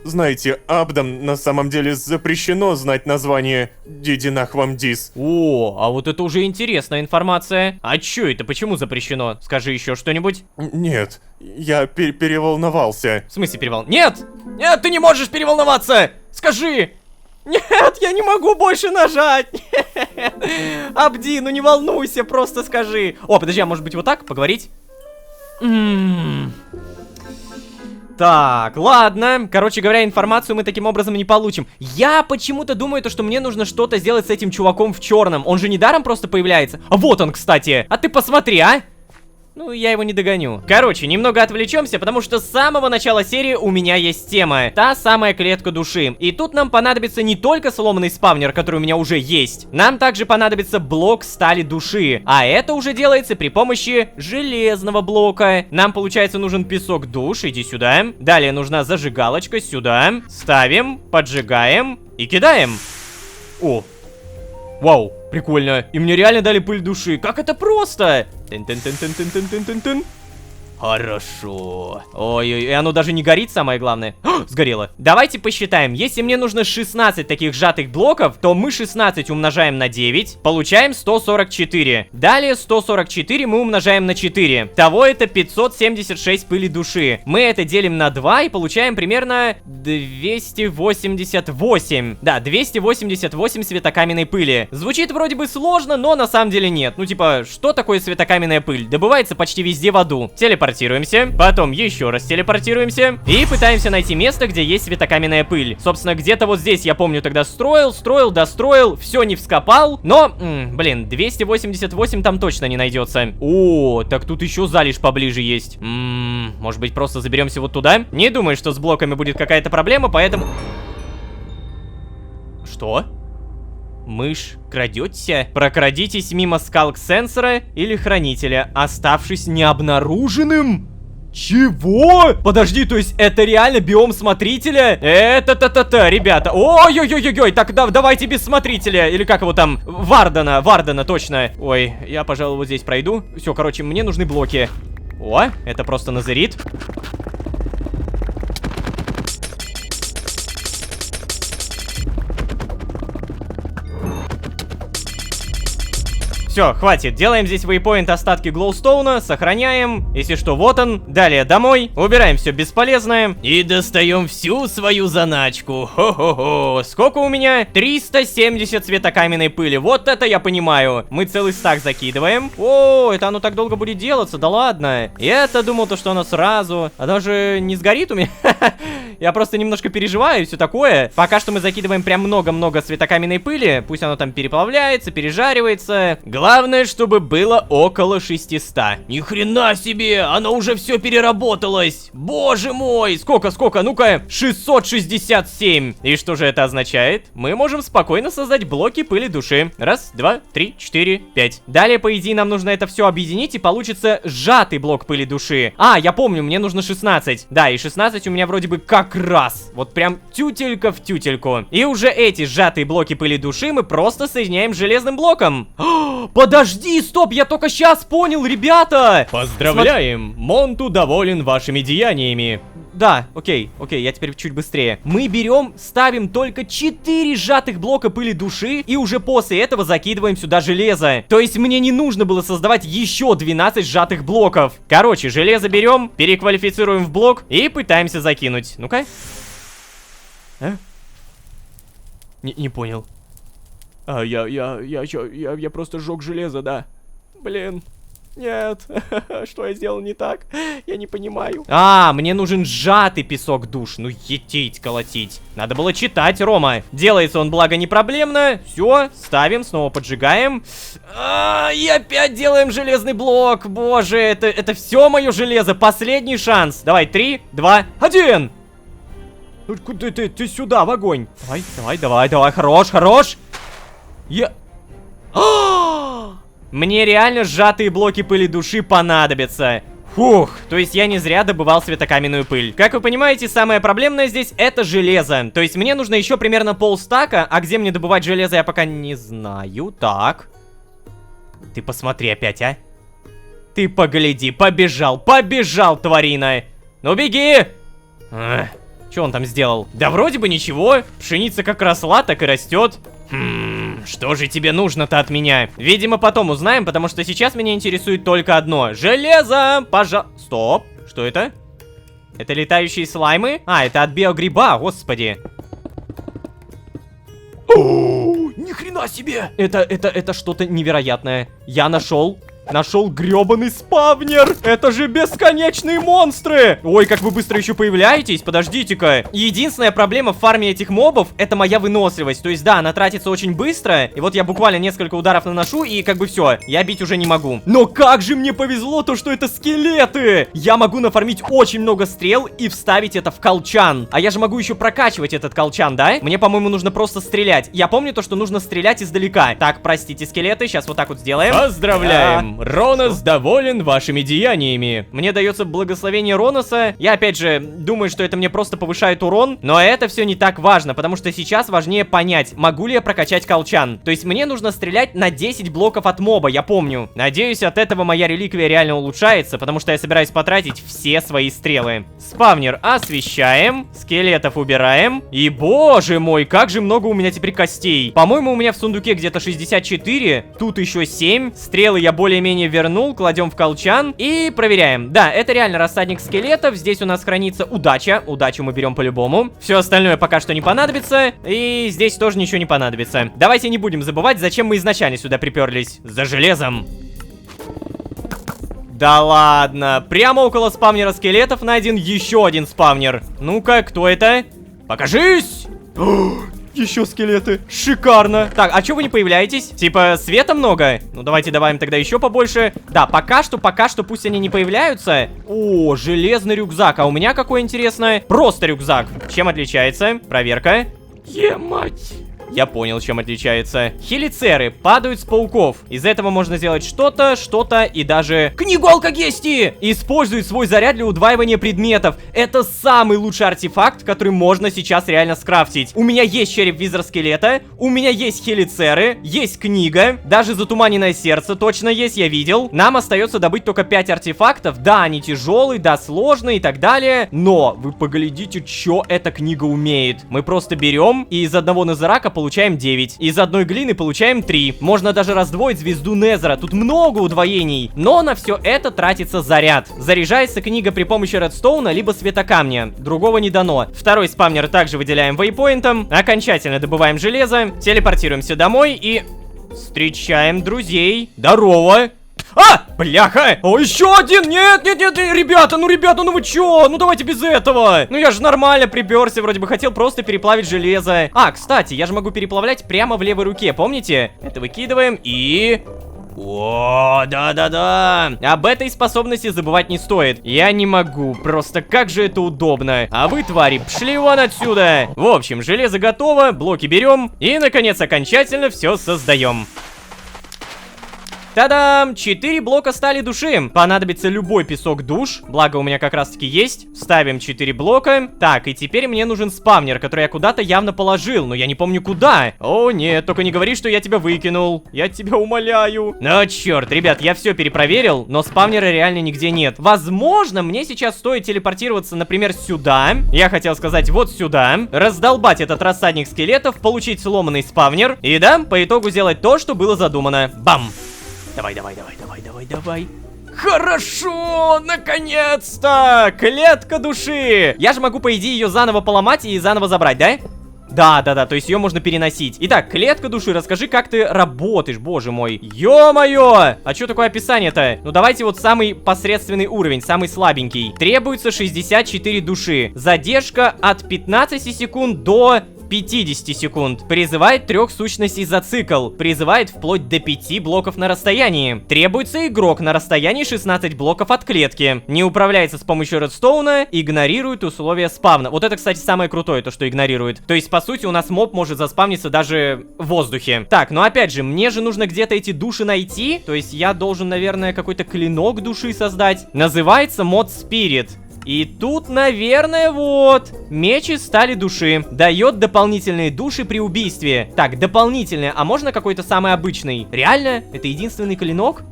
Знаете, абдам на самом деле запрещено знать название Дидинахвамдис. О, а вот это уже интересная информация. А чё это? Почему запрещено? Скажи еще что-нибудь. Нет, я переволновался. В смысле переволновался? Нет! Нет, ты не можешь переволноваться! Скажи! Нет, я не могу больше нажать! Абди, ну не волнуйся, просто скажи. О, подожди, а может быть вот так поговорить? Так, ладно. Короче говоря, информацию мы таким образом не получим. Я почему-то думаю, что мне нужно что-то сделать с этим чуваком в черном. Он же недаром просто появляется. А вот он, кстати. А ты посмотри, а? Ну, я его не догоню. Короче, немного отвлечемся, потому что с самого начала серии у меня есть тема. Та самая клетка души. И тут нам понадобится не только сломанный спавнер, который у меня уже есть. Нам также понадобится блок стали души. А это уже делается при помощи железного блока. Нам, получается, нужен песок душ. Иди сюда. Далее нужна зажигалочка сюда. Ставим, поджигаем и кидаем. О! Вау, прикольно. И мне реально дали пыль души. Как это просто? Тын-тын-тын-тын-тын-тын-тын-тын. Хорошо. Ой-ой, и оно даже не горит, самое главное. Сгорело. Давайте посчитаем. Если мне нужно 16 таких сжатых блоков, то мы 16 умножаем на 9, получаем 144. Далее 144 мы умножаем на 4. Того это 576 пыли души. Мы это делим на 2 и получаем примерно 288. Да, 288 светокаменной пыли. Звучит вроде бы сложно, но на самом деле нет. Ну типа, что такое светокаменная пыль? Добывается почти везде в аду. Телепортируемся, потом еще раз телепортируемся и пытаемся найти место, где есть светокаменная пыль. Собственно, где-то вот здесь, я помню, тогда строил, достроил, все не вскопал, но, блин, 288 там точно не найдется. О, так тут еще залежь поближе есть. Может быть, просто заберемся вот туда? Не думаю, что с блоками будет какая-то проблема, поэтому... Что? Мышь, крадетесь? Прокрадитесь мимо скалк-сенсора или хранителя, оставшись необнаруженным? Чего? Подожди, то есть это реально биом смотрителя? Это ребята. Ой-ой-ой-ой, так давайте без смотрителя. Или как его там? Вардена, точно. Ой, я, пожалуй, вот здесь пройду. Все, короче, мне нужны блоки. О, это просто назерит. Все, хватит. Делаем здесь вейпоинт, остатки глоустоуна, сохраняем. Если что, вот он. Далее домой. Убираем все бесполезное. И достаем всю свою заначку. Хо-хо-хо. Сколько у меня? 370 светокаменной пыли. Вот это я понимаю. Мы целый стак закидываем. О, это оно так долго будет делаться, да ладно. Я-то думал, что оно сразу. А даже не сгорит у меня. Я просто немножко переживаю, все такое. Пока что мы закидываем прям много-много светокаменной пыли. Пусть оно там переплавляется, пережаривается. Главное, чтобы было около 600. Ни хрена себе, оно уже все переработалось. Боже мой, сколько, ну-ка, 667. И что же это означает? Мы можем спокойно создать блоки пыли души. Раз, два, три, 4, 5. Далее, по идее, нам нужно это все объединить, и получится сжатый блок пыли души. А, я помню, мне нужно 16. Да, и 16 у меня вроде бы как раз. Вот прям тютелька в тютельку. И уже эти сжатые блоки пыли души мы просто соединяем с железным блоком. Подожди, стоп, я только сейчас понял, ребята! Поздравляем! Монту доволен вашими деяниями. Да, окей, я теперь чуть быстрее. Мы берем, ставим только 4 сжатых блока пыли души, и уже после этого закидываем сюда железо. То есть мне не нужно было создавать еще 12 сжатых блоков. Короче, железо берем, переквалифицируем в блок и пытаемся закинуть. Ну-ка. А? Не понял. Я просто сжег железо, да. Блин. Нет. Что я сделал не так? Я не понимаю. Мне нужен сжатый песок душ. Ну, етить, колотить. Надо было читать, Рома. Делается он, благо, не проблемно. Все, ставим, снова поджигаем. И опять делаем железный блок. Боже, это все мое железо. Последний шанс. Давай, 3, 2, 1. Ты сюда, в огонь. Давай, хорош. Мне реально сжатые блоки пыли души понадобятся. Фух, то есть я не зря добывал светокаменную пыль. Как вы понимаете, самое проблемное здесь это железо. То есть мне нужно еще примерно полстака, а где мне добывать железо я пока не знаю. Так. Ты посмотри опять, а. Ты погляди, побежал, тварина. Ну беги. Что он там сделал? Да вроде бы ничего. Пшеница как росла, так и растет. Что же тебе нужно-то от меня? Видимо, потом узнаем, потому что сейчас меня интересует только одно. Железо! Стоп! Что это? Это летающие слаймы? Это от биогриба, господи. Ни хрена себе! Это что-то невероятное. Я нашел гребаный спавнер! Это же бесконечные монстры! Ой, как вы быстро еще появляетесь, подождите-ка. Единственная проблема в фарме этих мобов — это моя выносливость. То есть, да, она тратится очень быстро. И вот я буквально несколько ударов наношу, и как бы все, я бить уже не могу. Но как же мне повезло то, что это скелеты! Я могу нафармить очень много стрел и вставить это в колчан. А я же могу еще прокачивать этот колчан, да? Мне, по-моему, нужно просто стрелять. Я помню то, что нужно стрелять издалека. Так, простите, скелеты, сейчас вот так вот сделаем. Поздравляем! Ронос доволен вашими деяниями. Мне дается благословение Роноса. Я опять же думаю, что это мне просто повышает урон, но это все не так важно, потому что сейчас важнее понять, могу ли я прокачать колчан. То есть мне нужно стрелять на 10 блоков от моба, я помню. Надеюсь, от этого моя реликвия реально улучшается, потому что я собираюсь потратить все свои стрелы. Спавнер освещаем, скелетов убираем. И боже мой, как же много у меня теперь костей. По-моему, у меня в сундуке где-то 64, тут еще 7. Стрелы я более-менее вернул, кладем в колчан и проверяем. Да, это реально рассадник скелетов. Здесь у нас хранится удача. Удачу мы берем по-любому. Все остальное пока что не понадобится. И здесь тоже ничего не понадобится. Давайте не будем забывать, зачем мы изначально сюда приперлись. За железом. Да ладно. Прямо около спавнера скелетов найден еще один спавнер. Ну-ка, кто это? Покажись! Еще скелеты. Шикарно. Так, а чё вы не появляетесь? Типа, света много? Ну, давайте добавим тогда еще побольше. Да, пока что пусть они не появляются. О, железный рюкзак. А у меня какой, интересно? Просто рюкзак. Чем отличается? Проверка. Е-мать. Я понял, чем отличается. Хелицеры падают с пауков. Из этого можно сделать что-то и даже... Книгу алкогестии! Использует свой заряд для удваивания предметов. Это самый лучший артефакт, который можно сейчас реально скрафтить. У меня есть череп визор скелета, у меня есть хелицеры, есть книга, даже затуманенное сердце точно есть, я видел. Нам остается добыть только 5 артефактов. Да, они тяжелые, да, сложные и так далее. Но вы поглядите, что эта книга умеет. Мы просто берем и из одного незарака получаем 9. Из одной глины получаем 3. Можно даже раздвоить звезду Незера. Тут много удвоений. Но на все это тратится заряд. Заряжается книга при помощи редстоуна либо светокамня. Другого не дано. Второй спавнер также выделяем вейпоинтом. Окончательно добываем железо. Телепортируемся домой и... встречаем друзей. Здорово! А! Бляха! О, еще один! Нет, ребята, ну вы чё? Ну давайте без этого! Ну я же нормально приперся, вроде бы хотел просто переплавить железо. А, кстати, я же могу переплавлять прямо в левой руке, помните? Это выкидываем и... О, да-да-да. Об этой способности забывать не стоит. Я не могу, просто как же это удобно. А вы, твари, пшли вон отсюда. В общем, железо готово, блоки берем и, наконец, окончательно все создаем. Та-дам! 4 блока стали души. Понадобится любой песок душ. Благо у меня как раз таки есть. Ставим 4 блока. Так, и теперь мне нужен спавнер, который я куда-то явно положил, но я не помню куда. О, нет, только не говори, что я тебя выкинул. Я тебя умоляю. Ну, черт, ребят, я все перепроверил, но спавнера реально нигде нет. Возможно, мне сейчас стоит телепортироваться, например, сюда. Я хотел сказать вот сюда. Раздолбать этот рассадник скелетов, получить сломанный спавнер. И да, по итогу сделать то, что было задумано. Бам! Давай. Хорошо, наконец-то! Клетка души! Я же могу, по идее, ее заново поломать и заново забрать, да? Да, то есть ее можно переносить. Итак, клетка души, расскажи, как ты работаешь, боже мой. Ё-моё! А что такое описание-то? Ну давайте вот самый посредственный уровень, самый слабенький. Требуется 64 души. Задержка от 15 секунд до... 50 секунд. Призывает 3 сущностей за цикл. Призывает вплоть до 5 блоков на расстоянии. Требуется игрок на расстоянии 16 блоков от клетки. Не управляется с помощью редстоуна. Игнорирует условия спавна. Вот это, кстати, самое крутое, то, что игнорирует. То есть, по сути, у нас моб может заспавниться даже в воздухе. Так, ну опять же, мне же нужно где-то эти души найти. То есть, я должен, наверное, какой-то клинок души создать. Называется мод Spirit. И тут, наверное, вот, меч из стали души. Дает дополнительные души при убийстве. Так, дополнительные, а можно какой-то самый обычный? Реально? Это единственный клинок?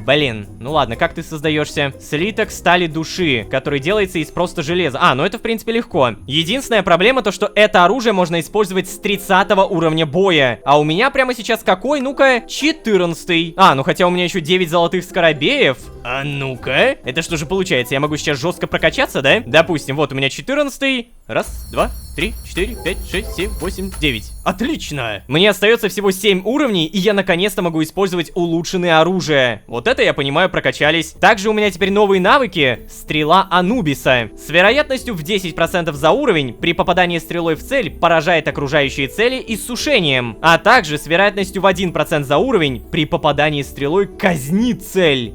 Блин, ну ладно, как ты создаешься? Слиток стали души, который делается из просто железа. А, ну это в принципе легко. Единственная проблема то, что это оружие можно использовать с 30 уровня боя. А у меня прямо сейчас какой? Ну-ка, 14. А, ну хотя у меня еще 9 золотых скоробеев. А ну-ка. Это что же получается? Я могу сейчас жестко прокачаться, да? Допустим, вот у меня 14. Раз, два, 3, 4, 5, 6, 7, 8, 9. Отлично! Мне остается всего 7 уровней, и я наконец-то могу использовать улучшенное оружие. Вот это, я понимаю, прокачались. Также у меня теперь новые навыки. Стрела Анубиса. С вероятностью в 10% за уровень, при попадании стрелой в цель, поражает окружающие цели иссушением. А также с вероятностью в 1% за уровень, при попадании стрелой казнит цель.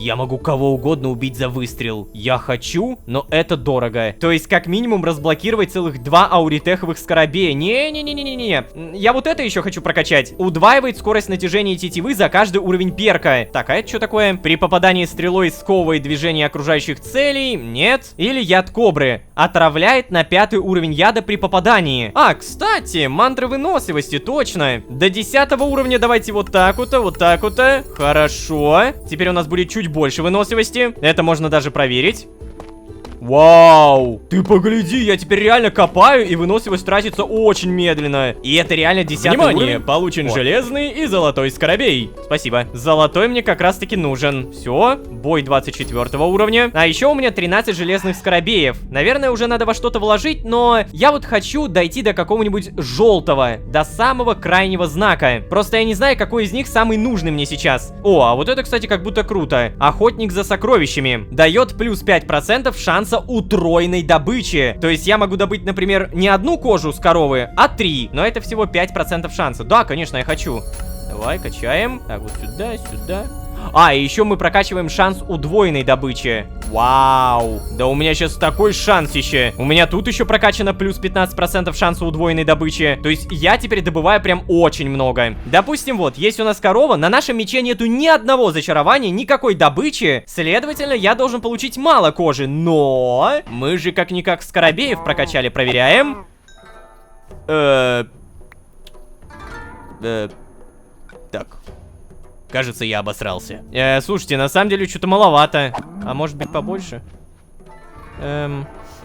Я могу кого угодно убить за выстрел. Я хочу, но это дорого. То есть, как минимум, разблокировать целых 2 ауритеховых скоробея. Не-не-не-не-не-не. Я вот это еще хочу прокачать. Удваивает скорость натяжения тетивы за каждый уровень перка. Так, а это что такое? При попадании стрелой сковывает движение окружающих целей. Нет. Или яд кобры. Отравляет на 5-й уровень яда при попадании. А, кстати, мантры выносливости, точно. До 10 уровня давайте вот так вот-то, вот так вот-то. Хорошо. Теперь у нас будет чуть больше выносливости. Это можно даже проверить. Вау! Ты погляди, я теперь реально копаю, и выносливость тратится очень медленно. И это реально 10-й Внимание, уровень. получен Вот. железный и золотой скоробей. Спасибо. Золотой мне как раз таки нужен. Все, бой 24 уровня. А еще у меня 13 железных скоробеев. Наверное, уже надо во что-то вложить, но я вот хочу дойти до какого-нибудь желтого, до самого крайнего знака. Просто я не знаю, какой из них самый нужный мне сейчас. О, а вот это, кстати, как будто круто. Охотник за сокровищами. Дает плюс 5% шанса утроенной добычи. То есть я могу добыть, например, не одну кожу с коровы, а 3. Но это всего 5% шанса. Да, конечно, я хочу. Давай, качаем. Так, вот сюда, сюда. А, и еще мы прокачиваем шанс удвоенной добычи. Вау. Да у меня сейчас такой шанс еще. У меня тут еще прокачано плюс 15% шанса удвоенной добычи. То есть я теперь добываю прям очень много. Допустим, вот, есть у нас корова. На нашем мече нету ни одного зачарования, никакой добычи. Следовательно, я должен получить мало кожи. Но мы же как-никак скоробеев прокачали. Проверяем. Так. Кажется, я обосрался. Слушайте, на самом деле что-то маловато. А может быть побольше?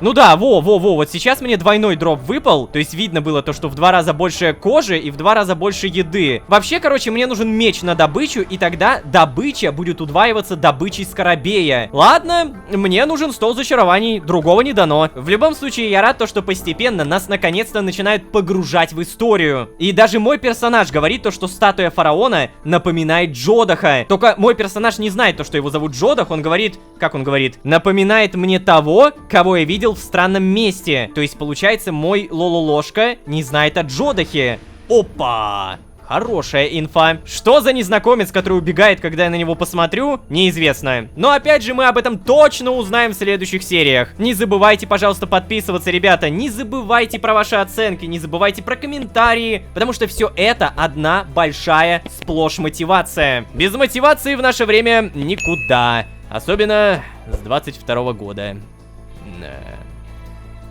Ну да, вот сейчас мне двойной дроп выпал. То есть видно было то, что в 2 раза больше кожи и в 2 раза больше еды. Вообще, короче, мне нужен меч на добычу, и тогда добыча будет удваиваться добычей скоробея. Ладно, мне нужен стол зачарований, другого не дано. В любом случае, я рад то, что постепенно нас наконец-то начинают погружать в историю. И даже мой персонаж говорит то, что статуя фараона напоминает Джодаха. Только мой персонаж не знает то, что его зовут Джодах. Он говорит, как он говорит? Напоминает мне того, кого я видел в странном месте. То есть, получается, мой Лололошка не знает о Джодахе. Опа! Хорошая инфа. Что за незнакомец, который убегает, когда я на него посмотрю, неизвестно. Но опять же, мы об этом точно узнаем в следующих сериях. Не забывайте, пожалуйста, подписываться, ребята. Не забывайте про ваши оценки, не забывайте про комментарии, потому что все это одна большая сплошь мотивация. Без мотивации в наше время никуда. Особенно с 22 года.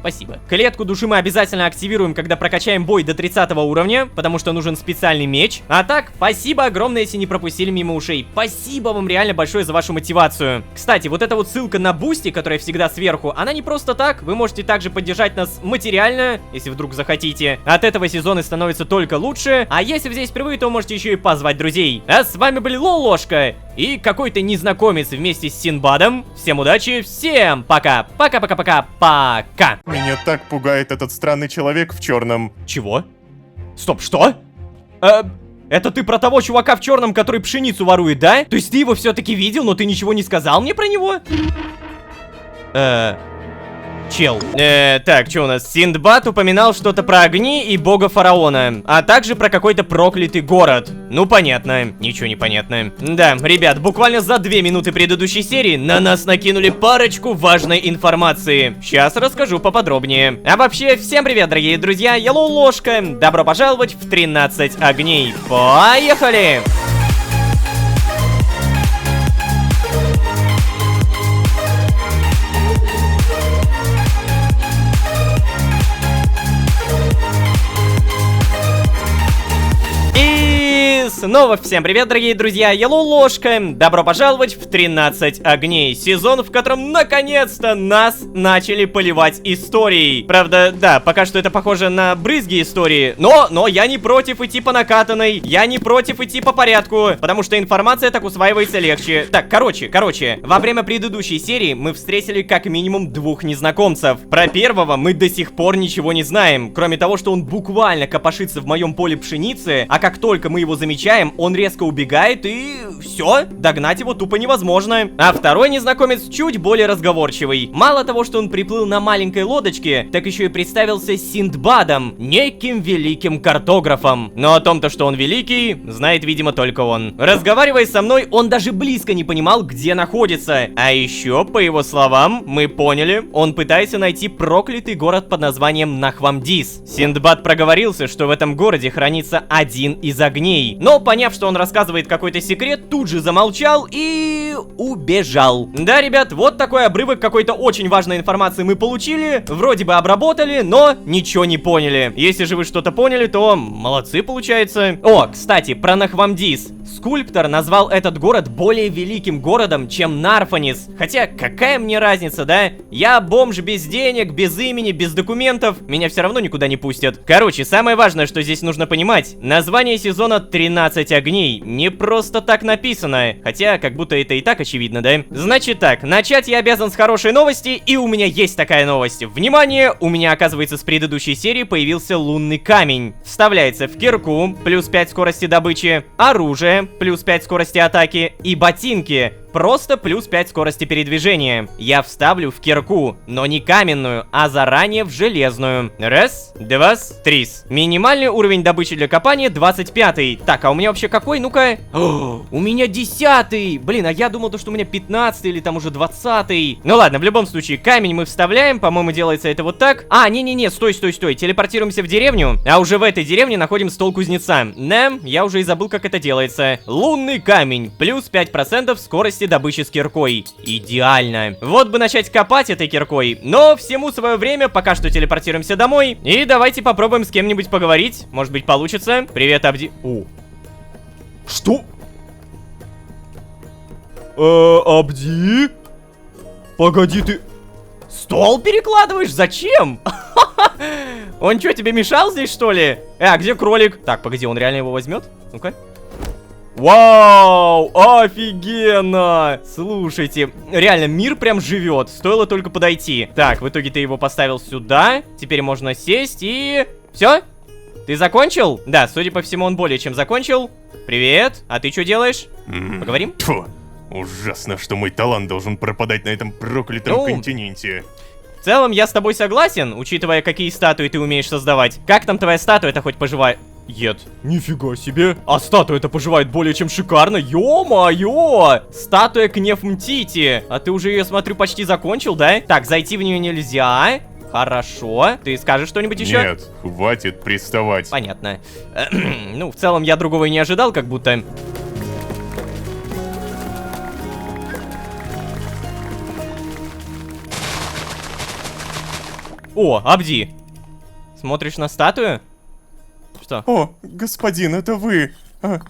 Спасибо. Клетку души мы обязательно активируем, когда прокачаем бой до 30 уровня, потому что нужен специальный меч. А так, спасибо огромное, если не пропустили мимо ушей. Спасибо вам реально большое за вашу мотивацию. Кстати, вот эта вот ссылка на Бусти, которая всегда сверху, она не просто так. Вы можете также поддержать нас материально, если вдруг захотите. От этого сезоны становятся только лучше. А если вы здесь впервые, то можете еще и позвать друзей. А с вами были Лолошка и какой-то незнакомец вместе с Синбадом. Всем удачи, всем пока. Пока-пока-пока-пока. Меня так пугает этот странный человек в черном. Чего? Стоп, что? Это ты про того чувака в черном, который пшеницу ворует, да? То есть ты его все-таки видел, но ты ничего не сказал мне про него? Чел. Так, что у нас? Синдбад упоминал что-то про огни и бога фараона, а также про какой-то проклятый город. Ну, понятно. Ничего не понятно. Да, ребят, буквально за 2 минуты предыдущей серии на нас накинули парочку важной информации. Сейчас расскажу поподробнее. А вообще, всем привет, дорогие друзья, я Лолошка. Добро пожаловать в 13 огней. Поехали! Снова всем привет, дорогие друзья, я Лолошка. Добро пожаловать в 13 огней. Сезон, в котором наконец-то нас начали поливать историей. Правда, да, пока что это похоже на брызги истории. Но я не против идти по накатанной. Я не против идти по порядку, потому что информация так усваивается легче. Так, короче, во время предыдущей серии мы встретили как минимум 2 незнакомцев. Про первого мы до сих пор ничего не знаем, кроме того, что он буквально копошится в моем поле пшеницы, а как только мы его замечаем, стреляем, он резко убегает и все, догнать его тупо невозможно. А второй незнакомец чуть более разговорчивый. Мало того, что он приплыл на маленькой лодочке, так еще и представился Синдбадом, неким великим картографом. Но о том-то, что он великий, знает, видимо, только он. Разговаривая со мной, он даже близко не понимал, где находится. А еще, по его словам, мы поняли, он пытается найти проклятый город под названием Нахвамдис. Синдбад проговорился, что в этом городе хранится один из огней. Но, поняв, что он рассказывает какой-то секрет, тут же замолчал и убежал. Да, ребят, вот такой обрывок какой-то очень важной информации мы получили, вроде бы обработали, но ничего не поняли. Если же вы что-то поняли, то молодцы, получается. О, кстати, про Нахвамдис. Скульптор назвал этот город более великим городом, чем Нарфанис. Хотя, какая мне разница, да? Я бомж без денег, без имени, без документов. Меня все равно никуда не пустят. Короче, самое важное, что здесь нужно понимать. Название сезона 13 огней. Не просто так написано. Хотя, как будто это и так очевидно, да? Значит так, начать я обязан с хорошей новости, и у меня есть такая новость. Внимание, у меня, оказывается, с предыдущей серии появился лунный камень. Вставляется в кирку, плюс 5 скорости добычи, оружие, плюс 5 скорости атаки и ботинки. Просто плюс 5 скорости передвижения. Я вставлю в кирку, но не каменную, а заранее в железную. Раз, два, три. Минимальный уровень добычи для копания 25. Так, а у меня вообще какой? Ну-ка. У меня 10. Блин, а я думал, что у меня 15 или там уже 20. Ну ладно, в любом случае, камень мы вставляем. По-моему, делается это вот так. А, не-не-не, стой. Телепортируемся в деревню, а уже в этой деревне находим стол кузнеца. Да, я уже и забыл, как это делается. Лунный камень. Плюс 5% скорости добычи с киркой. Идеально. Вот бы начать копать этой киркой. Но всему свое время, пока что телепортируемся домой. И давайте попробуем с кем-нибудь поговорить. Может быть, получится. Привет, Абди. О. Что? Абди? Погоди, ты... Стол перекладываешь? Зачем? Он что, тебе мешал здесь, что ли? А где кролик? Так, погоди, он реально его возьмет? Ну-ка. Вау, офигенно! Слушайте, реально, мир прям живет, стоило только подойти. Так, в итоге ты его поставил сюда, теперь можно сесть и... Все? Ты закончил? Да, судя по всему, он более чем закончил. Привет, а ты что делаешь? Поговорим? Тьфу, ужасно, что мой талант должен пропадать на этом проклятом континенте. В целом, я с тобой согласен, учитывая, какие статуи ты умеешь создавать. Как там твоя статуя-то хоть поживает? Нифига себе. А статуя-то поживает более чем шикарно. Ё-моё! Статуя Кнефмтити. А ты уже ее, смотрю, почти закончил, да? Так, зайти в нее нельзя. Хорошо. Ты скажешь что-нибудь еще? Нет, хватит приставать. Понятно. Ну, в целом, я другого и не ожидал, как будто... О, Абди. Смотришь на статую? Что? О, господин, это вы.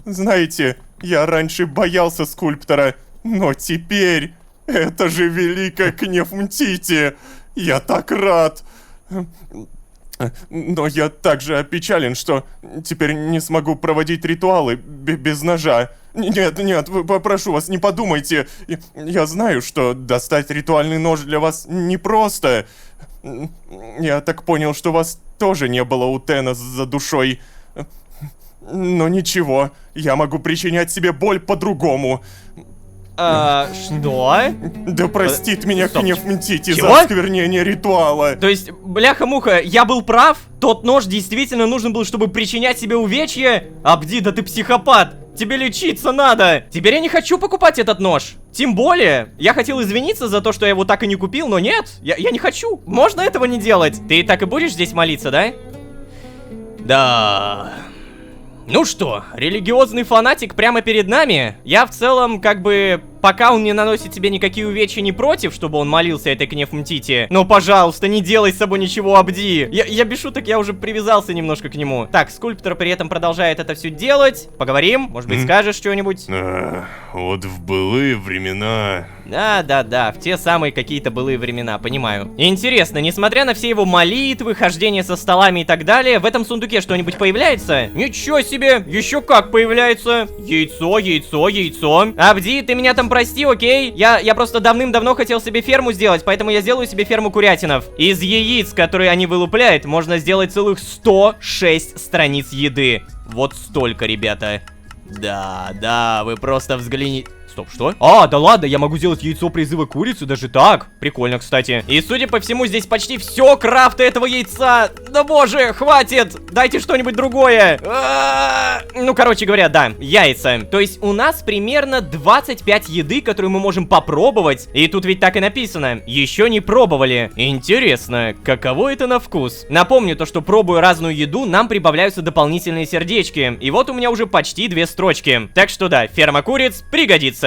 Знаете, я раньше боялся скульптора, но теперь... Это же великая Кнефмтити. Я так рад. Но я также опечален, что теперь не смогу проводить ритуалы без ножа. Нет, прошу вас, не подумайте. Я знаю, что достать ритуальный нож для вас непросто. Я так понял, что вас тоже не было у Тена за душой. Но ничего, я могу причинять себе боль по-другому. Что? Да простит меня Кнефмтити Чего? за осквернение ритуала. То есть, бляха-муха, я был прав? Тот нож действительно нужен был, чтобы причинять себе увечья? Абди, да ты психопат! Тебе лечиться надо! Теперь я не хочу покупать этот нож. Тем более, я хотел извиниться за то, что я его так и не купил, но нет, я не хочу. Можно этого не делать. Ты так и будешь здесь молиться, да? Да... Ну что, религиозный фанатик прямо перед нами. Я в целом, как бы, пока он не наносит тебе никакие увечья, не против, чтобы он молился этой Кнефмтити. Но, пожалуйста, не делай с собой ничего, Абди. Я без шуток, я уже привязался немножко к нему. Так, скульптор при этом продолжает это все делать. Поговорим, может быть, скажешь что-нибудь? Вот в былые времена... Да, в те самые какие-то былые времена, понимаю. Интересно, несмотря на все его молитвы, хождение со столами и так далее, в этом сундуке что-нибудь появляется? Ничего себе, еще как появляется. Яйцо. Абди, ты меня там прости, окей? Я просто давным-давно хотел себе ферму сделать, поэтому я сделаю себе ферму курятинов. Из яиц, которые они вылупляют, можно сделать целых 106 страниц еды. Вот столько, ребята. Да, вы просто взгляните... Стоп, что? А, да ладно, я могу сделать яйцо призыва курицы, даже так. Прикольно, кстати. И судя по всему, здесь почти все крафта этого яйца. Да боже, хватит! Дайте что-нибудь другое. Ну, короче говоря, да, яйца. То есть у нас примерно 25 еды, которую мы можем попробовать. И тут ведь так и написано. Еще не пробовали. Интересно, каково это на вкус? Напомню то, что пробуя разную еду, нам прибавляются дополнительные сердечки. И вот у меня уже почти 2 строчки. Так что да, ферма куриц пригодится.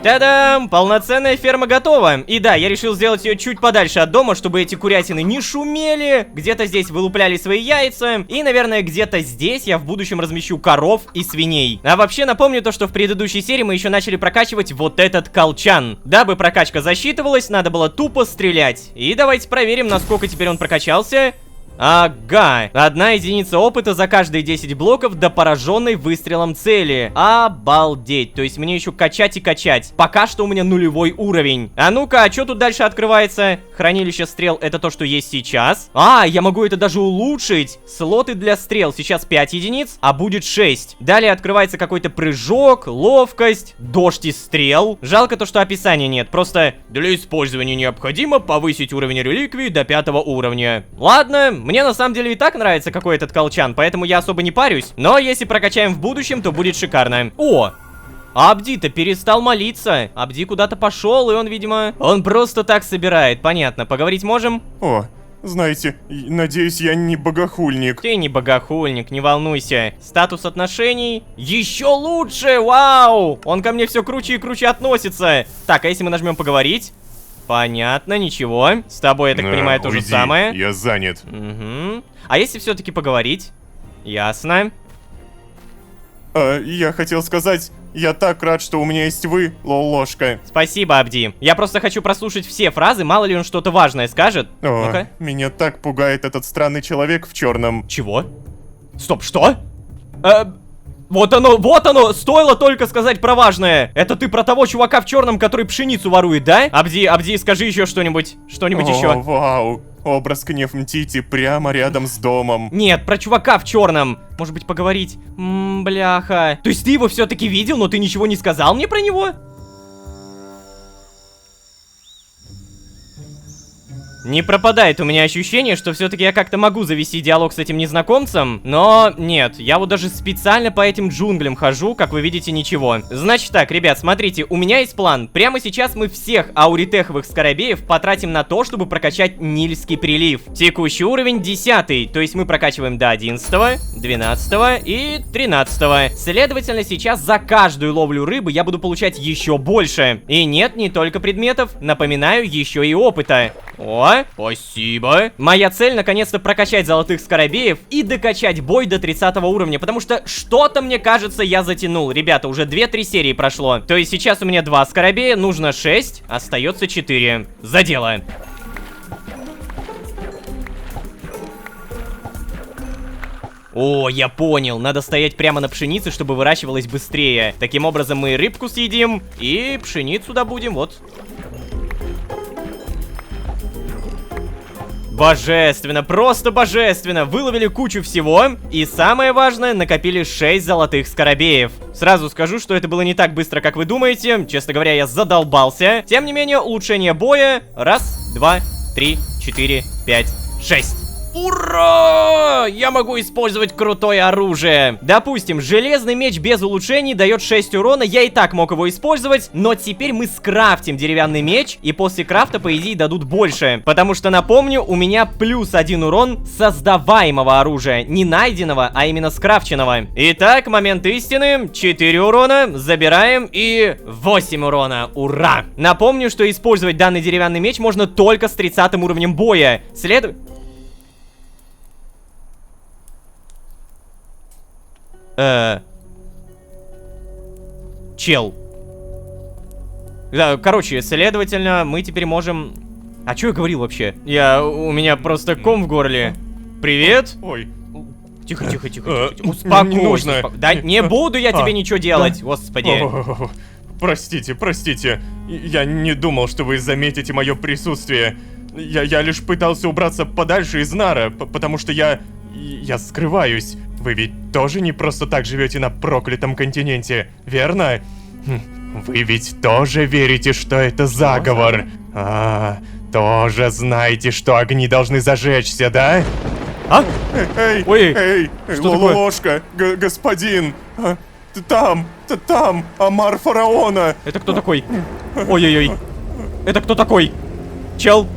Та-дам! Полноценная ферма готова. И да, я решил сделать ее чуть подальше от дома, чтобы эти курятины не шумели. Где-то здесь вылупляли свои яйца. И, наверное, где-то здесь я в будущем размещу коров и свиней. А вообще напомню то, что в предыдущей серии мы еще начали прокачивать вот этот колчан. Дабы прокачка засчитывалась, надо было тупо стрелять. И давайте проверим, насколько теперь он прокачался. Ага, 1 единица опыта за каждые 10 блоков до пораженной выстрелом цели. Обалдеть, то есть мне еще качать и качать. Пока что у меня 0-й уровень. А ну-ка, а что тут дальше открывается? Хранилище стрел, это то, что есть сейчас. Я могу это даже улучшить. Слоты для стрел, сейчас 5 единиц, а будет 6. Далее открывается какой-то прыжок, ловкость, дождь из стрел. Жалко то, что описания нет, просто для использования необходимо повысить уровень реликвии до 5 уровня. Ладно, мне на самом деле и так нравится какой этот колчан, поэтому я особо не парюсь. Но если прокачаем в будущем, то будет шикарно. О! Абди-то перестал молиться. Абди куда-то пошел, и он, видимо... Он просто так собирает, понятно. Поговорить можем? О, знаете, надеюсь, я не богохульник. Ты не богохульник, не волнуйся. Статус отношений еще лучше, вау! Он ко мне все круче и круче относится. Так, а если мы нажмем поговорить? Понятно, ничего. С тобой, я так понимаю, то же самое. Я занят. Угу. А если все-таки поговорить? Ясно. Я хотел сказать, я так рад, что у меня есть вы, Лол-ложка. Спасибо, Абди. Я просто хочу прослушать все фразы, мало ли он что-то важное скажет. Ну-ка. Меня так пугает этот странный человек в черном. Чего? Стоп, что? Вот оно, стоило только сказать про важное. Это ты про того чувака в черном, который пшеницу ворует, да? Абди, скажи еще что-нибудь. Что-нибудь еще. Вау. Образ Кнефмтити прямо рядом с домом. Нет, про чувака в черном. Может быть, поговорить? Бляха. То есть ты его все-таки видел, но ты ничего не сказал мне про него? Не пропадает у меня ощущение, что все-таки я как-то могу завести диалог с этим незнакомцем, но нет, я вот даже специально по этим джунглям хожу, как вы видите, ничего. Значит так, ребят, смотрите, у меня есть план. Прямо сейчас мы всех ауритеховых скоробеев потратим на то, чтобы прокачать Нильский прилив. Текущий уровень 10, то есть мы прокачиваем до 11, 12 и 13. Следовательно, сейчас за каждую ловлю рыбы я буду получать еще больше. И нет, не только предметов, напоминаю, еще и опыта. О, спасибо. Моя цель наконец-то прокачать золотых скоробеев и докачать бой до 30 уровня, потому что что-то, мне кажется, я затянул. Ребята, уже 2-3 серии прошло. То есть сейчас у меня 2 скоробея, нужно 6, остается 4. За дело. О, я понял, надо стоять прямо на пшенице, чтобы выращивалось быстрее. Таким образом мы рыбку съедим и пшеницу добудем, вот. Божественно, просто божественно. Выловили кучу всего. И самое важное, накопили 6 золотых скоробеев. Сразу скажу, что это было не так быстро, как вы думаете. Честно говоря, я задолбался. Тем не менее, улучшение боя. 1, 2, 3, 4, 5, 6. Ура! Я могу использовать крутое оружие. Допустим, железный меч без улучшений дает 6 урона. Я и так мог его использовать. Но теперь мы скрафтим деревянный меч. И после крафта, по идее, дадут больше. Потому что, напомню, у меня плюс 1 урон создаваемого оружия. Не найденного, а именно скрафченного. Итак, момент истины. 4 урона. Забираем. И 8 урона. Ура! Напомню, что использовать данный деревянный меч можно только с 30 уровнем боя. Чел. Да, короче, следовательно, мы теперь можем... А что я говорил вообще? У меня просто ком в горле. Привет? Ой. Тихо. Успокойся. Да не буду я тебе ничего делать, господи. Простите, простите. Я не думал, что вы заметите мое присутствие. Я лишь пытался убраться подальше из Нара, потому что я скрываюсь. Вы ведь тоже не просто так живете на проклятом континенте, верно? Вы ведь тоже верите, что это заговор? Тоже знаете, что огни должны зажечься, да? А? Эй, Ой, эй, что такое? ложка, господин. Там, Амар Фараона. Это кто такой? Ой-ой-ой. Это кто такой? Чел,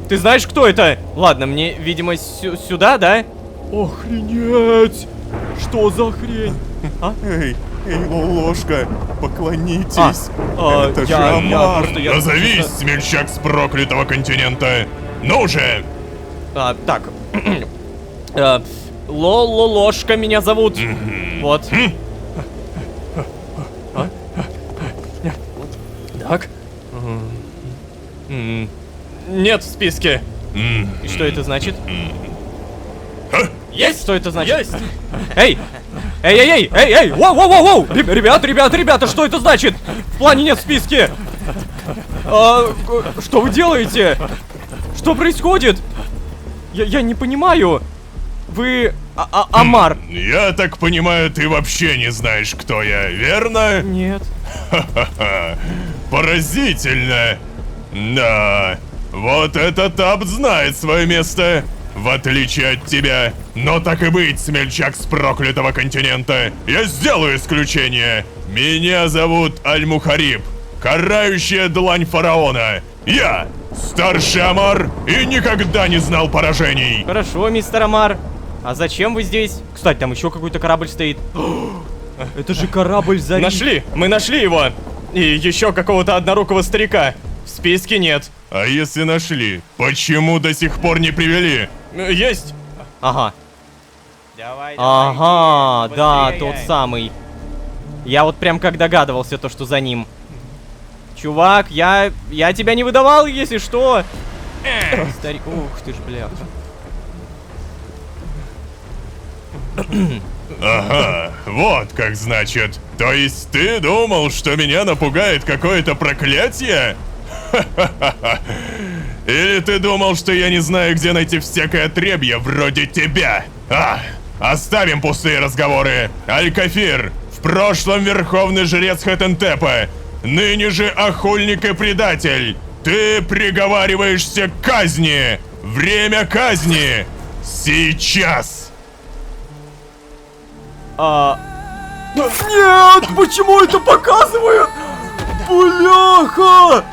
ты знаешь, кто это? Ладно, мне, видимо, сюда, да? Охренеть! Что за хрень? А? Эй, ложка, поклонитесь. Это же я Амар. просто- я Назовись, просто- смельчак с проклятого континента. Ну же! Так. Ложка меня зовут. Вот. Так. Нет в списке. И что это значит? Есть! Что это значит? Есть! Эй! Эй! Воу! Ребята, что это значит? В плане нет в списке! Что вы делаете? Что происходит? Я не понимаю. Вы... Амар. Я так понимаю, ты вообще не знаешь, кто я, верно? Нет. Ха-ха-ха. Поразительно. Да. Вот этот Абд знает свое место. В отличие от тебя. Но так и быть, смельчак с проклятого континента. Я сделаю исключение. Меня зовут Аль-Мухариб. Карающая длань фараона. Я старший Амар и никогда не знал поражений. Хорошо, мистер Амар. А зачем вы здесь? Кстати, там еще какой-то корабль стоит. Это же корабль Зари. Нашли! Мы нашли его! И еще какого-то однорукого старика. В списке нет. А если нашли, почему до сих пор не привели? Есть! Ага. Давай, Ага, да, быстрее. тот самый. Я вот прям как догадывался, то, что за ним. Чувак, я тебя не выдавал, если что. Старик, ух ты ж, бляха. Ага, вот как значит. То есть ты думал, что меня напугает какое-то проклятие? Ха-ха-ха. Или ты думал, что я не знаю, где найти всякое отребье вроде тебя? Оставим пустые разговоры. Аль-Кафир, в прошлом верховный жрец Хатентепа, ныне же охульник и предатель. Ты приговариваешься к казни. Время казни сейчас. Нет, почему это показывают? Бляха!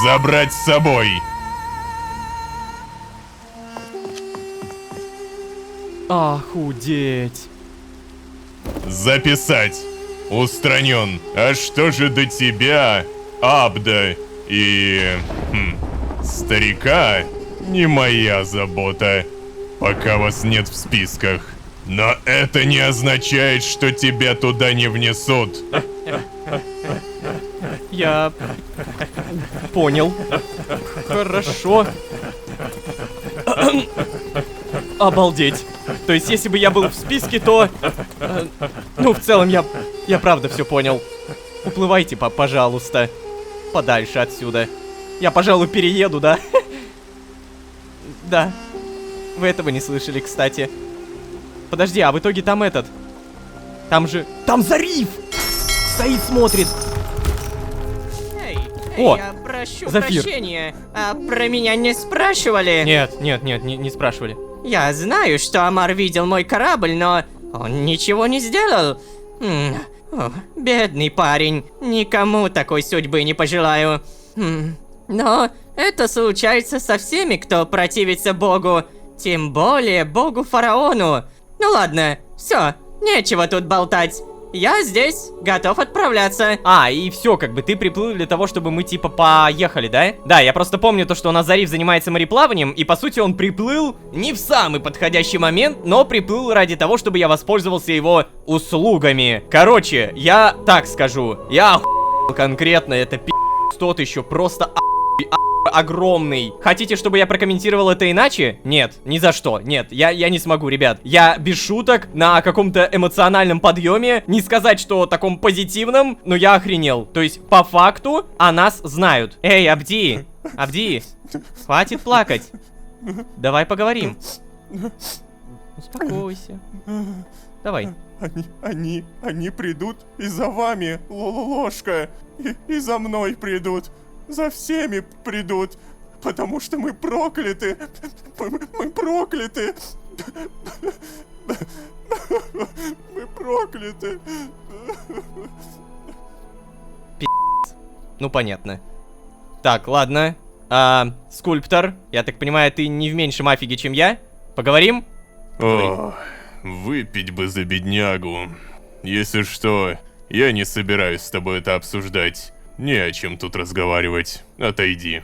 Забрать с собой. Охудеть. Записать. Устранен. А что же до тебя, Абда и... старика? Не моя забота. Пока вас нет в списках. Но это не означает, что тебя туда не внесут. Я понял. Хорошо. Обалдеть. То есть, если бы я был в списке, то... ну, в целом, я правда все понял. Уплывайте, пожалуйста. Подальше отсюда. Я, пожалуй, перееду, да? Да. Вы этого не слышали, кстати. Подожди, а в итоге там этот... Там же... Там Зариф! Стоит, смотрит. О, Я прошу Зафир. прощения. А про меня не спрашивали? Нет, не спрашивали. Я знаю, что Амар видел мой корабль, но он ничего не сделал. Бедный парень. Никому такой судьбы не пожелаю. Но это случается со всеми, кто противится Богу. Тем более Богу Фараону. Ну ладно, все, нечего тут болтать. Я здесь, готов отправляться. И все, как бы ты приплыл для того, чтобы мы типа поехали, да? Да, я просто помню то, что у нас Зариф занимается мореплаванием, и по сути он приплыл не в самый подходящий момент, но приплыл ради того, чтобы я воспользовался его услугами. Короче, я так скажу, я охуел конкретно, это тот еще просто огромный. Хотите, чтобы я прокомментировал это иначе? Нет, ни за что. Нет, я не смогу, ребят. Я без шуток, на каком-то эмоциональном подъеме. Не сказать, что таком позитивном, но я охренел. То есть, по факту, о нас знают. Эй, Абди, хватит плакать. Давай поговорим. Успокойся. Давай. Они придут и за вами, ложка. И за мной придут. За всеми придут. Потому что мы прокляты. Мы прокляты. Мы прокляты. Ну, понятно. Так, ладно. Скульптор, я так понимаю, ты не в меньшем афиге, чем я? Поговорим? О, выпить бы за беднягу. Если что, я не собираюсь с тобой это обсуждать. Не о чем тут разговаривать. Отойди.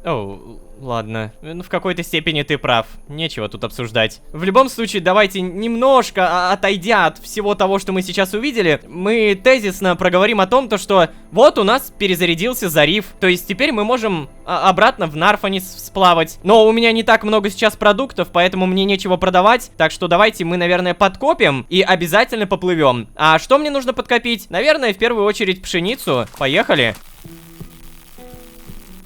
О, ладно. Ну, в какой-то степени ты прав. Нечего тут обсуждать. В любом случае, давайте немножко, отойдя от всего того, что мы сейчас увидели, мы тезисно проговорим о том, что вот у нас перезарядился Зариф. То есть теперь мы можем обратно в Нарфанис сплавать. Но у меня не так много сейчас продуктов, поэтому мне нечего продавать. Так что давайте мы, наверное, подкопим и обязательно поплывем. А что мне нужно подкопить? Наверное, в первую очередь пшеницу. Поехали.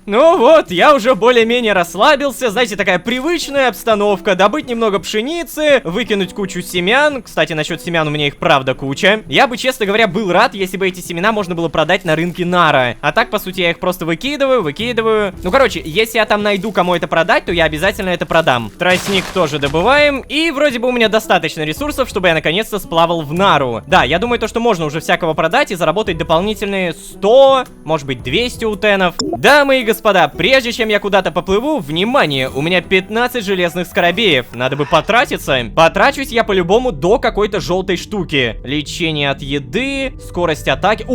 Ну вот, я уже более-менее расслабился, знаете, такая привычная обстановка. Добыть немного пшеницы, выкинуть кучу семян. Кстати, насчет семян у меня их правда куча. Я бы, честно говоря, был рад, если бы эти семена можно было продать на рынке Нара. А так, по сути, я их просто выкидываю. Ну, короче, если я там найду, кому это продать, то я обязательно это продам. Тростник тоже добываем. И вроде бы у меня достаточно ресурсов, чтобы я наконец-то сплавал в Нару. Да, я думаю, что можно уже всякого продать и заработать дополнительные 100, может быть, 200 утенов. Дамы и господа, прежде чем я куда-то поплыву, внимание, у меня 15 железных скоробеев. Надо бы потратиться. Потрачусь я по-любому до какой-то желтой штуки. Лечение от еды, скорость атаки.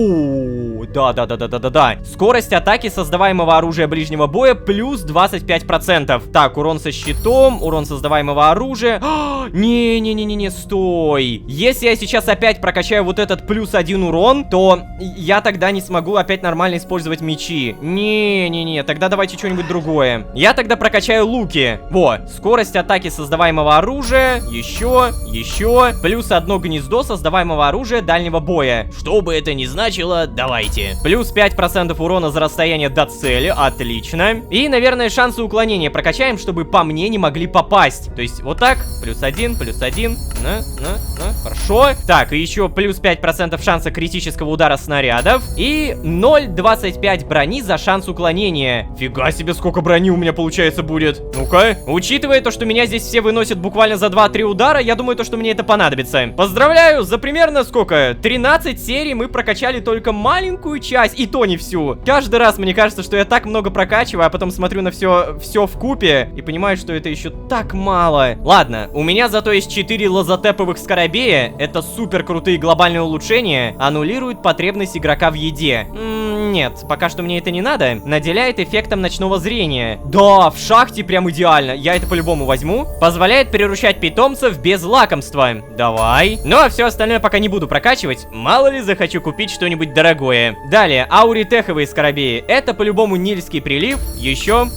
Да. Скорость атаки создаваемого оружия ближнего боя плюс 25%. Так, урон со щитом, урон создаваемого оружия. Не, стой. Если я сейчас опять прокачаю вот этот плюс 1 урон, то я тогда не смогу опять нормально использовать мечи. Не, тогда давайте что-нибудь другое. Я тогда прокачаю луки. Во, скорость атаки создаваемого оружия. Еще. Плюс 1 гнездо создаваемого оружия дальнего боя. Что бы это ни значило, давайте. Плюс 5% урона за расстояние до цели. Отлично. И, наверное, шансы уклонения прокачаем, чтобы по мне не могли попасть. То есть вот так. Плюс 1. Хорошо. Так, и еще плюс 5% шанса критического удара снарядов. И 0,25 брони за шанс уклонения. Фига себе, сколько брони у меня получается будет. Ну-ка. Учитывая то, что меня здесь все выносят буквально за 2-3 удара, я думаю, что мне это понадобится. Поздравляю, за примерно сколько? 13 серий мы прокачали только маленькую часть, и то не всю. Каждый раз мне кажется, что я так много прокачиваю, а потом смотрю на все вкупе и понимаю, что это еще так мало. Ладно, у меня зато есть 4 лазотеповых скоробея. Это супер крутые глобальные улучшения. Аннулируют потребность игрока в еде. Нет, пока что мне это не надо. Наделяет эффектом ночного зрения. Да, в шахте прям идеально. Я это по-любому возьму. Позволяет приручать питомцев без лакомства. Давай. Ну а все остальное пока не буду прокачивать. Мало ли захочу купить что-нибудь дорогое. Далее, ауритеховые скоробеи. Это по-любому нильский прилив. Еще.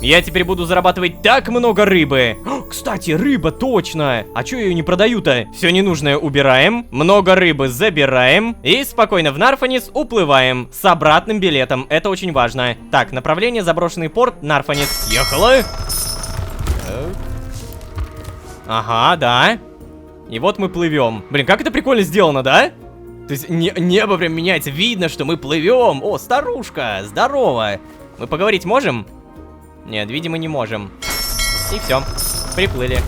Я теперь буду зарабатывать так много рыбы. Кстати, рыба, точно. А чё я ее не продаю-то? Все ненужное убираем. Много рыбы забираем. И спокойно в Нарфанис уплываем. С обратным билетом. Это очень важно. Так, направление заброшенный порт, Нарфанис. Ехала. Ага, да. И вот мы плывем. Блин, как это прикольно сделано, да? То есть небо прям меняется. Видно, что мы плывем. О, старушка, здорово. Мы поговорить можем? Нет, видимо, не можем. И все. Приплыли.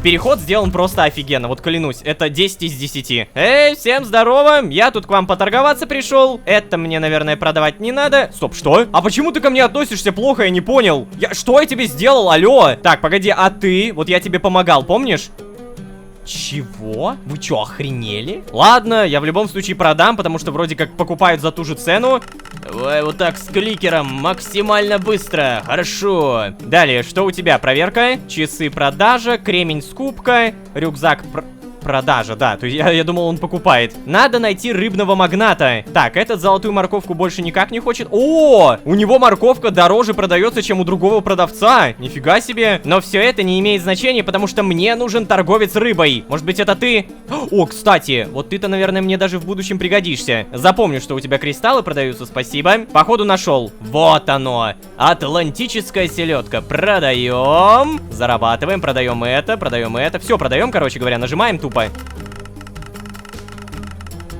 Переход сделан просто офигенно, вот клянусь, это 10 из 10. Эй, всем здорово, я тут к вам поторговаться пришел. Это мне, наверное, продавать не надо. Стоп, что? А почему ты ко мне относишься плохо, я не понял. Что я тебе сделал, алло? Так, погоди, а ты? Вот я тебе помогал, помнишь? Чего? Вы чё, охренели? Ладно, я в любом случае продам, потому что вроде как покупают за ту же цену. Давай вот так с кликером, максимально быстро. Хорошо. Далее, что у тебя? Проверка. Часы продажа, кремень скупка, рюкзак Продажа, да, то есть я думал, он покупает. Надо найти рыбного магната. Так, этот золотую морковку больше никак не хочет. О, у него морковка дороже продается, чем у другого продавца. Нифига себе. Но все это не имеет значения, потому что мне нужен торговец рыбой. Может быть, это ты? О, кстати, вот ты-то, наверное, мне даже в будущем пригодишься. Запомню, что у тебя кристаллы продаются, спасибо. Походу нашел. Вот оно. Атлантическая селедка. Продаем. Зарабатываем, продаем это, продаем это. Все, продаем, короче говоря, нажимаем тупо.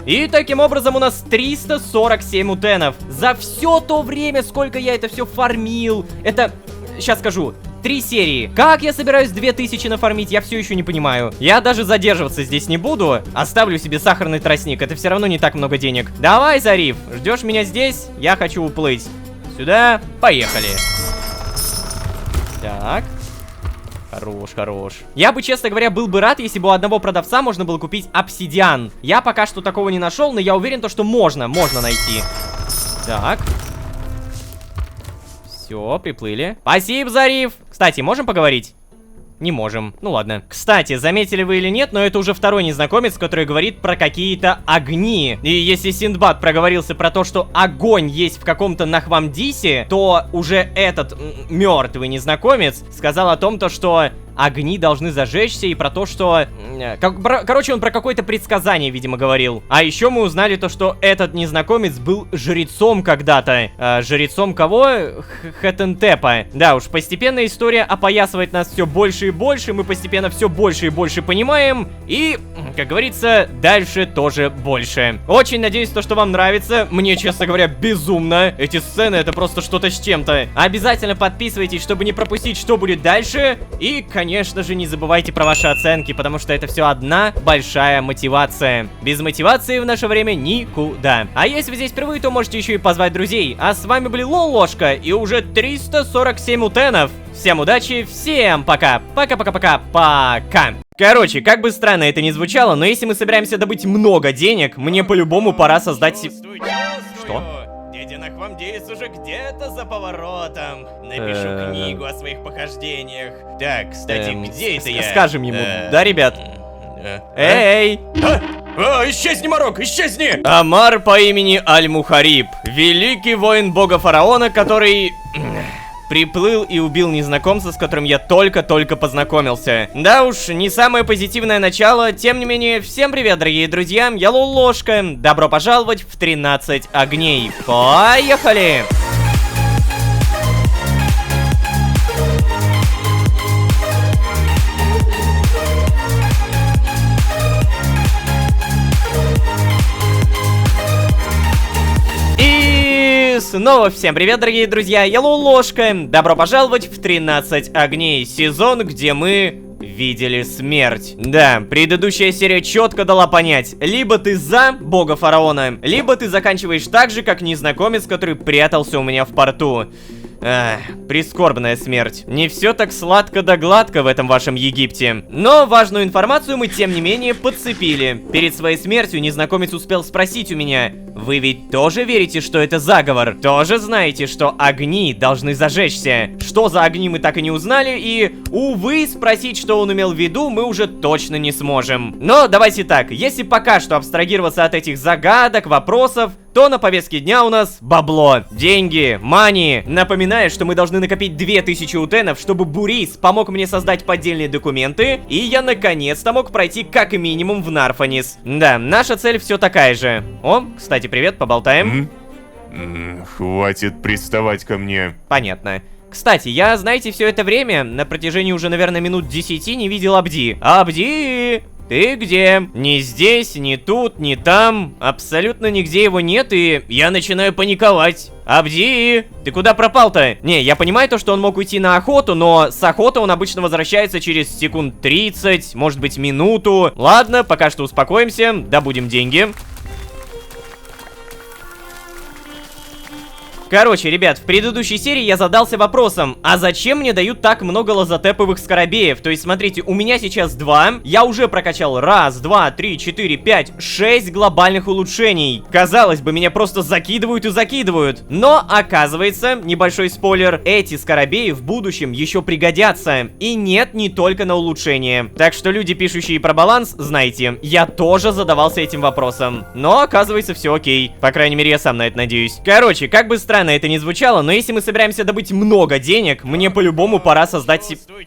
И таким образом у нас 347 утенов. За все то время, сколько я это все фармил. Это, сейчас скажу, 3 серии. Как я собираюсь 2000 нафармить, я все еще не понимаю. Я даже задерживаться здесь не буду. Оставлю себе сахарный тростник, это все равно не так много денег. Давай, Зариф, ждешь меня здесь? Я хочу уплыть. Сюда, поехали. Так. Хорош, хорош. Я бы, честно говоря, был бы рад, если бы у одного продавца можно было купить обсидиан. Я пока что такого не нашел, но я уверен, что можно найти. Так. Все, приплыли. Спасибо, Зариф. Кстати, можем поговорить? Не можем. Ну ладно. Кстати, заметили вы или нет, но это уже второй незнакомец, который говорит про какие-то огни. И если Синдбад проговорился про то, что огонь есть в каком-то Нахвамдисе, то уже этот мертвый незнакомец сказал о том, что огни должны зажечься, и про то, что... Короче, он про какое-то предсказание, видимо, говорил. А еще мы узнали то, что этот незнакомец был жрецом когда-то. Жрецом кого? Хетентепа. Да уж, постепенно история опоясывает нас все больше и больше, мы постепенно все больше и больше понимаем, и, как говорится, дальше тоже больше. Очень надеюсь, то, что вам нравится. Мне, честно говоря, безумно. Эти сцены, это просто что-то с чем-то. Обязательно подписывайтесь, чтобы не пропустить, что будет дальше. И, конечно же, не забывайте про ваши оценки, потому что это все одна большая мотивация. Без мотивации в наше время никуда. А если вы здесь впервые, то можете еще и позвать друзей. А с вами был Лолошка и уже 347 утенов. Всем удачи, всем пока. Пока. Короче, как бы странно это ни звучало, но если мы собираемся добыть много денег, мне по-любому пора создать... Что? Дядя Нахвамдис уже где-то за поворотом. Напишу книгу о своих похождениях. Так, кстати, где это я? Скажем ему, да, ребят? Эй! Исчезни, Марок, исчезни! Амар по имени Аль-Мухариб. Великий воин бога фараона, который... приплыл и убил незнакомца, с которым я только-только познакомился. Да уж, не самое позитивное начало, тем не менее, всем привет, дорогие друзья, я Лолошка, добро пожаловать в 13 огней. Поехали! Снова всем привет, дорогие друзья, я Лолошка. Добро пожаловать в 13 огней, сезон, где мы видели смерть. Да, предыдущая серия четко дала понять, либо ты за бога фараона, либо ты заканчиваешь так же, как незнакомец, который прятался у меня в порту. Прискорбная смерть. Не все так сладко да гладко в этом вашем Египте. Но важную информацию мы, тем не менее, подцепили. Перед своей смертью незнакомец успел спросить у меня: вы ведь тоже верите, что это заговор? Тоже знаете, что огни должны зажечься? Что за огни, мы так и не узнали, и, увы, спросить, что он имел в виду, мы уже точно не сможем. Но давайте так, если пока что абстрагироваться от этих загадок, вопросов, то на повестке дня у нас бабло, деньги, мани. Напоминаю, что мы должны накопить 2000 утенов, чтобы Бурис помог мне создать поддельные документы, и я наконец-то мог пройти как минимум в Нарфанис. Да, наша цель все такая же. О, кстати, привет, поболтаем. Хватит приставать ко мне. Понятно. Кстати, я, знаете, все это время, на протяжении уже, наверное, минут 10 не видел Абди. Абди! Ты где? Ни здесь, ни тут, ни там. Абсолютно нигде его нет, и я начинаю паниковать. Абди, ты куда пропал-то? Не, я понимаю то, что он мог уйти на охоту, но с охоты он обычно возвращается через секунд 30, может быть, минуту. Ладно, пока что успокоимся, добудем деньги. Короче, ребят, в предыдущей серии я задался вопросом, а зачем мне дают так много лазотеповых скоробеев? То есть, смотрите, у меня сейчас 2, я уже прокачал 1, 2, 3, 4, 5, 6 глобальных улучшений. Казалось бы, меня просто закидывают и закидывают. Но, оказывается, небольшой спойлер, эти скоробеи в будущем еще пригодятся. И нет, не только на улучшение. Так что люди, пишущие про баланс, знайте, я тоже задавался этим вопросом. Но, оказывается, все окей. По крайней мере, я сам на это надеюсь. Короче, как бы странно это ни звучало, но если мы собираемся добыть много денег, мне по-любому пора создать... Чувствую.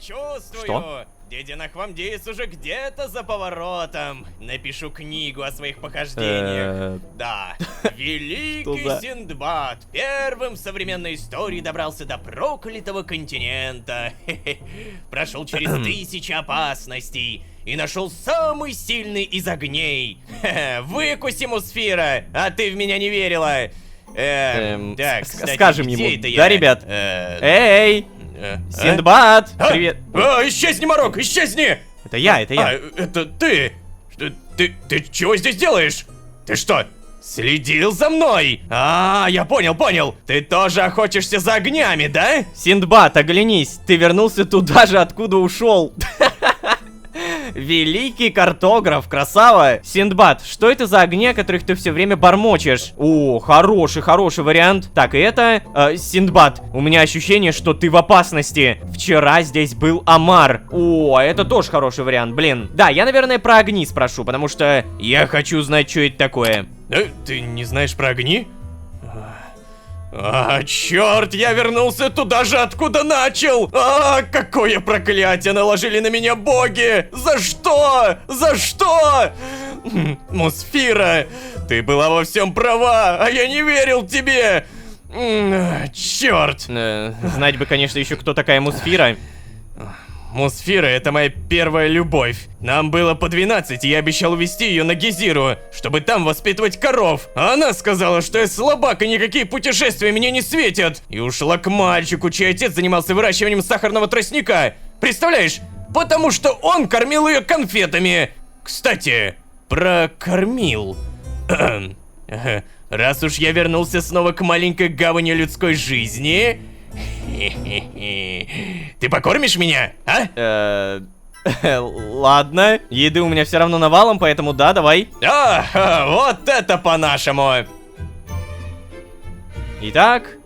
Что? Дядя Нахвамдеец уже где-то за поворотом. Напишу книгу о своих похождениях. Да. Великий за? Синдбад первым в современной истории добрался до проклятого континента. Прошел через 1000 опасностей и нашел самый сильный из огней. Выкуси, Мусфира, а ты в меня не верила. Так, кстати, скажем где ему, это да, я? ребят? Эй, Синдбад, привет. Исчезни, Марок, исчезни! Это я. Это ты! Ты чего здесь делаешь? Ты что, следил за мной? Я понял. Ты тоже охотишься за огнями, да? Синдбад, оглянись, ты вернулся туда же, откуда ушел. Великий картограф, красава. Синдбад, что это за огни, о которых ты все время бормочешь? О, хороший вариант. Так, и это... Синдбад, у меня ощущение, что ты в опасности. Вчера здесь был Амар. О, это тоже хороший вариант, блин. Да, я, наверное, про огни спрошу, потому что я хочу знать, что это такое. Ты не знаешь про огни? Черт, я вернулся туда же, откуда начал! Какое проклятие наложили на меня боги! За что? Мусфира, ты была во всем права, а я не верил тебе! Черт! Знать бы, конечно, еще кто такая Мусфира. Мусфира — это моя первая любовь. Нам было по 12, и я обещал увезти ее на Гизиру, чтобы там воспитывать коров. А она сказала, что я слабак, и никакие путешествия мне не светят. И ушла к мальчику, чей отец занимался выращиванием сахарного тростника. Представляешь? Потому что он кормил ее конфетами. Кстати, прокормил. Раз уж я вернулся снова к маленькой гавани людской жизни... Ты покормишь меня, а? Ладно, еды у меня все равно навалом, поэтому да, давай. Вот это по-нашему. Итак,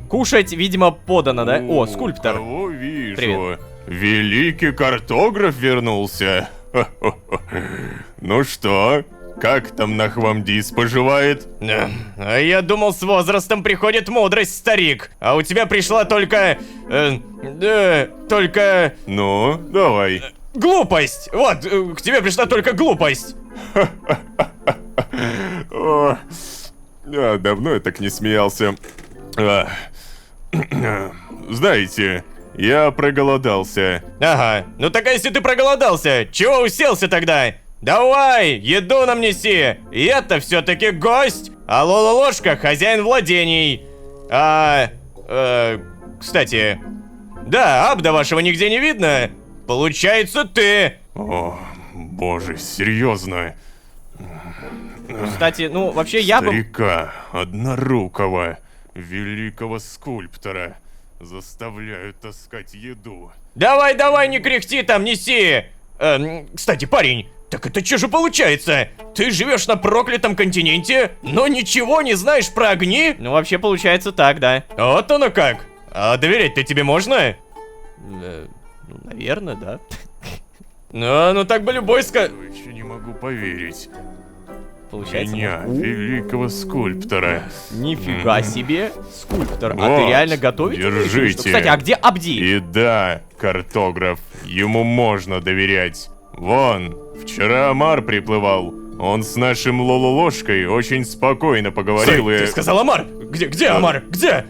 кушать, видимо, подано, да? О, скульптор. Кого вижу? Привет. Великий картограф вернулся. Ну что, как там Нахвамдис поживает? А я думал, с возрастом приходит мудрость, старик. А у тебя пришла только... только... Ну, давай. Глупость! Вот, к тебе пришла только глупость. О, давно я так не смеялся. Знаете, я проголодался. Ага, ну так а если ты проголодался, чего уселся тогда? Давай, еду нам неси! И это все-таки гость! А Лололошка хозяин владений! Кстати... Да, Абда вашего нигде не видно! Получается, ты! О, боже, серьезно. Кстати, ну, вообще я бы... Старика, однорукого, великого скульптора заставляют таскать еду. Давай, не кряхти там, неси! Кстати, парень, так это что же получается? Ты живешь на проклятом континенте, но ничего не знаешь про огни? Ну, вообще получается так, да. Вот оно как! А доверять-то тебе можно? Ну, наверное, да. Ну так бы любой Еще не могу поверить. Получается. Меня, великого скульптора. Нифига себе, скульптор. А Вот, ты реально готовить? держите. Кстати, а где Абди? И да, картограф, ему можно доверять. Вон, вчера Амар приплывал. Он с нашим Лололошкой очень спокойно поговорил. Стой, ты сказал Амар! Где Амар? Где?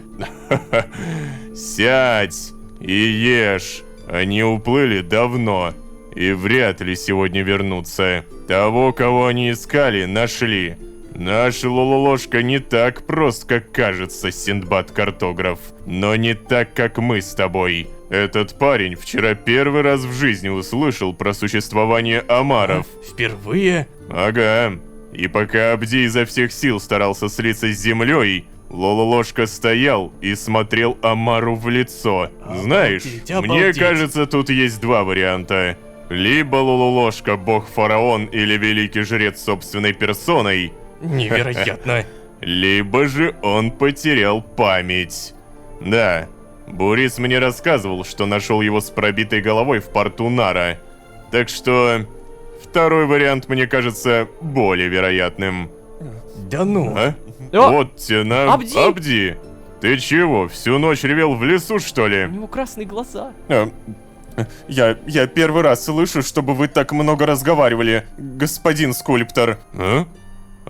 Сядь и ешь. Они уплыли давно и вряд ли сегодня вернутся. Того, кого они искали, нашли. Наш Лололошка не так прост, как кажется, Синдбад-картограф. Но не так, как мы с тобой. Этот парень вчера первый раз в жизни услышал про существование омаров. Впервые? Ага. И пока Абди изо всех сил старался слиться с землей, Лололошка стоял и смотрел Амару в лицо. Знаешь, мне обалдеть. кажется, тут есть два варианта. Либо Лололошка бог-фараон или великий жрец собственной персоной, Невероятно. либо же он потерял память. Да, Бурис мне рассказывал, что нашел его с пробитой головой в порту Нара. Так что второй вариант мне кажется более вероятным. Да ну. А? О! Вот тена. Абди! Абди! Ты чего, всю ночь ревел в лесу, что У ли? него красные глаза. Я первый раз слышу, чтобы вы так много разговаривали, господин скульптор.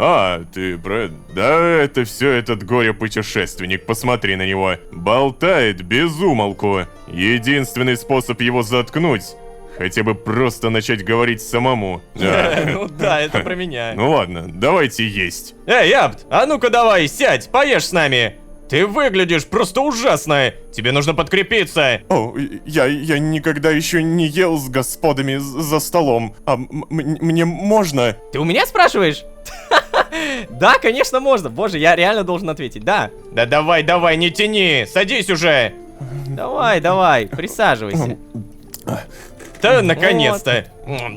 А, ты про... Да, это все этот горе-путешественник, посмотри на него. Болтает без умолку. Единственный способ его заткнуть — хотя бы просто начать говорить самому. Да. Ну да, это про меня. Ну ладно, давайте есть. Эй, Абд, а ну-ка давай, сядь, поешь с нами. Ты выглядишь просто ужасно. Тебе нужно подкрепиться. О, я никогда еще не ел с господами за столом. А мне можно? Ты у меня спрашиваешь? Да, конечно, можно. Боже, я реально должен ответить. Да. Да давай, давай, не тяни, садись уже. Давай, присаживайся. Да, наконец-то.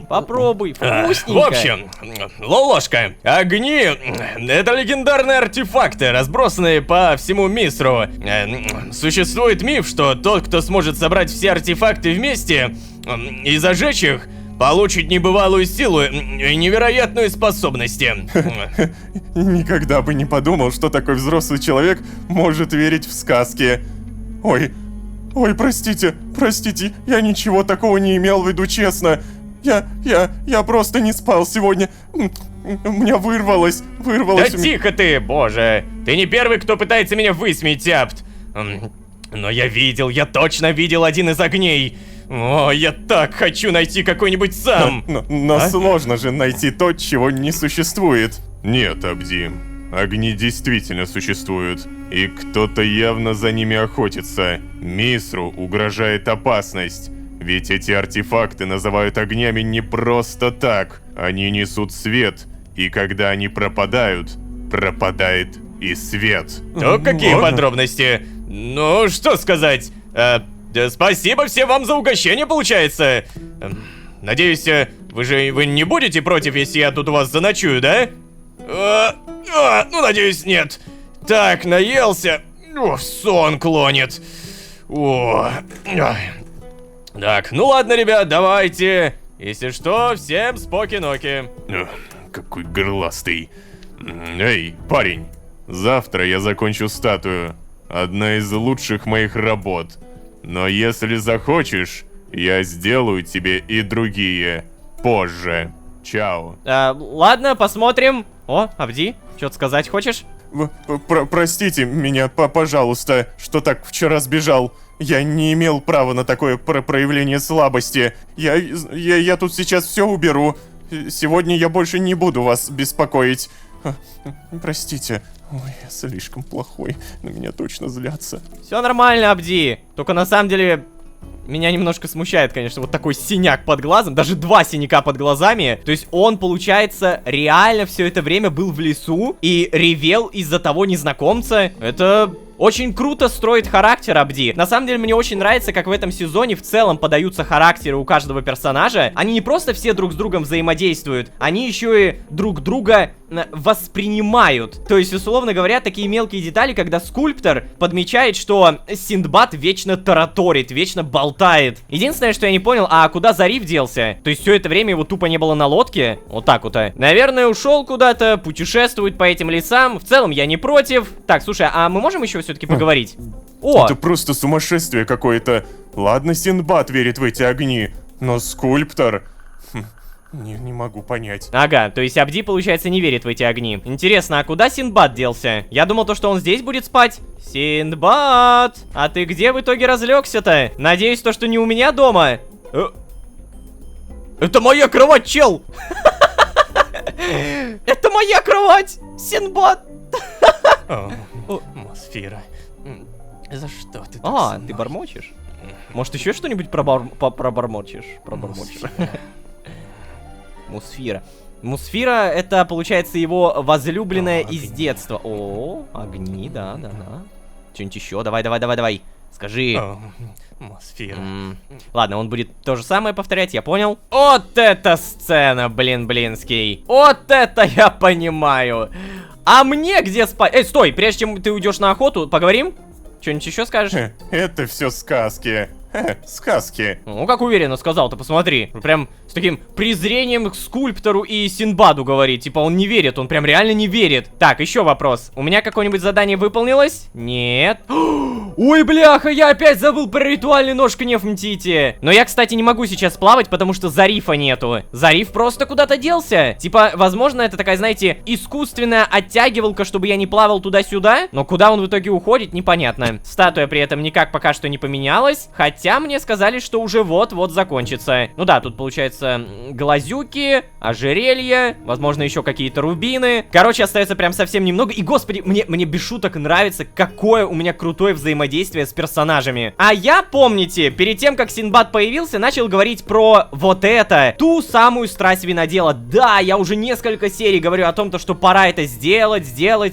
Попробуй, В вкусненько. общем, Лолошка, огни — это легендарные артефакты, разбросанные по всему Мисру. Существует миф, что тот, кто сможет собрать все артефакты вместе и зажечь их, получит небывалую силу и невероятные способности. Никогда бы не подумал, что такой взрослый человек может верить в сказки. Ой, простите, я ничего такого не имел в виду, честно. Я просто не спал сегодня. У меня вырвалось. Да тихо ты, боже. Ты не первый, кто пытается меня высмеять, Абд. Но я точно видел один из огней. О, я так хочу найти какой-нибудь сам. Но сложно же найти то, чего не существует. Нет, Абди, огни действительно существуют, и кто-то явно за ними охотится. Мисру угрожает опасность, ведь эти артефакты называют огнями не просто так. Они несут свет, и когда они пропадают, пропадает и свет. Ну, какие ладно. подробности? Ну, что сказать? Да спасибо всем вам за угощение, получается. Надеюсь, вы не будете против, если я тут у вас заночую, да? Ну, надеюсь, нет. Так, наелся. В сон клонит. Так, ну ладно, ребят, давайте. Если что, всем споки-ноки. Какой горластый. Эй, парень, завтра я закончу статую. Одна из лучших моих работ. Но если захочешь, я сделаю тебе и другие. Позже. Чао. Ладно, посмотрим. О, Абди, что-то сказать хочешь? Простите меня, пожалуйста, что так вчера сбежал. Я не имел права на такое проявление слабости. Я тут сейчас все уберу. Сегодня я больше не буду вас беспокоить. Простите. Ой, я слишком плохой. На меня точно злятся. Все нормально, Абди. Только на самом деле меня немножко смущает, конечно, вот такой синяк под глазом, даже 2 синяка под глазами. То есть он, получается, реально все это время был в лесу и ревел из-за того незнакомца. Это очень круто строит характер Абди. На самом деле, мне очень нравится, как в этом сезоне в целом подаются характеры у каждого персонажа. Они не просто все друг с другом взаимодействуют, они еще и друг друга воспринимают. То есть, условно говоря, такие мелкие детали, когда скульптор подмечает, что Синдбад вечно тараторит, вечно болтает. Единственное, что я не понял, а куда Зариф делся? То есть все это время его тупо не было на лодке? Вот так вот. Наверное, ушел куда-то, путешествует по этим лесам. В целом, я не против. Так, слушай, а мы можем еще все-таки поговорить? О! Это просто сумасшествие какое-то. Ладно, Синдбад верит в эти огни, но скульптор... Не могу понять. Ага, то есть Абди, получается, не верит в эти огни. Интересно, а куда Синдбад делся? Я думал, то, что он здесь будет спать. Синдбад! А ты где в итоге разлегся-то? Надеюсь, то, что не у меня дома. Это моя кровать, чел! Это моя кровать! Синдбад! Атмосфера. За что ты так А, со ты мной? бормочешь? Может, еще что-нибудь пробормочешь? Мусфира. Мусфира — это, получается, его возлюбленная из детства. О, огни, да. Что-нибудь еще? Давай. Скажи. Атмосфера. Ладно, он будет то же самое повторять, я понял. Вот эта сцена, блинский. Вот это я понимаю. А мне где спать? Эй, стой, прежде чем ты уйдешь на охоту, поговорим? Что-нибудь еще скажешь? Это все сказки. Сказки. Ну, как уверенно сказал, ты посмотри. Прям с таким презрением к скульптору и Синдбаду говорит. Типа он не верит, он прям реально не верит. Так, еще вопрос. У меня какое-нибудь задание выполнилось? Нет. Ой, бляха, я опять забыл про ритуальный нож к Нефмтити. Но я, кстати, не могу сейчас плавать, потому что Зарифа нету. Зариф просто куда-то делся. Типа, возможно, это такая, знаете, искусственная оттягивалка, чтобы я не плавал туда-сюда. Но куда он в итоге уходит, непонятно. Статуя при этом никак пока что не поменялась. Хотя мне сказали, что уже вот-вот закончится. Ну да, тут получается глазюки, ожерелья, возможно, еще какие-то рубины. Короче, остается прям совсем немного. И, господи, мне без шуток нравится, какое у меня крутое взаимодействие с персонажами. А я, помните, перед тем, как Синдбад появился, начал говорить про вот это, ту самую страсть винодела. Да, я уже несколько серий говорю о том, что пора это сделать,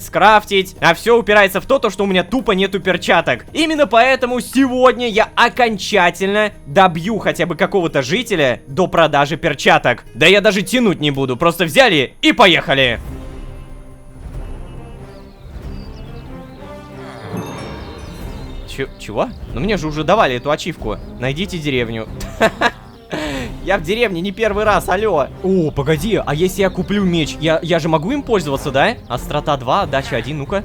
скрафтить. А все упирается в то, что у меня тупо нету перчаток. Именно поэтому сегодня я окончательно добью хотя бы какого-то жителя до продажи перчаток. Да я даже тянуть не буду, просто взяли и поехали. Чего? Ну мне же уже давали эту ачивку. Найдите деревню. Я в деревне не первый раз, алло. О, погоди, а если я куплю меч, я же могу им пользоваться, да? Острота 2, отдача 1, ну-ка.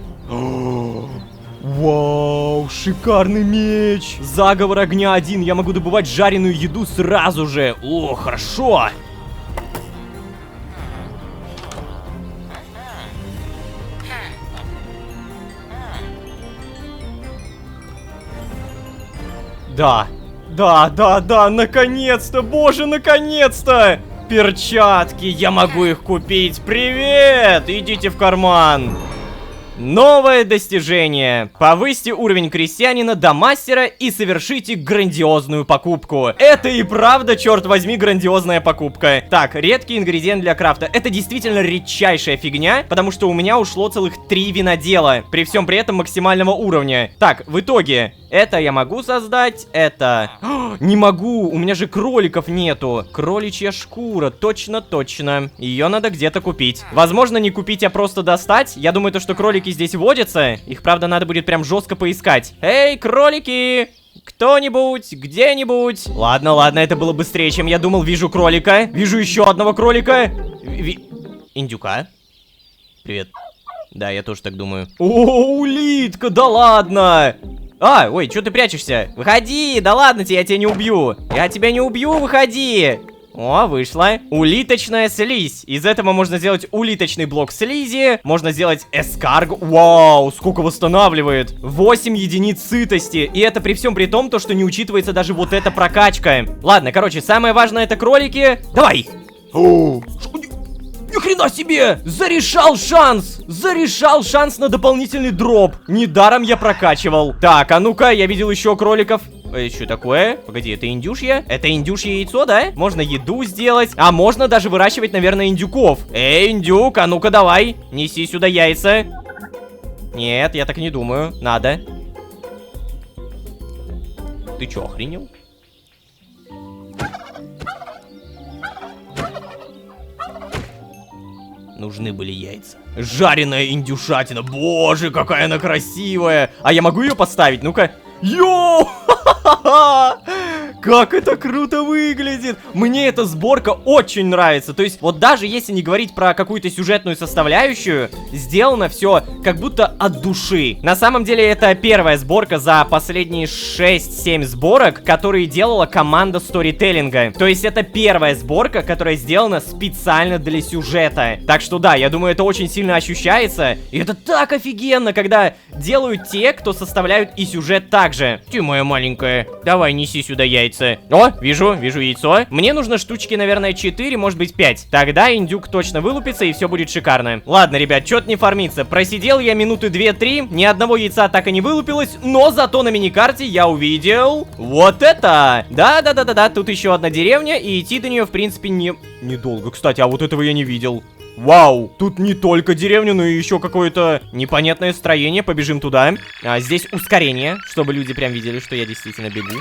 Вау, шикарный меч. Заговор огня 1, я могу добывать жареную еду сразу же. О, хорошо. Да, наконец-то, боже, наконец-то! Перчатки, я могу их купить, привет! Идите в карман. Новое достижение. Повысьте уровень крестьянина до мастера и совершите грандиозную покупку. Это и правда, черт возьми, грандиозная покупка. Так, редкий ингредиент для крафта. Это действительно редчайшая фигня, потому что у меня ушло целых 3 винодела. При всем при этом максимального уровня. Так, в итоге, это я могу создать, это... не могу, у меня же кроликов нету. Кроличья шкура, точно. Ее надо где-то купить. Возможно, не купить, а просто достать. Я думаю, что кролики здесь водятся. Их, правда, надо будет прям жестко поискать. Эй, кролики! Кто-нибудь, где-нибудь? Ладно, это было быстрее, чем я думал. Вижу кролика. Вижу еще одного кролика. Индюка. Привет. Да, я тоже так думаю. О, улитка, да ладно! А, ой, что ты прячешься? Выходи, да ладно тебе, я тебя не убью. Я тебя не убью, выходи. О, вышла. Улиточная слизь. Из этого можно сделать улиточный блок слизи. Можно сделать эскарг. Вау, сколько восстанавливает. 8 единиц сытости. И это при всем при том, что не учитывается даже вот эта прокачка. Ладно, короче, самое важное это кролики. Давай. Ни хрена себе! Зарешал шанс на дополнительный дроп. Недаром я прокачивал. Так, а ну-ка, я видел еще кроликов. Что такое? Погоди, это индюшье? Это индюшье яйцо, да? Можно еду сделать. А можно даже выращивать, наверное, индюков. Эй, индюк, а ну-ка давай. Неси сюда яйца. Нет, я так не думаю. Надо. Ты чё, охренел? Нужны были яйца. Жареная индюшатина. Боже, какая она красивая. А я могу ее поставить? Ну-ка. Йоу! Как это круто выглядит! Мне эта сборка очень нравится. То есть, вот даже если не говорить про какую-то сюжетную составляющую, сделано все как будто от души. На самом деле, это первая сборка за последние 6-7 сборок, которые делала команда сторителлинга. То есть, это первая сборка, которая сделана специально для сюжета. Так что да, я думаю, это очень сильно ощущается. И это так офигенно, когда делают те, кто составляют и сюжет также. Ты моя маленькая, давай неси сюда яйца. яйца. О, вижу яйцо. Мне нужно штучки, наверное, 4, может быть 5. Тогда индюк точно вылупится, и все будет шикарно. Ладно, ребят, что-то не фармится. Просидел я минуты 2-3, ни одного яйца так и не вылупилось, но зато на миникарте я увидел вот это. Да, тут еще одна деревня, и идти до нее, в принципе, недолго. Кстати, а вот этого я не видел. Вау, тут не только деревня, но и еще какое-то непонятное строение. Побежим туда. Здесь ускорение, чтобы люди прям видели, что я действительно бегу.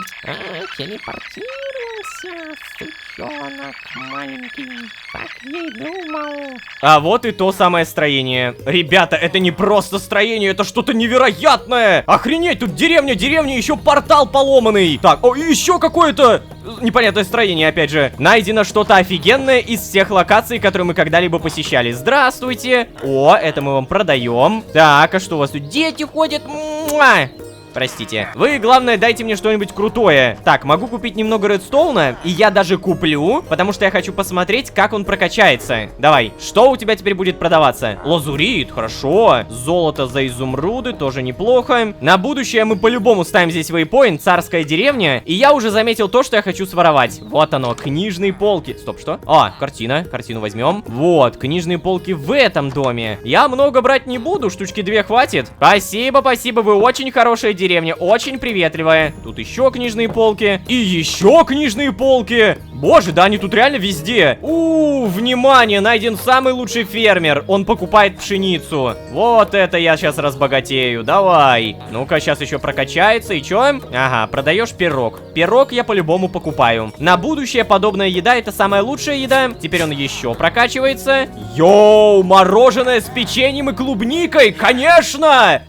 Телепортируемся, сучонок маленький, так я и думал. А вот и то самое строение. Ребята, это не просто строение, это что-то невероятное. Охренеть, тут деревня, еще портал поломанный. Так, о, еще какое-то непонятное строение, опять же. Найдено что-то офигенное из всех локаций, которые мы когда-либо посещали. Здравствуйте. О, это мы вам продаем. Так, а что у вас тут? Дети ходят. Муа! Простите. Вы, главное, дайте мне что-нибудь крутое. Так, могу купить немного редстоуна, и я даже куплю, потому что я хочу посмотреть, как он прокачается. Давай, что у тебя теперь будет продаваться? Лазурит, хорошо. Золото за изумруды, тоже неплохо. На будущее мы по-любому ставим здесь вейпоинт, царская деревня, и я уже заметил то, что я хочу своровать. Вот оно, книжные полки. Стоп, что? А, картину возьмем. Вот, книжные полки в этом доме. Я много брать не буду, штучки 2 хватит. Спасибо, вы очень хорошая деревня, очень приветливая. Тут еще книжные полки. И еще книжные полки. Боже, да они тут реально везде. Внимание, найден самый лучший фермер. Он покупает пшеницу. Вот это я сейчас разбогатею. Давай. Ну-ка, сейчас еще прокачается. И чё? Ага, продаешь пирог. Пирог я по-любому покупаю. На будущее подобная еда — это самая лучшая еда. Теперь он еще прокачивается. Йоу, мороженое с печеньем и клубникой, конечно!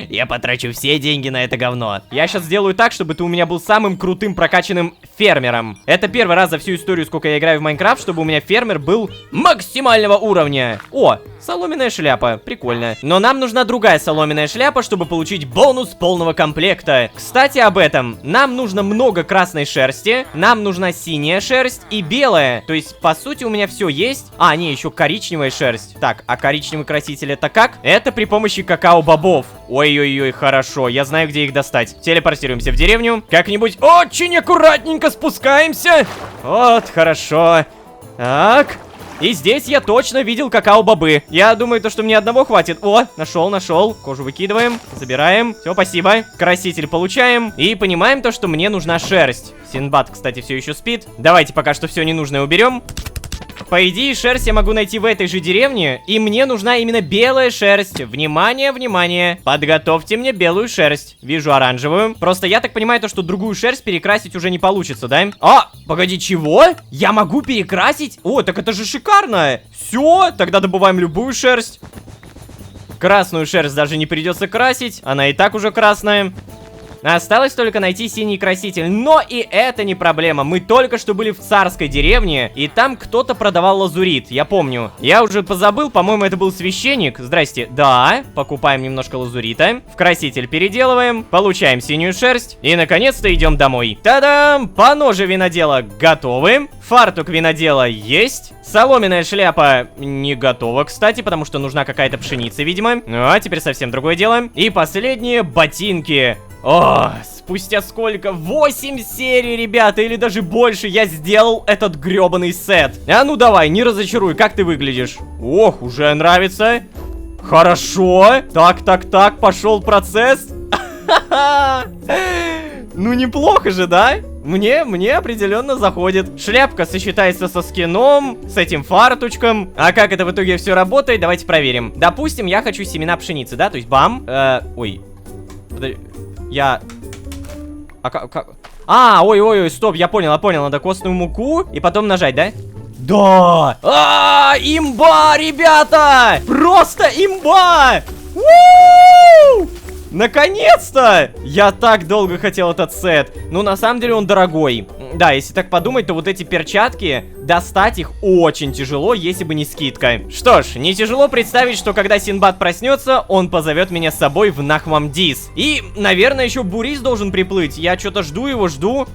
Я потрачу все деньги на это говно. Я сейчас сделаю так, чтобы ты у меня был самым крутым прокачанным фермером. Это первый раз за всю историю, сколько я играю в Майнкрафт, чтобы у меня фермер был максимального уровня. О, соломенная шляпа, прикольно. Но нам нужна другая соломенная шляпа, чтобы получить бонус полного комплекта. Кстати, об этом. Нам нужно много красной шерсти, нам нужна синяя шерсть и белая. То есть, по сути, у меня все есть. А, не, еще коричневая шерсть. Так, а коричневый краситель это как? Это при помощи какао-бобов. Ой-ой-ой, хорошо, я знаю, где их достать. Телепортируемся в деревню. Как-нибудь очень аккуратненько спускаемся. Вот, хорошо. Так. И здесь я точно видел какао-бобы. Я думаю, то, что мне одного хватит. О, нашел. Кожу выкидываем, забираем. Все, спасибо. Краситель получаем. И понимаем то, что мне нужна шерсть. Синбад, кстати, все еще спит. Давайте пока что все ненужное уберем. По идее, шерсть я могу найти в этой же деревне, и мне нужна именно белая шерсть. Внимание, внимание. Подготовьте мне белую шерсть. Вижу оранжевую. Просто я так понимаю, то, что другую шерсть перекрасить уже не получится, да? А, погоди, чего? Я могу перекрасить? О, так это же шикарно. Все, тогда добываем любую шерсть. Красную шерсть даже не придется красить. Она и так уже красная. Осталось только найти синий краситель, но и это не проблема. Мы только что были в царской деревне, и там кто-то продавал лазурит, я помню. Я уже позабыл, по-моему, это был священник. Здрасте. Да, покупаем немножко лазурита, в краситель переделываем, получаем синюю шерсть, и наконец-то идем домой. Та-дам! Поножи винодела готовы, фартук винодела есть, соломенная шляпа не готова, кстати, потому что нужна какая-то пшеница, видимо. А теперь совсем другое дело. И последние ботинки. О, спустя сколько? 8 серий, ребята, или даже больше я сделал этот гребаный сет. А ну давай, не разочаруй, как ты выглядишь? Ох, уже нравится. Хорошо. Так, пошел процесс. Ну неплохо же, да? Мне определенно заходит. Шляпка сочетается со скином, с этим фартучком. А как это в итоге все работает, давайте проверим. Допустим, я хочу семена пшеницы, да? То есть бам. Ой. Подожди. Я... ой, стоп, я понял, надо костную муку и потом нажать, да? Да! Имба, ребята! Просто имба! У-у-у! Наконец-то! Я так долго хотел этот сет. Ну, на самом деле, он дорогой. Да, если так подумать, то вот эти перчатки достать их очень тяжело, если бы не скидка. Что ж, не тяжело представить, что когда Синдбад проснется, он позовет меня с собой в Нахмамдис. И, наверное, еще Бурис должен приплыть. Я что-то жду его,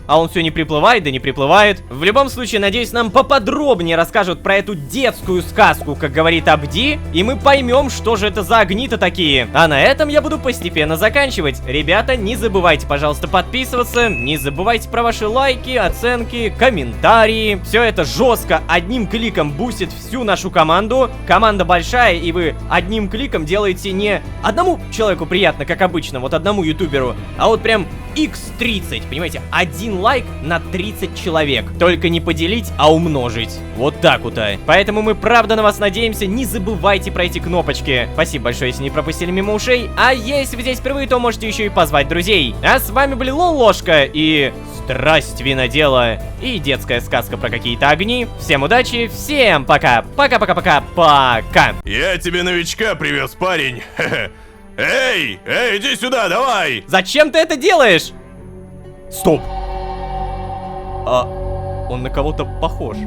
а он все не приплывает, да не приплывает. В любом случае, надеюсь, нам поподробнее расскажут про эту детскую сказку, как говорит Абди, и мы поймем, что же это за огни-то такие. А на этом я буду постепенно заканчивать. Ребята, не забывайте, пожалуйста, подписываться, не забывайте про ваши лайки, оценки, комментарии. Все это жестко одним кликом бустит всю нашу команду. Команда большая, и вы одним кликом делаете не одному человеку приятно, как обычно, вот одному ютуберу, а вот прям x30, понимаете, один лайк на 30 человек. Только не поделить, а умножить. Вот так вот. Поэтому мы правда на вас надеемся, не забывайте про эти кнопочки. Спасибо большое, если не пропустили мимо ушей. А если вы здесь впервые, то можете еще и позвать друзей. А с вами были Лолошка и Страсть Винодела и детская сказка про какие-то огни. Всем удачи, всем пока. Пока-пока-пока-пока. Я тебе новичка привез, парень. Эй, иди сюда, давай. Зачем ты это делаешь? Стоп. Он на кого-то похож.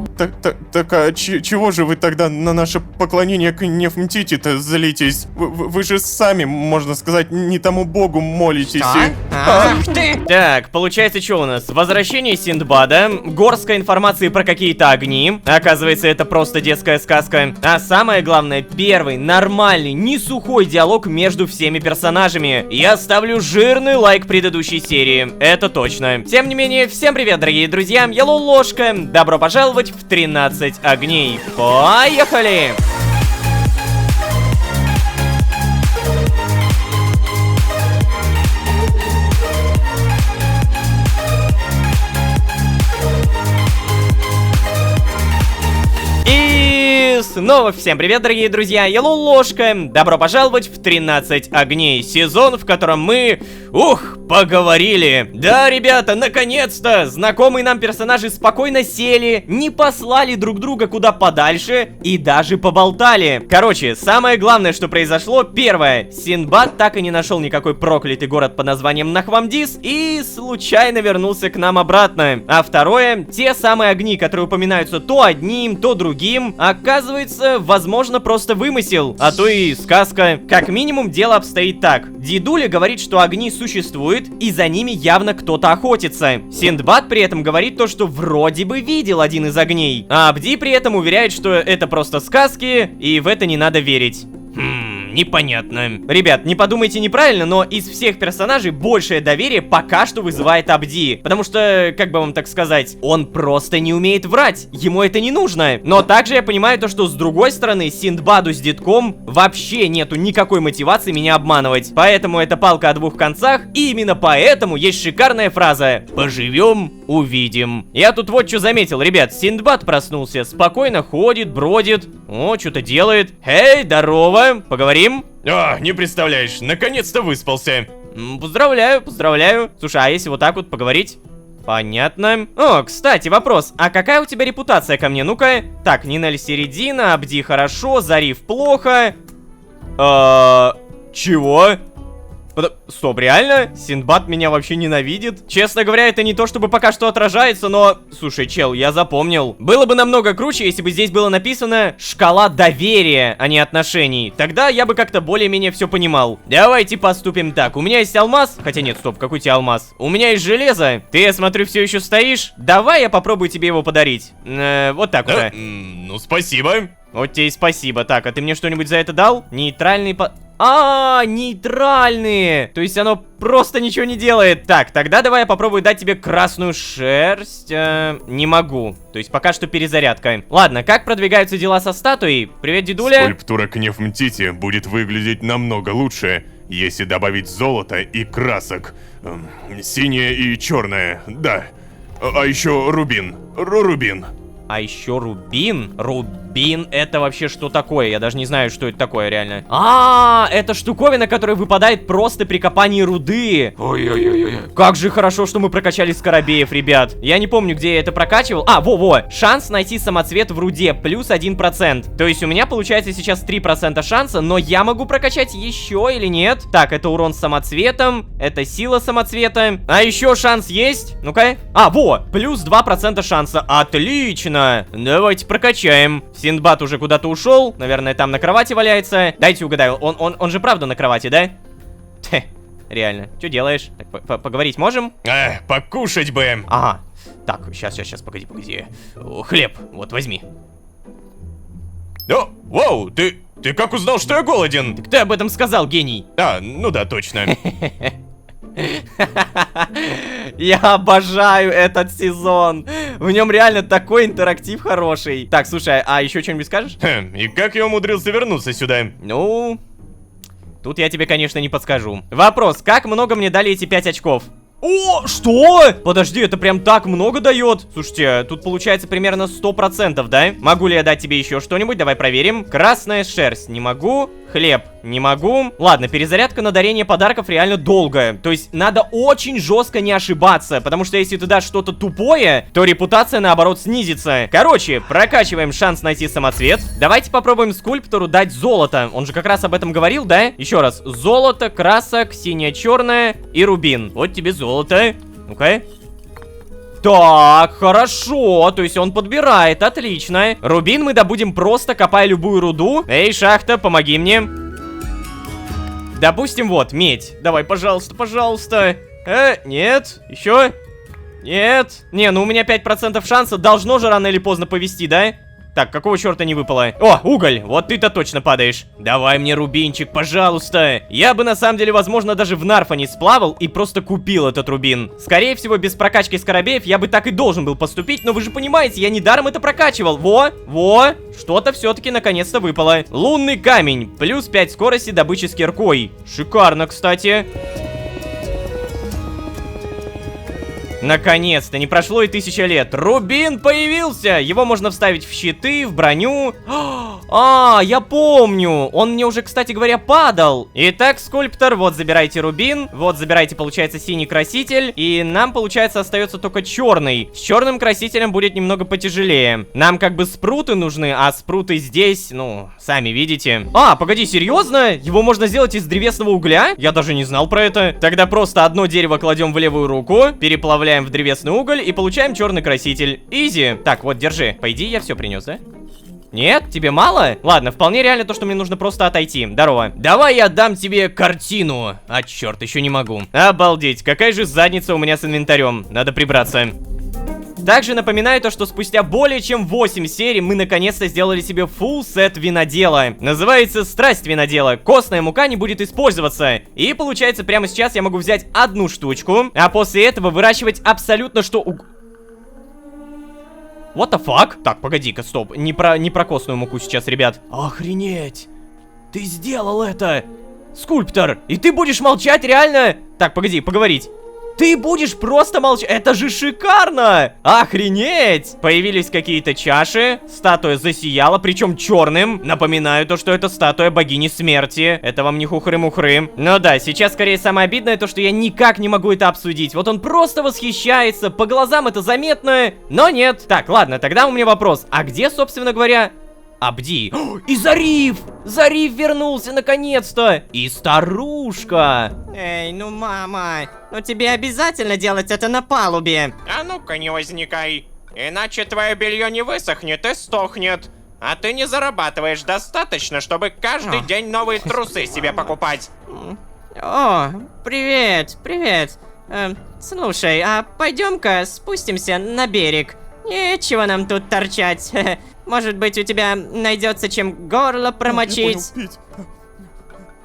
Так, а чего же вы тогда на наше поклонение к Нефмтити-то злитесь? Вы же сами, можно сказать, не тому богу молитесь. Ах ты! Так, получается, что у нас? Возвращение Синдбада, горстка информации про какие-то огни. Оказывается, это просто детская сказка. А самое главное, первый нормальный, не сухой диалог между всеми персонажами. Я ставлю жирный лайк предыдущей серии. Это точно. Тем не менее, всем привет, дорогие друзья. Я Лолошка. Добро пожаловать в 13 огней. Поехали! И снова всем привет, дорогие друзья, я Лолошка. Добро пожаловать в 13 огней. Сезон, в котором мы, поговорили. Да, ребята, наконец-то знакомые нам персонажи спокойно сели, не послали друг друга куда подальше и даже поболтали. Короче, самое главное, что произошло, первое. Синдбад так и не нашел никакой проклятый город под названием Нахмамдис и случайно вернулся к нам обратно. А второе, те самые огни, которые упоминаются то одним, то другим, оказывается, возможно, просто вымысел, а то и сказка. Как минимум, дело обстоит так. Дедуля говорит, что огни существуют, и за ними явно кто-то охотится. Синдбад при этом говорит то, что вроде бы видел один из огней, а Абди при этом уверяет, что это просто сказки, и в это не надо верить. Непонятно. Ребят, не подумайте неправильно, но из всех персонажей большее доверие пока что вызывает Абди. Потому что, как бы вам так сказать, он просто не умеет врать. Ему это не нужно. Но также я понимаю то, что с другой стороны, Синдбаду с детком вообще нету никакой мотивации меня обманывать. Поэтому это палка о двух концах. И именно поэтому есть шикарная фраза: «Поживем, увидим». Я тут вот что заметил, ребят. Синдбад проснулся, спокойно ходит, бродит. О, что-то делает. Эй, здорово, поговорим. Не представляешь, наконец-то выспался. Поздравляю. Слушай, а если вот так вот поговорить? Понятно. О, кстати, вопрос. А какая у тебя репутация ко мне? Ну-ка. Так, Нинель середина, Абди хорошо, Зариф плохо. Чего? Стоп, реально? Синдбад меня вообще ненавидит? Честно говоря, это не то, чтобы пока что отражается, но... Слушай, чел, я запомнил. Было бы намного круче, если бы здесь было написано «шкала доверия», а не отношений. Тогда я бы как-то более-менее все понимал. Давайте поступим так. У меня есть алмаз. Хотя нет, стоп, какой тебе алмаз? У меня есть железо. Ты, я смотрю, все еще стоишь. Давай я попробую тебе его подарить. Вот так вот. Ну, спасибо. Вот тебе и спасибо. Так, а ты мне что-нибудь за это дал? Нейтральный нейтральные! То есть оно просто ничего не делает. Так, тогда давай я попробую дать тебе красную шерсть. Не могу. То есть пока что перезарядка. Ладно, как продвигаются дела со статуей? Привет, дедуля. Скульптура к Нефмтити будет выглядеть намного лучше, если добавить золото и красок. Синее и черное, да. А еще рубин. Рубин. А еще рубин? Рубин это вообще что такое? Я даже не знаю, что это такое реально. Это штуковина, которая выпадает просто при копании руды. Ой-ой-ой. Как же хорошо, что мы прокачали скоробеев, ребят. Я не помню, где я это прокачивал. Во-во. Шанс найти самоцвет в руде плюс 1%. То есть у меня получается сейчас 3% шанса, но я могу прокачать еще или нет? Так, это урон самоцветом, это сила самоцвета. А еще шанс есть? Ну-ка. Плюс 2% шанса. Отлично. Отлично. Давайте прокачаем. Синдбад уже куда-то ушел. Наверное, там на кровати валяется. Дайте угадаю. Он же правда на кровати, да? Хе, реально. Что делаешь? Так, поговорить можем? Покушать бы. Ага. Так, сейчас, погоди. О, хлеб, вот, возьми. О, вау, ты как узнал, что я голоден? Ты об этом сказал, гений? Ну да, точно. Я обожаю этот сезон. В нем реально такой интерактив хороший. Так, слушай, а еще что-нибудь скажешь? И как я умудрился вернуться сюда? Ну, тут я тебе, конечно, не подскажу. Вопрос, как много мне дали эти 5 очков? О, что? Подожди, это прям так много дает. Слушайте, тут получается примерно 100%, да? Могу ли я дать тебе еще что-нибудь? Давай проверим. Красная шерсть, не могу. Хлеб, не могу. Ладно, перезарядка на дарение подарков реально долгая. То есть надо очень жестко не ошибаться, потому что если ты дашь что-то тупое, то репутация наоборот снизится. Короче, прокачиваем шанс найти самоцвет. Давайте попробуем скульптору дать золото. Он же как раз об этом говорил, да? Еще раз. Золото, красок, синяя-черная и рубин. Вот тебе золото. Ну-ка. Так, хорошо, то есть он подбирает, отлично. Рубин мы добудем просто копая любую руду. Эй, шахта, помоги мне. Допустим, вот, медь. Давай, пожалуйста. Нет, еще. Нет. Не, ну у меня 5% шанса, должно же рано или поздно повезти, да? Так, какого черта не выпало? О, уголь, вот ты-то точно падаешь. Давай мне рубинчик, пожалуйста. Я бы на самом деле, возможно, даже в Нарфане сплавал и просто купил этот рубин. Скорее всего, без прокачки скоробеев я бы так и должен был поступить, но вы же понимаете, я недаром это прокачивал. Во, что-то все-таки наконец-то выпало. Лунный камень, плюс 5 скорости добычи с киркой. Шикарно, кстати. Наконец-то, не прошло и 1000 лет. Рубин появился! Его можно вставить в щиты, в броню. А, я помню. Он мне уже, кстати говоря, падал. Итак, скульптор, вот забирайте рубин. Вот забирайте, получается, синий краситель. И нам, получается, остается только черный. С черным красителем будет немного потяжелее. Нам как бы спруты нужны, а спруты здесь, ну, сами видите. А, погоди, серьезно? Его можно сделать из древесного угля? Я даже не знал про это. Тогда просто одно дерево кладем в левую руку, переплавляем в древесный уголь и получаем черный краситель. Изи. Так, вот, держи. По идее, я все принес, да? Нет? Тебе мало? Ладно, вполне реально то, что мне нужно просто отойти. Здорово. Давай я дам тебе картину. А, черт, еще не могу. Обалдеть, какая же задница у меня с инвентарем. Надо прибраться. Также напоминаю то, что спустя более чем 8 серий мы наконец-то сделали себе full сет винодела. Называется «Страсть винодела». Костная мука не будет использоваться. И получается, прямо сейчас я могу взять одну штучку, а после этого выращивать абсолютно что угодно. What the fuck? Так, погоди-ка, стоп. Не про костную муку сейчас, ребят. Охренеть! Ты сделал это! Скульптор! И ты будешь молчать, реально? Так, погоди, поговорить. Ты будешь просто молчать. Это же шикарно! Охренеть! Появились какие-то чаши. Статуя засияла, причем черным. Напоминаю то, что это статуя богини смерти. Это вам не хухры-мухры. Ну да, сейчас скорее самое обидное то, что я никак не могу это обсудить. Вот он просто восхищается. По глазам это заметно, но нет. Так, ладно, тогда у меня вопрос. А где, собственно говоря, Абди? И Зариф! Зариф вернулся наконец-то! И старушка! Эй, ну мама, ну тебе обязательно делать это на палубе. А ну-ка не возникай, иначе твое белье не высохнет и стохнет. А ты не зарабатываешь достаточно, чтобы каждый день новые трусы себе покупать. О, привет. Слушай, а пойдем-ка спустимся на берег. Нечего нам тут торчать. Может быть, у тебя найдется чем горло промочить.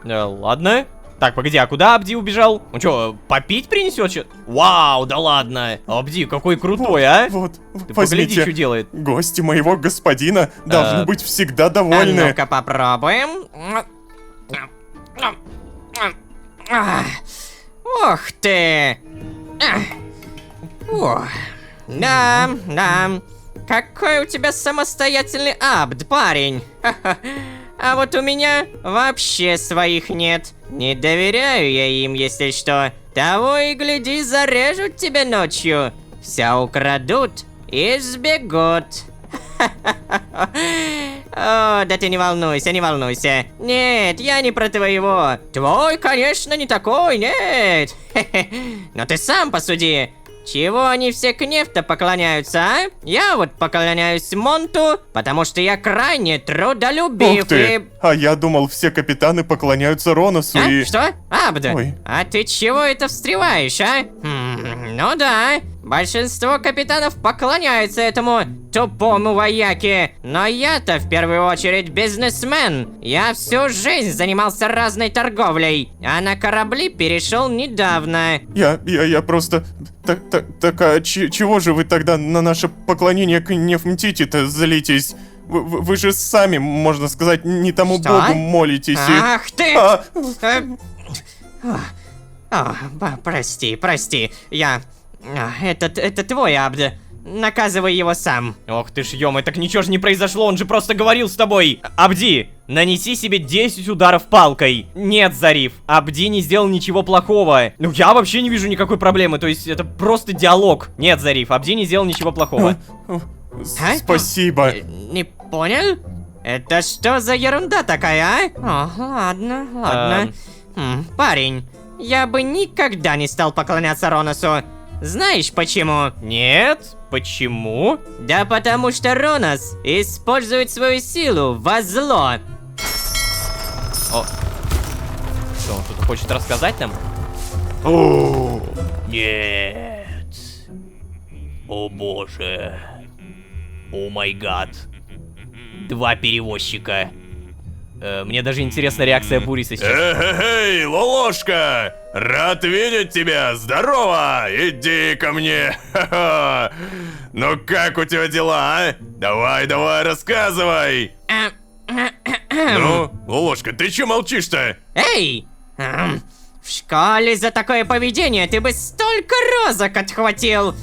Ладно. Так, погоди, а куда Абди убежал? Он что, попить принесет что? Вау, да ладно. Абди, какой крутой, а? Вот, Ты возьмите. погляди, что делает. Гости моего господина должны быть всегда довольны. А ну-ка попробуем. Ух ты! Ох. Да. Какой у тебя самостоятельный абд, парень. А вот у меня вообще своих нет. Не доверяю я им, если что. Того и гляди, зарежут тебя ночью. Все украдут и сбегут. О, да ты не волнуйся. Нет, я не про твоего. Твой, конечно, не такой, нет. Но ты сам посуди. Чего они все Кнефта поклоняются, а? Я вот поклоняюсь Монту, потому что я крайне трудолюбив Ух ты! и... А я думал, все капитаны поклоняются Роносу А? и... Что? Абд? Ой. А ты чего это встреваешь, а? Ну да, большинство капитанов поклоняются этому тупому вояке. Но я-то в первую очередь бизнесмен. Я всю жизнь занимался разной торговлей, а на корабли перешел недавно. Я просто... Так, а чего же вы тогда на наше поклонение к Нефмтити-то злитесь? Вы же сами, можно сказать, не тому Что? богу молитесь и... Ах ты! А, Прости, я... Это твой Абд. Наказывай его сам. Ох ты ж, ё-моё, так ничего же не произошло, он же просто говорил с тобой. Абди, нанеси себе 10 ударов палкой. Нет, Зариф, Абди не сделал ничего плохого. Ну, я вообще не вижу никакой проблемы, то есть это просто диалог. Нет, Зариф, Абди не сделал ничего плохого. А? Спасибо. Не понял? Это что за ерунда такая, а? О, ладно. Парень, я бы никогда не стал поклоняться Роносу. Знаешь почему? Нет, почему? Да потому что Ронос использует свою силу во зло. Что, он что-то хочет рассказать нам? Нет. О боже. О май гад. 2 перевозчика. Мне даже интересна реакция Буриса сейчас. Эй, Лолошка! Рад видеть тебя! Здорово! Иди ко мне! Ха-ха. Ну как у тебя дела, а? Давай, рассказывай! Ну, Лолошка, ты че молчишь-то? Эй! В школе за такое поведение ты бы столько розок отхватил.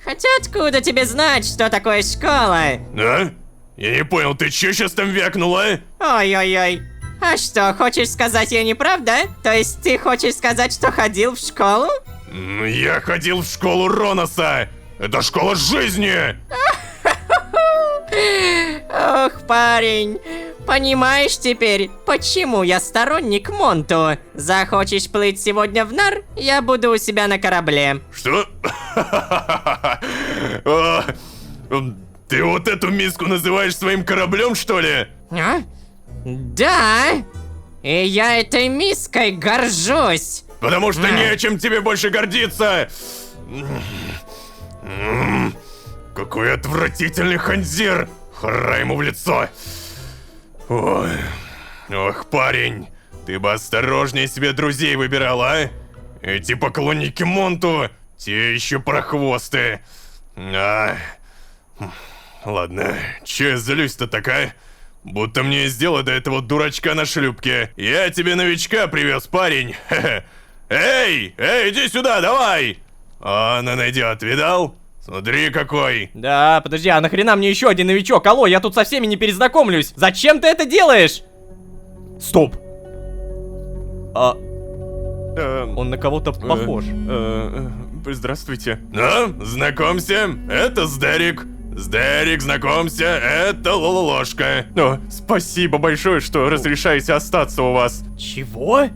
Хотя откуда тебе знать, что такое школа? А? Я не понял, ты че сейчас там вякнула? Ой-ой-ой. А что, хочешь сказать, я не прав, да? То есть ты хочешь сказать, что ходил в школу? Я ходил в школу Роноса! Это школа жизни! Ох, парень. Понимаешь теперь, почему я сторонник Монту? Захочешь плыть сегодня в нар, я буду у себя на корабле. Что? О, ты вот эту миску называешь своим кораблем, что ли? А? Да. И я этой миской горжусь. Потому что не о чем тебе больше гордиться! Какой отвратительный ханзир! Хра ему в лицо! Ой. Ох, парень, ты бы осторожнее себе друзей выбирал, а? Эти поклонники Монту, те еще прохвосты. Ладно, че я злюсь-то такая? Будто мне сделали до этого дурачка на шлюпке. Я тебе новичка привез, парень. Эй, иди сюда, давай! Она найдет, видал? Смотри какой. Да, подожди, а нахрена мне еще один новичок? Алло, я тут со всеми не перезнакомлюсь. Зачем ты это делаешь? Стоп. Он на кого-то похож. Здравствуйте. Ну, знакомься, это Сдерик. Сдерик, знакомься, это Лолошка. О, спасибо большое, что разрешаете остаться у вас. Чего?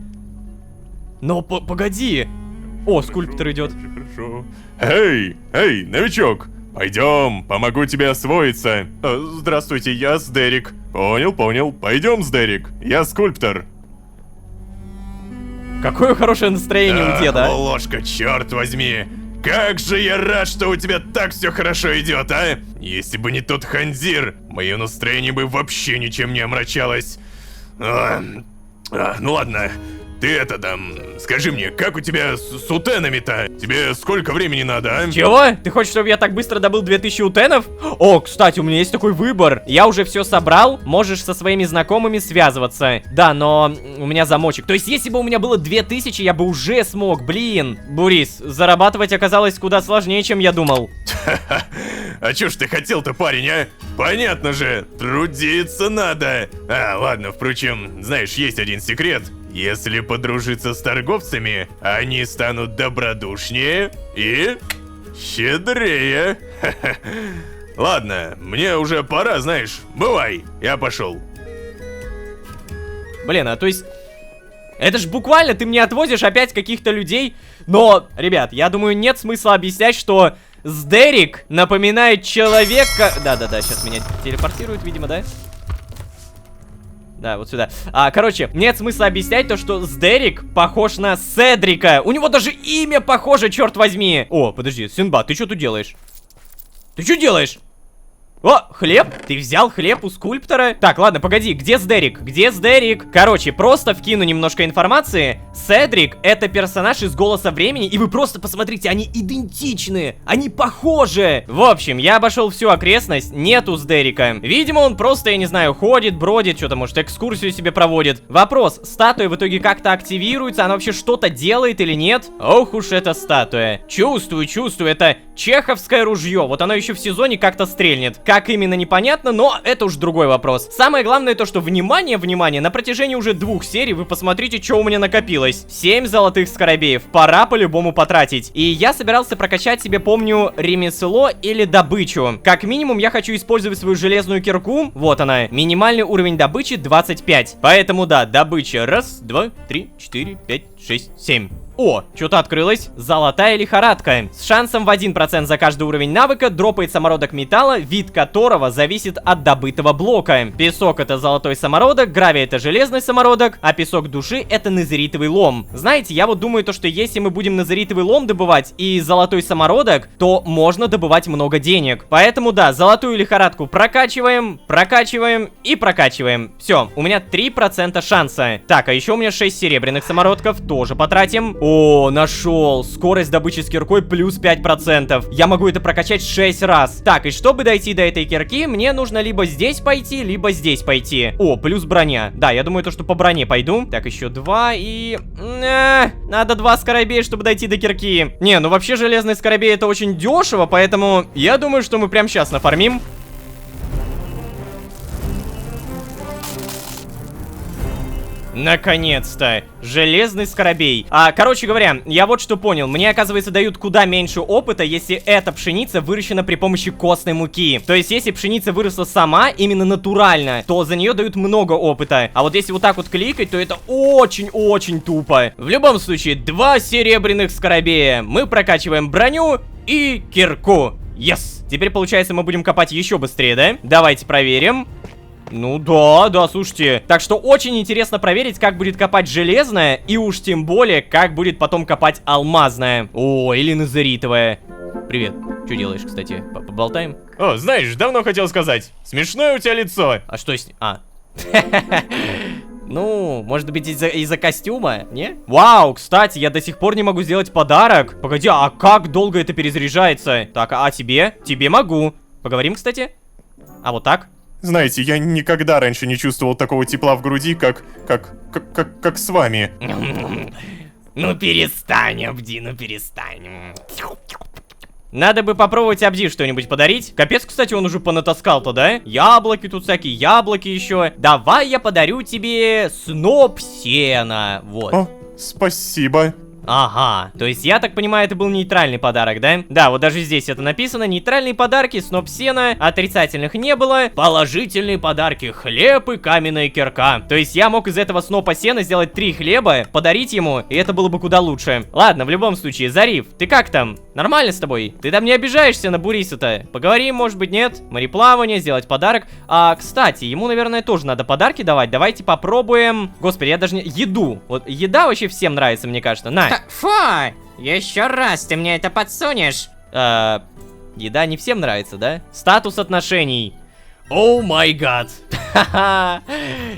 Но погоди. О, скульптор идет. Хорошо. Эй, новичок, пойдем, помогу тебе освоиться. Здравствуйте, я Сдерик. Понял, пойдем, Сдерик, я скульптор. Какое хорошее настроение у деда. Лолошка, черт возьми. Как же я рад, что у тебя так все хорошо идет, а? Если бы не тот ханзир, мое настроение бы вообще ничем не омрачалось. Ну ладно, ты это там, скажи мне, как у тебя с утенами-то? Тебе сколько времени надо, а? Чего? Ты хочешь, чтобы я так быстро добыл 2000 утенов? О, кстати, у меня есть такой выбор. Я уже все собрал, можешь со своими знакомыми связываться. Да, но у меня замочек. То есть, если бы у меня было 2000, я бы уже смог, блин. Бурис, зарабатывать оказалось куда сложнее, чем я думал. А чё ж ты хотел-то, парень, а? Понятно же, трудиться надо. Ладно, впрочем, знаешь, есть один секрет. Если подружиться с торговцами, они станут добродушнее и щедрее. Ладно, мне уже пора, знаешь. Бывай, я пошел. Блин, а то есть... Это ж буквально ты мне отвозишь опять каких-то людей. Но, ребят, я думаю, нет смысла объяснять, что Сдерик напоминает человека... Да-да-да, сейчас меня телепортируют, видимо, да? Да, вот сюда. Короче, нет смысла объяснять то, что Сдерик похож на Седрика. У него даже имя похоже, черт возьми. О, подожди, Синбад, ты что тут делаешь? Ты что делаешь? О, хлеб? Ты взял хлеб у скульптора? Так, ладно, погоди, где Сдерик? Где Сдерик? Короче, просто вкину немножко информации. Седрик — это персонаж из «Голоса времени», и вы просто посмотрите, они идентичны, они похожи. В общем, я обошел всю окрестность, нету Сдерика. Видимо, он просто, я не знаю, ходит, бродит, что-то, может, экскурсию себе проводит. Вопрос, статуя в итоге как-то активируется, она вообще что-то делает или нет? Ох уж эта статуя. Чувствую, это чеховское ружье, вот оно еще в сезоне как-то стрельнет. Как именно, непонятно, но это уж другой вопрос. Самое главное то, что внимание, на протяжении уже 2 серий вы посмотрите, что у меня накопилось. 7 золотых скоробеев, пора по-любому потратить. И я собирался прокачать себе, помню, ремесло или добычу. Как минимум, я хочу использовать свою железную кирку. Вот она, минимальный уровень добычи 25. Поэтому да, добыча 1, 2, 3, 4, 5, 6, 7. О, что-то открылось. Золотая лихорадка. С шансом в 1% за каждый уровень навыка дропает самородок металла, вид которого зависит от добытого блока. Песок — это золотой самородок, гравий — это железный самородок, а песок души — это незеритовый лом. Знаете, я вот думаю то, что если мы будем незеритовый лом добывать и золотой самородок, то можно добывать много денег. Поэтому да, золотую лихорадку прокачиваем, и прокачиваем. Все, у меня 3% шанса. Так, а еще у меня 6 серебряных самородков, тоже потратим. О, нашел. Скорость добычи с киркой плюс 5%. Я могу это прокачать 6 раз. Так, и чтобы дойти до этой кирки, мне нужно либо здесь пойти, либо здесь пойти. О, плюс броня. Да, я думаю, то, что по броне пойду. Так, еще 2 и... надо 2 скоробея, чтобы дойти до кирки. Не, ну вообще железный скоробей — это очень дешево, поэтому я думаю, что мы прямо сейчас нафармим. Наконец-то! Железный скоробей. Короче говоря, я вот что понял. Мне, оказывается, дают куда меньше опыта, если эта пшеница выращена при помощи костной муки. То есть, если пшеница выросла сама, именно натурально, то за нее дают много опыта. А вот если вот так вот кликать, то это очень-очень тупо. В любом случае, 2 серебряных скоробея. Мы прокачиваем броню и кирку. Yes! Теперь, получается, мы будем копать еще быстрее, да? Давайте проверим. Ну да, слушайте. Так что очень интересно проверить, как будет копать железное, и уж тем более, как будет потом копать алмазное. О, или незеритовое. Привет. Что делаешь, кстати? Поболтаем? О, знаешь, давно хотел сказать. Смешное у тебя лицо. А что с ним? Ну, может быть, из-за костюма, не? Вау, кстати, я до сих пор не могу сделать подарок. Погоди, а как долго это перезаряжается? Так, а тебе? Тебе могу. Поговорим, кстати? А вот так? Знаете, я никогда раньше не чувствовал такого тепла в груди, как с вами. Ну перестань, Абди, ну перестань. Надо бы попробовать Абди что-нибудь подарить. Капец, кстати, он уже понатаскал-то, да? Яблоки тут всякие, яблоки еще. Давай я подарю тебе сноп сена. Вот. О, спасибо. Ага, то есть я так понимаю, это был нейтральный подарок, да? Да, вот даже здесь это написано. Нейтральные подарки, сноп сена, отрицательных не было. Положительные подарки, хлеб и каменная кирка. То есть я мог из этого снопа сена сделать 3 хлеба, подарить ему, и это было бы куда лучше. Ладно, в любом случае, Зариф, ты как там? Нормально с тобой? Ты там не обижаешься на Буриса-то? Поговорим, может быть, нет? Мореплавание, сделать подарок. Кстати, ему, наверное, тоже надо подарки давать. Давайте попробуем... Господи, я даже не... Еду. Вот еда вообще всем нравится, мне кажется. На. Фу! Еще раз ты мне это подсунешь. Еда не всем нравится, да? Статус отношений. О май гад.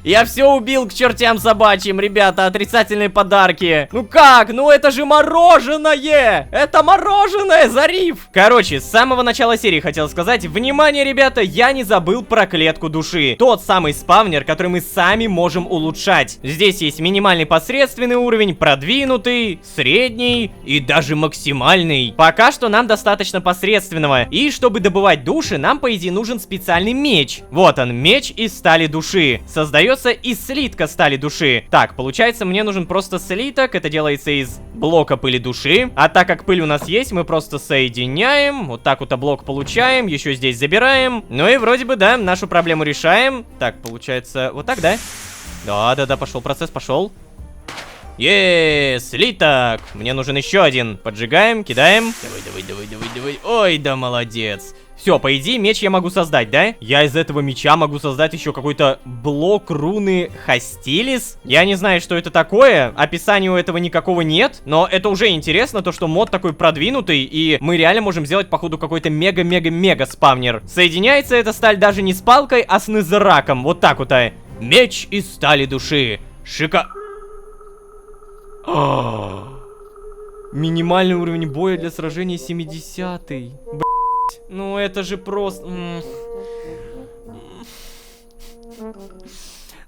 Я все убил к чертям собачьим, ребята, отрицательные подарки. Ну как? Ну это же мороженое! Это мороженое, Зариф! Короче, с самого начала серии хотел сказать, внимание, ребята, я не забыл про клетку души. Тот самый спавнер, который мы сами можем улучшать. Здесь есть минимальный посредственный уровень, продвинутый, средний и даже максимальный. Пока что нам достаточно посредственного. И чтобы добывать души, нам, по идее, нужен специальный меч. Вот он, меч из стали души. Создается из слитка стали души. Так, получается, мне нужен просто слиток. Это делается из блока пыли души. А так как пыль у нас есть, мы просто соединяем. Вот так вот блок получаем. Еще здесь забираем. Ну и вроде бы, да, нашу проблему решаем. Так, получается, вот так, да? Да, пошел процесс, пошел. Слиток. Мне нужен еще один. Поджигаем, кидаем. Давай. Ой, да молодец. Все, по идее, меч я могу создать, да? Я из этого меча могу создать еще какой-то блок руны Хастилис. Я не знаю, что это такое. Описания у этого никакого нет. Но это уже интересно, то, что мод такой продвинутый. И мы реально можем сделать, походу, какой-то мега-мега-мега спавнер. Соединяется эта сталь даже не с палкой, а с незераком. Вот так вот. Меч из стали души. Минимальный уровень боя для сражения 70-й. Ну это же просто...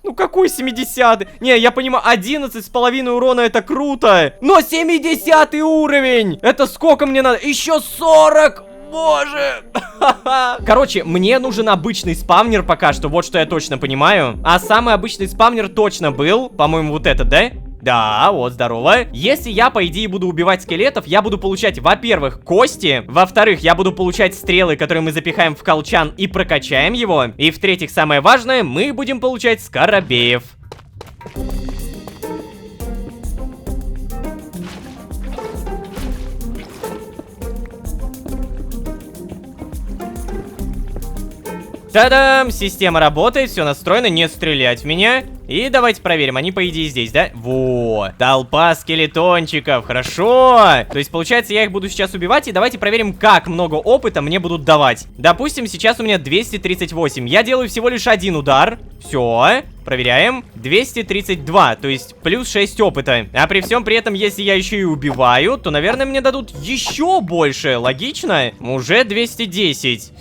Ну какой 70-й? Не, я понимаю, 11,5 урона это круто. Но 70-й уровень! Это сколько мне надо? Еще 40! Боже! Короче, мне нужен обычный спавнер пока что, вот что я точно понимаю. А самый обычный спавнер точно был, по-моему, вот этот, да? Да, вот, здорово. Если я, по идее, буду убивать скелетов, я буду получать, во-первых, кости. Во-вторых, я буду получать стрелы, которые мы запихаем в колчан и прокачаем его. И в-третьих, самое важное, мы будем получать скоробеев. Та-дам! Система работает, все настроено, не стрелять в меня. И давайте проверим, они по идее здесь, да? Во, толпа скелетончиков, хорошо. То есть получается я их буду сейчас убивать. И давайте проверим, как много опыта мне будут давать. Допустим, сейчас у меня 238. Я делаю всего лишь один удар. Все, проверяем. 232, то есть плюс 6 опыта. А при всем при этом, если я еще и убиваю, то, наверное, мне дадут еще больше. Логично? Уже 210.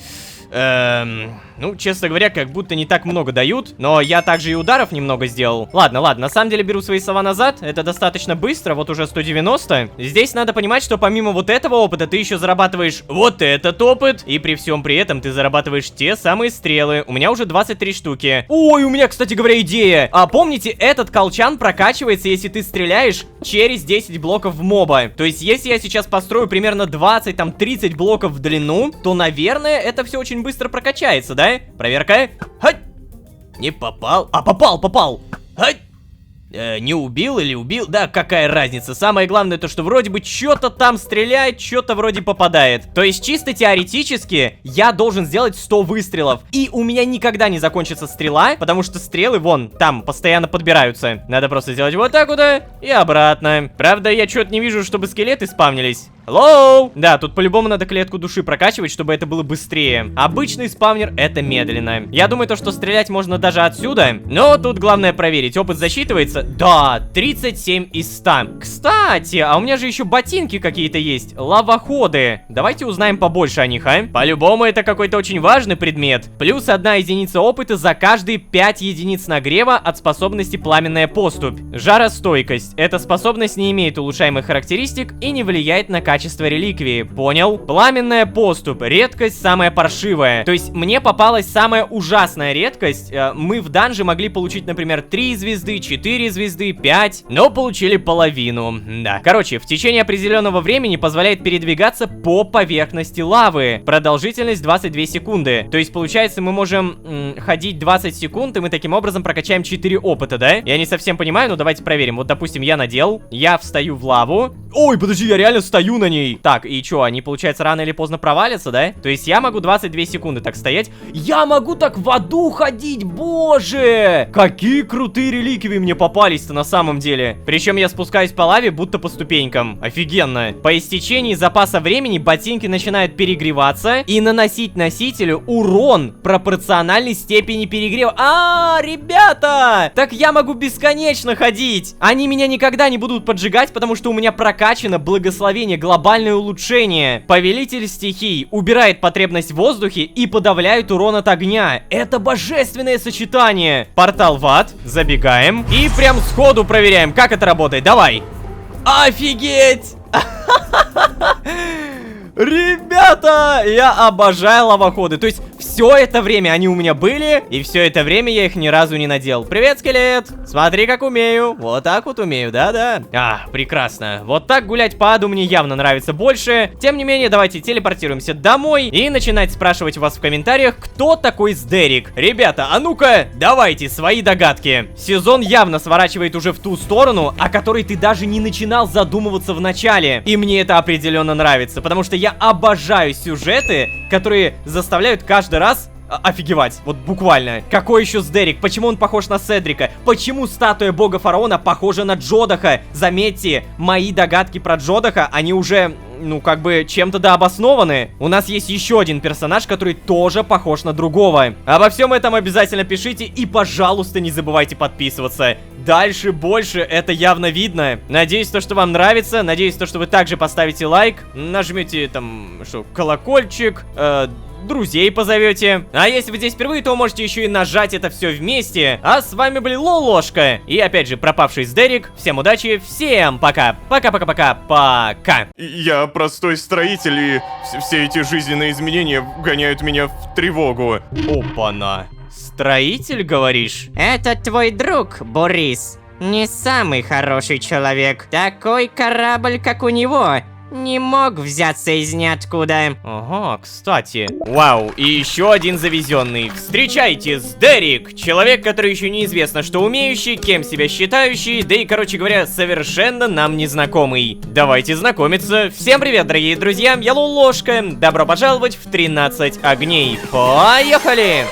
Ну, честно говоря, как будто не так много дают. Но я также и ударов немного сделал. Ладно, на самом деле беру свои слова назад. Это достаточно быстро, вот уже 190. Здесь надо понимать, что помимо вот этого опыта, ты еще зарабатываешь вот этот опыт. И при всем при этом ты зарабатываешь те самые стрелы. У меня уже 23 штуки. Ой, у меня, кстати говоря, идея. А помните, этот колчан прокачивается, если ты стреляешь через 10 блоков в моба. То есть, если я сейчас построю примерно 20, там, 30 блоков в длину, то, наверное, это все очень быстро прокачается, да? Проверка. Хать! Не попал. А, попал. Хать! Не убил или убил? Да, какая разница. Самое главное то, что вроде бы что-то там стреляет, что-то вроде попадает. То есть чисто теоретически я должен сделать 100 выстрелов. И у меня никогда не закончится стрела, потому что стрелы вон там постоянно подбираются. Надо просто сделать вот так вот и обратно. Правда, я что-то не вижу, чтобы скелеты спавнились. Hello! Да, тут по-любому надо клетку души прокачивать, чтобы это было быстрее. Обычный спавнер — это медленно. Я думаю, то, что стрелять можно даже отсюда. Но тут главное проверить. Опыт засчитывается? Да, 37 из 100. Кстати, а у меня же еще ботинки какие-то есть. Лавоходы. Давайте узнаем побольше о них, а? По-любому это какой-то очень важный предмет. Плюс 1 единица опыта за каждые 5 единиц нагрева от способности пламенная поступь. Жаростойкость. Эта способность не имеет улучшаемых характеристик и не влияет на качество реликвии. Понял? Пламенная поступь. Редкость самая паршивая. То есть мне попалась самая ужасная редкость. Мы в данже могли получить, например, 3 звезды, 4 звезды, 5, но получили половину. Да. Короче, в течение определенного времени позволяет передвигаться по поверхности лавы. Продолжительность 22 секунды. То есть, получается, мы можем ходить 20 секунд, и мы таким образом прокачаем 4 опыта, да? Я не совсем понимаю, но давайте проверим. Вот, допустим, я надел, я встаю в лаву. Ой, подожди, я реально стою на ней. Так, и что, они, получается, рано или поздно провалятся, да? То есть я могу 22 секунды так стоять. Я могу так в аду ходить, боже! Какие крутые реликвии мне попались-то на самом деле. Причем я спускаюсь по лаве, будто по ступенькам. Офигенно. По истечении запаса времени ботинки начинают перегреваться и наносить носителю урон пропорциональной степени перегрева. Ребята! Так я могу бесконечно ходить. Они меня никогда не будут поджигать, потому что у меня прокачано благословение, глобальное улучшение. Повелитель стихий убирает потребность в воздухе и подавляет урон от огня. Это божественное сочетание. Портал в ад. Забегаем. И прям сходу проверяем, как это работает. Давай. Офигеть! Ребята, я обожаю лавоходы. То есть Все это время они у меня были, и все это время я их ни разу не надел. Привет, скелет! Смотри, как умею. Вот так вот умею, да-да. Прекрасно. Вот так гулять по аду мне явно нравится больше. Тем не менее, давайте телепортируемся домой и начинать спрашивать вас в комментариях, кто такой Сдерик. Ребята, а ну-ка, давайте свои догадки. Сезон явно сворачивает уже в ту сторону, о которой ты даже не начинал задумываться в начале. И мне это определенно нравится, потому что я обожаю сюжеты, которые заставляют каждый раз офигевать, вот буквально. Какой еще Сдерик? Почему он похож на Седрика? Почему статуя бога фараона похожа на Джодаха? Заметьте, мои догадки про Джодаха, они уже, ну, как бы, чем-то дообоснованы. У нас есть еще один персонаж, который тоже похож на другого. Обо всем этом обязательно пишите и, пожалуйста, не забывайте подписываться. Дальше больше, это явно видно. Надеюсь, то, что вам нравится. Надеюсь, то, что вы также поставите лайк. Нажмете, там, что, колокольчик, друзей позовете. А если вы здесь впервые, то можете еще и нажать это все вместе. А с вами были Лолошка. И опять же, пропавший Сдерик. Всем удачи, всем пока. Пока-пока-пока-пока. Я простой строитель, и все эти жизненные изменения вгоняют меня в тревогу. Опа-на. Строитель, говоришь? Это твой друг, Борис. Не самый хороший человек. Такой корабль, как у него, не мог взяться из ниоткуда. Ага, кстати. Вау, и еще один завезенный. Встречайте, Сдерик! Человек, который еще неизвестно, что умеющий, кем себя считающий, да и, короче говоря, совершенно нам незнакомый. Давайте знакомиться. Всем привет, дорогие друзья, я Лолошка. Добро пожаловать в 13 огней. Поехали!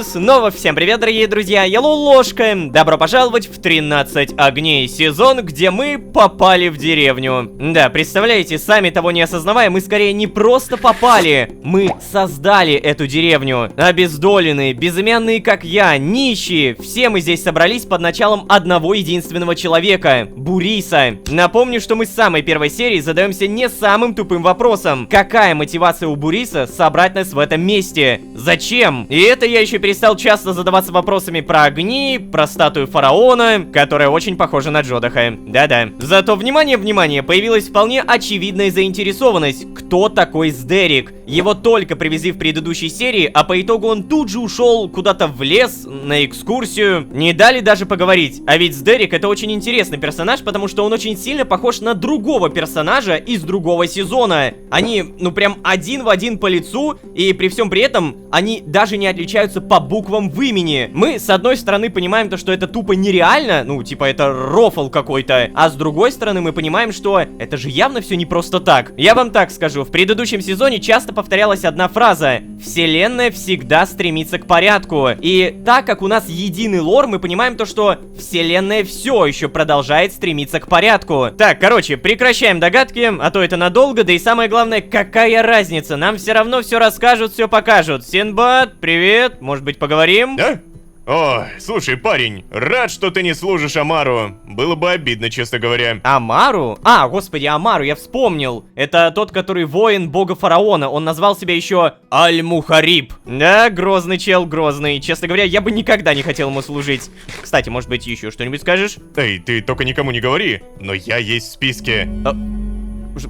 Снова всем привет, дорогие друзья, я Лолошка. Добро пожаловать в 13 огней, сезон, где мы попали в деревню. Да, представляете, сами того не осознавая, мы скорее не просто попали, мы создали эту деревню. Обездоленные, безымянные, как я, нищие, все мы здесь собрались под началом одного единственного человека, Буриса. Напомню, что мы с самой первой серии задаемся не самым тупым вопросом. Какая мотивация у Буриса собрать нас в этом месте? Зачем? И это я еще перестал часто задаваться вопросами про огни, про статую фараона, которая очень похожа на Джодаха. Да-да. Зато, внимание, появилась вполне очевидная заинтересованность. Кто такой Сдерик? Его только привезли в предыдущей серии, а по итогу он тут же ушел куда-то в лес, на экскурсию. Не дали даже поговорить. А ведь Сдерик — это очень интересный персонаж, потому что он очень сильно похож на другого персонажа из другого сезона. Они, ну прям один в один по лицу, и при всем при этом они даже не отличаются по буквам в имени. Мы, с одной стороны, понимаем то, что это тупо нереально, ну, типа, это рофл какой-то, а с другой стороны, мы понимаем, что это же явно все не просто так. Я вам так скажу, в предыдущем сезоне часто повторялась одна фраза: вселенная всегда стремится к порядку. И так как у нас единый лор, мы понимаем то, что вселенная все еще продолжает стремиться к порядку. Так, короче, прекращаем догадки, а то это надолго, да и самое главное, какая разница, нам все равно все расскажут, все покажут. Синбад, привет, может быть, поговорим? Да? О, слушай, парень, рад, что ты не служишь Амару. Было бы обидно, честно говоря. Амару? А, господи, Амару, я вспомнил. Это тот, который воин бога фараона. Он назвал себя еще Аль-Мухариб. Да, грозный чел, грозный. Честно говоря, я бы никогда не хотел ему служить. Кстати, может быть, еще что-нибудь скажешь? Эй, ты только никому не говори, но я есть в списке.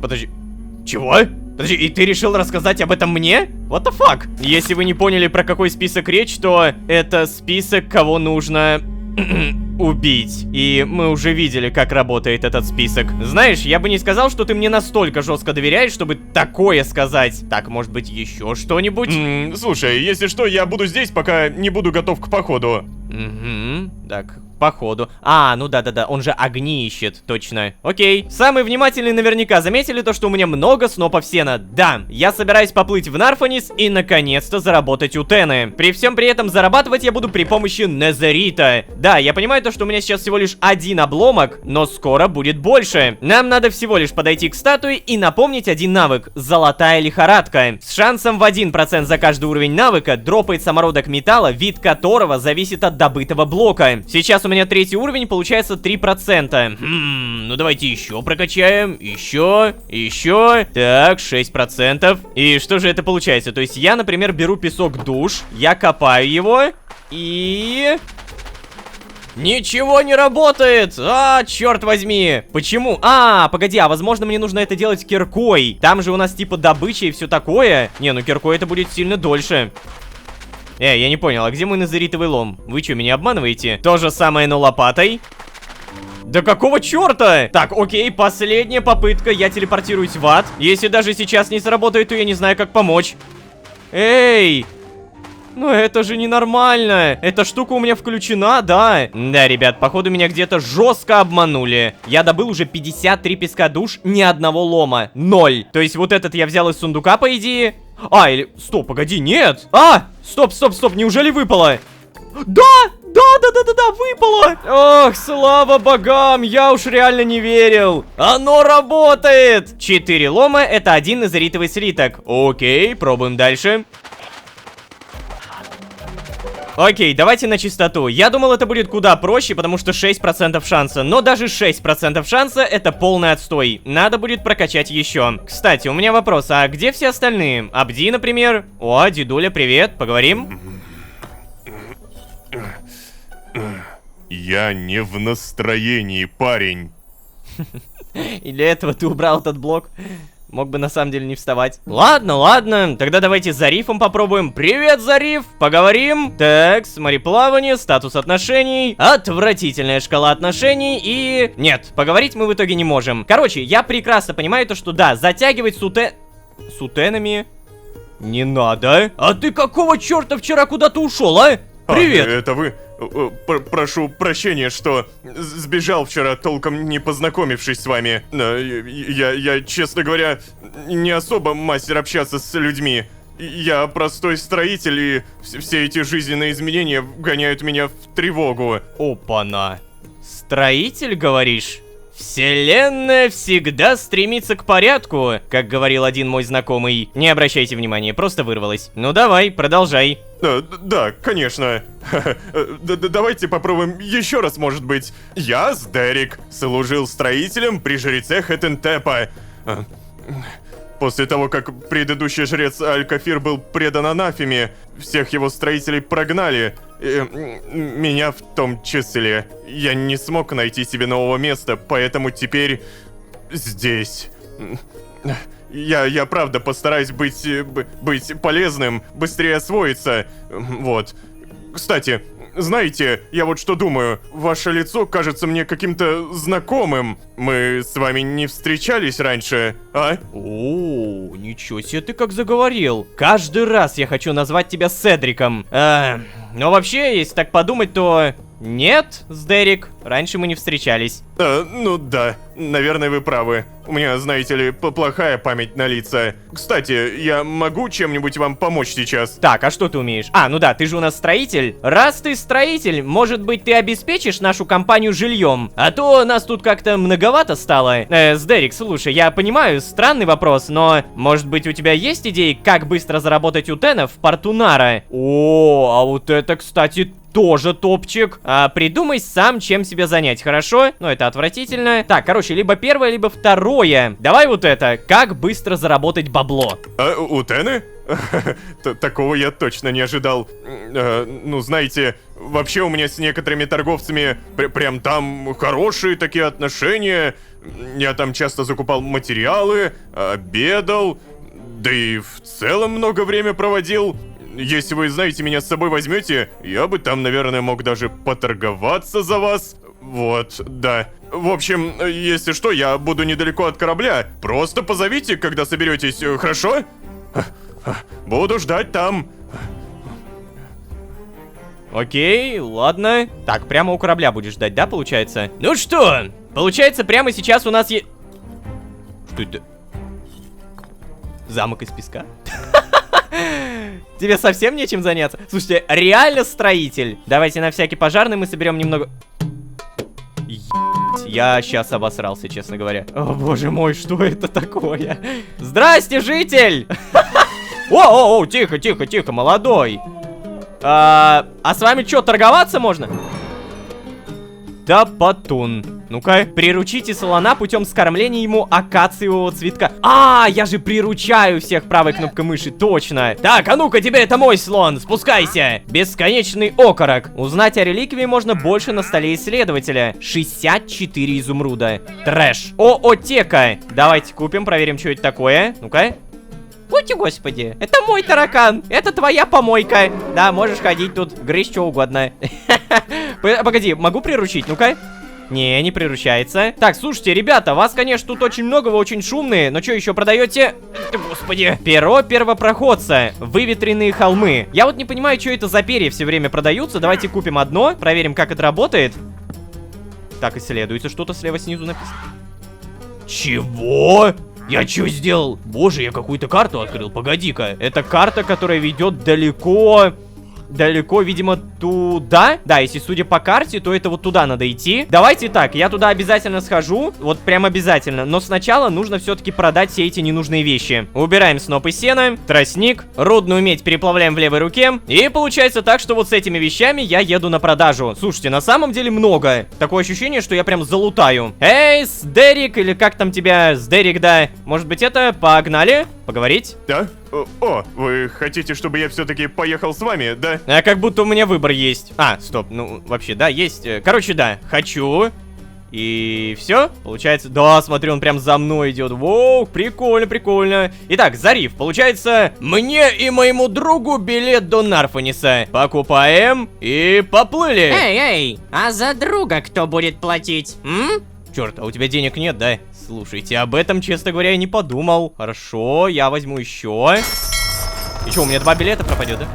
Подожди. Чего? Подожди, и ты решил рассказать об этом мне? What the fuck? Если вы не поняли, про какой список речь, то это список, кого нужно убить. И мы уже видели, как работает этот список. Знаешь, я бы не сказал, что ты мне настолько жестко доверяешь, чтобы такое сказать. Так, может быть, еще что-нибудь? Слушай, если что, я буду здесь, пока не буду готов к походу. Так, походу. А, ну да-да-да, он же огни ищет, точно. Окей. Самые внимательные наверняка заметили то, что у меня много снопов сена. Да, я собираюсь поплыть в Нарфанис и наконец-то заработать у Тены. При всем при этом зарабатывать я буду при помощи Незерита. Да, я понимаю то, то, что у меня сейчас всего лишь один обломок, но скоро будет больше. Нам надо всего лишь подойти к статуе и напомнить один навык. Золотая лихорадка. С шансом в 1% за каждый уровень навыка дропает самородок металла, вид которого зависит от добытого блока. Сейчас у меня 3-й уровень, получается 3%. Ну давайте еще прокачаем. Еще. Так, 6%. И что же это получается? То есть я, например, беру песок душ, я копаю его и... Ничего не работает! А, черт возьми! Почему? А, погоди, а возможно мне нужно это делать киркой. Там же у нас типа добыча и все такое. Не, ну киркой это будет сильно дольше. Я не понял, а где мой назаритовый лом? Вы что, меня обманываете? То же самое, но лопатой? Да какого черта? Так, окей, последняя попытка. Я телепортируюсь в ад. Если даже сейчас не сработает, то я не знаю, как помочь. Эй! Ну это же ненормально. Эта штука у меня включена, да. Да, ребят, походу меня где-то жестко обманули. Я добыл уже 53 песка душ, ни одного лома. 0. То есть вот этот я взял из сундука, по идее. А, или... Стоп, погоди, нет. А! Стоп, неужели выпало? Да, выпало. Ох, слава богам, я уж реально не верил. Оно работает. 4 лома, это один назаритовый слиток. Окей, пробуем дальше. Окей, давайте на чистоту. Я думал, это будет куда проще, потому что 6% шанса. Но даже 6% шанса — это полный отстой. Надо будет прокачать еще. Кстати, у меня вопрос, а где все остальные? Абди, например? О, дедуля, привет, поговорим? Я не в настроении, парень. И для этого ты убрал этот блок? Мог бы на самом деле не вставать. Ладно, тогда давайте с Зарифом попробуем. Привет, Зариф, поговорим. Так, мореплавание, статус отношений, отвратительная шкала отношений и... Нет, поговорить мы в итоге не можем. Короче, я прекрасно понимаю то, что да, затягивать с утенами не надо. А ты какого черта вчера куда-то ушел, а? Привет. Это вы? Прошу прощения, что сбежал вчера, толком не познакомившись с вами. Я, честно говоря, не особо мастер общаться с людьми. Я простой строитель, и все эти жизненные изменения гоняют меня в тревогу. Опа-на. Строитель, говоришь? Вселенная всегда стремится к порядку, как говорил один мой знакомый. Не обращайте внимания, просто вырвалось. Ну давай, продолжай. Да, конечно. Давайте попробуем еще раз, может быть. Я, Сдерик, служил строителем при жреце Хетентепа. После того, как предыдущий жрец Аль-Кафир был предан анафеме, всех его строителей прогнали. Меня в том числе. Я не смог найти себе нового места, поэтому теперь здесь. Я правда постараюсь быть полезным, быстрее освоиться. Вот. Кстати, знаете, я вот что думаю. Ваше лицо кажется мне каким-то знакомым. Мы с вами не встречались раньше, а? О, ничего себе ты как заговорил. Каждый раз я хочу назвать тебя Седриком. Но вообще, если так подумать, то... Нет, Сдерик, раньше мы не встречались. Ну да, наверное, вы правы. У меня, знаете ли, плохая память на лица. Кстати, я могу чем-нибудь вам помочь сейчас? Так, а что ты умеешь? А, ну да, ты же у нас строитель. Раз ты строитель, может быть, ты обеспечишь нашу компанию жильем? А то нас тут как-то многовато стало. Сдерик, слушай, я понимаю, странный вопрос, но, может быть, у тебя есть идеи, как быстро заработать утенов в порту Нара? О, а вот это, кстати, тоже топчик. Придумай сам, чем себя занять, хорошо? Ну, это отвратительно. Так, короче, либо первое, либо второе. Давай вот это. Как быстро заработать бабло? Утены? Такого я точно не ожидал. Ну, знаете, вообще у меня с некоторыми торговцами прям там хорошие такие отношения. Я там часто закупал материалы, обедал, да и в целом много время проводил. Если вы, знаете, меня с собой возьмете, я бы там, наверное, мог даже поторговаться за вас. Вот, да. В общем, если что, я буду недалеко от корабля. Просто позовите, когда соберетесь, хорошо? Буду ждать там. Окей, ладно. Так, прямо у корабля будешь ждать, да, получается? Ну что, получается, прямо сейчас у нас есть... Что это? Замок из песка? Тебе совсем нечем заняться? Слушайте, реально строитель. Давайте на всякий пожарный мы соберем немного... Я сейчас обосрался, честно говоря. О, боже мой, что это такое? Здрасте, житель! О, тихо, тихо, тихо, молодой. А с вами что, торговаться можно? Да, потун. Ну-ка, приручите слона путем скормления ему акациевого цветка. А, я же приручаю всех правой кнопкой мыши, точно. Так, а ну-ка, теперь это мой слон, спускайся. Бесконечный окорок. Узнать о реликвии можно больше на столе исследователя. 64 изумруда. Трэш. Оотека. Давайте купим, проверим, что это такое. Ну-ка. Будьте господи, это мой таракан, это твоя помойка. Да, можешь ходить тут, грызть что угодно. Погоди, могу приручить, ну-ка. Не приручается. Так, слушайте, ребята, вас, конечно, тут очень много, вы очень шумные. Но что еще продаете? Господи. Перо первопроходца. Выветренные холмы. Я вот не понимаю, что это за перья все время продаются. Давайте купим одно, проверим, как это работает. Так, исследуется что-то слева снизу написано. Чего? Я что сделал? Боже, я какую-то карту открыл. Погоди-ка. Это карта, которая ведет далеко... Далеко, видимо, туда. Да, если судя по карте, то это вот туда надо идти. Давайте так, я туда обязательно схожу. Вот прям обязательно. Но сначала нужно все-таки продать все эти ненужные вещи. Убираем снопы сена, тростник, рудную медь переплавляем в левой руке. И получается так, что вот с этими вещами я еду на продажу. Слушайте, на самом деле много. Такое ощущение, что я прям залутаю. Эй, Сдерик, или как там тебя, Сдерик, да. Может быть это, погнали? Поговорить? Да? О, вы хотите, чтобы я все-таки поехал с вами, да? А как будто у меня выбор есть. А, стоп, ну вообще, да, есть. Короче, да, хочу. И все, получается. Да, смотри, он прям за мной идет. Воу, прикольно, прикольно. Итак, Зариф, получается, мне и моему другу билет до Нарфаниса. Покупаем и поплыли. Эй, а за друга кто будет платить, Черт, а у тебя денег нет, да? Слушайте, об этом, честно говоря, я не подумал. Хорошо, я возьму еще. И что, у меня 2 билета пропадет, да?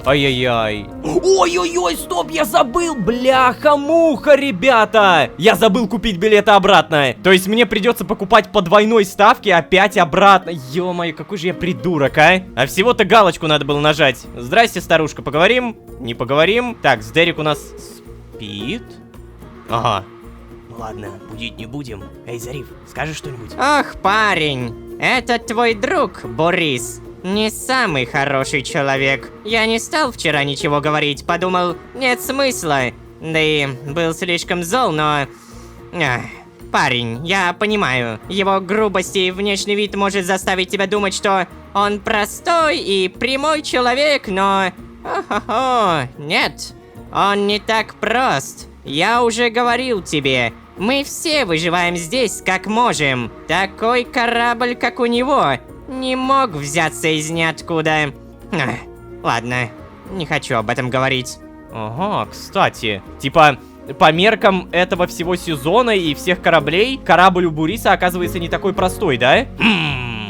Ай-яй-яй. Ой-ой-ой, стоп, я забыл, бляха-муха, ребята. Я забыл купить билеты обратно. То есть мне придется покупать по двойной ставке опять обратно. Ё-моё, какой же я придурок, а? А всего-то галочку надо было нажать. Здрасте, старушка, поговорим? Не поговорим. Так, Сдерик у нас спит. Ага. Ладно, будить не будем. Эй, Зариф, скажи что-нибудь. Ох, парень, это твой друг, Борис. Не самый хороший человек. Я не стал вчера ничего говорить, подумал, нет смысла. Да и был слишком зол, но... парень, я понимаю, его грубость и внешний вид может заставить тебя думать, что он простой и прямой человек, но... нет, он не так прост. Я уже говорил тебе, мы все выживаем здесь как можем. Такой корабль, как у него, не мог взяться из ниоткуда. Ладно, не хочу об этом говорить. Ага, кстати, типа, по меркам этого всего сезона и всех кораблей, корабль у Бориса оказывается не такой простой, да?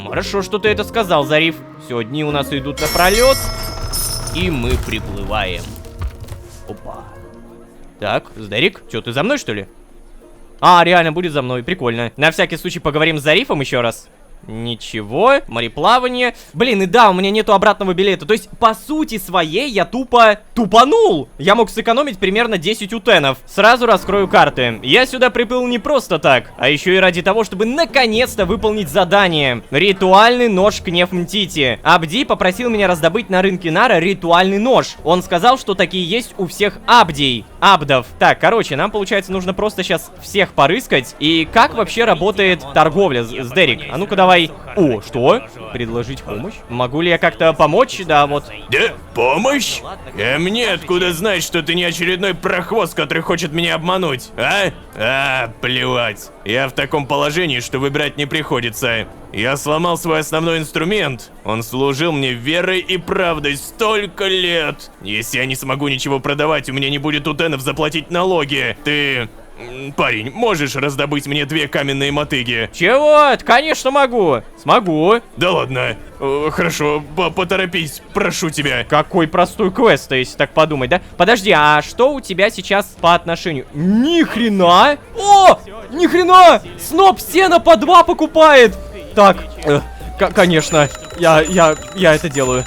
Хорошо, что ты это сказал, Зариф. Все, дни у нас идут напролет, и мы приплываем. Опа. Так, Сдерик, что, ты за мной, что ли? А, реально, будет за мной, прикольно. На всякий случай поговорим с Зарифом еще раз. Ничего, мореплавание. Блин, и да, у меня нету обратного билета. То есть, по сути своей, я тупанул. Я мог сэкономить примерно 10 утенов. Сразу раскрою карты. Я сюда приплыл не просто так, а еще и ради того, чтобы наконец-то выполнить задание. Ритуальный нож Кнефмтити. Абди попросил меня раздобыть на рынке Нара ритуальный нож. Он сказал, что такие есть у всех абдов. Так, короче, нам, получается, нужно просто сейчас всех порыскать. И как вообще работает торговля, Сдерик? А ну-ка, давай. О, что? Предложить помощь? Могу ли я как-то помочь? Да, вот. Да, помощь? Мне откуда знать, что ты не очередной прохвост, который хочет меня обмануть, а? Плевать. Я в таком положении, что выбирать не приходится. Я сломал свой основной инструмент. Он служил мне верой и правдой столько лет. Если я не смогу ничего продавать, у меня не будет утенов заплатить налоги. Ты... Парень, можешь раздобыть мне 2 каменные мотыги? Чего? Конечно могу. Смогу. Да ладно. Хорошо, поторопись, прошу тебя. Какой простой квест, если так подумать, да? Подожди, а что у тебя сейчас по отношению? Ни хрена! О! Ни хрена! Сноп сена по 2 покупает! Так, конечно, я это делаю.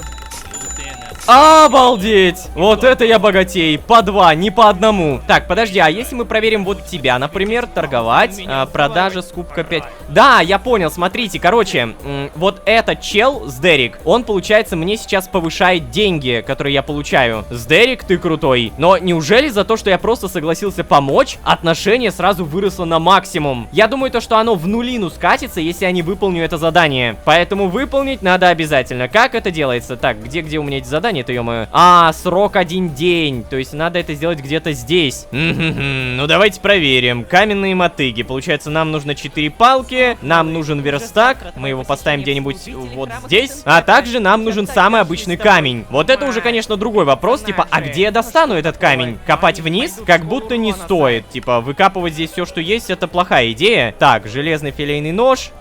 Обалдеть! Вот это я богатей. По 2, не по 1. Так, подожди, а если мы проверим вот тебя, например, торговать, продажа, скупка 5. Да, я понял, смотрите, короче, вот этот чел с Дерек, он, получается, мне сейчас повышает деньги, которые я получаю. С Дерек ты крутой. Но неужели за то, что я просто согласился помочь, отношение сразу выросло на максимум? Я думаю, то, что оно в нулину скатится, если я не выполню это задание. Поэтому выполнить надо обязательно. Как это делается? Так, где у меня эти задания-то, ё-моё? А, срок 1 день. То есть надо это сделать где-то здесь. Ну давайте проверим. Каменные мотыги. Получается, нам нужно 4 палки, нам нужен верстак. Мы его поставим где-нибудь вот здесь. А также нам нужен самый обычный камень. Вот это уже, конечно, другой вопрос. Типа, а где я достану этот камень? Копать вниз? Как будто не стоит. Типа, выкапывать здесь все, что есть, это плохая идея. Так, железный филейный нож.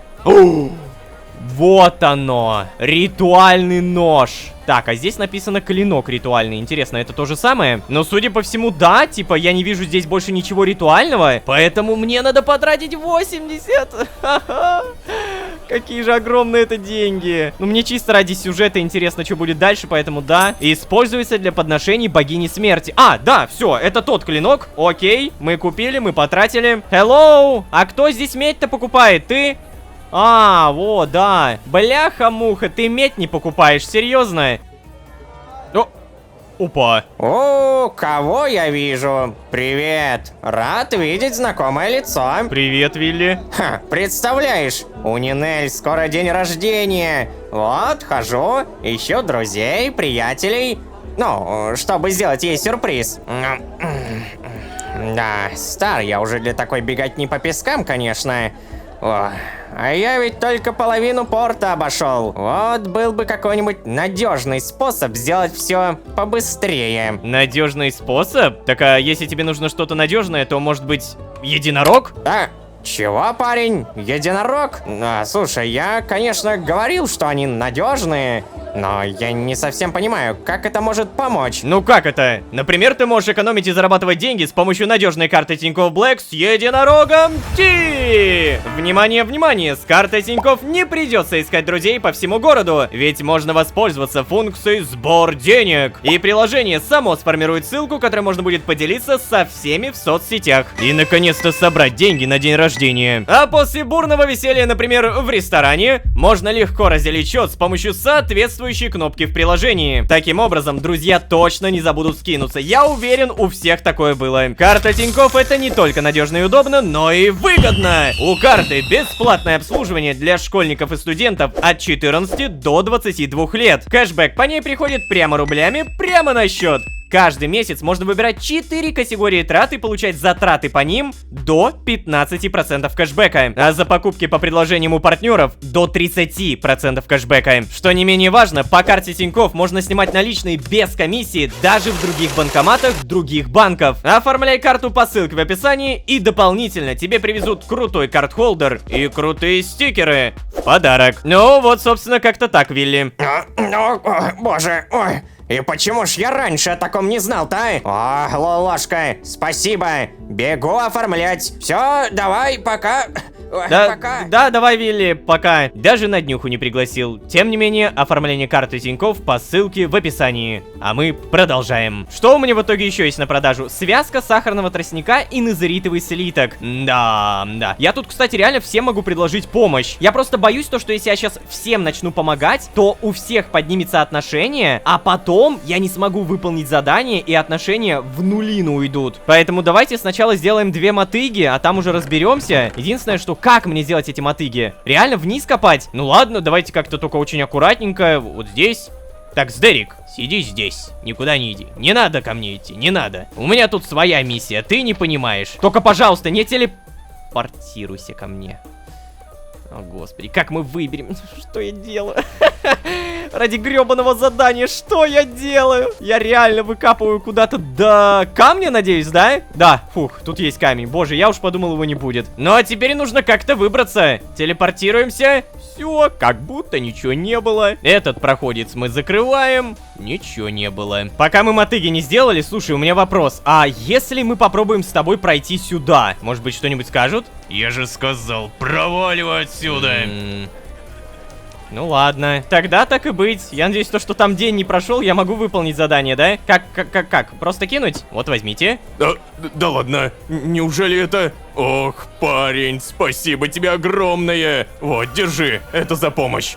Вот оно! Ритуальный нож. Так, а здесь написано клинок ритуальный. Интересно, это то же самое? Но, судя по всему, да. Типа, я не вижу здесь больше ничего ритуального. Поэтому мне надо потратить 80. Какие же огромные это деньги. Ну, мне чисто ради сюжета интересно, что будет дальше, поэтому да. Используется для подношений богини смерти. А, да, все, это тот клинок. Окей, мы купили, мы потратили. Hello! А кто здесь медь-то покупает? Ты? А, вот, да. Бляха-муха, ты медь не покупаешь, серьезно? О, опа. О, кого я вижу? Привет. Рад видеть знакомое лицо. Привет, Вилли. Ха, представляешь, у Нинель скоро день рождения. Вот, хожу, ищу друзей, приятелей. Ну, чтобы сделать ей сюрприз. Да, стар я уже для такой беготни по пескам, конечно. О, а я ведь только половину порта обошел. Вот был бы какой-нибудь надежный способ сделать все побыстрее. Надежный способ? Так, а если тебе нужно что-то надежное, то, может быть, единорог? А, чего, парень? Единорог? Слушай, я, конечно, говорил, что они надежные, но я не совсем понимаю, как это может помочь. Ну как это? Например, ты можешь экономить и зарабатывать деньги с помощью надежной карты Тинькофф Блэк с единорогом Ти! Внимание, внимание! С картой Тинькофф не придется искать друзей по всему городу, ведь можно воспользоваться функцией «Сбор денег». И приложение само сформирует ссылку, которой можно будет поделиться со всеми в соцсетях. И, наконец-то, собрать деньги на день рождения. А после бурного веселья, например, в ресторане, можно легко разделить счет с помощью соответствующей кнопки в приложении. Таким образом, друзья точно не забудут скинуться. Я уверен, у всех такое было. Карта Тинькофф — это не только надежно и удобно, но и выгодно. У карты бесплатное обслуживание для школьников и студентов от 14 до 22 лет. Кэшбэк по ней приходит прямо рублями, прямо на счет. Каждый месяц можно выбирать 4 категории трат и получать затраты по ним до 15% кэшбэка. А за покупки по предложениям у партнеров до 30% кэшбэка. Что не менее важно, по карте Тинькофф можно снимать наличные без комиссии даже в других банкоматах других банков. Оформляй карту по ссылке в описании, и дополнительно тебе привезут крутой карт-холдер и крутые стикеры в подарок. Ну вот, собственно, как-то так, Вилли. Боже, ой. И почему ж я раньше о таком не знал-то, а? О, Лолошка, спасибо. Бегу оформлять. Все, давай, пока. Да, давай, Вилли, пока. Даже на днюху не пригласил. Тем не менее, оформление карты Тинькофф по ссылке в описании. А мы продолжаем. Что у меня в итоге еще есть на продажу? Связка сахарного тростника и назаритовый слиток. Да. Я тут, кстати, реально всем могу предложить помощь. Я просто боюсь то, что если я сейчас всем начну помогать, то у всех поднимется отношение, а потом я не смогу выполнить задание, и отношения в нулину уйдут. Поэтому давайте сначала сделаем 2 мотыги, а там уже разберемся. Единственное, что как мне сделать эти мотыги? Реально вниз копать? Ну ладно, давайте как-то только очень аккуратненько. Вот здесь. Так, Сдерик, сиди здесь. Никуда не иди. Не надо ко мне идти, не надо. У меня тут своя миссия, ты не понимаешь. Только, пожалуйста, не телепортируйся ко мне. О, господи, как мы выберем? Что я делаю? Ради гребаного задания, что я делаю? Я реально выкапываю куда-то до камня, надеюсь, да? Да, фух, тут есть камень. Боже, я уж подумал, его не будет. Ну, а теперь нужно как-то выбраться. Телепортируемся. Все, как будто ничего не было. Этот проходец мы закрываем. Ничего не было. Пока мы мотыги не сделали, слушай, у меня вопрос. А если мы попробуем с тобой пройти сюда? Может быть, что-нибудь скажут? Я же сказал, проваливай отсюда. Ну ладно, тогда так и быть. Я надеюсь, то, что там день не прошел, я могу выполнить задание, да? Как? Просто кинуть? Вот возьмите. Да ладно, неужели это... Ох, парень, спасибо тебе огромное. Вот, держи, это за помощь.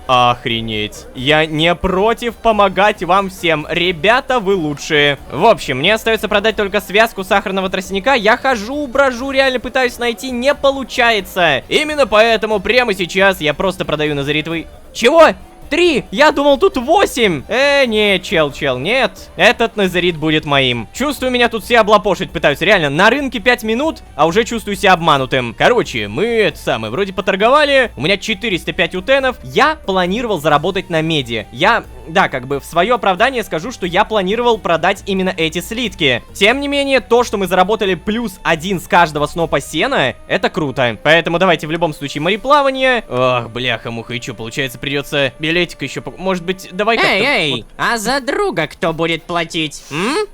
Охренеть. Я не против помогать вам всем. Ребята, вы лучшие. В общем, мне остается продать только связку сахарного тростника. Я хожу, брожу, реально пытаюсь найти, не получается. Именно поэтому прямо сейчас я просто продаю назаритовый... Чего? 3! Я думал, тут 8! Не, чел, нет. Этот назарит будет моим. Чувствую, меня тут все облапошить пытаются. Реально, на рынке 5 минут, а уже чувствую себя обманутым. Короче, мы вроде поторговали. У меня 405 утенов. Я планировал заработать на меди. Да, как бы в свое оправдание скажу, что я планировал продать именно эти слитки. Тем не менее, то, что мы заработали плюс 1 с каждого снопа сена, это круто. Поэтому давайте в любом случае мореплавание. Ох, бляха-муха, и что, получается, придется билетик еще... Может быть, давай как-то... Эй, а за друга кто будет платить? Ну,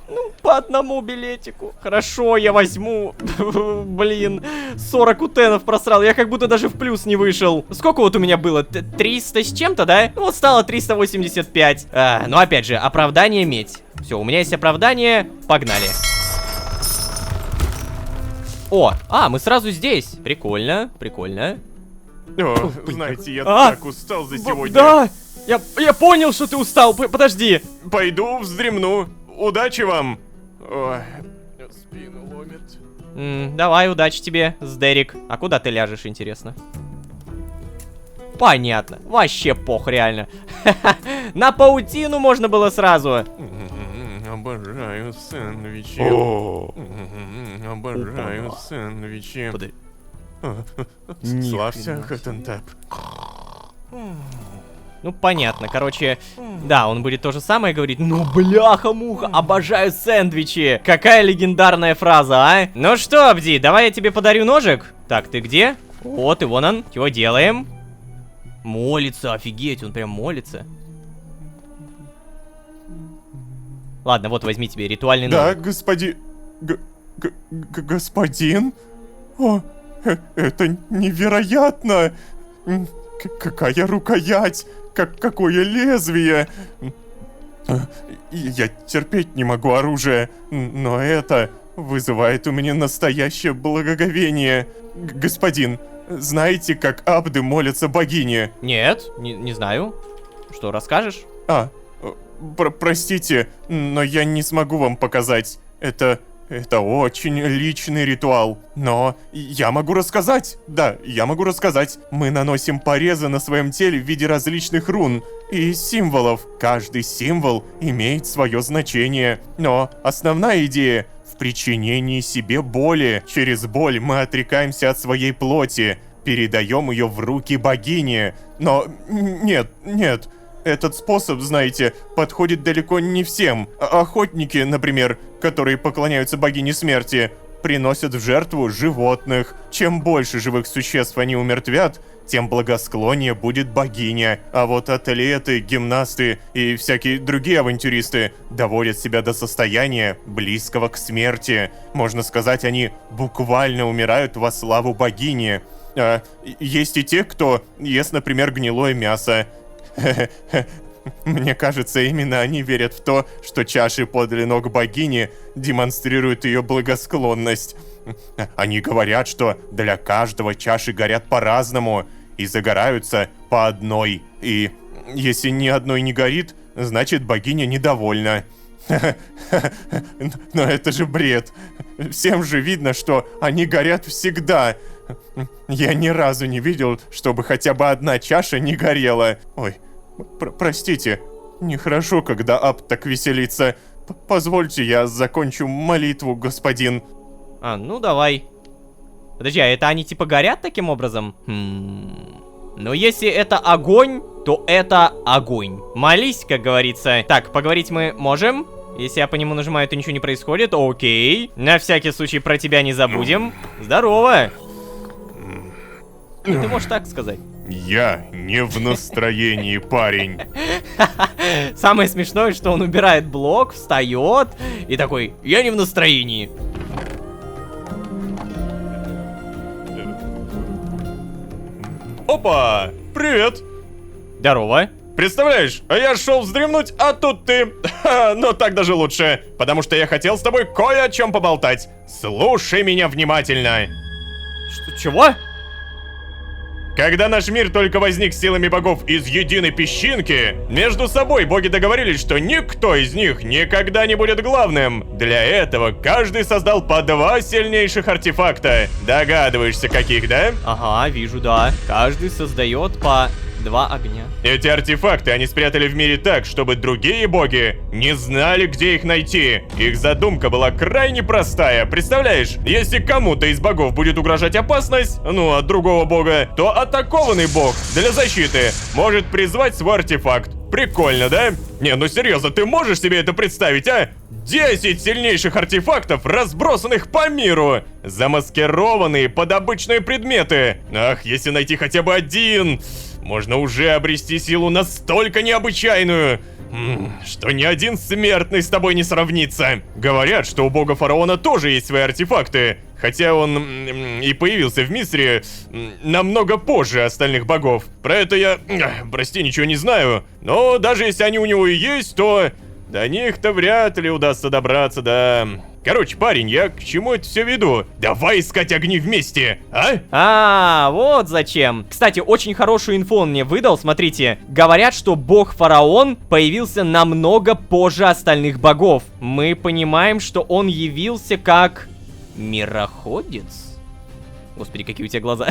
по одному билетику. Хорошо, я возьму. Блин, 40 утенов просрал. Я как будто даже в плюс не вышел. Сколько вот у меня было? 300 с чем-то, да? Ну, вот стало 385. Ну, опять же, оправдание медь. Все, у меня есть оправдание. Погнали. О, мы сразу здесь. Прикольно. О, знаете, я так устал за сегодня. Да, я понял, что ты устал. Подожди. Пойду вздремну. Удачи вам. Ой, спину ломит. Давай, удачи тебе, Сдерик. А куда ты ляжешь, интересно? Понятно. Вообще пох, реально. На паутину можно было сразу. Обожаю сэндвичи. Обожаю сэндвичи. Славься, Хэттентап. Ну, понятно, короче, да, он будет то же самое говорить. Ну, бляха-муха, обожаю сэндвичи. Какая легендарная фраза, а? Ну что, Абди, давай я тебе подарю ножик. Так, ты где? Вот, и вон он. Чего делаем? Молится, офигеть, он прям молится. Ладно, вот, возьми тебе ритуальный нож. Да, господин? О, это невероятно! Какая рукоять! Какое лезвие! Я терпеть не могу оружие, но это вызывает у меня настоящее благоговение. Господин, знаете, как абды молятся богине? Нет, не знаю. Что, расскажешь? Простите, но я не смогу вам показать. Это очень личный ритуал. Но я могу рассказать. Да, я могу рассказать. Мы наносим порезы на своем теле в виде различных рун и символов. Каждый символ имеет свое значение. Но основная идея в причинении себе боли. Через боль мы отрекаемся от своей плоти, передаем ее в руки богини. Но нет. Этот способ, знаете, подходит далеко не всем. Охотники, например, которые поклоняются богине смерти, приносят в жертву животных. Чем больше живых существ они умертвят, тем благосклоннее будет богиня. А вот атлеты, гимнасты и всякие другие авантюристы доводят себя до состояния, близкого к смерти. Можно сказать, они буквально умирают во славу богини. Есть и те, кто ест, например, гнилое мясо. Мне кажется, именно они верят в то, что чаши подле ног богини демонстрируют ее благосклонность. Они говорят, что для каждого чаши горят по-разному и загораются по одной. И если ни одной не горит, значит богиня недовольна. Но это же бред. Всем же видно, что они горят всегда. Я ни разу не видел, чтобы хотя бы одна чаша не горела. Ой, простите, нехорошо, когда аб так веселится. Позвольте, я закончу молитву, господин. Ну давай. Подожди, а это они типа горят таким образом? Но если это огонь, то это огонь. Молись, как говорится. Так, поговорить мы можем? Если я по нему нажимаю, то ничего не происходит. Окей. На всякий случай про тебя не забудем. Здорово. Ты можешь так сказать. Я не в настроении, парень. Самое смешное, что он убирает блок, встает и такой: я не в настроении. Опа! Привет! Здорово. Представляешь, а я шел вздремнуть, а тут ты. Ха, ну так даже лучше, потому что я хотел с тобой кое о чем поболтать. Слушай меня внимательно. Чего? Когда наш мир только возник силами богов из единой песчинки, между собой боги договорились, что никто из них никогда не будет главным. Для этого каждый создал по 2 сильнейших артефакта. Догадываешься, каких, да? Ага, вижу, да. Каждый создает по 2 огня. Эти артефакты они спрятали в мире так, чтобы другие боги не знали, где их найти. Их задумка была крайне простая. Представляешь, если кому-то из богов будет угрожать опасность, ну, от другого бога, то атакованный бог для защиты может призвать свой артефакт. Прикольно, да? Не, ну серьезно, ты можешь себе это представить, а? 10 сильнейших артефактов, разбросанных по миру, замаскированные под обычные предметы. Ах, если найти хотя бы один, можно уже обрести силу настолько необычайную, что ни один смертный с тобой не сравнится. Говорят, что у бога фараона тоже есть свои артефакты, хотя он и появился в Мисре намного позже остальных богов. Про это я, прости, ничего не знаю. Но даже если они у него и есть, то до них-то вряд ли удастся добраться, да. Короче, парень, я к чему это все веду? Давай искать огни вместе, а? А, вот зачем. Кстати, очень хорошую инфу он мне выдал, смотрите. Говорят, что бог фараон появился намного позже остальных богов. Мы понимаем, что он явился как мироходец. Господи, какие у тебя глаза.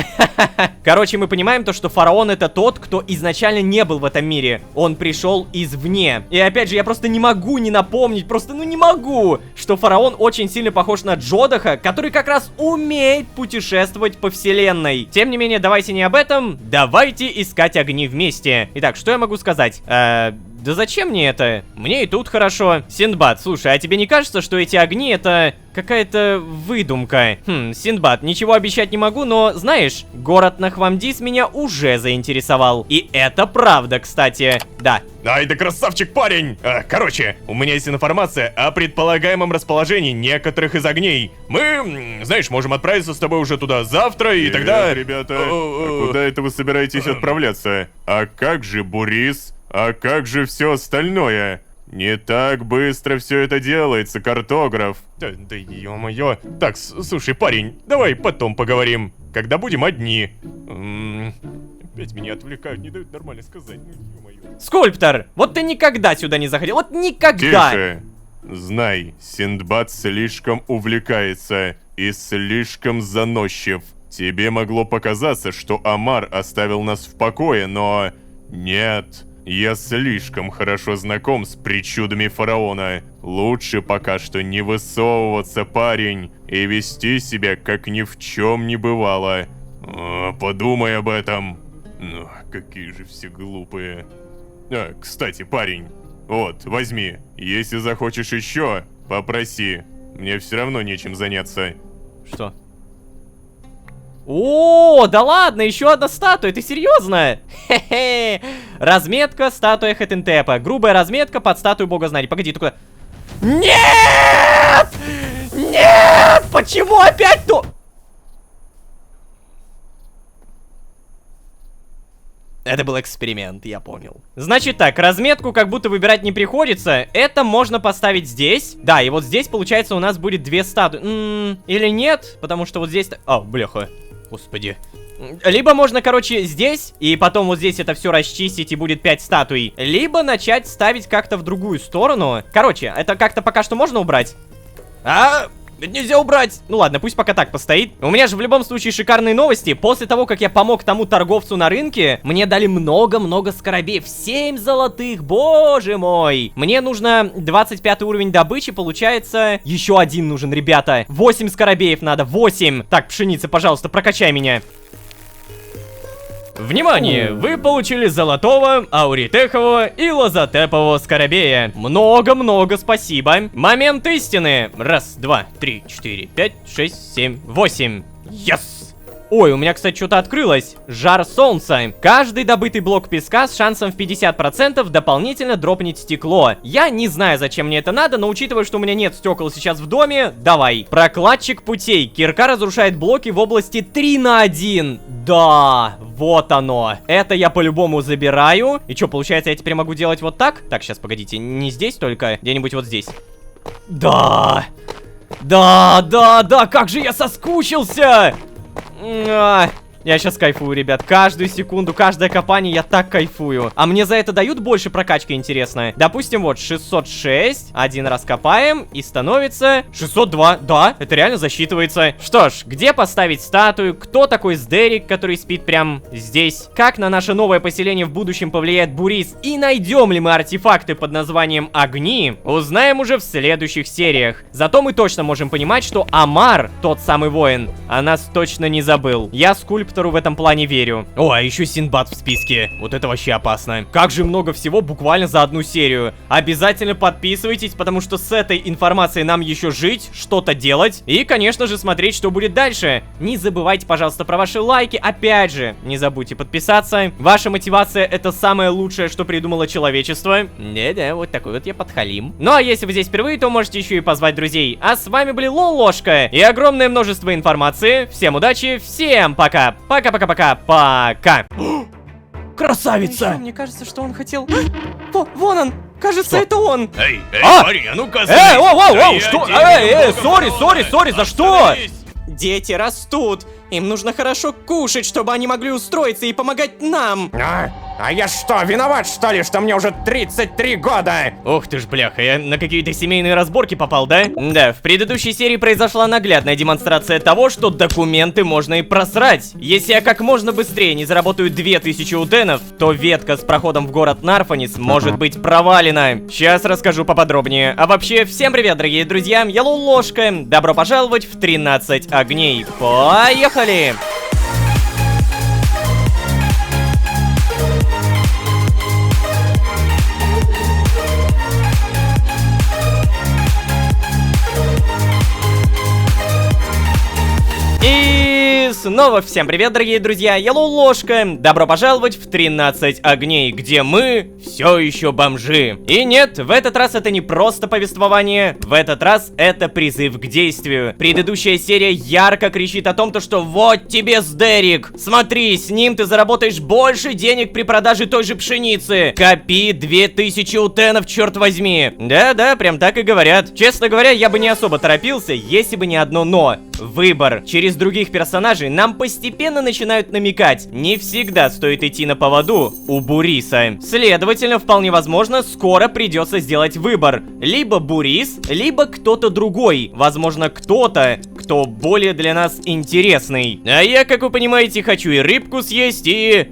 Короче, мы понимаем то, что фараон это тот, кто изначально не был в этом мире. Он пришел извне. И опять же, я просто не могу не напомнить, просто ну не могу, что фараон очень сильно похож на Джодаха, который как раз умеет путешествовать по вселенной. Тем не менее, давайте не об этом, давайте искать огни вместе. Итак, что я могу сказать? Да зачем мне это? Мне и тут хорошо. Синдбад, слушай, а тебе не кажется, что эти огни это какая-то выдумка? Синдбад, ничего обещать не могу, но знаешь, город Нахвамдис меня уже заинтересовал. И это правда, кстати. Да. Ай да красавчик, парень! Короче, у меня есть информация о предполагаемом расположении некоторых из огней. Мы, знаешь, можем отправиться с тобой уже туда завтра, и тогда... Ребята, а куда это вы собираетесь отправляться? А как же Бурис? А как же все остальное? Не так быстро все это делается, картограф. Да ё-моё. Так, слушай, парень, давай потом поговорим, когда будем одни. Опять меня отвлекают, не дают нормально сказать. Ну, ё-моё. Скульптор, вот ты никогда сюда не заходил, вот никогда. Тише. Знай, Синдбад слишком увлекается и слишком заносчив. Тебе могло показаться, что Амар оставил нас в покое, но... Нет. Я слишком хорошо знаком с причудами фараона. Лучше пока что не высовываться, парень, и вести себя, как ни в чем не бывало. Подумай об этом. Ну, какие же все глупые. Кстати, парень, вот, возьми. Если захочешь еще, попроси. Мне все равно нечем заняться. Что? О, да ладно, еще одна статуя, ты серьезно? Хе-хе. Разметка, статуя Хетентепа. Грубая разметка под статую бога знаний. Погоди, ты куда? Нет! Нет! Почему опять то? Это был эксперимент, я понял. Значит так, разметку как будто выбирать не приходится. Это можно поставить здесь. Да, и вот здесь, получается, у нас будет 2 статуи. Или нет? Потому что вот здесь... А, бляха. Господи. Либо можно, короче, здесь, и потом вот здесь это все расчистить, и будет 5 статуй. Либо начать ставить как-то в другую сторону. Короче, это как-то пока что можно убрать. Это нельзя убрать. Ну ладно, пусть пока так постоит. У меня же в любом случае шикарные новости. После того, как я помог тому торговцу на рынке, мне дали много-много скоробеев. 7 золотых, боже мой. Мне нужно 25 уровень добычи, получается. Еще один нужен, ребята. 8 скоробеев надо, 8. Так, пшеница, пожалуйста, прокачай меня. Внимание! Вы получили золотого, ауритехового и лазотепового скоробея. Много-много спасибо. Момент истины. 1, 2, 3, 4, 5, 6, 7, 8. Yes! Ой, у меня, кстати, что-то открылось. Жар солнца. Каждый добытый блок песка с шансом в 50% дополнительно дропнет стекло. Я не знаю, зачем мне это надо, но учитывая, что у меня нет стекол сейчас в доме, давай. Прокладчик путей. Кирка разрушает блоки в области 3 на 1. Да, Вот оно. Это я по-любому забираю. И что, получается, я теперь могу делать вот так? Так, сейчас, погодите, не здесь только, где-нибудь вот здесь. Да! Да, как же я соскучился! Я сейчас кайфую, ребят. Каждую секунду, каждое копание я так кайфую. А мне за это дают больше прокачки, интересно? Допустим, вот 606. Один раз копаем и становится 602. Да, это реально засчитывается. Что ж, где поставить статую? Кто такой Сдерик, который спит прям здесь? Как на наше новое поселение в будущем повлияет Бурис? И найдем ли мы артефакты под названием Огни? Узнаем уже в следующих сериях. Зато мы точно можем понимать, что Амар, тот самый воин, о нас точно не забыл. Я скульптору в этом плане верю. О, а еще Синдбад в списке. Вот это вообще опасно. Как же много всего буквально за одну серию. Обязательно подписывайтесь, потому что с этой информацией нам еще жить, что-то делать. И, конечно же, смотреть, что будет дальше. Не забывайте, пожалуйста, про ваши лайки. Опять же, не забудьте подписаться. Ваша мотивация — это самое лучшее, что придумало человечество. Да-да, вот такой вот я подхалим. Ну, а если вы здесь впервые, то можете еще и позвать друзей. А с вами были Лолошка и огромное множество информации. Всем удачи, всем пока. Пока-пока-пока-пока. Красавица! Ещё, мне кажется, что он хотел... Вон он! Кажется, это он! Эй, А! парень, а ну-ка, Воу, что? Сори, за что? Дети растут! Им нужно хорошо кушать, чтобы они могли устроиться и помогать нам! А я что, виноват, что ли, что мне уже 33 года? Ух ты ж, бляха, я на какие-то семейные разборки попал, да? Да, в предыдущей серии произошла наглядная демонстрация того, что документы можно и просрать. Если я как можно быстрее не заработаю 2000 утенов, то ветка с проходом в город Нарфанис может быть провалена. Сейчас расскажу поподробнее. А вообще, всем привет, дорогие друзья, я Лолошка. Добро пожаловать в 13 огней. Поехали! И снова всем привет, дорогие друзья, я Лолошка. Добро пожаловать в 13 огней, где мы все еще бомжи. И нет, в этот раз это не просто повествование, в этот раз это призыв к действию. Предыдущая серия ярко кричит о том, что вот тебе Сдерик. Смотри, с ним ты заработаешь больше денег при продаже той же пшеницы. Копи 2000 утенов, черт возьми. Да, прям так и говорят. Честно говоря, я бы не особо торопился, если бы не одно но. Выбор. Через других персонажей нам постепенно начинают намекать. Не всегда стоит идти на поводу у Буриса. Следовательно, вполне возможно, скоро придется сделать выбор. Либо Бурис, либо кто-то другой. Возможно, кто-то, кто более для нас интересный. А я, как вы понимаете, хочу и рыбку съесть, и...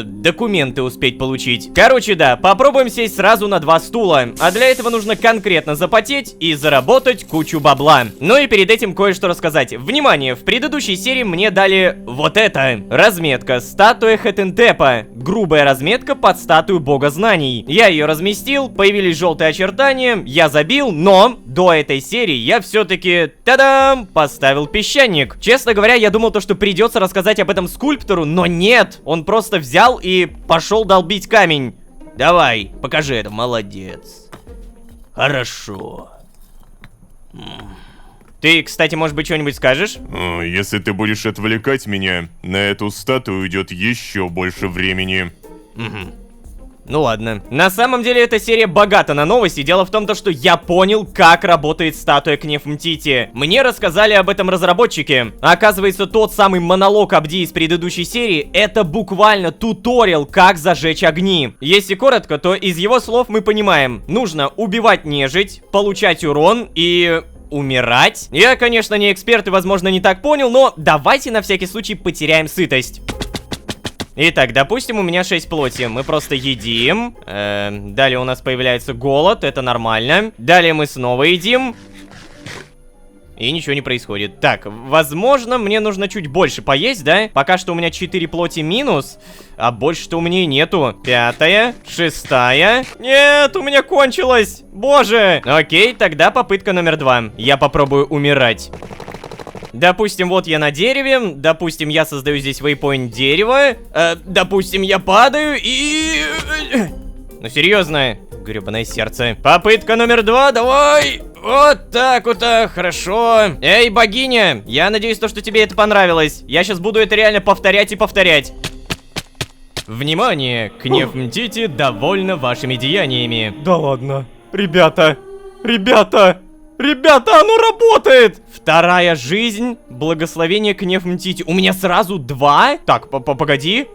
документы успеть получить. Короче, да, попробуем сесть сразу на 2 стула. А для этого нужно конкретно запотеть и заработать кучу бабла. Ну и перед этим кое-что рассказать. Внимание, в предыдущей серии мне дали вот это. Разметка. Статуя Хетентепа. Грубая разметка под статую бога знаний. Я ее разместил, появились желтые очертания, я забил, но до этой серии я все-таки, та-дам, поставил песчаник. Честно говоря, я думал, что придется рассказать об этом скульптору, но нет. Он просто взял и пошел долбить камень. Давай, покажи это, молодец. Хорошо. Ты, кстати, может быть, что-нибудь скажешь? Если ты будешь отвлекать меня, на эту статую уйдет еще больше времени. Ну ладно. На самом деле эта серия богата на новости. Дело в том, что я понял, как работает статуя Кнефмтити. Мне рассказали об этом разработчики. Оказывается, тот самый монолог Абди из предыдущей серии — это буквально туториал, как зажечь огни. Если коротко, то из его слов мы понимаем: нужно убивать нежить, получать урон и... умирать. Я, конечно, не эксперт и, возможно, не так понял, но давайте на всякий случай потеряем сытость. Итак, допустим, у меня 6 плоти. Мы просто едим. Далее у нас появляется голод, это нормально. Далее мы снова едим. И ничего не происходит. Так, возможно, мне нужно чуть больше поесть, да? Пока что у меня 4 плоти минус, а больше-то у меня и нету. 5-я, 6-я. Нет, у меня кончилось. Боже. Окей, тогда попытка номер 2. Я попробую умирать. Допустим, вот я на дереве. Допустим, я создаю здесь вейпоинт дерева. Допустим, я падаю и... Ну, серьезно, гребаное сердце. Попытка номер 2, давай. Вот так вот, хорошо. Эй, богиня, я надеюсь, что тебе это понравилось. Я сейчас буду это реально повторять и повторять. Внимание! Гнев Мтити довольна вашими деяниями. Да ладно. Ребята, оно работает! Вторая жизнь, благословение Гнев Мтити. У меня сразу 2? Так, погоди.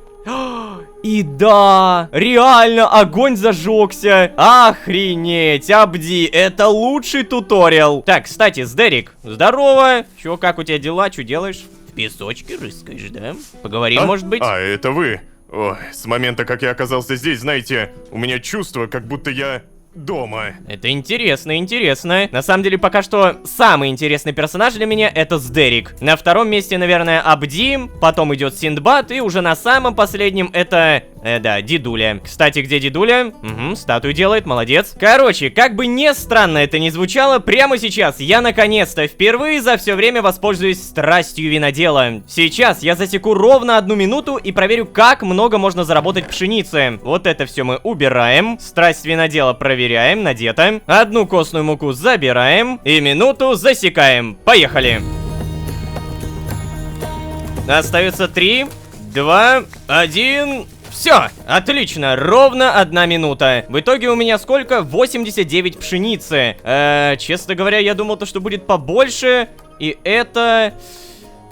И да, реально огонь зажегся. Охренеть, Абди, это лучший туториал. Так, кстати, Сдерик, здорово. Чё, как у тебя дела, что делаешь? В песочке рыскаешь, да? Поговорим, может быть? А, это вы? Ой, с момента, как я оказался здесь, знаете, у меня чувство, как будто я дома. Это интересно, интересно. На самом деле, пока что самый интересный персонаж для меня это Сдерик. На втором месте, наверное, Абди, потом идет Синдбад, и уже на самом последнем это... да, Дедуля. Кстати, где Дедуля? Угу, статую делает, молодец. Короче, как бы не странно это ни звучало, прямо сейчас я наконец-то впервые за все время воспользуюсь страстью винодела. Сейчас я засеку ровно 1 минуту и проверю, как много можно заработать пшеницы. Вот это все мы убираем. Страсть винодела проверяем, надето. 1 костную муку забираем. И минуту засекаем. Поехали. Остается 3, 2, 1... Все, отлично, ровно 1 минута. В итоге у меня сколько? 89 пшеницы. Честно говоря, я думал, что будет побольше. И это...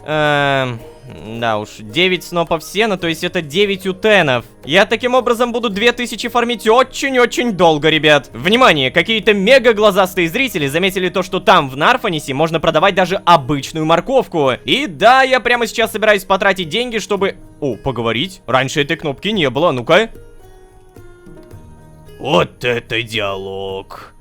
да уж, 9 снопов сена, то есть это 9 утенов. Я таким образом буду 2000 фармить очень-очень долго, ребят. Внимание, какие-то мега глазастые зрители заметили то, что там в Нарфанисе можно продавать даже обычную морковку. И да, я прямо сейчас собираюсь потратить деньги, чтобы... О, поговорить. Раньше этой кнопки не было, ну-ка. Вот это диалог.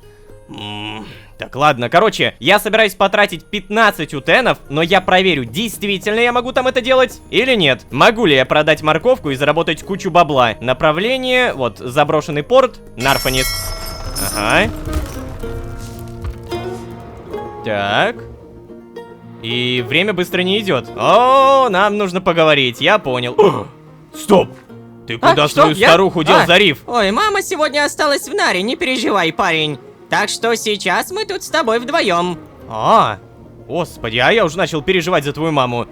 Так, ладно, короче, я собираюсь потратить 15 утенов, но я проверю, действительно я могу там это делать или нет. Могу ли я продать морковку и заработать кучу бабла? Направление, вот, заброшенный порт, Нарфанис. Ага. Так. И время быстро не идет. О, нам нужно поговорить, я понял. Стоп! Ты куда свою старуху дел, Зариф? Ой, мама сегодня осталась в Наре, не переживай, парень. Так что сейчас мы тут с тобой вдвоем. Господи, а я уже начал переживать за твою маму.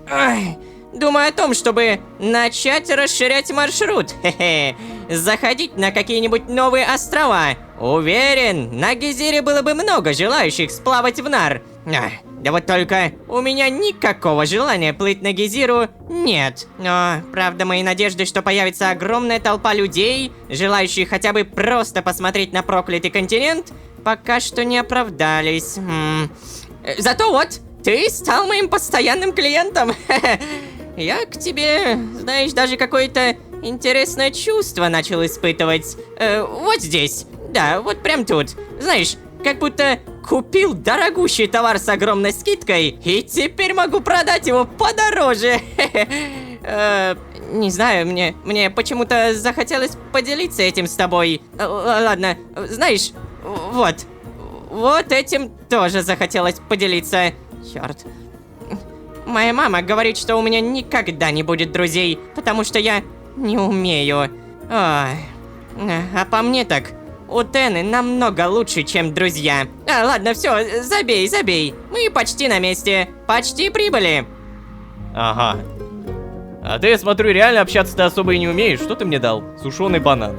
Ой, думаю о том, чтобы начать расширять маршрут. Хе-хе. Заходить на какие-нибудь новые острова. Уверен, на Гизире было бы много желающих сплавать в Нар. Да вот только у меня никакого желания плыть на Гизиру нет. Но, правда, мои надежды, что появится огромная толпа людей, желающих хотя бы просто посмотреть на проклятый континент, пока что не оправдались. Зато вот, ты стал моим постоянным клиентом. Я к тебе, знаешь, даже какое-то интересное чувство начал испытывать. Вот здесь. Да, вот прям тут. Знаешь, как будто купил дорогущий товар с огромной скидкой, и теперь могу продать его подороже. Не знаю, мне почему-то захотелось поделиться этим с тобой. Ладно, знаешь, вот этим тоже захотелось поделиться. Черт. Моя мама говорит, что у меня никогда не будет друзей, потому что я не умею. Ой. А по мне так, утены намного лучше, чем друзья. Ладно, все, забей. Мы почти на месте. Почти прибыли. Ага. А ты, я смотрю, реально общаться ты особо и не умеешь. Что ты мне дал? Сушеный банан.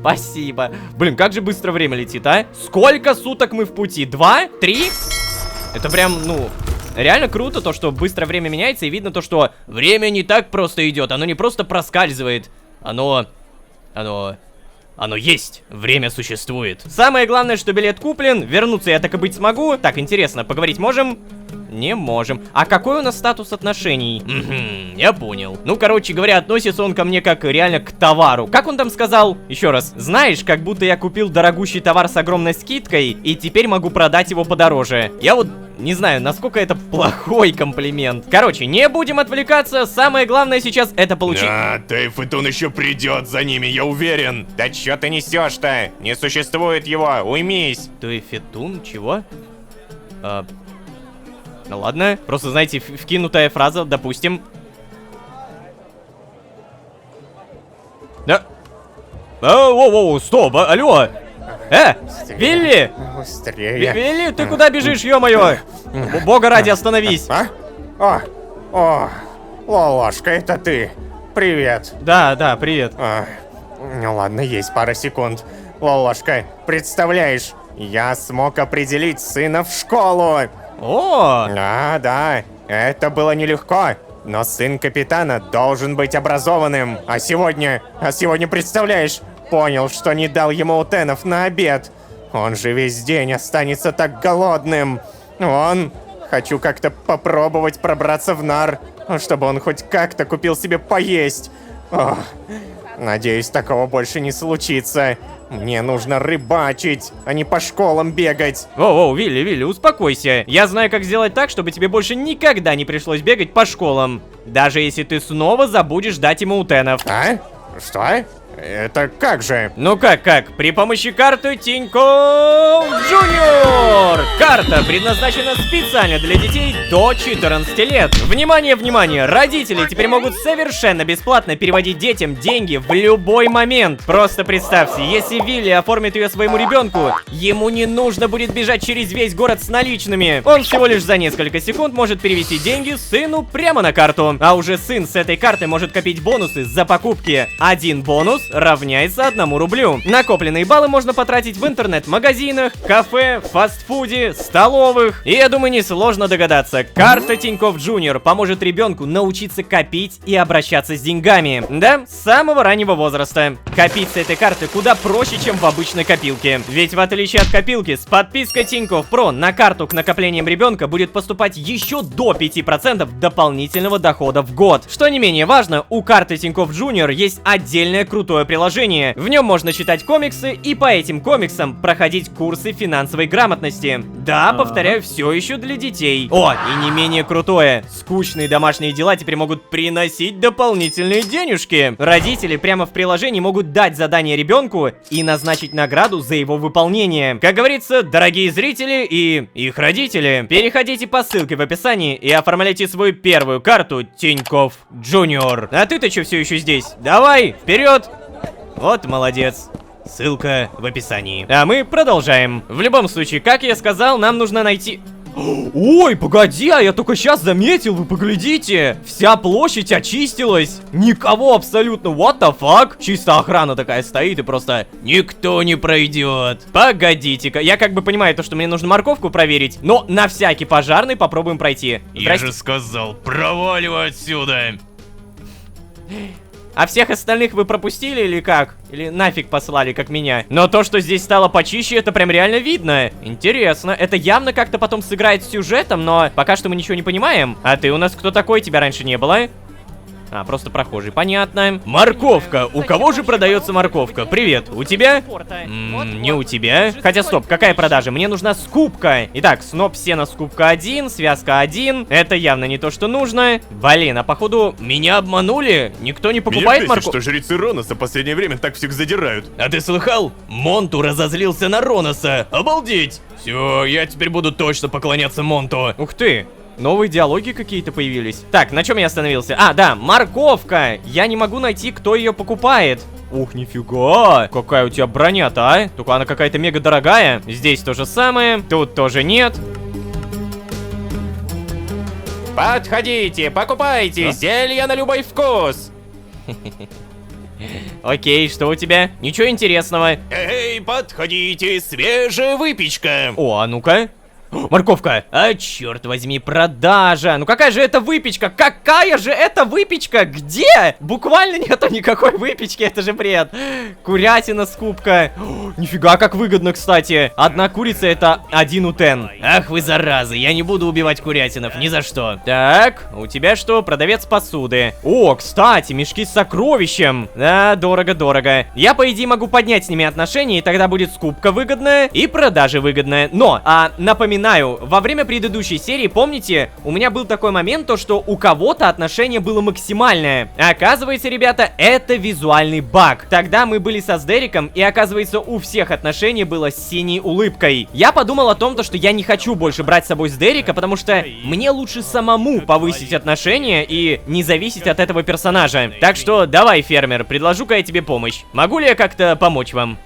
Спасибо. Блин, как же быстро время летит, а? Сколько суток мы в пути? 2? 3? Это прям, ну... Реально круто то, что быстро время меняется, и видно то, что время не так просто идет. Оно не просто проскальзывает. Оно есть, время существует. Самое главное, что билет куплен, вернуться я так и быть смогу. Так, интересно, поговорить можем? Не можем. А какой у нас статус отношений? Я понял. Ну, короче говоря, относится он ко мне как реально к товару. Как он там сказал? Еще раз. Знаешь, как будто я купил дорогущий товар с огромной скидкой, и теперь могу продать его подороже. Я вот не знаю, насколько это плохой комплимент. Короче, не будем отвлекаться. Самое главное сейчас это получить... Тайфутун еще придет за ними, я уверен. Да че ты несешь-то? Не существует его, уймись. Тайфутун? Чего? Ну ладно, просто, знаете, вкинутая фраза, допустим. Да. Воу, стоп, алло. Вилли! Быстрее. Вилли, ты куда бежишь, ё-моё? Бога ради, остановись. О, Лолошка, это ты. привет. Да, привет. Ну ладно, есть пара секунд. Лолошка, представляешь, я смог определить сына в школу. О, Да, это было нелегко. Но сын капитана должен быть образованным. А сегодня, представляешь, понял, что не дал ему утенов на обед. Он же весь день останется так голодным. Хочу как-то попробовать пробраться в нар, чтобы он хоть как-то купил себе поесть. Надеюсь, такого больше не случится. Мне нужно рыбачить, а не по школам бегать. Воу, Вилли, успокойся. Я знаю, как сделать так, чтобы тебе больше никогда не пришлось бегать по школам. Даже если ты снова забудешь дать ему утенов. А? Что? Это как же? Ну как? При помощи карты Тинькофф Джуниор! Карта предназначена специально для детей до 14 лет. Внимание! Родители теперь могут совершенно бесплатно переводить детям деньги в любой момент. Просто представьте, если Вилли оформит ее своему ребенку, ему не нужно будет бежать через весь город с наличными. Он всего лишь за несколько секунд может перевести деньги сыну прямо на карту. А уже сын с этой карты может копить бонусы за покупки. Один бонус равняется 1 рублю. Накопленные баллы можно потратить в интернет-магазинах, кафе, фастфуде, столовых. И я думаю, несложно догадаться, карта Тинькофф Джуниор поможет ребенку научиться копить и обращаться с деньгами. Да, с самого раннего возраста. Копить с этой карты куда проще, чем в обычной копилке. Ведь в отличие от копилки, с подпиской Тинькофф Про на карту к накоплениям ребенка будет поступать еще до 5% дополнительного дохода в год. Что не менее важно, у карты Тинькофф Джуниор есть отдельное крутое приложение. В нем можно читать комиксы и по этим комиксам проходить курсы финансовой грамотности. Да, повторяю, все еще для детей. О, и не менее крутое. Скучные домашние дела теперь могут приносить дополнительные денежки. Родители прямо в приложении могут дать задание ребенку и назначить награду за его выполнение. Как говорится, дорогие зрители и их родители, переходите по ссылке в описании и оформляйте свою первую карту Тинькофф Джуниор. А ты-то что все еще здесь? Давай, вперед! Вот молодец. Ссылка в описании. А мы продолжаем. В любом случае, как я сказал, нам нужно найти... Ой, погоди, а я только сейчас заметил, вы поглядите. Вся площадь очистилась. Никого абсолютно, what the fuck? Чисто охрана такая стоит и просто никто не пройдет. Погодите-ка, я как бы понимаю то, что мне нужно морковку проверить, но на всякий пожарный попробуем пройти. Я же сказал, проваливай отсюда. А всех остальных вы пропустили или как? Или нафиг послали, как меня? Но то, что здесь стало почище, это прям реально видно. Интересно. Это явно как-то потом сыграет с сюжетом, но пока что мы ничего не понимаем. А ты у нас кто такой? Тебя раньше не было? А, просто прохожий, понятно. Морковка. У кого же продается морковка? Привет, у тебя? Не у тебя. Хотя, стоп, какая продажа? Мне нужна скупка. Итак, сноп сена скупка 1, связка 1. Это явно не то, что нужно. Блин, а походу меня обманули? Никто не покупает морковку? что жрецы Роноса в последнее время так всех задирают. А ты слыхал? Монту разозлился на Роноса. Обалдеть! Все, я теперь буду точно поклоняться Монту. Ух ты. Новые диалоги какие-то появились. Так, на чем я остановился? А, да, морковка. Я не могу найти, кто ее покупает. Ух, нифига. Какая у тебя броня-то, а? Только она какая-то мега дорогая. Здесь то же самое. Тут тоже нет. Подходите, покупайте, зелья на любой вкус. Окей, что у тебя? Ничего интересного. Эй, подходите, свежая выпечка. О, а ну-ка. Морковка! А, черт возьми, продажа! Ну какая же это выпечка? Какая же это выпечка? Где? Буквально нету никакой выпечки, это же бред. Курятина, скупка. Нифига, как выгодно, кстати. Одна курица это 1 утен. Ах вы заразы, я не буду убивать курятинов, ни за что. Так, у тебя что? Продавец посуды. О, кстати, мешки с сокровищем. Да, дорого-дорого. Я, по идее, могу поднять с ними отношения, и тогда будет скупка выгодная и продажа выгодная. Но, напоминаю, во время предыдущей серии, помните, у меня был такой момент, то что у кого-то отношение было максимальное. Оказывается, ребята, это визуальный баг. Тогда мы были со Сдериком, и оказывается, у всех отношение было с синей улыбкой. Я подумал о том, что я не хочу больше брать с собой Сдерика, потому что мне лучше самому повысить отношения и не зависеть от этого персонажа. Так что давай, фермер, предложу-ка я тебе помощь. Могу ли я как-то помочь вам?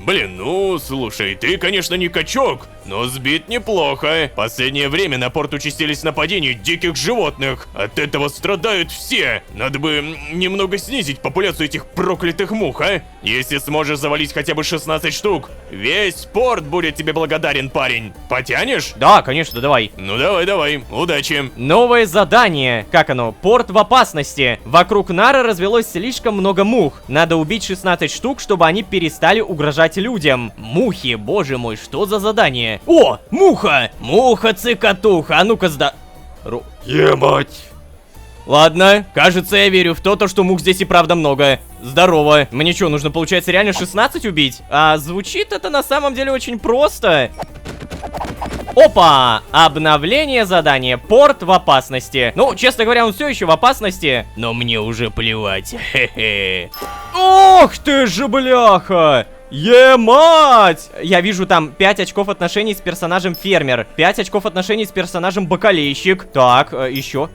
Блин, ну, слушай, ты, конечно, не качок, но сбит неплохо. Последнее время на порт участились нападения диких животных. От этого страдают все. Надо бы немного снизить популяцию этих проклятых мух, а? Если сможешь завалить хотя бы 16 штук, весь порт будет тебе благодарен, парень. Потянешь? Да, конечно, давай. Ну давай, удачи. Новое задание. Как оно? Порт в опасности. Вокруг Нары развелось слишком много мух. Надо убить 16 штук, чтобы они перестали угрожать людям. Мухи, боже мой, что за задание? О, муха! Муха-цикатуха, а ну-ка Емать. Ладно, кажется, я верю в то, что мух здесь и правда много. Здорово. Мне что, нужно, получается, реально 16 убить? А звучит это на самом деле очень просто. Опа! Обновление задания. Порт в опасности. Ну, честно говоря, он все еще в опасности. Но мне уже плевать. Хе-хе. Ох ты же, бляха! Е-мать! Я вижу там 5 очков отношений с персонажем фермер, 5 очков отношений с персонажем бакалейщик. Так, еще.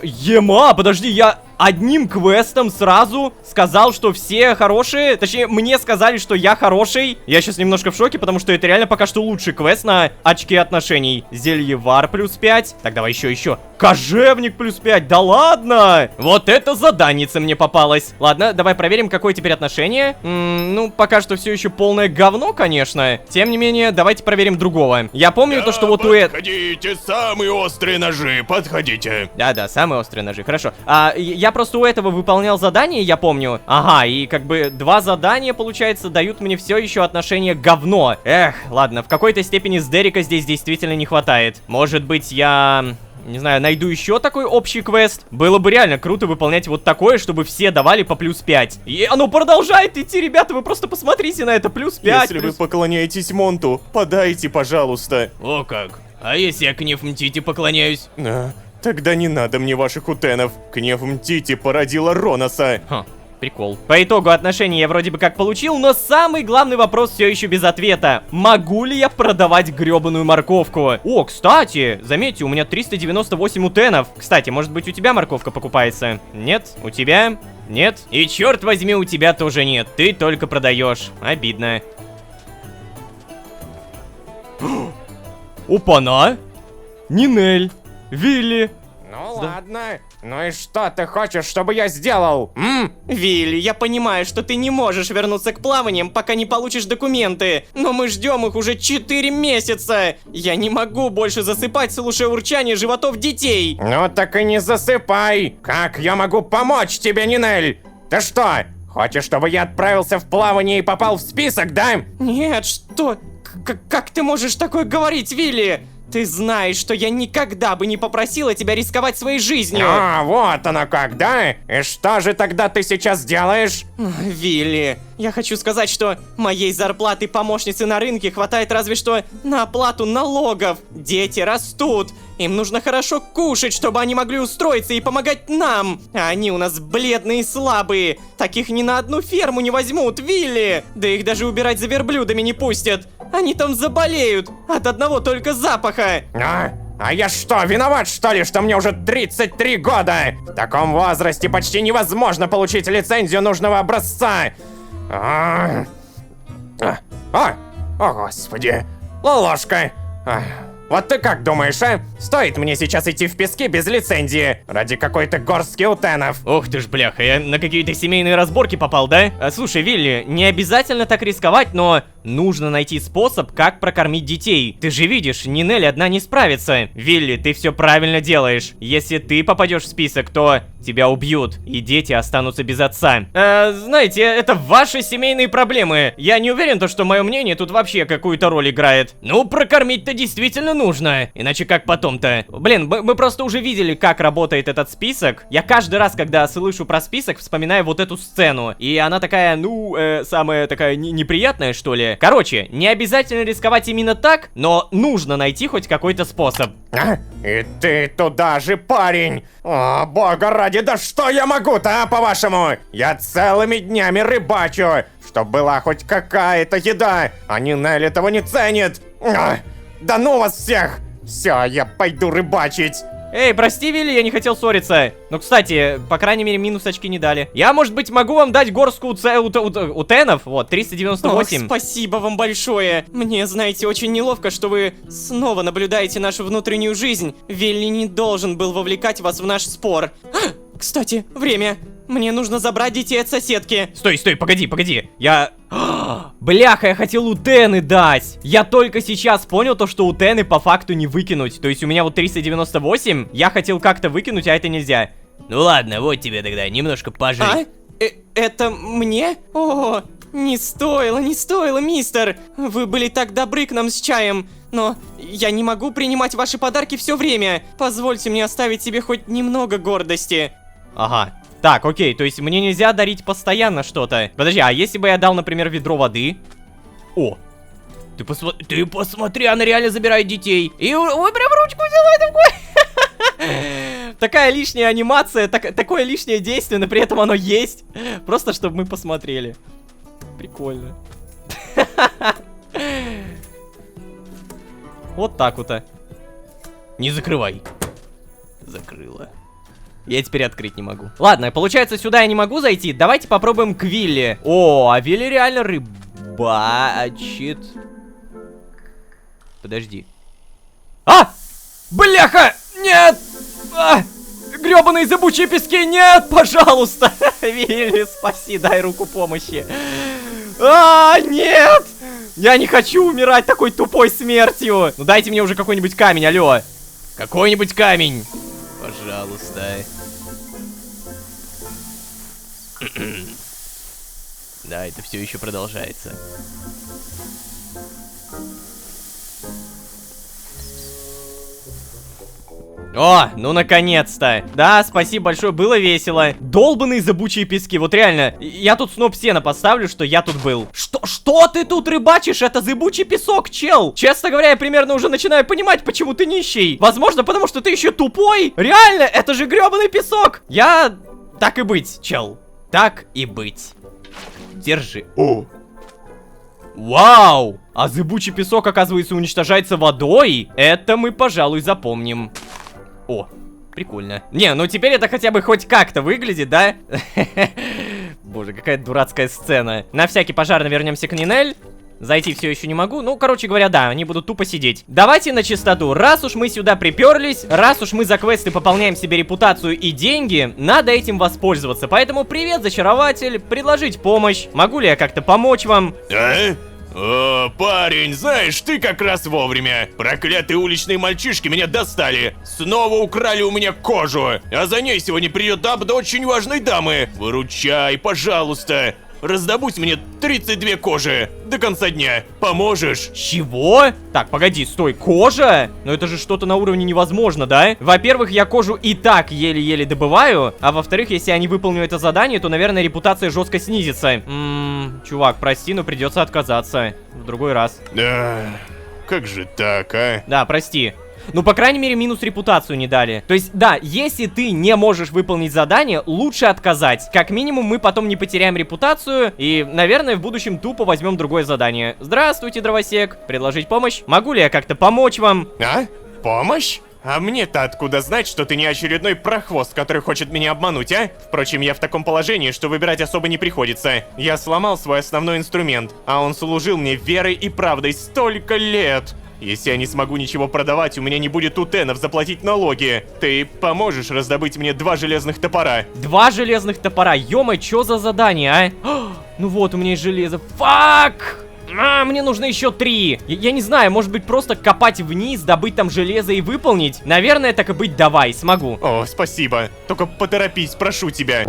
Ема, подожди, я одним квестом сразу сказал, что все хорошие. Точнее, мне сказали, что я хороший. Я сейчас немножко в шоке, потому что это реально пока что лучший квест на очки отношений. Зельевар плюс 5. Так, давай еще. Кожевник плюс 5. Да ладно! Вот это заданица мне попалась. Ладно, давай проверим, какое теперь отношение. Ну, пока что все еще полное говно, конечно. Тем не менее, давайте проверим другого. Я помню то, что вот у этого... Подходите, самые острые ножи, подходите. Да, самые острые ножи, хорошо. Я просто у этого выполнял задание, я помню. Ага, и как бы 2 задания, получается, дают мне все еще отношение говно. Эх, ладно, в какой-то степени с Дерека здесь действительно не хватает. Может быть, я... не знаю, найду еще такой общий квест. Было бы реально круто выполнять вот такое, чтобы все давали по плюс 5. И оно продолжает идти, ребята, вы просто посмотрите на это. Плюс 5. Если вы поклоняетесь Монту, подайте, пожалуйста. О как. А если я к Нефмтити поклоняюсь? Тогда не надо мне ваших утенов. Кнев Мтити породила Роноса. Прикол. По итогу отношений я вроде бы как получил, но самый главный вопрос все еще без ответа. Могу ли я продавать гребаную морковку? О, кстати, заметьте, у меня 398 утенов. Кстати, может быть, у тебя морковка покупается? Нет? У тебя? Нет? И черт возьми, у тебя тоже нет. Ты только продаешь. Обидно. Опа-на! Нинель! Вилли! Ну ладно. Ну и что ты хочешь, чтобы я сделал? Вилли, я понимаю, что ты не можешь вернуться к плаваниям, пока не получишь документы. Но мы ждем их уже 4 месяца. Я не могу больше засыпать, слушая урчание животов детей. Ну так и не засыпай. Как я могу помочь тебе, Нинель? Ты что, хочешь, чтобы я отправился в плавание и попал в список, да? Нет, что? Как ты можешь такое говорить, Вилли? Ты знаешь, что я никогда бы не попросила тебя рисковать своей жизнью. А, вот оно как, да? И что же тогда ты сейчас делаешь? Вилли, я хочу сказать, что моей зарплаты помощницы на рынке хватает разве что на оплату налогов. Дети растут. Им нужно хорошо кушать, чтобы они могли устроиться и помогать нам. А они у нас бледные и слабые. Таких ни на одну ферму не возьмут, Вилли. Да их даже убирать за верблюдами не пустят. Они там заболеют от одного только запаха. А я что, виноват что ли, что мне уже 33 года? В таком возрасте почти невозможно получить лицензию нужного образца. О, господи. Ложка. Вот ты как думаешь, а? Стоит мне сейчас идти в пески без лицензии ради какой-то горстки утенов? Ох ты ж, бляха, я на какие-то семейные разборки попал, да? Слушай, Вилли, не обязательно так рисковать, но нужно найти способ, как прокормить детей. Ты же видишь, Нинель одна не справится. Вилли, ты все правильно делаешь. Если ты попадешь в список, то тебя убьют, и дети останутся без отца. Знаете, это ваши семейные проблемы. Я не уверен, что мое мнение тут вообще какую-то роль играет. Ну, прокормить-то действительно нужно. Иначе как потом-то? Блин, мы просто уже видели, как работает этот список. Я каждый раз, когда слышу про список, вспоминаю вот эту сцену. И она такая, самая такая неприятная, что ли. Короче, не обязательно рисковать именно так, но нужно найти хоть какой-то способ. И ты туда же, парень! О, бога ради, да что я могу-то, а, по-вашему? Я целыми днями рыбачу, чтоб была хоть какая-то еда, а Нинель этого не ценит. Да ну вас всех! Все, я пойду рыбачить. Эй, прости, Вилли, я не хотел ссориться. Ну, кстати, по крайней мере, минус очки не дали. Я, может быть, могу вам дать горстку утенов. Вот, 398. Ох, спасибо вам большое. Мне, знаете, очень неловко, что вы снова наблюдаете нашу внутреннюю жизнь. Вилли не должен был вовлекать вас в наш спор. Кстати, время. Мне нужно забрать детей от соседки. Стой, стой, погоди, погоди. Я... Бляха, я хотел утены дать. Я только сейчас понял то, что утены по факту не выкинуть. То есть у меня вот 398, я хотел как-то выкинуть, а это нельзя. Ну ладно, вот тебе тогда, немножко пожить. Это мне? О, не стоило, мистер. Вы были так добры к нам с чаем. Но я не могу принимать ваши подарки все время. Позвольте мне оставить себе хоть немного гордости. Ага. Так, окей, то есть мне нельзя дарить постоянно что-то. Подожди, а если бы я дал, например, ведро воды? О! Ты посмотри, она реально забирает детей. И ой, прям ручку взяла такой. Такая лишняя анимация, такое лишнее действие, но при этом оно есть. Просто чтобы мы посмотрели. Прикольно. Вот так вот. Не закрывай. Закрыла. Я теперь открыть не могу. Ладно, получается, сюда я не могу зайти. Давайте попробуем к Вилли. О, а Вилли реально рыбачит. Подожди. А! Бляха! Нет! Гребаные зыбучие пески! Нет, пожалуйста! Вилли, спаси, дай руку помощи. Нет! Я не хочу умирать такой тупой смертью. Ну дайте мне уже какой-нибудь камень, алло. Какой-нибудь камень. Пожалуйста. Да, это все еще продолжается. О, ну наконец-то. Да, спасибо большое, было весело. Долбаные зыбучие пески, вот реально. Я тут сноп сена поставлю, что я тут был. Что ты тут рыбачишь? Это зыбучий песок, чел. Честно говоря, я примерно уже начинаю понимать, почему ты нищий. Возможно, потому что ты еще тупой. Реально, это же гребаный песок. Так и быть, чел. Так и быть. Держи. О. Вау! А зыбучий песок, оказывается, уничтожается водой. Это мы, пожалуй, запомним. О, прикольно. Не, ну теперь это хотя бы хоть как-то выглядит, да? Боже, какая дурацкая сцена. На всякий пожарный вернемся к Нинель. Зайти все еще не могу. Ну, короче говоря, да, они будут тупо сидеть. Давайте на чистоту. Раз уж мы сюда приперлись, раз уж мы за квесты пополняем себе репутацию и деньги, надо этим воспользоваться. Поэтому привет, зачарователь, предложить помощь. Могу ли я как-то помочь вам? О, парень, знаешь, ты как раз вовремя. Проклятые уличные мальчишки меня достали. Снова украли у меня кожу. А за ней сегодня придет абда очень важной дамы. Выручай, пожалуйста. Раздобудь мне 32 кожи до конца дня. Поможешь? Чего? Так, погоди, стой, кожа? Но это же что-то на уровне невозможно, да? Во-первых, я кожу и так еле-еле добываю. А во-вторых, если я не выполню это задание, то, наверное, репутация жестко снизится. Чувак, прости, но придется отказаться. В другой раз. Как же так, а? Да, прости. Ну, по крайней мере, минус репутацию не дали. То есть, да, если ты не можешь выполнить задание, лучше отказать. Как минимум, мы потом не потеряем репутацию. И, наверное, в будущем тупо возьмем другое задание. Здравствуйте, дровосек. Предложить помощь? Могу ли я как-то помочь вам? А? Помощь? А мне-то откуда знать, что ты не очередной прохвост, который хочет меня обмануть, а? Впрочем, я в таком положении, что выбирать особо не приходится. Я сломал свой основной инструмент, а он служил мне верой и правдой столько лет. Если я не смогу ничего продавать, у меня не будет утенов заплатить налоги. Ты поможешь раздобыть мне 2 железных топора? 2 железных топора? Ё-моё, чё за задание, а? Ну вот, у меня есть железо. Фак! Мне нужно еще 3. Я не знаю, может быть, просто копать вниз, добыть там железо и выполнить? Наверное, так и быть, давай, смогу. О, спасибо. Только поторопись, прошу тебя.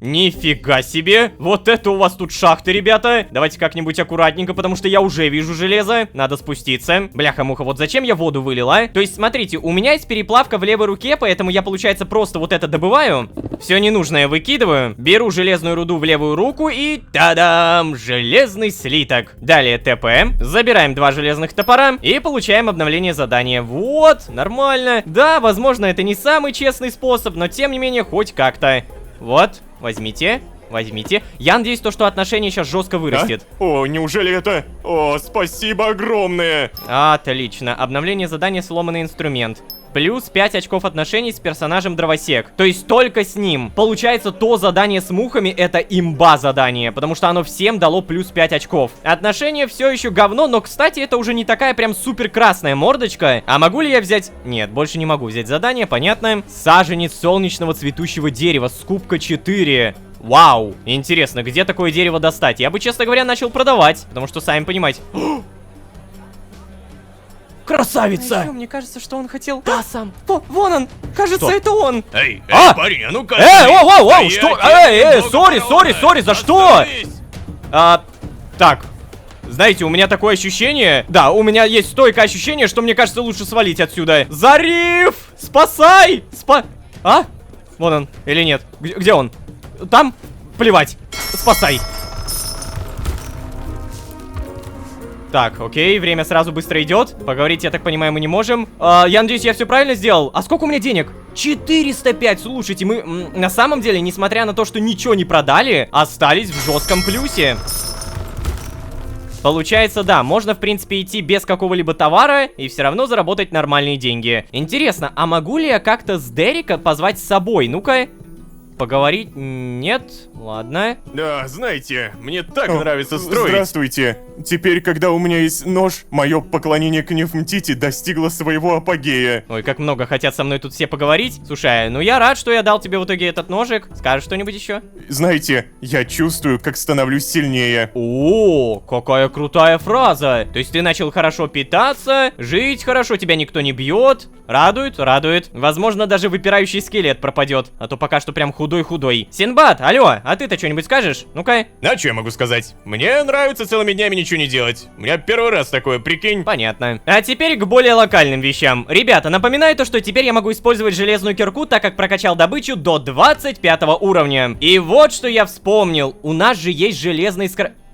Нифига себе! Вот это у вас тут шахты, ребята! Давайте как-нибудь аккуратненько, потому что я уже вижу железо. Надо спуститься. Бляха-муха, вот зачем я воду вылил, а? То есть, смотрите, у меня есть переплавка в левой руке, поэтому я, получается, просто вот это добываю. Все ненужное выкидываю. Беру железную руду в левую руку и... Та-дам! Железный слиток. Далее ТП. Забираем 2 железных топора и получаем обновление задания. Вот, нормально. Да, возможно, это не самый честный способ, но тем не менее, хоть как-то. Вот, возьмите, возьмите. Я надеюсь, что отношение сейчас жестко вырастет. А? О, неужели это... О, спасибо огромное. Отлично. Обновление задания, сломанный инструмент. Плюс 5 очков отношений с персонажем Дровосек. То есть только с ним. Получается, то задание с мухами это имба задание, потому что оно всем дало плюс 5 очков. Отношения все еще говно, но, кстати, это уже не такая прям супер красная мордочка. А могу ли я взять... Нет, больше не могу взять задание, понятно. Саженец солнечного цветущего дерева, скупка 4. Вау, интересно, где такое дерево достать? Я бы, честно говоря, начал продавать, потому что, сами понимаете... Красавица! А еще мне кажется, что он хотел... Да, сам. Вон он! Кажется, Что? это он! Эй, А! парень, а ну-ка! Воу, что? Сори, за что? Так, знаете, у меня такое ощущение... Да, у меня есть стойкое ощущение, что мне кажется, лучше свалить отсюда. Зариф! Спасай! А? Вон он, или нет? Где он? Там? Плевать. Спасай. Так, окей, время сразу быстро идет. Поговорить, я так понимаю, мы не можем. Я надеюсь, я все правильно сделал. А сколько у меня денег? 405. Слушайте, мы на самом деле, несмотря на то, что ничего не продали, остались в жестком плюсе. Получается, да, можно, в принципе, идти без какого-либо товара и все равно заработать нормальные деньги. Интересно, а могу ли я как-то с Дерека позвать с собой? Ну-ка, поговорить? Нет? Ладно. Да, знаете, мне так нравится строить. Здравствуйте. Теперь, когда у меня есть нож, мое поклонение к Нефмтити достигло своего апогея. Ой, как много хотят со мной тут все поговорить. Слушай, ну я рад, что я дал тебе в итоге этот ножик. Скажешь что-нибудь еще? Знаете, я чувствую, как становлюсь сильнее. О, какая крутая фраза. То есть ты начал хорошо питаться, жить хорошо, тебя никто не бьет. Радует, радует. Возможно, даже выпирающий скелет пропадет. А то пока что прям худой-худой. Синбад, алло, а ты-то что-нибудь скажешь? Ну-ка. А что я могу сказать? Мне нравится целыми днями ничего не делать. У меня первый раз такое, прикинь. Понятно. А теперь к более локальным вещам. Ребята, напоминаю то, что теперь я могу использовать железную кирку, так как прокачал добычу до 25 уровня. И вот что я вспомнил. У нас же есть железный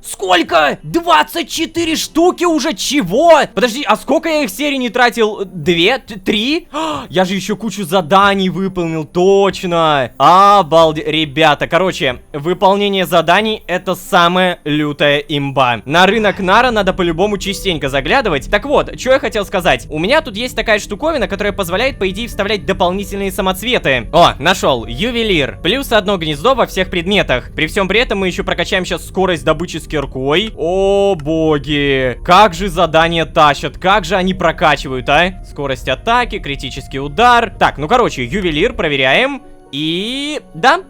Сколько? 24 штуки уже? Чего? Подожди, а сколько я их в серии не тратил? 2? 3? Я же еще кучу заданий выполнил, точно. Обалдеть. Ребята, короче, выполнение заданий это самая лютая имба. На рынок Нара надо по-любому частенько заглядывать. Так вот, что я хотел сказать. У меня тут есть такая штуковина, которая позволяет, по идее, вставлять дополнительные самоцветы. О, нашел. Ювелир. Плюс одно гнездо во всех предметах. При всем при этом мы еще прокачаем сейчас скорость добычи с киркой. О, боги. Как же задания тащат, как же они прокачивают, а? Скорость атаки, критический удар. Так, ну короче, ювелир, проверяем. И... да,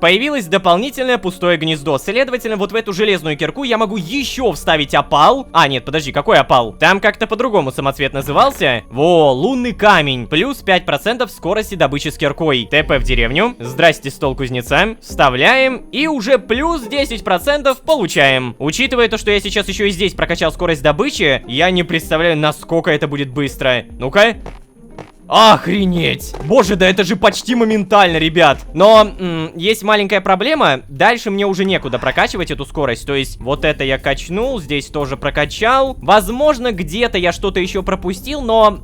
появилось дополнительное пустое гнездо. Следовательно, вот в эту железную кирку я могу еще вставить опал. А, нет, подожди, какой опал? Там как-то по-другому самоцвет назывался. Во, лунный камень. Плюс 5% скорости добычи с киркой. ТП в деревню. Здрасте, стол кузнеца. Вставляем. И уже плюс 10% получаем. Учитывая то, что я сейчас еще и здесь прокачал скорость добычи, я не представляю, насколько это будет быстро. Ну-ка. Охренеть! Боже, да это же почти моментально, ребят. Но есть маленькая проблема. Дальше мне уже некуда прокачивать эту скорость. То есть вот это я качнул, здесь тоже прокачал. Возможно, где-то я что-то еще пропустил, но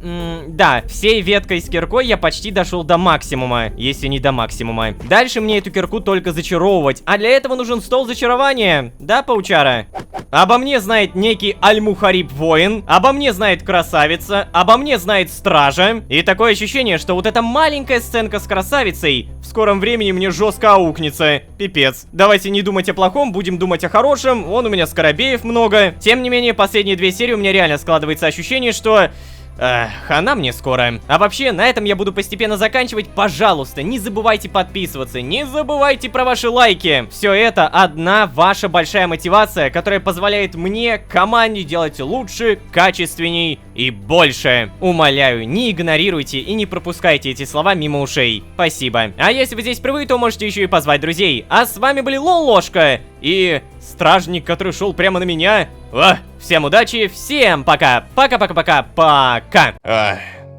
да, всей веткой с киркой я почти дошел до максимума, если не до максимума. Дальше мне эту кирку только зачаровывать. А для этого нужен стол зачарования. Да, паучара? Обо мне знает некий Аль-Мухариб воин. Обо мне знает красавица. Обо мне знает стража. И такое ощущение, что вот эта маленькая сценка с красавицей в скором времени мне жестко аукнется. Пипец. Давайте не думать о плохом, будем думать о хорошем. Вон у меня скоробеев много. Тем не менее, последние 2 серии у меня реально складывается ощущение, что... хана мне скоро. А вообще, на этом я буду постепенно заканчивать. Пожалуйста, не забывайте подписываться, не забывайте про ваши лайки. Все это одна ваша большая мотивация, которая позволяет мне, команде, делать лучше, качественней и больше. Умоляю, не игнорируйте и не пропускайте эти слова мимо ушей. Спасибо. А если вы здесь впервые, то можете еще и позвать друзей. А с вами были Лолошка и стражник, который шел прямо на меня. Всем удачи, всем пока. Пока.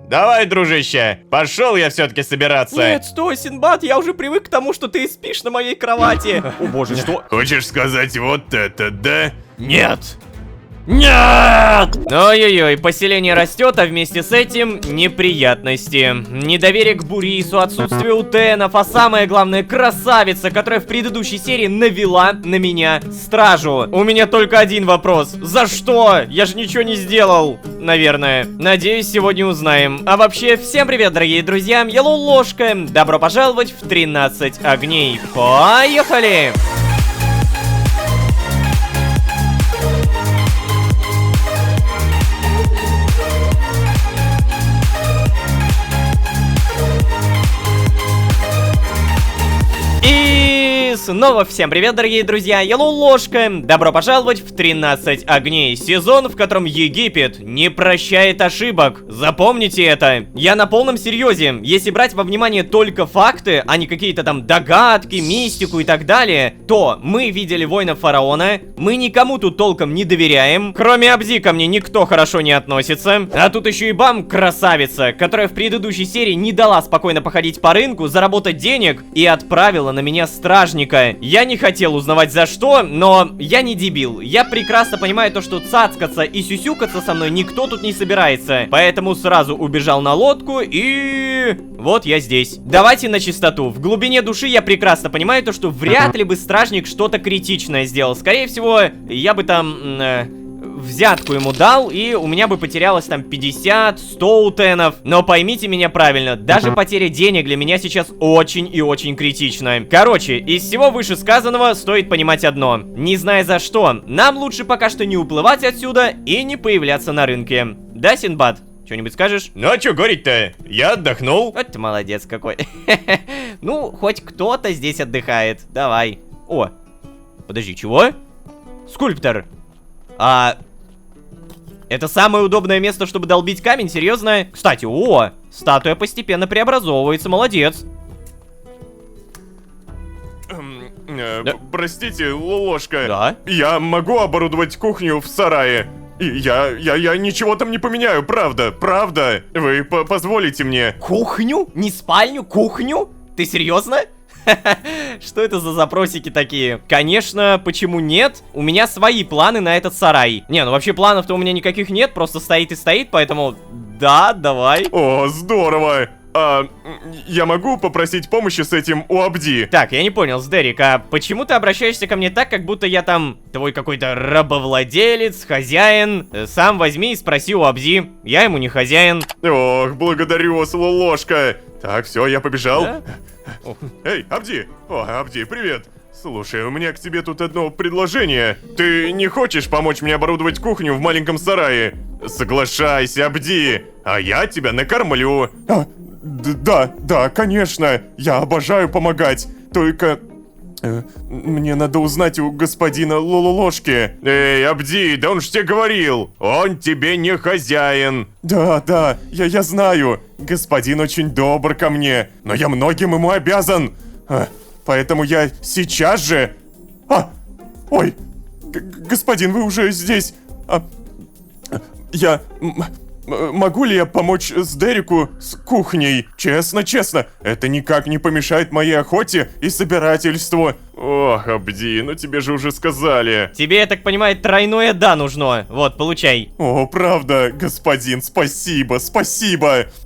Давай, дружище, пошел я все-таки собираться. Нет, стой, Синбад, я уже привык к тому, что ты спишь на моей кровати. О боже, что? Хочешь сказать вот это, да? Нет. Нет! Ой-ой-ой, поселение растет, а вместе с этим неприятности. Недоверие к Бурису, отсутствие утенов, а самое главное, красавица, которая в предыдущей серии навела на меня стражу. У меня только один вопрос. За что? Я же ничего не сделал. Наверное. Надеюсь, сегодня узнаем. А вообще, всем привет, дорогие друзья. Я Лолошка. Добро пожаловать в 13 огней. Поехали! И снова всем привет, дорогие друзья, я Лолошка. Добро пожаловать в 13 огней. Сезон, в котором Египет не прощает ошибок. Запомните это. Я на полном серьезе. Если брать во внимание только факты, а не какие-то там догадки, мистику и так далее, то мы видели воинов фараона, мы никому тут толком не доверяем. Кроме Абзи ко мне никто хорошо не относится. А тут еще и Бам, красавица, которая в предыдущей серии не дала спокойно походить по рынку, заработать денег и отправила на меня стражника. Я не хотел узнавать за что, но я не дебил. Я прекрасно понимаю то, что цацкаться и сюсюкаться со мной никто тут не собирается. Поэтому сразу убежал на лодку и... вот я здесь. Давайте на чистоту. В глубине души я прекрасно понимаю то, что вряд ли бы стражник что-то критичное сделал. Скорее всего, я бы там... взятку ему дал, и у меня бы потерялось там 50-100 утенов. Но поймите меня правильно, даже потеря денег для меня сейчас очень и очень критична. Короче, из всего вышесказанного стоит понимать одно. Не зная за что, нам лучше пока что не уплывать отсюда и не появляться на рынке. Да, Синдбад? Что-нибудь скажешь? Ну а чё говорить-то? Я отдохнул. Вот ты молодец какой. Ну, хоть кто-то здесь отдыхает. Давай. О, подожди, чего? Скульптор. Это самое удобное место, чтобы долбить камень, серьезно? Кстати, статуя постепенно преобразовывается, молодец. Простите, Лолошка. Да? Я могу оборудовать кухню в сарае. И я ничего там не поменяю, правда, правда. Вы позволите мне. Кухню? Не спальню, кухню? Ты серьезно? Что это за запросики такие? Конечно, почему нет? У меня свои планы на этот сарай. Не, ну вообще планов-то у меня никаких нет, просто стоит и стоит, поэтому... да, давай. О, здорово. Я могу попросить помощи с этим у Абди? Так, я не понял, Сдерик, а почему ты обращаешься ко мне так, как будто я там твой какой-то рабовладелец, хозяин? Сам возьми и спроси у Абзи. Я ему не хозяин. Ох, благодарю вас, Лолошка. Так, все, я побежал. Да? Эй, Абди! О, Абди, привет! Слушай, у меня к тебе тут одно предложение. Ты не хочешь помочь мне оборудовать кухню в маленьком сарае? Соглашайся, Абди, а я тебя накормлю. Да, конечно. Я обожаю помогать. Только... мне надо узнать у господина Лолошки. Эй, Абди, да он ж тебе говорил. Он тебе не хозяин. Да, я знаю. Господин очень добр ко мне, но я многим ему обязан. Поэтому я сейчас же... Ой, господин, вы уже здесь. Могу ли я помочь Сдерику с кухней? Честно, это никак не помешает моей охоте и собирательству. Ох, Абди, ну тебе же уже сказали. Тебе, я так понимаю, тройное «да» нужно. Вот, получай. О, правда, господин, спасибо.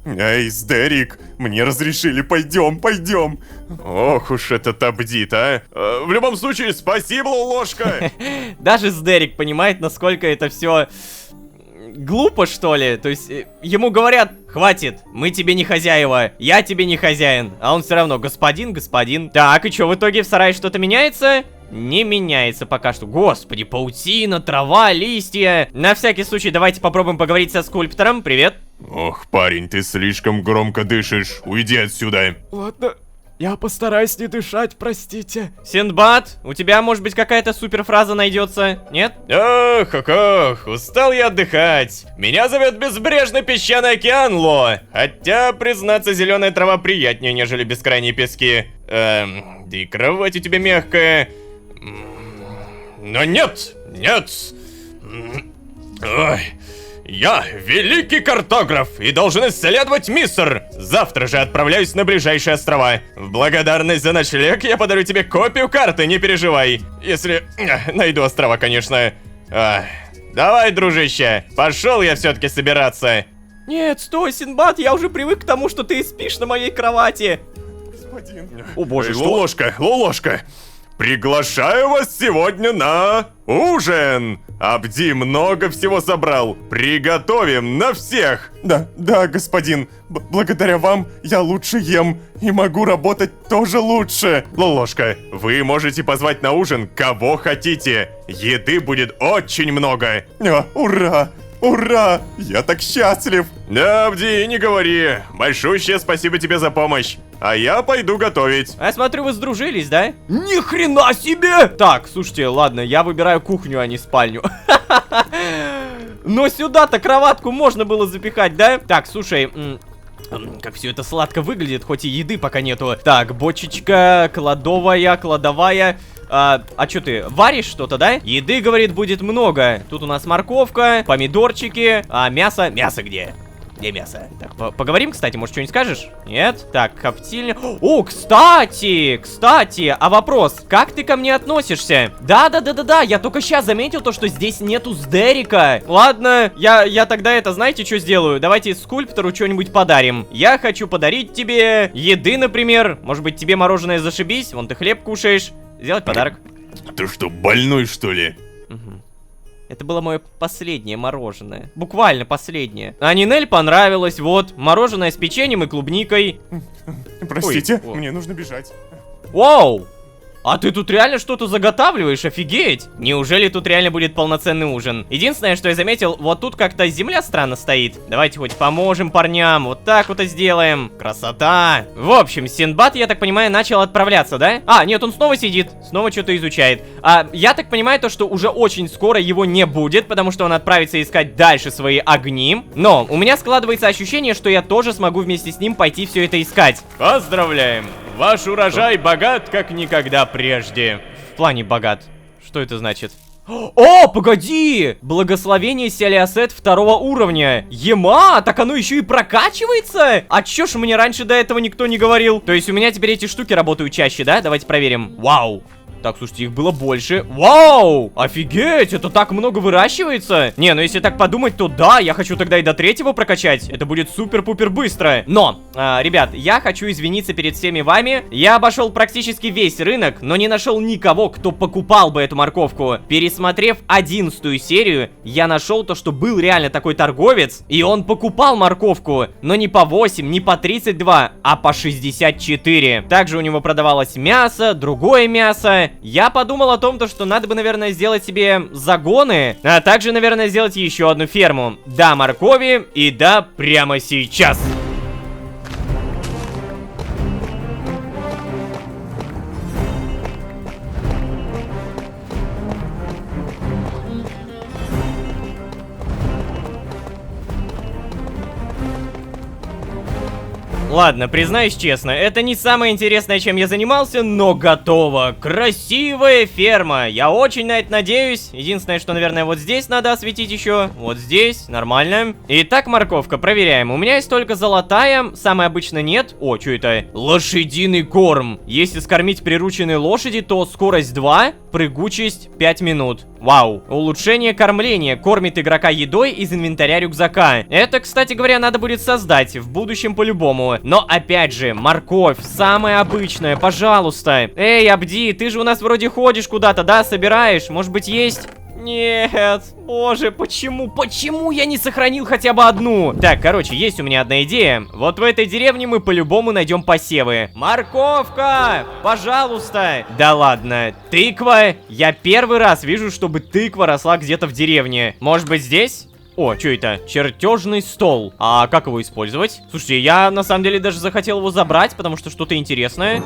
Эй, Сдерик, мне разрешили, пойдем. Ох уж этот Абдит, а. В любом случае, спасибо, Лолошка. Даже Сдерик понимает, насколько это все... глупо, что ли? То есть, ему говорят: хватит, мы тебе не хозяева, я тебе не хозяин. А он все равно: господин. Так, и что, в итоге в сарае что-то меняется? Не меняется пока что. Господи, паутина, трава, листья. На всякий случай, давайте попробуем поговорить со скульптором. Привет. Ох, парень, ты слишком громко дышишь. Уйди отсюда. Ладно, я постараюсь не дышать, простите. Синдбад, у тебя, может быть, какая-то суперфраза найдется? Нет? Ох, устал я отдыхать. Меня зовет безбрежный песчаный океан, Ло. Хотя, признаться, зеленая трава приятнее, нежели бескрайние пески. Да и кровать у тебя мягкая. Но нет. Ой. Я великий картограф и должен исследовать Миср. Завтра же отправляюсь на ближайшие острова. В благодарность за ночлег я подарю тебе копию карты, не переживай. Если найду острова, конечно. Давай, дружище, пошел я все-таки собираться. Нет, стой, Синдбад, я уже привык к тому, что ты спишь на моей кровати. Господин. О боже, что? Лолошка, приглашаю вас сегодня на ужин. Абди много всего собрал. Приготовим на всех. Да, господин. Благодаря вам я лучше ем и могу работать тоже лучше. Лолошка, вы можете позвать на ужин кого хотите. Еды будет очень много. Ура! Ура! Я так счастлив! Да, Абди, не говори. Большущее спасибо тебе за помощь. А я пойду готовить. А я смотрю, вы сдружились, да? Ни хрена себе! Так, слушайте, ладно, я выбираю кухню, а не спальню. Но сюда-то кроватку можно было запихать, да? Так, слушай, как все это сладко выглядит, хоть и еды пока нету. Так, бочечка, кладовая. А что ты, варишь что-то, да? Еды, говорит, будет много. Тут у нас морковка, помидорчики, а мясо... Мясо где? Где мясо? Так, поговорим, кстати, может, что-нибудь скажешь? Нет? Так, коптильня... О, кстати, а вопрос, как ты ко мне относишься? Да, я только сейчас заметил то, что здесь нету сдерика. Ладно, я тогда это, знаете, что сделаю? Давайте скульптору что-нибудь подарим. Я хочу подарить тебе еды, например. Может быть, тебе мороженое зашибись? Вон ты хлеб кушаешь. Сделать подарок. Ты что, больной, что ли? Это было мое последнее мороженое. Буквально последнее. А Нинель понравилось, вот. Мороженое с печеньем и клубникой. Простите, Ой. мне нужно бежать. Вау! А ты тут реально что-то заготавливаешь? Офигеть! Неужели тут реально будет полноценный ужин? Единственное, что я заметил, вот тут как-то земля странно стоит. Давайте хоть поможем парням. Вот так вот и сделаем. Красота! В общем, Синдбад, я так понимаю, начал отправляться, да? А, нет, он снова сидит. Снова что-то изучает. А я так понимаю, то, что уже очень скоро его не будет, потому что он отправится искать дальше свои огни. Но у меня складывается ощущение, что я тоже смогу вместе с ним пойти все это искать. Поздравляем! Ваш урожай богат, как никогда прежде. В плане богат. Что это значит? О, погоди! Благословение Селиасет 2-го уровня. Ема, так оно еще и прокачивается? А чё ж мне раньше до этого никто не говорил? То есть у меня теперь эти штуки работают чаще, да? Давайте проверим. Вау. Так, слушайте, их было больше. Вау! Офигеть, это так много выращивается. Не, ну если так подумать, то да, я хочу тогда и до 3-го прокачать. Это будет супер-пупер быстро. Но, ребят, я хочу извиниться перед всеми вами. Я обошел практически весь рынок, но не нашел никого, кто покупал бы эту морковку. Пересмотрев 11-ю серию, я нашел то, что был реально такой торговец, и он покупал морковку, но не по 8, не по 32, а по 64. Также у него продавалось мясо, другое мясо. Я подумал о том, что надо бы, наверное, сделать себе загоны, а также, наверное, сделать еще одну ферму. Да, моркови, и да, прямо сейчас. Ладно, признаюсь честно, это не самое интересное, чем я занимался, но готово. Красивая ферма. Я очень на это надеюсь. Единственное, что, наверное, вот здесь надо осветить еще. Вот здесь, нормально. Итак, морковка, проверяем. У меня есть только золотая, самой обычно нет. О, что это? Лошадиный корм. Если скормить прирученной лошади, то скорость 2, прыгучесть 5 минут. Вау. Улучшение кормления. Кормит игрока едой из инвентаря рюкзака. Это, кстати говоря, надо будет создать в будущем по-любому. Но, опять же, морковь, самая обычная, пожалуйста. Эй, Абди, ты же у нас вроде ходишь куда-то, да, собираешь? Может быть, есть? Нет, боже, почему я не сохранил хотя бы одну? Так, короче, есть у меня одна идея. Вот в этой деревне мы по-любому найдем посевы. Морковка, пожалуйста. Да ладно, тыква. Я первый раз вижу, чтобы тыква росла где-то в деревне. Может быть, здесь? О, что это? Чертежный стол. А как его использовать? Слушайте, я на самом деле даже захотел его забрать, потому что что-то интересное.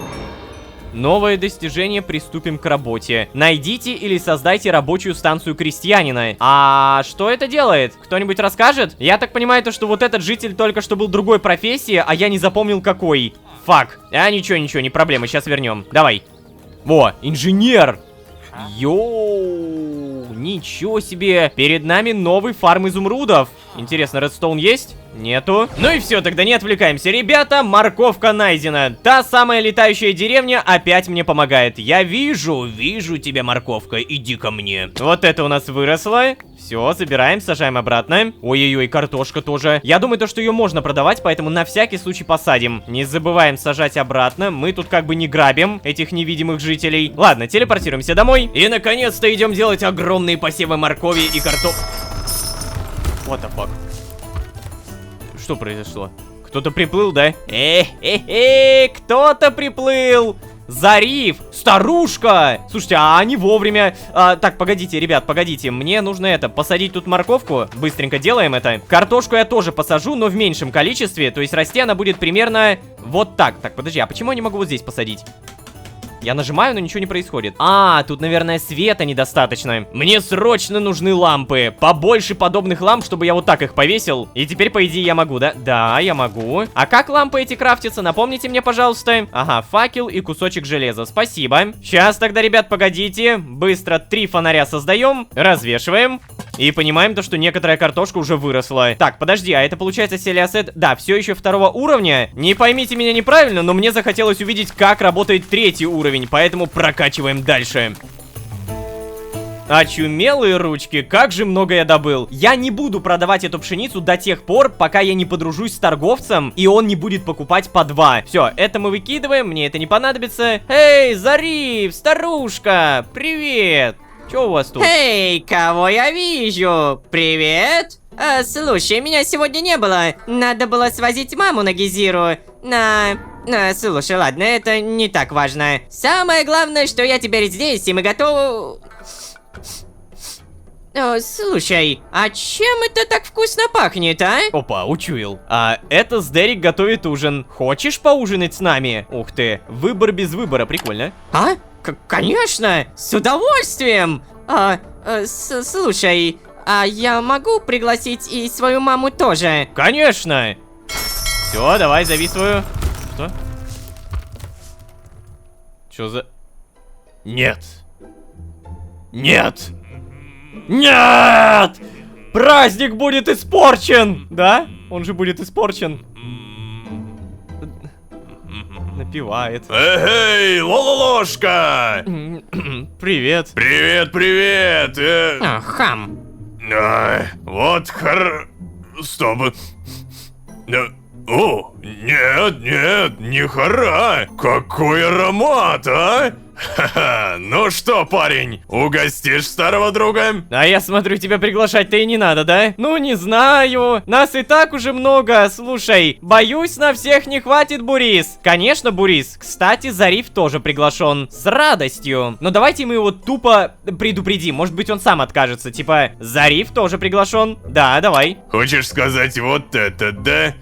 Новое достижение, приступим к работе. Найдите или создайте рабочую станцию крестьянина. А что это делает? Кто-нибудь расскажет? Я так понимаю, то, что вот этот житель только что был другой профессии, а я не запомнил какой. Фак. А ничего, не проблема, сейчас вернем. Давай. Во, инженер. Йоу, ничего себе. Перед нами новый фарм изумрудов. Интересно, редстоун есть? Нету. Ну и все, тогда не отвлекаемся. Ребята, морковка найдена. Та самая летающая деревня опять мне помогает. Я вижу тебя, морковка. Иди ко мне. Вот это у нас выросло. Все, забираем, сажаем обратно. Ой-ой-ой, картошка тоже. Я думаю, то, что ее можно продавать, поэтому на всякий случай посадим. Не забываем сажать обратно. Мы тут как бы не грабим этих невидимых жителей. Ладно, телепортируемся домой. И наконец-то идем делать огромные посевы моркови и картофеля. What the fuck? Что произошло? Кто-то приплыл, да? Кто-то приплыл! Зариф! Старушка! Слушайте, а они вовремя... так, погодите, ребят, погодите. Мне нужно посадить тут морковку. Быстренько делаем это. Картошку я тоже посажу, но в меньшем количестве. То есть расти она будет примерно вот так. Так, подожди, а почему я не могу вот здесь посадить? Я нажимаю, но ничего не происходит. Тут, наверное, света недостаточно. Мне срочно нужны лампы. Побольше подобных ламп, чтобы я вот так их повесил. И теперь, по идее, я могу, да? Да, я могу. А как лампы эти крафтятся? Напомните мне, пожалуйста. Ага, факел и кусочек железа. Спасибо. Сейчас тогда, ребят, погодите. Быстро 3 фонаря создаем. Развешиваем. И понимаем то, что некоторая картошка уже выросла. Так, подожди, а это получается селиасет? Да, все еще 2-го уровня. Не поймите меня неправильно, но мне захотелось увидеть, как работает 3-й уровень, поэтому прокачиваем дальше. Очумелые ручки, как же много я добыл. Я не буду продавать эту пшеницу до тех пор, пока я не подружусь с торговцем, и он не будет покупать по 2. Все, это мы выкидываем, мне это не понадобится. Эй, Зариф, старушка, привет. Чё у вас тут? Эй, кого я вижу? Привет? Слушай, меня сегодня не было. Надо было свозить маму на Гизиру. Слушай, ладно, это не так важно. Самое главное, что я теперь здесь, и мы готовы... Слушай, а чем это так вкусно пахнет, а? Опа, учуял. Это Сдерик готовит ужин. Хочешь поужинать с нами? Ух ты, выбор без выбора, прикольно. Конечно, с удовольствием. Слушай, я могу пригласить и свою маму тоже? Конечно. Все, давай, зови свою. Что? Что за... Нет. Нет. Нет! Праздник будет испорчен! Да? Он же будет испорчен. Напевает. Эй, Лололошка! Привет. Привет. Хам. Вот Стоп. О, нет, не хара. Какой аромат, а? Ха-ха, ну что, парень, угостишь старого друга? А я смотрю, тебя приглашать-то и не надо, да? Ну, не знаю. Нас и так уже много. Слушай, боюсь, на всех не хватит, Бурис. Конечно, Бурис. Кстати, Зариф тоже приглашен. С радостью. Но давайте мы его тупо предупредим. Может быть, он сам откажется. Типа, Зариф тоже приглашен. Да, давай. Хочешь сказать вот это, да?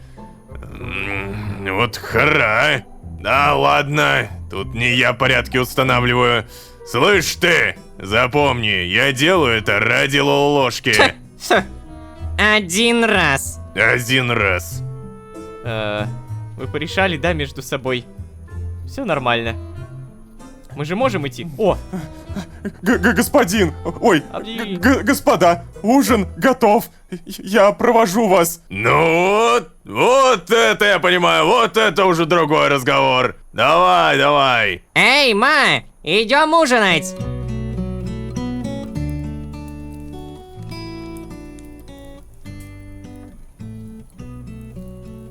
Вот хара. Да ладно, тут не я порядки устанавливаю. Слышь ты, запомни, я делаю это ради Лололошки. Один раз. Один раз. Вы порешали, да, между собой? Все нормально. Мы же можем идти. О! Господин! Ой, господа, ужин готов. Я провожу вас. Ну вот это я понимаю, вот это уже другой разговор. Давай. Эй, ма, идем ужинать.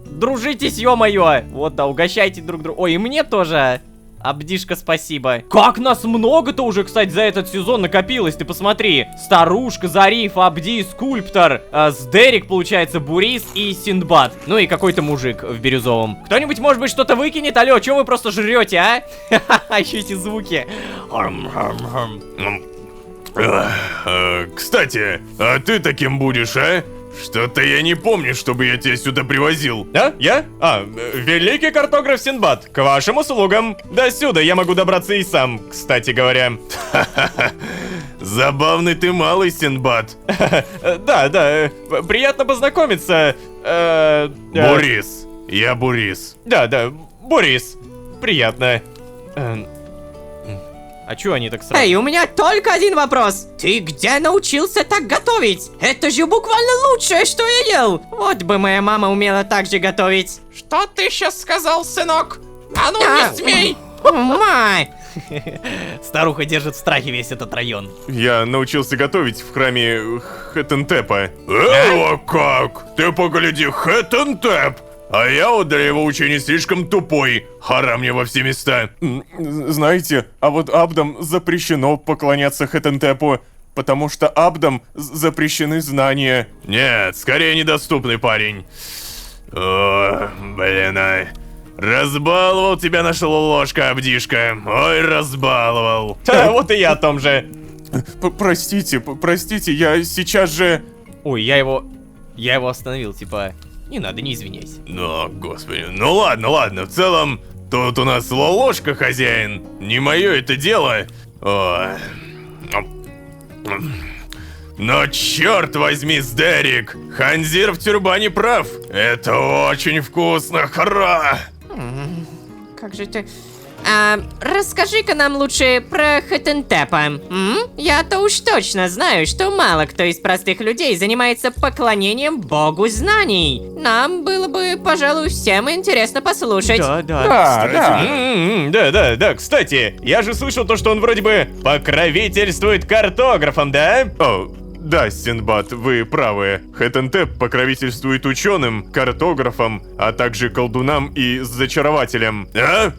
Дружитесь, ё-моё! Вот, да, угощайте друг друга. Ой, и мне тоже. Абдишка, спасибо. Как нас много-то уже, кстати, за этот сезон накопилось, ты посмотри. Старушка, Зариф, Абди, Скульптор, Сдерик, получается, Бурис и Синдбад. Ну и какой-то мужик в бирюзовом. Кто-нибудь, может быть, что-то выкинет? Алло, чё вы просто жрете, а? Ха-ха, еще эти звуки. Кстати, а ты таким будешь, а? Что-то я не помню, чтобы я тебя сюда привозил. Да? Я? Великий картограф Синдбад, к вашим услугам. До сюда я могу добраться и сам, кстати говоря. Забавный ты малый, Синдбад. Да, приятно познакомиться. Бурис, я Бурис. Да, Бурис, приятно. А чё они так сразу? Эй, у меня только один вопрос. Ты где научился так готовить? Это же буквально лучшее, что я ел. Вот бы моя мама умела так же готовить. Что ты сейчас сказал, сынок? А ну не смей! Май! Старуха держит в страхе весь этот район. Я научился готовить в храме Хеттентепа. Как? Ты погляди, Хеттентеп! А я вот для его учения слишком тупой. Хара мне во все места. Знаете, а вот абдам запрещено поклоняться Хеттентепу, потому что абдам запрещены знания. Нет, скорее недоступный парень. О, блин, ай. Разбаловал тебя наша ложка, Абдишка. Ой, разбаловал. Вот и я о том же. Простите, я сейчас же... Ой, я его остановил, типа, не надо, не извиняйся. Ну, господи, ну ладно, в целом, тут у нас ложка хозяин. Не мое это дело. Ой. Но черт возьми, Сдерик, Ханзир в тюрбане прав. Это очень вкусно, хара. Как же ты... расскажи-ка нам лучше про Хеттентепа. Я-то уж точно знаю, что мало кто из простых людей занимается поклонением богу знаний. Нам было бы, пожалуй, всем интересно послушать. Да, кстати, я же слышал то, что он вроде бы покровительствует картографам, да? О, да, Синдбад, вы правы. Хеттентеп покровительствует ученым, картографам, а также колдунам и зачарователям. А?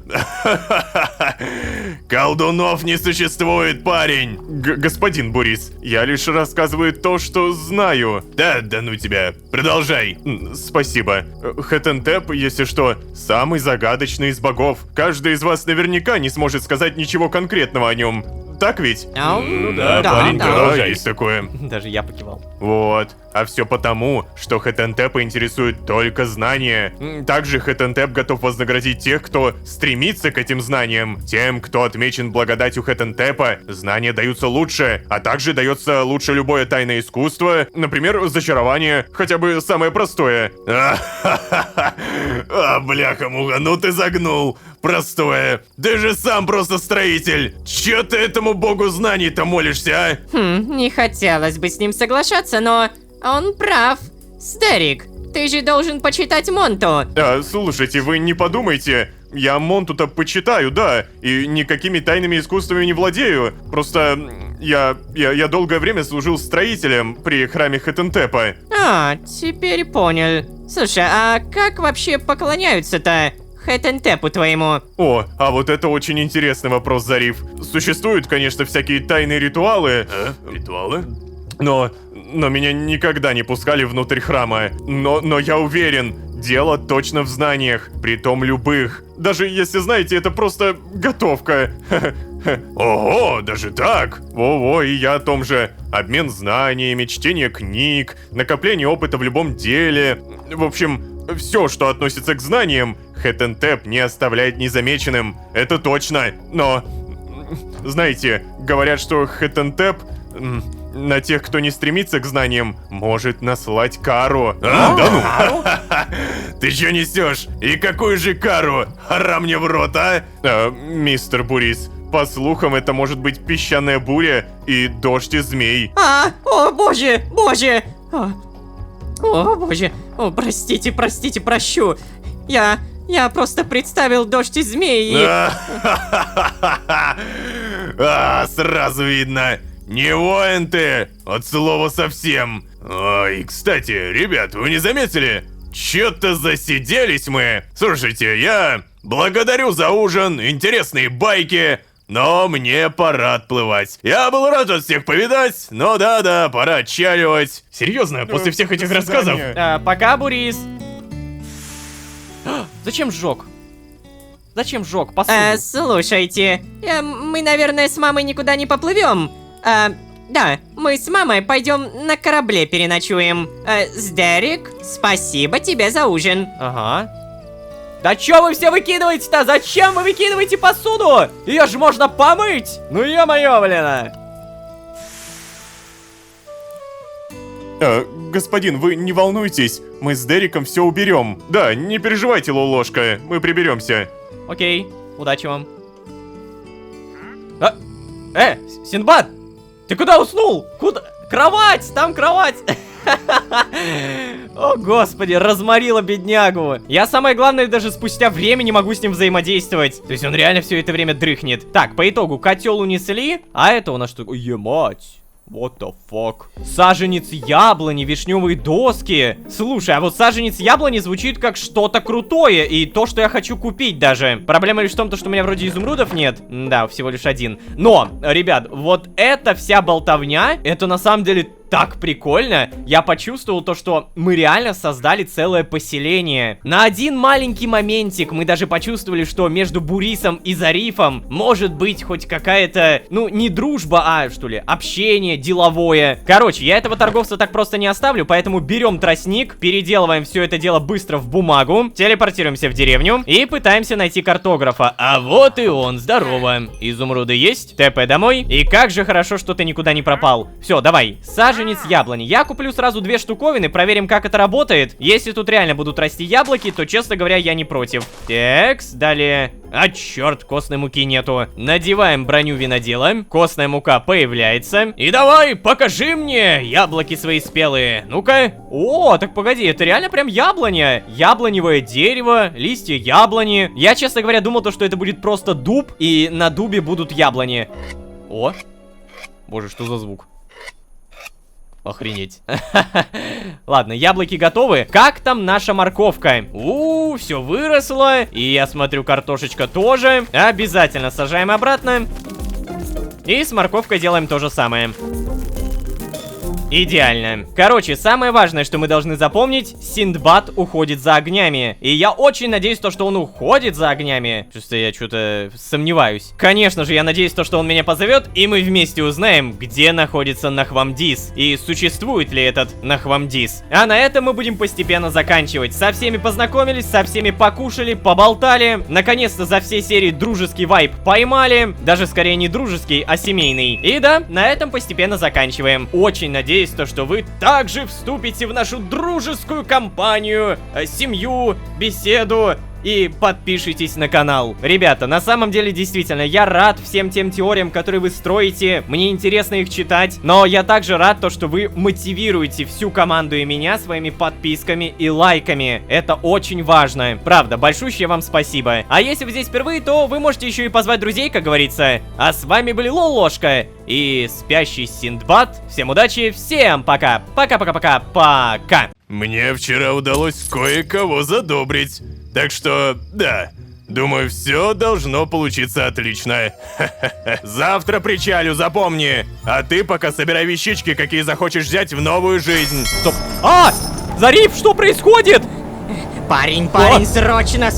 Колдунов не существует, парень! Господин Бурис, я лишь рассказываю то, что знаю. Да ну тебя, продолжай. Спасибо. Хеттентеп, если что, самый загадочный из богов. Каждый из вас наверняка не сможет сказать ничего конкретного о нем. Так ведь? Да, парень, да. продолжай, есть такое. Даже я покивал. Вот. А все потому, что Хеттентепа интересует только знания. Также Хеттентеп готов вознаградить тех, кто стремится к этим знаниям. Тем, кто отмечен благодатью Хеттентепа, знания даются лучше, а также дается лучше любое тайное искусство, например, зачарование, хотя бы самое простое. Бляха-муха, ну ты загнул. Простое. Ты же сам просто строитель. Чё ты этому богу знаний-то молишься, а? Не хотелось бы с ним соглашаться, но он прав. Сдерик, ты же должен почитать Монту. Слушайте, вы не подумайте. Я Монту-то почитаю, да, и никакими тайными искусствами не владею. Просто я долгое время служил строителем при храме Хеттентепа. Теперь понял. Слушай, а как вообще поклоняются-то Хеттентепу твоему? О, а вот это очень интересный вопрос, Зариф. Существуют, конечно, всякие тайные ритуалы. Ритуалы? Но меня никогда не пускали внутрь храма. Но я уверен, дело точно в знаниях, притом любых. Даже если знаете, это просто готовка. Ого, даже так? Во-во, и я о том же. Обмен знаниями, чтение книг, накопление опыта в любом деле. В общем, все, что относится к знаниям, Хеттентеп не оставляет незамеченным. Это точно. Но, знаете, говорят, что Хеттентеп на тех, кто не стремится к знаниям, может наслать кару. Да ну? Ты чё несешь? И какую же кару? Хара мне в рот, а? Мистер Бурис, по слухам, это может быть песчаная буря и дождь из змей. О боже! О боже! О, простите, прощу. Я просто представил дождь из змей и... Сразу видно. Не воин ты, от слова совсем. И, кстати, ребят, вы не заметили? Чё-то засиделись мы. Слушайте, я благодарю за ужин, интересные байки, но мне пора отплывать. Я был рад вас всех повидать, но да, пора отчаливать. Серьезно, после всех этих рассказов? Пока, Бурис. Зачем сжег? Посуду. Слушайте, мы, наверное, с мамой никуда не поплывем. Да, мы с мамой пойдем на корабле переночуем. Сдерик, спасибо тебе за ужин. Ага. Да чё вы все выкидываете-то? Зачем вы выкидываете посуду? Ее же можно помыть! Ну ё-моё, блин. Господин, вы не волнуйтесь, мы с Дериком все уберем. Да, не переживайте, Лолошка, мы приберемся. Окей, удачи вам. Синдбад! Ты куда уснул? Куда? Кровать! Там кровать! О, господи, разморила беднягу. Я, самое главное, даже спустя время не могу с ним взаимодействовать. То есть он реально все это время дрыхнет. Так, по итогу, котел унесли. А это у нас что? Е-мать. What the fuck? Саженец яблони, вишневые доски. Слушай, а вот саженец яблони звучит как что-то крутое. И то, что я хочу купить даже. Проблема лишь в том, что у меня вроде изумрудов нет. Да, всего лишь один. Но, ребят, вот эта вся болтовня, это на самом деле так прикольно. Я почувствовал то, что мы реально создали целое поселение. На один маленький моментик мы даже почувствовали, что между Бурисом и Зарифом может быть хоть какая-то, ну, не дружба, а, что ли, общение деловое. Короче, я этого торговца так просто не оставлю, поэтому берем тростник, переделываем все это дело быстро в бумагу, телепортируемся в деревню и пытаемся найти картографа. А вот и он, здорово. Изумруды есть? ТП домой. И как же хорошо, что ты никуда не пропал. Все, давай, саженец яблони. Я куплю сразу 2 штуковины, проверим, как это работает. Если тут реально будут расти яблоки, то, честно говоря, я не против. Текс, далее. А, черт, костной муки нету. Надеваем броню винодела. Костная мука появляется. И давай, покажи мне яблоки свои спелые. Ну-ка. О, так погоди, это реально прям яблоня. Яблоневое дерево, листья яблони. Я, честно говоря, думал, что это будет просто дуб, и на дубе будут яблони. О, боже, что за звук? Охренеть. Ладно, яблоки готовы. Как там наша морковка? Все выросло. И я смотрю, картошечка тоже. Обязательно сажаем обратно. И с морковкой делаем то же самое. Идеально. Короче, самое важное, что мы должны запомнить: Синдбад уходит за огнями. И я очень надеюсь, что он уходит за огнями. Просто я что-то сомневаюсь. Конечно же, я надеюсь, что он меня позовет, и мы вместе узнаем, где находится Нахвамдис. И существует ли этот Нахвамдис. А на этом мы будем постепенно заканчивать. Со всеми познакомились, со всеми покушали, поболтали. Наконец-то за все серии дружеский вайб поймали. Даже скорее не дружеский, а семейный. И да, на этом постепенно заканчиваем. Очень надеюсь, что вы также вступите в нашу дружескую компанию, семью, беседу и подпишитесь на канал. Ребята, на самом деле, действительно, я рад всем тем теориям, которые вы строите. Мне интересно их читать. Но я также рад, что вы мотивируете всю команду и меня своими подписками и лайками. Это очень важно. Правда, большущее вам спасибо. А если вы здесь впервые, то вы можете еще и позвать друзей, как говорится. А с вами были Лолошка и Спящий Синдбад. Всем удачи, всем пока. Пока-пока-пока-пока. Мне вчера удалось кое-кого задобрить. Так что, да, думаю, все должно получиться отлично. Завтра причалю, запомни. А ты пока собирай вещички, какие захочешь взять в новую жизнь. Стоп. А! Зариф, что происходит? Парень, срочно!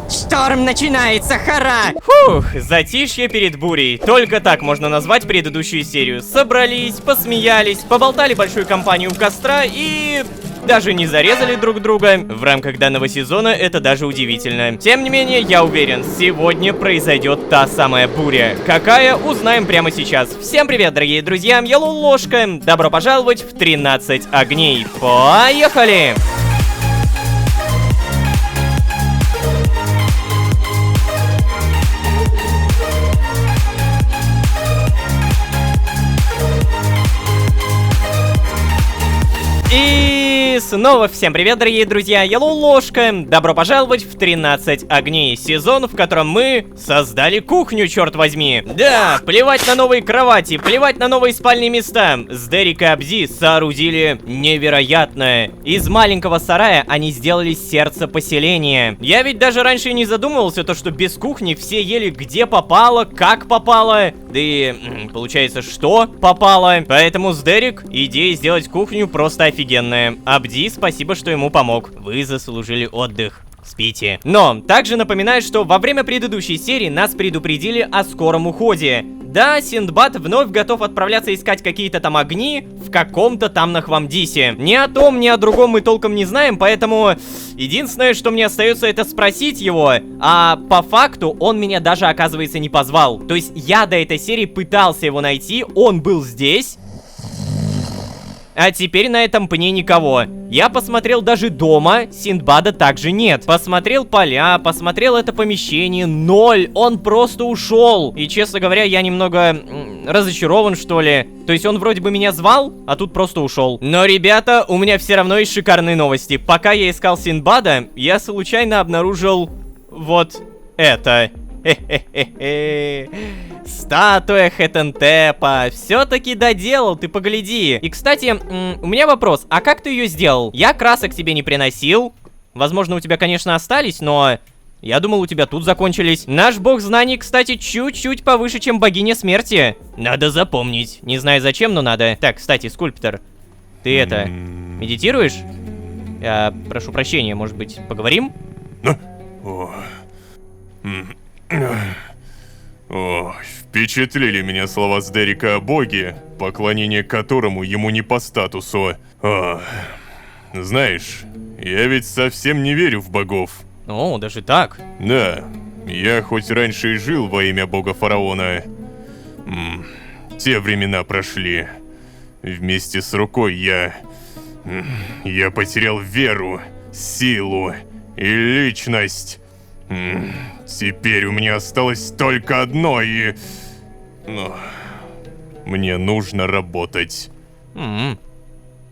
Шторм начинается, хара! Фух, затишье перед бурей. Только так можно назвать предыдущую серию. Собрались, посмеялись, поболтали большую компанию у костра и даже не зарезали друг друга. В рамках данного сезона это даже удивительно. Тем не менее, я уверен, сегодня произойдет та самая буря. Какая, узнаем прямо сейчас. Всем привет, дорогие друзья, я Лолошка. Добро пожаловать в 13 огней. Поехали! И снова всем привет, дорогие друзья, я Лолошка. Добро пожаловать в 13 огней, сезон, в котором мы создали кухню, черт возьми. Да, плевать на новые кровати, плевать на новые спальные места. С Дерек и Абди соорудили невероятное. Из маленького сарая они сделали сердце поселения. Я ведь даже раньше не задумывался, что без кухни все ели где попало, как попало. Да и получается, что попало. Поэтому с Дерек идея сделать кухню просто офигенная. Абди, спасибо, что ему помог. Вы заслужили отдых. Спите. Но также напоминаю, что во время предыдущей серии нас предупредили о скором уходе. Да, Синдбад вновь готов отправляться искать какие-то там огни в каком-то там Нахвамдисе. Ни о том, ни о другом мы толком не знаем, поэтому единственное, что мне остается, это спросить его. А по факту он меня даже, оказывается, не позвал. То есть я до этой серии пытался его найти, он был здесь. А теперь на этом пне никого. Я посмотрел даже дома, Синдбада также нет. Посмотрел поля, посмотрел это помещение, ноль. Он просто ушел. И, честно говоря, я немного разочарован, что ли. То есть он вроде бы меня звал, а тут просто ушел. Но, ребята, у меня все равно есть шикарные новости. Пока я искал Синдбада, я случайно обнаружил вот это. Хе-хе-хе-хе. Статуя Хэттентепа. Все-таки доделал, ты погляди. И, кстати, у меня вопрос. А как ты ее сделал? Я красок тебе не приносил. Возможно, у тебя, конечно, остались, но... Я думал, у тебя тут закончились. Наш бог знаний, кстати, чуть-чуть повыше, чем богиня смерти. Надо запомнить. Не знаю зачем, но надо. Так, кстати, скульптор. Ты это... медитируешь? Я прошу прощения, может быть, поговорим? О, впечатлили меня слова с Дерека о боге, поклонение которому ему не по статусу. Знаешь, я ведь совсем не верю в богов. О, даже так? Да, я хоть раньше и жил во имя бога фараона. Те времена прошли. Вместе с рукой я потерял веру, силу и личность. Теперь у меня осталось только одно, и... мне нужно работать.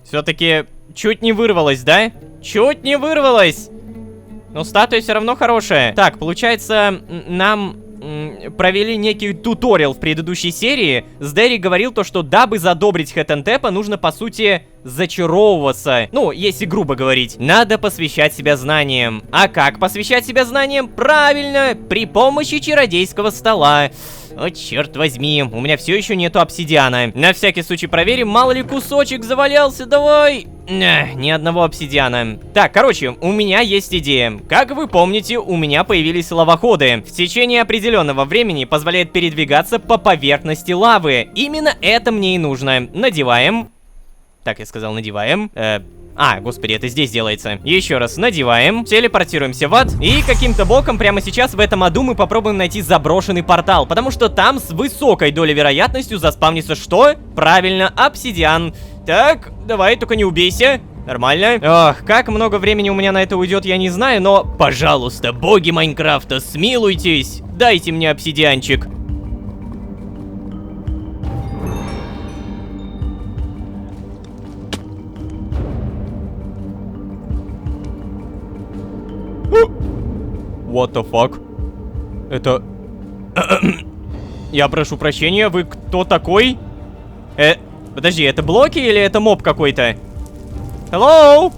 Все-таки чуть не вырвалось, да? Чуть не вырвалось! Но статуя все равно хорошая. Так, получается, нам провели некий туториал в предыдущей серии. Сдери говорил то, что дабы задобрить Хэттентепа, нужно, по сути, зачаровываться. Ну, если грубо говорить. Надо посвящать себя знаниям. А как посвящать себя знаниям? Правильно, при помощи чародейского стола. О, черт возьми, у меня все еще нету обсидиана. На всякий случай проверим, мало ли кусочек завалялся, давай. Ни одного обсидиана. Так, короче, у меня есть идея. Как вы помните, у меня появились лавоходы. В течение определенного времени позволяет передвигаться по поверхности лавы. Именно это мне и нужно. Надеваем. Так, я сказал, надеваем. Господи, это здесь делается. Еще раз, надеваем, телепортируемся в ад. И каким-то боком прямо сейчас в этом аду мы попробуем найти заброшенный портал. Потому что там с высокой долей вероятностью заспавнится что? Правильно, обсидиан. Так, давай, только не убейся. Нормально. Ох, как много времени у меня на это уйдет, я не знаю, но... Пожалуйста, боги Майнкрафта, смилуйтесь. Дайте мне обсидианчик. What the fuck? Это... Я прошу прощения, вы кто такой? Подожди, это блоки или это моб какой-то? Hello?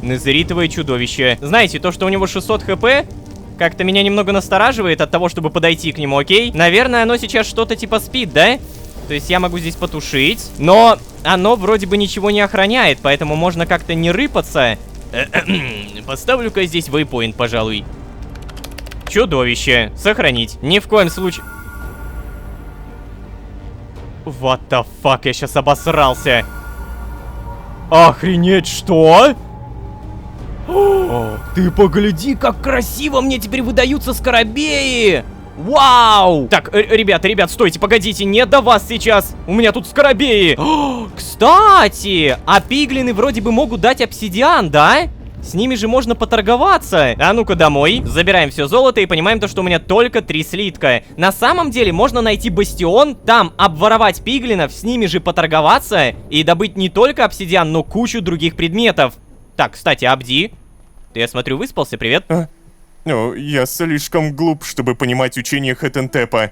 Незеритовое чудовище. Знаете, то, что у него 600 хп, как-то меня немного настораживает от того, чтобы подойти к нему, окей? Наверное, оно сейчас что-то типа спит, да? То есть я могу здесь потушить, но оно вроде бы ничего не охраняет, поэтому можно как-то не рыпаться. Поставлю-ка здесь вейпоинт, пожалуй. Чудовище. Сохранить. Ни в коем случае... What the fuck, я сейчас обосрался. Охренеть, что? О, ты погляди, как красиво мне теперь выдаются скоробеи. Вау! Так, ребят, стойте, погодите, не до вас сейчас. У меня тут скоробеи. Кстати, а пиглины вроде бы могут дать обсидиан, да? С ними же можно поторговаться. А ну-ка домой. Забираем все золото и понимаем то, что у меня только 3 слитка. На самом деле можно найти бастион, там обворовать пиглинов, с ними же поторговаться и добыть не только обсидиан, но кучу других предметов. Так, кстати, Абди, ты, я смотрю, выспался, привет. Я слишком глуп, чтобы понимать учение Хэттентепа.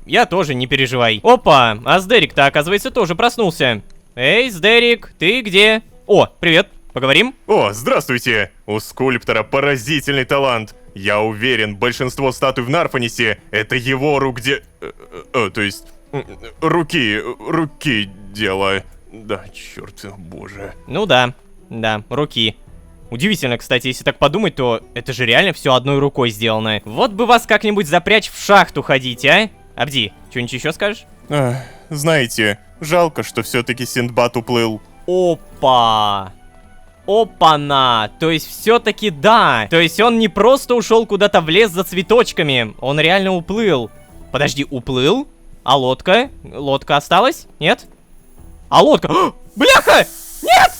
Я тоже, не переживай. Опа, а Сдерик-то, оказывается, тоже проснулся. Эй, Сдерик, ты где? О, привет. Поговорим? О, здравствуйте! У скульптора поразительный талант. Я уверен, большинство статуй в Нарфанисе — это его рук то есть... руки дело. Да, черт, боже. Ну да, руки. Удивительно, кстати, если так подумать, то это же реально все одной рукой сделано. Вот бы вас как-нибудь запрячь в шахту ходить, а? Абди, что-нибудь еще скажешь? Знаете, жалко, что все-таки Синдбад уплыл. Опа! Опа-на! То есть все-таки да. То есть он не просто ушел куда-то в лес за цветочками. Он реально уплыл. Подожди, уплыл? А лодка? Лодка осталась? Нет? А лодка... Бляха! Нет!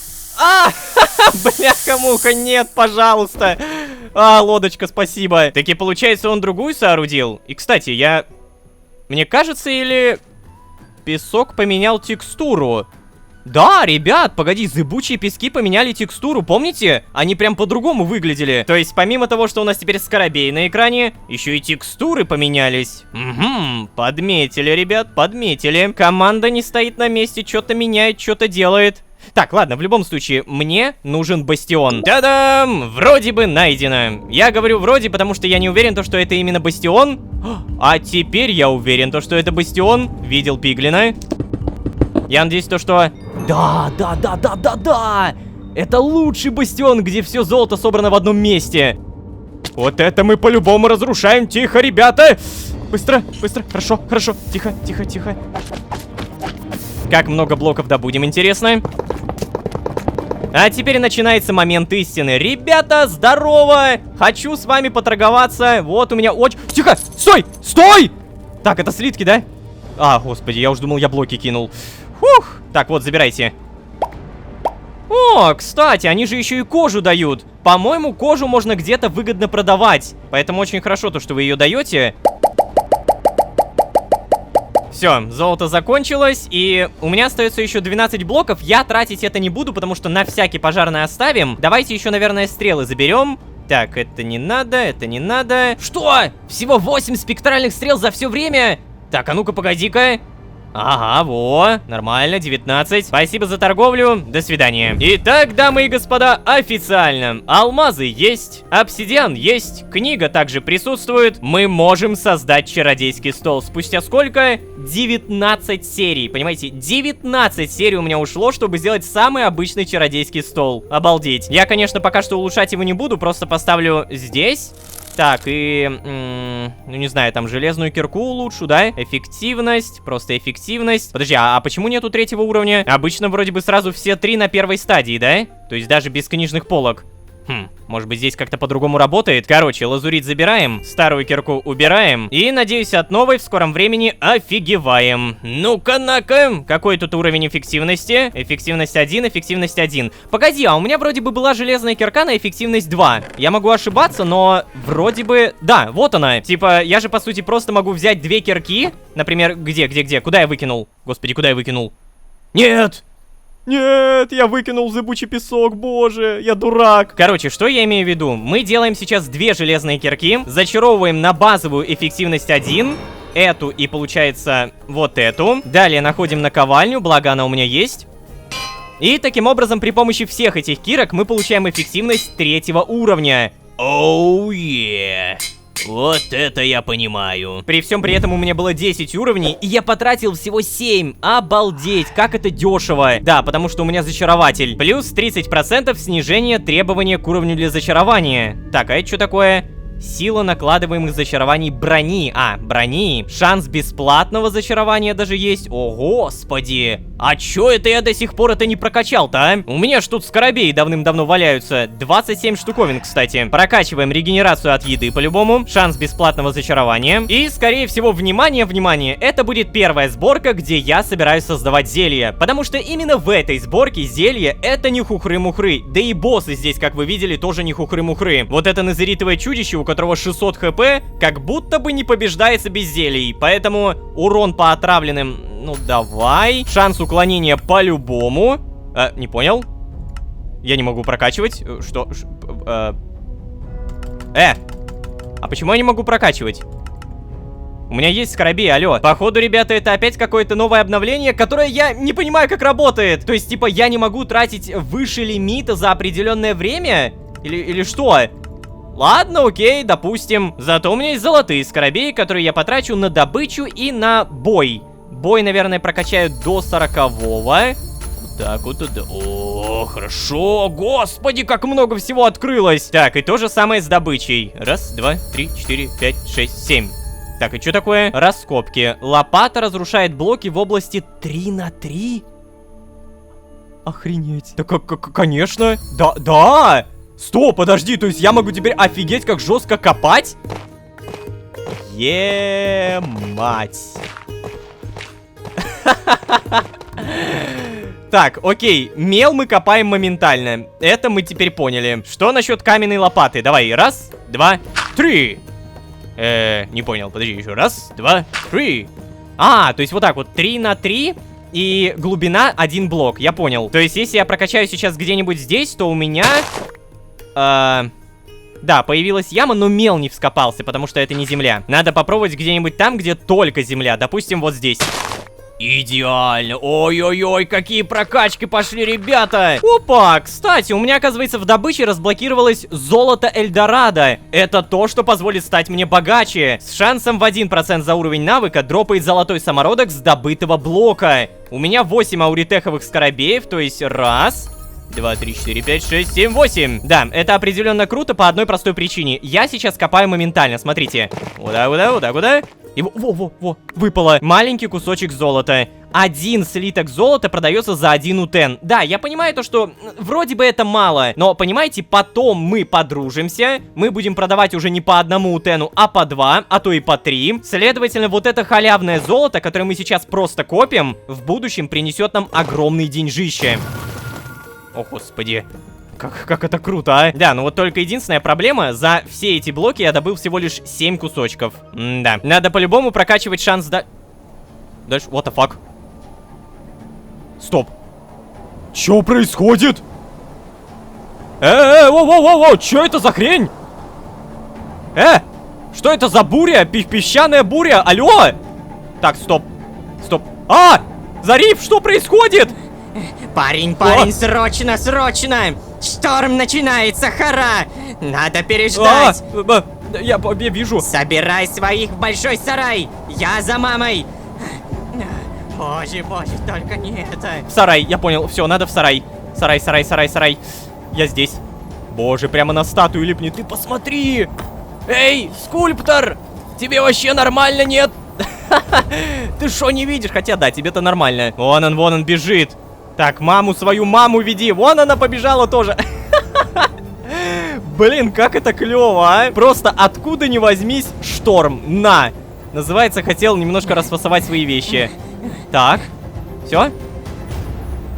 Бляха-муха, нет, пожалуйста. Лодочка, спасибо. Таки, получается, он другую соорудил. И, кстати, мне кажется, или песок поменял текстуру? Да, ребят, погоди, зыбучие пески поменяли текстуру, помните? Они прям по-другому выглядели. То есть, помимо того, что у нас теперь скоробей на экране, еще и текстуры поменялись. Угу, подметили, ребят, подметили. Команда не стоит на месте, что-то меняет, что-то делает. Так, ладно, в любом случае, мне нужен бастион. Та-дам! Вроде бы найдено. Я говорю вроде, потому что я не уверен, что это именно бастион. А теперь я уверен, что это бастион. Видел пиглина. Я надеюсь, что... Да! Это лучший бастион, где все золото собрано в одном месте. Вот это мы по-любому разрушаем. Тихо, ребята! Быстро. Хорошо. Тихо. Как много блоков добудем, интересно? А теперь начинается момент истины. Ребята, здорово! Хочу с вами поторговаться. Вот у меня очень... Тихо! Стой! Так, это слитки, да? Господи, я уж думал, я блоки кинул. Фух! Так, вот, забирайте. О, кстати, они же еще и кожу дают. По-моему, кожу можно где-то выгодно продавать. Поэтому очень хорошо то, что вы ее даете. Все, золото закончилось, и у меня остается еще 12 блоков. Я тратить это не буду, потому что на всякий пожарный оставим. Давайте еще, наверное, стрелы заберем. Так, это не надо. Что? Всего 8 спектральных стрел за все время? Так, а ну-ка, погоди-ка. Ага, во, нормально, 19. Спасибо за торговлю, до свидания. Итак, дамы и господа, официально. Алмазы есть, обсидиан есть, книга также присутствует. Мы можем создать чародейский стол. Спустя сколько? 19 серий, понимаете? 19 серий у меня ушло, чтобы сделать самый обычный чародейский стол. Обалдеть. Я, конечно, пока что улучшать его не буду, просто поставлю здесь. Так, и... ну, не знаю, там железную кирку улучшу, да? Эффективность, просто эффективность. Подожди, а почему нету 3-го уровня? Обычно вроде бы сразу все 3 на 1-й стадии, да? То есть даже без книжных полок. Может быть, здесь как-то по-другому работает? Короче, лазурит забираем, старую кирку убираем. И, надеюсь, от новой в скором времени офигеваем. Ну-ка, на-ка. Какой тут уровень эффективности? Эффективность 1, эффективность 1. Погоди, а у меня вроде бы была железная кирка на эффективность 2. Я могу ошибаться, но вроде бы... Да, вот она. Типа, я же, по сути, просто могу взять 2 кирки. Например, где? Куда я выкинул? Господи, куда я выкинул? Нет! Нет, я выкинул зыбучий песок, боже, я дурак. Короче, что я имею в виду? Мы делаем сейчас 2 железные кирки, зачаровываем на базовую эффективность 1, эту и, получается, вот эту. Далее находим наковальню, благо она у меня есть. И таким образом, при помощи всех этих кирок мы получаем эффективность 3-го уровня. Оу, Вот это я понимаю. При всем при этом у меня было 10 уровней, и я потратил всего 7. Обалдеть, как это дешево. Да, потому что у меня зачарователь. Плюс 30% снижение требования к уровню для зачарования. Так, а это что такое? Сила накладываемых зачарований брони. Брони. Шанс бесплатного зачарования даже есть. О, господи. А чё это я до сих пор это не прокачал-то, а? У меня ж тут скоробеи давным-давно валяются. 27 штуковин, кстати. Прокачиваем регенерацию от еды по-любому. Шанс бесплатного зачарования. И, скорее всего, внимание, это будет первая сборка, где я собираюсь создавать зелье. Потому что именно в этой сборке зелье это не хухры-мухры. Да и боссы здесь, как вы видели, тоже не хухры-мухры. Вот это назеритовое чудище, у которого 600 хп, как будто бы не побеждается без зелий. Поэтому урон по отравленным, ну давай. Шанс уклонения по-любому. Не понял. Я не могу прокачивать. Что? А почему я не могу прокачивать? У меня есть скоробей, алло. Походу, ребята, это опять какое-то новое обновление, которое я не понимаю, как работает. То есть, типа, я не могу тратить выше лимита за определенное время? Или что? Ладно, окей, допустим. Зато у меня есть золотые скоробеи, которые я потрачу на добычу и на бой. Бой, наверное, прокачаю до 40-го. Вот так вот. О, хорошо. Господи, как много всего открылось. Так, и то же самое с добычей. 1, 2, 3, 4, 5, 6, 7. Так, и что такое? Раскопки. Лопата разрушает блоки в области 3 на 3. Охренеть. Да, конечно. Да. Стоп, подожди, то есть я могу теперь офигеть, как жестко копать? Мать. Так, окей, мел мы копаем моментально. Это мы теперь поняли. Что насчет каменной лопаты? Давай, раз, два, три. Не понял, подожди, еще раз, два, три. А, то есть вот так вот, 3 на 3 и глубина 1 блок, я понял. То есть если я прокачаю сейчас где-нибудь здесь, то у меня... Да, появилась яма, но мел не вскопался, потому что это не земля. Надо попробовать где-нибудь там, где только земля. Допустим, вот здесь. Идеально. Ой-ой-ой, какие прокачки пошли, ребята. Опа, кстати, у меня, оказывается, в добыче разблокировалось золото Эльдорадо. Это то, что позволит стать мне богаче. С шансом в 1% за уровень навыка дропает золотой самородок с добытого блока. У меня 8 ауритеховых скоробеев, то есть раз... 2, 3, 4, 5, 6, 7, 8. Да, это определенно круто по одной простой причине. Я сейчас копаю моментально, смотрите. Куда? И во, выпало маленький кусочек золота. 1 слиток золота продается за 1 утен. Да, я понимаю то, что вроде бы это мало, но, понимаете, потом мы подружимся, мы будем продавать уже не по 1 утену, а по 2, а то и по 3. Следовательно, вот это халявное золото, которое мы сейчас просто копим, в будущем принесет нам огромные деньжища. О, господи. Как это круто, а? Да, ну вот только единственная проблема, за все эти блоки я добыл всего лишь 7 кусочков. Да, надо по-любому прокачивать шанс дальше, what the fuck? Стоп. Чё происходит? Воу, чё это за хрень? Что это за буря? Песчаная буря, алло? Так, стоп. Зариф, что происходит? Парень, срочно! Шторм начинается, хара! Надо переждать! Я вижу. Собирай своих в большой сарай! Я за мамой! Боже, только не это! В сарай, я понял, все, надо в сарай. Сарай. Я здесь. Боже, прямо на статую липнет, ты посмотри! Эй, скульптор! Тебе вообще нормально, нет? Ты шо не видишь? Хотя да, тебе-то нормально. Вон он бежит. Так, свою маму веди. Вон она побежала тоже. Блин, как это клево, а? Просто откуда ни возьмись шторм. На. Называется, хотел немножко расфасовать свои вещи. Так. Все?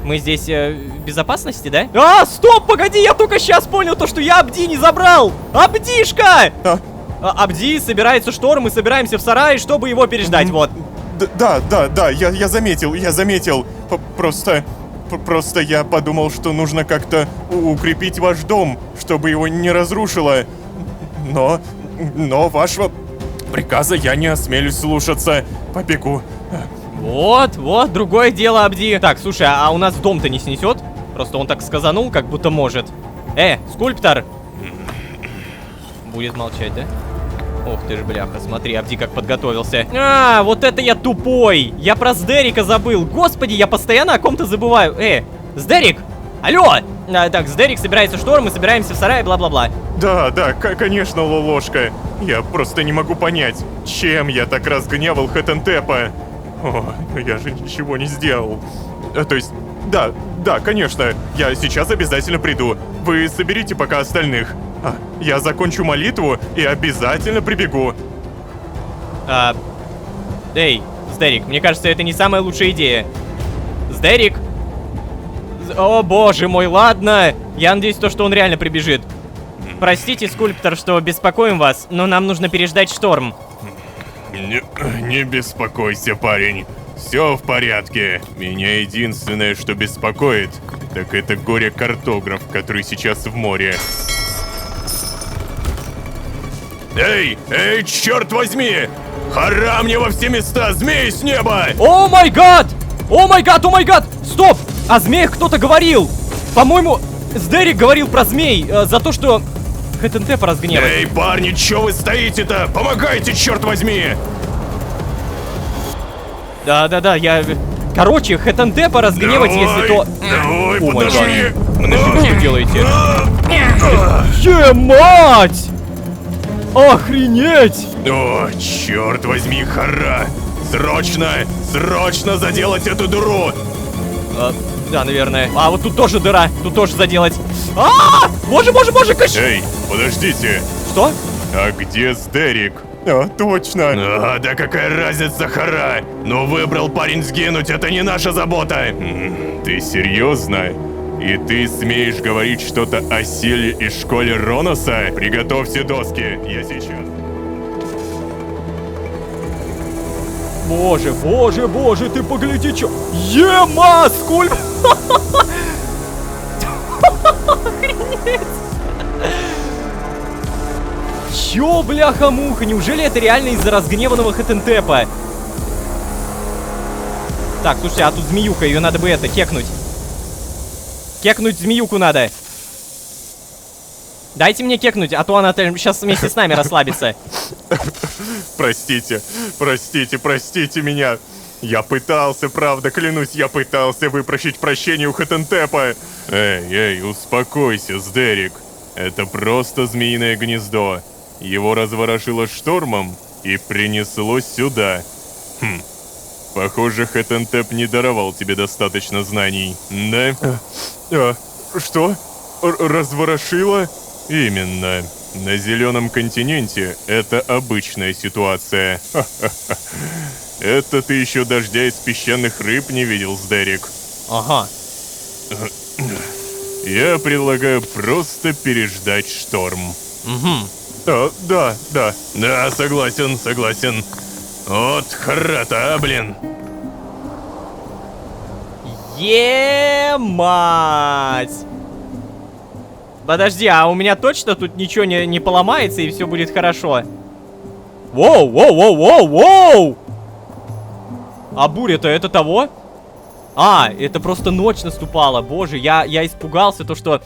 Мы здесь в безопасности, да? Стоп, погоди, я только сейчас понял то, что я Абди не забрал. Абдишка! Абди, собирается шторм, мы собираемся в сарае, чтобы его переждать, вот. Да, я заметил. Просто я подумал, что нужно как-то укрепить ваш дом, чтобы его не разрушило. Но вашего приказа я не осмелюсь слушаться. Побегу. Вот, другое дело, Абди. Так, слушай, а у нас дом-то не снесет? Просто он так сказанул, как будто может. Скульптор. Будет молчать, да? Ох ты ж, бляха, смотри, Абди как подготовился. Вот это я тупой. Я про Сдерика забыл. Господи, я постоянно о ком-то забываю. Сдерик! Алло! Так, Сдерик, собирается шторм, мы собираемся в сарае, бла-бла-бла. Да, конечно, Лолошка. Я просто не могу понять, чем я так разгневал Хэтентепа. Я же ничего не сделал. То есть, да, конечно, я сейчас обязательно приду. Вы соберите пока остальных. Я закончу молитву и обязательно прибегу. Эй, Сдерик, мне кажется, это не самая лучшая идея. Сдерик! О, боже мой, ладно. Я надеюсь, что он реально прибежит. Простите, скульптор, что беспокоим вас, но нам нужно переждать шторм. Не беспокойся, парень. Все в порядке. Меня единственное, что беспокоит, так это горе-картограф, который сейчас в море. Эй, черт возьми! Хара мне во все места, змеи с неба! О май гад! Стоп! О змеях кто-то говорил! По-моему, Сдерик говорил про змей, за то, что Хэтентепа разгневать. Эй, парни, чё вы стоите-то? Помогайте, черт возьми! Да, я... Короче, Хэтентепа разгневать, если то... Давай, О май гад. подожди! Подожди, вы что делаете? Мать! Охренеть! О, черт возьми, Хара! Срочно заделать эту дыру! Да, наверное. Вот тут тоже дыра, тут тоже заделать. Боже, Эй, подождите! Что? А где Сдерик? Точно. Да какая разница, Хара? Но выбрал парень сгинуть, это не наша забота. Ты серьезно? И ты смеешь говорить что-то о силе и школе Роноса? Приготовьте доски, я сейчас. Боже, боже, боже, ты погляди, чё... Ема, сколько... Чё, бляха-муха, неужели это реально из-за разгневанного Хэтентепа? Так, слушай, а тут змеюка, ее надо бы кекнуть. Кекнуть змеюку надо. Дайте мне кекнуть, а то она сейчас вместе с нами расслабится. Простите, простите, простите меня. Я пытался, правда, клянусь, я пытался выпросить прощение у Хэтентепа. Эй, успокойся, Сдерик. Это просто змеиное гнездо. Его разворошило штормом и принесло сюда. Похоже, Хэтентеп не даровал тебе достаточно знаний, да? Что? Разворошило? Именно. На Зеленом континенте это обычная ситуация. Это ты еще дождя из песчаных рыб не видел, Сдерик. Ага. Я предлагаю просто переждать шторм. Угу. Да, согласен. Вот храта, блин. Е-мать! Подожди, а у меня точно тут ничего не поломается и все будет хорошо? Воу! А буря-то это того? А, это просто ночь наступала. Боже, я испугался, то что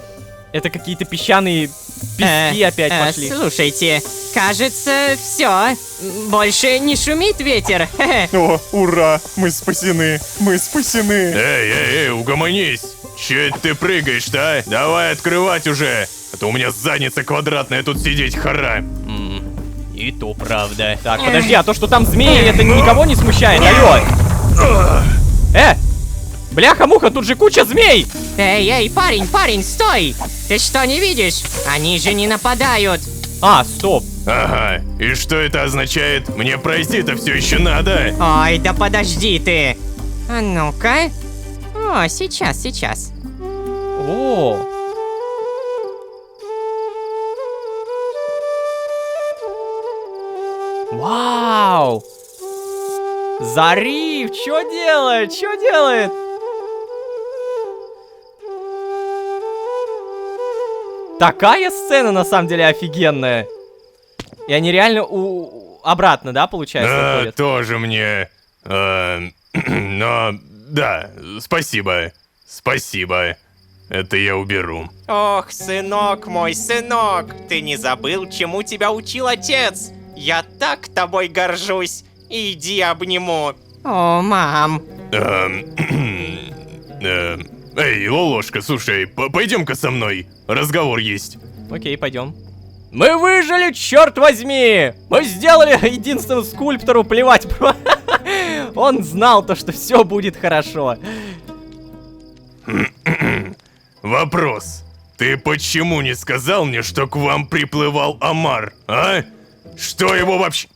это какие-то песчаные пески опять пошли. Слушайте, кажется, все. Больше не шумит ветер. О, ура, мы спасены. Эй, угомонись. Че ты прыгаешь-то, а? Давай открывать уже. А то у меня задница квадратная тут сидеть, Хара. И то правда. Так, подожди, а то, что там змеи, это никого не смущает, алло. Бляха-муха, тут же куча змей. Эй, парень, стой! Ты что, не видишь? Они же не нападают. А, стоп. Ага, и что это означает? Мне пройти-то все еще надо. Ой, да подожди ты. А ну-ка. О, сейчас. О. Вау. Зариф, что делает? Такая сцена на самом деле офигенная. И они реально обратно, да, получается, уходят? Тоже мне. Но, да, спасибо. Это я уберу. Ох, сынок мой, сынок, ты не забыл, чему тебя учил отец? Я так тобой горжусь. Иди обниму. О, мам. Эй, Лолошка, слушай, пойдем-ка со мной. Разговор есть. Окей, пойдем. Мы выжили, черт возьми! Мы сделали единственному скульптору плевать. Он знал то, что все будет хорошо. Вопрос. Ты почему не сказал мне, что к вам приплывал Амар, а? Что его вообще...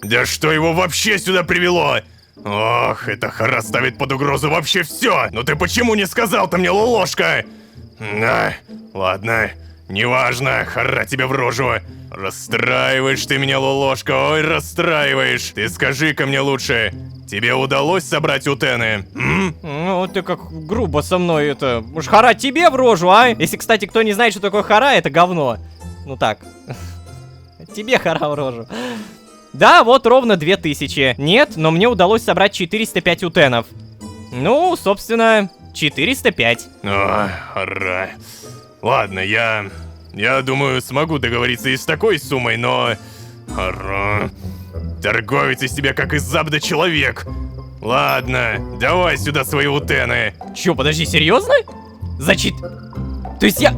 Да что его вообще сюда привело? Ох, эта Хара ставит под угрозу вообще все. Но ты почему не сказал-то мне, Лолошка? Ладно, неважно, Хара тебе в рожу. Расстраиваешь ты меня, Лолошка, ой, расстраиваешь. Ты скажи-ка мне лучше, тебе удалось собрать утены? Ну, ты как грубо со мной это... Уж Хара тебе в рожу, а? Если, кстати, кто не знает, что такое Хара, это говно. Ну так. Тебе Хара в рожу. Да, вот ровно 2000. Нет, но мне удалось собрать 405 утенов. Ну, собственно, 405. О, Хара. Ладно, я думаю, смогу договориться и с такой суммой, но... Хара... Торговец из тебя как из Забда человек. Ладно, давай сюда свои утены. Чё, подожди, серьезно? То есть я...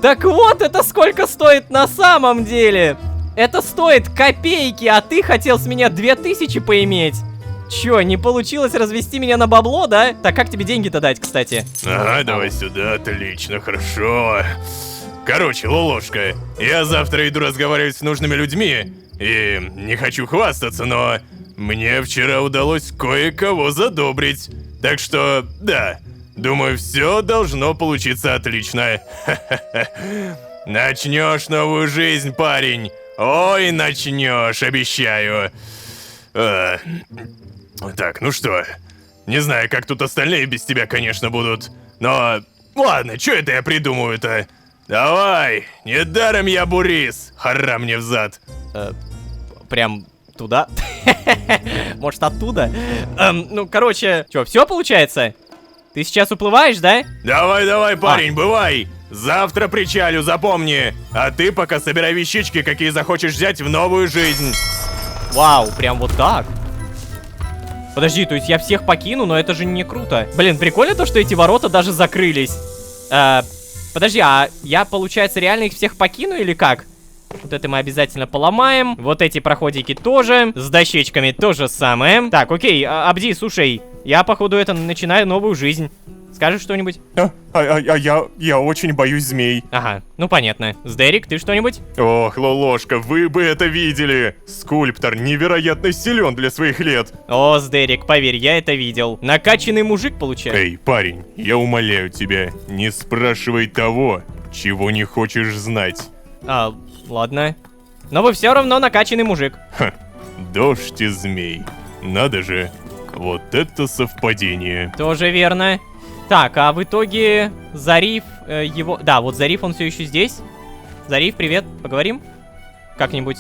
Так вот, это сколько стоит на самом деле. Это стоит копейки, а ты хотел с меня 2000 поиметь. Чё, не получилось развести меня на бабло, да? Так как тебе деньги-то дать, кстати? Ага, давай сюда, отлично, хорошо. Короче, Лолошка, я завтра иду разговаривать с нужными людьми, и не хочу хвастаться, но мне вчера удалось кое-кого задобрить. Так что, да, думаю, все должно получиться отлично. Начнешь новую жизнь, парень. Ой, начнешь, обещаю. Так, ну что, не знаю, как тут остальные без тебя, конечно, будут, но ладно, что это я придумываю-то? Давай, недаром я Бурис, хара мне взад. Прям туда? Может, оттуда? Ну, короче, чё, все получается? Ты сейчас уплываешь, да? Давай, парень, бывай. Завтра причалю, запомни. А ты пока собирай вещички, какие захочешь взять в новую жизнь. Вау, прям вот так. Подожди, то есть я всех покину, но это же не круто. Блин, прикольно то, что эти ворота даже закрылись. Подожди, а я, получается, реально их всех покину или как? Вот это мы обязательно поломаем. Вот эти проходики тоже. С дощечками то же самое. Так, окей, Абди, слушай, я, походу, это начинаю новую жизнь. Скажешь что-нибудь? Я очень боюсь змей. Ага, ну понятно. Сдерик, ты что-нибудь? Ох, Лолошка, вы бы это видели. Скульптор невероятно силен для своих лет. О, Сдерик, поверь, я это видел. Накачанный мужик, получается. Эй, парень, я умоляю тебя, не спрашивай того, чего не хочешь знать. Ладно. Но вы все равно накачанный мужик. Ха, дождь из змей. Надо же, вот это совпадение. Тоже верно. Так, а в итоге Зариф его... Да, вот Зариф, он все еще здесь. Зариф, привет, поговорим? Как-нибудь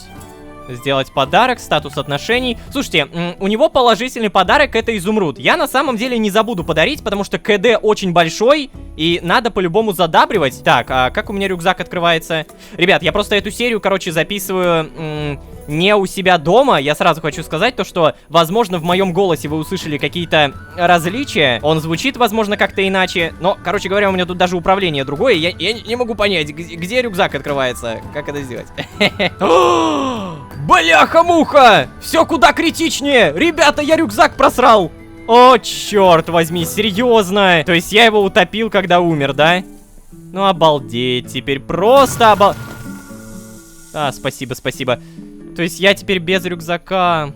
сделать подарок, статус отношений. Слушайте, у него положительный подарок — это изумруд. Я на самом деле не забуду подарить, потому что КД очень большой, и надо по-любому задабривать. Так, а как у меня рюкзак открывается? Ребят, я просто эту серию, короче, записываю не у себя дома. Я сразу хочу сказать то, что, возможно, в моем голосе вы услышали какие-то различия. Он звучит, возможно, как-то иначе. Но, короче говоря, у меня тут даже управление другое. Я не могу понять, где рюкзак открывается. Как это сделать? Бляха-муха! Все куда критичнее! Ребята, я рюкзак просрал! О, черт возьми, серьезно! То есть я его утопил, когда умер, да? Ну, обалдеть, теперь просто спасибо, спасибо. То есть я теперь без рюкзака.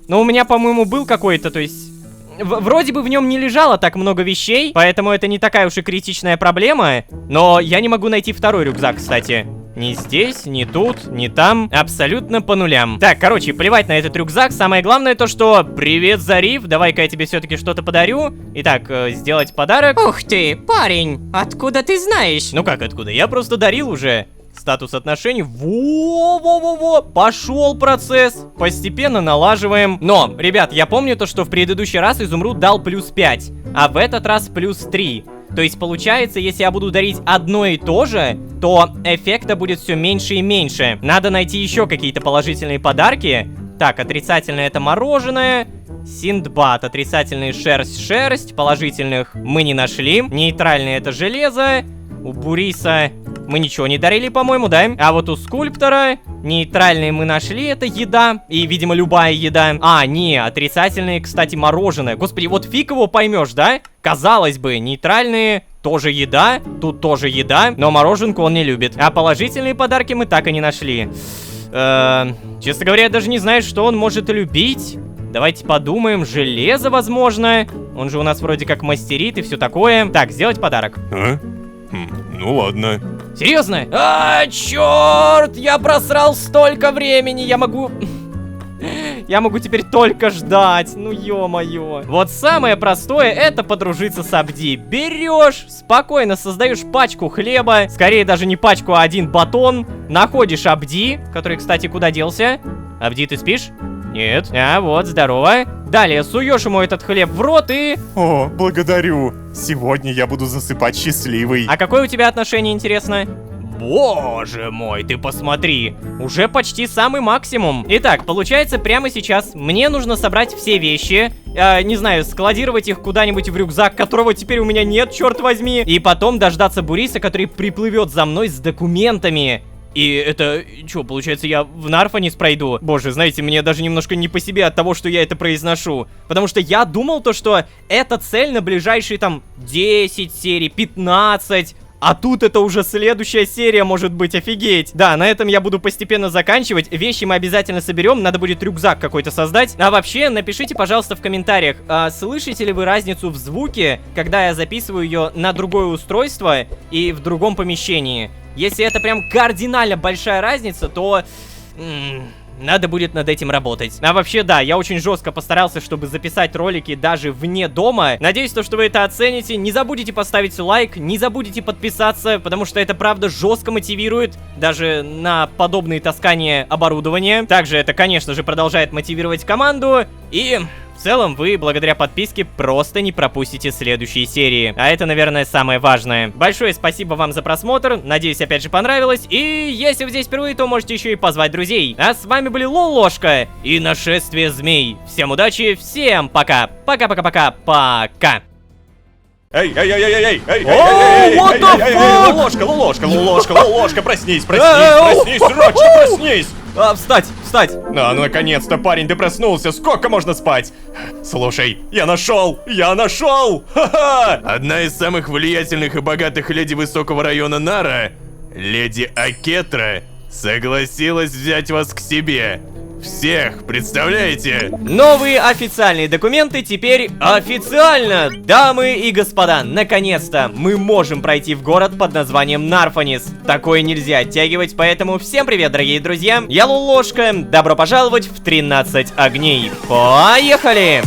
Но у меня, по-моему, был какой-то, то есть... Вроде бы в нем не лежало так много вещей, поэтому это не такая уж и критичная проблема. Но я не могу найти второй рюкзак, кстати. Ни здесь, ни тут, ни там. Абсолютно по нулям. Так, короче, плевать на этот рюкзак. Самое главное то, что... Привет, Зариф. Давай-ка я тебе все-таки что-то подарю. Итак, сделать подарок. Ух ты, парень, откуда ты знаешь? Ну как откуда? Я просто дарил уже. Статус отношений. Во-во-во-во. Пошел процесс. Постепенно налаживаем. Но, ребят, я помню то, что в предыдущий раз изумруд дал плюс 5, а в этот раз плюс 3. То есть получается, если я буду дарить одно и то же, то эффекта будет все меньше и меньше. Надо найти еще какие-то положительные подарки. Так, отрицательное — это мороженое. Синдбад, отрицательный — шерсть. Положительных мы не нашли. Нейтральное — это железо. У Буриса мы ничего не дарили, по-моему, да? А вот у скульптора нейтральные мы нашли, это еда. И, видимо, любая еда. Не, отрицательные, кстати, мороженое. Господи, вот фиг его поймешь, да? Казалось бы, нейтральные тоже еда, тут тоже еда, но мороженку он не любит. А положительные подарки мы так и не нашли. Честно говоря, я даже не знаю, что он может любить. Давайте подумаем. Железо, возможно. Он же у нас вроде как мастерит и все такое. Так, сделать подарок. Ну ладно. Серьезно? Черт! Я просрал столько времени! Я могу теперь только ждать. Ну ё-моё. Вот самое простое — это подружиться с Абди. Берешь, спокойно создаешь пачку хлеба. Скорее даже не пачку, а один батон. Находишь Абди, который, кстати, куда делся? Абди, ты спишь? Нет. Вот, здорово. Далее суешь ему этот хлеб в рот и... О, благодарю. Сегодня я буду засыпать счастливый. А какое у тебя отношение, интересно? Боже мой, ты посмотри. Уже почти самый максимум. Итак, получается, прямо сейчас мне нужно собрать все вещи. Не знаю, складировать их куда-нибудь в рюкзак, которого теперь у меня нет, черт возьми. И потом дождаться Буриса, который приплывет за мной с документами. И это, что, получается, я в Нарфанис пройду? Боже, знаете, мне даже немножко не по себе от того, что я это произношу. Потому что я думал то, что это цель на ближайшие там 10 серий, 15... А тут это уже следующая серия может быть, офигеть. Да, на этом я буду постепенно заканчивать. Вещи мы обязательно соберем, надо будет рюкзак какой-то создать. А вообще, напишите, пожалуйста, в комментариях, слышите ли вы разницу в звуке, когда я записываю ее на другое устройство и в другом помещении? Если это прям кардинально большая разница, то... надо будет над этим работать. А вообще, да, я очень жестко постарался, чтобы записать ролики даже вне дома. Надеюсь, что вы это оцените. Не забудете поставить лайк, не забудете подписаться, потому что это, правда, жестко мотивирует даже на подобные таскания оборудования. Также это, конечно же, продолжает мотивировать команду. И... в целом, вы, благодаря подписке, просто не пропустите следующие серии. А это, наверное, самое важное. Большое спасибо вам за просмотр. Надеюсь, опять же, понравилось. И если вы здесь впервые, то можете еще и позвать друзей. А с вами были Лолошка и Нашествие Змей. Всем удачи, всем пока. Пока-пока-пока-пока. Эй, what the fuck? Лолошка, проснись, срочно проснись! Встать! Ну, наконец-то, парень, ты проснулся, сколько можно спать? Слушай, я нашел! Ха-ха! Одна из самых влиятельных и богатых леди высокого района Нара, леди Акетра, согласилась взять вас к себе. Всех, представляете? Новые официальные документы теперь официально! Дамы и господа, наконец-то мы можем пройти в город под названием Нарфанис. Такое нельзя оттягивать, поэтому всем привет, дорогие друзья! Я Лолошка, добро пожаловать в 13 огней. Поехали!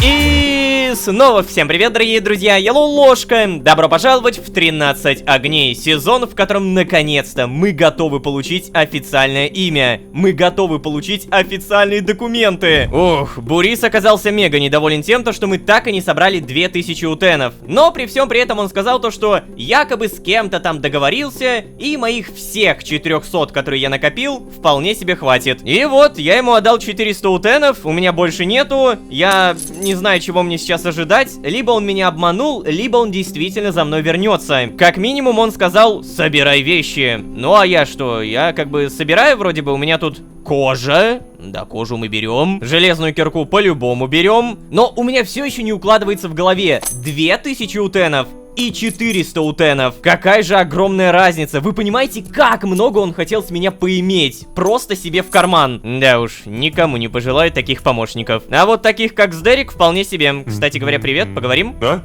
И снова всем привет, дорогие друзья, я Лолошка. Добро пожаловать в 13 огней. Сезон, в котором наконец-то мы готовы получить официальное имя. Мы готовы получить официальные документы. Ух, Бурис оказался мега недоволен тем, что мы так и не собрали 2000 утенов. Но при всем при этом он сказал то, что якобы с кем-то там договорился, и моих всех 400, которые я накопил, вполне себе хватит. И вот, я ему отдал 400 утенов, у меня больше нету, я не знаю, чего мне сейчас ожидать. Либо он меня обманул, либо он действительно за мной вернется. Как минимум он сказал: собирай вещи. Ну а я что? Я как бы собираю, вроде бы, у меня тут кожа. Да, кожу мы берем. Железную кирку по-любому берем. Но у меня все еще не укладывается в голове 2000 утенов и 400 утенов. Какая же огромная разница. Вы понимаете, как много он хотел с меня поиметь? Просто себе в карман. Да уж, никому не пожелаю таких помощников. А вот таких, как Сдерик, вполне себе. Кстати говоря, привет, поговорим? Да?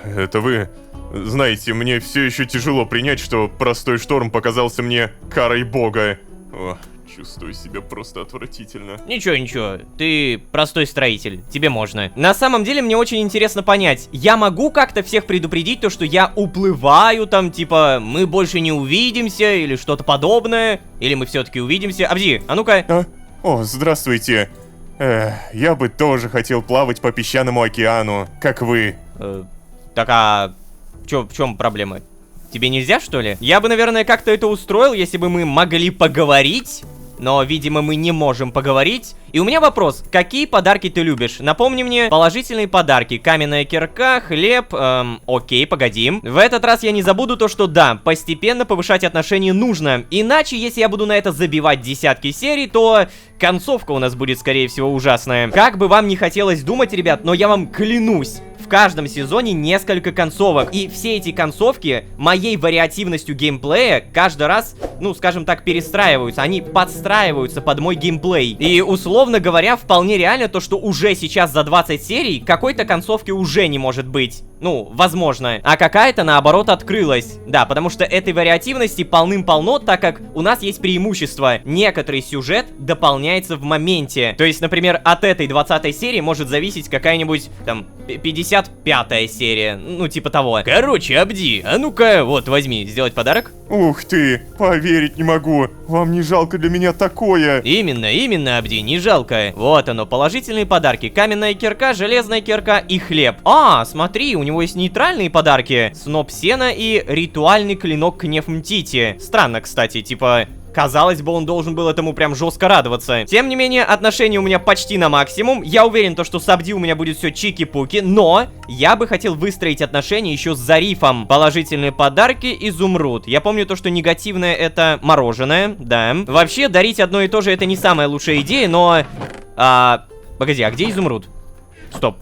Это вы? Знаете, мне все еще тяжело принять, что простой шторм показался мне карой бога. Чувствую себя просто отвратительно. Ничего, ты простой строитель, тебе можно. На самом деле мне очень интересно понять, я могу как-то всех предупредить то, что я уплываю там, типа, мы больше не увидимся или что-то подобное, или мы все-таки увидимся? Абди, а ну-ка. Здравствуйте. Я бы тоже хотел плавать по песчаному океану, как вы. Так, а в чем проблема? Тебе нельзя, что ли? Я бы, наверное, как-то это устроил, если бы мы могли поговорить. Но, видимо, мы не можем поговорить. И у меня вопрос, какие подарки ты любишь? Напомни мне положительные подарки. Каменная кирка, хлеб, окей, погоди. В этот раз я не забуду то, что да, постепенно повышать отношения нужно. Иначе, если я буду на это забивать десятки серий, то концовка у нас будет, скорее всего, ужасная. Как бы вам не хотелось думать, ребят, но я вам клянусь, в каждом сезоне несколько концовок. И все эти концовки моей вариативностью геймплея каждый раз, ну, скажем так, перестраиваются. Они подстраиваются под мой геймплей. И, условно говоря, вполне реально то, что уже сейчас за 20 серий какой-то концовки уже не может быть. Ну, возможно. А какая-то, наоборот, открылась. Да, потому что этой вариативности полным-полно, так как у нас есть преимущество. Некоторый сюжет дополняется в моменте. То есть, например, от этой 20 серии может зависеть какая-нибудь, там, 55-я серия. Ну, типа того. Короче, Абди, а ну-ка, вот, возьми, сделать подарок. Ух ты, поверить не могу. Вам не жалко для меня такое? Именно, Абди, не жалко. Вот оно, положительные подарки. Каменная кирка, железная кирка и хлеб. А, смотри, у него есть нейтральные подарки. Сноп сена и ритуальный клинок Кнефмтити. Странно, кстати, типа... Казалось бы, он должен был этому прям жестко радоваться. Тем не менее, отношения у меня почти на максимум. Я уверен, то, что с Абди у меня будет все чики-пуки, но я бы хотел выстроить отношения еще с Зарифом. Положительные подарки, изумруд. Я помню то, что негативное это мороженое, да. Вообще, дарить одно и то же это не самая лучшая идея, но... Погоди, а где изумруд? Стоп.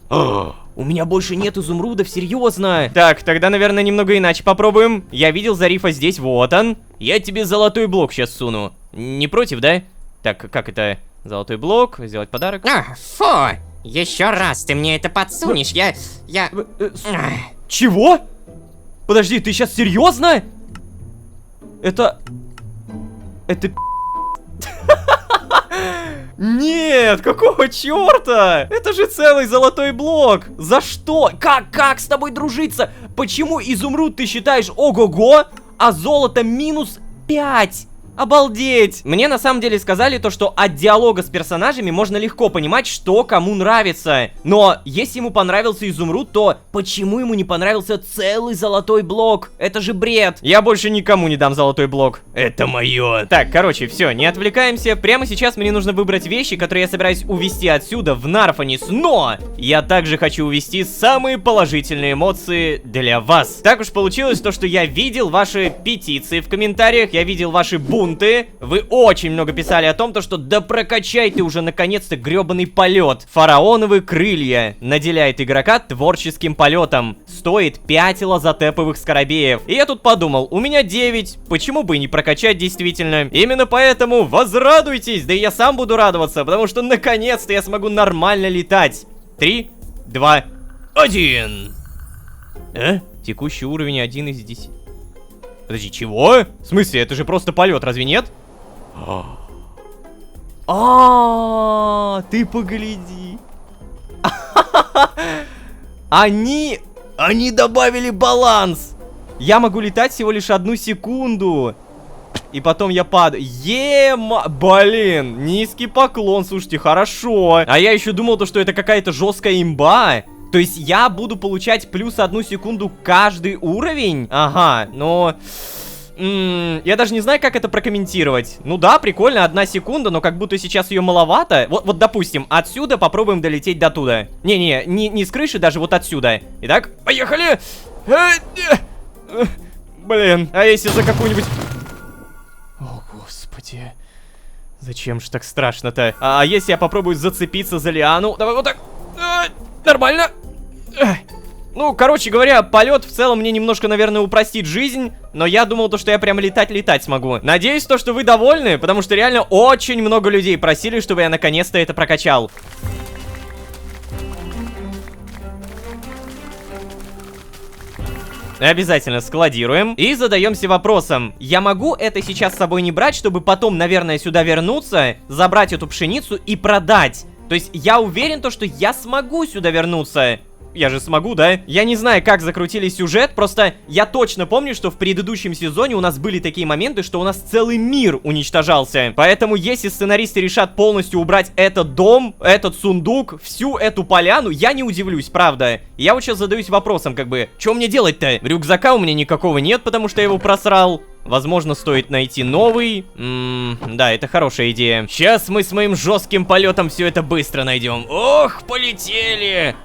У меня больше нет изумрудов, серьезно. Так, тогда, наверное, немного иначе попробуем. Я видел Зарифа здесь, вот он. Я тебе золотой блок сейчас суну. Не против, да? Так, как это? Золотой блок, сделать подарок. Фу! Еще раз ты мне это подсунешь, я... Чего? Подожди, ты сейчас серьезно? Это... Нет, какого черта? Это же целый золотой блок. За что? Как с тобой дружиться? Почему изумруд ты считаешь ого-го, а золото минус 5? Обалдеть! Мне на самом деле сказали то, что от диалога с персонажами можно легко понимать, что кому нравится. Но если ему понравился изумруд, то почему ему не понравился целый золотой блок? Это же бред! Я больше никому не дам золотой блок. Это мое. Так, короче, все, не отвлекаемся. Прямо сейчас мне нужно выбрать вещи, которые я собираюсь увезти отсюда, в Нарфанис. Но я также хочу увезти самые положительные эмоции для вас. Так уж получилось то, что я видел ваши петиции в комментариях, я видел ваши бунты. Вы очень много писали о том, что да прокачай ты уже наконец-то гребаный полет. Фараоновые крылья наделяет игрока творческим полетом. Стоит 5 лазотеповых скоробеев. И я тут подумал, у меня 9, почему бы и не прокачать действительно. Именно поэтому возрадуйтесь, да и я сам буду радоваться, потому что наконец-то я смогу нормально летать. 3, 2, 1. Текущий уровень 1 из 10. Подожди, чего? В смысле, это же просто полет, разве нет? Ты погляди. Они добавили баланс. Я могу летать всего лишь 1 секунду. И потом я падаю. Блин, низкий поклон, слушайте, хорошо. А я еще думал, что это какая-то жесткая имба. То есть я буду получать плюс 1 секунду каждый уровень? Ага, но... я даже не знаю, как это прокомментировать. Ну да, прикольно, 1 секунда, но как будто сейчас ее маловато. Вот допустим, отсюда попробуем долететь до туда. Не с крыши, даже вот отсюда. Итак, поехали! Блин, а если за какую-нибудь... О, господи. Зачем ж так страшно-то? А если я попробую зацепиться за лиану? Давай вот так. Нормально. Ну, короче говоря, полет в целом мне немножко, наверное, упростит жизнь. Но я думал, что я прям летать смогу. Надеюсь, что вы довольны, потому что реально очень много людей просили, чтобы я наконец-то это прокачал. Обязательно складируем и задаемся вопросом: я могу это сейчас с собой не брать, чтобы потом, наверное, сюда вернуться, забрать эту пшеницу и продать? То есть я уверен, что я смогу сюда вернуться. Я же смогу, да? Я не знаю, как закрутили сюжет, просто я точно помню, что в предыдущем сезоне у нас были такие моменты, что у нас целый мир уничтожался. Поэтому если сценаристы решат полностью убрать этот дом, этот сундук, всю эту поляну, я не удивлюсь, правда. Я вот сейчас задаюсь вопросом, как бы, что мне делать-то? Рюкзака у меня никакого нет, потому что я его просрал. Возможно, стоит найти новый. Да, это хорошая идея. Сейчас мы с моим жестким полетом все это быстро найдем. Ох, полетели!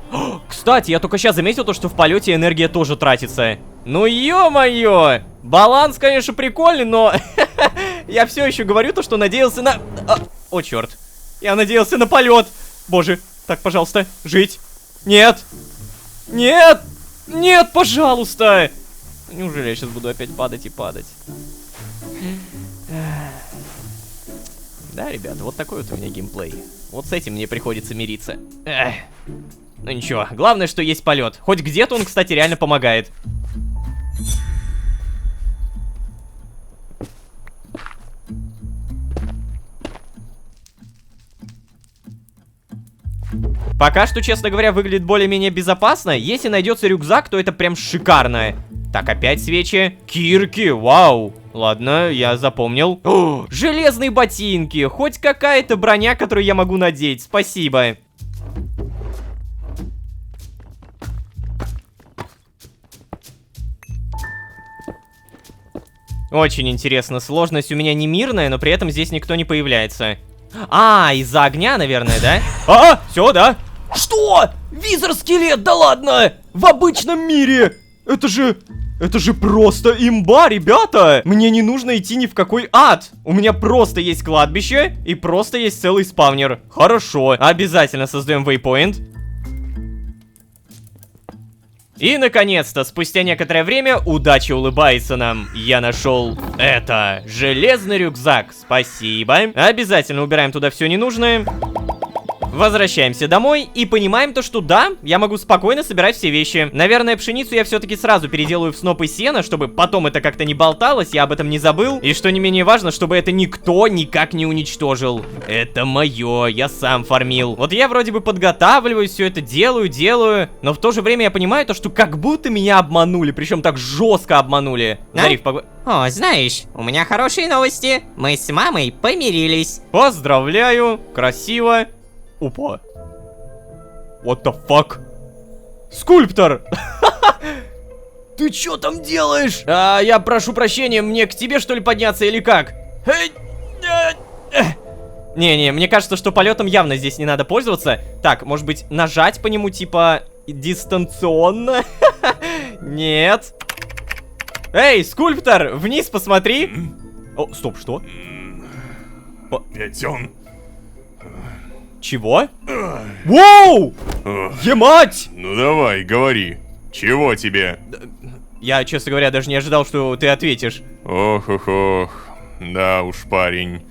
Кстати, я только сейчас заметил то, что в полете энергия тоже тратится. Ну ё-моё! Баланс, конечно, прикольный, но я все еще говорю то, что надеялся на... О, черт. Я надеялся на полет. Боже, так, пожалуйста, жить. Нет! Нет! Нет, пожалуйста! Неужели я сейчас буду опять падать и падать? Да, ребята, вот такой вот у меня геймплей. Вот с этим мне приходится мириться. Ну ничего, главное, что есть полет. Хоть где-то он, кстати, реально помогает. Пока что, честно говоря, выглядит более-менее безопасно. Если найдется рюкзак, то это прям шикарно. Так, опять свечи. Кирки, вау. Ладно, я запомнил. О, железные ботинки. Хоть какая-то броня, которую я могу надеть. Спасибо. Очень интересно, сложность у меня не мирная, но при этом здесь никто не появляется. А, из-за огня, наверное, да? Все, да. Что? Визор-скелет, да ладно! В обычном мире! Это же просто имба, ребята! Мне не нужно идти ни в какой ад. У меня просто есть кладбище и просто есть целый спавнер. Хорошо, обязательно создаем вейпоинт. И, наконец-то, спустя некоторое время, удача улыбается нам. Я нашел это. Железный рюкзак. Спасибо. Обязательно убираем туда все ненужное. Возвращаемся домой и понимаем то, что да, я могу спокойно собирать все вещи. Наверное, пшеницу я все-таки сразу переделаю в снопы сена, чтобы потом это как-то не болталось, я об этом не забыл. И что не менее важно, чтобы это никто никак не уничтожил. Это мое, я сам фармил. Вот я вроде бы подготавливаю, все это делаю, но в то же время я понимаю то, что как будто меня обманули, причем так жестко обманули. Зариф, О, знаешь, у меня хорошие новости. Мы с мамой помирились. Поздравляю, красиво. Опа. What the fuck? Скульптор! Ты чё там делаешь? Я прошу прощения, мне к тебе что ли подняться или как? Не-не, мне кажется, что полетом явно здесь не надо пользоваться. Так, может быть, нажать по нему типа дистанционно? Нет. Эй, скульптор, вниз посмотри. О, стоп, что? Ведь он... Чего? Воу! Емать! Ну давай, говори. Чего тебе? Я, честно говоря, даже не ожидал, что ты ответишь. Ох. Да уж, парень.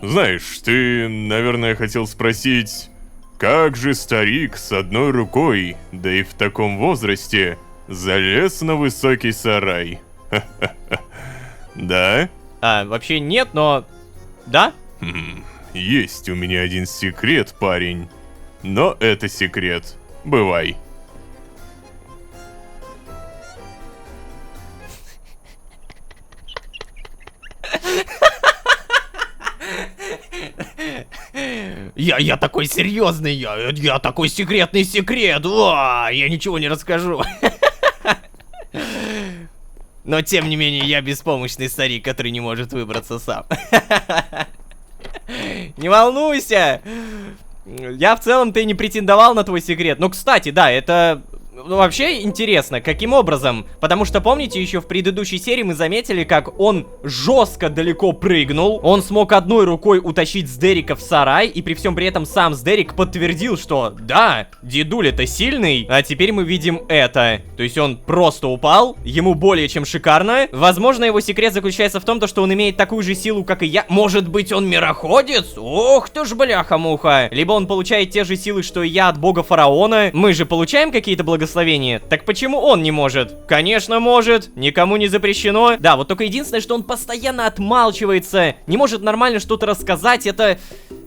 Знаешь, ты, наверное, хотел спросить, как же старик с одной рукой, да и в таком возрасте, залез на высокий сарай? Да? Вообще нет, но... Да? Есть у меня один секрет, парень. Но это секрет. Бывай. Я такой серьезный, я такой секретный секрет. Я ничего не расскажу. Но тем не менее, я беспомощный старик, который не может выбраться сам. Не волнуйся! Я в целом-то и не претендовал на твой секрет. Ну, кстати, да, это... Ну, вообще интересно, каким образом? Потому что, помните, еще в предыдущей серии мы заметили, как он жестко далеко прыгнул. Он смог одной рукой утащить Сдерика в сарай, и при всем при этом сам Сдерик подтвердил, что да, дедуля-то сильный. А теперь мы видим это. То есть он просто упал, ему более чем шикарно. Возможно, его секрет заключается в том, что он имеет такую же силу, как и я. Может быть, он мироходец? Ох ты ж бляха-муха. Либо он получает те же силы, что и я от бога фараона. Мы же получаем какие-то благословения. Так почему он не может? Конечно может, никому не запрещено. Да, вот только единственное, что он постоянно отмалчивается, не может нормально что-то рассказать, это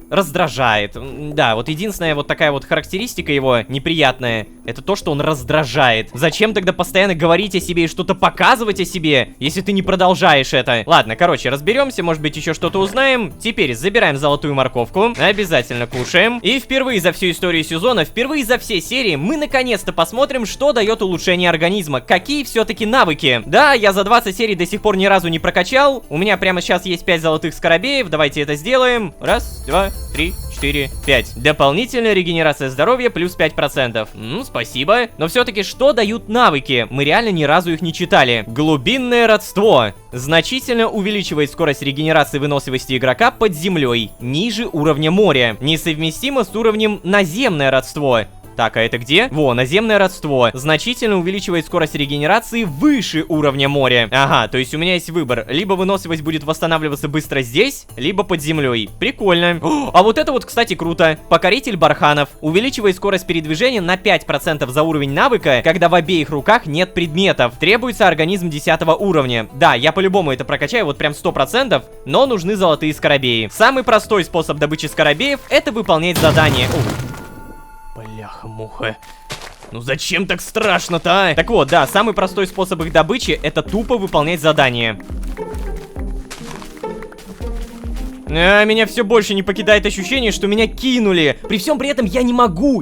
раздражает. Да, вот единственная вот такая вот характеристика его неприятная, это то, что он раздражает. Зачем тогда постоянно говорить о себе и что-то показывать о себе, если ты не продолжаешь это? Ладно, короче, разберемся, может быть, еще что-то узнаем. Теперь забираем золотую морковку, обязательно кушаем. И впервые за всю историю сезона, впервые за все серии, мы наконец-то посмотрим, что дает улучшение организма, какие все-таки навыки. Да, я за 20 серий до сих пор ни разу не прокачал. У меня прямо сейчас есть 5 золотых скоробеев, давайте это сделаем. Раз, два, 3, 4, 5. Дополнительная регенерация здоровья плюс 5%. Спасибо. Но все-таки что дают навыки? Мы реально ни разу их не читали. Глубинное родство. Значительно увеличивает скорость регенерации выносливости игрока под землей, ниже уровня моря. Несовместимо с уровнем наземное родство. Так, а это где? Во, наземное родство. Значительно увеличивает скорость регенерации выше уровня моря. Ага, то есть у меня есть выбор. Либо выносливость будет восстанавливаться быстро здесь, либо под землей. Прикольно. А вот это вот, кстати, круто. Покоритель барханов. Увеличивает скорость передвижения на 5% за уровень навыка, когда в обеих руках нет предметов. Требуется организм 10 уровня. Да, я по-любому это прокачаю, вот прям 100%, но нужны золотые скоробеи. Самый простой способ добычи скоробеев — это выполнять задание. Бляха-муха. Ну зачем так страшно-то, а? Так вот, да, самый простой способ их добычи — это тупо выполнять задание. Меня все больше не покидает ощущение, что меня кинули. При всем при этом я не могу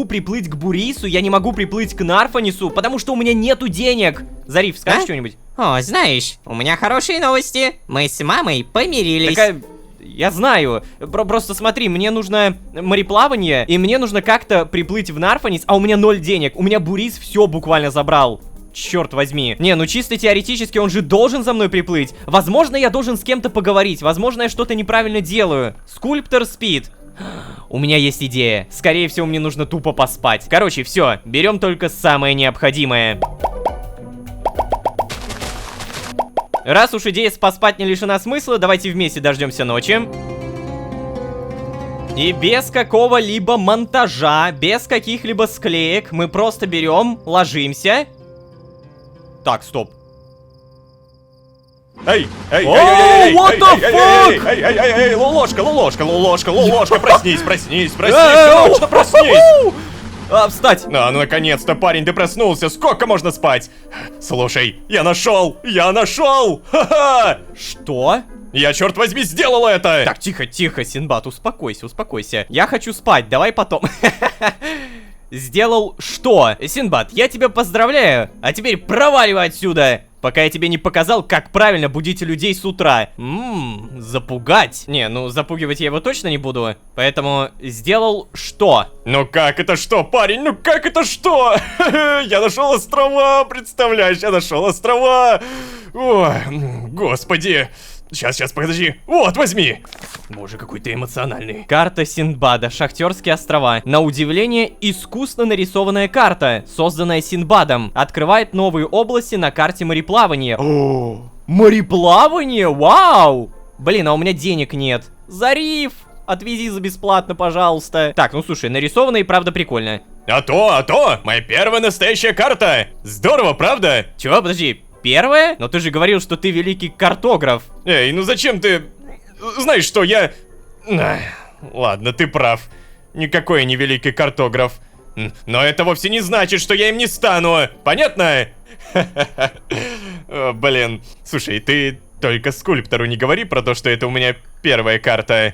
приплыть к Бурису, я не могу приплыть к Нарфанису, потому что у меня нету денег. Зариф, скажешь что-нибудь? О, знаешь, у меня хорошие новости. Мы с мамой помирились. Я знаю. Просто смотри, мне нужно мореплавание, и мне нужно как-то приплыть в Нарфанис, а у меня 0 денег. У меня Бурис все буквально забрал. Черт возьми. Не, ну чисто теоретически он же должен за мной приплыть. Возможно, я должен с кем-то поговорить. Возможно, я что-то неправильно делаю. Скульптор спит. У меня есть идея. Скорее всего, мне нужно тупо поспать. Короче, все. Берем только самое необходимое. Раз уж идея поспать не лишена смысла, давайте вместе дождемся ночи. И без какого-либо монтажа, без каких-либо склеек, мы просто берем, ложимся. Так, стоп. Эй, what the fuck? эй, Лолошка, проснись, срочно проснись! Встать! Ну, наконец-то, парень, ты проснулся, сколько можно спать? Слушай, я нашел! Ха-ха! Что? Я, черт возьми, сделал это! Так, тихо, Синбад, успокойся. Я хочу спать, давай потом. Сделал что? Синбад, я тебя поздравляю, а теперь проваливай отсюда, пока я тебе не показал, как правильно будить людей с утра. Запугать? Не, ну запугивать я его точно не буду, поэтому сделал что? Ну как это что, парень, ну как это что? Я нашел острова, представляешь, я нашел острова. Ой, господи. Сейчас, подожди. Вот, возьми. Боже, какой ты эмоциональный. Карта Синдбада, Шахтерские острова. На удивление, искусно нарисованная карта, созданная Синдбадом. Открывает новые области на карте мореплавания. О, мореплавание? Вау! Блин, а у меня денег нет. Зариф, отвези за бесплатно, пожалуйста. Так, ну слушай, нарисованно и правда прикольно. А то, моя первая настоящая карта. Здорово, правда? Чего, подожди. Первое? Но ты же говорил, что ты великий картограф. Эй, ну зачем ты... Знаешь что, я... Ладно, ты прав. Никакой я не великий картограф. Но это вовсе не значит, что я им не стану. Понятно? О, блин. Слушай, ты только скульптору не говори про то, что это у меня первая карта.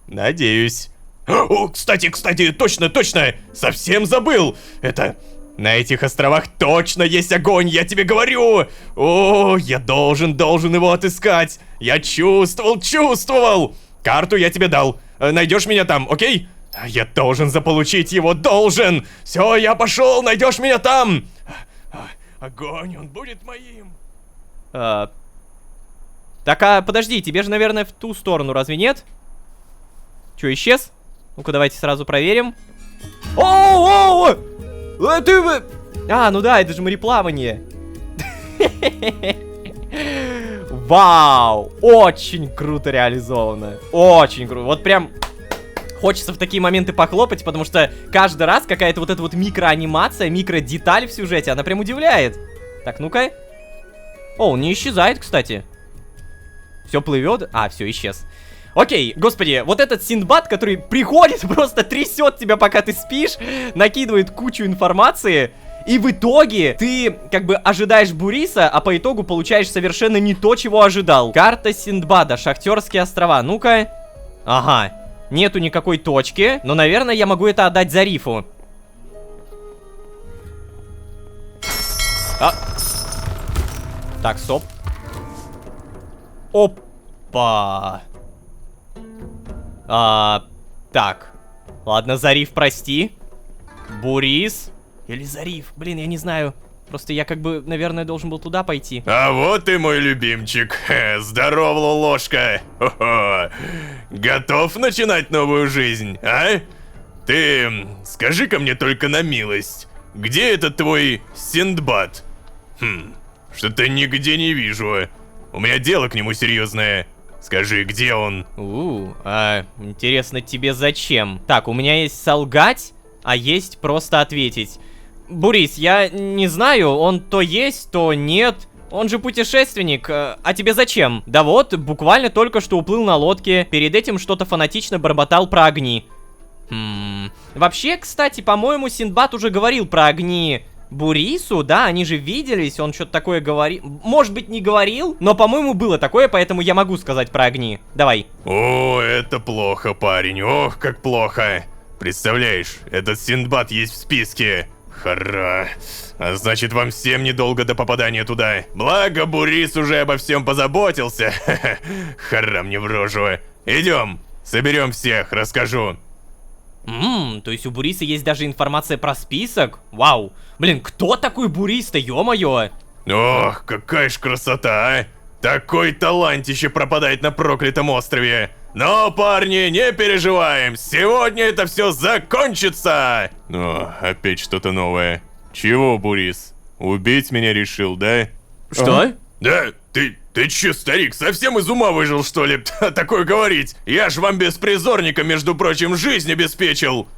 Надеюсь. О, кстати, точно. Совсем забыл. Это... На этих островах точно есть огонь, я тебе говорю! О, я должен его отыскать! Я чувствовал! Карту я тебе дал. Найдешь меня там, окей? Я должен заполучить его, должен! Все, я пошел, найдешь меня там! Огонь, он будет моим! Так, а подожди, тебе же, наверное, в ту сторону, разве нет? Че, исчез? Ну-ка, давайте сразу проверим. О! Ну да, это же мореплавание. Вау! Очень круто реализовано. Очень круто. Вот прям хочется в такие моменты похлопать, потому что каждый раз какая-то вот эта вот микроанимация, микродеталь в сюжете, она прям удивляет. Так, ну-ка. О, он не исчезает, кстати. Все плывет. А, все, исчез. Окей, господи, вот этот Синдбад, который приходит, просто трясет тебя, пока ты спишь, накидывает кучу информации, и в итоге ты как бы ожидаешь Буриса, а по итогу получаешь совершенно не то, чего ожидал. Карта Синдбада, Шахтерские острова, ну-ка. Ага, нету никакой точки, но, наверное, я могу это отдать Зарифу. Так, стоп. Опа. Так. Ладно, Зариф, прости. Бурис. Или Зариф. Блин, я не знаю. Просто я как бы, наверное, должен был туда пойти. А вот и мой любимчик. Здорово, Лолошка. Хо-хо. Готов начинать новую жизнь, а? Ты скажи-ка мне только на милость, где этот твой Синдбад? Что-то нигде не вижу. У меня дело к нему серьезное. Скажи, где он? Интересно, тебе зачем? Так, у меня есть солгать, а есть просто ответить. Бурис, я не знаю, он то есть, то нет. Он же путешественник, а тебе зачем? Да вот, буквально только что уплыл на лодке. Перед этим что-то фанатично бормотал про огни. Вообще, кстати, по-моему, Синдбад уже говорил про огни Бурису, да, они же виделись, он что-то такое говорил. Может быть, не говорил, но, по-моему, было такое, поэтому я могу сказать про огни. Давай. О, это плохо, парень, ох, как плохо. Представляешь, этот Синдбад есть в списке. Хара. А значит, вам всем недолго до попадания туда. Благо, Бурис уже обо всем позаботился. Хара мне в рожу. Идем, соберем всех, расскажу. То есть у Буриса есть даже информация про список? Вау. Блин, кто такой Бурис-то, ё-моё? Ох, какая ж красота, а! Такой талантище пропадает на проклятом острове. Но, парни, не переживаем, сегодня это все закончится! О, опять что-то новое. Чего, Бурис? Убить меня решил, да? Что? Да, ты че, старик, совсем из ума выжил, что ли? Такое говорить? Я ж вам беспризорника, между прочим, жизнь обеспечил.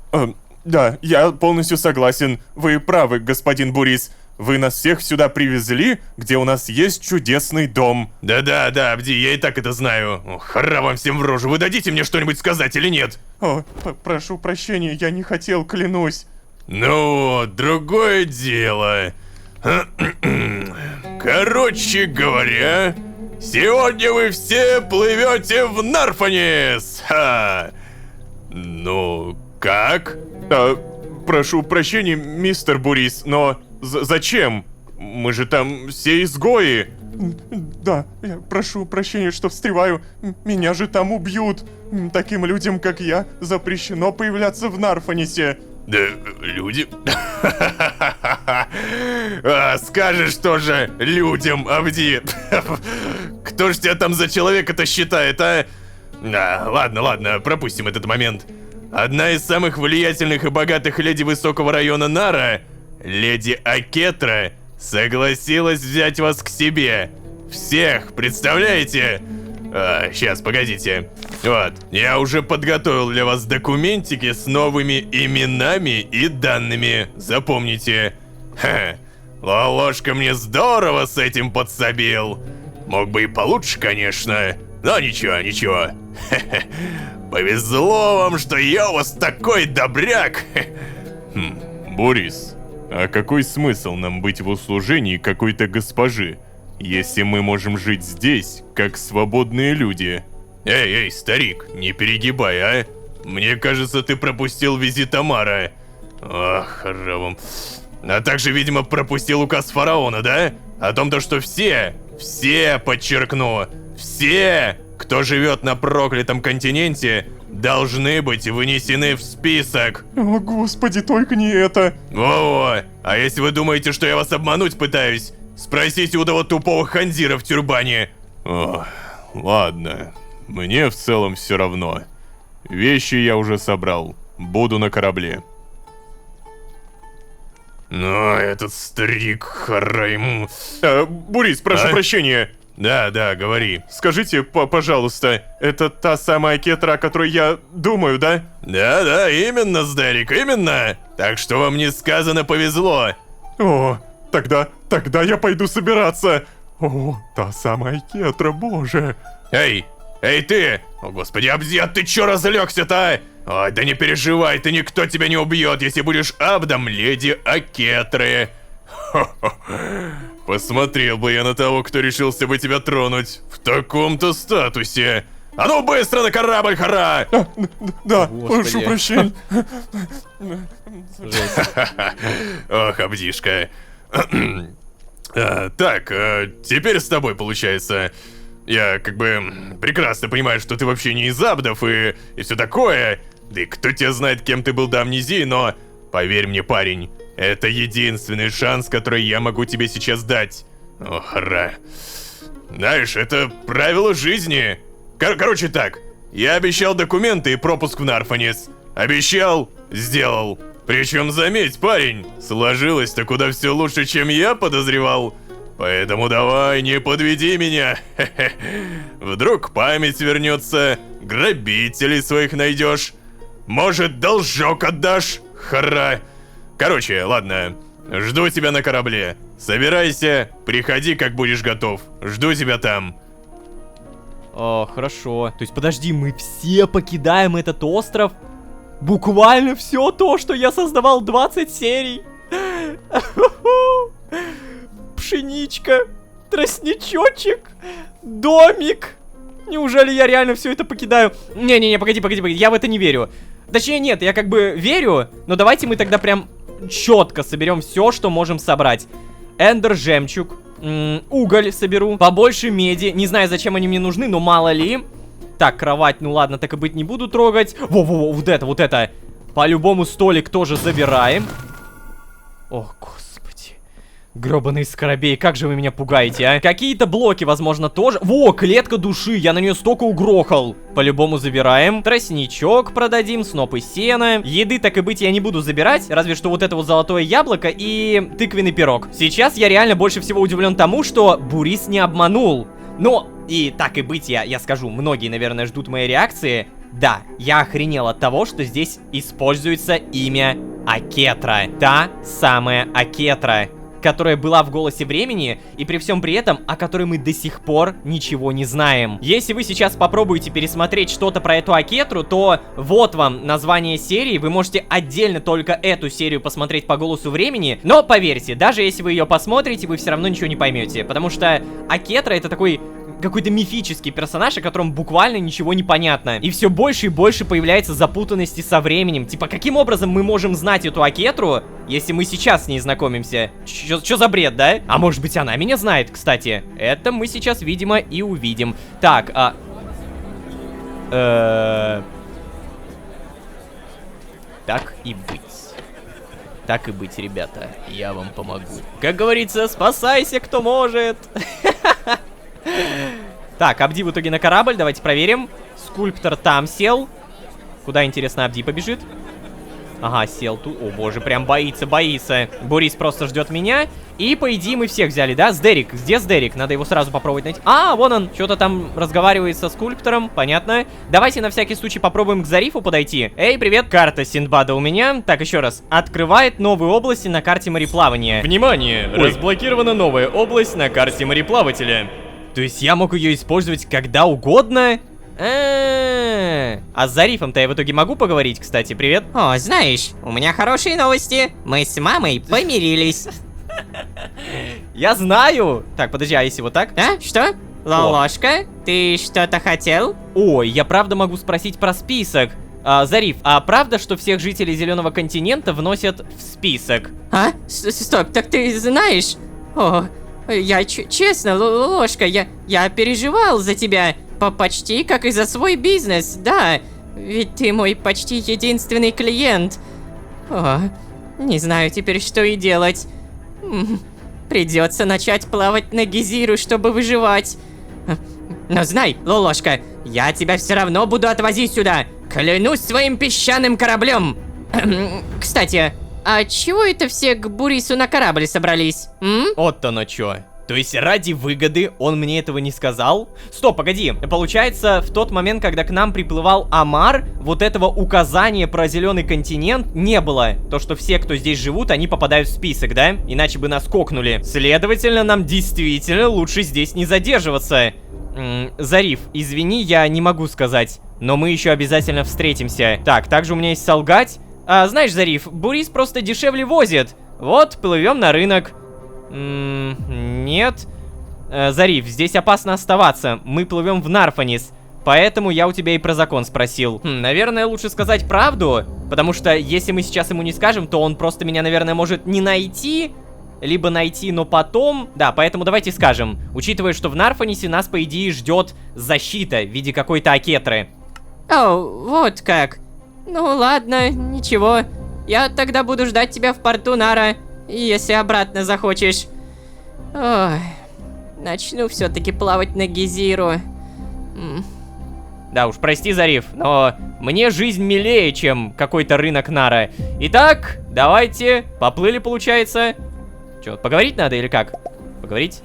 Да, я полностью согласен. Вы правы, господин Бурис. Вы нас всех сюда привезли, где у нас есть чудесный дом. Да, Абди, я и так это знаю. О, хара вам всем в рожу, вы дадите мне что-нибудь сказать или нет? О, прошу прощения, я не хотел, клянусь. Ну, другое дело. Короче говоря, сегодня вы все плывете в Нарфанис. Ха. Ну, как? Прошу прощения, мистер Бурис, но зачем? Мы же там все изгои. Да, я прошу прощения, что встреваю. Меня же там убьют. Таким людям, как я, запрещено появляться в Нарфанисе. Да, люди... Скажешь тоже людям, Абди. Кто ж тебя там за человека-то считает, а? Ладно, пропустим этот момент. Одна из самых влиятельных и богатых леди высокого района Нара, леди Акетра, согласилась взять вас к себе. Всех, представляете? Сейчас, погодите. Вот, я уже подготовил для вас документики с новыми именами и данными. Запомните. Лолошка мне здорово с этим подсобил. Мог бы и получше, конечно. Но ничего. Повезло вам, что я у вас такой добряк. Борис, а какой смысл нам быть в услужении какой-то госпожи, если мы можем жить здесь, как свободные люди? Эй, старик, не перегибай, а? Мне кажется, ты пропустил визит Амара. Ах, равом. А также, видимо, пропустил указ фараона, да? О том, что все, подчеркну, все, кто живет на проклятом континенте, должны быть вынесены в список. О, господи, только не это. Во-во, а если вы думаете, что я вас обмануть пытаюсь, спросите у того тупого хандира в тюрбане. О, ладно, мне в целом все равно. Вещи я уже собрал, буду на корабле. Но этот старик, хара ему... Бурис, прошу прощения. Да, говори. Скажите, пожалуйста, это та самая Кетра, о которой я думаю, да? Да, именно, Здарик, именно. Так что вам несказанно повезло. О, тогда я пойду собираться. О, та самая Кетра, боже. Эй, ты! О, господи, Абзиат, ты чё разлёгся-то? Ой, да не переживай, ты никто тебя не убьет, если будешь Абдом леди Акетры. Посмотрел бы я на того, кто решился бы тебя тронуть в таком-то статусе. А ну быстро на корабль, хара! Да, прошу прощения. Ох, Абдишка. Так, теперь с тобой получается. Я как бы прекрасно понимаю, что ты вообще не из Абдов и все такое. Да и кто тебя знает, кем ты был до амнезии, но поверь мне, парень, это единственный шанс, который я могу тебе сейчас дать. Ох, ра. Знаешь, это правило жизни. Короче так, я обещал документы и пропуск в Нарфанис. Обещал, сделал. Причем, заметь, парень, сложилось-то куда все лучше, чем я подозревал. Поэтому давай, не подведи меня. Вдруг память вернется, грабителей своих найдешь. Может, должок отдашь? Хара. Короче, ладно. Жду тебя на корабле. Собирайся, приходи, как будешь готов. Жду тебя там. О, хорошо. То есть, подожди, мы все покидаем этот остров? Буквально все то, что я создавал 20 серий? Пшеничка, тростничочек, домик. Неужели я реально все это покидаю? Не-не-не, погоди, я в это не верю. Точнее, нет, я как бы верю, но давайте мы тогда прям четко соберем все, что можем собрать. Эндер жемчуг, уголь соберу, побольше меди. Не знаю, зачем они мне нужны, но мало ли. Так, кровать, ну ладно, так и быть, не буду трогать. Во-во-во, вот это. По-любому столик тоже забираем. Ох, господи. Грёбаный скоробей, как же вы меня пугаете, а? Какие-то блоки, возможно, тоже. Во, клетка души, я на нее столько угрохал. По-любому забираем. Тростничок продадим, снопы сена. Еды, так и быть, я не буду забирать. Разве что вот это вот золотое яблоко и тыквенный пирог. Сейчас я реально больше всего удивлен тому, что Бурис не обманул. Но, и так и быть, я скажу, многие, наверное, ждут моей реакции. Да, я охренел от того, что здесь используется имя Акетра. Та самая Акетра, которая была в «Голосе времени», и при всем при этом, о которой мы до сих пор ничего не знаем. Если вы сейчас попробуете пересмотреть что-то про эту Акетру, то вот вам название серии, вы можете отдельно только эту серию посмотреть по «Голосу времени», но поверьте, даже если вы ее посмотрите, вы все равно ничего не поймете, потому что Акетра — это такой какой-то мифический персонаж, о котором буквально ничего не понятно. И все больше и больше появляется запутанности со временем. Типа, каким образом мы можем знать эту Акетру, если мы сейчас с ней знакомимся? Чё за бред, да? А может быть, она меня знает, кстати. Это мы сейчас, видимо, и увидим. Так, так и быть. Так и быть, ребята, я вам помогу. Как говорится, спасайся, кто может. Так, Абди в итоге на корабль, давайте проверим. Скульптор там сел. Куда, интересно, Абди побежит? Ага, сел тут. О боже, прям боится. Бурис просто ждет меня. И, по идее, мы всех взяли, да? Сдерик, где Сдерик? Надо его сразу попробовать найти. А, вон он, что-то там разговаривает со скульптором, понятно. Давайте на всякий случай попробуем к Зарифу подойти. Эй, привет, карта Синдбада у меня. Так, еще раз. Открывает новые области на карте мореплавания. Внимание, разблокирована новая область на карте мореплавателя. То есть я мог ее использовать когда угодно? А с Зарифом-то я в итоге могу поговорить, кстати, привет. О, знаешь, у меня хорошие новости. Мы с мамой помирились. Я знаю. Так, подожди, а если вот так? А, что? Лолошка, ты что-то хотел? Ой, я правда могу спросить про список. Зариф, а правда, что всех жителей Зеленого континента вносят в список? А? Стоп, так ты знаешь? О, я честно, Лолошка, я переживал за тебя. Почти как и за свой бизнес, да. Ведь ты мой почти единственный клиент. О, не знаю теперь, что и делать. Придется начать плавать на Гизиру, чтобы выживать. Но знай, Лолошка, я тебя все равно буду отвозить сюда. Клянусь своим песчаным кораблем. Кстати, а чего это все к Бурису на корабль собрались? Вот-то чё. То есть ради выгоды он мне этого не сказал? Стоп, погоди. Получается, в тот момент, когда к нам приплывал Амар, вот этого указания про Зеленый континент не было. То, что все, кто здесь живут, они попадают в список, да? Иначе бы нас кокнули. Следовательно, нам действительно лучше здесь не задерживаться. Зариф, извини, я не могу сказать. Но мы еще обязательно встретимся. Так, также у меня есть солгать. Знаешь, Зариф, Бурис просто дешевле возит. Вот, плывем на рынок. Нет. Зариф, здесь опасно оставаться. Мы плывем в Нарфанис. Поэтому я у тебя и про закон спросил. Наверное, лучше сказать правду. Потому что если мы сейчас ему не скажем, то он просто меня, наверное, может не найти. Либо найти, но потом. Да, поэтому давайте скажем. Учитывая, что в Нарфанисе нас, по идее, ждет защита в виде какой-то Акетры. О, вот как. Ну ладно, ничего. Я тогда буду ждать тебя в порту Нара. Если обратно захочешь. Ой, начну все-таки плавать на Гизиру. Да уж, прости, Зариф, но мне жизнь милее, чем какой-то рынок Нара. Итак, давайте, поплыли, получается. Че, поговорить надо или как? Поговорить?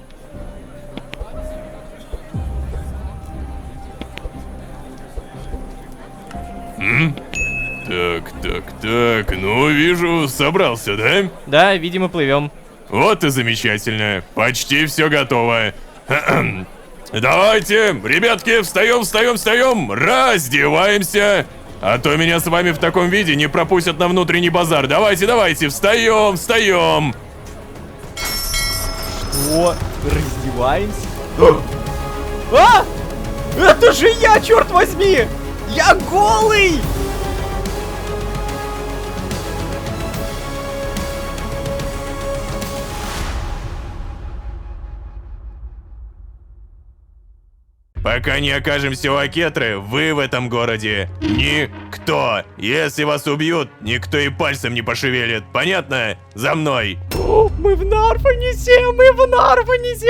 Так, ну вижу, собрался, да? Да, видимо, плывем. Вот и замечательно, почти все готово. Давайте, ребятки, встаем, раздеваемся А то меня с вами в таком виде не пропустят на внутренний базар. Давайте, давайте, встаем, встаем. Что? Раздеваемся? А! Это же я, черт возьми! Я голый! Пока не окажемся у Акетры, вы в этом городе никто. Если вас убьют, никто и пальцем не пошевелит. Понятно? За мной. Мы в Нарфанисе,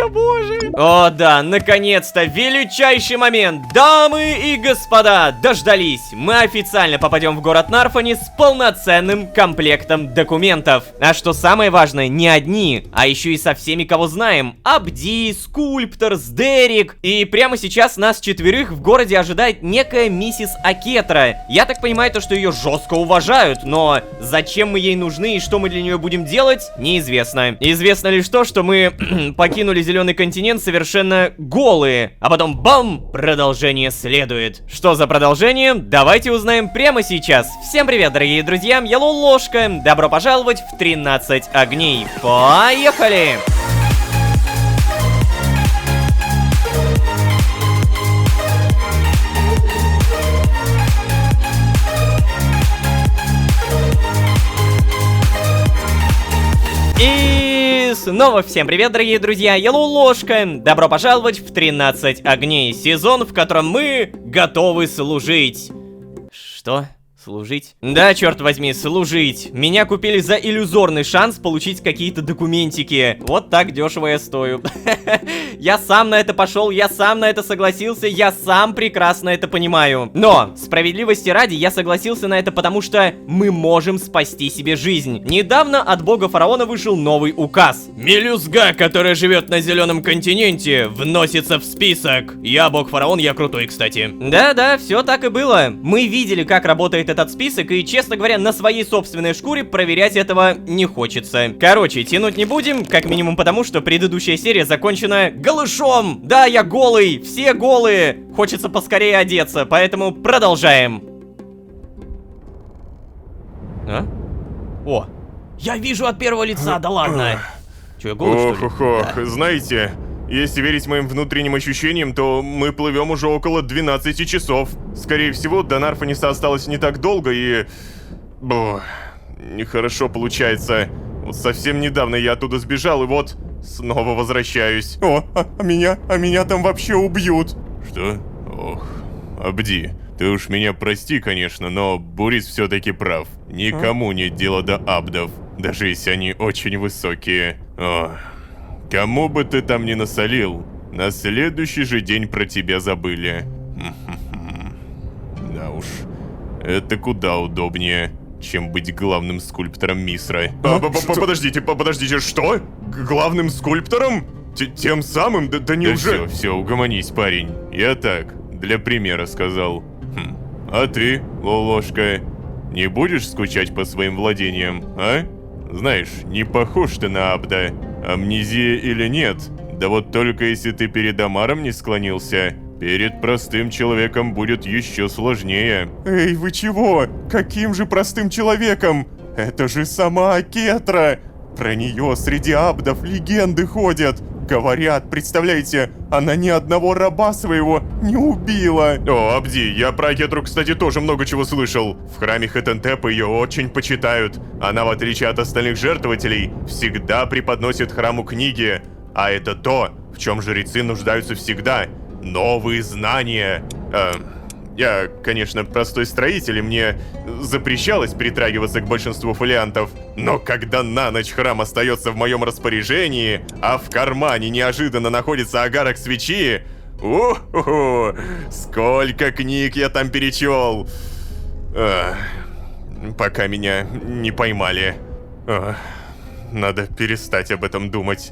боже! О да, наконец-то, величайший момент! Дамы и господа, дождались! Мы официально попадем в город Нарфанис с полноценным комплектом документов. А что самое важное, не одни, а еще и со всеми, кого знаем. Абди, Скульптор, Сдерик. И прямо сейчас нас четверых в городе ожидает некая миссис Акетра. Я так понимаю, то, что ее жестко уважают, но зачем мы ей нужны и что мы для нее будем делать, неизвестно. Известно лишь то, что мы покинули Зеленый континент совершенно голые, а потом бам, продолжение следует. Что за продолжение? Давайте узнаем прямо сейчас. Всем привет, дорогие друзья, я Лолошка, добро пожаловать в 13 огней. Поехали! И снова всем привет, дорогие друзья, я Лолошка. Добро пожаловать в 13 огней, сезон, в котором мы готовы служить. Что? Служить? Да, черт возьми, служить. Меня купили за иллюзорный шанс получить какие-то документики. Вот так дешево я стою. Я сам на это пошел, я сам на это согласился, я сам прекрасно это понимаю. Но, справедливости ради, я согласился на это, потому что мы можем спасти себе жизнь. Недавно от бога фараона вышел новый указ. Мелюзга, которая живет на Зеленом континенте, вносится в список. Я бог фараон, я крутой, кстати. Да-да, все так и было. Мы видели, как работает этот список, и, честно говоря, на своей собственной шкуре проверять этого не хочется. Короче, тянуть не будем, как минимум потому, что предыдущая серия закончена голышом. Да, я голый, все голые. Хочется поскорее одеться, поэтому продолжаем. А? О, я вижу от первого лица, да ладно. Че, я голый, что ли? Ох, знаете, если верить моим внутренним ощущениям, то мы плывем уже около 12 часов. Скорее всего, до Нарфаниса осталось не так долго и... нехорошо получается. Вот совсем недавно я оттуда сбежал, и вот снова возвращаюсь. А меня там вообще убьют. Что? Ох, Абди, ты уж меня прости, конечно, но Бурис все-таки прав. Никому нет дела до абдов, даже если они очень высокие. Кому бы ты там ни насолил, на следующий же день про тебя забыли. Да уж, это куда удобнее, чем быть главным скульптором Мисра. Подождите, что? Главным скульптором? Тем самым? Да неужели? Да все, угомонись, парень. Я так, для примера сказал. А ты, Лолошка, не будешь скучать по своим владениям, а? Знаешь, не похож ты на абда. Амнезия или нет? Да вот только если ты перед Амаром не склонился, перед простым человеком будет еще сложнее. Эй, вы чего? Каким же простым человеком? Это же сама Акетра! Про нее среди абдов легенды ходят. Говорят, представляете, она ни одного раба своего не убила. О, Абди, я про Акетру, кстати, тоже много чего слышал. В храме Хетентепа ее очень почитают. Она, в отличие от остальных жертвователей, всегда преподносит храму книги. А это то, в чем жрецы нуждаются всегда. Новые знания. Я, конечно, простой строитель, и мне запрещалось притрагиваться к большинству фолиантов. Но когда на ночь храм остается в моем распоряжении, а в кармане неожиданно находится агарок свечи... Сколько книг я там перечел! Пока меня не поймали. Надо перестать об этом думать.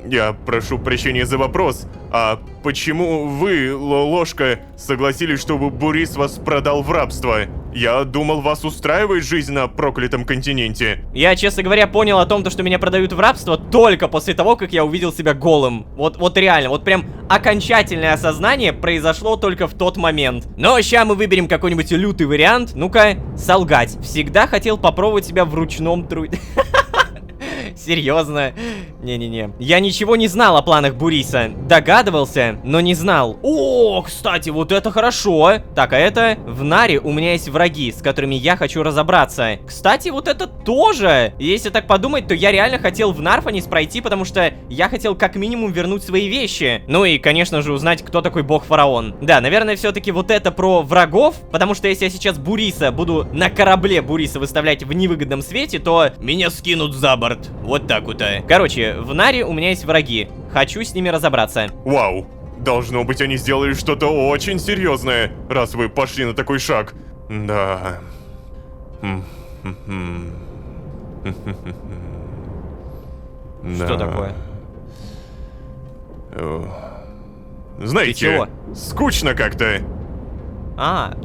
Я прошу прощения за вопрос, а почему вы, Лолошка, согласились, чтобы Бурис вас продал в рабство? Я думал, вас устраивает жизнь на проклятом континенте. Я, честно говоря, понял о том, что меня продают в рабство только после того, как я увидел себя голым. Вот реально, вот прям окончательное осознание произошло только в тот момент. Но ща мы выберем какой-нибудь лютый вариант. Ну-ка, солгать. Всегда хотел попробовать себя в ручном труде. Серьезно? Не-не-не. Я ничего не знал о планах Буриса. Догадывался, но не знал. О, кстати, вот это хорошо. Так, а это... В Наре у меня есть враги, с которыми я хочу разобраться. Кстати, вот это тоже. Если так подумать, то я реально хотел в Нарфанис пройти, потому что я хотел как минимум вернуть свои вещи. Ну и, конечно же, узнать, кто такой бог-фараон. Да, наверное, все-таки вот это про врагов, потому что если я сейчас Буриса буду на корабле Буриса выставлять в невыгодном свете, то меня скинут за борт. Вот так вот. Короче, в Наре у меня есть враги. Хочу с ними разобраться. Вау. Должно быть, они сделали что-то очень серьезное, раз вы пошли на такой шаг. Да. Что такое? Знаете, Ты чего? скучно как-то. А.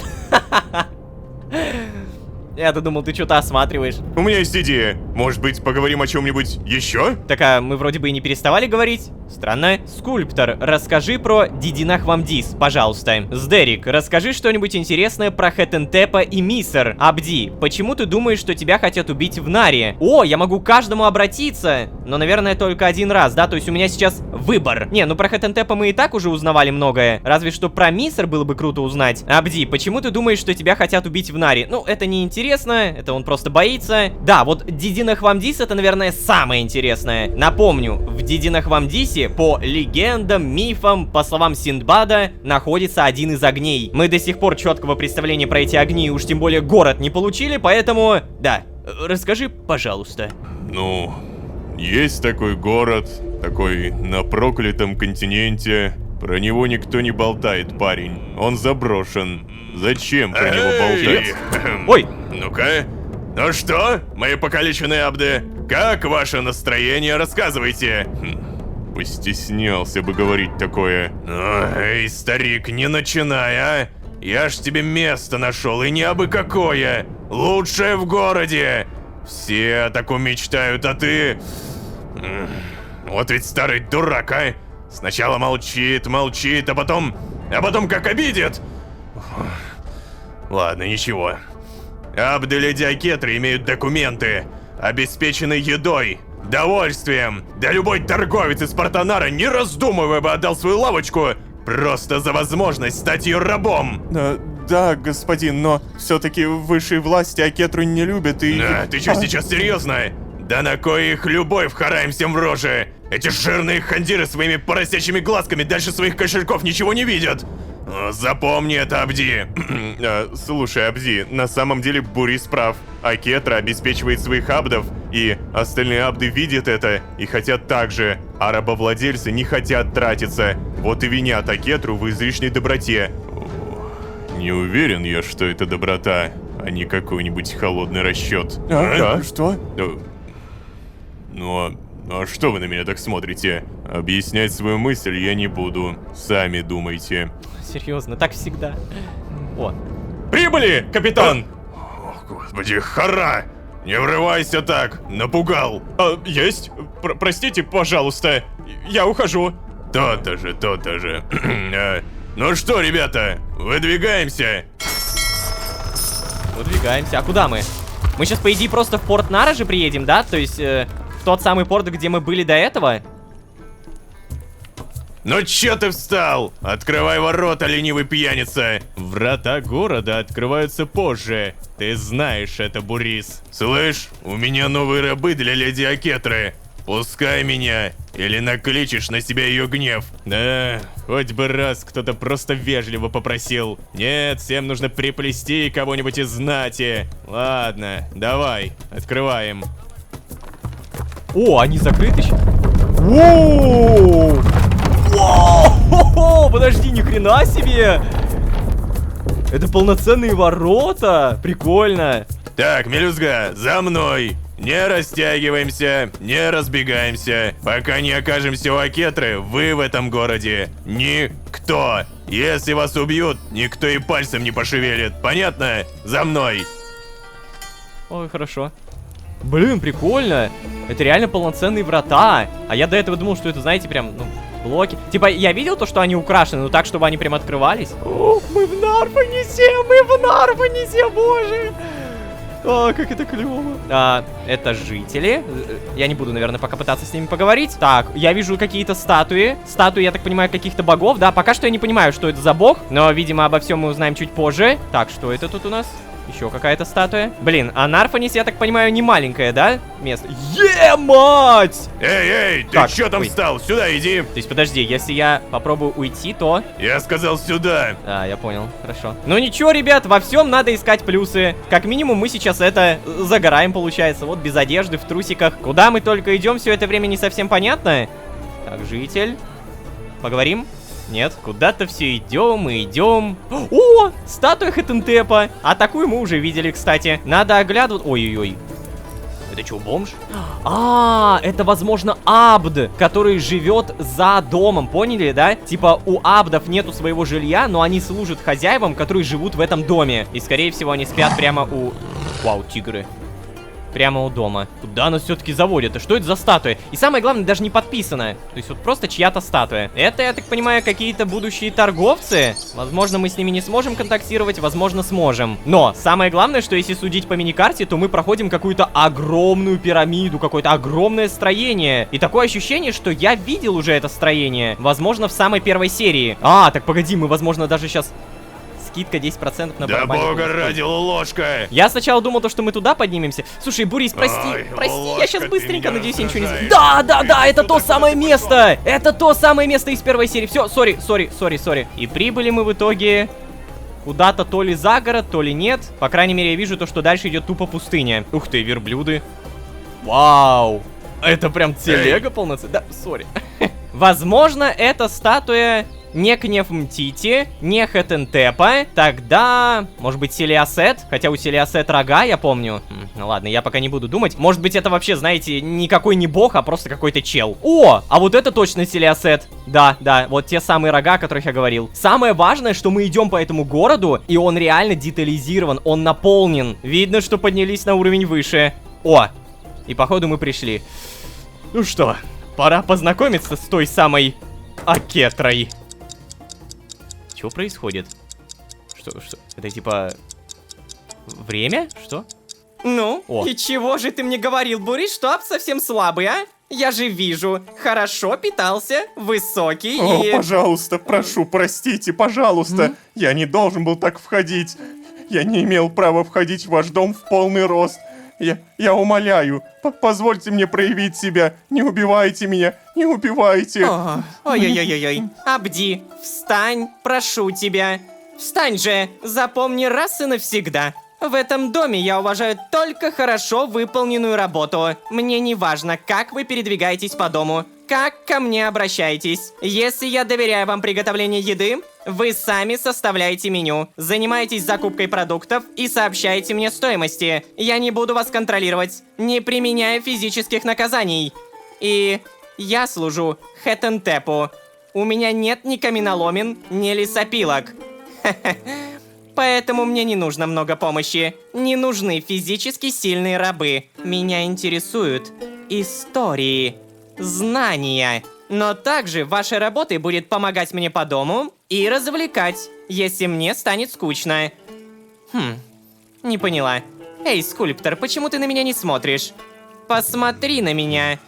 Я-то думал, ты что-то осматриваешь. У меня есть идея. Может быть, поговорим о чем-нибудь еще? Так, а мы вроде бы и не переставали говорить. Странно. Скульптор, расскажи про Дидинахвамдис, пожалуйста. Сдерик, расскажи что-нибудь интересное про Хетентепа и Мисер. Абди, почему ты думаешь, что тебя хотят убить в Наре? О, я могу к каждому обратиться. Но, наверное, только один раз, да? То есть у меня сейчас выбор. Не, ну про Хетентепа мы и так уже узнавали многое. Разве что про Мисер было бы круто узнать. Абди, почему ты думаешь, что тебя хотят убить в Наре? Ну, это не интересно. Это он просто боится. Да, вот Дидинахвамдис это, наверное, самое интересное. Напомню, в Дидинахвамдисе, по легендам, мифам, по словам Синдбада, находится один из огней. Мы до сих пор четкого представления про эти огни, уж тем более город, не получили, поэтому... Да, расскажи, пожалуйста. Ну, есть такой город, такой на проклятом континенте. Про него никто не болтает, парень. Он заброшен. Зачем про него болтать? Ой! Ну-ка. Ну что, мои покалеченные абды? Как ваше настроение? Рассказывайте. Постеснялся бы говорить такое. Эй, старик, не начинай, а? Я ж тебе место нашел, и не абы какое. Лучшее в городе. Все о таком мечтают, а ты... Вот ведь старый дурак, а? Сначала молчит, а потом как обидит. Ладно, ничего. Абды Леди Акетры имеют документы, обеспечены едой, довольствием. Да любой торговец из Портанара, не раздумывая, бы отдал свою лавочку просто за возможность стать ее рабом. Да, господин, но все-таки высшие власти Акетру не любят и... Ты что, сейчас серьезно? Да на кой их любовь хараем всем в рожи? Эти жирные хандиры своими поросячьими глазками дальше своих кошельков ничего не видят. Запомни это, Абди. Слушай, Абди, на самом деле Бурис прав. Акетра обеспечивает своих абдов, и остальные абды видят это и хотят так же. А рабовладельцы не хотят тратиться. Вот и винят Акетру в излишней доброте. Не уверен я, что это доброта, а не какой-нибудь холодный расчет. Что? Ну, а что вы на меня так смотрите? Объяснять свою мысль я не буду. Сами думайте. Серьезно, так всегда. О. Прибыли, капитан! Ох, господи, хара! Не врывайся так, напугал. Есть? Простите, пожалуйста. Я ухожу. То-то же. Ну что, ребята, выдвигаемся? Выдвигаемся. А куда мы? Мы сейчас, по идее, просто в порт Нара же приедем, да? То есть, в тот самый порт, где мы были до этого? Ну чё ты встал? Открывай ворота, ленивый пьяница! Врата города открываются позже. Ты знаешь это, Бурис. Слышь, у меня новые рабы для леди Акетры. Пускай меня, или накличешь на себя ее гнев. Да, хоть бы раз кто-то просто вежливо попросил. Нет, всем нужно приплести кого-нибудь из знати. Ладно, давай, открываем. О, они закрыты еще? Воу! Воу! Подожди, ни хрена себе! Это полноценные ворота! Прикольно! Так, мелюзга, за мной! Не растягиваемся, не разбегаемся. Пока не окажемся у Акетры, вы в этом городе никто. Если вас убьют, никто и пальцем не пошевелит. Понятно? За мной. Ой, хорошо. Блин, прикольно. Это реально полноценные врата. А я до этого думал, что это, знаете, прям, ну, блоки. Типа, я видел то, что они украшены, но так, чтобы они прям открывались. О, мы в Нарфонесе, боже. О, как это клево. Это жители. Я не буду, наверное, пока пытаться с ними поговорить. Так, я вижу какие-то статуи. Статуи, я так понимаю, каких-то богов, да? Пока что я не понимаю, что это за бог. Но, видимо, обо всем мы узнаем чуть позже. Так, что это тут у нас? Еще какая-то статуя. Блин, а Нарфонис, я так понимаю, не маленькое, да? Место. Мать! Эй, ты Так, чё там ой. встал? Сюда иди. То есть, подожди, если я попробую уйти, то... Я сказал сюда. Да, я понял, хорошо. Ну ничего, ребят, во всем надо искать плюсы. Как минимум мы сейчас это загораем, получается. Вот без одежды, в трусиках. Куда мы только идем, все это время не совсем понятно. Так, житель. Поговорим? Нет, куда-то все идем и идем. О, статуя Хетентепа. А такую мы уже видели, кстати. Надо оглядывать. Ой-ой-ой. Это что, бомж? Это, возможно, Абд, который живет за домом, поняли, да? Типа, у Абдов нету своего жилья, но они служат хозяевам, которые живут в этом доме. И, скорее всего, они спят прямо у... Вау, тигры. Прямо у дома. Куда нас все-таки заводят? И что это за статуя? И самое главное, даже не подписанная. То есть вот просто чья-то статуя. Это, я так понимаю, какие-то будущие торговцы. Возможно, мы с ними не сможем контактировать, возможно, сможем. Но самое главное, что если судить по миникарте, то мы проходим какую-то огромную пирамиду, какое-то огромное строение. И такое ощущение, что я видел уже это строение. Возможно, в самой первой серии. Так погоди, мы, возможно, даже сейчас... Скидка 10% на Да барабане. бога ради, ложка. Я сначала думал, то, что мы туда поднимемся. Слушай, Бурис, прости, Ой, прости, Лолошка, я сейчас ты быстренько, меня надеюсь, я ничего не... раздражаешь. Да, это то Ты самое куда-то место! Это то самое место из первой серии. Все, сори. И прибыли мы в итоге куда-то то ли за город, то ли нет. По крайней мере, я вижу то, что дальше идет тупо пустыня. Ух ты, верблюды. Вау! Это прям телега полноценная. Да, сори. Возможно, это статуя... Не Кнефмтити, не Хетентепа, тогда, может быть, Селиасет, хотя у Селиасет рога, я помню. Ну ладно, я пока не буду думать. Может быть, это вообще, знаете, никакой не бог, а просто какой-то чел. О, а вот это точно Селиасет. Да, вот те самые рога, о которых я говорил. Самое важное, что мы идем по этому городу, и он реально детализирован, он наполнен. Видно, что поднялись на уровень выше. О, и походу мы пришли. Ну что, пора познакомиться с той самой Акетрой. Что происходит? Что? Это типа... Время? Что? Ну, О. и чего же ты мне говорил, Бурис, что Аб совсем слабый, а? Я же вижу, хорошо питался, высокий О, и... пожалуйста, прошу, простите, пожалуйста. Я не должен был так входить. Я не имел права входить в ваш дом в полный рост. Я умоляю, позвольте мне проявить себя. Не убивайте меня, не убивайте. Ой-ой-ой-ой. Абди, встань, прошу тебя. Встань же, запомни раз и навсегда. В этом доме я уважаю только хорошо выполненную работу. Мне не важно, как вы передвигаетесь по дому, как ко мне обращаетесь. Если я доверяю вам приготовление еды, вы сами составляете меню, занимаетесь закупкой продуктов и сообщаете мне стоимости. Я не буду вас контролировать, не применяя физических наказаний. И я служу Хетентепу. У меня нет ни каменоломен, ни лесопилок. Поэтому мне не нужно много помощи. Не нужны физически сильные рабы. Меня интересуют истории, знания. Но также вашей работой будет помогать мне по дому и развлекать, если мне станет скучно. Не поняла. Эй, скульптор, почему ты на меня не смотришь? Посмотри на меня.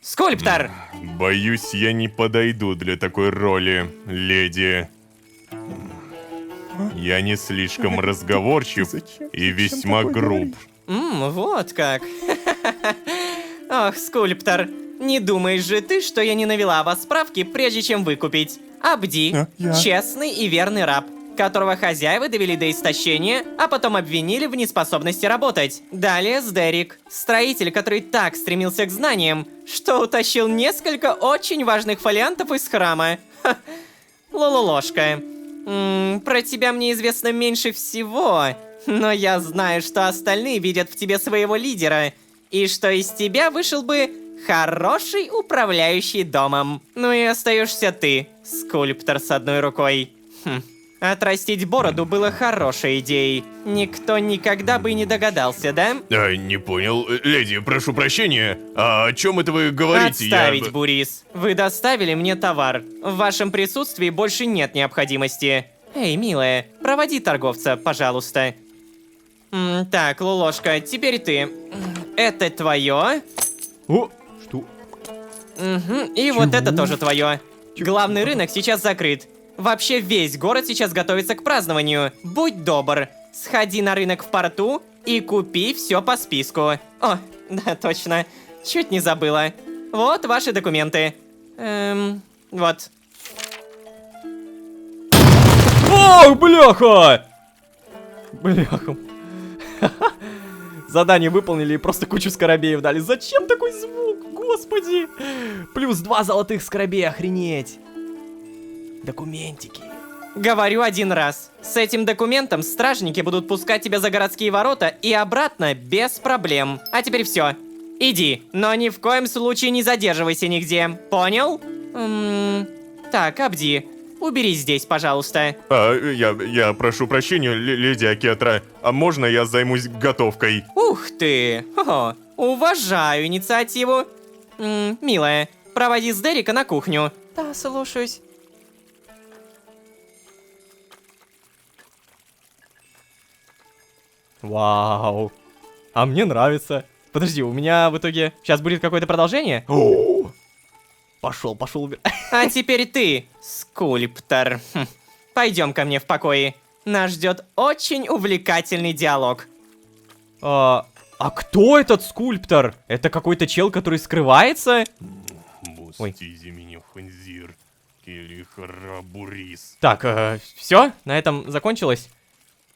Скульптор! Боюсь, я не подойду для такой роли, леди. Я не слишком разговорчив и весьма груб. Вот как. Ох, скульптор, не думаешь же ты, что я не навела о вас справки, прежде чем выкупить? Абди, честный и верный раб, которого хозяева довели до истощения, а потом обвинили в неспособности работать. Далее Сдерик, строитель, который так стремился к знаниям, что утащил несколько очень важных фолиантов из храма. Лололошка. Про тебя мне известно меньше всего. Но я знаю, что остальные видят в тебе своего лидера, и что из тебя вышел бы хороший управляющий домом. Ну и остаешься ты, скульптор с одной рукой. Отрастить бороду было хорошей идеей. Никто никогда бы не догадался, да? Не понял. Леди, прошу прощения. А о чем это вы говорите? Отставить, Бурис. Вы доставили мне товар. В вашем присутствии больше нет необходимости. Эй, милая, проводи торговца, пожалуйста. Так, Лулошка, теперь ты. Это твое. О, что? И вот это тоже твое. Главный рынок сейчас закрыт. Вообще весь город сейчас готовится к празднованию. Будь добр, сходи на рынок в порту и купи все по списку. О, да, точно. Чуть не забыла. Вот ваши документы. Вот. О, бляха! Бляха. Задание выполнили и просто кучу скоробеев дали. Зачем такой звук? Господи! Плюс 2 золотых скоробея, охренеть. Документики. Говорю один раз. С этим документом стражники будут пускать тебя за городские ворота и обратно без проблем. А теперь все. Иди, но ни в коем случае не задерживайся нигде. Понял? Так, Абди, уберись здесь, пожалуйста. Я прошу прощения, леди Акетра. А можно я займусь готовкой? Ух ты! О, уважаю инициативу. Милая, проводи с Дерека на кухню. Да, слушаюсь. Вау. А мне нравится. Подожди, у меня в итоге сейчас будет какое-то продолжение? Пошел. А теперь ты, скульптор. Пойдем ко мне в покое. Нас ждет очень увлекательный диалог. А кто этот скульптор? Это какой-то чел, который скрывается? Ой. Так, все? На этом закончилось?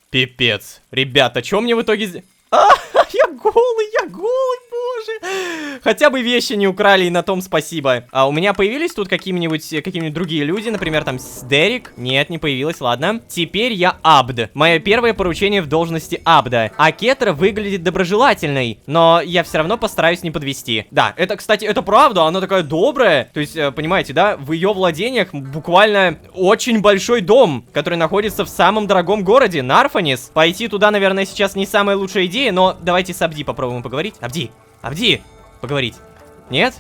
Пипец. Ребята, что мне в итоге... Я голый, боже. Хотя бы вещи не украли, и на том спасибо. А у меня появились тут какие-нибудь другие люди, например, там Дерек? Нет, не появилось, ладно. Теперь я Абд. Мое первое поручение в должности Абда. А Кетра выглядит доброжелательной, но я все равно постараюсь не подвести. Да, это, кстати, это правда, она такая добрая. То есть, понимаете, да, в ее владениях буквально очень большой дом, который находится в самом дорогом городе, Нарфанис. Пойти туда, наверное, сейчас не самая лучшая идея, но давайте с Абди попробуем поговорить. Абди, поговорить. Нет?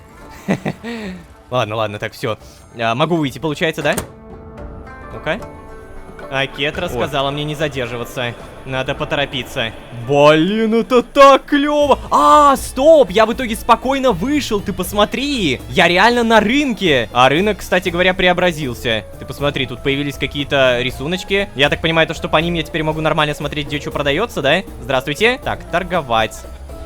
Ладно, так, все. Могу выйти, получается, да? Ну-ка. А Кетра сказала мне не задерживаться. Надо поторопиться. Блин, это так клево. Стоп, я в итоге спокойно вышел, ты посмотри. Я реально на рынке. А рынок, кстати говоря, преобразился. Ты посмотри, тут появились какие-то рисуночки. Я так понимаю, то, что по ним я теперь могу нормально смотреть, где что продается, да? Здравствуйте. Так, торговать.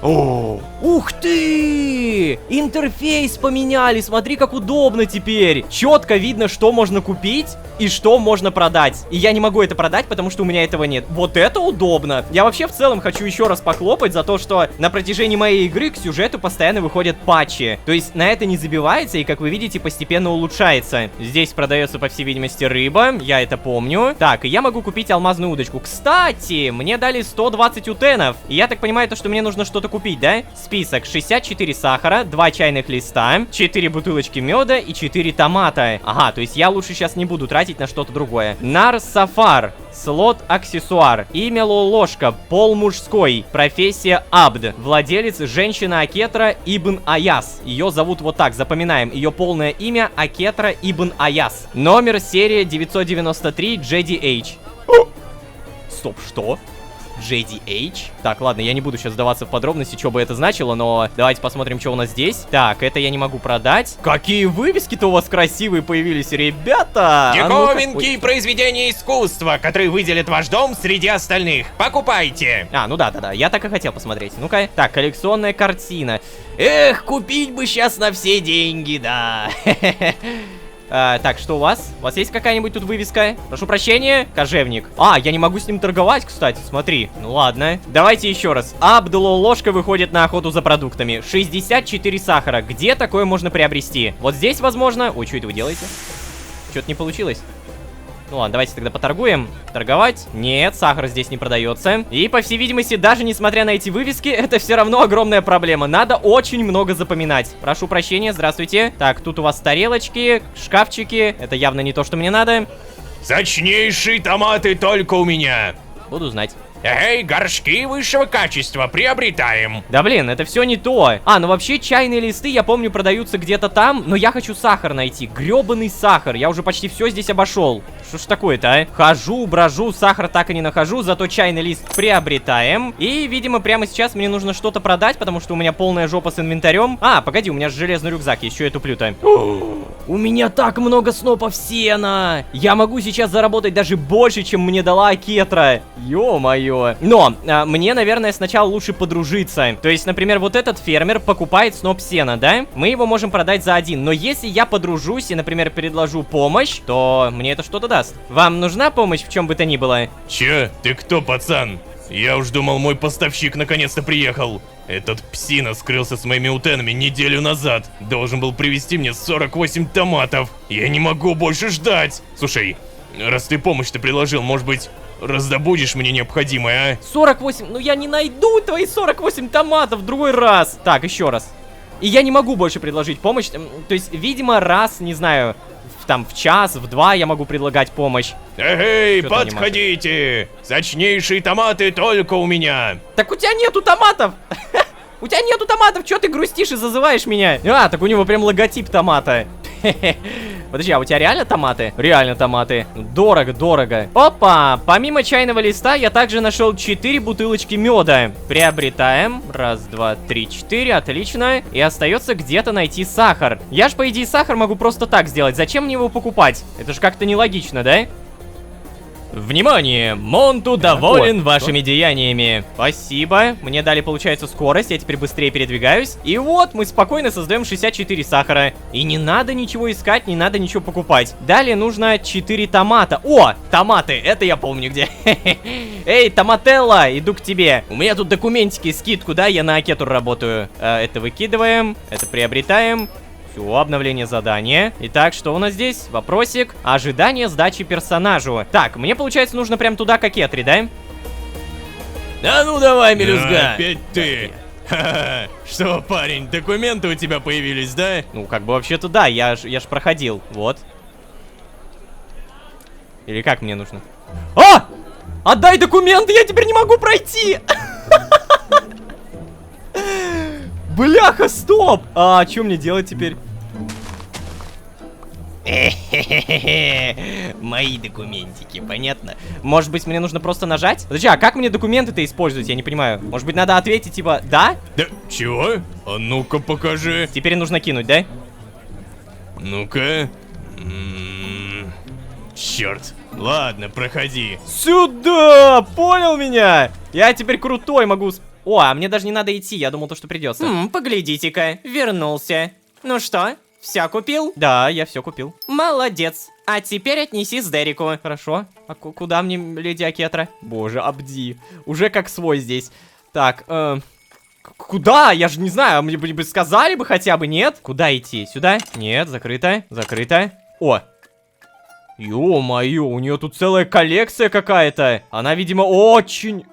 Ух ты! Интерфейс поменяли, смотри, как удобно теперь. Четко видно, что можно купить и что можно продать. И я не могу это продать, потому что у меня этого нет. Вот это удобно. Я вообще в целом хочу еще раз похлопать за то, что на протяжении моей игры к сюжету постоянно выходят патчи. То есть на это не забивается и, как вы видите, постепенно улучшается. Здесь продается, по всей видимости, рыба. Я это помню. Так, и я могу купить алмазную удочку. Кстати, мне дали 120 утенов. И я так понимаю, то, что мне нужно что-то купить, да? Список: 64 сахара, 2 чайных листа, 4 бутылочки меда и 4 томата. Ага, то есть я лучше сейчас не буду тратить на что-то другое. Нар Сафар, слот аксессуар, имя Лолошка, пол мужской, профессия Абд, владелец женщина Акетра Ибн Аяс. Ее зовут вот так, запоминаем, ее полное имя Акетра Ибн Аяс. Номер серия 993 JDH. Стоп, что? JDH. Так, ладно, я не буду сейчас сдаваться в подробности, что бы это значило, но давайте посмотрим, что у нас здесь. Так, это я не могу продать. Какие вывески-то у вас красивые появились, ребята! Диковинки и произведения искусства, которые выделят ваш дом среди остальных. Покупайте! Ну да, я так и хотел посмотреть. Ну-ка. Так, коллекционная картина. Эх, купить бы сейчас на все деньги, да. Так, что у вас? У вас есть какая-нибудь тут вывеска? Прошу прощения, кожевник. Я не могу с ним торговать, кстати, смотри. Ну ладно. Давайте еще раз. Абдулолошка выходит на охоту за продуктами. 64 сахара. Где такое можно приобрести? Вот здесь, возможно. Ой, что это вы делаете? Что-то не получилось. Ну ладно, давайте тогда поторгуем. Торговать? Нет, сахар здесь не продается. И, по всей видимости, даже несмотря на эти вывески, это все равно огромная проблема. Надо очень много запоминать. Прошу прощения, здравствуйте. Так, тут у вас тарелочки, шкафчики. Это явно не то, что мне надо. Сочнейшие томаты только у меня. Буду знать. Эй, горшки высшего качества приобретаем. Да блин, это все не то. А, ну вообще чайные листы, я помню, продаются где-то там, но я хочу сахар найти. Гребаный сахар. Я уже почти все здесь обошел. Что ж такое-то, а? Хожу, брожу, сахар так и не нахожу, зато чайный лист приобретаем. И, видимо, прямо сейчас мне нужно что-то продать, потому что у меня полная жопа с инвентарем. А, погоди, у меня же железный рюкзак, еще я туплю-то. У меня так много снопов сена. Я могу сейчас заработать даже больше, чем мне дала Акетра. Ё-моё. Но мне, наверное, сначала лучше подружиться. То есть, например, вот этот фермер покупает сноп сена, да? Мы его можем продать за 1. Но если я подружусь и, например, предложу помощь, то мне это что-то даст. Вам нужна помощь в чем бы то ни было? Че? Ты кто, пацан? Я уж думал, мой поставщик наконец-то приехал. Этот псина скрылся с моими утенами неделю назад. Должен был привезти мне 48 томатов. Я не могу больше ждать. Слушай, раз ты помощь-то предложил, может быть, раздобудешь мне необходимое, а? 48, ну я не найду твои 48 томатов в другой раз. Так, еще раз. И я не могу больше предложить помощь. То есть, видимо, раз, не знаю, там в час, в 2 я могу предлагать помощь. Эй, Чё-то подходите! Сочнейшие томаты только у меня. Так у тебя нету томатов! У тебя нету томатов, чё ты грустишь и зазываешь меня? А, так у него прям логотип томата. Подожди, а у тебя реально томаты? Реально томаты. Дорого, дорого. Опа! Помимо чайного листа я также нашел 4 бутылочки меда. Приобретаем. Раз, два, три, 4. Отлично. И остается где-то найти сахар. Я ж, по идее, сахар могу просто так сделать. Зачем мне его покупать? Это же как-то нелогично, да? Внимание! Монту доволен вашими деяниями. Спасибо. Мне дали, получается, скорость. Я теперь быстрее передвигаюсь. И вот мы спокойно создаем 64 сахара. И не надо ничего искать, не надо ничего покупать. Далее нужно 4 томата. О, томаты. Это я помню где. Эй, томателла, иду к тебе. У меня тут документики, скидку, да? Я на Акету работаю. Это выкидываем. Это приобретаем. Все, обновление задания. Итак, что у нас здесь? Вопросик. Ожидание сдачи персонажу. Так, мне, получается, нужно прям туда к Акетре, да? Да ну давай, мелюзга. Опять ты. Ха-ха. Что, парень, документы у тебя появились, да? Ну, как бы вообще-то да, я ж проходил. Вот. Или как мне нужно? А! Отдай документы, я теперь не могу пройти! Бляха, стоп! А что мне делать теперь? Мои документики, понятно? Может быть, мне нужно просто нажать? Подожди, а как мне документы-то использовать? Я не понимаю. Может быть, надо ответить, типа, да? Да, чего? А ну-ка покажи. Теперь нужно кинуть, да? Ну-ка. Черт. Ладно, проходи. Сюда! Понял меня? Я теперь крутой, могу... О, а мне даже не надо идти, я думал, то, что придется. Поглядите-ка, вернулся. Ну что, все купил? Да, я все купил. Молодец. А теперь отнеси с Дереку. Хорошо. А куда мне, леди Акетра? Боже, Абди. Уже как свой здесь. Так, куда? Я же не знаю, мне бы сказали бы хотя бы, нет? Куда идти? Сюда? Нет, закрыто. Закрыто. О! Ё-моё, у нее тут целая коллекция какая-то. Она, видимо, очень...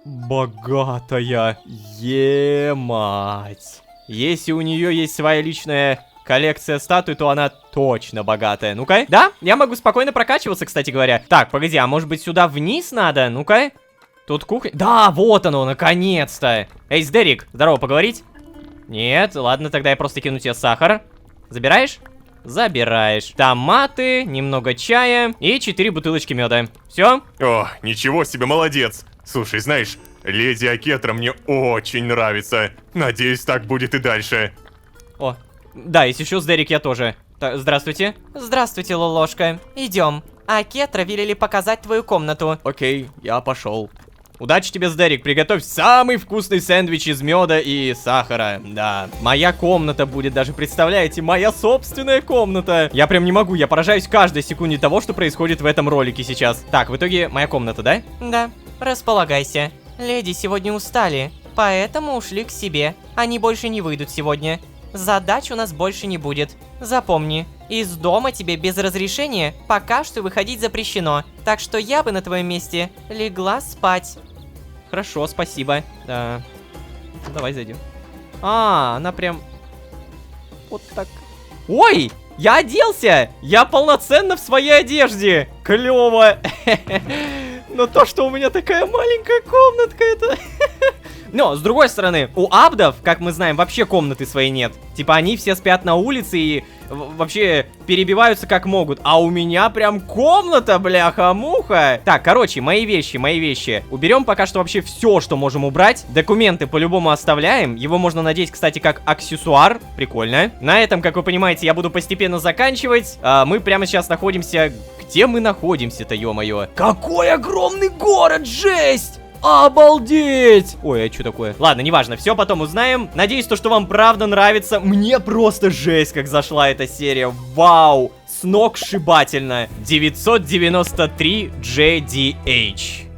богатая. Е-мать. Если у нее есть своя личная коллекция статуй, то она точно богатая. Ну-ка. Да, я могу спокойно прокачиваться, кстати говоря. Так, погоди, а может быть сюда вниз надо? Ну-ка. Тут кухня. Да, вот оно, наконец-то. Эй, Дерек, здорово, поговорить? Нет, ладно, тогда я просто кину тебе сахар. Забираешь? Забираешь. Томаты, немного чая и 4 бутылочки меда. Все? О, ничего себе, молодец. Слушай, знаешь, леди Акетра мне очень нравится. Надеюсь, так будет и дальше. О, да, если еще с Дерек я тоже. Здравствуйте. Здравствуйте, Лолошка. Идем. А Кетра велели показать твою комнату. Окей, я пошел. Удачи тебе, Дерек. Приготовь самый вкусный сэндвич из меда и сахара. Да, моя комната будет даже, представляете, моя собственная комната. Я прям не могу, я поражаюсь каждой секунде того, что происходит в этом ролике сейчас. Так, в итоге моя комната, да? Да, располагайся. Леди сегодня устали, поэтому ушли к себе. Они больше не выйдут сегодня. задач у нас больше не будет. Запомни, из дома тебе без разрешения пока что выходить запрещено. Так что я бы на твоем месте легла спать. Хорошо, спасибо. Да. Давай зайдем. А, она прям... Вот так. Ой! Я оделся! Я полноценно в своей одежде! Клево! Но то, что у меня такая маленькая комнатка, это... Но, с другой стороны, у абдов, как мы знаем, вообще комнаты своей нет. Типа, они все спят на улице и вообще перебиваются как могут. А у меня прям комната, бляха-муха. Так, короче, мои вещи. Уберем пока что вообще все, что можем убрать. Документы по-любому оставляем. Его можно надеть, кстати, как аксессуар. Прикольно. На этом, как вы понимаете, я буду постепенно заканчивать. Мы прямо сейчас находимся... Где мы находимся-то, ё-моё? Какой огромный город, жесть! Обалдеть! Ой, а что такое? Ладно, неважно, все потом узнаем. Надеюсь, что вам правда нравится. Мне просто жесть, как зашла эта серия. Вау! Сногсшибательно. 993 JDH.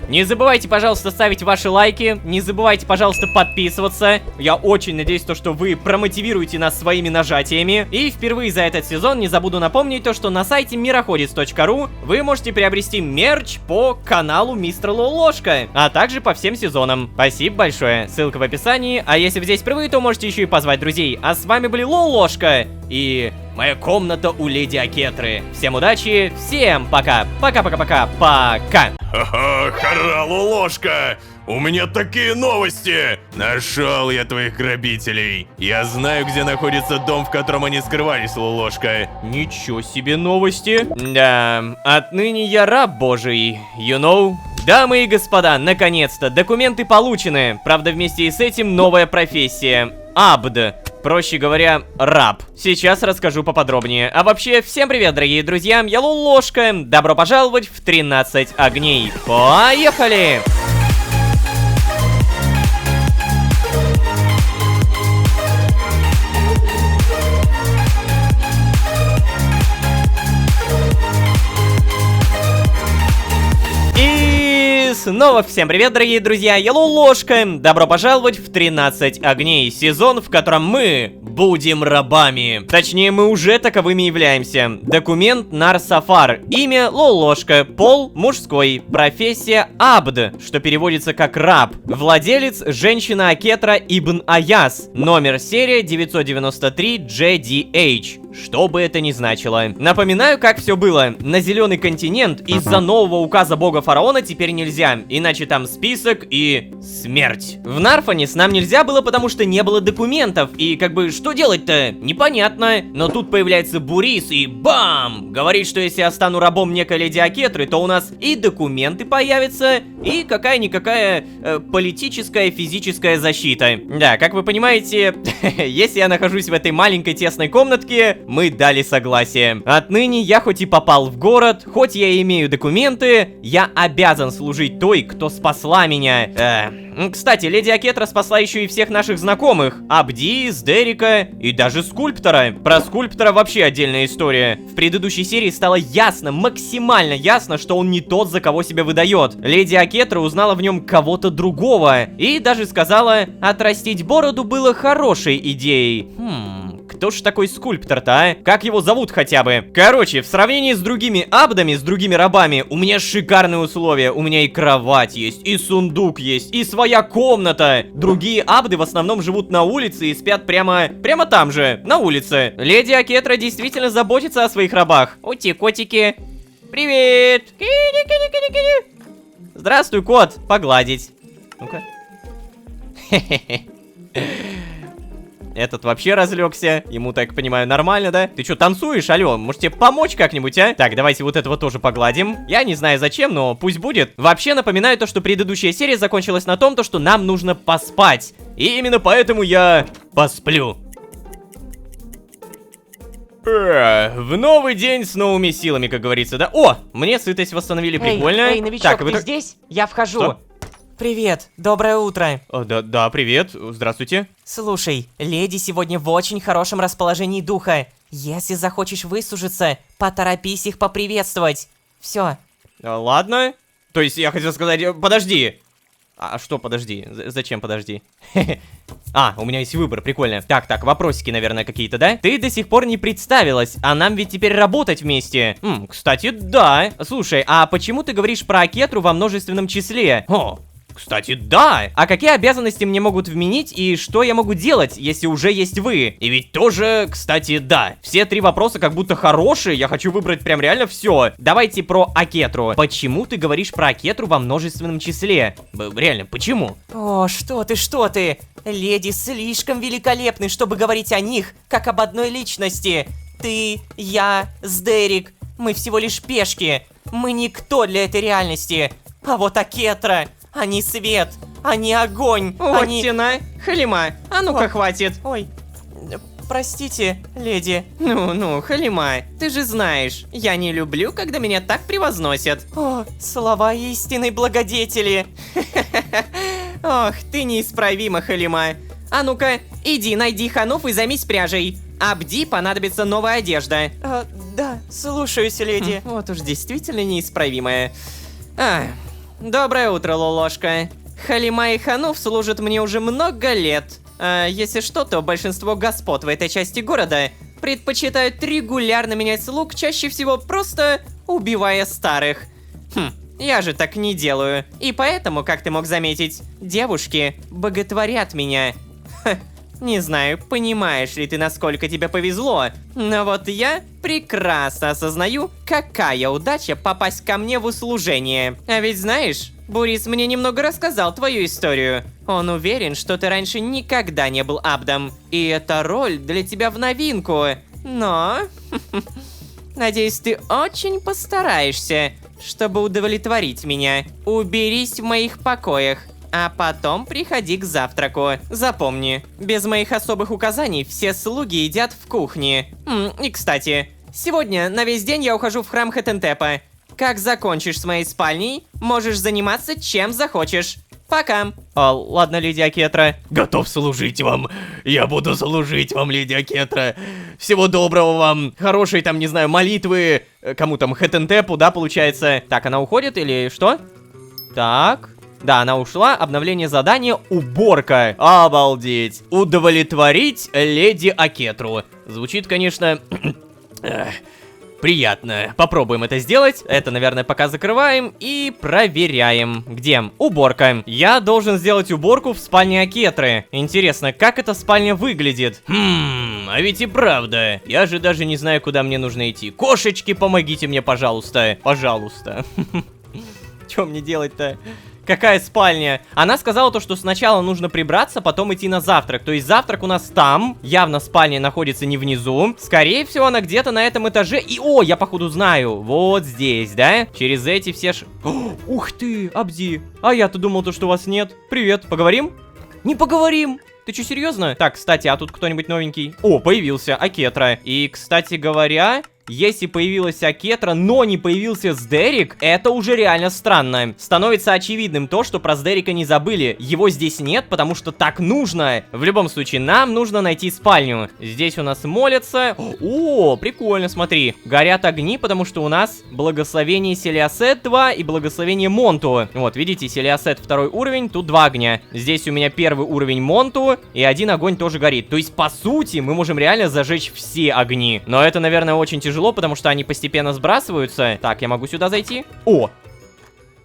Не забывайте, пожалуйста, ставить ваши лайки. Не забывайте, пожалуйста, подписываться. Я очень надеюсь, что вы промотивируете нас своими нажатиями. И впервые за этот сезон не забуду напомнить то, что на сайте мироходец.ру вы можете приобрести мерч по каналу Мистер Лолошка, а также по всем сезонам. Спасибо большое. Ссылка в описании. А если вы здесь впервые, то можете еще и позвать друзей. А с вами были Лолошка и моя комната у Леди Акетры. Всем удачи, всем пока. Пока-пока-пока. Пока. Ха-ха, хара, Лолошка! У меня такие новости! Нашел я твоих грабителей. Я знаю, где находится дом, в котором они скрывались, Лолошка. Ничего себе новости. Да, отныне я раб божий, you know. Дамы и господа, наконец-то, документы получены. Правда, вместе и с этим новая профессия. Абд. Проще говоря, раб. Сейчас расскажу поподробнее. А вообще, всем привет, дорогие друзья, я Лолошка. Добро пожаловать в 13 огней. Поехали! Снова всем привет, дорогие друзья, я Лолошка. Добро пожаловать в 13 огней, сезон, в котором мы будем рабами. Точнее, мы уже таковыми являемся. Документ Нар-Сафар. Имя Лолошка. Пол мужской. Профессия Абд, что переводится как раб. Владелец женщина Акетра Ибн Аяс. Номер серия 993 JDH. Что бы это ни значило. Напоминаю, как все было. На зеленый континент из-за нового указа бога фараона теперь нельзя. Иначе там список и смерть. В Нарфанис нам нельзя было, потому что не было документов. И как бы что делать-то? Непонятно. Но тут появляется Бурис и бам! Говорит, что если я стану рабом некой Леди Акетры, то у нас и документы появятся, и какая-никакая политическая, физическая защита. Да, как вы понимаете, если я нахожусь в этой маленькой тесной комнатке, мы дали согласие. Отныне я хоть и попал в город, хоть я и имею документы, я обязан служить той, кто спасла меня. Кстати, Леди Акетра спасла еще и всех наших знакомых. Абди, Дерека и даже Скульптора. Про Скульптора вообще отдельная история. В предыдущей серии стало ясно, максимально ясно, что он не тот, за кого себя выдает. Леди Акетра узнала в нем кого-то другого. И даже сказала, отрастить бороду было хорошей идеей. Кто ж такой Скульптор-то, а? Как его зовут хотя бы? Короче, в сравнении с другими абдами, с другими рабами, у меня шикарные условия. У меня и кровать есть, и сундук есть, и своя комната. Другие абды в основном живут на улице и спят прямо там же, на улице. Леди Акетра действительно заботится о своих рабах. Ути-котики. Привет. Здравствуй, кот. Погладить. Ну-ка. Этот вообще разлегся. Ему, так понимаю, нормально, да? Ты что, танцуешь, алё? Может тебе помочь как-нибудь, а? Так, давайте вот этого тоже погладим. Я не знаю зачем, но пусть будет. Вообще напоминаю то, что предыдущая серия закончилась на том, что нам нужно поспать. И именно поэтому я посплю. В новый день с новыми силами, как говорится, да? О, мне сытость восстановили, прикольно. Эй, новичок, так, ты здесь? Я вхожу. Что? Привет, доброе утро. Да, привет, здравствуйте. Слушай, леди сегодня в очень хорошем расположении духа. Если захочешь высушиться, поторопись их поприветствовать. Все. Ладно. То есть я хотел сказать, подожди. А что, подожди, зачем, подожди? А, у меня есть выбор, прикольно. Так, вопросики, наверное, какие-то, да? Ты до сих пор не представилась, а нам ведь теперь работать вместе. Кстати, да. Слушай, а почему ты говоришь про Акетру во множественном числе? О, кстати, да! А какие обязанности мне могут вменить и что я могу делать, если уже есть вы? И ведь тоже, кстати, да. Все 3 вопроса как будто хорошие, я хочу выбрать прям реально все. Давайте про Акетру. Почему ты говоришь про Акетру во множественном числе? Реально, почему? О, что ты? Леди слишком великолепны, чтобы говорить о них, как об одной личности. Ты, я, Сдерик, мы всего лишь пешки. Мы никто для этой реальности. А вот Акетра, они свет, они огонь, Вот они... тена, Халима, а ну-ка хватит. Ой, простите, леди. Ну, Халима, ты же знаешь, я не люблю, когда меня так превозносят. О, слова истинной благодетели. Ох, ты неисправима, Халима. А ну-ка, иди найди Хануф и займись пряжей. Абди понадобится новая одежда. Да, слушаюсь, леди. Вот уж действительно неисправимая. Доброе утро, Лолошка. Халима и Хануф служат мне уже много лет. Если что, то большинство господ в этой части города предпочитают регулярно менять слуг, чаще всего просто убивая старых. Я же так не делаю. И поэтому, как ты мог заметить, девушки боготворят меня. Не знаю, понимаешь ли ты, насколько тебе повезло, но вот я прекрасно осознаю, какая удача попасть ко мне в услужение. А ведь знаешь, Бурис мне немного рассказал твою историю. Он уверен, что ты раньше никогда не был абдом, и эта роль для тебя в новинку. Но... Надеюсь, ты очень постараешься, чтобы удовлетворить меня. Уберись в моих покоях. А потом приходи к завтраку. Запомни, без моих особых указаний все слуги едят в кухне. И кстати, сегодня на весь день я ухожу в храм Хетентепа. Как закончишь с моей спальней, можешь заниматься чем захочешь. Пока. Ладно, леди Акетра. Готов служить вам. Я буду служить вам, леди Акетра. Всего доброго вам. Хорошие там, не знаю, молитвы. Кому там, Хетентепу, да, получается? Так, она уходит или что? Так. Да, она ушла. Обновление задания. Уборка. Обалдеть. Удовлетворить леди Акетру. Звучит, конечно... приятно. Попробуем это сделать. Это, наверное, пока закрываем и проверяем. Где? Уборка. Я должен сделать уборку в спальне Акетры. Интересно, как эта спальня выглядит? А ведь и правда. Я же даже не знаю, куда мне нужно идти. Кошечки, помогите мне, пожалуйста. Пожалуйста. Что мне делать-то? Какая спальня? Она сказала то, что сначала нужно прибраться, потом идти на завтрак. То есть завтрак у нас там. Явно спальня находится не внизу. Скорее всего, она где-то на этом этаже. И, о, я походу знаю. Вот здесь, да? Через эти все ух ты, Абди. А я-то думал, то, что у вас нет. Привет, поговорим? Не поговорим. Ты что, серьезно? Так, кстати, а тут кто-нибудь новенький? О, появился Акетра. И, кстати говоря... Если появилась Акетра, но не появился Сдерик, это уже реально странно. Становится очевидным то, что про Сдерика не забыли. Его здесь нет, потому что так нужно. В любом случае, нам нужно найти спальню. Здесь у нас молятся. О, прикольно, смотри. Горят огни, потому что у нас благословение Селиасет 2 и благословение Монту. Вот, видите, Селиасет 2 уровень, тут 2 огня. Здесь у меня 1 уровень Монту, и 1 огонь тоже горит. То есть, по сути, мы можем реально зажечь все огни. Но это, наверное, очень тяжело. Потому что они постепенно сбрасываются. Так, я могу сюда зайти? О!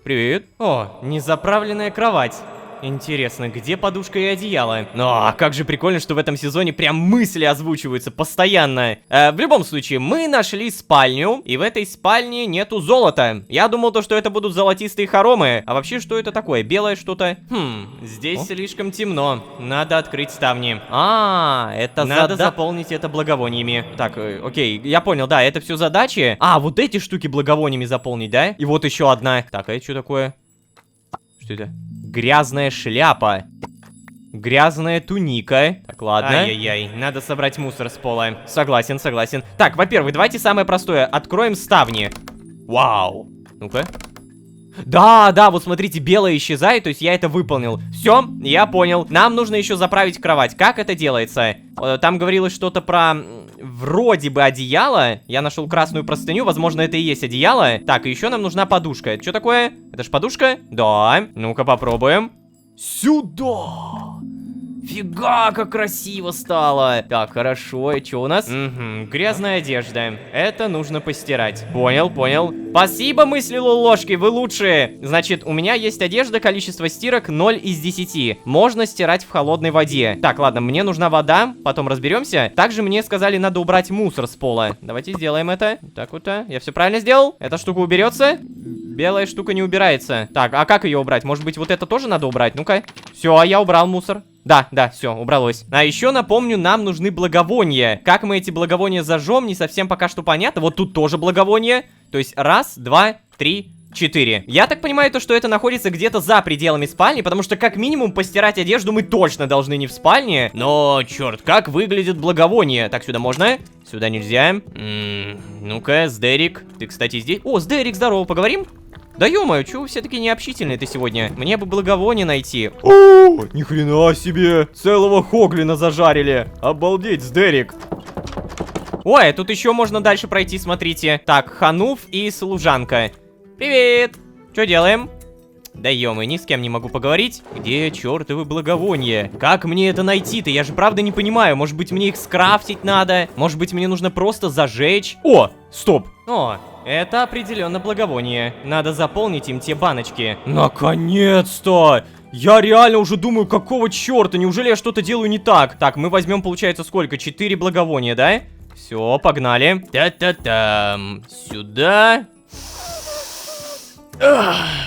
Привет. О, незаправленная кровать. Интересно, где подушка и одеяло? Ну, как же прикольно, что в этом сезоне прям мысли озвучиваются постоянно. В любом случае, мы нашли спальню, и в этой спальне нету золота. Я думал, то, что это будут золотистые хоромы. А вообще, что это такое? Белое что-то? Здесь слишком темно. Надо открыть ставни. Это надо заполнить это благовониями. Так, окей, я понял, да, это все задачи. Вот эти штуки благовониями заполнить, да? И вот еще одна. Так, а это что такое? Что это? Грязная шляпа. Грязная туника. Так, ладно. Ай-яй-яй, надо собрать мусор с пола. Согласен, согласен. Так, во-первых, давайте самое простое. Откроем ставни. Вау. Ну-ка. Да, вот смотрите, белое исчезает, то есть я это выполнил. Все, я понял. Нам нужно еще заправить кровать. Как это делается? Там говорилось что-то про... Вроде бы одеяло. Я нашел красную простыню, возможно, это и есть одеяло. Так, и еще нам нужна подушка. Это что такое? Это ж подушка? Да. Ну-ка попробуем. Сюда! Фига, как красиво стало. Так, хорошо, и что у нас? Угу, грязная одежда. Это нужно постирать. Понял, понял. Спасибо, мысли ложки, вы лучшие. Значит, у меня есть одежда, количество стирок 0 из 10. Можно стирать в холодной воде. Так, ладно, мне нужна вода, потом разберемся. Также мне сказали, надо убрать мусор с пола. Давайте сделаем это. Так вот, я все правильно сделал? Эта штука уберется? Белая штука не убирается. Так, а как ее убрать? Может быть, вот это тоже надо убрать? Ну-ка. Все, я убрал мусор. Да, все, убралось. А еще напомню, нам нужны благовония. Как мы эти благовония зажжем, не совсем пока что понятно. Вот тут тоже благовония. То есть 1, 2, 3, 4. Я так понимаю, то, что это находится где-то за пределами спальни, потому что как минимум постирать одежду мы точно должны не в спальне. Но, черт, как выглядит благовоние? Так, сюда можно? Сюда нельзя. Ну-ка, Сдерик. Ты, кстати, здесь... О, Сдерик, здорово, поговорим? Да ё-моё, чё вы все таки необщительные ты сегодня? Мне бы благовоние найти. О, ни хрена себе! Целого хоглина зажарили! Обалдеть, Сдерик! Ой, тут еще можно дальше пройти, смотрите. Так, Хануф и служанка. Привет! Что делаем? Да ё-моё, ни с кем не могу поговорить. Где чёртовы благовония? Как мне это найти-то? Я же правда не понимаю. Может быть, мне их скрафтить надо? Может быть, мне нужно просто зажечь? О, стоп! О, это определенно благовоние. Надо заполнить им те баночки. Наконец-то! Я реально уже думаю, какого черта? Неужели я что-то делаю не так? Так, мы возьмем, получается, сколько? 4 благовония, да? Все, погнали. Та-та-там. Сюда.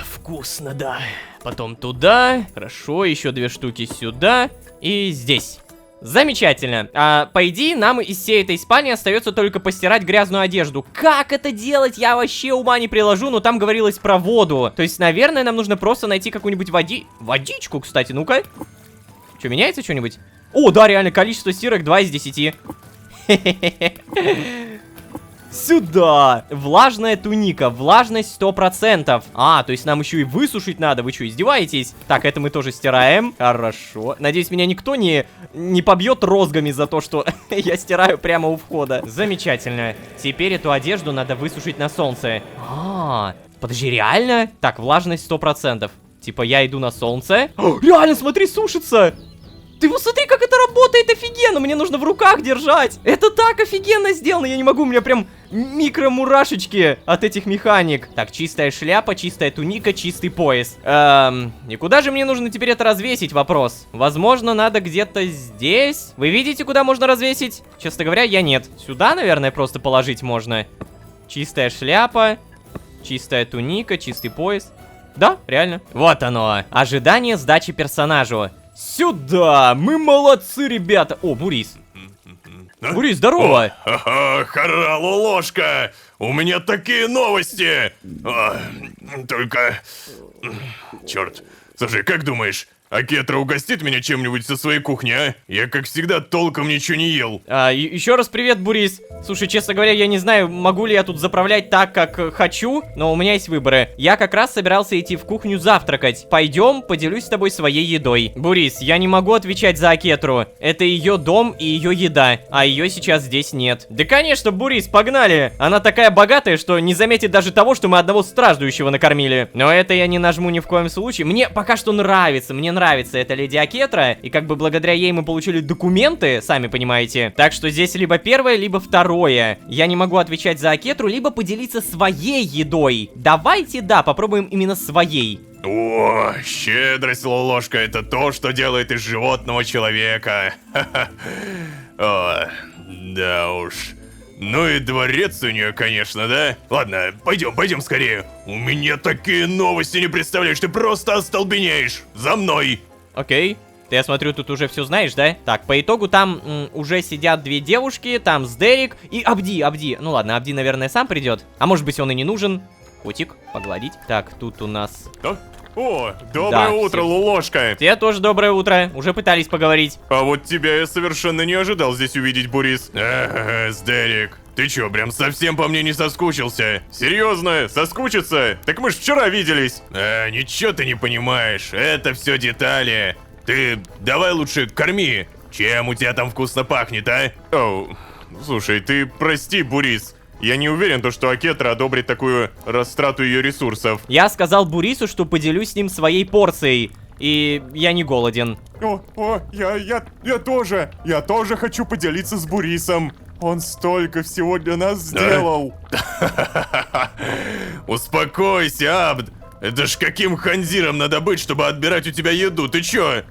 Вкусно, да. Потом туда. Хорошо, еще 2 штуки сюда. И здесь. Замечательно. По идее, нам из всей этой спальни остается только постирать грязную одежду. Как это делать? Я вообще ума не приложу, но там говорилось про воду. То есть, наверное, нам нужно просто найти какую-нибудь водичку, кстати, ну-ка. Что, меняется что-нибудь? О, да, реально, количество стирок 2 из 10. Сюда! Влажная туника, влажность 100%. То есть нам еще и высушить надо, вы что, издеваетесь? Так, это мы тоже стираем. Хорошо. Надеюсь, меня никто не побьет розгами за то, что я стираю прямо у входа. Замечательно. Теперь эту одежду надо высушить на солнце. Подожди, реально? Так, влажность 100%. Типа я иду на солнце. Реально, смотри, сушится! Ты посмотри, как это работает офигенно! Мне нужно в руках держать! Это так офигенно сделано! Я не могу, у меня прям микро-мурашечки от этих механик. Так, чистая шляпа, чистая туника, чистый пояс. И куда же мне нужно теперь это развесить? Вопрос. Возможно, надо где-то здесь. Вы видите, куда можно развесить? Честно говоря, я нет. Сюда, наверное, просто положить можно. Чистая шляпа, чистая туника, чистый пояс. Да, реально. Вот оно. Ожидание сдачи персонажу. Сюда! Мы молодцы, ребята! О, Бурис. Бурис, здорово! Ха-ха, ложка! У меня такие новости! Только... Черт. Слушай, как думаешь, Акетра угостит меня чем-нибудь со своей кухни, а? Я, как всегда, толком ничего не ел. Еще раз привет, Бурис. Слушай, честно говоря, я не знаю, могу ли я тут заправлять так, как хочу, но у меня есть выборы. Я как раз собирался идти в кухню завтракать. Пойдем, поделюсь с тобой своей едой. Бурис, я не могу отвечать за Акетру. Это ее дом и ее еда, а ее сейчас здесь нет. Да, конечно, Бурис, погнали. Она такая богатая, что не заметит даже того, что мы одного страждущего накормили. Но это я не нажму ни в коем случае. Мне пока что нравится, мне нравится эта леди Акетра, и как бы благодаря ей мы получили документы, сами понимаете. Так что здесь либо первое, либо второе. Я не могу отвечать за Акетру, либо поделиться своей едой. Давайте, да, попробуем именно своей. О, щедрость, ложка, это то, что делает из животного человека. О, да уж. Ну и дворец у нее, конечно, да? Ладно, пойдем скорее. У меня такие новости, не представляешь, ты просто остолбенеешь. За мной. Окей. Ты, я смотрю, тут уже все знаешь, да? Так, по итогу там уже сидят 2 девушки, там Сдерик и Абди. Ну ладно, Абди, наверное, сам придет. А может быть, он и не нужен. Котик, погладить. Так, тут у нас... О, доброе утро, Лулошка. Тебе тоже доброе утро. Уже пытались поговорить. А вот тебя я совершенно не ожидал здесь увидеть, Бурис. Сдерик. Ты чё, прям совсем по мне не соскучился? Серьезно? Соскучиться? Так мы ж вчера виделись. Ничего ты не понимаешь. Это все детали. Ты давай лучше корми. Чем у тебя там вкусно пахнет, а? Слушай, ты прости, Бурис. Я не уверен, что Акетра одобрит такую растрату ее ресурсов. Я сказал Бурису, что поделюсь с ним своей порцией. и я не голоден. Я тоже хочу поделиться с Бурисом. Он столько всего для нас сделал. Успокойся, Абд. Это ж каким ханзиром надо быть, чтобы отбирать у тебя еду, ты чё?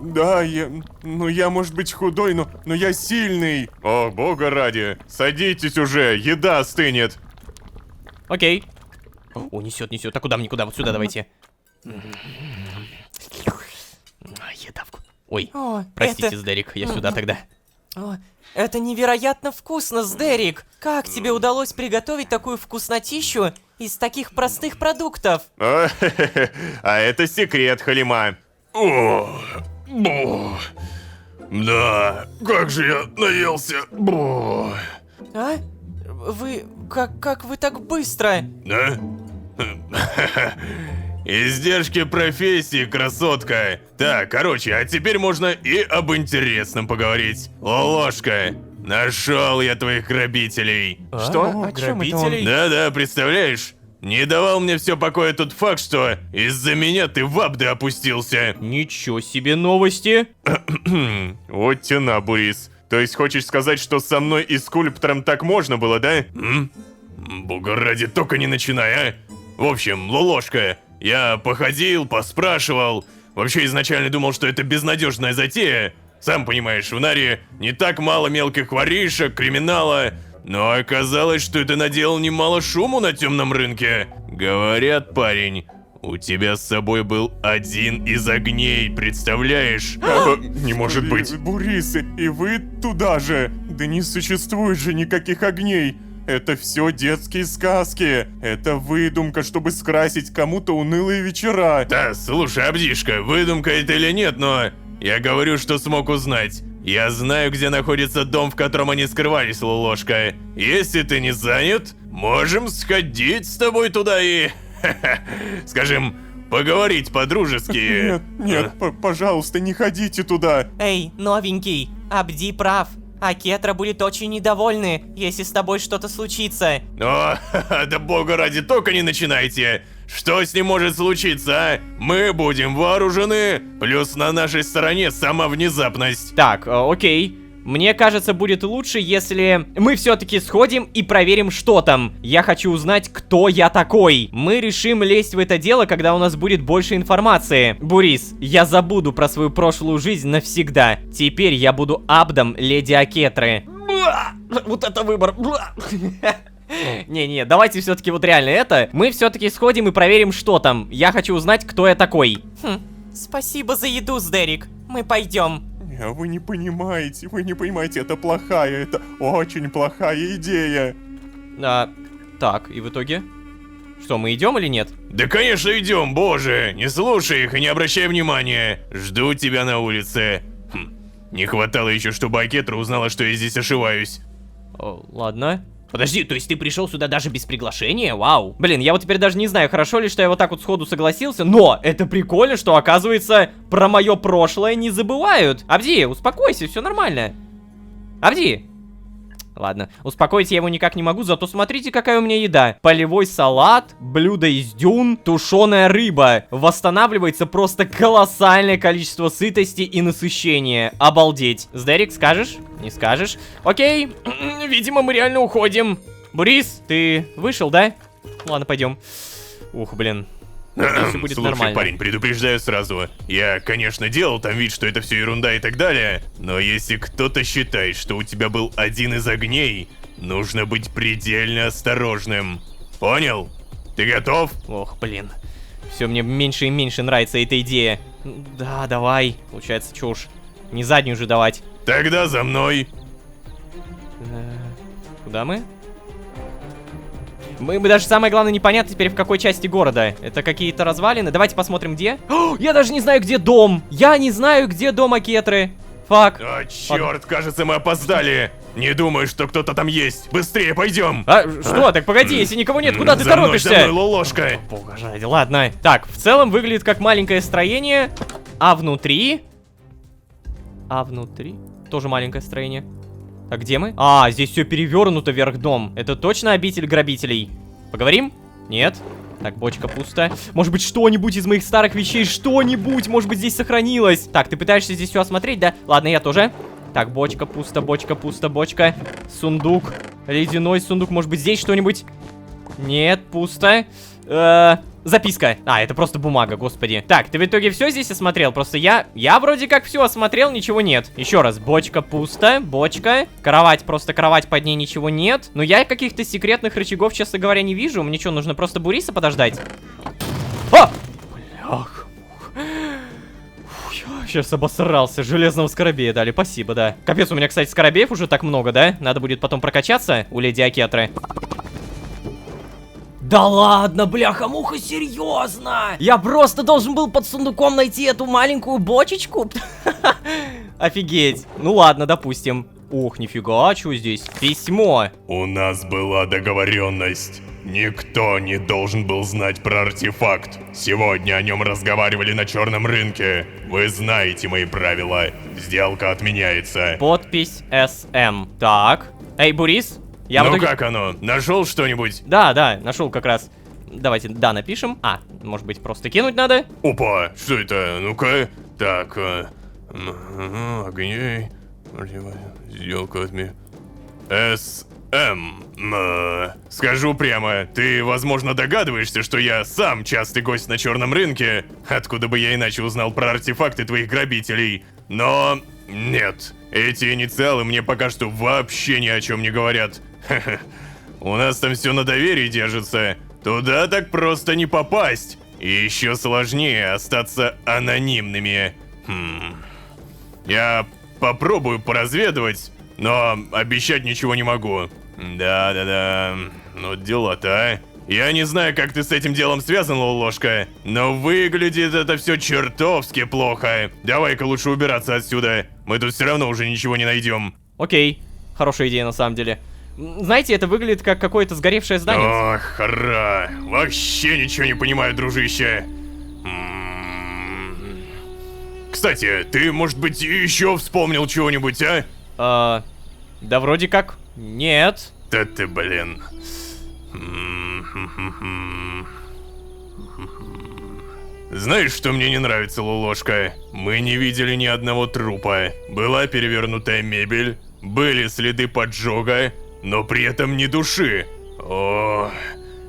Да, я, может быть, худой, но я сильный. О, бога ради, садитесь уже, еда остынет. Окей. О, несет. А куда мне, куда? Вот сюда давайте. Еда Ой, О, простите, Сдерик, я сюда тогда. О, это невероятно вкусно, Сдерик! Как тебе удалось приготовить такую вкуснотищу из таких простых продуктов? А это секрет, Халима. О, да, как же я наелся. А? Вы... Как вы так быстро? Да? Издержки профессии, красотка. Так, короче, а теперь можно и об интересном поговорить. Лолошка, нашел я твоих грабителей. Что? О чем это он? Да-да, представляешь? Не давал мне все покоя тот факт, что из-за меня ты в Абды опустился. Ничего себе новости. Вот тяна, Бурис. То есть хочешь сказать, что со мной и скульптором так можно было, да? Бога ради, только не начинай, а? В общем, Лолошка, я походил, поспрашивал. Вообще изначально думал, что это безнадежная затея. Сам понимаешь, в Наре не так мало мелких воришек, криминала. Но оказалось, что это наделал немало шуму на темном рынке. Говорят, парень, у тебя с собой был один из огней, представляешь? Не может быть. Бурис, и вы туда же. Да не существует же никаких огней. Это все детские сказки. Это выдумка, чтобы скрасить кому-то унылые вечера. Да, слушай, Абдишка, выдумка это или нет, но я говорю, что смог узнать. Я знаю, где находится дом, в котором они скрывались, Лолошка. Если ты не занят, можем сходить с тобой туда и... скажем, поговорить по-дружески. Нет, пожалуйста, не ходите туда. Эй, новенький, Абди прав. А Кетра будет очень недовольны, если с тобой что-то случится. О, да бога ради, только не начинайте. Что с ним может случиться, а? Мы будем вооружены, плюс на нашей стороне сама внезапность. Так, окей. Мне кажется, будет лучше, если мы все-таки сходим и проверим, что там. Я хочу узнать, кто я такой. Мы решим лезть в это дело, когда у нас будет больше информации. Бурис, я забуду про свою прошлую жизнь навсегда. Теперь я буду Абдом леди Акетры. Вот это выбор. Не-не, давайте все-таки вот реально это. Мы все-таки сходим и проверим, что там. Я хочу узнать, кто я такой. Спасибо за еду, Сдерик. Мы пойдем. Вы не понимаете, это плохая, это очень плохая идея. Так, и в итоге? Что, мы идем или нет? Да конечно идем, боже, не слушай их и не обращай внимания. Жду тебя на улице. Не хватало еще, чтобы Акетра узнала, что я здесь ошиваюсь. Ладно. Подожди, то есть ты пришел сюда даже без приглашения? Вау. Блин, я вот теперь даже не знаю, хорошо ли, что я вот так вот сходу согласился, но это прикольно, что, оказывается, про мое прошлое не забывают. Абди, успокойся, все нормально. Абди. Ладно, успокоить я его никак не могу, зато смотрите, какая у меня еда. Полевой салат, блюдо из дюн, тушеная рыба. Восстанавливается просто колоссальное количество сытости и насыщения. Обалдеть. Сдерик, скажешь? Не скажешь? Окей, видимо, мы реально уходим. Бурис, ты вышел, да? Ладно, пойдем. Ух, блин. Все будет Слушай, нормально. парень, предупреждаю сразу. Я, конечно, делал там вид, что это все ерунда и так далее, но если кто-то считает, что у тебя был один из огней, нужно быть предельно осторожным. Понял? Ты готов? Ох, блин. Все, мне меньше и меньше нравится эта идея. Да, давай. Получается, что уж, не заднюю же давать. Тогда за мной. Куда мы? Мы даже самое главное непонятно теперь в какой части города. Это какие-то развалины. Давайте посмотрим, где. О, я даже не знаю, где дом. Я не знаю, где дом Акетры. Фак. О, черт, кажется, мы опоздали. Не думаю, что кто-то там есть. Быстрее, пойдем. Что? Так погоди, если никого нет, куда ты За мной, торопишься? за мной, Лолошка. Бога ради, ладно. Так, в целом выглядит как маленькое строение. А внутри? Тоже маленькое строение. А где мы? А, здесь все перевернуто вверх дом. Это точно обитель грабителей? Поговорим? Нет? Так, бочка пуста. Может быть, что-нибудь из моих старых вещей, что-нибудь, может быть, здесь сохранилось. Так, ты пытаешься здесь все осмотреть, да? Ладно, я тоже. Так, бочка пусто, бочка пусто, бочка. Сундук. Ледяной сундук. Может быть, здесь что-нибудь? Нет, пусто. Записка. А, это просто бумага, господи. Так, ты в итоге все здесь осмотрел? Просто я вроде как все осмотрел, ничего нет. Еще раз, бочка пусто, бочка. Кровать, просто кровать, под ней ничего нет. Но я каких-то секретных рычагов, честно говоря, не вижу. Мне что, нужно просто Буриса подождать? О! Блях. Сейчас обосрался. Железного скоробея дали, спасибо, да. Капец, у меня, кстати, скоробеев уже так много, да? Надо будет потом прокачаться у леди Акетры. Да ладно, бляха-муха, серьезно? Я просто должен был под сундуком найти эту маленькую бочечку? Офигеть. Ну ладно, допустим. Ох, нифига, что здесь? Письмо. У нас была договоренность. Никто не должен был знать про артефакт. Сегодня о нем разговаривали на черном рынке. Вы знаете мои правила. Сделка отменяется. Подпись СМ. Так. Эй, Бурис? Я ну в итоге... как оно? Нашел что-нибудь? Да, нашел как раз. Давайте, да, напишем. А, может быть, просто кинуть надо? Опа, что это? Ну-ка. Так, огней. Сделка отменяется. Скажу прямо, ты, возможно, догадываешься, что я сам частый гость на черном рынке, откуда бы я иначе узнал про артефакты твоих грабителей. Но нет, эти инициалы мне пока что вообще ни о чем не говорят. У нас там все на доверии держится, туда так просто не попасть. И еще сложнее остаться анонимными. Я попробую поразведывать, но обещать ничего не могу. Да. Ну дела-то, а. Я не знаю, как ты с этим делом связан, Лолошка, но выглядит это все чертовски плохо. Давай-ка лучше убираться отсюда. Мы тут все равно уже ничего не найдем. Окей. Хорошая идея, на самом деле. Знаете, это выглядит как какое-то сгоревшее здание. Ох, хара. Вообще ничего не понимаю, дружище. Кстати, ты, может быть, еще вспомнил чего-нибудь, а? Да вроде как нет. Да ты, блин. Знаешь, что мне не нравится, Лулошка? Мы не видели ни одного трупа. Была перевернутая мебель, были следы поджога, но при этом ни души. О,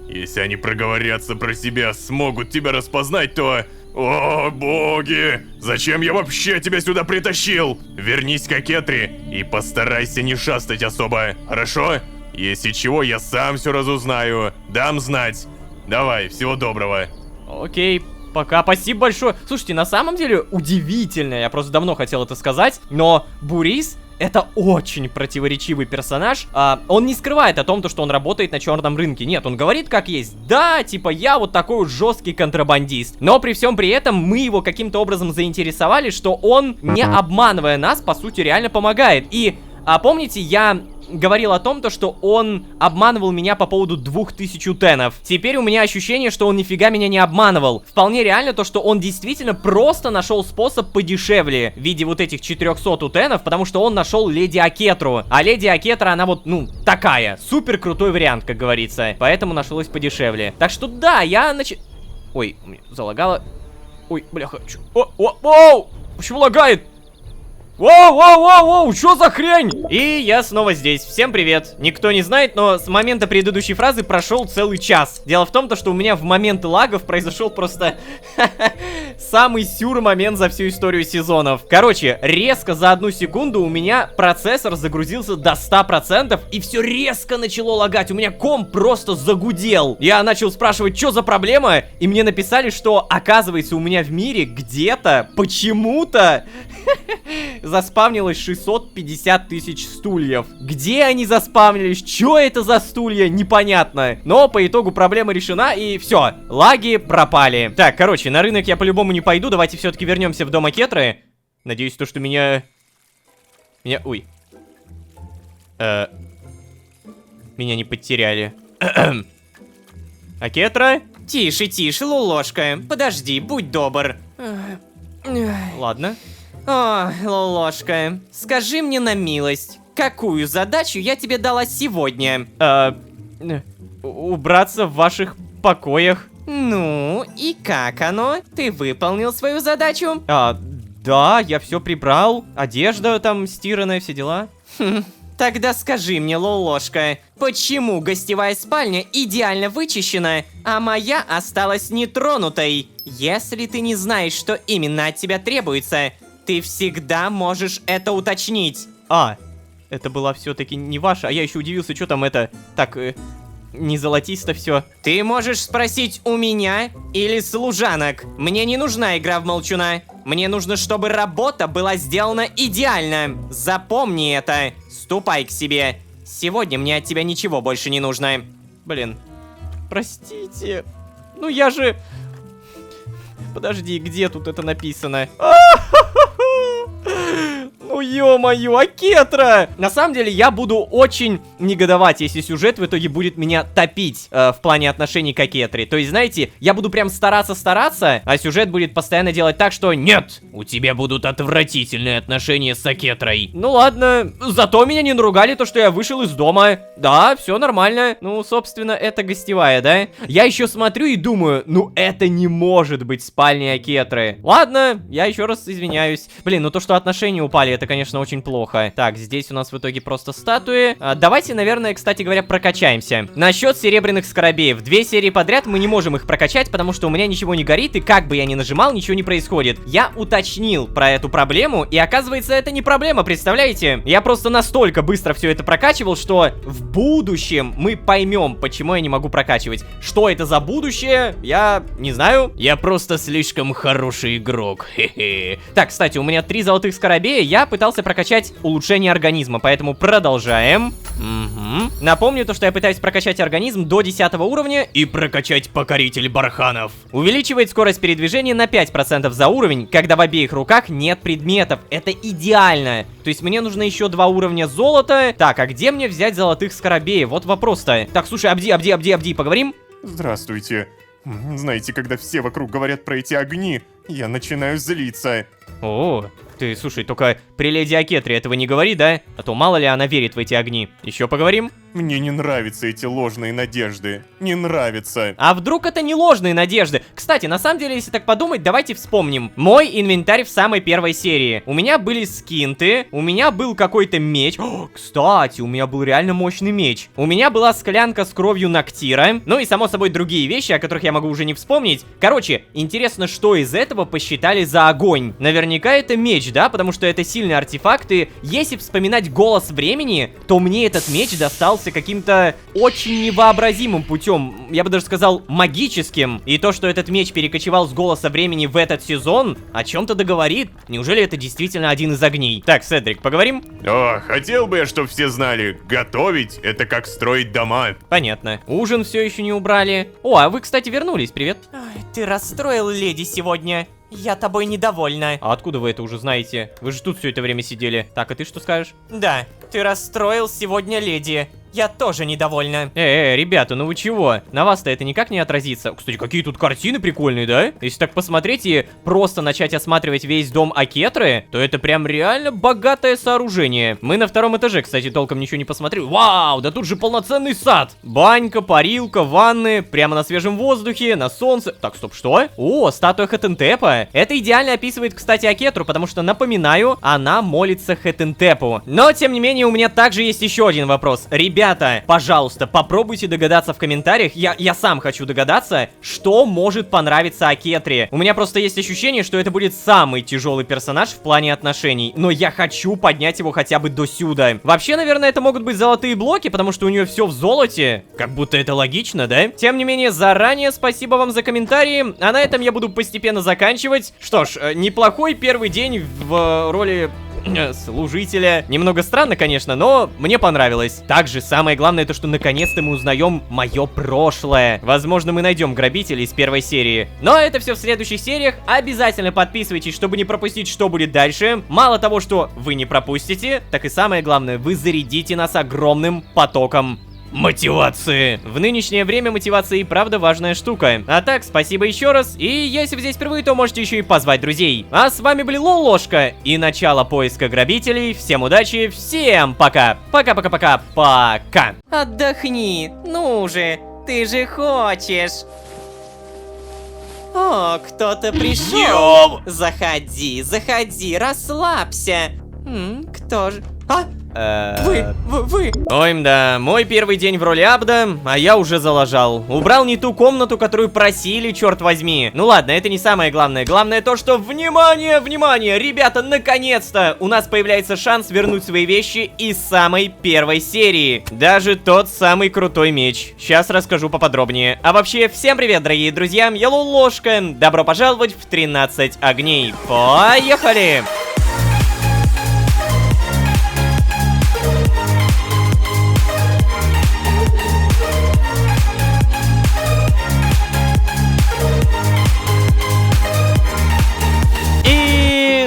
если они проговорятся про себя, смогут тебя распознать, то... О, боги! Зачем я вообще тебя сюда притащил? Вернись к Акетре и постарайся не шастать особо, хорошо? Если чего, я сам все разузнаю, дам знать. Давай, всего доброго. Окей, пока, спасибо большое. Слушайте, на самом деле удивительно, я просто давно хотел это сказать, но Бурис это очень противоречивый персонаж. Он не скрывает о том, что он работает на черном рынке. Нет, он говорит как есть. Да, типа я вот такой вот жесткий контрабандист. Но при всем при этом мы его каким-то образом заинтересовали, что он, не обманывая нас, по сути реально помогает. И помните, я говорил о том, что он обманывал меня по поводу 2000 утенов. Теперь у меня ощущение, что он нифига меня не обманывал. Вполне реально то, что он действительно просто нашел способ подешевле в виде вот этих 400 утенов, потому что он нашел леди Акетру. А леди Акетра, она вот, ну, такая. Супер крутой вариант, как говорится. Поэтому нашлось подешевле. Так что да, я Ой, залагало. Ой, бляха. Оу! Почему лагает? Воу, что за хрень? И я снова здесь, всем привет. Никто не знает, но с момента предыдущей фразы прошел целый час. Дело в том, что у меня в момент лагов произошел просто самый сюр момент за всю историю сезонов. Короче, резко за 1 секунду у меня процессор загрузился до 100%, и все резко начало лагать. У меня комп просто загудел. Я начал спрашивать, что за проблема, и мне написали, что оказывается у меня в мире где-то, почему-то заспавнилось 650 тысяч стульев. Где они заспавнились? Чё это за стулья? Непонятно. Но по итогу проблема решена, и все, лаги пропали. Так, короче, на рынок я по-любому не пойду. Давайте все-таки вернемся в дом Акетры. Надеюсь, то, что меня... Ой. Меня не потеряли. Акетра? Тише, Лулошка. Подожди, будь добр. Ладно. О, Лолошка, скажи мне на милость, какую задачу я тебе дала сегодня? Убраться в ваших покоях. Ну, и как оно? Ты выполнил свою задачу? Да, я все прибрал. Одежда там стиранная, все дела. Тогда скажи мне, Лолошка, почему гостевая спальня идеально вычищена, а моя осталась нетронутой? Если ты не знаешь, что именно от тебя требуется, ты всегда можешь это уточнить. Это была все-таки не ваша, а я еще удивился, что там это так не золотисто все. Ты можешь спросить у меня или служанок. Мне не нужна игра в молчуна. Мне нужно, чтобы работа была сделана идеально. Запомни это. Ступай к себе. Сегодня мне от тебя ничего больше не нужно. Блин, простите. Ну я же... Подожди, где тут это написано? Ну ё-моё, Акетра! На самом деле, я буду очень негодовать, если сюжет в итоге будет меня топить в плане отношений к Акетре. То есть, знаете, я буду прям стараться, а сюжет будет постоянно делать так, что нет, у тебя будут отвратительные отношения с Акетрой. Ну ладно, зато меня не наругали то, что я вышел из дома. Да, все нормально. Ну, собственно, это гостевая, да? Я еще смотрю и думаю, ну это не может быть спальня Акетры. Ладно, я еще раз извиняюсь. Блин, ну то, что отношения упали, это, конечно, очень плохо. Так, здесь у нас в итоге просто статуи. Давайте, наверное, кстати говоря, прокачаемся. Насчет серебряных скоробеев. 2 серии подряд мы не можем их прокачать, потому что у меня ничего не горит, и как бы я ни нажимал, ничего не происходит. Я уточнил про эту проблему, и оказывается, это не проблема, представляете? Я просто настолько быстро все это прокачивал, что в будущем мы поймем, почему я не могу прокачивать. Что это за будущее, я не знаю. Я просто слишком хороший игрок. Хе-хе. Так, кстати, у меня 3 золотых скоробея, я пытался прокачать улучшение организма, поэтому продолжаем. Угу. Напомню то, что я пытаюсь прокачать организм до 10 уровня И прокачать покоритель барханов. увеличивает скорость передвижения на 5% за уровень, когда в обеих руках нет предметов. Это идеально. То есть мне нужно еще 2 уровня золота. Так, а где мне взять золотых скоробеев? Вот вопрос-то. Так, слушай, Абди, поговорим? Здравствуйте. Знаете, когда все вокруг говорят про эти огни, я начинаю злиться. О, ты, слушай, только при леди Акетре этого не говори, да? А то мало ли она верит в эти огни. Еще поговорим? Мне не нравятся эти ложные надежды. Не нравится. А вдруг это не ложные надежды? Кстати, на самом деле, если так подумать, давайте вспомним. Мой инвентарь в самой первой серии. У меня были скинты, у меня был какой-то меч. О, кстати, у меня был реально мощный меч. У меня была склянка с кровью Ноктира. Ну и, само собой, другие вещи, о которых я могу уже не вспомнить. Короче, интересно, что из этого посчитали за огонь. Наверняка это меч, да? Потому что это сильные артефакты. Если вспоминать голос времени, то мне этот меч достался каким-то очень невообразимым путем. Я бы даже сказал, магическим. И то, что этот меч перекочевал с голоса времени в этот сезон, о чем-то договорит. Неужели это действительно один из огней? Так, Седрик, поговорим? О, хотел бы я, чтобы все знали, готовить — это как строить дома. Понятно. Ужин все еще не убрали. О, а вы, кстати, вернулись, привет. Ай, ты расстроил леди сегодня. Я тобой недовольна. А откуда вы это уже знаете? Вы же тут все это время сидели. Так, а ты что скажешь? Да, ты расстроил сегодня леди. Я тоже недовольна. Ребята, ну вы чего? На вас-то это никак не отразится. Кстати, какие тут картины прикольные, да? Если так посмотреть и просто начать осматривать весь дом Акетры, то это прям реально богатое сооружение. Мы на 2-м этаже, кстати, толком ничего не посмотрели. Вау, да тут же полноценный сад. Банька, парилка, ванны, прямо на свежем воздухе, на солнце. Так, стоп, что? О, статуя Хетентепа. Это идеально описывает, кстати, Акетру, потому что, напоминаю, она молится Хетентепу. Но, тем не менее, у меня также есть еще один вопрос. Ребята, пожалуйста, попробуйте догадаться в комментариях, я сам хочу догадаться, что может понравиться Акетре. У меня просто есть ощущение, что это будет самый тяжелый персонаж в плане отношений, но я хочу поднять его хотя бы до сюда. Вообще, наверное, это могут быть золотые блоки, потому что у нее все в золоте. Как будто это логично, да? Тем не менее, заранее спасибо вам за комментарии, а на этом я буду постепенно заканчивать. Что ж, неплохой первый день в роли служителя. Немного странно, конечно, но мне понравилось. Также самое главное то, что наконец-то мы узнаем мое прошлое. Возможно, мы найдем грабителей из первой серии. Но это все в следующих сериях. Обязательно подписывайтесь, чтобы не пропустить, что будет дальше. Мало того, что вы не пропустите, так и самое главное, вы зарядите нас огромным потоком мотивации. В нынешнее время мотивация и правда важная штука. А так, спасибо еще раз. И если вы здесь впервые, то можете еще и позвать друзей. А с вами были Лолошка и начало поиска грабителей. Всем удачи, всем пока. Пока-пока-пока-пока. Отдохни, ну же, ты же хочешь. О, кто-то пришел. Заходи, заходи, расслабься. Кто же? А? Вы. Ой, да, мой первый день в роли Абда, а я уже залажал. Убрал не ту комнату, которую просили, черт возьми. Ну ладно, это не самое главное. Главное то, что, внимание, внимание, ребята, наконец-то у нас появляется шанс вернуть свои вещи из самой первой серии. Даже тот самый крутой меч. Сейчас расскажу поподробнее. А вообще, всем привет, дорогие друзья, я Лолошка. Добро пожаловать в 13 огней. Поехали!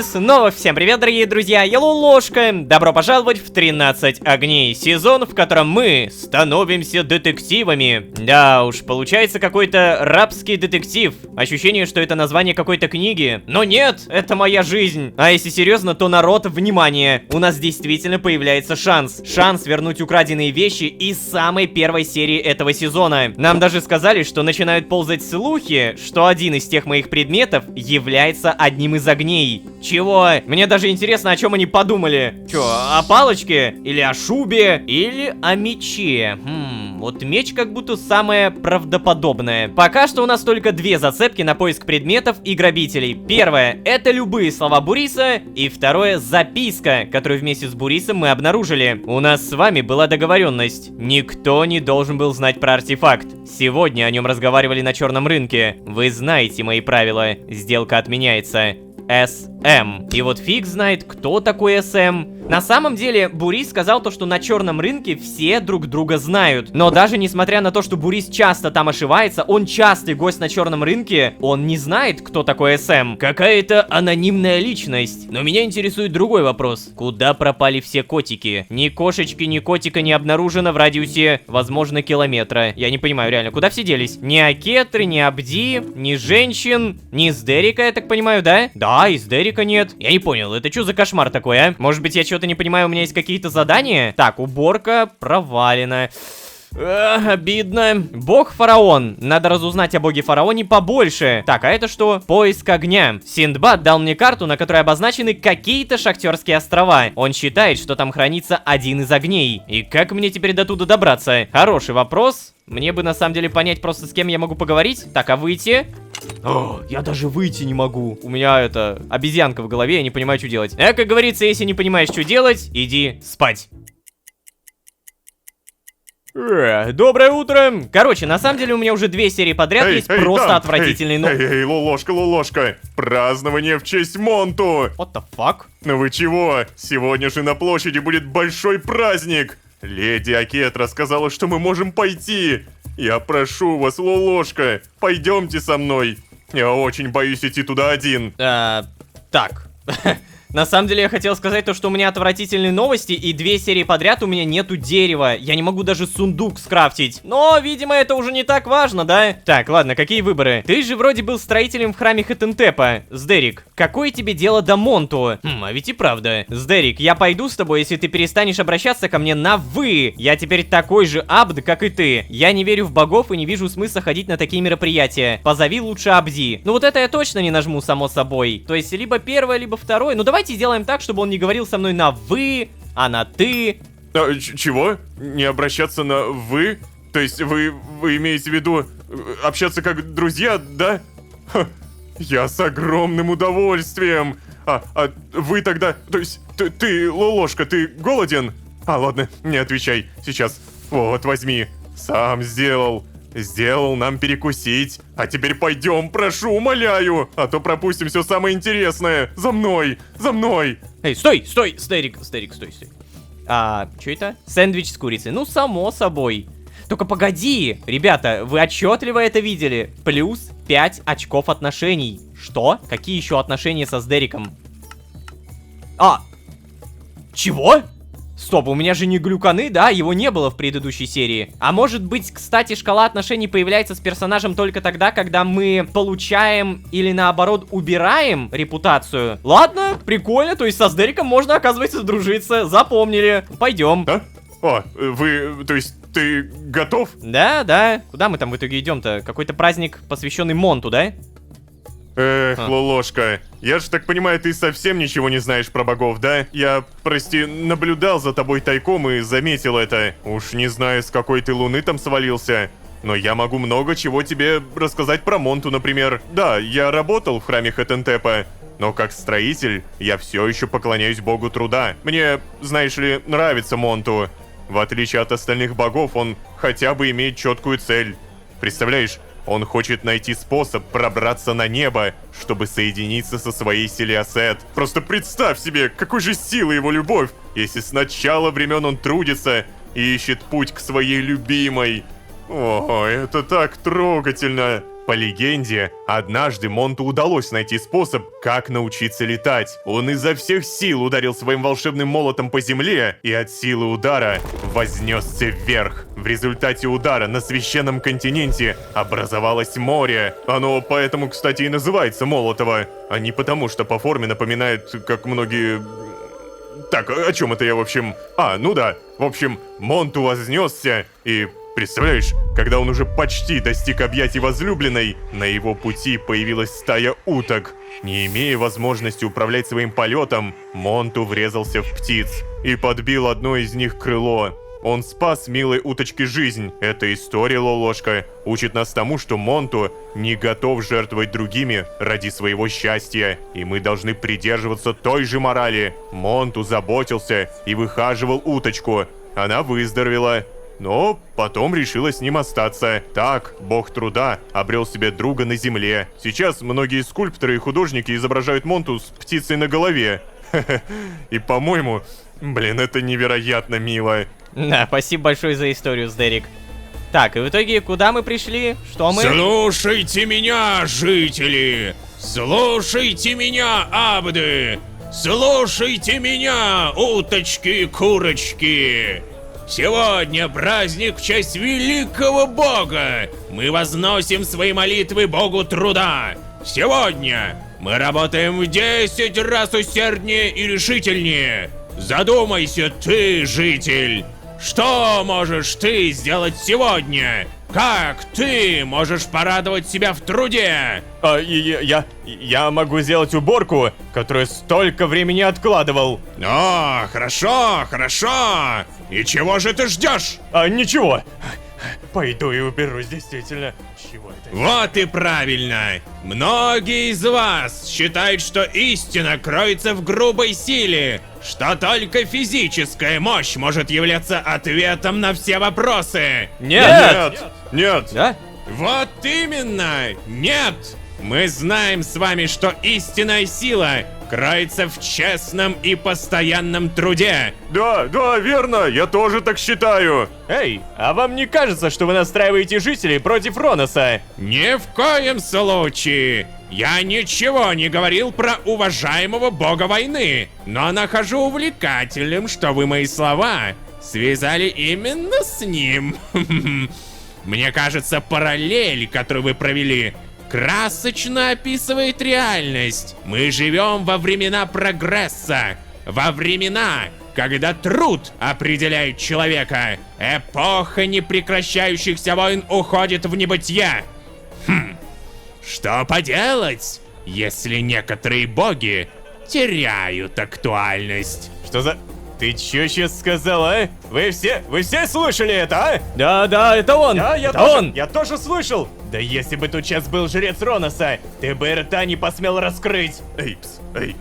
Снова всем привет, дорогие друзья, я Лолошка. Добро пожаловать в 13 огней, сезон, в котором мы становимся детективами. Да уж, получается какой-то рабский детектив. Ощущение, что это название какой-то книги. Но нет, это моя жизнь. А если серьезно, то народ, внимание, у нас действительно появляется шанс. Шанс вернуть украденные вещи из самой первой серии этого сезона. Нам даже сказали, что начинают ползать слухи, что один из тех моих предметов является одним из огней. Чего? Мне даже интересно, о чем они подумали. Чё, о палочке? Или о шубе? Или о мече? Вот меч как будто самое правдоподобное. Пока что у нас только две зацепки на поиск предметов и грабителей. Первое — это любые слова Буриса. И второе — записка, которую вместе с Бурисом мы обнаружили. У нас с вами была договоренность. Никто не должен был знать про артефакт. Сегодня о нем разговаривали на черном рынке. Вы знаете мои правила. Сделка отменяется. СМ. И вот фиг знает, кто такой СМ. На самом деле, Бурис сказал то, что на черном рынке все друг друга знают. Но даже несмотря на то, что Бурис часто там ошивается, он частый гость на черном рынке, он не знает, кто такой СМ. Какая-то анонимная личность. Но меня интересует другой вопрос. Куда пропали все котики? Ни кошечки, ни котика не обнаружено в радиусе, возможно, километра. Я не понимаю, реально, куда все делись? Ни Акетры, ни Абди, ни женщин, ни Сдерика, я так понимаю, да? Да, и Сдерика нет. Я не понял, это что за кошмар такой, а? Может быть, я что-то не понимаю, у меня есть какие-то задания? Так, уборка провалена. Обидно. Бог Фараон. Надо разузнать о боге Фараоне побольше. Так, а это что? Поиск огня. Синдбад дал мне карту, на которой обозначены какие-то шахтерские острова. Он считает, что там хранится один из огней. И как мне теперь до туда добраться? Хороший вопрос. Мне бы на самом деле понять просто, с кем я могу поговорить. Так, а выйти? О, я даже выйти не могу. У меня это обезьянка в голове, я не понимаю, что делать. А как говорится, если не понимаешь, что делать, иди спать. Доброе утро. Короче, на самом деле у меня уже две серии подряд есть просто отвратительные новости. Эй, Лолошка, празднование в честь Монту. What the fuck? Ну вы чего? Сегодня же на площади будет большой праздник. Леди Акетра сказала, что мы можем пойти. Я прошу вас, Лолошка, пойдемте со мной. Я очень боюсь идти туда один. Так. На самом деле я хотел сказать то, что у меня отвратительные новости, и две серии подряд у меня нету дерева. Я не могу даже сундук скрафтить. Но, видимо, это уже не так важно, да? Так, ладно, какие выборы? Ты же вроде был строителем в храме Хетентепа. Сдерик, какое тебе дело до Монту? А ведь и правда. Сдерик, я пойду с тобой, если ты перестанешь обращаться ко мне на «вы». Я теперь такой же Абд, как и ты. Я не верю в богов и не вижу смысла ходить на такие мероприятия. Позови лучше Абди. Ну вот это я точно не нажму, само собой. То есть либо первое, либо второе. Ну давайте сделаем так, чтобы он не говорил со мной на «вы», а на «ты». Чего? Не обращаться на «вы»? То есть вы имеете в виду общаться как друзья, да? Ха, я с огромным удовольствием. А вы тогда... То есть ты, Лолошка, ты голоден? Ладно, не отвечай. Сейчас. Вот, возьми. Сам сделал. Сделал нам перекусить. А теперь пойдем, прошу, умоляю. А то пропустим все самое интересное. За мной, за мной. Эй, стой, Сдерик, стой. Что это? Сэндвич с курицей. Ну, само собой. Только погоди, ребята, вы отчетливо это видели? Плюс 5 очков отношений. Что? Какие еще отношения со Сдериком? Чего? Стоп, у меня же не глюканы, да? Его не было в предыдущей серии. А может быть, кстати, шкала отношений появляется с персонажем только тогда, когда мы получаем или наоборот убираем репутацию? Ладно, прикольно, то есть со Сдериком можно, оказывается, дружиться. Запомнили. Пойдем. То есть ты готов? Да. Куда мы там в итоге идем-то? Какой-то праздник, посвященный Монту, да? Эх, Лолошка, я ж так понимаю, ты совсем ничего не знаешь про богов, да? Я, прости, наблюдал за тобой тайком и заметил это. Уж не знаю, с какой ты луны там свалился, но я могу много чего тебе рассказать про Монту, например. Да, я работал в храме Хетентепа, но как строитель я все еще поклоняюсь богу труда. Мне, знаешь ли, нравится Монту. В отличие от остальных богов, он хотя бы имеет четкую цель. Представляешь, он хочет найти способ пробраться на небо, чтобы соединиться со своей Селиасет. Просто представь себе, какой же силы его любовь, если с начала времен он трудится и ищет путь к своей любимой. О, это так трогательно. По легенде, однажды Монту удалось найти способ, как научиться летать. Он изо всех сил ударил своим волшебным молотом по земле, и от силы удара вознесся вверх. В результате удара на священном континенте образовалось море. Оно поэтому, кстати, и называется Молотово, а не потому, что по форме напоминает, как многие... Так, о чем это я, в общем... Ну да. В общем, Монту вознесся и... Представляешь, когда он уже почти достиг объятий возлюбленной, на его пути появилась стая уток. Не имея возможности управлять своим полетом, Монту врезался в птиц и подбил одно из них крыло. Он спас милой уточке жизнь. Эта история, Лолошка, учит нас тому, что Монту не готов жертвовать другими ради своего счастья. И мы должны придерживаться той же морали. Монту заботился и выхаживал уточку. Она выздоровела. Но потом решила с ним остаться. Так, бог труда обрел себе друга на земле. Сейчас многие скульпторы и художники изображают Монту с птицей на голове. И, по-моему, блин, это невероятно мило. Да, спасибо большое за историю, Сдерик. Так, и в итоге куда мы пришли? Что мы? Слушайте меня, жители! Слушайте меня, абды! Слушайте меня, уточки и курочки! Сегодня праздник в честь великого бога! Мы возносим свои молитвы богу труда! Сегодня мы работаем в 10 раз усерднее и решительнее! Задумайся ты, житель! Что можешь ты сделать сегодня? Как ты можешь порадовать себя в труде? Я могу сделать уборку, которую столько времени откладывал. О, хорошо, хорошо! И чего же ты ждешь? Ничего. Пойду и уберусь, действительно. Чего это? Вот и правильно! Многие из вас считают, что истина кроется в грубой силе, что только физическая мощь может являться ответом на все вопросы. Нет! Да? Вот именно! Нет! Мы знаем с вами, что истинная сила кроется в честном и постоянном труде. Да, верно, я тоже так считаю. Эй, а вам не кажется, что вы настраиваете жителей против Роноса? Ни в коем случае! Я ничего не говорил про уважаемого бога войны, но нахожу увлекательным, что вы мои слова связали именно с ним. Мне кажется, параллель, которую вы провели, красочно описывает реальность. Мы живем во времена прогресса, во времена, когда труд определяет человека. Эпоха непрекращающихся войн уходит в небытие. Что поделать, если некоторые боги теряют актуальность? Что за... Ты чё сейчас сказал, а? Вы все слушали это, а? Да, это он! Да, он! Я тоже слышал! Да если бы тут сейчас был жрец Роноса, ты бы рта не посмел раскрыть! Эй,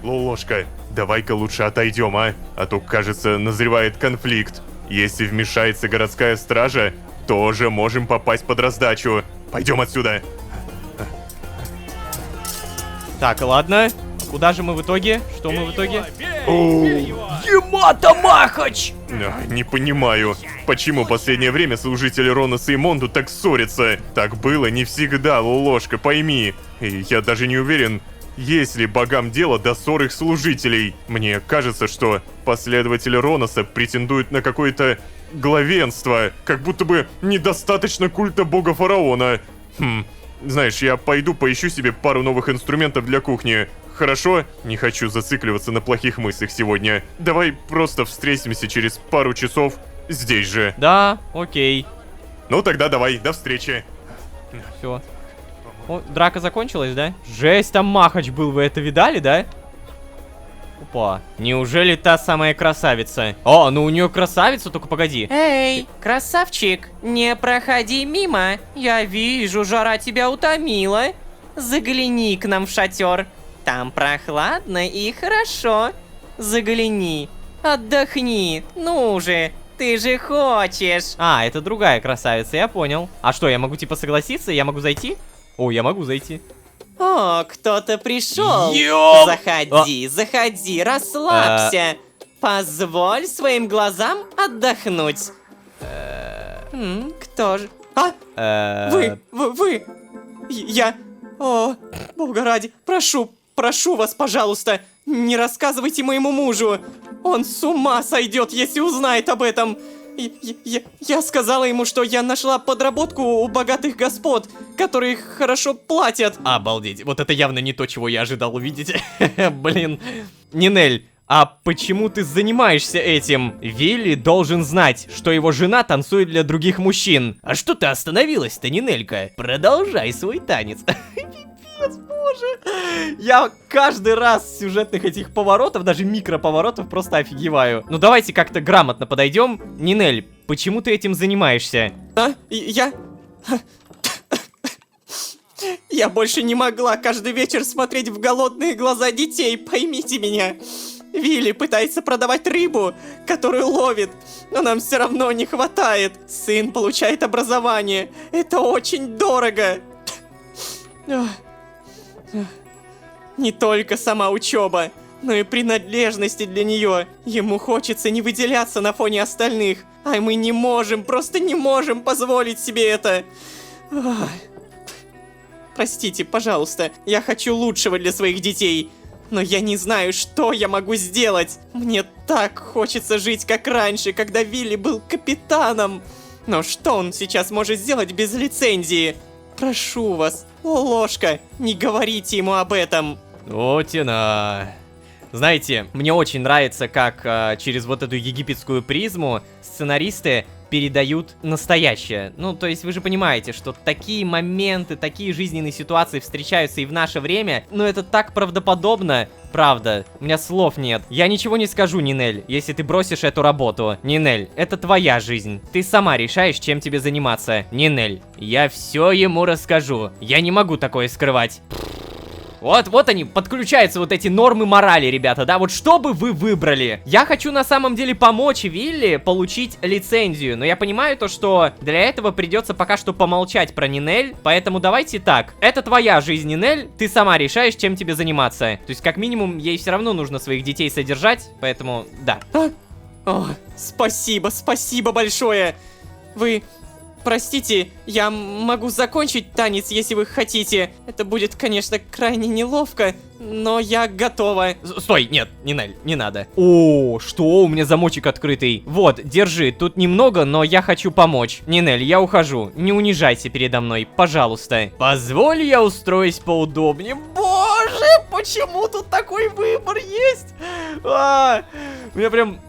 Лолошка, давай-ка лучше отойдем, а? А то, кажется, назревает конфликт. Если вмешается городская стража, тоже можем попасть под раздачу. Пойдем отсюда. Так, ладно. Куда же мы в итоге? Что мы в итоге? Емата Махач! Не понимаю, почему последнее время служители Роноса и Монту так ссорятся. Так было не всегда, Лолошка, пойми. И я даже не уверен, есть ли богам дело до ссор их служителей. Мне кажется, что последователи Роноса претендуют на какое-то главенство, как будто бы недостаточно культа бога фараона. Знаешь, я пойду поищу себе пару новых инструментов для кухни. Хорошо? Не хочу зацикливаться на плохих мыслях сегодня. Давай просто встретимся через пару часов здесь же. Да, окей. Ну тогда давай, до встречи. Все. О, драка закончилась, да? Жесть, там Махач был, вы это видали, да? Опа. Неужели та самая красавица? О, ну у нее красавица, только погоди. Эй, красавчик, не проходи мимо. Я вижу, жара тебя утомила. Загляни к нам в шатер. Там прохладно и хорошо. Загляни, отдохни, ну же, ты же хочешь. А, это другая красавица, я понял. А что, я могу типа согласиться? Я могу зайти? О, я могу зайти. О, кто-то пришел. Ёп! Заходи, расслабься. Позволь своим глазам отдохнуть. Кто же? А? Вы. Я... О, бога ради, прошу вас, пожалуйста, не рассказывайте моему мужу. Он с ума сойдет, если узнает об этом. Я сказала ему, что я нашла подработку у богатых господ, которые хорошо платят. Обалдеть, вот это явно не то, чего я ожидал увидеть. Блин. Нинель, а почему ты занимаешься этим? Вилли должен знать, что его жена танцует для других мужчин. А что ты остановилась-то, Нинелька? Продолжай свой танец. Пипец, боже. Я каждый раз с сюжетных этих поворотов, даже микроповоротов, просто офигеваю. Ну давайте как-то грамотно подойдем. Нинель, почему ты этим занимаешься? Я больше не могла каждый вечер смотреть в голодные глаза детей, поймите меня. Вилли пытается продавать рыбу, которую ловит, но нам все равно не хватает. Сын получает образование. Это очень дорого. Не только сама учеба, но и принадлежности для нее. Ему хочется не выделяться на фоне остальных, а мы не можем, просто не можем позволить себе это. Простите, пожалуйста, я хочу лучшего для своих детей. Но я не знаю, что я могу сделать. Мне так хочется жить, как раньше, когда Вилли был капитаном. Но что он сейчас может сделать без лицензии? Прошу вас, Лолошка, не говорите ему об этом. О, тена. Знаете, мне очень нравится, как через вот эту египетскую призму сценаристы передают настоящее. Ну, то есть вы же понимаете, что такие моменты, такие жизненные ситуации встречаются и в наше время, но это так правдоподобно. Правда, у меня слов нет. Я ничего не скажу, Нинель, если ты бросишь эту работу. Нинель, это твоя жизнь. Ты сама решаешь, чем тебе заниматься. Нинель, я все ему расскажу. Я не могу такое скрывать. Вот они, подключаются вот эти нормы морали, ребята, да, вот что бы вы выбрали? Я хочу на самом деле помочь Вилли получить лицензию, но я понимаю то, что для этого придется пока что помолчать про Нинель, поэтому давайте так, это твоя жизнь, Нинель, ты сама решаешь, чем тебе заниматься. То есть, как минимум, ей все равно нужно своих детей содержать, поэтому, да. О, спасибо большое. Вы... Простите, я могу закончить танец, если вы хотите. Это будет, конечно, крайне неловко, но я готова. Стой, нет, Нинель, не надо. О, что? У меня замочек открытый. Вот, держи, тут немного, но я хочу помочь. Нинель, я ухожу. Не унижайся передо мной, пожалуйста. Позволь, я устроюсь поудобнее. Боже, почему тут такой выбор есть? У меня прям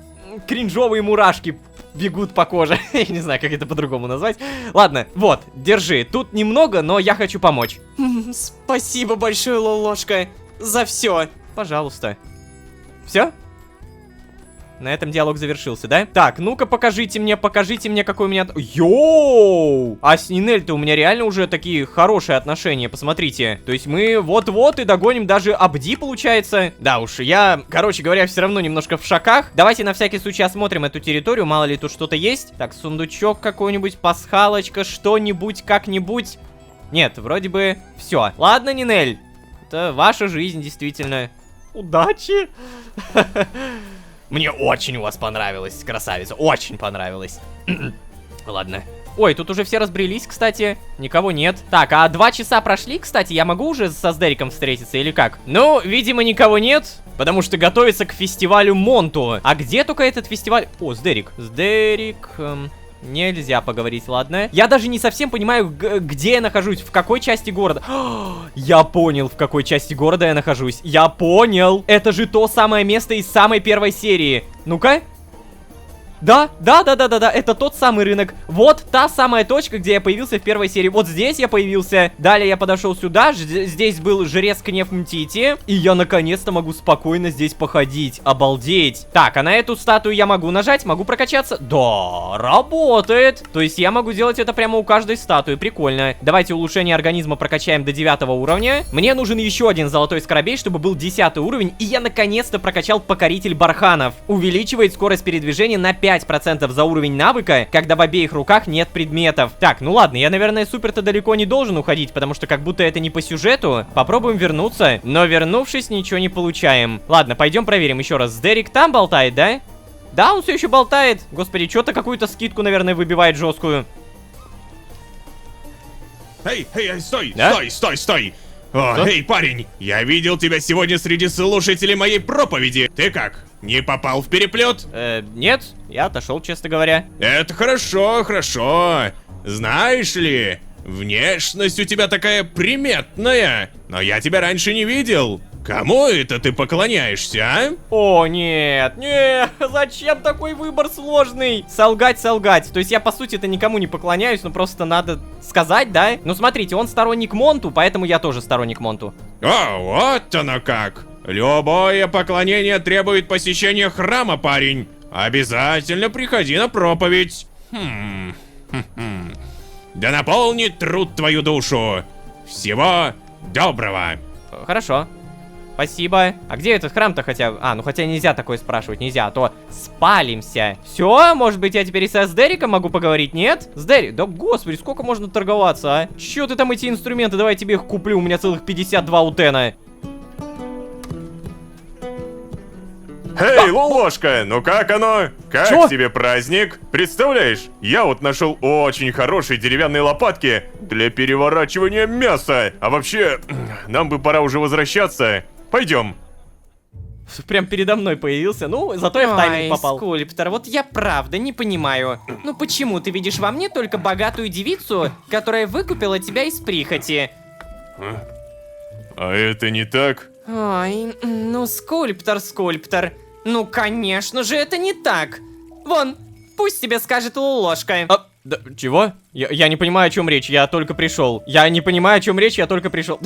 кринжовые мурашки бегут по коже. Я не знаю, как это по-другому назвать. Ладно, вот, держи. Тут немного, но я хочу помочь. Спасибо большое, Лолошка, за все. Пожалуйста. Все? На этом диалог завершился, да? Так, ну-ка покажите мне, какой у меня... Йоу! А с Нинель-то у меня реально уже такие хорошие отношения, посмотрите. То есть мы вот-вот и догоним даже Абди, получается. Да уж, я, короче говоря, все равно немножко в шоках. Давайте на всякий случай осмотрим эту территорию, мало ли тут что-то есть. Так, сундучок какой-нибудь, пасхалочка, что-нибудь, как-нибудь. Нет, вроде бы все. Ладно, Нинель, это ваша жизнь, действительно. Удачи! Мне очень у вас понравилось, красавица, очень понравилось. Ладно. Ой, тут уже все разбрелись, кстати, никого нет. Так, а 2 часа прошли, кстати, я могу уже со Сдериком встретиться или как? Ну, видимо, никого нет, потому что готовится к фестивалю Монту. А где только этот фестиваль? О, Сдерик. Сдерик... Нельзя поговорить, ладно. Я даже не совсем понимаю, где я нахожусь, в какой части города. Я понял, в какой части города я нахожусь. Я понял. Это же то самое место из самой первой серии. Ну-ка. Да, это тот самый рынок. Вот та самая точка, где я появился в первой серии. Вот здесь я появился. Далее я подошел сюда. Здесь был жрец Кнефмтити. И я наконец-то могу спокойно здесь походить. Обалдеть. Так, а на эту статую я могу нажать? Могу прокачаться? Да, работает. То есть я могу делать это прямо у каждой статуи. Прикольно. Давайте улучшение организма прокачаем до 9 уровня. Мне нужен еще один золотой скоробей, чтобы был 10 уровень. И я наконец-то прокачал покоритель барханов. Увеличивает скорость передвижения на 5% за уровень навыка, когда в обеих руках нет предметов. Так, ну ладно, я, наверное, супер-то далеко не должен уходить, потому что как будто это не по сюжету. Попробуем вернуться, но вернувшись, ничего не получаем. Ладно, пойдем проверим еще раз. Дерек там болтает, да? Да, он все еще болтает. Господи, что-то какую-то скидку, наверное, выбивает жесткую. Эй, стой, Да? стой! О, эй, парень, я видел тебя сегодня среди слушателей моей проповеди. Ты как, не попал в переплет? Нет, я отошел, честно говоря. Это хорошо. Знаешь ли, внешность у тебя такая приметная, но я тебя раньше не видел. Кому это ты поклоняешься, а? О, нет, зачем такой выбор сложный? Солгать. То есть я, по сути, это никому не поклоняюсь, но просто надо сказать, да? Ну, смотрите, он сторонник Монту, поэтому я тоже сторонник Монту. О, вот оно как. Любое поклонение требует посещения храма, парень. Обязательно приходи на проповедь. Да наполнит труд твою душу. Всего доброго. Хорошо. Спасибо. А где этот храм-то хотя бы? А, ну хотя нельзя такое спрашивать, нельзя, а то спалимся. Все, может быть, я теперь и с Дериком могу поговорить, нет? С Дериком? Да господи, сколько можно торговаться, а? Чё ты там эти инструменты? Давай я тебе их куплю, у меня целых 52 утена. Эй, Лолошка, ну как оно? Как Чё? тебе праздник? Представляешь, я вот нашел очень хорошие деревянные лопатки для переворачивания мяса. А вообще, нам бы пора уже возвращаться. Пойдем. Прям передо мной появился, ну, зато я в тайминг попал. Скульптор, вот я правда не понимаю. Ну почему ты видишь во мне только богатую девицу, которая выкупила тебя из прихоти? А это не так? Ой, ну скульптор. Ну конечно же это не так. Вон, пусть тебе скажет Лолошка. А, да, чего? Я не понимаю, о чем речь, я только пришел. Я не понимаю, о чем речь, я только пришел.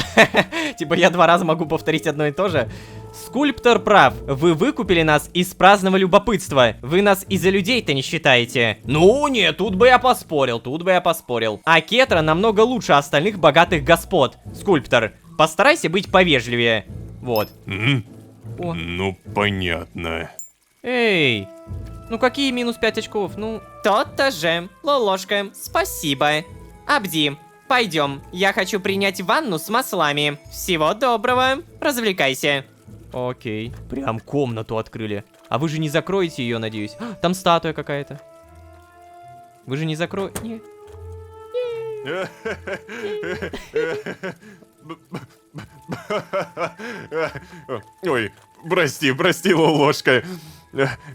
Типа я 2 раза могу повторить одно и то же. Скульптор прав. Вы выкупили нас из праздного любопытства. Вы нас из-за людей-то не считаете. Ну нет, тут бы я поспорил. А Кетра намного лучше остальных богатых господ. Скульптор, постарайся быть повежливее. Вот. О. Ну, понятно. Эй, ну какие минус 5 очков? Ну, То-то же, Лолошка, спасибо. Абди, пойдем, я хочу принять ванну с маслами. Всего доброго, развлекайся. окей. Прям комнату открыли. А вы же не закроете ее, надеюсь? А, там статуя какая-то. Вы же не закроете? Нет. Ой, прости, Лолошка.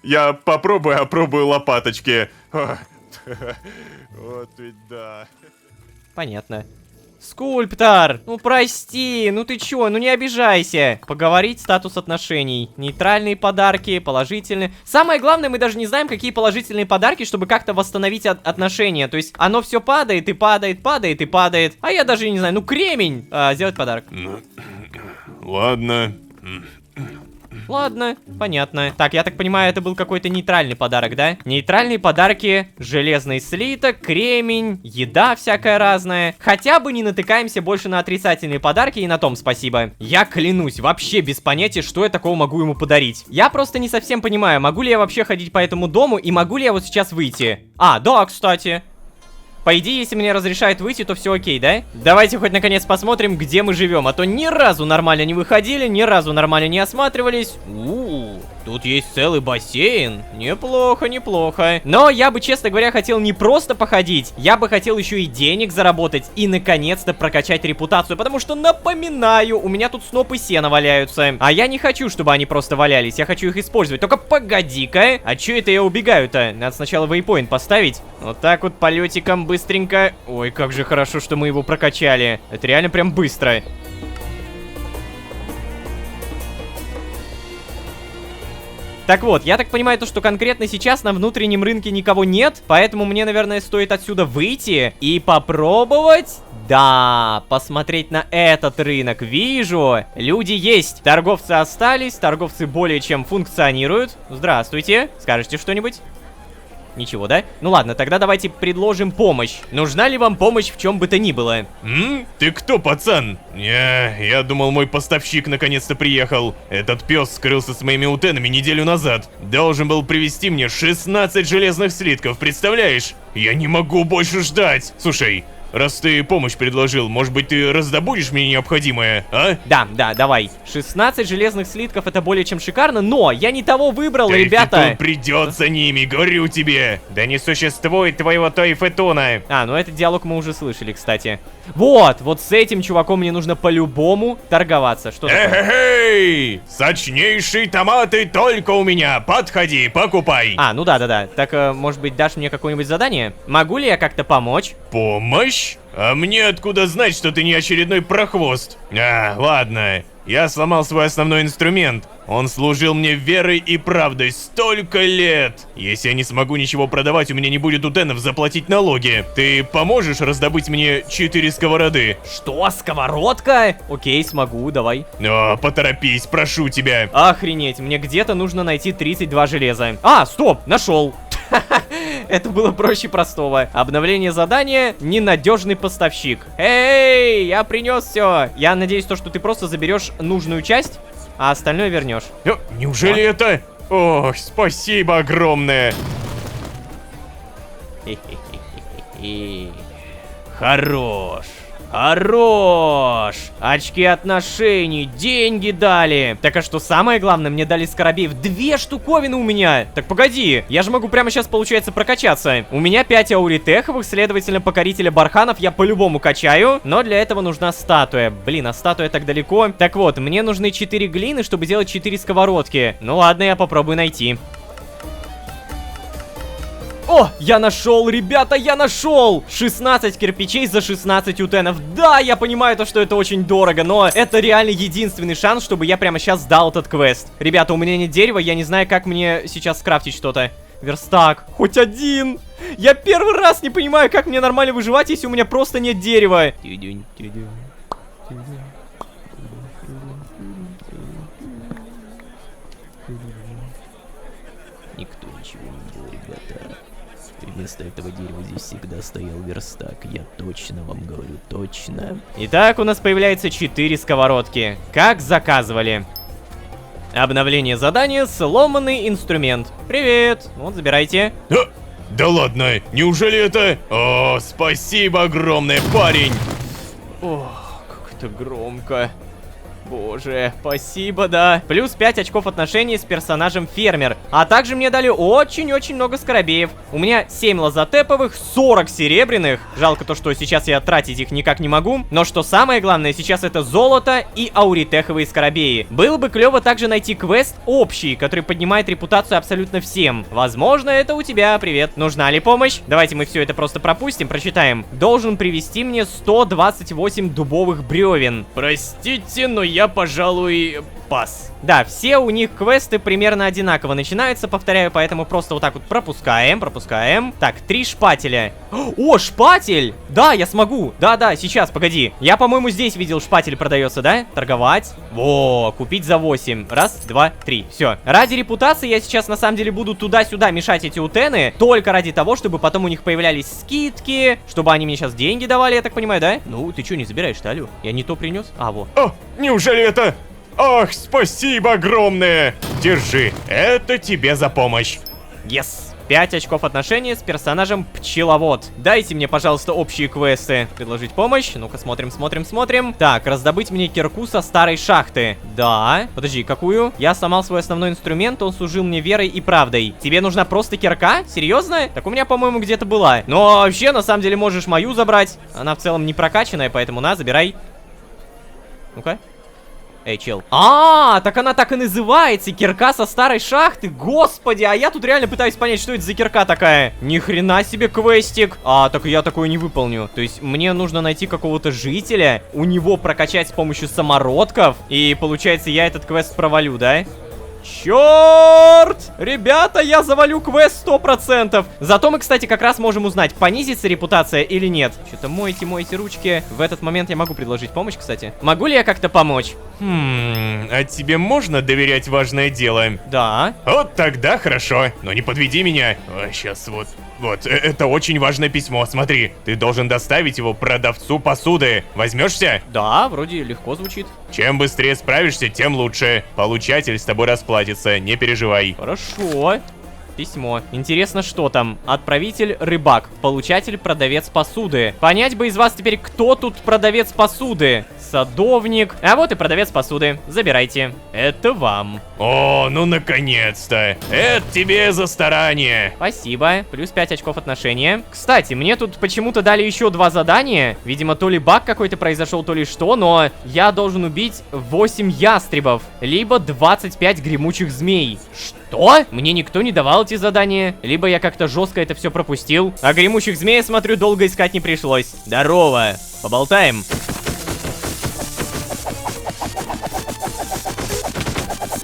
Я опробую лопаточки. Вот ведь да. Понятно. Скульптор, ну прости, ну ты чё, ну не обижайся. Поговорить, статус отношений. Нейтральные подарки, положительные. Самое главное, мы даже не знаем, какие положительные подарки, чтобы как-то восстановить отношения. То есть оно все падает и падает. А я даже не знаю, ну кремень. Сделать подарок. Ладно. Ладно, понятно. Так, я так понимаю, это был какой-то нейтральный подарок, да? Нейтральные подарки, железный слиток, кремень, еда всякая разная. Хотя бы не натыкаемся больше на отрицательные подарки, и на том спасибо. Я клянусь, вообще без понятия, что я такого могу ему подарить. Я просто не совсем понимаю, могу ли я вообще ходить по этому дому, и могу ли я вот сейчас выйти. А, да, кстати. По идее, если мне разрешают выйти, то все окей, да? Давайте хоть наконец посмотрим, где мы живем. А то ни разу нормально не выходили, ни разу нормально не осматривались. Тут есть целый бассейн. Неплохо. Но я бы, честно говоря, хотел не просто походить. Я бы хотел еще и денег заработать. И, наконец-то, прокачать репутацию. Потому что, напоминаю, у меня тут снопы сена валяются. А я не хочу, чтобы они просто валялись. Я хочу их использовать. Только погоди-ка. А че это я убегаю-то? Надо сначала вейпоинт поставить. Вот так вот полетиком быстренько. Ой, как же хорошо, что мы его прокачали. Это реально прям быстро. Так вот, я так понимаю, то, что конкретно сейчас на внутреннем рынке никого нет, поэтому мне, наверное, стоит отсюда выйти и попробовать... Да, посмотреть на этот рынок. Вижу, люди есть. Торговцы остались, торговцы более чем функционируют. Здравствуйте, скажете что-нибудь? Ничего, да? Ну ладно, тогда давайте предложим помощь. Нужна ли вам помощь в чем бы то ни было? Ты кто, пацан? Я думал, мой поставщик наконец-то приехал. Этот пес скрылся с моими утенами неделю назад. Должен был привезти мне 16 железных слитков, представляешь? Я не могу больше ждать. Слушай, раз ты помощь предложил, может быть, ты раздобудешь мне необходимое, а? Да, давай. 16 железных слитков — это более чем шикарно, но я не того выбрал, ребята. Тайфетун придет за ними, говорю тебе. Да не существует твоего Тайфетуна. Ну этот диалог мы уже слышали, кстати. Вот с этим чуваком мне нужно по-любому торговаться. Что такое? Эй, сочнейшие томаты только у меня. Подходи, покупай. Ну да. Так, может быть, дашь мне какое-нибудь задание? Могу ли я как-то помочь? Помощь? А мне откуда знать, что ты не очередной прохвост? Ладно. Я сломал свой основной инструмент. Он служил мне верой и правдой столько лет. Если я не смогу ничего продавать, у меня не будет утенов заплатить налоги. Ты поможешь раздобыть мне 4 сковороды? Что, сковородка? Окей, смогу, давай. Поторопись, прошу тебя. Охренеть, мне где-то нужно найти 32 железа. Стоп, нашел. Это было проще простого. Обновление задания. Ненадежный поставщик. Эй, я принес все. Я надеюсь, что ты просто заберешь нужную часть, а остальное вернешь. Неужели это? Ох, спасибо огромное. Хорош. Очки отношений, деньги дали. Так, а что самое главное, мне дали скоробеев 2 штуковины у меня. Так, погоди, я же могу прямо сейчас, получается, прокачаться. У меня 5 ауритеховых, следовательно, покорителя барханов я по-любому качаю. Но для этого нужна статуя. Блин, а статуя так далеко. Так вот, мне нужны 4 глины, чтобы делать 4 сковородки. Ну ладно, я попробую найти. Я нашел, ребята, я нашел! 16 кирпичей за 16 утенов. Да, я понимаю то, что это очень дорого, но это реально единственный шанс, чтобы я прямо сейчас сдал этот квест. Ребята, у меня нет дерева, я не знаю, как мне сейчас скрафтить что-то. Верстак, хоть один! Я первый раз не понимаю, как мне нормально выживать, если у меня просто нет дерева. Никто ничего не делал, ребята. Вместо этого дерева здесь всегда стоял верстак. Я точно вам говорю, точно. Итак, у нас появляется 4 сковородки. Как заказывали. Обновление задания. Сломанный инструмент. Привет. Вот, забирайте. Да ладно, неужели это? Спасибо огромное, парень. Как это громко. Боже, спасибо, да. Плюс 5 очков отношений с персонажем фермер. А также мне дали очень-очень много скоробеев. У меня 7 лазотеповых, 40 серебряных. Жалко то, что сейчас я тратить их никак не могу. Но что самое главное, сейчас это золото и ауритеховые скоробеи. Было бы клево также найти квест общий, который поднимает репутацию абсолютно всем. Возможно, это у тебя, привет. Нужна ли помощь? Давайте мы все это просто пропустим, прочитаем. Должен привезти мне 128 дубовых бревен. Простите, но я, пожалуй, пас. Да, все у них квесты примерно одинаково начинаются, повторяю, поэтому просто вот так вот пропускаем. Так, 3 шпателя. Шпатель! Да, я смогу. Да, сейчас, погоди. Я, по-моему, здесь видел, шпатель продается, да? Торговать. Купить за 8. Раз, 2, 3. Все. Ради репутации я сейчас, на самом деле, буду туда-сюда мешать эти утены, только ради того, чтобы потом у них появлялись скидки, чтобы они мне сейчас деньги давали, я так понимаю, да? Ну, ты что, не забираешь-то, алё? Я не то принес? Неужели это? Ах, спасибо огромное! Держи, это тебе за помощь. Yes! 5 очков отношений с персонажем Пчеловод. Дайте мне, пожалуйста, общие квесты. Предложить помощь. Ну-ка, смотрим. Так, раздобыть мне кирку со старой шахты. Да. Подожди, какую? Я сломал свой основной инструмент, он служил мне верой и правдой. Тебе нужна просто кирка? Серьезно? Так у меня, по-моему, где-то была. Но вообще, на самом деле, можешь мою забрать. Она в целом не прокачанная, поэтому на, забирай. Ну-ка. Эй, чел. Так она так и называется, кирка со старой шахты. Господи, а я тут реально пытаюсь понять, что это за кирка такая. Ни хрена себе квестик. Так я такое не выполню. То есть мне нужно найти какого-то жителя, у него прокачать с помощью самородков. И получается, я этот квест провалю, да? Черт! Ребята, я завалю квест 100%. Зато мы, кстати, как раз можем узнать, понизится репутация или нет. Что-то мойте ручки. В этот момент я могу предложить помощь, кстати. Могу ли я как-то помочь? А тебе можно доверять важное дело? Да. Вот тогда хорошо, но не подведи меня. Сейчас вот, это очень важное письмо, смотри. Ты должен доставить его продавцу посуды. Возьмешься? Да, вроде легко звучит. Чем быстрее справишься, тем лучше. Получатель с тобой расплатится, не переживай. Хорошо. Письмо. Интересно, что там? Отправитель рыбак. Получатель продавец посуды. Понять бы из вас теперь, кто тут продавец посуды. Садовник. А вот и продавец посуды. Забирайте. Это вам. О, ну наконец-то. Это тебе за старание. Спасибо. Плюс 5 очков отношения. Кстати, мне тут почему-то дали еще 2 задания. Видимо, то ли баг какой-то произошел, то ли что, но я должен убить 8 ястребов. Либо 25 гремучих змей. Что? Мне никто не давал эти задания. Либо я как-то жестко это все пропустил. А гремучих змей, смотрю, долго искать не пришлось. Здорово. Поболтаем.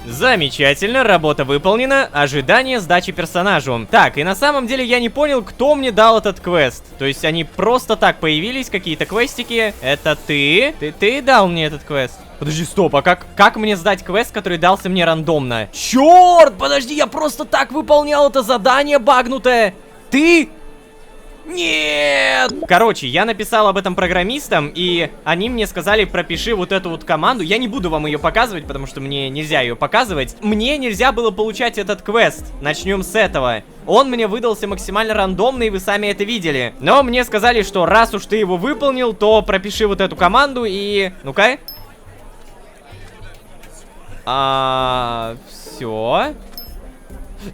Замечательно, работа выполнена, ожидание сдачи персонажу. Так, и на самом деле я не понял, кто мне дал этот квест. То есть они просто так появились, какие-то квестики. Это ты? Ты дал мне этот квест? Подожди, стоп, а как мне сдать квест, который дался мне рандомно? Черт, подожди, я просто так выполнял это задание багнутое. Ты? Нет! Короче, я написал об этом программистам, и они мне сказали, пропиши вот эту вот команду. Я не буду вам ее показывать, потому что мне нельзя ее показывать. Мне нельзя было получать этот квест. Начнем с этого. Он мне выдался максимально рандомный, вы сами это видели. Но мне сказали, что раз уж ты его выполнил, то пропиши вот эту команду и... Ну-ка. Все.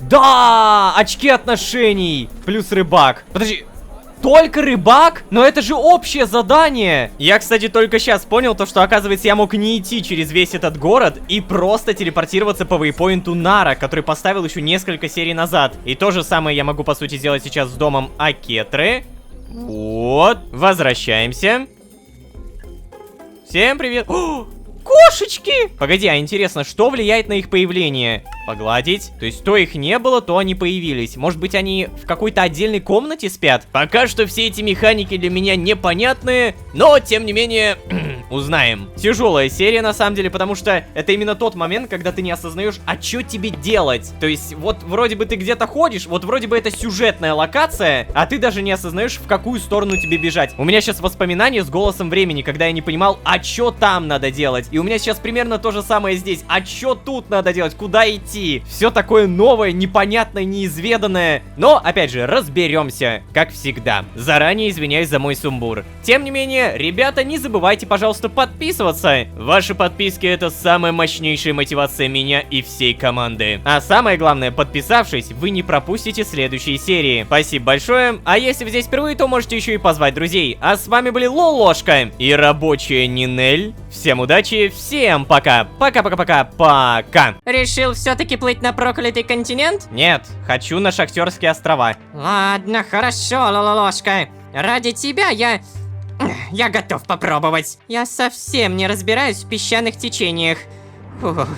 Да! Очки отношений! Плюс рыбак. Подожди. Только рыбак? Но это же общее задание! Я, кстати, только сейчас понял то, что, оказывается, я мог не идти через весь этот город и просто телепортироваться по вейпоинту Нара, который поставил еще несколько серий назад. И то же самое я могу, по сути, сделать сейчас с домом Акетры. Вот. Возвращаемся. Всем привет. О, кошечки! Погоди, а интересно, что влияет на их появление? Погладить. То есть, то их не было, то они появились. Может быть, они в какой-то отдельной комнате спят? Пока что все эти механики для меня непонятные, но, тем не менее, узнаем. Тяжелая серия, на самом деле, потому что это именно тот момент, когда ты не осознаешь, а что тебе делать. То есть, вот вроде бы ты где-то ходишь, вот вроде бы это сюжетная локация, а ты даже не осознаешь, в какую сторону тебе бежать. У меня сейчас воспоминания с голосом времени, когда я не понимал, а что там надо делать. И у меня сейчас примерно то же самое здесь. А что тут надо делать? Куда идти? Все такое новое, непонятное, неизведанное. Но, опять же, разберемся, как всегда. Заранее извиняюсь за мой сумбур. Тем не менее, ребята, не забывайте, пожалуйста, подписываться. Ваши подписки — это самая мощнейшая мотивация меня и всей команды. А самое главное, подписавшись, вы не пропустите следующие серии. Спасибо большое. А если вы здесь впервые, то можете еще и позвать друзей. А с вами были Лолошка и рабочая Нинель. Всем удачи, всем пока. Пока-пока-пока-пока. Решил все-таки плыть на проклятый континент? Нет, хочу на Шахтерские острова. Ладно, хорошо, Лолошка. Ради тебя я готов попробовать. Я совсем не разбираюсь в песчаных течениях. Фух.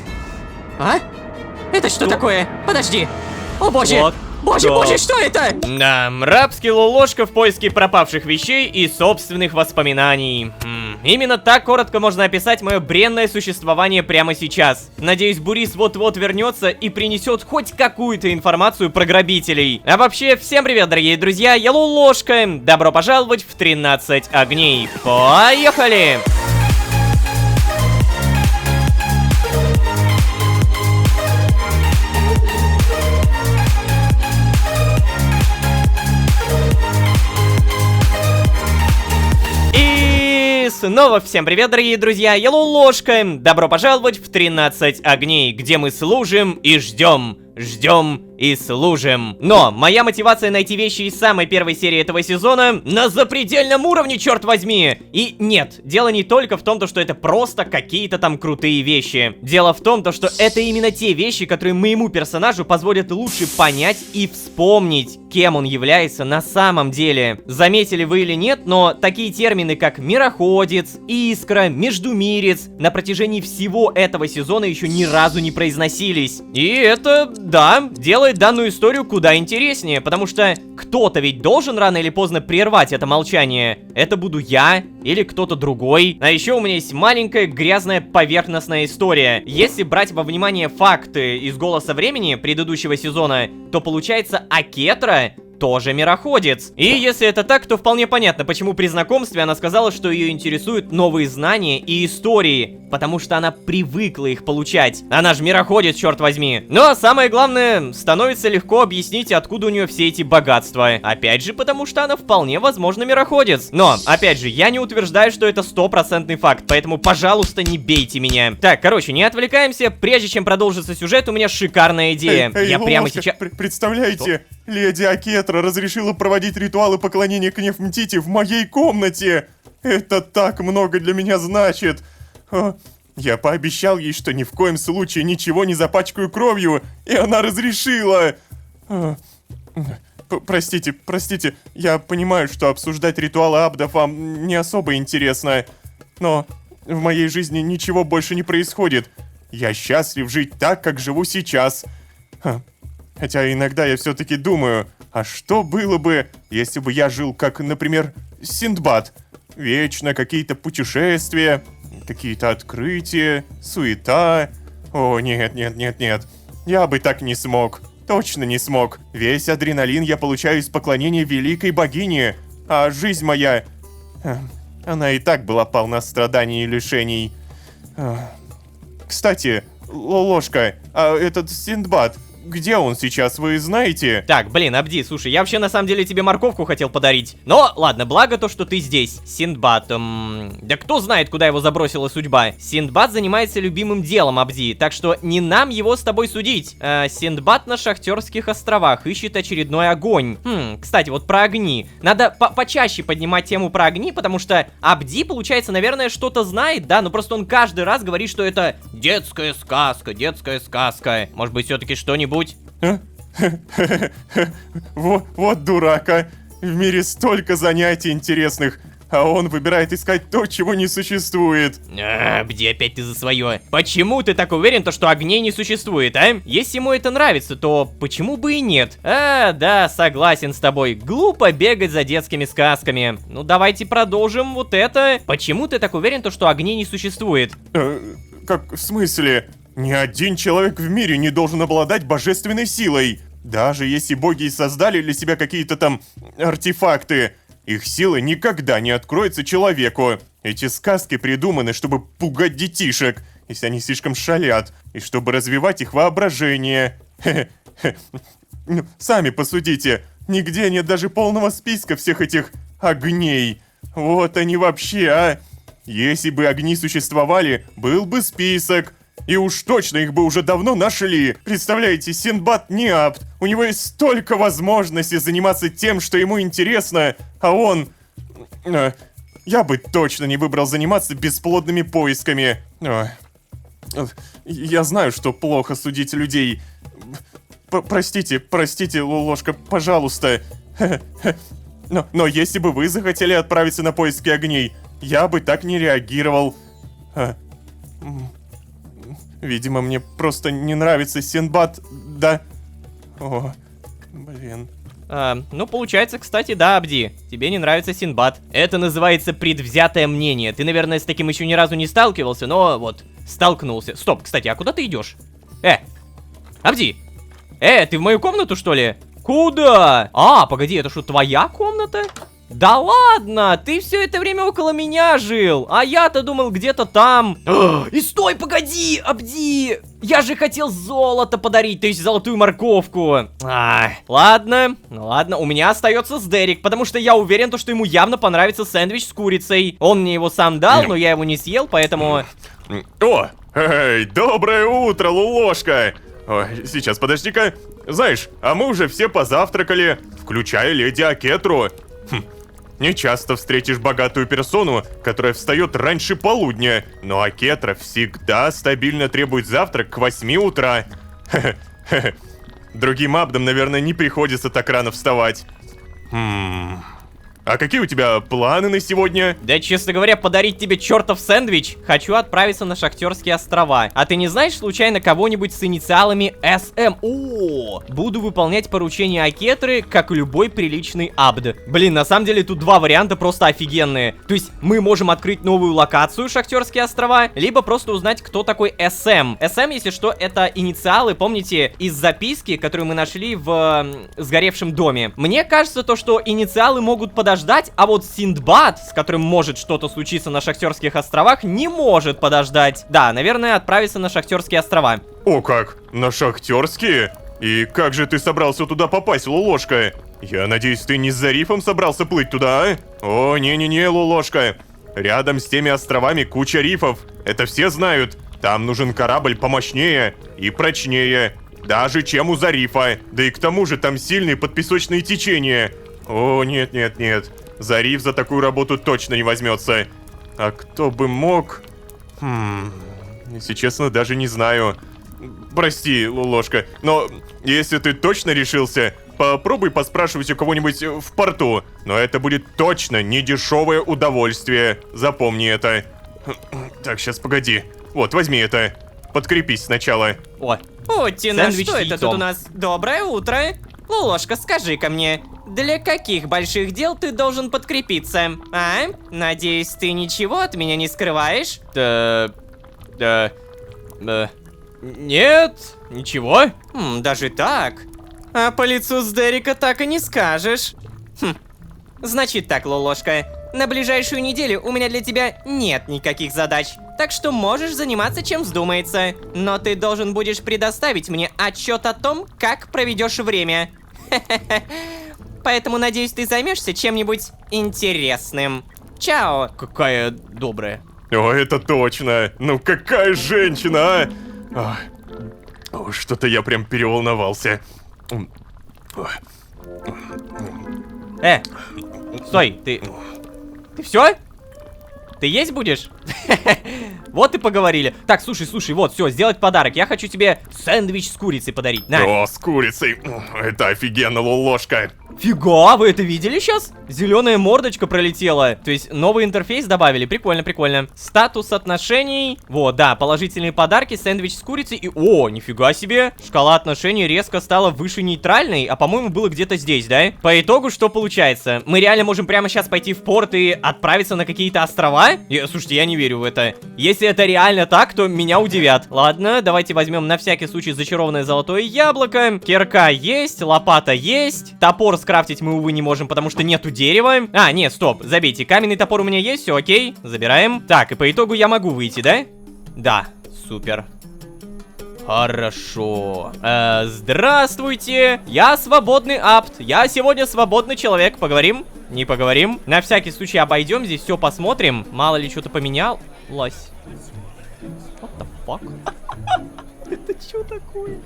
А? Это что такое? Подожди. О боже! Вот. Боже, что это? Да, рабский Лолошка в поиске пропавших вещей и собственных воспоминаний. Именно так коротко можно описать мое бренное существование прямо сейчас. Надеюсь, Бурис вот-вот вернется и принесет хоть какую-то информацию про грабителей. А вообще, всем привет, дорогие друзья, я Лолошка. Добро пожаловать в 13 огней. Поехали! Снова всем привет, дорогие друзья, я Лолошка. Добро пожаловать в 13 огней, где мы служим и ждем и служим. Но моя мотивация найти вещи из самой первой серии этого сезона на запредельном уровне, черт возьми. И нет, дело не только в том, что это просто какие-то там крутые вещи. Дело в том, что это именно те вещи, которые моему персонажу позволят лучше понять и вспомнить, кем он является на самом деле. Заметили вы или нет, но такие термины, как мироходец, искра, междумирец, на протяжении всего этого сезона еще ни разу не произносились. И это, да, делает данную историю куда интереснее, потому что кто-то ведь должен рано или поздно прервать это молчание. Это буду я или кто-то другой. А еще у меня есть маленькая грязная поверхностная история. Если брать во внимание факты из «Голоса времени» предыдущего сезона, то получается Акетра тоже мироходец. И если это так, то вполне понятно, почему при знакомстве она сказала, что ее интересуют новые знания и истории, потому что она привыкла их получать. Она же мироходец, черт возьми. Ну а самое главное, становится легко объяснить, откуда у нее все эти богатства. Опять же, потому что она вполне возможно мироходец. Но, опять же, я не утверждаю, что это 100% факт, поэтому, пожалуйста, не бейте меня. Так, короче, не отвлекаемся. Прежде чем продолжится сюжет, у меня шикарная идея. Я прямо сейчас... Представляете, леди Акетра разрешила проводить ритуалы поклонения к Нефмтити в моей комнате. Это так много для меня значит. Я пообещал ей, что ни в коем случае ничего не запачкаю кровью, и она разрешила. Простите, я понимаю, что обсуждать ритуалы абдов вам не особо интересно, но в моей жизни ничего больше не происходит. Я счастлив жить так, как живу сейчас. Хотя иногда я все-таки думаю, а что было бы, если бы я жил как, например, Синдбад? Вечно какие-то путешествия, какие-то открытия, суета. О, нет. Я бы так не смог. Точно не смог. Весь адреналин я получаю из поклонения великой богини. А жизнь моя... Она и так была полна страданий и лишений. Кстати, Лолошка, а этот Синдбад... Где он сейчас, вы знаете? Так, блин, Абди, слушай, я вообще на самом деле тебе морковку хотел подарить. Но, ладно, благо то, что ты здесь. Синдбад, да кто знает, куда его забросила судьба. Синдбад занимается любимым делом, Абди, так что не нам его с тобой судить. Синдбад на Шахтерских островах ищет очередной огонь. Кстати, вот про огни. Надо почаще поднимать тему про огни, потому что Абди, получается, наверное, что-то знает, да? Но просто он каждый раз говорит, что это детская сказка, детская сказка. Может быть, все-таки что-нибудь? Вот дурака. В мире столько занятий интересных, а он выбирает искать то, чего не существует. Где опять ты за свое? Почему ты так уверен, что огней не существует, а? Если ему это нравится, то почему бы и нет? Да, согласен с тобой. Глупо бегать за детскими сказками. Ну, давайте продолжим вот это. Почему ты так уверен, что огней не существует? Как, в смысле? Ни один человек в мире не должен обладать божественной силой. Даже если боги и создали для себя какие-то там артефакты, их сила никогда не откроется человеку. Эти сказки придуманы, чтобы пугать детишек, если они слишком шалят, и чтобы развивать их воображение. Ну, сами посудите, нигде нет даже полного списка всех этих огней. Вот они вообще, а? Если бы огни существовали, был бы список. И уж точно их бы уже давно нашли. Представляете, Синдбад не апт. У него есть столько возможностей заниматься тем, что ему интересно, а он... Я бы точно не выбрал заниматься бесплодными поисками. Я знаю, что плохо судить людей. Простите, Лолошка, пожалуйста. Но если бы вы захотели отправиться на поиски огней, я бы так не реагировал. Видимо, мне просто не нравится Синдбад, да? О, блин. Ну, получается, кстати, да, Абди, тебе не нравится Синдбад. Это называется предвзятое мнение. Ты, наверное, с таким еще ни разу не сталкивался, но вот, столкнулся. Стоп, кстати, а куда ты идешь? Абди! Ты в мою комнату, что ли? Куда? Погоди, это что, твоя комната? Да ладно, ты все это время около меня жил, а я-то думал где-то там. И стой, погоди, Абди, я же хотел золото подарить, то есть золотую морковку. Ладно, у меня остается Сдерик, потому что я уверен, что ему явно понравится сэндвич с курицей. Он мне его сам дал, но я его не съел, поэтому... Эй, доброе утро, Лулошка! Ой, сейчас, подожди-ка. Знаешь, а мы уже все позавтракали, включая леди Акетру. Не часто встретишь богатую персону, которая встает раньше полудня, но Акетра всегда стабильно требует завтрак к 8 утра. Другим абдам, наверное, не приходится так рано вставать. А какие у тебя планы на сегодня? Да, честно говоря, подарить тебе чертов сэндвич. Хочу отправиться на Шахтерские острова. А ты не знаешь случайно кого-нибудь с инициалами СМ? О, буду выполнять поручения Акетры, как и любой приличный абд. Блин, на самом деле тут два варианта просто офигенные. То есть мы можем открыть новую локацию Шахтерские острова, либо просто узнать, кто такой СМ. СМ, если что, это инициалы, помните, из записки, которую мы нашли в сгоревшем доме. Мне кажется, то, что инициалы могут подождать, а вот Синдбад, с которым может что-то случиться на Шахтерских островах, не может подождать. Да, наверное, отправиться на Шахтерские острова. О как, на Шахтерские? И как же ты собрался туда попасть, Лулошка? Я надеюсь, ты не с Зарифом собрался плыть туда, а? О, не-не-не, Лулошка. Рядом с теми островами куча рифов. Это все знают. Там нужен корабль помощнее и прочнее. Даже чем у Зарифа. Да и к тому же там сильные подпесочные течения. О, нет. Зариф за такую работу точно не возьмется. А кто бы мог? Если честно, даже не знаю. Прости, Лулошка, но если ты точно решился, попробуй поспрашивать у кого-нибудь в порту. Но это будет точно не дешевое удовольствие. Запомни это. Так, сейчас погоди. Вот, возьми это. Подкрепись сначала. О, Утина, сэндвич что с это яйцом. тут у нас? Доброе утро. Лулошка, скажи-ка мне, для каких больших дел ты должен подкрепиться, а? Надеюсь, ты ничего от меня не скрываешь? Нет, ничего. Даже так? А по лицу с Дерека так и не скажешь. Значит так, Лулошка, на ближайшую неделю у меня для тебя нет никаких задач. Так что можешь заниматься чем вздумается. Но ты должен будешь предоставить мне отчет о том, как проведешь время. Поэтому, надеюсь, ты займешься чем-нибудь интересным. Чао. Какая добрая. О, это точно. Ну какая женщина, а? Ой, что-то я прям переволновался. Стой, ты все? Ты есть будешь? Вот и поговорили. Так, слушай, вот, все, сделать подарок. Я хочу тебе сэндвич с курицей подарить. На. О, с курицей. Это офигенно, Лулошка. Фига, вы это видели сейчас? Зеленая мордочка пролетела. То есть новый интерфейс добавили. Прикольно. Статус отношений. Вот, да, положительные подарки, сэндвич с курицей и... О, нифига себе. Шкала отношений резко стала выше нейтральной, а по-моему было где-то здесь, да? По итогу что получается? Мы реально можем прямо сейчас пойти в порт и отправиться на какие-то острова? Слушайте, я не верю в это. Если это реально так, то меня удивят. Ладно, давайте возьмем на всякий случай зачарованное золотое яблоко. Кирка есть, лопата есть. Топор скрафтить мы, увы, не можем, потому что нету дерева. А, нет, стоп, забейте. Каменный топор у меня есть, все окей. Забираем. Так, и по итогу я могу выйти, да? Да, супер. Хорошо. Здравствуйте. Я свободный апт. Я сегодня свободный человек. Поговорим? Не поговорим? На всякий случай обойдем здесь, все посмотрим. Мало ли что-то поменялось. What the fuck? Это что такое?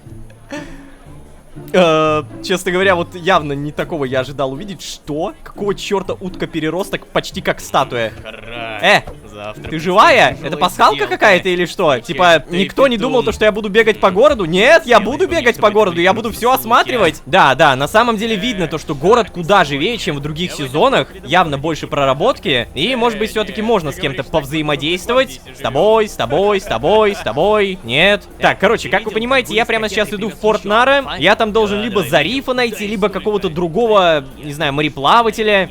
Честно говоря, вот явно не такого я ожидал увидеть. Что? Какого черта утка-переросток почти как статуя? Ты живая? Это пасхалка какая-то или что? Типа, никто не думал, то, что я буду бегать по городу? Нет, я буду бегать по городу, я буду все осматривать. Да, на самом деле видно то, что город куда живее, чем в других сезонах. Явно больше проработки. И, может быть, все-таки можно с кем-то повзаимодействовать. С тобой. Нет. Так, короче, как вы понимаете, я прямо сейчас иду в порт Нара. Я там должен либо Зарифа найти, либо какого-то другого, не знаю, мореплавателя.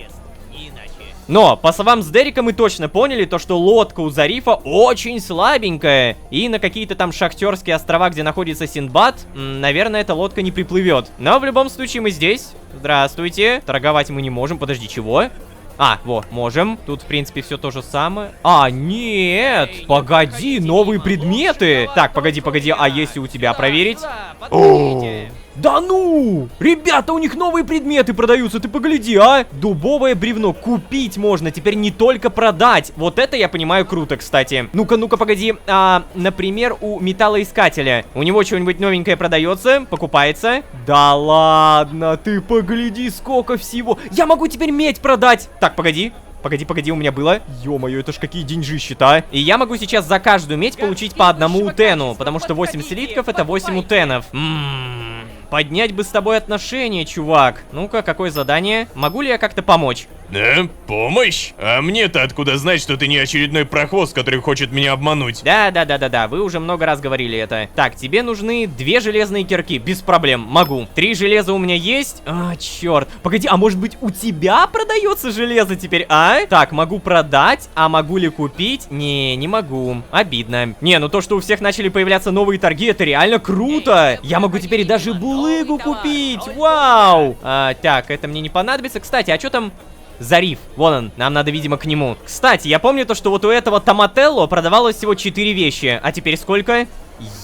Но, по словам с Дерека, мы точно поняли то, что лодка у Зарифа очень слабенькая. И на какие-то там шахтерские острова, где находится Синдбад, наверное, эта лодка не приплывет. Но в любом случае мы здесь. Здравствуйте. Торговать мы не можем. Подожди, чего? Вот, можем. Тут, в принципе, все то же самое. Нет! Погоди, новые предметы! Так, погоди, а если у тебя проверить? Да ну! Ребята, у них новые предметы продаются, ты погляди, а! Дубовое бревно купить можно, теперь не только продать. Вот это я понимаю круто, кстати. Ну-ка, погоди. Например, у металлоискателя. У него что-нибудь новенькое продается, покупается. Да ладно, ты погляди, сколько всего. Я могу теперь медь продать. Так, погоди. Погоди, у меня было. Ё-моё, это ж какие деньжищи-то, а. И я могу сейчас за каждую медь получить по одному утену, потому что 8 слитков это 8 утенов. Поднять бы с тобой отношения, чувак. Ну-ка, какое задание? Могу ли я как-то помочь? Помощь? А мне-то откуда знать, что ты не очередной прохвост, который хочет меня обмануть? Да, вы уже много раз говорили это. Так, тебе нужны 2 железные кирки, без проблем, могу. 3 железа у меня есть. Черт. Погоди, а может быть у тебя продается железо теперь, а? Так, могу продать, а могу ли купить? Не могу. Обидно. Не, ну то, что у всех начали появляться новые торги, это реально круто. Я могу теперь даже булыгу купить. Вау. Так, это мне не понадобится. Кстати, а что там... Зариф, вон он, нам надо, видимо, к нему. Кстати, я помню то, что вот у этого Томателло продавалось всего 4 вещи. А теперь сколько?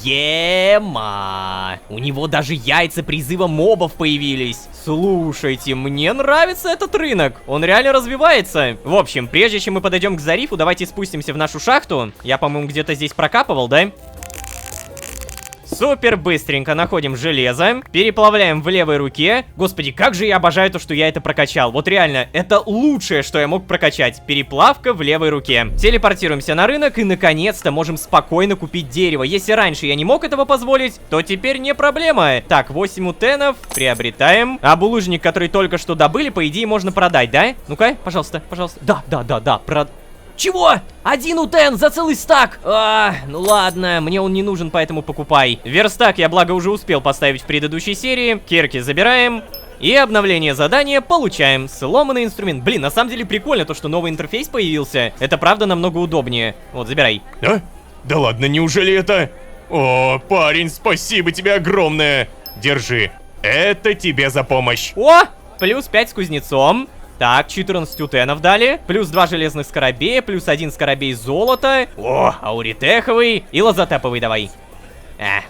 Ема! У него даже яйца призыва мобов появились. Слушайте, мне нравится этот рынок. Он реально развивается. В общем, прежде чем мы подойдем к Зарифу, давайте спустимся в нашу шахту. Я, по-моему, где-то здесь прокапывал, да? Супер быстренько находим железо, переплавляем в левой руке. Господи, как же я обожаю то, что я это прокачал. Вот реально, это лучшее, что я мог прокачать. Переплавка в левой руке. Телепортируемся на рынок и наконец-то можем спокойно купить дерево. Если раньше я не мог этого позволить, то теперь не проблема. Так, 8 утенов, приобретаем. А булыжник, который только что добыли, по идее можно продать, да? Ну-ка, пожалуйста. Да, Чего? 1 утен за целый стак! Ну ладно, мне он не нужен, поэтому покупай. Верстак я, благо, уже успел поставить в предыдущей серии. Кирки забираем. И обновление задания получаем. Сломанный инструмент. Блин, на самом деле прикольно то, что новый интерфейс появился. Это правда намного удобнее. Вот, забирай. Да ладно, неужели это... О, парень, спасибо тебе огромное. Держи. Это тебе за помощь. О, плюс 5 с кузнецом. Так, 14 утенов дали, плюс 2 железных скоробея, плюс 1 скоробей золота. О, ауритеховый и лазотеповый давай.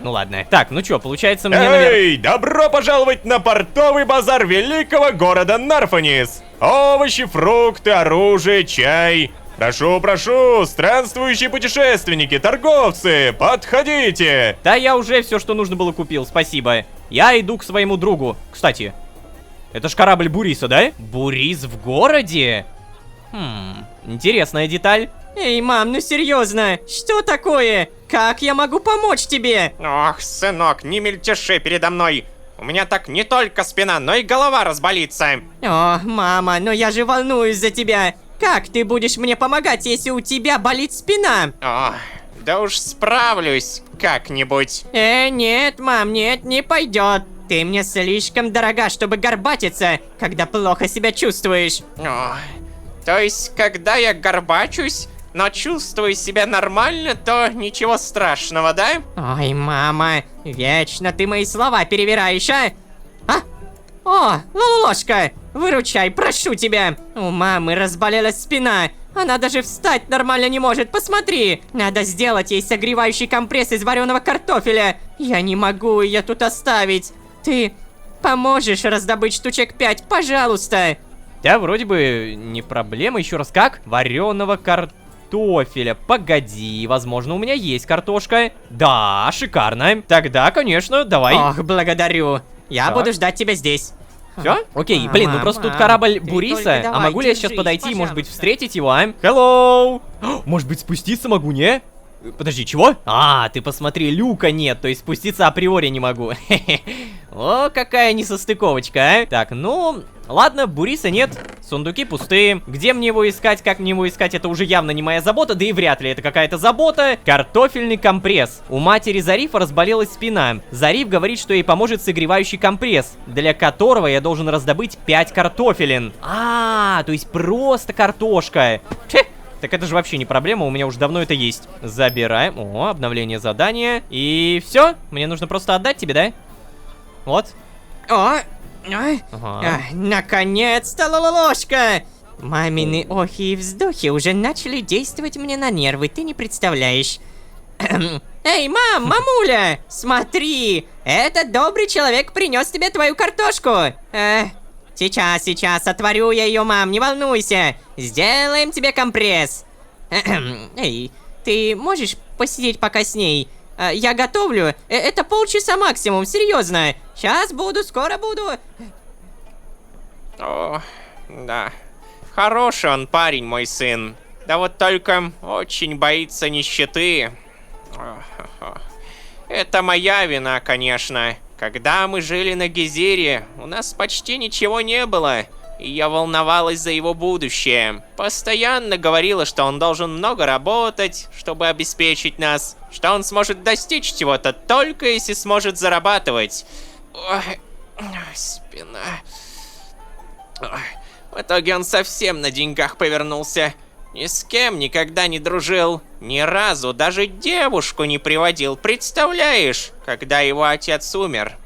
Ну ладно. Так, ну чё, получается мне, Эй, добро пожаловать на портовый базар великого города Нарфанис. Овощи, фрукты, оружие, чай. Прошу, странствующие путешественники, торговцы, подходите. Да я уже все, что нужно было, купил, спасибо. Я иду к своему другу. Кстати, это ж корабль Буриса, да? Бурис в городе? Интересная деталь. Эй, мам, ну серьезно, что такое? Как я могу помочь тебе? Ох, сынок, не мельтеши передо мной. У меня так не только спина, но и голова разболится. О, мама, но я же волнуюсь за тебя. Как ты будешь мне помогать, если у тебя болит спина? О, да уж справлюсь как-нибудь. Нет, мам, нет, не пойдет. Ты мне слишком дорога, чтобы горбатиться, когда плохо себя чувствуешь. О, то есть, когда я горбачусь, но чувствую себя нормально, то ничего страшного, да? Ой, мама, вечно ты мои слова перевираешь, а? О, Лолошка, выручай, прошу тебя. У мамы разболелась спина. Она даже встать нормально не может, посмотри. Надо сделать ей согревающий компресс из вареного картофеля. Я не могу ее тут оставить. Ты поможешь раздобыть штучек 5, пожалуйста. Да, вроде бы не проблема. Еще раз, как? Вареного картофеля. Погоди, возможно, у меня есть картошка. Да, шикарно. Тогда, конечно, давай. Ох, благодарю. Я буду ждать тебя здесь. Все? Окей, блин, ну просто тут корабль Буриса. А могу ли я сейчас подойти и, может быть, встретить его, а? Hello! Может быть, спуститься могу, не? Подожди, чего? Ты посмотри, люка нет, то есть спуститься априори не могу. О, какая несостыковочка, а? Так, ну, ладно, Буриса нет, сундуки пустые. Где мне его искать, как мне его искать, это уже явно не моя забота, да и вряд ли это какая-то забота. Картофельный компресс. У матери Зарифа разболелась спина. Зариф говорит, что ей поможет согревающий компресс, для которого я должен раздобыть 5 картофелин. То есть просто картошка. Так это же вообще не проблема, у меня уже давно это есть. Забираем. О, обновление задания. И все, мне нужно просто отдать тебе, да? Вот. Наконец-то, Лолошка! Мамины охи и вздохи уже начали действовать мне на нервы, ты не представляешь. Эй, мамуля, смотри, этот добрый человек принес тебе твою картошку. Сейчас, отварю я ее, мам, не волнуйся. Сделаем тебе компресс. Эй, ты можешь посидеть пока с ней? Я готовлю, это полчаса максимум, серьезно. Сейчас буду, скоро буду. О, да. Хороший он парень, мой сын. Да вот только очень боится нищеты. Это моя вина, конечно. Когда мы жили на Гезире, у нас почти ничего не было. И я волновалась за его будущее. Постоянно говорила, что он должен много работать, чтобы обеспечить нас. Что он сможет достичь чего-то только если сможет зарабатывать. Ой, спина. Ой, в итоге он совсем на деньгах повернулся. Ни с кем никогда не дружил. Ни разу даже девушку не приводил. Представляешь, когда его отец умер?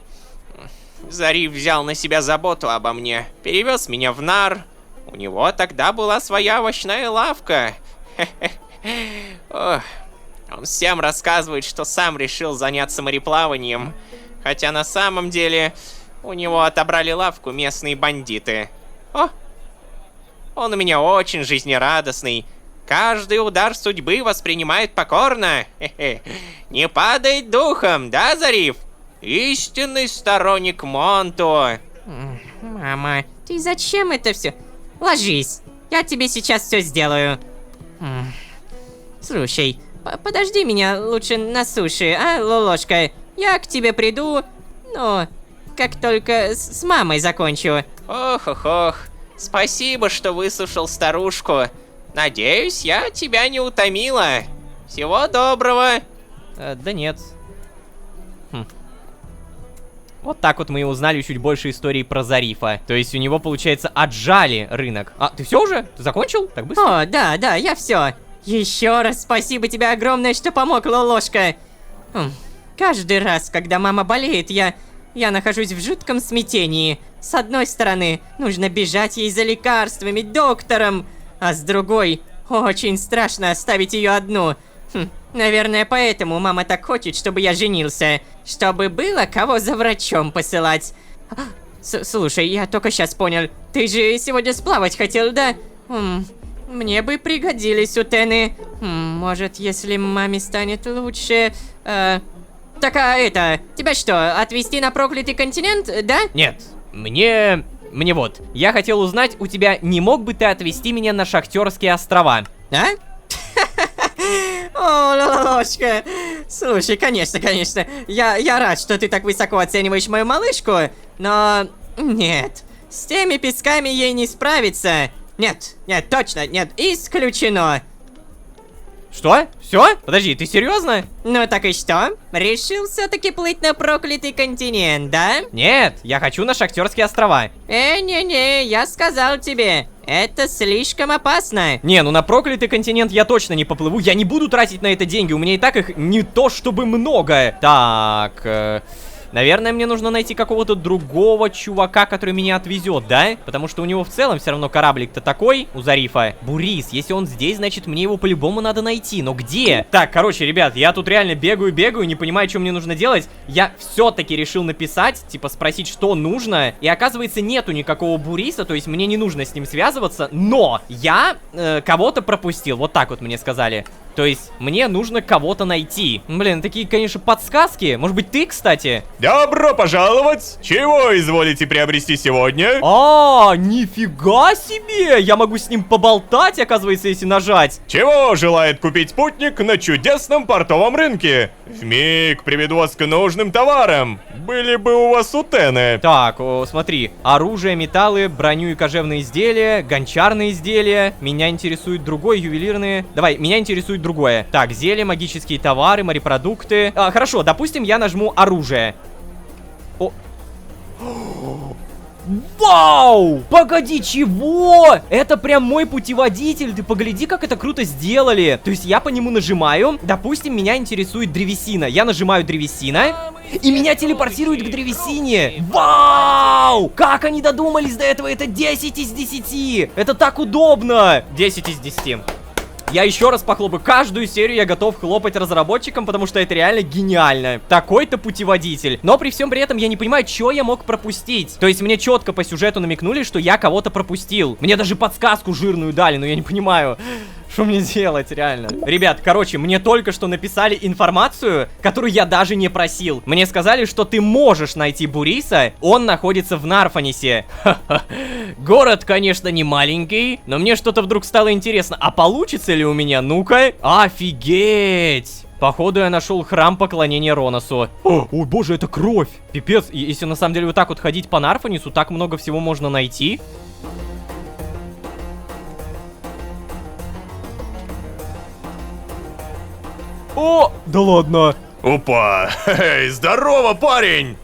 Зариф взял на себя заботу обо мне. Перевез меня в Нар. У него тогда была своя овощная лавка. Ох, он всем рассказывает, что сам решил заняться мореплаванием. Хотя на самом деле у него отобрали лавку местные бандиты. О! Он у меня очень жизнерадостный. Каждый удар судьбы воспринимает покорно. Не падает духом, да, Зариф? Истинный сторонник Монту. Мама, ты зачем это все? Ложись, я тебе сейчас все сделаю. Слушай, подожди меня лучше на суше, а, Лолошка? Я к тебе приду, но как только с мамой закончу. Ох. Спасибо, что выслушал старушку. Надеюсь, я тебя не утомила. Всего доброго. Да нет. Вот так вот мы и узнали чуть больше истории про Зарифа. То есть у него, получается, отжали рынок. А, ты все уже? Ты закончил? Так быстро? О, да, я все. Еще раз спасибо тебе огромное, что помог, Лолошка. Каждый раз, когда мама болеет, я нахожусь в жутком смятении. С одной стороны, нужно бежать ей за лекарствами, доктором, а с другой, очень страшно оставить ее одну. Наверное, поэтому мама так хочет, чтобы я женился, чтобы было кого за врачом посылать. Слушай, я только сейчас понял, ты же сегодня сплавать хотел, да? Мне бы пригодились утены. Может, если маме станет лучше... Так, тебя что, отвезти на проклятый континент, да? Нет, мне вот. Я хотел узнать у тебя, не мог бы ты отвезти меня на Шахтерские острова? А? О, Лолошка. Слушай, конечно. Я рад, что ты так высоко оцениваешь мою малышку, но... Нет, с теми песками ей не справиться. Нет, точно, нет, исключено. Что? Все? Подожди, ты серьезно? Ну так и что? Решил все-таки плыть на проклятый континент, да? Нет, я хочу на Шахтерские острова. Не, я сказал тебе, это слишком опасно. Не, ну на проклятый континент я точно не поплыву, я не буду тратить на это деньги, у меня и так их не то чтобы много. Так, наверное, мне нужно найти какого-то другого чувака, который меня отвезет, да? Потому что у него в целом все равно кораблик-то такой, у Зарифа. Бурис, если он здесь, значит мне его по-любому надо найти, но где? Так, короче, ребят, я тут реально бегаю, не понимаю, что мне нужно делать. Я все-таки решил написать, типа спросить, что нужно. И оказывается, нету никакого Буриса, то есть мне не нужно с ним связываться. Но я кого-то пропустил, вот так вот мне сказали. То есть мне нужно кого-то найти. Блин, такие, конечно, подсказки. Может быть, ты, кстати? Добро пожаловать! Чего изволите приобрести сегодня? А, нифига себе! Я могу с ним поболтать, оказывается, если нажать. Чего желает купить путник на чудесном портовом рынке? Вмиг приведу вас к нужным товарам. Были бы у вас утены. Так, смотри. Оружие, металлы, броню и кожевные изделия, гончарные изделия. Меня интересует другое, ювелирные. Давай, меня интересует другое. Так, зелья, магические товары, морепродукты. Хорошо, допустим, я нажму оружие. О. Вау! Погоди, чего? Это прям мой путеводитель. Ты погляди, как это круто сделали. То есть я по нему нажимаю. Допустим, меня интересует древесина. Я нажимаю древесина, и меня телепортирует к древесине. Вау! Как они додумались до этого? Это 10 из 10. Это так удобно. 10 из 10. Я еще раз похлопаю. Каждую серию я готов хлопать разработчикам, потому что это реально гениально. Такой-то путеводитель. Но при всем при этом я не понимаю, что я мог пропустить. То есть мне четко по сюжету намекнули, что я кого-то пропустил. Мне даже подсказку жирную дали, но я не понимаю, что мне делать, реально. Ребят, короче, мне только что написали информацию, которую я даже не просил. Мне сказали, что ты можешь найти Буриса, он находится в Нарфанисе. Город, конечно, не маленький, но мне что-то вдруг стало интересно. А получится ли у меня? Ну-ка. Офигеть! Походу, я нашел храм поклонения Роносу. Ой, боже, это кровь! Пипец, и если на самом деле вот так вот ходить по Нарфанису, так много всего можно найти. О, да ладно. Опа! Эй, здорово, парень!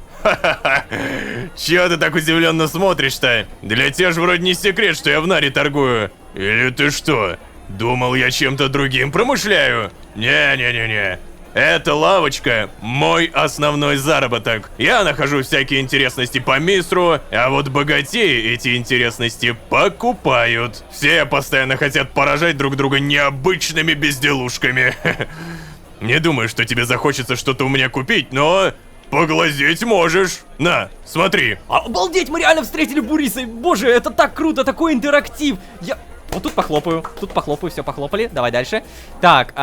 Чего ты так удивленно смотришь-то? Для тебя же вроде не секрет, что я в Наре торгую. Или ты что, думал, я чем-то другим промышляю? Не-не-не-не. Эта лавочка – мой основной заработок. Я нахожу всякие интересности по мистру, а вот богатеи эти интересности покупают. Все постоянно хотят поражать друг друга необычными безделушками. Не думаю, что тебе захочется что-то у меня купить, но поглазеть можешь. На, смотри. Обалдеть, мы реально встретили Буриса. Боже, это так круто, такой интерактив. Вот тут похлопаю, все похлопали. Давай дальше. Так,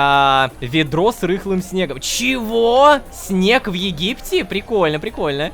ведро с рыхлым снегом. Чего? Снег в Египте? Прикольно, прикольно.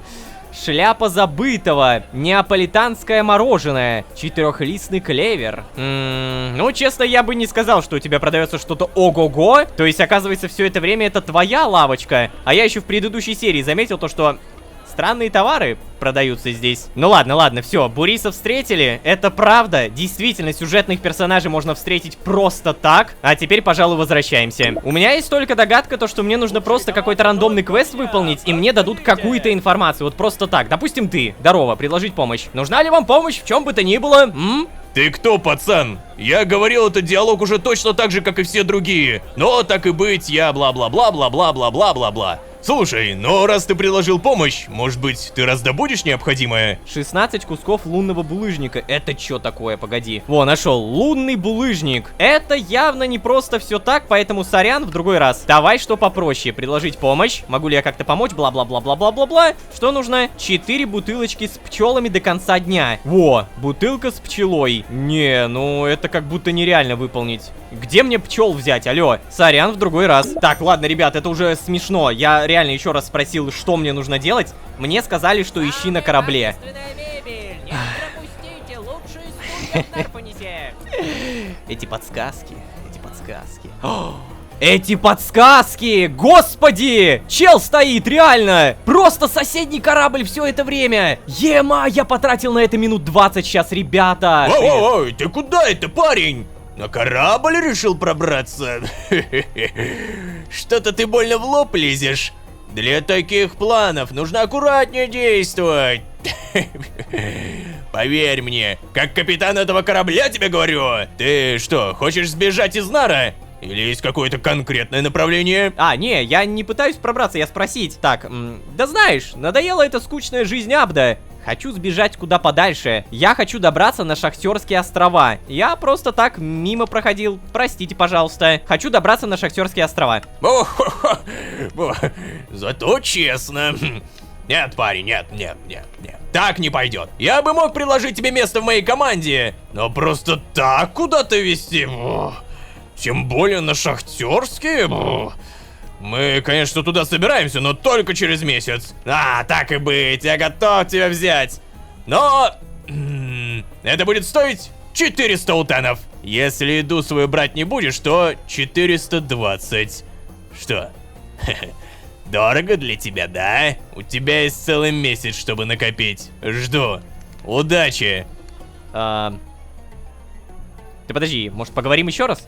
Шляпа забытого. Неаполитанское мороженое. 4-листный клевер. Ну, честно, я бы не сказал, что у тебя продается что-то ого-го. То есть, оказывается, все это время это твоя лавочка. А я еще в предыдущей серии заметил то, что странные товары продаются здесь. Ну ладно, все, Буриса встретили, это правда. Действительно, сюжетных персонажей можно встретить просто так. А теперь, пожалуй, возвращаемся. У меня есть только догадка, то, что мне нужно просто какой-то рандомный квест выполнить, и мне дадут какую-то информацию, вот просто так. Допустим, ты, здорово, предложить помощь. Нужна ли вам помощь в чем бы то ни было? Ты кто, пацан? Я говорил этот диалог уже точно так же, как и все другие. Но так и быть, я бла-бла-бла-бла-бла-бла-бла-бла-бла. Слушай, но раз ты предложил помощь, может быть, ты раздобудешь необходимое? 16 кусков лунного булыжника. Это что такое? Погоди. Во, нашел. Лунный булыжник. Это явно не просто все так, поэтому сорян, в другой раз. Давай что попроще. Предложить помощь. Могу ли я как-то помочь? Бла-бла-бла-бла-бла-бла-бла. Что нужно? 4 бутылочки с пчелами до конца дня. Во, бутылка с пчелой. Не, ну это как будто нереально выполнить. Где мне пчел взять? Алло. Сорян, в другой раз. Так, ладно, ребят, это уже смешно. Я реально еще раз спросил, что мне нужно делать. Мне сказали, что ищи на корабле. Эти подсказки. Эти подсказки! Господи! Чел стоит, реально! Просто соседний корабль все это время! Ема, я потратил на это минут 20 сейчас, ребята! Ой, ты куда это, парень? На корабль решил пробраться? Что-то ты больно в лоб лезешь. Для таких планов нужно аккуратнее действовать. Поверь мне, как капитан этого корабля тебе говорю. Ты что, хочешь сбежать из Нара? Или есть какое-то конкретное направление? Не, я не пытаюсь пробраться, я спросить. Так, да знаешь, надоела эта скучная жизнь Абда. Хочу сбежать куда подальше. Я хочу добраться на Шахтерские острова. Я просто так мимо проходил. Простите, пожалуйста. Хочу добраться на Шахтерские острова. Зато честно. Нет, парень, нет. Так не пойдет. Я бы мог предложить тебе место в моей команде, но просто так куда-то везти. Тем более на Шахтерские. Мы, конечно, туда собираемся, но только через месяц. Так и быть, я готов тебя взять. Но это будет стоить 400 утанов. Если еду свою брать не будешь, то 420. Что? Дорого для тебя, да? У тебя есть целый месяц, чтобы накопить. Жду. Удачи. Ты подожди, может поговорим еще раз?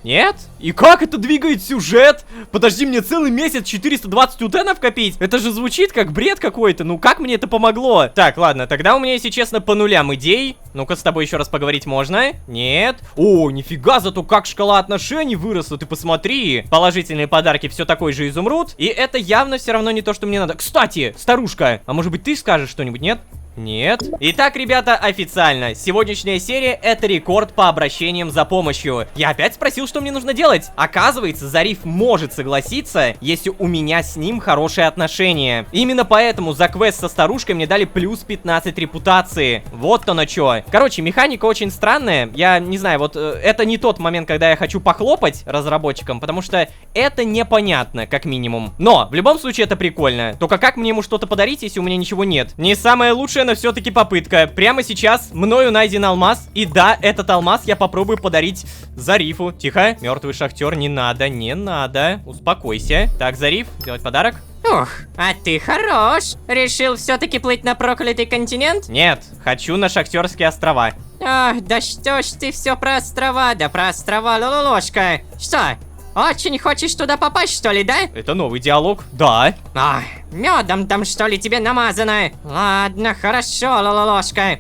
Нет? И как это двигает сюжет? Подожди, мне целый месяц 420 утенов копить? Это же звучит как бред какой-то. Ну как мне это помогло? Так, ладно, тогда у меня, если честно, по нулям идей. Ну-ка, с тобой еще раз поговорить можно? Нет? О, нифига, зато как шкала отношений выросла, ты посмотри. Положительные подарки все такой же изумруд. И это явно все равно не то, что мне надо. Кстати, старушка, а может быть ты скажешь что-нибудь, нет? Нет. Итак, ребята, официально. Сегодняшняя серия — это рекорд по обращениям за помощью. Я опять спросил, что мне нужно делать. Оказывается, Зариф может согласиться, если у меня с ним хорошие отношения. Именно поэтому за квест со старушкой мне дали плюс 15 репутации. Вот оно чё. Короче, механика очень странная. Я не знаю, вот это не тот момент, когда я хочу похлопать разработчикам, потому что это непонятно, как минимум. Но, в любом случае, это прикольно. Только как мне ему что-то подарить, если у меня ничего нет? Не самое лучшее, но все-таки попытка. Прямо сейчас мною найден алмаз. И да, этот алмаз я попробую подарить Зарифу. Тихо, мертвый шахтер, не надо, не надо. Успокойся. Так, Зариф, сделать подарок. Ух, а ты хорош. Решил все-таки плыть на проклятый континент? Нет, хочу на Шахтерские острова. Ах, да что ж ты все про острова, да про острова, Лололошка. Что, очень хочешь туда попасть, что ли, да? Это новый диалог. Да. Ах, медом там, что ли, тебе намазано? Ладно, хорошо, Лололошка.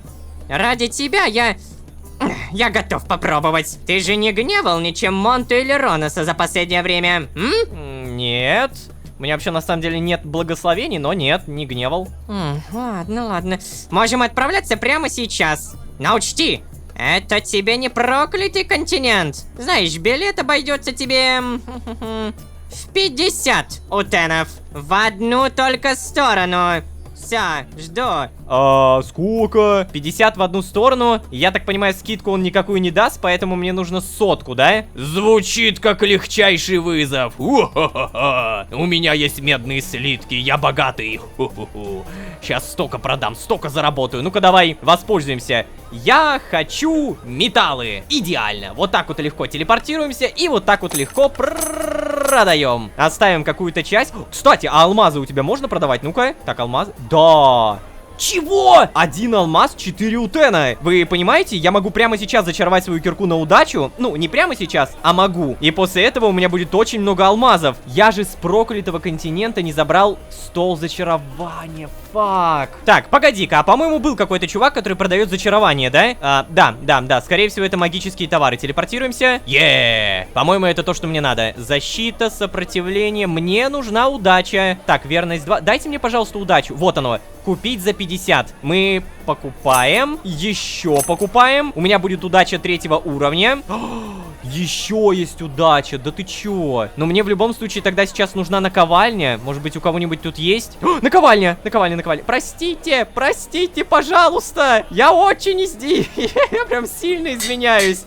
Ради тебя я готов попробовать. Ты же не гневал ничем Монту или Роноса за последнее время, м? Нет. У меня вообще на самом деле нет благословений, но нет, не гневал. Ладно. Можем отправляться прямо сейчас. Но учти, это тебе не проклятый континент. Знаешь, билет обойдется тебе в 50 утенов. В одну только сторону. Все, жду. Сколько? 50 в одну сторону. Я так понимаю, скидку он никакую не даст, поэтому мне нужно 100, да? Звучит как легчайший вызов. У-хо-хо-хо. У меня есть медные слитки, я богатый. Сейчас столько продам, столько заработаю. Ну-ка давай, воспользуемся. Я хочу металлы. Идеально. Вот так вот легко телепортируемся и вот так вот легко продаем. Оставим какую-то часть. Кстати, а алмазы у тебя можно продавать? Ну-ка. Так, алмаз. Да. Чего? 1 алмаз, 4 утена. Вы понимаете, я могу прямо сейчас зачаровать свою кирку на удачу. Ну, не прямо сейчас, а могу. И после этого у меня будет очень много алмазов. Я же с проклятого континента не забрал стол зачарования. Фак. Так, погоди-ка, а по-моему был какой-то чувак, который продает зачарование, да? Да. Скорее всего, это магические товары. Телепортируемся. По-моему, это то, что мне надо. Защита, сопротивление. Мне нужна удача. Так, верность 2. Дайте мне, пожалуйста, удачу. Вот оно. Купить за 50. Мы покупаем. Еще покупаем. У меня будет удача 3-го уровня. Еще есть удача. Да ты чё? Но мне в любом случае тогда сейчас нужна наковальня. Может быть, у кого-нибудь тут есть? Наковальня! Простите, пожалуйста. Я очень я прям сильно извиняюсь.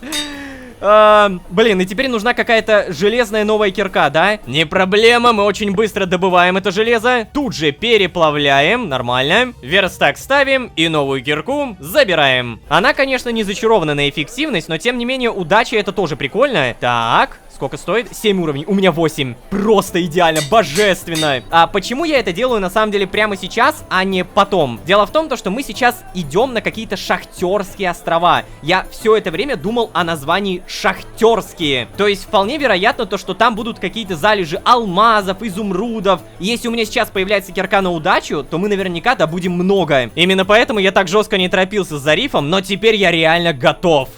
Блин, и теперь нужна какая-то железная новая кирка, да? Не проблема, мы очень быстро добываем это железо. Тут же переплавляем, нормально. Верстак ставим и новую кирку забираем. Она, конечно, не зачарована на эффективность, но тем не менее удача это тоже прикольно. Так, сколько стоит? 7 уровней, у меня 8. Просто идеально, божественно. А почему я это делаю на самом деле прямо сейчас, а не потом? Дело в том, что мы сейчас идем на какие-то шахтерские острова. Я все это время думал о названии шахтерские. То есть вполне вероятно то, что там будут какие-то залежи алмазов, изумрудов. И если у меня сейчас появляется кирка на удачу, то мы наверняка добудем много. Именно поэтому я так жестко не торопился с Зарифом, но теперь я реально готов.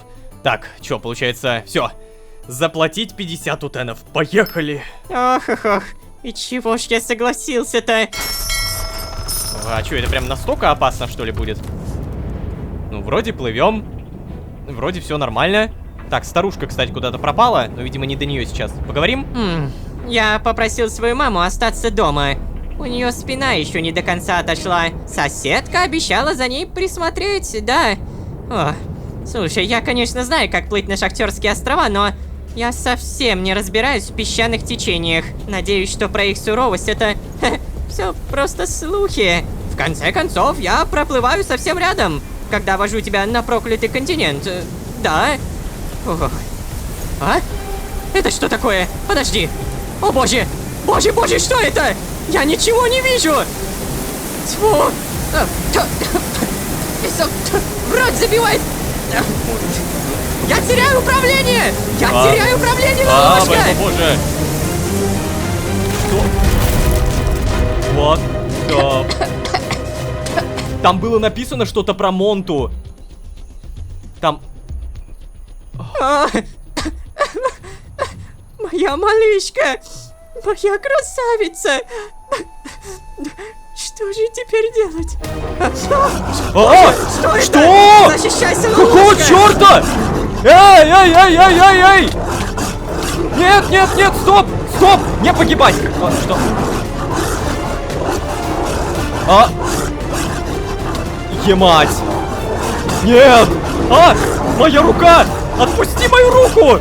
Так, что получается? Все. Заплатить 50 утенов. Поехали. Ох. И чего ж я согласился-то? А что, это прям настолько опасно, что ли, будет? Ну, вроде плывем. Вроде все нормально. Так, старушка, кстати, куда-то пропала, но, видимо, не до нее сейчас. Поговорим? Я попросил свою маму остаться дома. У нее спина еще не до конца отошла. Соседка обещала за ней присмотреть, да. Слушай, я, конечно, знаю, как плыть на Шахтерские острова, но я совсем не разбираюсь в песчаных течениях. Надеюсь, что про их суровость это все просто слухи. В конце концов, я проплываю совсем рядом, когда вожу тебя на проклятый континент. Да. А? Это что такое? Подожди. О боже! Боже, что это? Я ничего не вижу! Тьфу! В рот забивает! Я теряю управление! Теряю управление, ловушка! Боже! Что? Вот. Там было написано что-то про Монту. Там... Моя малышка! Моя красавица! Что же теперь делать? Что? Защищайся, Какого ловушка! черта? Эй! Нет, стоп! Не погибать! Что? Емать! Нет! Моя рука! Отпусти мою руку!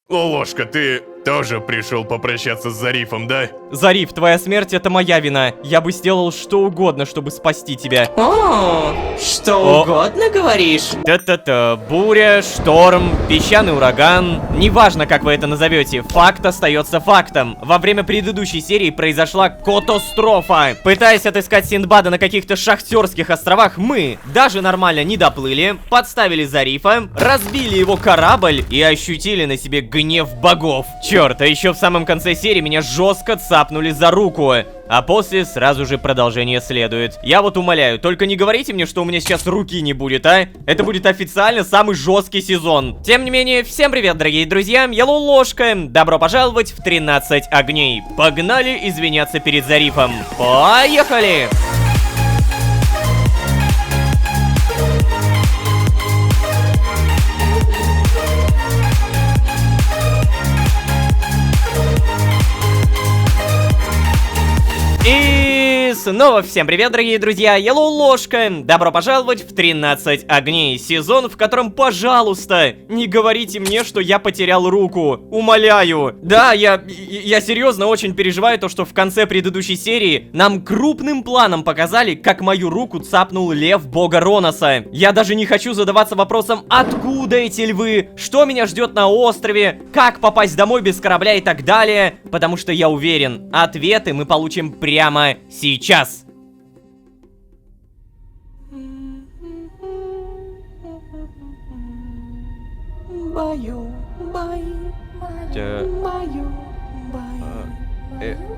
Лолошка, ты тоже пришел попрощаться с Зарифом, да? Зариф, твоя смерть — это моя вина. Я бы сделал что угодно, чтобы спасти тебя. О, что О. угодно говоришь? Та-та-та, буря, шторм, песчаный ураган. Неважно, как вы это назовете, факт остается фактом. Во время предыдущей серии произошла катастрофа. Пытаясь отыскать Синдбада на каких-то шахтерских островах, мы даже нормально не доплыли, подставили Зарифа, разбили его корабль и ощутили на себе гнев богов. Черт, а еще в самом конце серии меня жестко цапнули за руку. А после сразу же продолжение следует. Я вот умоляю, только не говорите мне, что у меня сейчас руки не будет, а? Это будет официально самый жесткий сезон. Тем не менее, всем привет, дорогие друзья, я Лолошка. Добро пожаловать в 13 огней. Погнали извиняться перед Зарифом. Поехали! И снова всем привет, дорогие друзья, я Лолошка. Добро пожаловать в 13 огней. Сезон, в котором, пожалуйста, не говорите мне, что я потерял руку. Умоляю. Да, я серьезно очень переживаю то, что в конце предыдущей серии нам крупным планом показали, как мою руку цапнул лев бога Роноса. Я даже не хочу задаваться вопросом, откуда эти львы, что меня ждет на острове, как попасть домой без корабля и так далее, потому что я уверен, ответы мы получим прямо сейчас.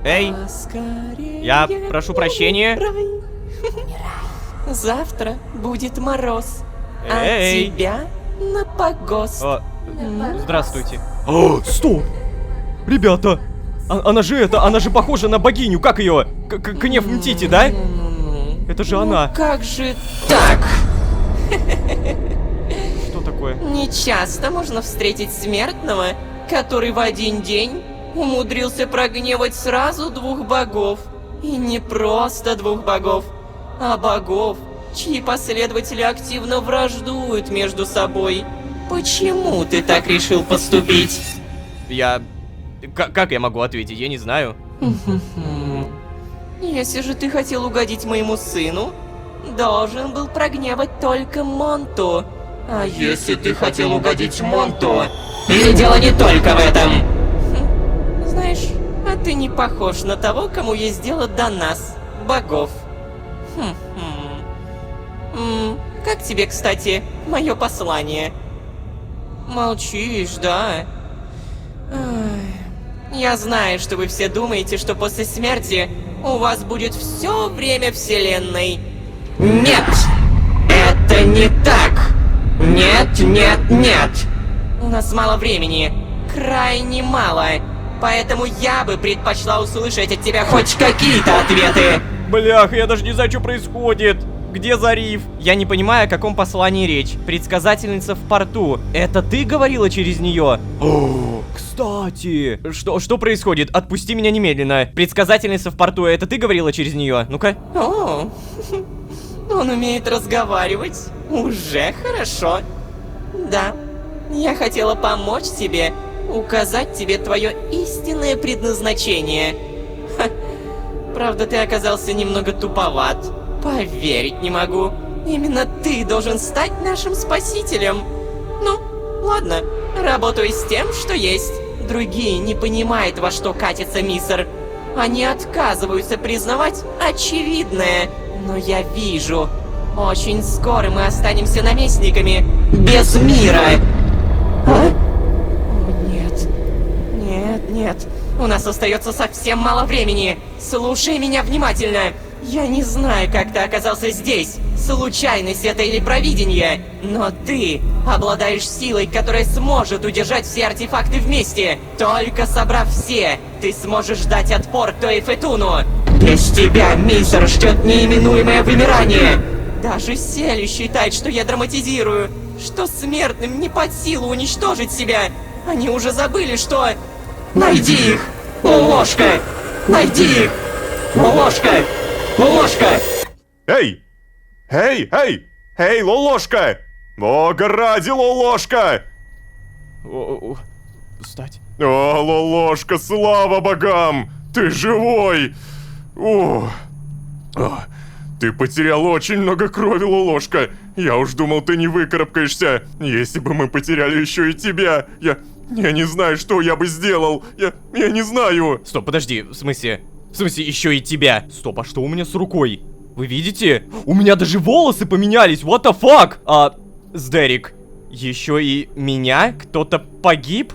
Эй, я прошу прощения. Завтра будет мороз, Эй. а тебя на погост. Здравствуйте. Стоп! Ребята, она же похожа на богиню, как ее? Кнеф Мтити, да? Это же она. Как же так? Что такое? Не часто можно встретить смертного, который в один день умудрился прогневать сразу двух богов. И не просто двух богов, а богов, чьи последователи активно враждуют между собой. Почему ты так решил поступить? Как я могу ответить? Я не знаю. Если же ты хотел угодить моему сыну, должен был прогневать только Монту. А если ты хотел угодить Монту, или дело не только в этом? Знаешь, а ты не похож на того, кому есть дело до нас, богов. Как тебе, кстати, мое послание? Молчишь, да? Я знаю, что вы все думаете, что после смерти у вас будет все время вселенной. Нет! Это не так! Нет! У нас мало времени. Крайне мало. Поэтому я бы предпочла услышать от тебя хоть какие-то ответы. Блях, я даже не знаю, что происходит. Где Зариф? Я не понимаю, о каком послании речь. Предсказательница в порту. Это ты говорила через нее? О, кстати. Что происходит? Отпусти меня немедленно. Предсказательница в порту, это ты говорила через нее? Ну-ка. О, он умеет разговаривать. Уже хорошо. Да, я хотела помочь тебе, указать тебе твое истинное предназначение. Ха. Правда, ты оказался немного туповат. Поверить не могу. Именно ты должен стать нашим спасителем. Ну, ладно, работаю с тем, что есть. Другие не понимают, во что катится миссер. Они отказываются признавать очевидное. Но я вижу, очень скоро мы останемся наместниками без мира. А? Нет. У нас остается совсем мало времени. Слушай меня внимательно. Я не знаю, как ты оказался здесь, случайность это или провидение, но ты обладаешь силой, которая сможет удержать все артефакты вместе. Только собрав все, ты сможешь дать отпор Тоэфетуну. Без тебя Мизер ждет неименуемое вымирание. Даже Сель считает, что я драматизирую, что смертным не под силу уничтожить себя. Они уже забыли, что... Найди их! Лолошка! Найди их! Лолошка! Лолошка! Эй! Эй, эй! Эй, Лолошка! Бога ради, Лолошка! Встать. О, Лолошка, слава богам! Ты живой! О, ты потерял очень много крови, Лолошка. Я уж думал, ты не выкарабкаешься. Если бы мы потеряли еще и тебя, я не знаю, что я бы сделал. Я не знаю. Стоп, подожди, в смысле еще и тебя? Стоп, а что у меня с рукой? Вы видите? У меня даже волосы поменялись, what the fuck? Сдерик, еще и меня? Кто-то погиб?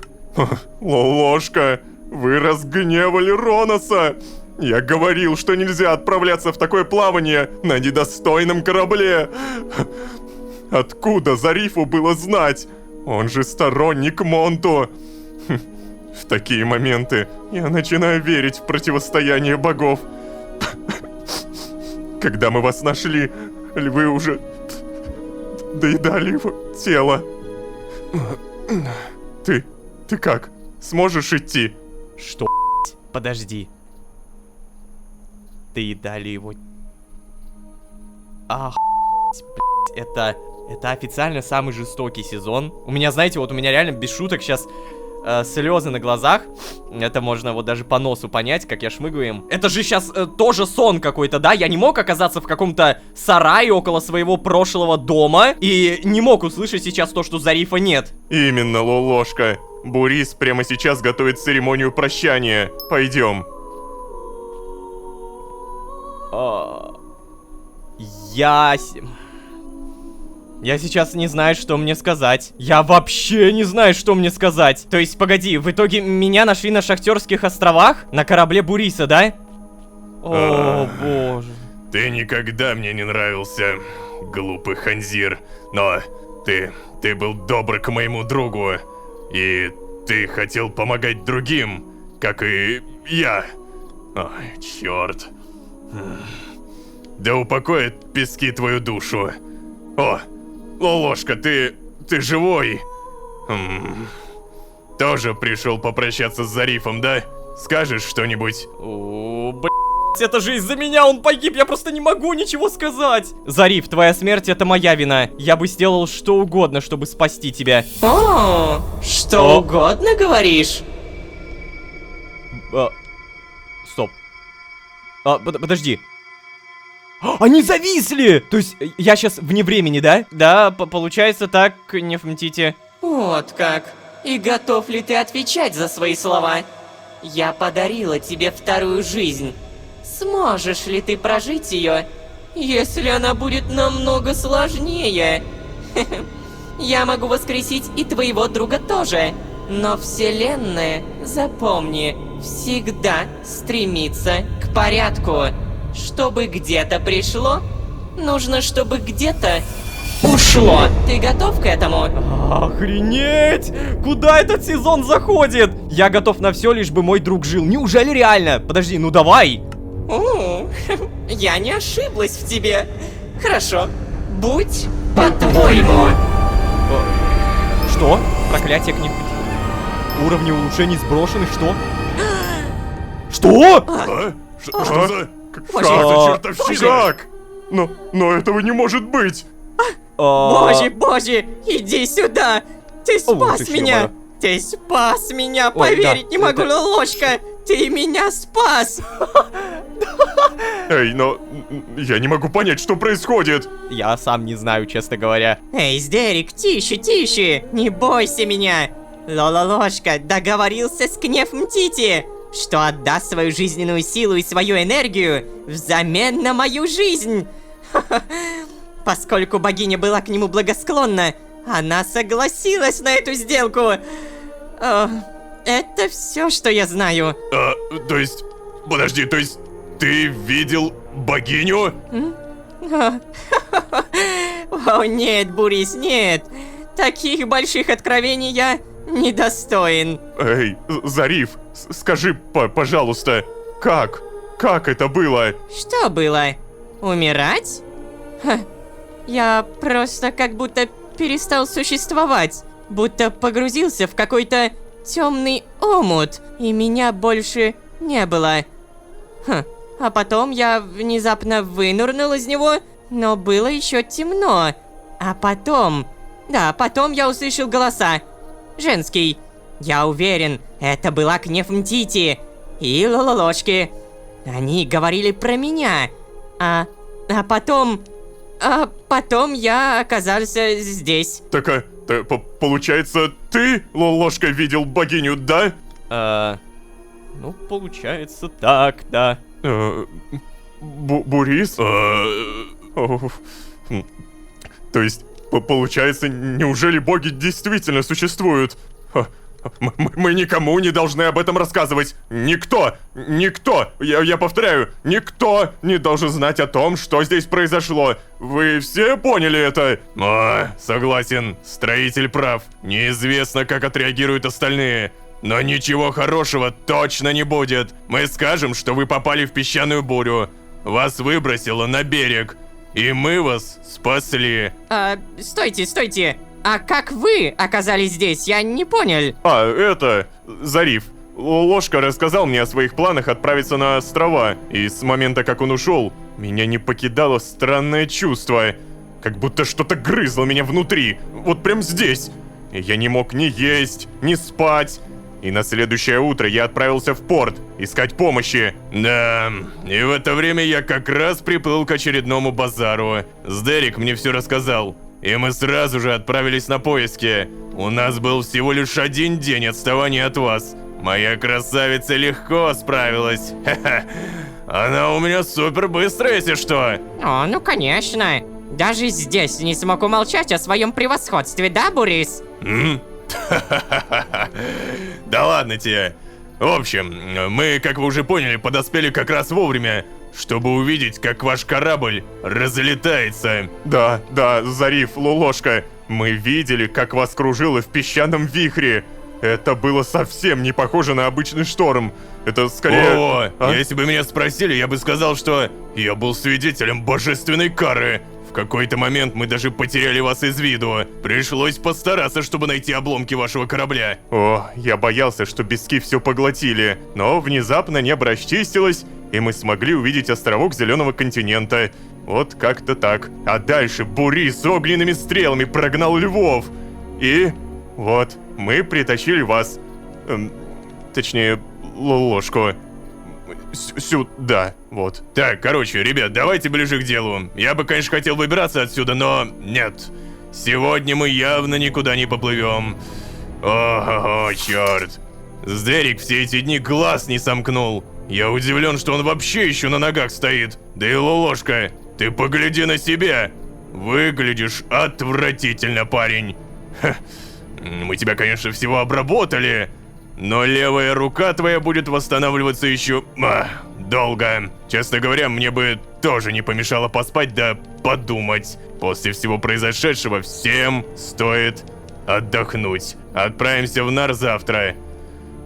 Лолошка, вы разгневали Роноса. Я говорил, что нельзя отправляться в такое плавание на недостойном корабле. Откуда Зарифу было знать? Он же сторонник Монту. В такие моменты я начинаю верить в противостояние богов. Когда мы вас нашли, львы уже доедали его тело. Ты как? Сможешь идти? Что, подожди. Доедали его. Ах, блядь, это официально самый жестокий сезон. У меня, знаете, вот у меня реально без шуток сейчас слезы на глазах. Это можно вот даже по носу понять, как я шмыгаю им. Это же сейчас тоже сон какой-то, да? Я не мог оказаться в каком-то сарае около своего прошлого дома и не мог услышать сейчас то, что Зарифа нет. Именно, Лолошка. Бурис прямо сейчас готовит церемонию прощания. Пойдем. Я сейчас не знаю, что мне сказать. Я вообще не знаю, что мне сказать. То есть, погоди, в итоге меня нашли на Шахтерских островах? На корабле Буриса, да? О, боже. Ты никогда мне не нравился, глупый Ханзир. Но ты был добр к моему другу. И ты хотел помогать другим, как и я. Ой, черт. Да упокоит пески твою душу. О, Лолошка, ты живой? Тоже пришел попрощаться с Зарифом, да? Скажешь что-нибудь? О, блядь, это же из-за меня он погиб, я просто не могу ничего сказать. Зариф, твоя смерть это моя вина. Я бы сделал что угодно, чтобы спасти тебя. О, что угодно говоришь? Стоп. Подожди. Они зависли! То есть, я сейчас вне времени, да? Да, получается так, Нефмтити. Вот как. И готов ли ты отвечать за свои слова? Я подарила тебе вторую жизнь. Сможешь ли ты прожить ее, если она будет намного сложнее? Я могу воскресить и твоего друга тоже. Но Вселенная, запомни, всегда стремится к порядку. Чтобы где-то пришло, нужно, чтобы где-то ушло. Ты готов к этому? Охренеть! Куда этот сезон заходит? Я готов на все, лишь бы мой друг жил. Неужели реально? Подожди, ну давай! Я не ошиблась в тебе. Хорошо, будь по-твоему. Что? Проклятие к ним. Уровни улучшений сброшены, что? Что? Что за... Как? Но этого не может быть! Боже, иди сюда! Ты спас меня! Ты спас меня! Поверить не могу, Лолошка! Ты меня спас! Эй, но я не могу понять, что происходит! Я сам не знаю, честно говоря. Эй, Сдерик, тише! Не бойся меня! Лолошка договорился с Кнефмтити, что отдаст свою жизненную силу и свою энергию взамен на мою жизнь. Поскольку богиня была к нему благосклонна, она согласилась на эту сделку. Это все, что я знаю. То есть... Подожди, то есть... Ты видел богиню? О, нет, Бурис, нет. Таких больших откровений я недостоин. Эй, Зариф, скажи, пожалуйста, как? Как это было? Что было? Умирать? Ха, я просто как будто перестал существовать. Будто погрузился в какой-то темный омут, и меня больше не было. А потом я внезапно вынырнул из него, но было еще темно. А потом... Да, потом я услышал голоса. Женский. Я уверен, это была Кнефмтити и Лололошки. Они говорили про меня. А потом я оказался здесь. Так, получается, ты, Ложка, видел богиню, да? Ну, получается так, да. Бурис? То есть, получается, неужели боги действительно существуют? Мы никому не должны об этом рассказывать. Никто, я повторяю, никто не должен знать о том, что здесь произошло. Вы все поняли это? Согласен, строитель прав. Неизвестно, как отреагируют остальные. Но ничего хорошего точно не будет. Мы скажем, что вы попали в песчаную бурю. Вас выбросило на берег. И мы вас спасли. Стойте. А как вы оказались здесь? Я не понял. Это... Зариф. Ложка рассказал мне о своих планах отправиться на острова. И с момента, как он ушел, меня не покидало странное чувство. Как будто что-то грызло меня внутри. Вот прям здесь. И я не мог ни есть, ни спать. И на следующее утро я отправился в порт искать помощи. Да, и в это время я как раз приплыл к очередному базару. Сдерик мне все рассказал. И мы сразу же отправились на поиски. У нас был всего лишь 1 день отставания от вас. Моя красавица легко справилась. Ха-ха. Она у меня супер быстрая, если что. Ну конечно. Даже здесь не смог умолчать о своем превосходстве, да, Бурис? Да ладно тебе. В общем, мы, как вы уже поняли, подоспели как раз вовремя, чтобы увидеть, как ваш корабль разлетается. Да, Зариф, Ложка, мы видели, как вас кружило в песчаном вихре. Это было совсем не похоже на обычный шторм. Это скорее... Если бы меня спросили, я бы сказал, что я был свидетелем божественной кары. В какой-то момент мы даже потеряли вас из виду. Пришлось постараться, чтобы найти обломки вашего корабля. Я боялся, что пески все поглотили. Но внезапно небо расчистилось, и мы смогли увидеть островок Зеленого континента. Вот как-то так. А дальше Бурис с огненными стрелами прогнал львов. И вот, мы притащили вас. Точнее, Ложку. Сюда, вот. Так, короче, ребят, давайте ближе к делу. Я бы, конечно, хотел выбираться отсюда, но нет. Сегодня мы явно никуда не поплывем. Ого, черт. Сдерик все эти дни глаз не сомкнул. Я удивлен, что он вообще еще на ногах стоит. Да и Ложка, ты погляди на себя. Выглядишь отвратительно, парень. Мы тебя, конечно, всего обработали. Но левая рука твоя будет восстанавливаться еще долго. Честно говоря, мне бы тоже не помешало поспать да подумать. После всего произошедшего всем стоит отдохнуть. Отправимся в Нар завтра.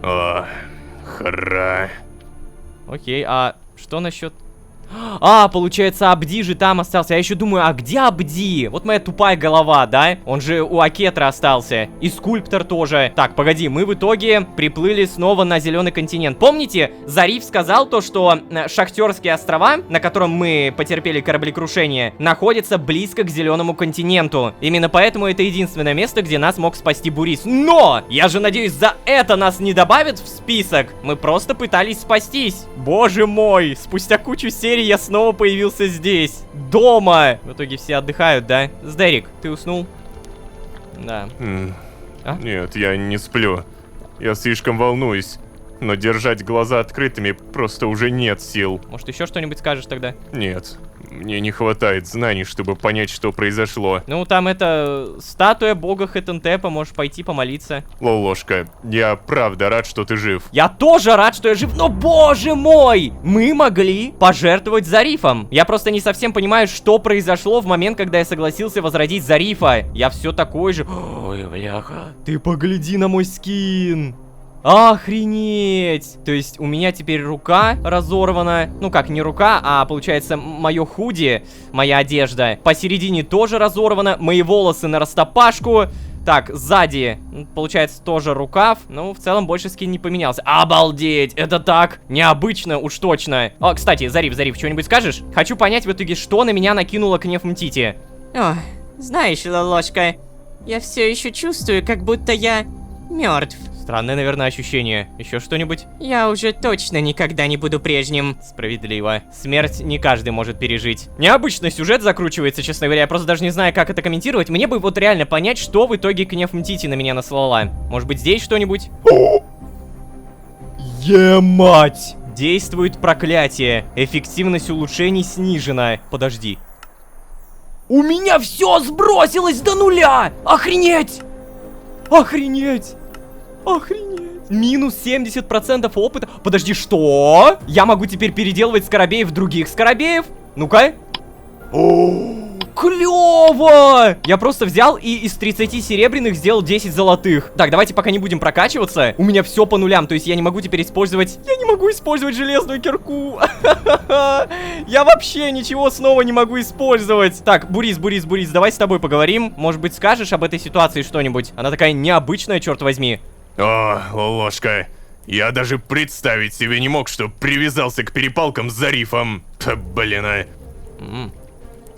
Хра. Окей, а что насчет... получается, Абди же там остался. Я еще думаю, а где Абди? Вот моя тупая голова, да? Он же у Акетра остался. И Скульптор тоже. Так, погоди, мы в итоге приплыли снова на Зеленый континент. Помните, Зариф сказал то, что Шахтерские острова, на котором мы потерпели кораблекрушение, находятся близко к Зеленому континенту. Именно поэтому это единственное место, где нас мог спасти Бурис. Но! Я же надеюсь, за это нас не добавят в список. Мы просто пытались спастись. Боже мой, спустя кучу серий я снова появился здесь. Дома. В итоге все отдыхают, да? Сдерик, ты уснул? Да. Нет, я не сплю. Я слишком волнуюсь. Но держать глаза открытыми просто уже нет сил. Может, еще что-нибудь скажешь тогда? Нет. Мне не хватает знаний, чтобы понять, что произошло. Ну, там это статуя бога Хэтентепа, можешь пойти помолиться. Лолошка, я правда рад, что ты жив. Я тоже рад, что я жив, но боже мой! Мы могли пожертвовать Зарифом. Я просто не совсем понимаю, что произошло в момент, когда я согласился возродить Зарифа. Я все такой же... Ой, бляха. Ты погляди на мой скин. Охренеть! То есть у меня теперь рука разорвана. Ну как, не рука, а получается мое худи, моя одежда. Посередине тоже разорвана. Мои волосы нарастопашку. Так, сзади, получается, тоже рукав. Ну, в целом, больше скин не поменялся. Обалдеть! Это так необычно, уж точно. О, кстати, Зариф, что-нибудь скажешь? Хочу понять в итоге, что на меня накинула Кнеф Мтити. О, знаешь, Лолошка, я все еще чувствую, как будто я мертв. Странное, наверное, ощущение. Еще что-нибудь? Я уже точно никогда не буду прежним. Справедливо. Смерть не каждый может пережить. Необычный сюжет закручивается, честно говоря. Я просто даже не знаю, как это комментировать. Мне бы вот реально понять, что в итоге Кнеф Мтити на меня наслала. Может быть, здесь что-нибудь? Е-мать! Действует проклятие. Эффективность улучшений снижена. Подожди. У меня все сбросилось до нуля! Охренеть! Охренеть! Охренеть! Минус 70% опыта. Подожди, что? Я могу теперь переделывать скоробеев в других скоробеев? Ну-ка. Клево! Я просто взял и из 30 серебряных сделал 10 золотых. Так, давайте пока не будем прокачиваться. У меня все по нулям, то есть я не могу теперь использовать... Я не могу использовать железную кирку. Я вообще ничего снова не могу использовать. Так, Бурис, давай с тобой поговорим. Может быть, скажешь об этой ситуации что-нибудь? Она такая необычная, черт возьми. О, Лолошка, я даже представить себе не мог, что привязался к перепалкам с Зарифом. Блин, а.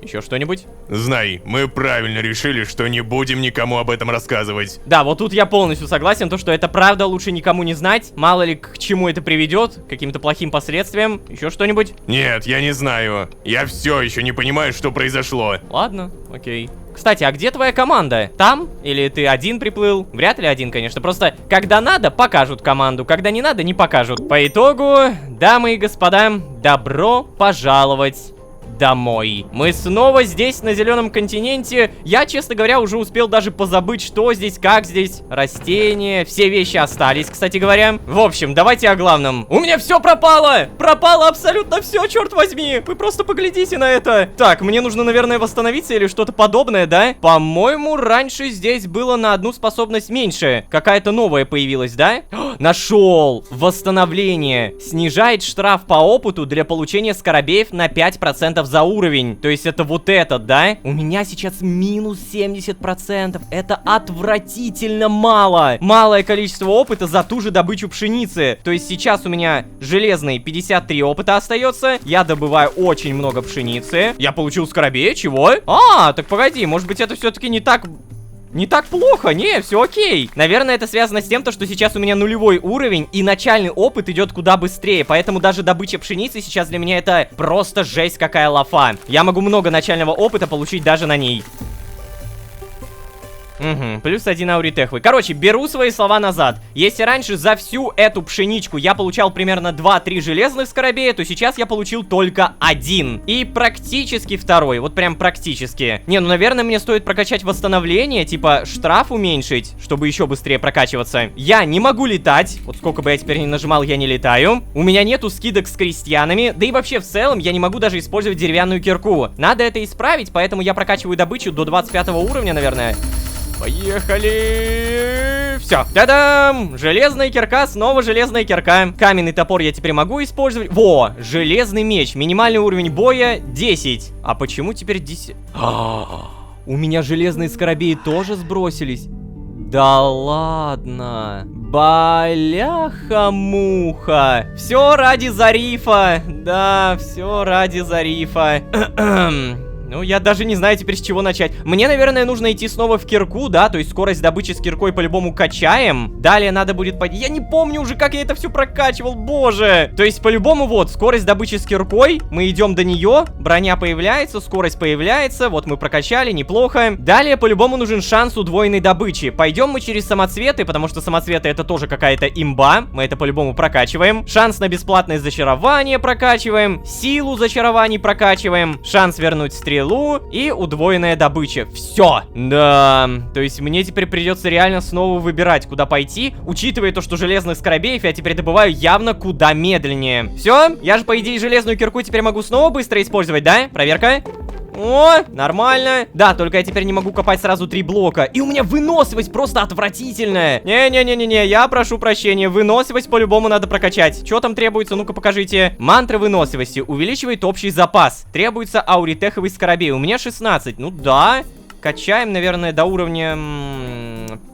Еще что-нибудь? Знай, мы правильно решили, что не будем никому об этом рассказывать. Да, вот тут я полностью согласен, то, что это правда лучше никому не знать. Мало ли к чему это приведет, к каким-то плохим последствиям. Еще что-нибудь? Нет, я не знаю. Я все еще не понимаю, что произошло. Ладно, окей. Кстати, а где твоя команда? Там? Или ты один приплыл? Вряд ли один, конечно. Просто, когда надо, покажут команду. Когда не надо, не покажут. По итогу, дамы и господа, добро пожаловать домой. Мы снова здесь, на зеленом континенте. Я, честно говоря, уже успел даже позабыть, что здесь, как здесь. Растения, все вещи остались, кстати говоря. В общем, давайте о главном. У меня все пропало! Пропало абсолютно все, черт возьми! Вы просто поглядите на это. Так, мне нужно, наверное, восстановиться или что-то подобное, да? По-моему, раньше здесь было на одну способность меньше. Какая-то новая появилась, да? Нашел! Восстановление. Снижает штраф по опыту для получения скоробеев на 5% за уровень. То есть это вот этот, да? У меня сейчас минус 70%. Это отвратительно мало. Малое количество опыта за ту же добычу пшеницы. То есть сейчас у меня железный 53 опыта остается. Я добываю очень много пшеницы. Я получил скоробея, чего? А, так погоди, может быть это все-таки не так... Не так плохо, не, все окей. Наверное, это связано с тем, что сейчас у меня нулевой уровень, и начальный опыт идет куда быстрее. Поэтому даже добыча пшеницы сейчас для меня это просто жесть какая лафа. Я могу много начального опыта получить даже на ней. Угу, плюс 1 ауритехвы. Короче, беру свои слова назад. Если раньше за всю эту пшеничку я получал примерно 2-3 железных скоробея, то сейчас я получил только 1. И практически второй. Вот прям практически. Не, ну, наверное, мне стоит прокачать восстановление, типа штраф уменьшить, чтобы еще быстрее прокачиваться. Я не могу летать. Вот сколько бы я теперь ни нажимал, я не летаю. У меня нету скидок с крестьянами. Да и вообще, в целом, я не могу даже использовать деревянную кирку. Надо это исправить, поэтому я прокачиваю добычу до 25 уровня, наверное. Поехали! Все, та-дам! Железная кирка, снова железная кирка. Каменный топор я теперь могу использовать. Во, железный меч. Минимальный уровень боя 10. А почему теперь 10? У меня железные скоробеи тоже сбросились. Да ладно. Баляха-муха. Все ради Зарифа. Да, все ради Зарифа. Ну, я даже не знаю теперь, с чего начать. Мне, наверное, нужно идти снова в кирку, да? То есть скорость добычи с киркой по-любому качаем. Далее надо будет... Я не помню уже, как я это все прокачивал, боже. То есть, по-любому, вот, скорость добычи с киркой. Мы идем до нее, броня появляется, скорость появляется. Вот мы прокачали, неплохо. Далее, по-любому, нужен шанс удвоенной добычи. Пойдем мы через самоцветы, потому что самоцветы это тоже какая-то имба. Мы это по-любому прокачиваем. Шанс на бесплатное зачарование прокачиваем. Силу зачарований прокачиваем. Шанс вернуть стрелу и удвоенная добыча. Все. Да. То есть мне теперь придется реально снова выбирать, куда пойти, учитывая то, что железных скоробеев я теперь добываю явно куда медленнее. Все. Я же, по идее, железную кирку теперь могу снова быстро использовать, да? Проверка. О, нормально. Да, только я теперь не могу копать сразу 3 блока. И у меня выносливость просто отвратительная. Не-не-не-не-не, я прошу прощения. Выносливость по-любому надо прокачать. Что там требуется? Ну-ка покажите. Мантра выносливости увеличивает общий запас. Требуется ауритеховый скоробей. У меня 16. Ну да. Качаем, наверное, до уровня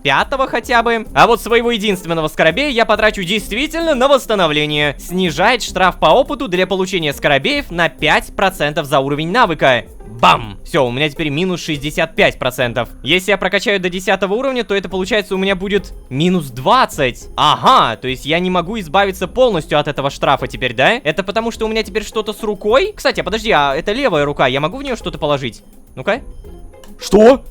5-го хотя бы. А вот своего единственного скоробея я потрачу действительно на восстановление. Снижает штраф по опыту для получения скоробеев на 5% за уровень навыка. Бам! Все, у меня теперь минус 65%. Если я прокачаю до 10 уровня, то это получается у меня будет минус 20. Ага, то есть я не могу избавиться полностью от этого штрафа теперь, да? Это потому что у меня теперь что-то с рукой? Кстати, подожди, а это левая рука, я могу в нее что-то положить? Ну-ка. Что?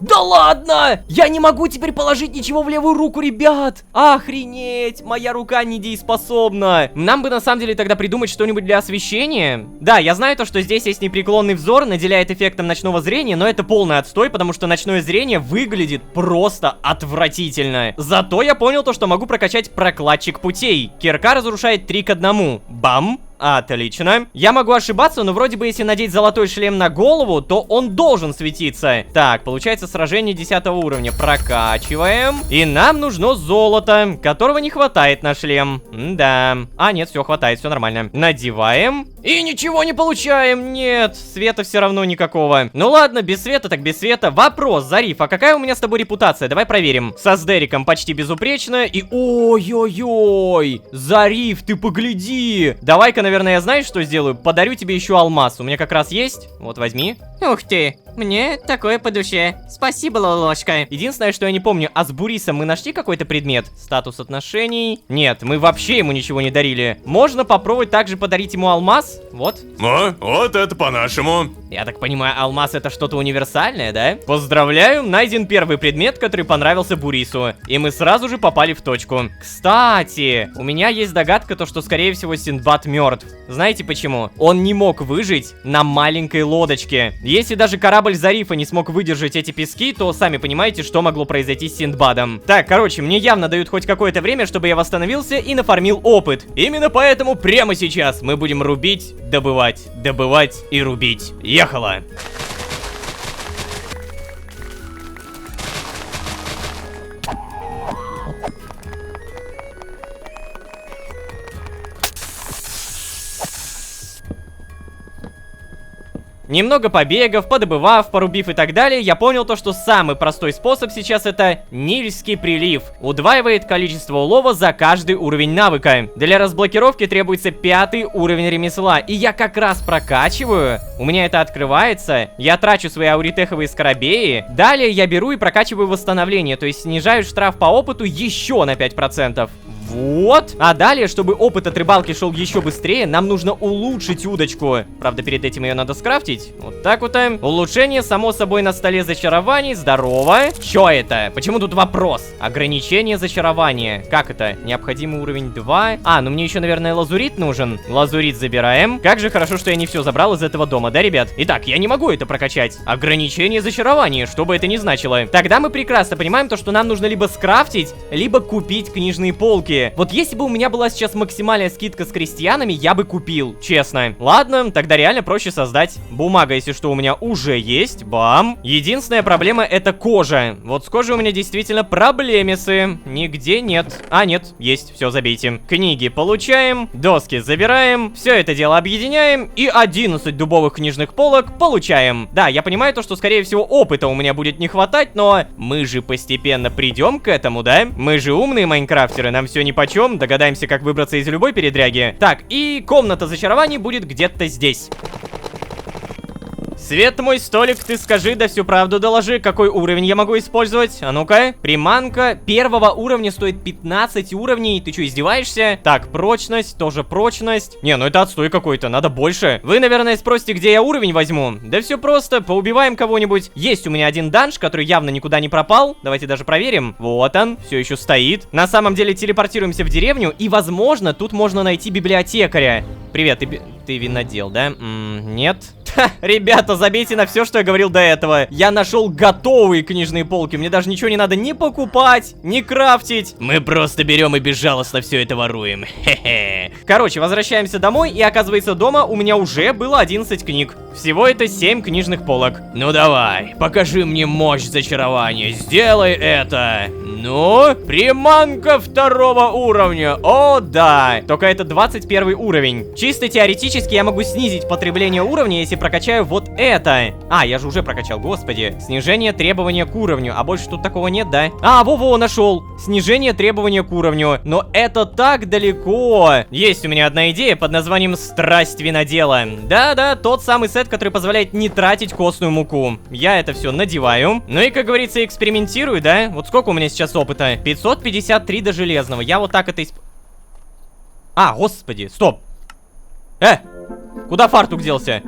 Да ладно! Я не могу теперь положить ничего в левую руку, ребят! Охренеть! Моя рука недееспособна! Нам бы на самом деле тогда придумать что-нибудь для освещения. Да, я знаю то, что здесь есть непреклонный взор, наделяет эффектом ночного зрения, но это полный отстой, потому что ночное зрение выглядит просто отвратительно. Зато я понял то, что могу прокачать прокладчик путей. Кирка разрушает 3 к 1. Бам! Отлично. Я могу ошибаться, но вроде бы если надеть золотой шлем на голову, то он должен светиться. Так, получается сражение 10 уровня. Прокачиваем. И нам нужно золото, которого не хватает на шлем. Да. А, нет, все, хватает, все нормально. Надеваем. И ничего не получаем. Нет, света все равно никакого. Ну ладно, без света так без света. Вопрос, Зариф, а какая у меня с тобой репутация? Давай проверим. Со Сдериком почти безупречно. И ой-ой-ой. Зариф, ты погляди. Давай-ка, наверное, я знаешь, что сделаю? Подарю тебе еще алмаз. У меня как раз есть. Вот, возьми. Ух ты, мне такое по душе. Спасибо, Лолошка. Единственное, что я не помню, а с Бурисом мы нашли какой-то предмет? Статус отношений? Нет, мы вообще ему ничего не дарили. Можно попробовать также подарить ему алмаз? Вот. О, вот это по-нашему. Я так понимаю, алмаз это что-то универсальное, да? Поздравляю, найден первый предмет, который понравился Бурису. И мы сразу же попали в точку. Кстати, у меня есть догадка, то, что скорее всего Синдбад мертв. Знаете почему? Он не мог выжить на маленькой лодочке. Если даже корабль Зарифа не смог выдержать эти пески, то сами понимаете, что могло произойти с Синдбадом. Так, короче, мне явно дают хоть какое-то время, чтобы я восстановился и нафармил опыт. Именно поэтому прямо сейчас мы будем рубить, добывать и рубить. Ехала! Немного побегав, подобывав, порубив и так далее, я понял то, что самый простой способ сейчас это Нильский прилив. Удваивает количество улова за каждый уровень навыка. Для разблокировки требуется 5-й уровень ремесла. И я как раз прокачиваю. У меня это открывается. Я трачу свои ауритеховые скоробеи. Далее я беру и прокачиваю восстановление. То есть снижаю штраф по опыту еще на 5%. Вот. А далее, чтобы опыт от рыбалки шел еще быстрее, нам нужно улучшить удочку. Правда, перед этим ее надо скрафтить. Вот так вот. Улучшение, само собой, на столе зачарований. Здорово. Че это? Почему тут вопрос? Ограничение зачарования. Как это? Необходимый уровень 2. А, ну мне еще, наверное, лазурит нужен. Лазурит забираем. Как же хорошо, что я не все забрал из этого дома, да, ребят? Итак, я не могу это прокачать. Ограничение зачарования, что бы это ни значило. Тогда мы прекрасно понимаем то, что нам нужно либо скрафтить, либо купить книжные полки. Вот если бы у меня была сейчас максимальная скидка с крестьянами, я бы купил, честно. Ладно, тогда реально проще создать. Бумага, если что, у меня уже есть. Бам. Единственная проблема это кожа. Вот с кожей у меня действительно проблемисы. Нигде нет. А, нет, есть, все, забейте. Книги получаем, доски забираем, все это дело объединяем и 11 дубовых книжных полок получаем. Да, я понимаю то, что скорее всего опыта у меня будет не хватать, но мы же постепенно придем к этому, да? Мы же умные майнкрафтеры, нам все нипочем, догадаемся, как выбраться из любой передряги. Так, и комната зачарований будет где-то здесь. Свет, мой столик, ты скажи, да всю правду доложи, какой уровень я могу использовать? А ну-ка. Приманка первого уровня стоит 15 уровней. Ты что, издеваешься? Так, прочность, тоже прочность. Не, ну это отстой какой-то, надо больше. Вы, наверное, спросите, где я уровень возьму? Да все просто, поубиваем кого-нибудь. Есть у меня один данж, который явно никуда не пропал. Давайте даже проверим. Вот он, все еще стоит. На самом деле телепортируемся в деревню, и, возможно, тут можно найти библиотекаря. Привет, ты винодел, да? Нет. Ха, ребята, забейте на все, что я говорил до этого. Я нашел готовые книжные полки. Мне даже ничего не надо ни покупать, ни крафтить. Мы просто берем и безжалостно все это воруем. Хе-хе. Короче, возвращаемся домой, и оказывается, дома у меня уже было 11 книг. Всего это 7 книжных полок. Ну давай, покажи мне мощь зачарования. Сделай это. Ну, Приманка второго уровня. О, да. Только это 21 уровень. Чисто теоретически я могу снизить потребление уровня, если прокачаю вот это. А, я же уже прокачал, господи. Снижение требования к уровню. А больше тут такого нет, да? А, во-во, нашел. Снижение требования к уровню. Но это так далеко. Есть у меня одна идея под названием «Страсть винодела». Да-да, тот самый сет, который позволяет не тратить костную муку. Я это все надеваю. Ну и, как говорится, экспериментирую, да? Вот сколько у меня сейчас опыта? 553 до железного. Я вот так это А, господи, стоп. Куда фартук делся?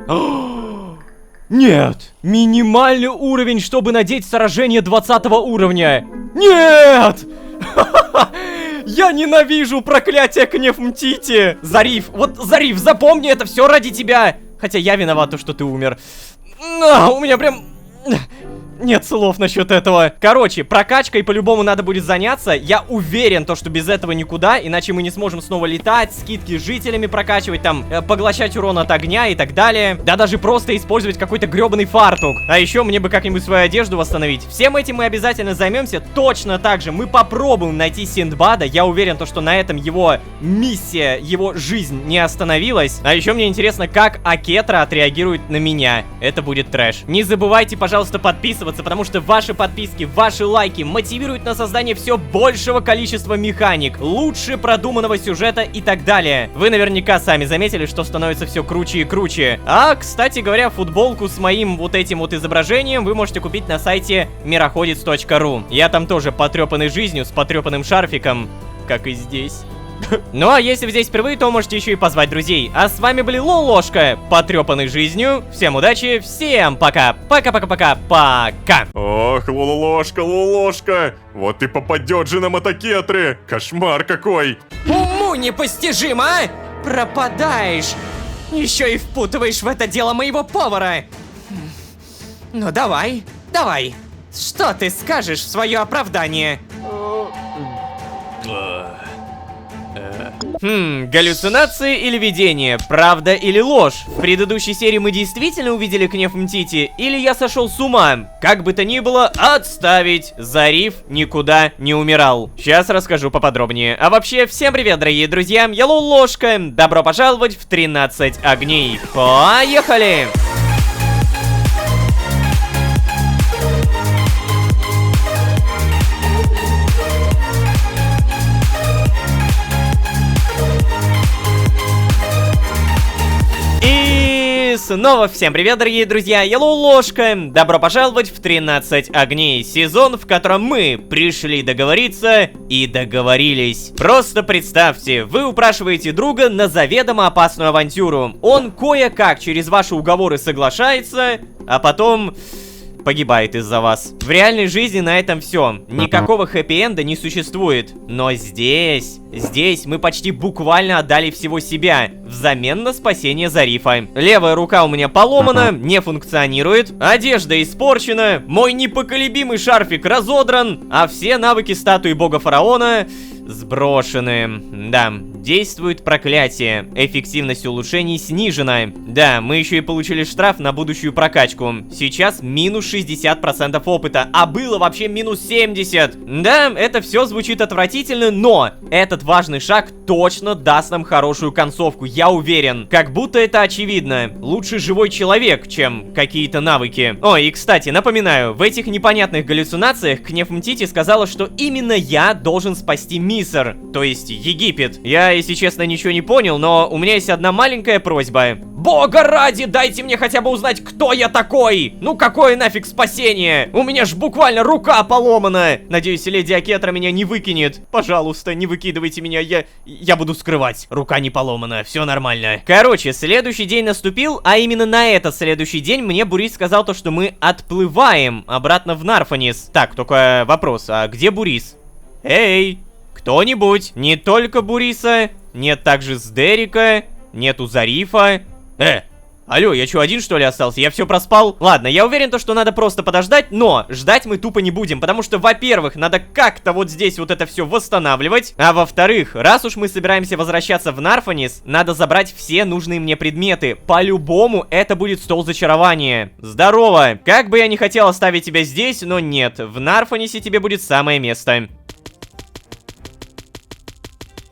Нет! Минимальный уровень, чтобы надеть сражение 20 уровня. Нет! Я ненавижу проклятие Кнефмтити. Зариф, вот Зариф, запомни это все ради тебя. Хотя я виноват, то, что ты умер. У меня прям... Нет слов насчет этого. Короче, прокачкой по-любому надо будет заняться. Я уверен, то, что без этого никуда. Иначе мы не сможем снова летать, скидки с жителями прокачивать, там, поглощать урон от огня и так далее. Да даже просто использовать какой-то гребаный фартук. А еще мне бы как-нибудь свою одежду восстановить. Всем этим мы обязательно займемся. Точно так же мы попробуем найти Синдбада. Я уверен, то, что на этом его миссия, его жизнь не остановилась. А еще мне интересно, как Акетра отреагирует на меня. Это будет трэш. Не забывайте, пожалуйста, подписываться, потому что ваши подписки, ваши лайки мотивируют на создание все большего количества механик, лучше продуманного сюжета и так далее. Вы наверняка сами заметили, что становится все круче и круче. А, кстати говоря, футболку с моим вот этим вот изображением вы можете купить на сайте мироходец.ру. Я там тоже потрепанный жизнью, с потрепанным шарфиком, как и здесь. Ну а если вы здесь впервые, то можете еще и позвать друзей. А с вами были Лолошка, потрепанный жизнью. Всем удачи, всем пока. Пока-пока-пока-пока. Ох, Лолошка, вот и попадет же нам от Акетры. Кошмар какой. Уму непостижимо, а? Пропадаешь. Еще и впутываешь в это дело моего повара. Ну давай. Что ты скажешь в свое оправдание? Галлюцинации или видение? Правда или ложь? В предыдущей серии мы действительно увидели Кнефмтити? Или я сошел с ума? Как бы то ни было, отставить. Зариф никуда не умирал. Сейчас расскажу поподробнее. А вообще, всем привет, дорогие друзья. Я Лолошка. Добро пожаловать в 13 огней. Поехали! Снова всем привет, дорогие друзья, я Лолошка. Добро пожаловать в 13 огней. Сезон, в котором мы пришли договориться и договорились. Просто представьте, вы упрашиваете друга на заведомо опасную авантюру. Он кое-как через ваши уговоры соглашается, а потом... погибает из-за вас. В реальной жизни на этом все. Никакого хэппи-энда не существует. Но здесь мы почти буквально отдали всего себя взамен на спасение Зарифа. Левая рука у меня поломана, не функционирует, одежда испорчена, мой непоколебимый шарфик разодран, а все навыки статуи бога фараона сброшены. Да, действует проклятие. Эффективность улучшений снижена. Да, мы еще и получили штраф на будущую прокачку. Сейчас минус 60% опыта, а было вообще минус 70. Да, это все звучит отвратительно, но этот важный шаг точно даст нам хорошую концовку, я уверен. Как будто это очевидно. Лучше живой человек, чем какие-то навыки. О, и кстати, напоминаю, в этих непонятных галлюцинациях Кнефмтити сказала, что именно я должен спасти Миср, то есть Египет. Я если честно, ничего не понял, но у меня есть одна маленькая просьба. Бога ради, дайте мне хотя бы узнать, кто я такой! Ну какое нафиг спасение? У меня ж буквально рука поломана! Надеюсь, леди Акетра меня не выкинет. Пожалуйста, не выкидывайте меня, я буду скрывать. Рука не поломана, все нормально. Короче, следующий день наступил, а именно на этот следующий день мне Бурис сказал то, что мы отплываем обратно в Нарфанис. Так, только вопрос, а где Бурис? Эй, кто-нибудь? Не только Буриса, нет также с Дерека, нету Зарифа. Алло, я что, один что ли остался? Я все проспал? Ладно, я уверен, то, что надо просто подождать, но ждать мы тупо не будем, потому что, во-первых, надо как-то вот здесь вот это все восстанавливать, а во-вторых, раз уж мы собираемся возвращаться в Нарфанис, надо забрать все нужные мне предметы. По-любому это будет стол зачарования. Здорово! Как бы я не хотел оставить тебя здесь, но нет, в Нарфанисе тебе будет самое место.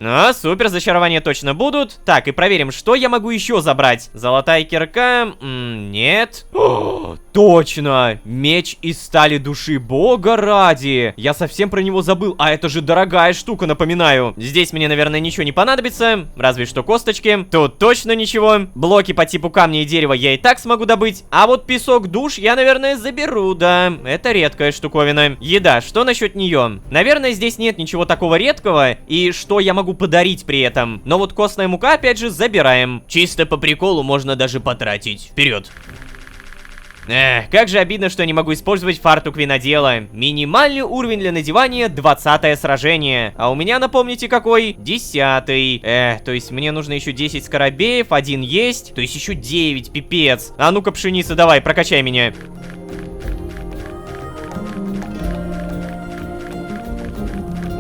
А, супер, зачарования точно будут. Так, и проверим, что я могу еще забрать. Золотая кирка, нет. О, точно, меч из стали души, бога ради. Я совсем про него забыл, а это же дорогая штука, напоминаю. Здесь мне, наверное, ничего не понадобится, разве что косточки. Тут точно ничего. Блоки по типу камня и дерева я и так смогу добыть. А вот песок душ я, наверное, заберу, да. Это редкая штуковина. Еда, что насчет нее? Наверное, здесь нет ничего такого редкого. И что я могу подарить при этом. Но вот костная мука, опять же, забираем. Чисто по приколу можно даже потратить. Вперед. Как же обидно, что я не могу использовать фартук винодела. Минимальный уровень для надевания 20-е сражение. А у меня, напомните, какой? 10-й. То есть мне нужно еще 10 скоробеев, один есть. То есть еще 9, пипец. А ну-ка, пшеница, давай, прокачай меня.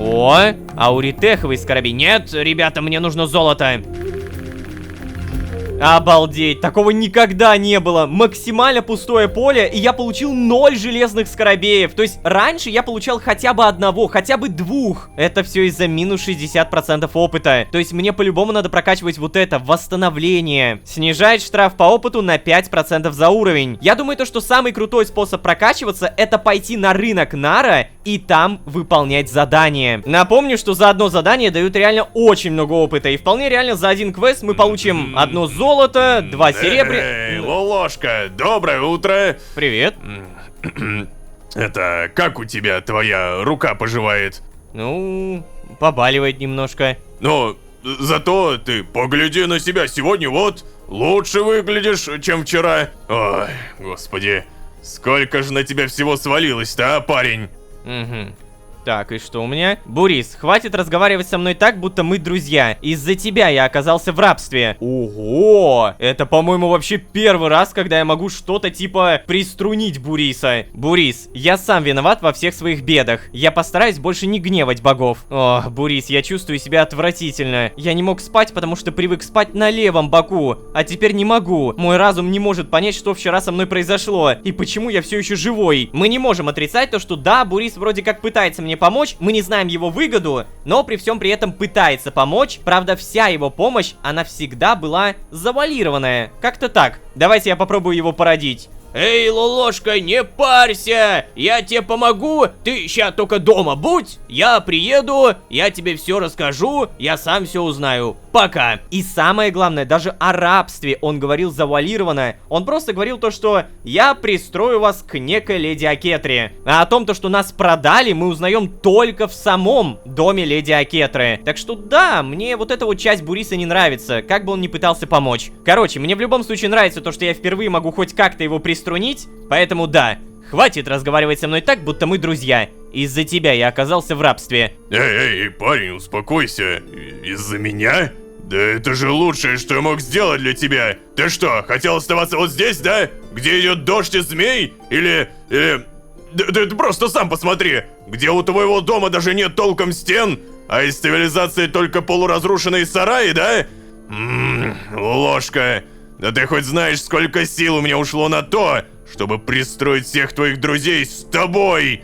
О, ауритеховый скоробей. Нет, ребята, мне нужно золото. Обалдеть, такого никогда не было. Максимально пустое поле, и я получил 0 железных скоробеев. То есть раньше я получал хотя бы одного, хотя бы двух. Это все из-за минус 60% опыта. То есть мне по-любому надо прокачивать вот это, восстановление. Снижает штраф по опыту на 5% за уровень. Я думаю, то, что самый крутой способ прокачиваться, это пойти на рынок Нара и там выполнять задания. Напомню, что за одно задание дают реально очень много опыта. И вполне реально за один квест мы получим одно золото, 2 серебряных. Эй, Лолошка, доброе утро. Привет. Это, как у тебя твоя рука поживает? Ну, побаливает немножко. Но зато ты погляди на себя сегодня, вот, лучше выглядишь, чем вчера. Ой, господи, сколько же на тебя всего свалилось-то, а, парень? Угу. Так, и что у меня? Бурис, хватит разговаривать со мной так, будто мы друзья. Из-за тебя я оказался в рабстве. Ого! Это, по-моему, вообще первый раз, когда я могу что-то типа приструнить Буриса. Бурис, я сам виноват во всех своих бедах. Я постараюсь больше не гневать богов. Ох, Бурис, я чувствую себя отвратительно. Я не мог спать, потому что привык спать на левом боку. А теперь не могу. Мой разум не может понять, что вчера со мной произошло. И почему я все еще живой. Мы не можем отрицать то, что да, Бурис вроде как пытается мне помочь, мы не знаем его выгоду, но при всем при этом пытается помочь. Правда, вся его помощь, она всегда была завуалированная. Как-то так. Давайте я попробую его породить. Эй, Лолошка, не парься, я тебе помогу, ты ща только дома будь, я приеду, я тебе все расскажу, я сам все узнаю. Пока. И самое главное, даже о рабстве он говорил завуалированно. Он просто говорил то, что я пристрою вас к некой леди Акетре. А о том, то, что нас продали, мы узнаем только в самом доме леди Акетры. Так что да, мне вот эта вот часть Буриса не нравится, как бы он ни пытался помочь. Короче, мне в любом случае нравится то, что я впервые могу хоть как-то его приструнить. Поэтому да, хватит разговаривать со мной так, будто мы друзья. Из-за тебя я оказался в рабстве. Эй, парень, успокойся. Из-за меня? Да это же лучшее, что я мог сделать для тебя. Ты что, хотел оставаться вот здесь, да? Где идет дождь и змей? Или... Да ты просто сам посмотри. Где у твоего дома даже нет толком стен, а из цивилизации только полуразрушенные сараи, да? Ложка. Да ты хоть знаешь, сколько сил у меня ушло на то, чтобы пристроить всех твоих друзей с тобой?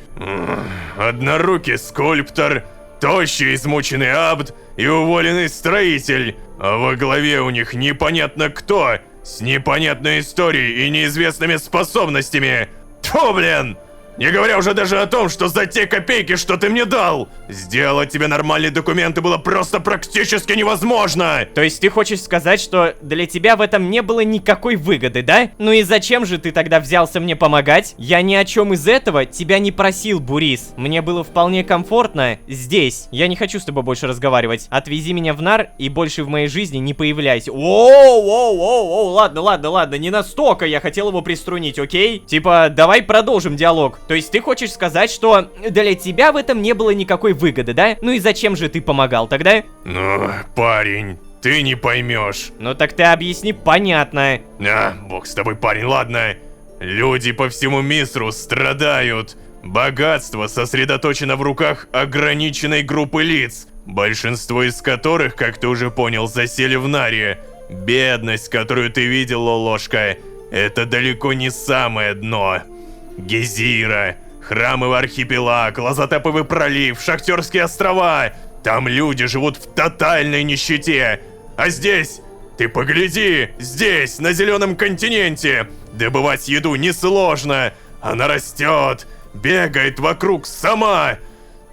Однорукий скульптор, тощий измученный абд и уволенный строитель. А во главе у них непонятно кто, с непонятной историей и неизвестными способностями. Тьфу, блин! Не говоря уже даже о том, что за те копейки, что ты мне дал, сделать тебе нормальные документы было просто практически невозможно. То есть ты хочешь сказать, что для тебя в этом не было никакой выгоды, да? Ну и зачем же ты тогда взялся мне помогать? Я ни о чем из этого тебя не просил, Бурис. Мне было вполне комфортно здесь. Я не хочу с тобой больше разговаривать. Отвези меня в нар и больше в моей жизни не появляйся. Воу, ладно, не настолько я хотел его приструнить, окей? Типа, давай продолжим диалог. То есть ты хочешь сказать, что для тебя в этом не было никакой выгоды, да? Ну и зачем же ты помогал тогда? Ну, парень, ты не поймешь. Ну так ты объясни понятно. Бог с тобой, парень, ладно. Люди по всему Мисру страдают. Богатство сосредоточено в руках ограниченной группы лиц, большинство из которых, как ты уже понял, засели в Наре. Бедность, которую ты видел, Лолошка, это далеко не самое дно. Гезира, Храмовый архипелаг, Лазатеповый пролив, Шахтерские острова. Там люди живут в тотальной нищете. А здесь, ты погляди, здесь, на Зеленом континенте, добывать еду несложно. Она растет, бегает вокруг сама.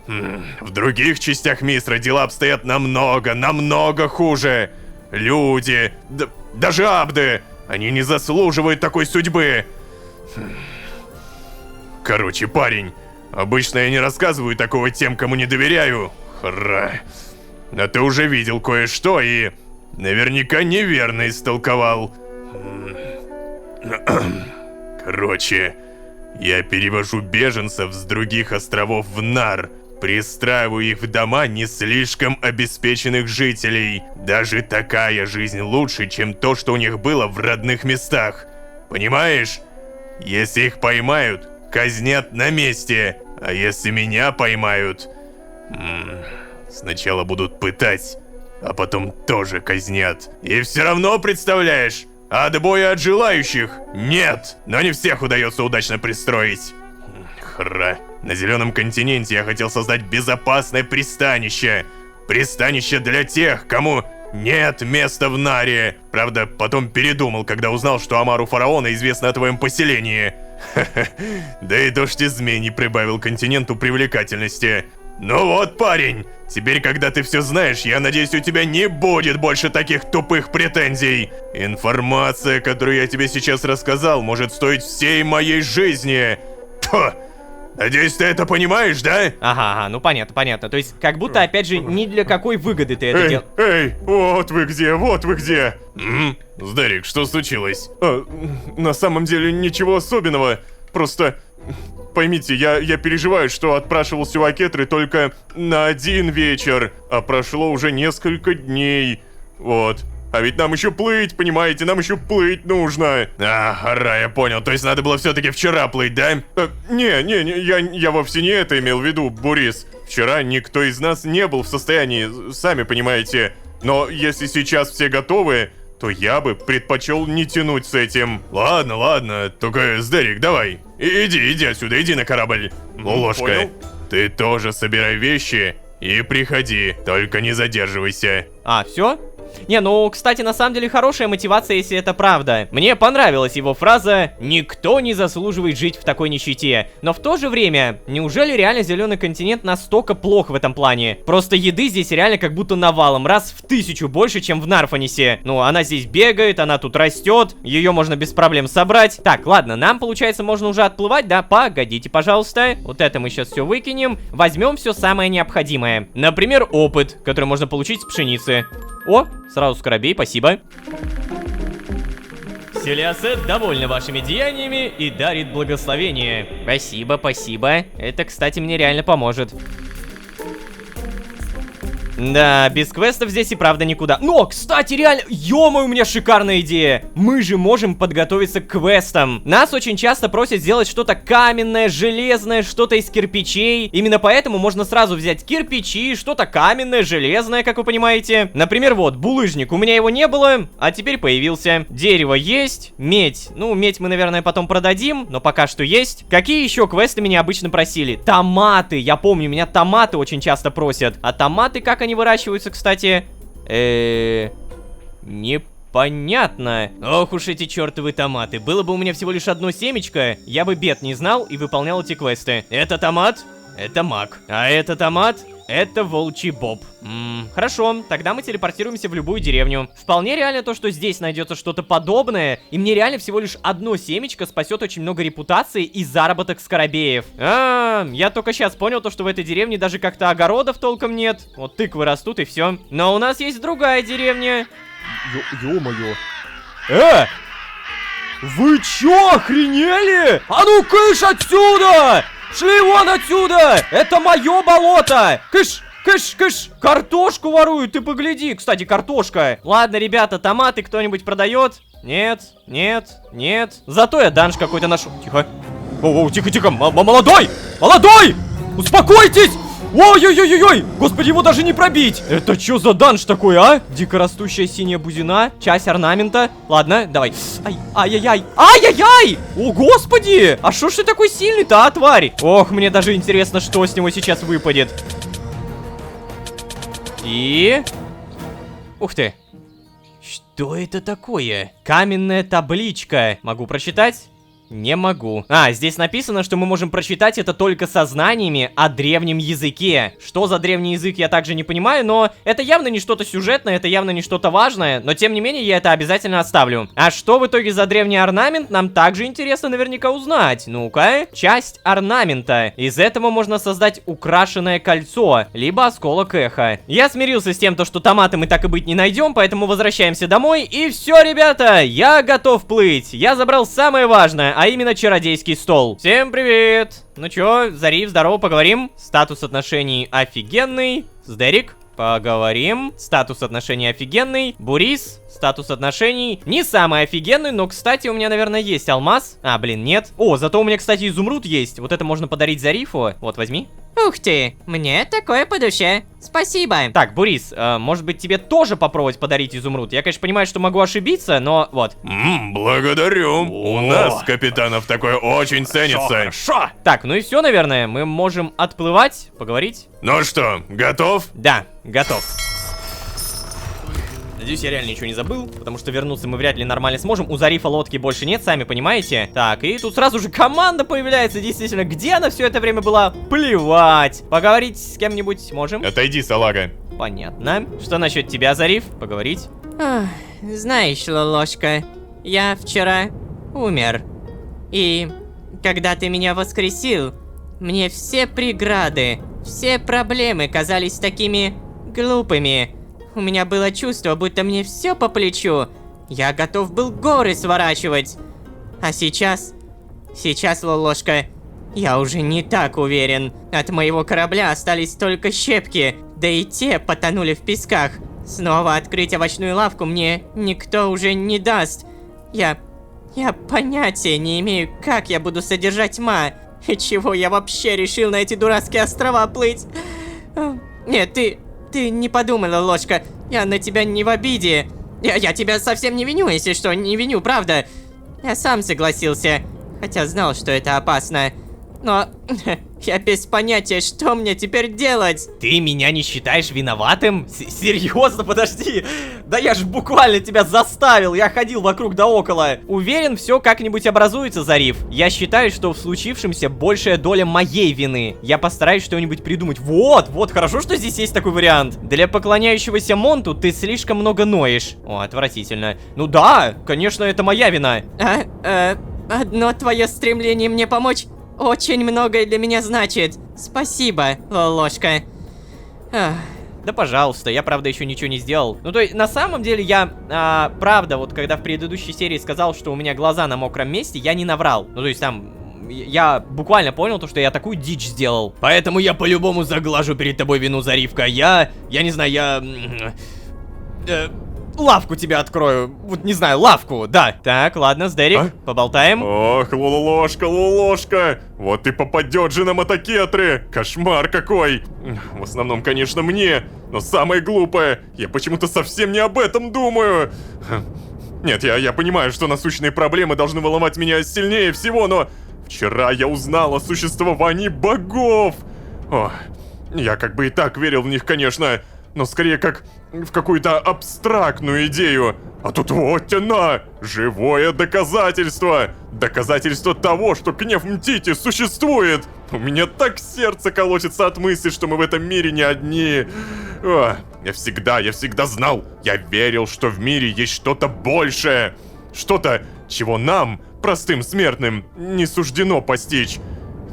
В других частях Мисра дела обстоят намного хуже. Люди, даже абды, они не заслуживают такой судьбы. Короче, парень, обычно я не рассказываю такого тем, кому не доверяю. Но ты уже видел кое-что и наверняка неверно истолковал. Короче, я перевожу беженцев с других островов в Нар, пристраиваю их в дома не слишком обеспеченных жителей. Даже такая жизнь лучше, чем то, что у них было в родных местах. Понимаешь? Если их поймают, казнят на месте. А если меня поймают, сначала будут пытать, а потом тоже казнят. И все равно, представляешь, отбоя от желающих нет. Но не всех удается удачно пристроить. На Зеленом континенте я хотел создать безопасное пристанище. Пристанище для тех, кому нет места в Наре. Правда, потом передумал, когда узнал, что Амару Фараона известно о твоем поселении. Да и дождь из змей не прибавил континенту привлекательности. Ну вот, парень, теперь, когда ты все знаешь, я надеюсь, у тебя не будет больше таких тупых претензий. Информация, которую я тебе сейчас рассказал, может стоить всей моей жизни. Фу. Надеюсь, ты это понимаешь, да? Ага, ну понятно. То есть, как будто, опять же, ни для какой выгоды ты это делал. Эй, вот вы где. Здарик, что случилось? На самом деле ничего особенного. Просто поймите, я переживаю, что отпрашивался у Акетры только на 1 вечер, а прошло уже несколько дней. Вот. А ведь нам еще плыть, понимаете, нам еще плыть нужно. Я понял, то есть надо было все-таки вчера плыть, да? Не, я вовсе не это имел в виду, Бурис. Вчера никто из нас не был в состоянии, сами понимаете. Но если сейчас все готовы, то я бы предпочел не тянуть с этим. Ладно, только, Здарик, давай. Иди отсюда, иди на корабль. Лолошка, понял. ты тоже собирай вещи и приходи, только не задерживайся. Все? Не, ну, кстати, на самом деле хорошая мотивация, если это правда. Мне понравилась его фраза «Никто не заслуживает жить в такой нищете». Но в то же время, неужели реально Зеленый континент настолько плох в этом плане? Просто еды здесь реально как будто навалом, раз в 1000 больше, чем в Нарфонисе. Ну, она здесь бегает, она тут растет, ее можно без проблем собрать. Так, ладно, нам, получается, можно уже отплывать, да? Погодите, пожалуйста. Вот это мы сейчас все выкинем. Возьмем все самое необходимое. Например, опыт, который можно получить с пшеницы. О, сразу скоробей, спасибо. Селиасет довольна вашими деяниями и дарит благословение. Спасибо. Это, кстати, мне реально поможет. Да, без квестов здесь и правда никуда. Но, кстати, реально, ё-моё, у меня шикарная идея. Мы же можем подготовиться к квестам. Нас очень часто просят сделать что-то каменное, железное, что-то из кирпичей. Именно поэтому можно сразу взять кирпичи, что-то каменное, железное, как вы понимаете. Например, вот, булыжник. У меня его не было, а теперь появился. Дерево есть, медь. Ну, медь мы, наверное, потом продадим, но пока что есть. Какие еще квесты меня обычно просили? Томаты. Я помню, меня томаты очень часто просят. А томаты, как они выращиваются, кстати? Не понятно. Ох уж эти чертовы томаты. Было бы у меня всего лишь одно семечко, я бы бед не знал и выполнял эти квесты. Это томат, это маг. А это томат, это волчий боб. Хорошо, тогда мы телепортируемся в любую деревню. Вполне реально то, что здесь найдется что-то подобное, и мне реально всего лишь одно семечко спасет очень много репутации и заработок скоробеев. Я только сейчас понял то, что в этой деревне даже как-то огородов толком нет. Вот тыквы растут и все. Но у нас есть другая деревня. Ё-моё. Вы чё, охренели? А ну кыш отсюда! Шли вон отсюда! Это мое болото! Кыш! Кыш, кыш! Картошку воруют, ты погляди! Кстати, картошка! Ладно, ребята, томаты кто-нибудь продает? Нет, нет, нет. Зато я данж какой-то нашел. Тихо. Оу, тихо, тихо! Молодой! Молодой! Успокойтесь! Ой-ой-ой-ой! Господи, его даже не пробить! Это что за данж такой, а? Дикорастущая синяя бузина, часть орнамента. Ладно, давай. Ай-яй-яй! Ай-яй-яй! О, господи! А шо ж ты такой сильный-то, а, тварь? Ох, мне даже интересно, что с него сейчас выпадет. И... Ух ты! Что это такое? Каменная табличка. Могу прочитать? Не могу. Здесь написано, что мы можем прочитать это только со знаниями о древнем языке. Что за древний язык, я также не понимаю, но это явно не что-то сюжетное, это явно не что-то важное, но тем не менее я это обязательно оставлю. А что в итоге за древний орнамент, нам также интересно наверняка узнать. Ну-ка, часть орнамента. Из этого можно создать украшенное кольцо, либо осколок эха. Я смирился с тем, что томаты мы так и быть не найдем, поэтому возвращаемся домой. И все, ребята, я готов плыть. Я забрал самое важное, а именно чародейский стол. Всем привет! Ну чё, Зариф, здорово, поговорим. Статус отношений офигенный. Сдерик, поговорим. Статус отношений офигенный. Бурис, статус отношений не самый офигенный, но, кстати, у меня, наверное, есть алмаз. Блин, нет. О, зато у меня, кстати, изумруд есть. Вот это можно подарить Зарифу. Вот, возьми. Ух ты, мне такое по душе. Спасибо. Так, Бурис, может быть, тебе тоже попробовать подарить изумруд? Я, конечно, понимаю, что могу ошибиться, но вот. Благодарю. У нас, капитанов, такое очень ценится. Хорошо. Так, ну и все, наверное. Мы можем отплывать, поговорить. Ну что, готов? Да, готов. Надеюсь, я реально ничего не забыл, потому что вернуться мы вряд ли нормально сможем. У Зарифа лодки больше нет, сами понимаете. Так, и тут сразу же команда появляется, действительно. Где она все это время была? Плевать. Поговорить с кем-нибудь можем? Отойди, салага. Понятно. Что насчет тебя, Зариф? Поговорить? Знаешь, Лолошка, я вчера умер. И когда ты меня воскресил, мне все преграды, все проблемы казались такими глупыми. У меня было чувство, будто мне все по плечу. Я готов был горы сворачивать. А сейчас, Лолошка, я уже не так уверен. От моего корабля остались только щепки, да и те потонули в песках. Снова открыть овощную лавку мне никто уже не даст. Я понятия не имею, как я буду содержать Ма. И чего я вообще решил на эти дурацкие острова плыть? Нет, ты не подумай, Лолошка, я на тебя не в обиде. Я тебя совсем не виню, если что, не виню, правда. Я сам согласился, хотя знал, что это опасно. Но я без понятия, что мне теперь делать. Ты меня не считаешь виноватым? Серьезно, подожди. Да я ж буквально тебя заставил, я ходил вокруг да около. Уверен, все как-нибудь образуется, Зариф. Я считаю, что в случившемся большая доля моей вины. Я постараюсь что-нибудь придумать. Вот, хорошо, что здесь есть такой вариант. Для поклоняющегося Монту ты слишком много ноешь. О, отвратительно. Ну да, конечно, это моя вина. Одно твое стремление мне помочь очень многое для меня значит. Спасибо, Лолошка. Да пожалуйста, я правда еще ничего не сделал. Ну то есть, на самом деле я, правда, вот когда в предыдущей серии сказал, что у меня глаза на мокром месте, я не наврал. Ну то есть там, я буквально понял то, что я такую дичь сделал. Поэтому я по-любому заглажу перед тобой вину, Зарифка. Я не знаю, лавку тебе открою. Вот не знаю, лавку, да. Так, ладно, Сдерик, поболтаем. Ох, Лолошка, вот и попадет же на мотокетры. Кошмар какой. В основном, конечно, мне, но самое глупое, я почему-то совсем не об этом думаю. Нет, я понимаю, что насущные проблемы должны волновать меня сильнее всего, но вчера я узнал о существовании богов. Ох, я как бы и так верил в них, конечно, но скорее как в какую-то абстрактную идею. А тут вот она! Живое доказательство! Доказательство того, что гнев Мтити существует! У меня так сердце колотится от мысли, что мы в этом мире не одни. Я всегда знал, я верил, что в мире есть что-то большее. Что-то, чего нам, простым смертным, не суждено постичь.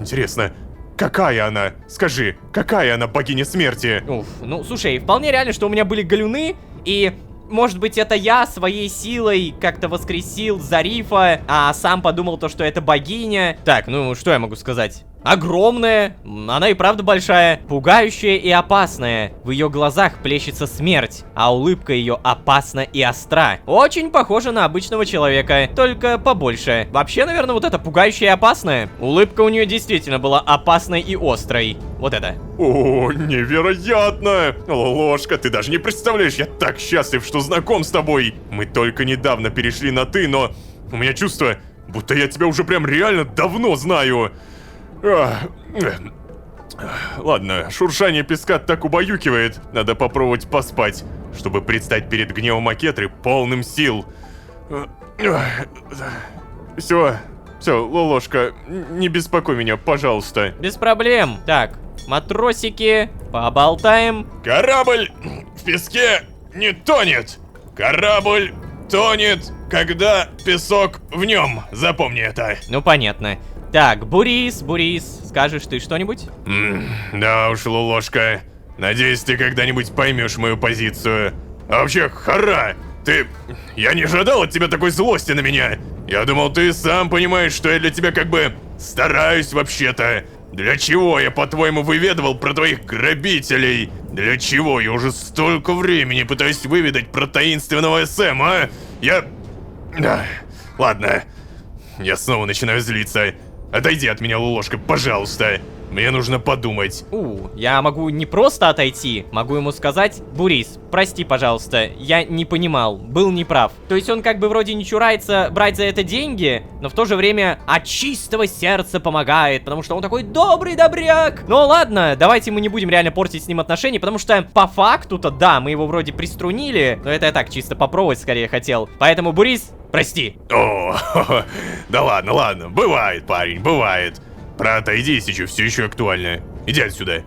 Интересно, какая она? Скажи, какая она богиня смерти? Уф, ну слушай, вполне реально, что у меня были галюны, и может быть это я своей силой как-то воскресил Зарифа, а сам подумал то, что это богиня. Так, ну что я могу сказать? Огромная, она и правда большая, пугающая и опасная. В ее глазах плещется смерть, а улыбка ее опасна и остра. Очень похожа на обычного человека, только побольше. Вообще, наверное, вот это пугающая и опасная. Улыбка у нее действительно была опасной и острой. Вот это. О, невероятно! Ложка, ты даже не представляешь, я так счастлив, что знаком с тобой. Мы только недавно перешли на «ты», но у меня чувство, будто я тебя уже прям реально давно знаю. Ладно, шуршание песка так убаюкивает. Надо попробовать поспать, чтобы предстать перед гневом Акетры полным сил. Все, Лолошка, не беспокой меня, пожалуйста. Без проблем. Так, матросики, поболтаем. Корабль в песке не тонет. Корабль тонет, когда песок в нем. Запомни это. Ну, понятно. Так, Бурис, скажешь ты что-нибудь? Да уж, Лолошка. Надеюсь, ты когда-нибудь поймешь мою позицию. А вообще, Хара, я не ожидал от тебя такой злости на меня. Я думал, ты сам понимаешь, что я для тебя как бы стараюсь вообще-то. Для чего я, по-твоему, выведывал про твоих грабителей? Для чего я уже столько времени пытаюсь выведать про таинственного СМ, а? Ладно. Я снова начинаю злиться. Отойди от меня, Лолошка, пожалуйста. Мне нужно подумать. Я могу не просто отойти, могу ему сказать: Бурис, прости, пожалуйста, я не понимал, был неправ. То есть он как бы вроде не чурается брать за это деньги, но в то же время от чистого сердца помогает, потому что он такой добрый добряк. Ну ладно, давайте мы не будем реально портить с ним отношения, потому что по факту-то да, мы его вроде приструнили, но это я так чисто попробовать скорее хотел. Поэтому, Бурис, прости. О, да ладно, бывает, парень, бывает. Про отойди, сейчас все еще актуально. Иди отсюда.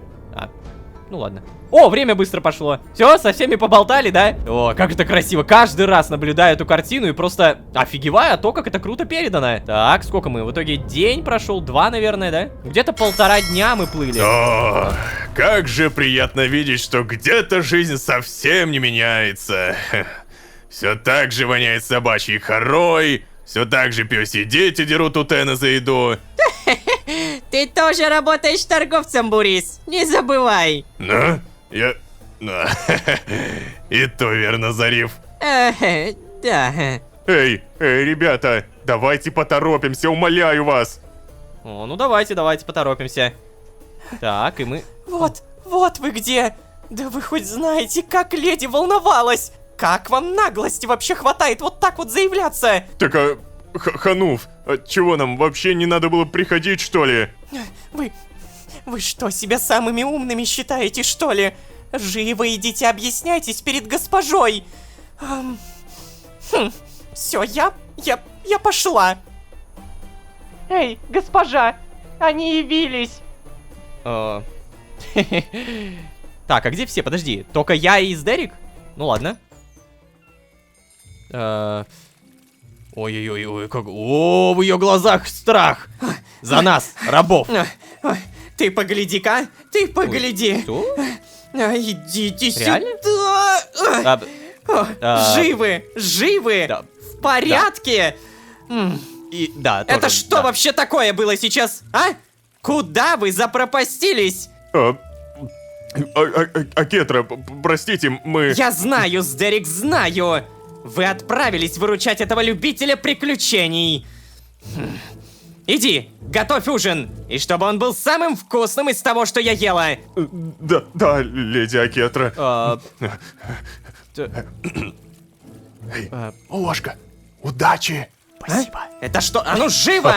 Ну ладно. О, время быстро пошло. Все, со всеми поболтали, да? О, как это красиво. Каждый раз наблюдаю эту картину и просто офигеваю то, как это круто передано. Так, сколько мы? В итоге день прошел, 2, наверное, да? Где-то 1,5 дня мы плыли. О, как же приятно видеть, что где-то жизнь совсем не меняется. Все так же воняет собачьей хорой, все так же пёси дети дерут у Тена за еду. Ты тоже работаешь торговцем, Бурис, не забывай. Ну, и то верно, Зариф. Да. Эй, ребята, давайте поторопимся, умоляю вас. О, ну давайте поторопимся. Так, и мы... Вот вы где. Да вы хоть знаете, как леди волновалась. Как вам наглости вообще хватает вот так вот заявляться? Так, Хануф, чего нам, вообще не надо было приходить, что ли? Вы что, себя самыми умными считаете, что ли? Живо идите объясняйтесь перед госпожой. Все, я пошла. Эй, госпожа, они явились. Так, а где все? Подожди, только я и Дерек? Ну ладно. Ой-ой-ой, как... О, в ее глазах страх! За нас, рабов! Ты погляди-ка, ты погляди! Что? Идите Реально? сюда! Живы! Да. В порядке! И, да, Это тоже, что да. вообще такое было сейчас, а? Куда вы запропастились? Акетра, простите, мы... Я знаю, Сдерик, знаю! Вы отправились выручать этого любителя приключений. Иди, готовь ужин, и чтобы он был самым вкусным из того, что я ела. Да, леди Акетра. Эй, Ложка, удачи. Спасибо. Это что? А ну живо!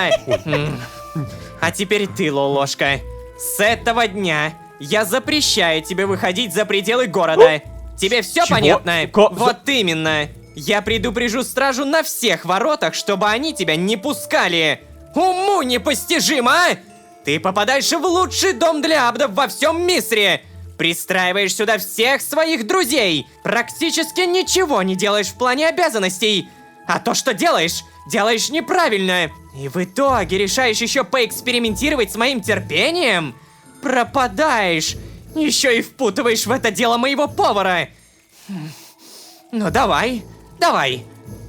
А теперь ты, Лолошка. С этого дня я запрещаю тебе выходить за пределы города. Тебе все Чего? понятно? Вот именно. Я предупрежу стражу на всех воротах, чтобы они тебя не пускали. Уму непостижимо, а? Ты попадаешь в лучший дом для абдов во всем Мисре. Пристраиваешь сюда всех своих друзей. Практически ничего не делаешь в плане обязанностей. А то, что делаешь, делаешь неправильно. И в итоге решаешь еще поэкспериментировать с моим терпением? Пропадаешь. Еще и впутываешь в это дело моего повара. Ну давай, давай.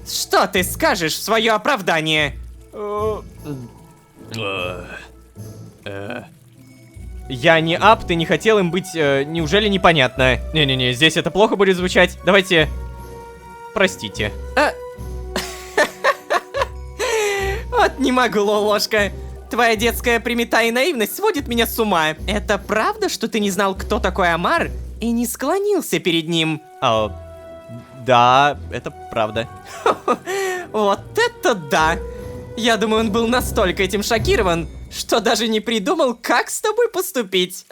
Что ты скажешь в свое оправдание? Я не апт и не хотел им быть, неужели непонятно? Не-не-не, здесь это плохо будет звучать. Давайте... Простите. Вот не могу, ложка. Твоя детская прямота и наивность сводит меня с ума. Это правда, что ты не знал, кто такой Амар, и не склонился перед ним? Да, это правда. Вот это да! Я думаю, он был настолько этим шокирован, что даже не придумал, как с тобой поступить.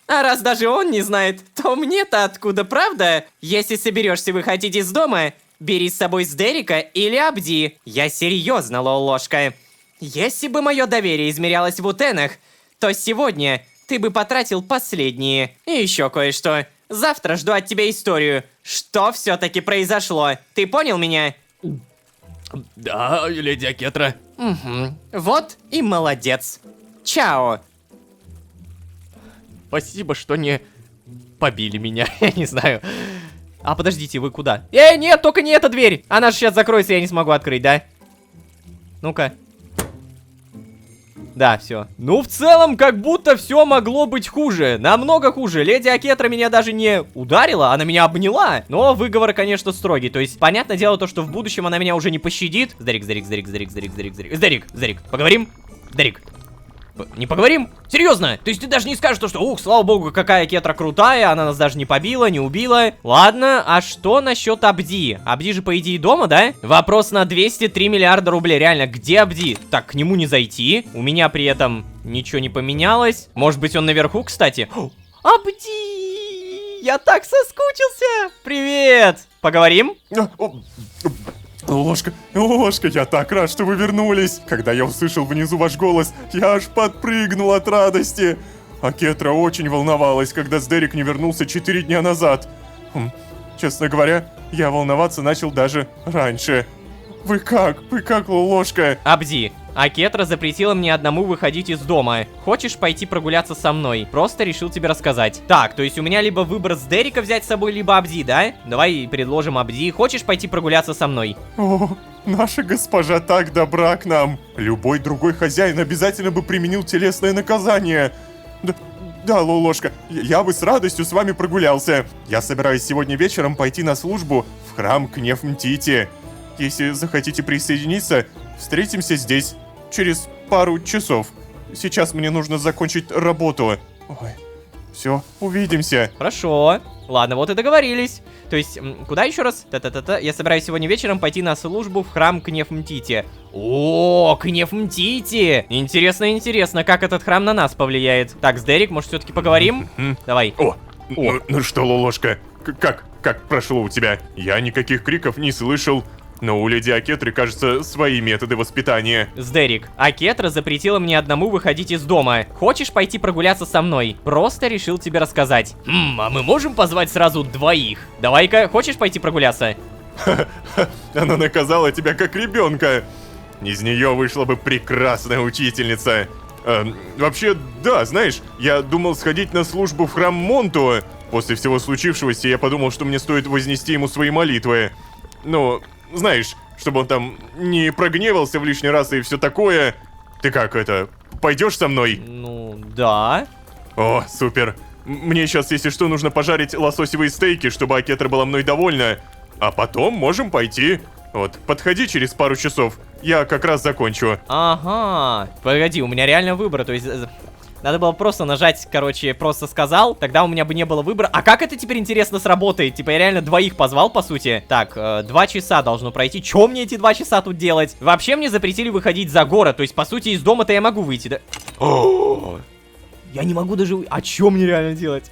А раз даже он не знает, то мне-то откуда, правда? Если соберешься выходить из дома, бери с собой Сдерика или Абди. Я серьезно, лол-ложка. Если бы мое доверие измерялось в утенах, то сегодня ты бы потратил последние. И еще кое-что. Завтра жду от тебя историю. Что все-таки произошло? Ты понял меня? Да, леди Акетра. Угу. Вот и молодец. Чао. Спасибо, что не побили меня, я не знаю. А подождите, вы куда? Нет, только не эта дверь! Она же сейчас закроется, я не смогу открыть, да? Ну-ка. Да, все. Ну, в целом, как будто все могло быть хуже. Намного хуже. Леди Акетра меня даже не ударила, она меня обняла. Но выговор, конечно, строгий. То есть, понятное дело, то, что в будущем она меня уже не пощадит. Сдерик, поговорим? Сдерик. Не поговорим? Серьезно? То есть ты даже не скажешь то, что ух, слава богу, какая Кетра крутая, она нас даже не побила, не убила. Ладно, а что насчет Абди? Абди же по идее дома, да? Вопрос на 203 миллиарда рублей, реально, где Абди? Так, к нему не зайти, у меня при этом ничего не поменялось. Может быть он наверху, кстати? Абди! Я так соскучился! Привет! Поговорим? Ложка, я так рад, что вы вернулись. Когда я услышал внизу ваш голос, я аж подпрыгнул от радости. А Кетра очень волновалась, когда Сдерик не вернулся 4 дня назад. Честно говоря, я волноваться начал даже раньше. Вы как, ложка? Абди, а Кетра запретила мне одному выходить из дома. Хочешь пойти прогуляться со мной? Просто решил тебе рассказать. Так, то есть у меня либо выбор Сдерика взять с собой, либо Абди, да? Давай предложим Абди. Хочешь пойти прогуляться со мной? О, наша госпожа так добра к нам. Любой другой хозяин обязательно бы применил телесное наказание. Да, ложка, я бы с радостью с вами прогулялся. Я собираюсь сегодня вечером пойти на службу в храм Кнефмтити. Если захотите присоединиться, встретимся здесь через пару часов. Сейчас мне нужно закончить работу. Ой, все, увидимся. Хорошо. Ладно, вот и договорились. То есть, куда еще раз? Я собираюсь сегодня вечером пойти на службу в храм Кнефмтити. О, Кнефмтити! Интересно, как этот храм на нас повлияет. Так, Сдерик, может, все-таки поговорим? Давай. Ну что, ложка, как прошло у тебя? Я никаких криков не слышал. Но у леди Акетры, кажется, свои методы воспитания. Сдерик, Акетра запретила мне одному выходить из дома. Хочешь пойти прогуляться со мной? Просто решил тебе рассказать. А мы можем позвать сразу двоих? Давай-ка, хочешь пойти прогуляться? Она наказала тебя как ребенка. Из нее вышла бы прекрасная учительница. Вообще, да, знаешь, я думал сходить на службу в храм Монту. После всего случившегося я подумал, что мне стоит вознести ему свои молитвы. Но... знаешь, чтобы он там не прогневался в лишний раз и все такое. Ты как, пойдешь со мной? Ну, да. О, супер. Мне сейчас, если что, нужно пожарить лососевые стейки, чтобы Акетра была мной довольна. А потом можем пойти. Вот, подходи через пару часов. Я как раз закончу. Ага. Погоди, у меня реально выбор, то есть... Надо было просто нажать, короче, просто сказал, тогда у меня бы не было выбора. А как это теперь, интересно, сработает? Типа я реально двоих позвал, по сути. Так, 2 часа должно пройти. Чё мне эти 2 часа тут делать? Вообще мне запретили выходить за город, то есть, по сути, из дома-то я могу выйти, да? Я не могу даже... А что мне реально делать?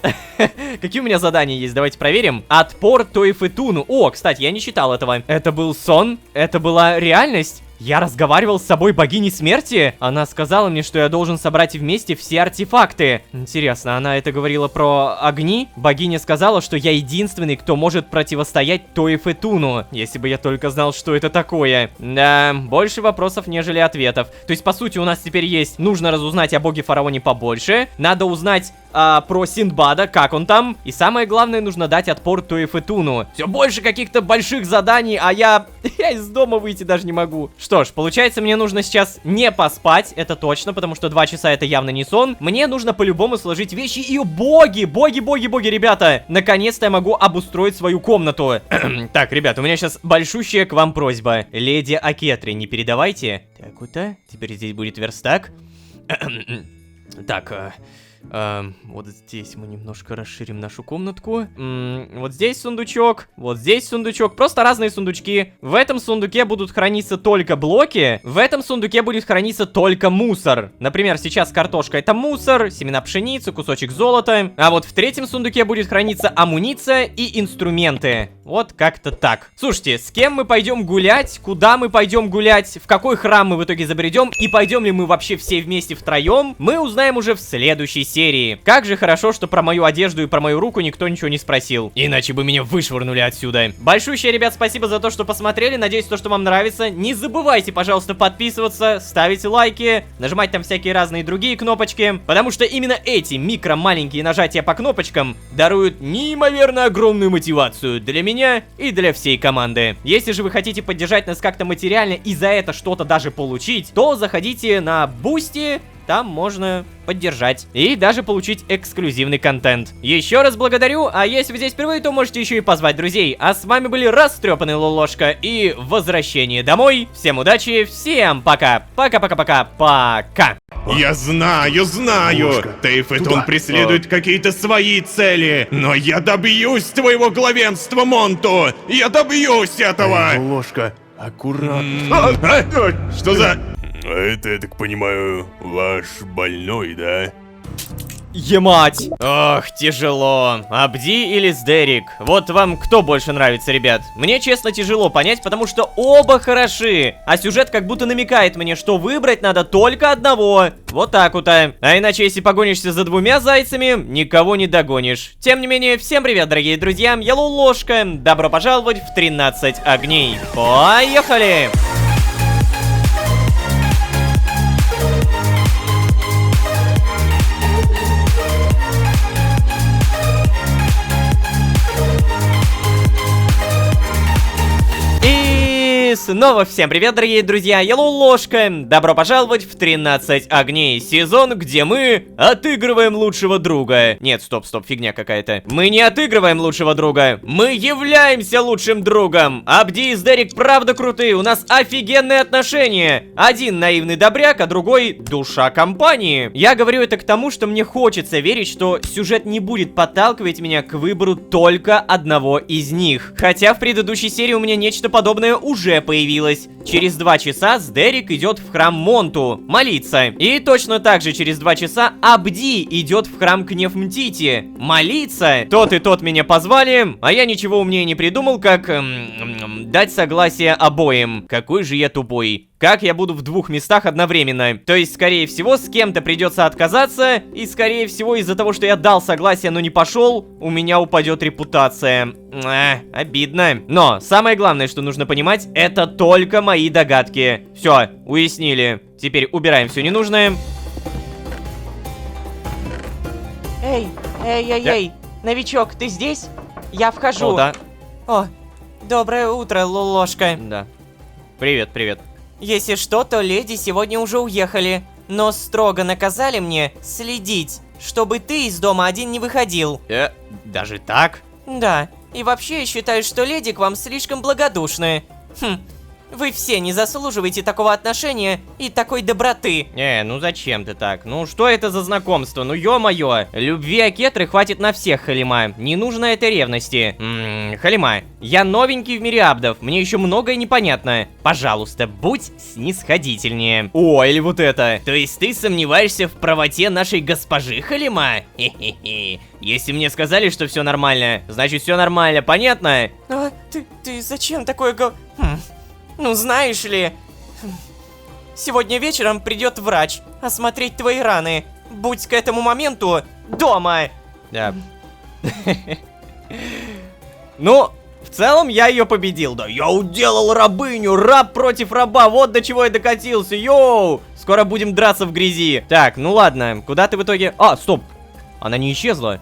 Какие у меня задания есть? Давайте проверим. Отпор Тоифетуну. О, кстати, я не читал этого. Это был сон? Это была реальность? Я разговаривал с собой богиней смерти? Она сказала мне, что я должен собрать вместе все артефакты. Интересно, она это говорила про огни? Богиня сказала, что я единственный, кто может противостоять Тоифетуну. Если бы я только знал, что это такое. Да, больше вопросов, нежели ответов. То есть, по сути, у нас теперь есть... Нужно разузнать о боге фараоне побольше. Надо узнать про Синдбада, как он там. И самое главное, нужно дать отпор Тоифетуну. Все больше каких-то больших заданий, а я из дома выйти даже не могу. Что ж, получается, мне нужно сейчас не поспать, это точно, потому что 2 часа это явно не сон. Мне нужно по-любому сложить вещи и боги, ребята. Наконец-то я могу обустроить свою комнату. Так, ребят, у меня сейчас большущая к вам просьба. Леди Акетри, не передавайте. Так, куда? Теперь здесь будет верстак. Так, вот здесь мы немножко расширим нашу комнатку. Вот здесь сундучок, вот здесь сундучок. Просто разные сундучки. В этом сундуке будут храниться только блоки. В этом сундуке будет храниться только мусор. Например, сейчас картошка это мусор, семена пшеницы, кусочек золота. А вот в третьем сундуке будет храниться амуниция и инструменты. Вот как-то так. Слушайте, с кем мы пойдем гулять? Куда мы пойдем гулять? В какой храм мы в итоге забредем? И пойдем ли мы вообще все вместе втроем? Мы узнаем уже в следующей серии. Как же хорошо, что про мою одежду и про мою руку никто ничего не спросил. Иначе бы меня вышвырнули отсюда. Большущее, ребят, спасибо за то, что посмотрели. Надеюсь, то, что вам нравится. Не забывайте, пожалуйста, подписываться, ставить лайки, нажимать там всякие разные другие кнопочки. Потому что именно эти микро-маленькие нажатия по кнопочкам даруют неимоверно огромную мотивацию для меня и для всей команды. Если же вы хотите поддержать нас как-то материально и за это что-то даже получить, то заходите на Boosty. Там можно поддержать и даже получить эксклюзивный контент. Еще раз благодарю, а если вы здесь впервые, то можете еще и позвать друзей. А с вами были Растрепанный Лолошка и Возвращение домой. Всем удачи, всем пока. Пока. Я знаю, Тоифетун преследует какие-то свои цели, но я добьюсь твоего главенства, Монту! Я добьюсь этого! Ложка, аккуратно. Что за... Это, я так понимаю, ваш больной, да? Емать! Ох, тяжело. Абди или Сдерик? Вот вам кто больше нравится, ребят? Мне, честно, тяжело понять, потому что оба хороши. А сюжет как будто намекает мне, что выбрать надо только одного. Вот так вот. А иначе, если погонишься за 2 зайцами, никого не догонишь. Тем не менее, всем привет, дорогие друзья. Я Лолошка. Добро пожаловать в 13 огней. Поехали! Снова всем привет, дорогие друзья, я Лолошка. Добро пожаловать в 13 огней. Сезон, где мы отыгрываем лучшего друга. Нет, стоп, фигня какая-то. Мы не отыгрываем лучшего друга, мы являемся лучшим другом. Абди и Сдерик правда крутые, у нас офигенные отношения. Один наивный добряк, а другой душа компании. Я говорю это к тому, что мне хочется верить, что сюжет не будет подталкивать меня к выбору только одного из них. Хотя в предыдущей серии у меня нечто подобное уже появилась. Через 2 часа Сдерик идет в храм Монту молиться. И точно так же через 2 часа Абди идет в храм к Нефмтити молиться. Тот и тот меня позвали, а я ничего умнее не придумал, как дать согласие обоим. Какой же я тупой. Как я буду в 2 местах одновременно? То есть, скорее всего, с кем-то придется отказаться, и, скорее всего, из-за того, что я дал согласие, но не пошел, у меня упадет репутация. Обидно. Но самое главное, что нужно понимать, это только мои догадки. Все, уяснили. Теперь убираем все ненужное. Эй, новичок, ты здесь? Я вхожу. О, да. О, доброе утро, Лолошка. Да. Привет. Если что, то леди сегодня уже уехали, но строго наказали мне следить, чтобы ты из дома один не выходил. Даже так? Да, и вообще я считаю, что леди к вам слишком благодушны. Вы все не заслуживаете такого отношения и такой доброты. Ну зачем ты так? Ну что это за знакомство? Ну ё-моё. Любви Акетры хватит на всех, Халима. Не нужно этой ревности. Халима, я новенький в мире абдов. Мне еще многое непонятно. Пожалуйста, будь снисходительнее. О, или вот это. То есть ты сомневаешься в правоте нашей госпожи, Халима? Хе-хе-хе. Если мне сказали, что все нормально, значит все нормально, понятно? А, ты зачем такое Ну, знаешь ли... Сегодня вечером придет врач осмотреть твои раны. Будь к этому моменту дома. Да. Ну, в целом я ее победил, да. Я уделал рабыню, раб против раба, вот до чего я докатился, йоу. Скоро будем драться в грязи. Так, ну ладно, куда ты в итоге... А, стоп, она не исчезла.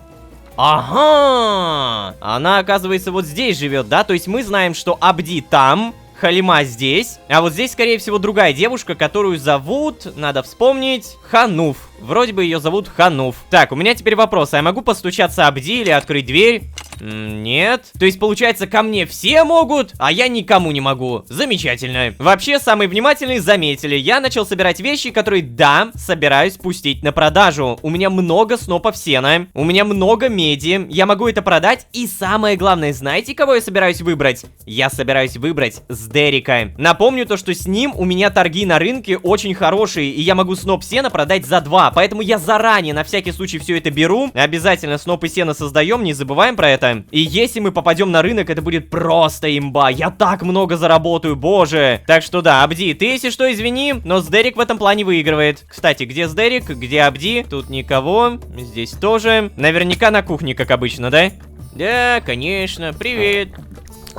Ага, она, оказывается, вот здесь живет, да? То есть мы знаем, что Абди там, Халима здесь, а вот здесь, скорее всего, другая девушка, которую зовут, надо вспомнить, Хануф. Вроде бы ее зовут Хануф. Так, у меня теперь вопрос, а я могу постучаться Абди или открыть дверь? Нет. То есть, получается, ко мне все могут, а я никому не могу. Замечательно. Вообще, самые внимательные заметили. Я начал собирать вещи, которые, да, собираюсь пустить на продажу. У меня много снопов сена, у меня много меди. Я могу это продать. И самое главное, знаете, кого я собираюсь выбрать? Я собираюсь выбрать Сдерика. Напомню то, что с ним у меня торги на рынке очень хорошие, и я могу сноп сена продать за 2. Поэтому я заранее на всякий случай все это беру. Обязательно снопы сена создаем, не забываем про это. И если мы попадем на рынок, это будет просто имба. Я так много заработаю, боже. Так что да, Абди, ты, если что, извини, но Сдерик в этом плане выигрывает. Кстати, где Сдерик, где Абди? Тут никого. Здесь тоже. Наверняка на кухне, как обычно, да? Да, конечно. Привет.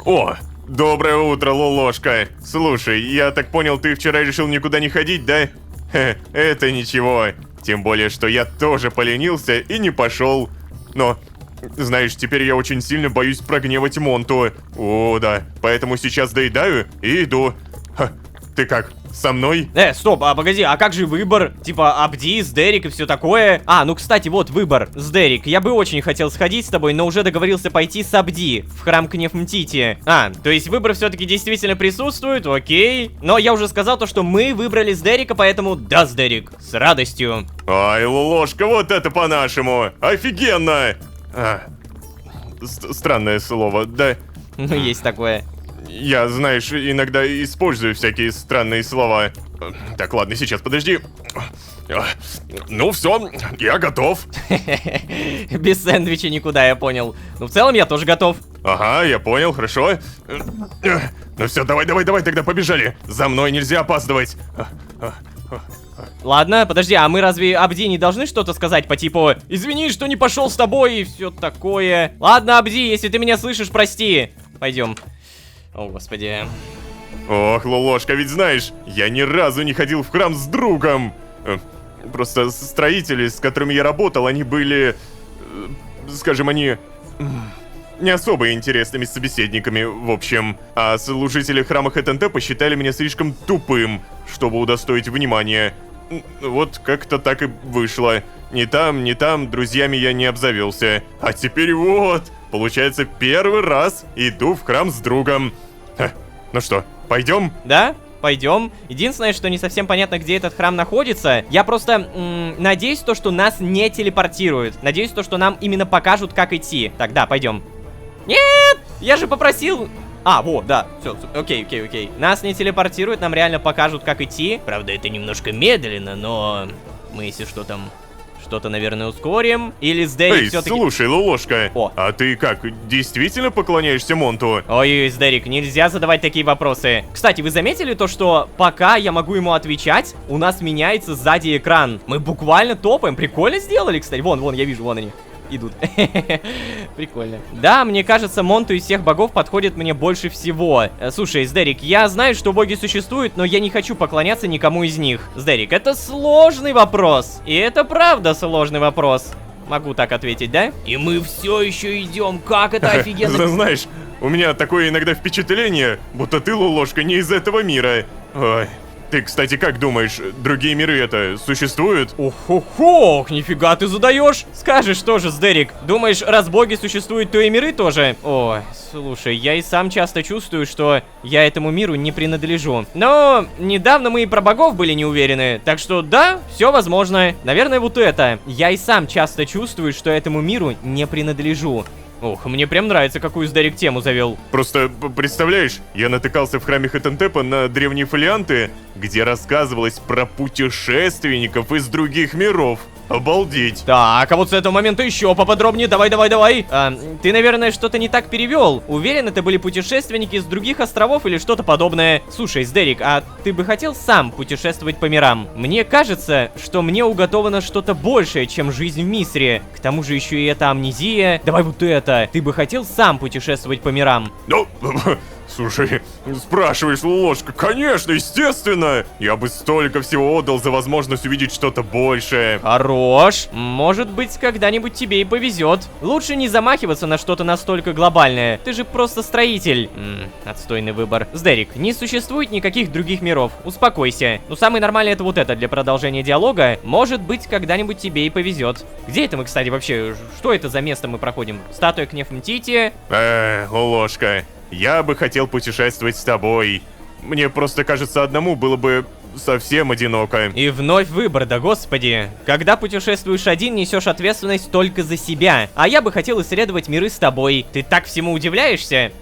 О, доброе утро, Лолошка. Слушай, я так понял, ты вчера решил никуда не ходить, да? Это ничего. Тем более, что я тоже поленился и не пошел. Но... знаешь, теперь я очень сильно боюсь прогневать Монту. О, да. Поэтому сейчас доедаю и иду. Ха, ты как, со мной? Стоп, а погоди, а как же выбор? Типа Абди, Сдерик и все такое? А, ну кстати, вот выбор. Сдерик, я бы очень хотел сходить с тобой, но уже договорился пойти с Абди в храм Кнефмтити. А, то есть выбор все-таки действительно присутствует, окей. Но я уже сказал то, что мы выбрали Сдерика, поэтому да, Сдерик, с радостью. Ай, Лолошка, вот это по-нашему. Офигенно! Странное слово, да? Ну, есть такое. Я, знаешь, иногда использую всякие странные слова. Так, ладно, сейчас, подожди. Ну все, я готов. Без сэндвича никуда, я понял. Ну, в целом, я тоже готов. Ага, я понял, хорошо. Ну все, давай, тогда побежали. За мной нельзя опаздывать. Ладно, подожди, а мы разве Абди не должны что-то сказать по типу «Извини, что не пошел с тобой» и все такое? Ладно, Абди, если ты меня слышишь, прости. Пойдем. О, господи. Ох, Лолошка, ведь знаешь, я ни разу не ходил в храм с другом. Просто строители, с которыми я работал, они были... скажем, они... не особо интересными собеседниками, в общем. А служители храма ХТНТ посчитали меня слишком тупым, чтобы удостоить внимания. Вот как-то так и вышло. Ни там друзьями я не обзавелся. А теперь вот, получается, первый раз иду в храм с другом. Ну что, пойдем? Да? Пойдем. Единственное, что не совсем понятно, где этот храм находится. Я просто надеюсь, то, что нас не телепортируют. Надеюсь, то, что нам именно покажут, как идти. Так, да, пойдем. Нет! Я же попросил... А, вот, да, все, окей. Нас не телепортируют, нам реально покажут, как идти. Правда, это немножко медленно, но мы, если что там, что-то, наверное, ускорим. Или Сдерик все-таки... слушай, Лолошка, О. а ты как, действительно поклоняешься Монту? Ой, Сдерик, нельзя задавать такие вопросы. Кстати, вы заметили то, что пока я могу ему отвечать, у нас меняется сзади экран. Мы буквально топаем. Прикольно сделали, кстати. Вон, я вижу, вон они идут. Прикольно. Да, мне кажется, Монту из всех богов подходит мне больше всего. Слушай, Сдерик, я знаю, что боги существуют, но я не хочу поклоняться никому из них. Сдерик, это сложный вопрос. И это правда сложный вопрос. Могу так ответить, да? И мы все еще идем. Как это офигенно. Знаешь, у меня такое иногда впечатление, будто ты, Лолошка, не из этого мира. Ой, Ты, кстати, как думаешь, другие миры это существуют? Ох, нифига ты задаешь. Скажешь тоже, Сдерик. Думаешь, раз боги существуют, то и миры тоже? Ой, слушай, я и сам часто чувствую, что я этому миру не принадлежу. Но недавно мы и про богов были не уверены. Так что да, все возможно. Наверное, вот это. Я и сам часто чувствую, что этому миру не принадлежу. Ох, мне прям нравится, какую Сдерик тему завел. Просто, представляешь, я натыкался в храме Хатентепа на древние фолианты, где рассказывалось про путешественников из других миров. Обалдеть. Так, а вот с этого момента еще поподробнее, давай. Ты, наверное, что-то не так перевел. Уверен, это были путешественники из других островов или что-то подобное. Слушай, Сдерик, а ты бы хотел сам путешествовать по мирам? Мне кажется, что мне уготовано что-то большее, чем жизнь в Мисре. К тому же еще и эта амнезия. Давай вот это. Ты бы хотел сам путешествовать по мирам? Ну, слушай, спрашиваешь, ложка, конечно, естественно. Я бы столько всего отдал за возможность увидеть что-то большее. Хорош. Может быть, когда-нибудь тебе и повезет. Лучше не замахиваться на что-то настолько глобальное. Ты же просто строитель. Отстойный выбор. Сдерик, не существует никаких других миров. Успокойся. Ну, самый нормальный это вот это для продолжения диалога. Может быть, когда-нибудь тебе и повезет. Где это мы, кстати, вообще? Что это за место мы проходим? Статуя Кнефмтити? Ложка, я бы хотел путешествовать с тобой. Мне просто кажется, одному было бы совсем одиноко. И вновь выбор, да господи. Когда путешествуешь один, несешь ответственность только за себя. А я бы хотел исследовать миры с тобой. Ты так всему удивляешься?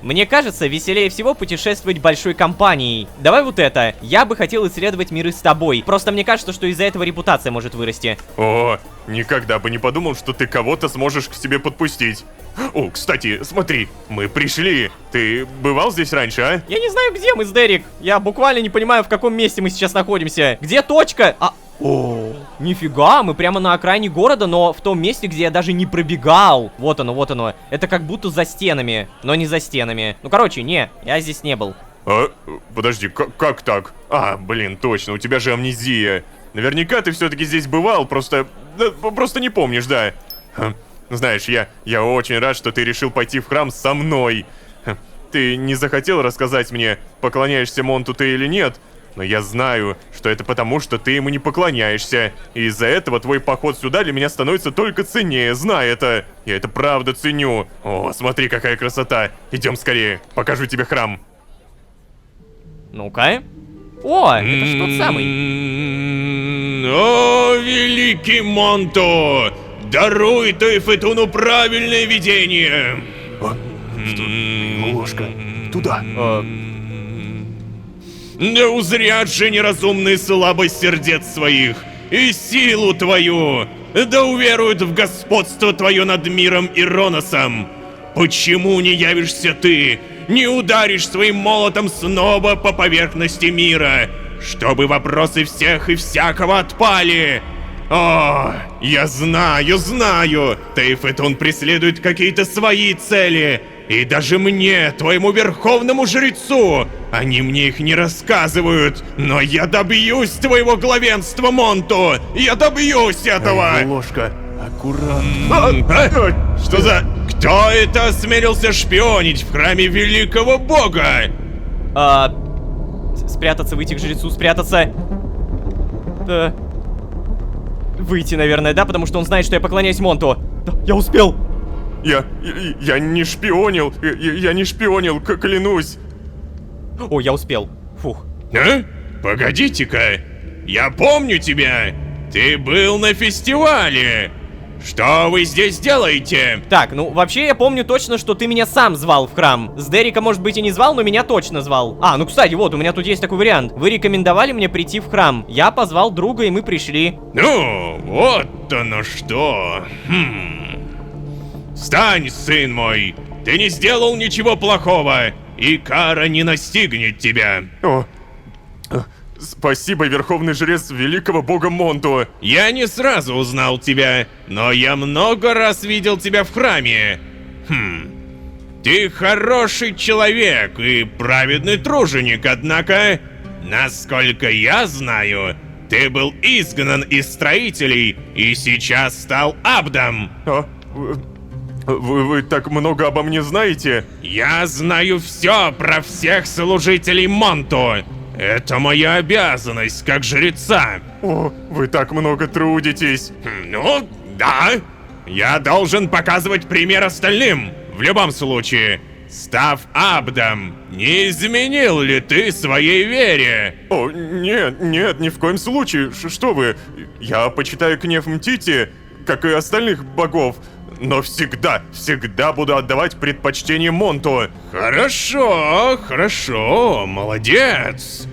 Мне кажется, веселее всего путешествовать большой компанией. Давай вот это. Я бы хотел исследовать миры с тобой. Просто мне кажется, что из-за этого репутация может вырасти. О, никогда бы не подумал, что ты кого-то сможешь к себе подпустить. О, кстати, смотри, мы пришли. Ты бывал здесь раньше, а? Я не знаю, где мы, Сдерик. Я буквально не понимаю, в каком месте мы сейчас находимся. Где точка? О, нифига, мы прямо на окраине города, но в том месте, где я даже не пробегал. Вот оно. Это как будто за стенами, но не за стенами. Ну, короче, не, я здесь не был. Подожди, как так? Блин, точно, у тебя же амнезия. Наверняка ты все-таки здесь бывал, просто не помнишь, да? Знаешь, я очень рад, что ты решил пойти в храм со мной. Ты не захотел рассказать мне, поклоняешься Монту ты или нет, но я знаю, что это потому, что ты ему не поклоняешься. И из-за этого твой поход сюда для меня становится только ценнее, знай это. Я это правда ценю. О, смотри, какая красота. Идем скорее, покажу тебе храм. Ну-ка. О, это ж тот самый. О, великий Монто! Даруй Тайфетуну правильное видение! Ложка, туда. Да узрят же неразумные слабость сердец своих и силу твою! Да уверуют в господство твое над миром Ироносом! Почему не явишься ты, не ударишь своим молотом снова по поверхности мира, чтобы вопросы всех и всякого отпали? О, я знаю, Тайфетун преследует какие-то свои цели, и даже мне, твоему верховному жрецу, они мне их не рассказывают, но я добьюсь твоего главенства, Монту, я добьюсь этого! Ложка, аккуратно. Что за... Кто это осмелился шпионить в храме великого бога? Спрятаться, выйти к жрецу, спрятаться. Выйти, наверное, да? Потому что он знает, что я поклоняюсь Монту. Да, я успел. Я не шпионил. Я не шпионил, клянусь. О, я успел. Фух. Погодите-ка. Я помню тебя. Ты был на фестивале. Что вы здесь делаете? Так, ну вообще я помню точно, что ты меня сам звал в храм. Сдерика, может быть, и не звал, но меня точно звал. Ну кстати, вот, у меня тут есть такой вариант. Вы рекомендовали мне прийти в храм. Я позвал друга, и мы пришли. Ну, вот оно что. Встань, сын мой. Ты не сделал ничего плохого, и кара не настигнет тебя. Спасибо, верховный жрец великого бога Монту. Я не сразу узнал тебя, но я много раз видел тебя в храме. Ты хороший человек и праведный труженик, однако, насколько я знаю, ты был изгнан из строителей и сейчас стал абдом. Вы так много обо мне знаете? Я знаю все про всех служителей Монту. Это моя обязанность, как жреца. О, вы так много трудитесь. Ну, да. Я должен показывать пример остальным. В любом случае, став абдом, не изменил ли ты своей вере? О, нет, нет, ни в коем случае. Что вы? Я почитаю гнев Мтити, как и остальных богов. Но всегда буду отдавать предпочтение Монту. Хорошо, хорошо, молодец.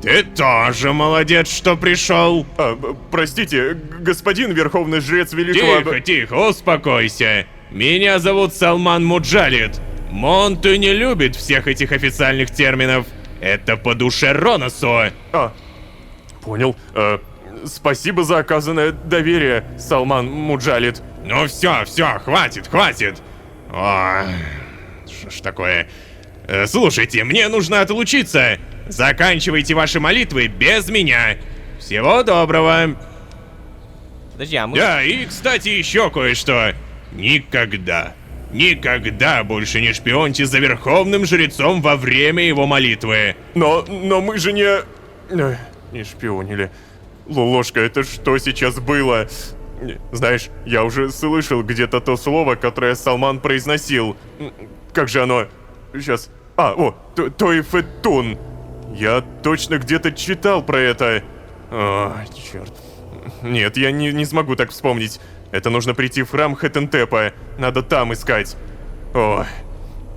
Ты тоже молодец, что пришел. Простите, господин Верховный Жрец Великого... Тихо, тихо, успокойся. Меня зовут Салман Муджалид. Монту не любит всех этих официальных терминов. Это по душе Роносу. Понял. Спасибо за оказанное доверие, Салман Муджалид. Ну все, хватит. Ой, что ж такое? Слушайте, мне нужно отлучиться. Заканчивайте ваши молитвы без меня. Всего доброго. Подожди, а мы... Да, и, кстати, еще кое-что. Никогда больше не шпионьте за Верховным Жрецом во время его молитвы. Но мы же не... Не шпионили. Лулошка, это что сейчас было? Знаешь, я уже слышал где-то то слово, которое Салман произносил. Как же оно? Сейчас... Тоифетун. Я точно где-то читал про это. О, черт. Нет, я не смогу так вспомнить. Это нужно прийти в храм Хетентепа. Надо там искать. Ой.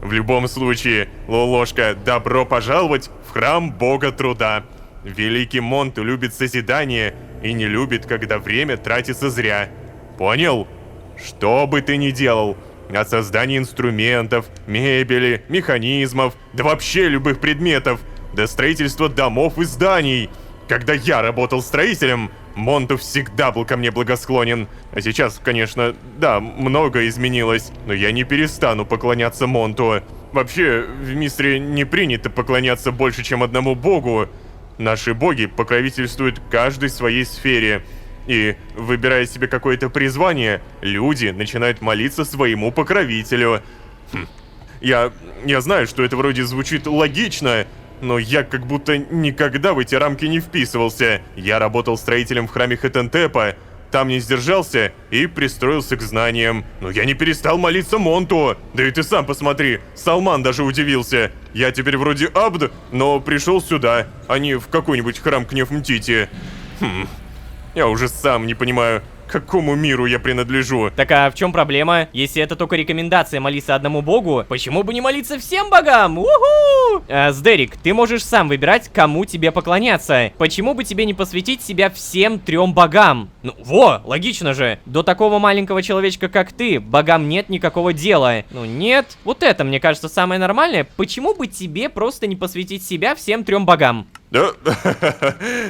В любом случае, Лулошка, добро пожаловать в храм Бога Труда. Великий Монту любит созидание и не любит, когда время тратится зря. Понял? Что бы ты ни делал, от создания инструментов, мебели, механизмов, да вообще любых предметов, до строительства домов и зданий. Когда я работал строителем, Монту всегда был ко мне благосклонен. А сейчас, конечно, да, многое изменилось, но я не перестану поклоняться Монту. Вообще, в Мистре не принято поклоняться больше, чем одному богу. Наши боги покровительствуют каждой своей сфере. И, выбирая себе какое-то призвание, люди начинают молиться своему покровителю. Я знаю, что это вроде звучит логично, но я как будто никогда в эти рамки не вписывался. Я работал строителем в храме Хетентепа, там не сдержался и пристроился к знаниям. Но я не перестал молиться Монту. Да и ты сам посмотри, Салман даже удивился. Я теперь вроде абд, но пришел сюда, а не в какой-нибудь храм Гнев Мтити. Я уже сам не понимаю, к какому миру я принадлежу. Так а в чем проблема? Если это только рекомендация молиться одному богу, почему бы не молиться всем богам? Уху! Сдерик, ты можешь сам выбирать, кому тебе поклоняться. Почему бы тебе не посвятить себя всем 3 богам? Ну, логично же. До такого маленького человечка, как ты, богам нет никакого дела. Ну нет. Вот это, мне кажется, самое нормальное. Почему бы тебе просто не посвятить себя всем 3 богам? Да?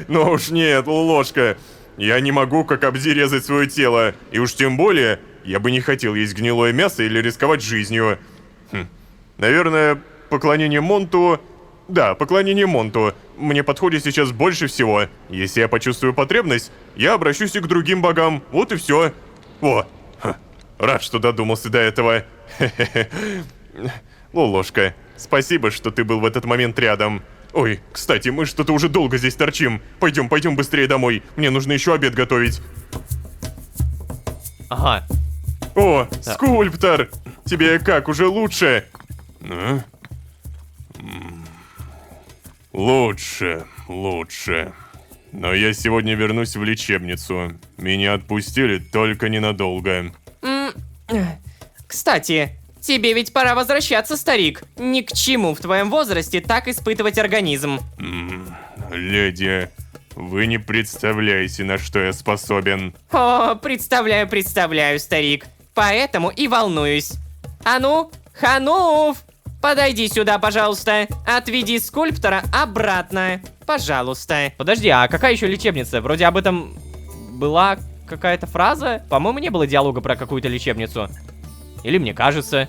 Ну уж нет, Лулошка. Я не могу как Абди резать свое тело, и уж тем более, я бы не хотел есть гнилое мясо или рисковать жизнью. Наверное, поклонение Монту... Да, поклонение Монту мне подходит сейчас больше всего. Если я почувствую потребность, я обращусь и к другим богам, вот и все. Рад, что додумался до этого. Лулошка, спасибо, что ты был в этот момент рядом. Ой, кстати, мы что-то уже долго здесь торчим. Пойдем быстрее домой. Мне нужно еще обед готовить. Ага. О, скульптор! Тебе как, уже лучше? Лучше. Но я сегодня вернусь в лечебницу. Меня отпустили только ненадолго. Кстати, тебе ведь пора возвращаться, старик. Ни к чему в твоем возрасте так испытывать организм. Леди, вы не представляете, на что я способен. О, представляю, старик. Поэтому и волнуюсь. А ну, Хануф, подойди сюда, пожалуйста. Отведи скульптора обратно. Пожалуйста. Подожди, а какая еще лечебница? Вроде об этом была какая-то фраза. По-моему, не было диалога про какую-то лечебницу. Или мне кажется.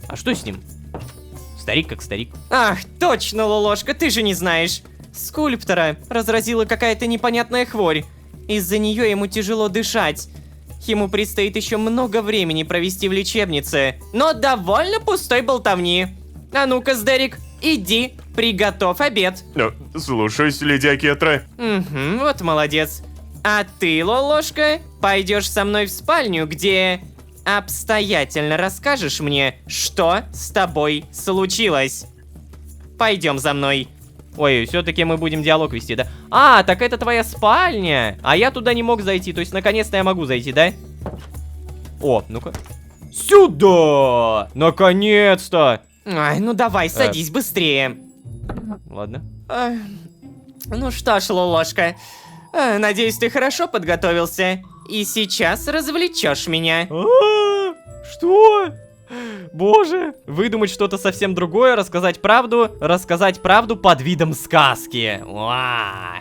А что с ним? Старик как старик. Ах, точно, Лулошка, ты же не знаешь. Скульптора разразила какая-то непонятная хворь. Из-за нее ему тяжело дышать. Ему предстоит еще много времени провести в лечебнице. Но довольно пустой болтовни. А ну-ка, Сдерик, иди приготовь обед. Слушаюсь, леди Акетра. Угу, вот молодец. А ты, Лолошка, пойдешь со мной в спальню, где обстоятельно расскажешь мне, что с тобой случилось. Пойдем за мной. Ой, все-таки мы будем диалог вести, да? А, так это твоя спальня. А я туда не мог зайти, то есть наконец-то я могу зайти, да? О, ну-ка. Сюда! Наконец-то! Ай, ну давай, садись быстрее. Ладно. Ну что ж, Лолошка, надеюсь, ты хорошо подготовился. И сейчас развлечешь меня. Что? Боже, выдумать что-то совсем другое, рассказать правду под видом сказки. Уа.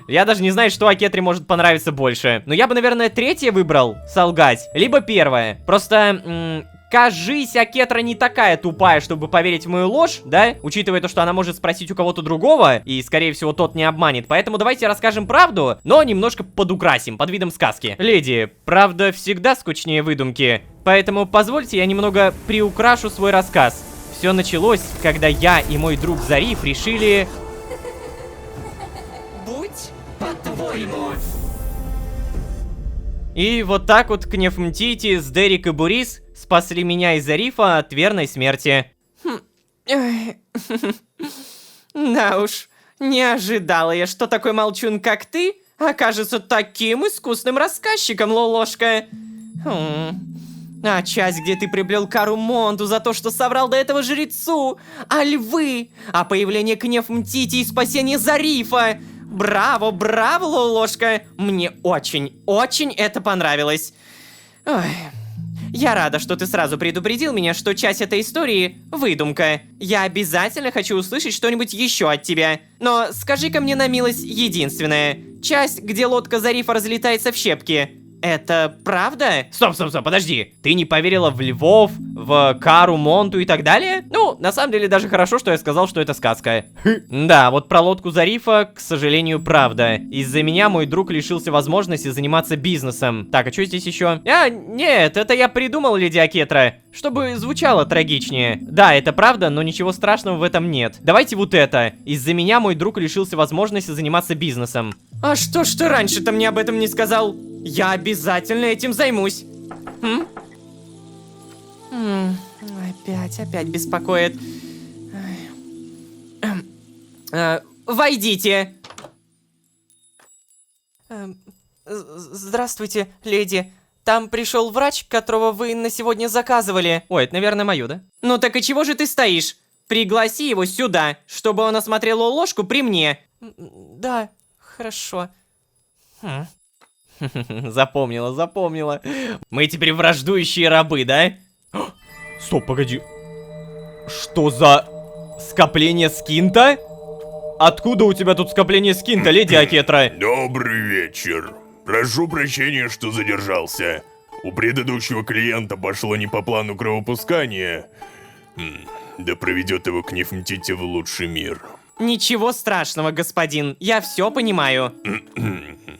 Я даже не знаю, что Акетре может понравиться больше. Но я бы, наверное, третье выбрал, солгать, либо первое. Просто, кажись, Акетра не такая тупая, чтобы поверить в мою ложь, да? Учитывая то, что она может спросить у кого-то другого, и, скорее всего, тот не обманет. Поэтому давайте расскажем правду, но немножко подукрасим, под видом сказки. Леди, правда всегда скучнее выдумки, поэтому позвольте я немного приукрашу свой рассказ. Все началось, когда я и мой друг Зариф решили... Будь по-твоему. И вот так вот Кнеф Мтитис, Дерек и Бурис спасли меня и Зарифа от верной смерти. Да уж, не ожидала я, что такой молчун, как ты, окажется таким искусным рассказчиком, Лолошка. А часть, где ты приплел кару Монту за то, что соврал до этого жрецу, а львы, а появление Кнеф Мтити и спасение Зарифа. Браво, браво, Лолошка. Мне очень это понравилось. Ой. Я рада, что ты сразу предупредил меня, что часть этой истории — выдумка. Я обязательно хочу услышать что-нибудь еще от тебя. Но скажи-ка мне на милость единственное. Часть, где лодка Зарифа разлетается в щепки. Это правда? Стоп, подожди. Ты не поверила в львов, в Кару, Монту и так далее? Ну, на самом деле, даже хорошо, что я сказал, что это сказка. Да, вот про лодку Зарифа, к сожалению, правда. Из-за меня мой друг лишился возможности заниматься бизнесом. Так, а что здесь еще? Нет, это я придумал, леди Акетра, чтобы звучало трагичнее. Да, это правда, но ничего страшного в этом нет. Давайте вот это. Из-за меня мой друг лишился возможности заниматься бизнесом. А что ж ты раньше-то мне об этом не сказал? Я обязательно этим займусь. Опять беспокоит. Войдите. Здравствуйте, леди. Там пришел врач, которого вы на сегодня заказывали. Ой, это, наверное, мое, да? Ну так и чего же ты стоишь? Пригласи его сюда, чтобы он осмотрел ложку при мне. Да, хорошо. Запомнила. Мы теперь враждующие рабы, да? Стоп, погоди. Что за скопление скинта? Откуда у тебя тут скопление скинта, леди Акетра? Добрый вечер. Прошу прощения, что задержался. У предыдущего клиента пошло не по плану кровопускания. Да проведет его Кнеф Мтити в лучший мир. Ничего страшного, господин. Я все понимаю.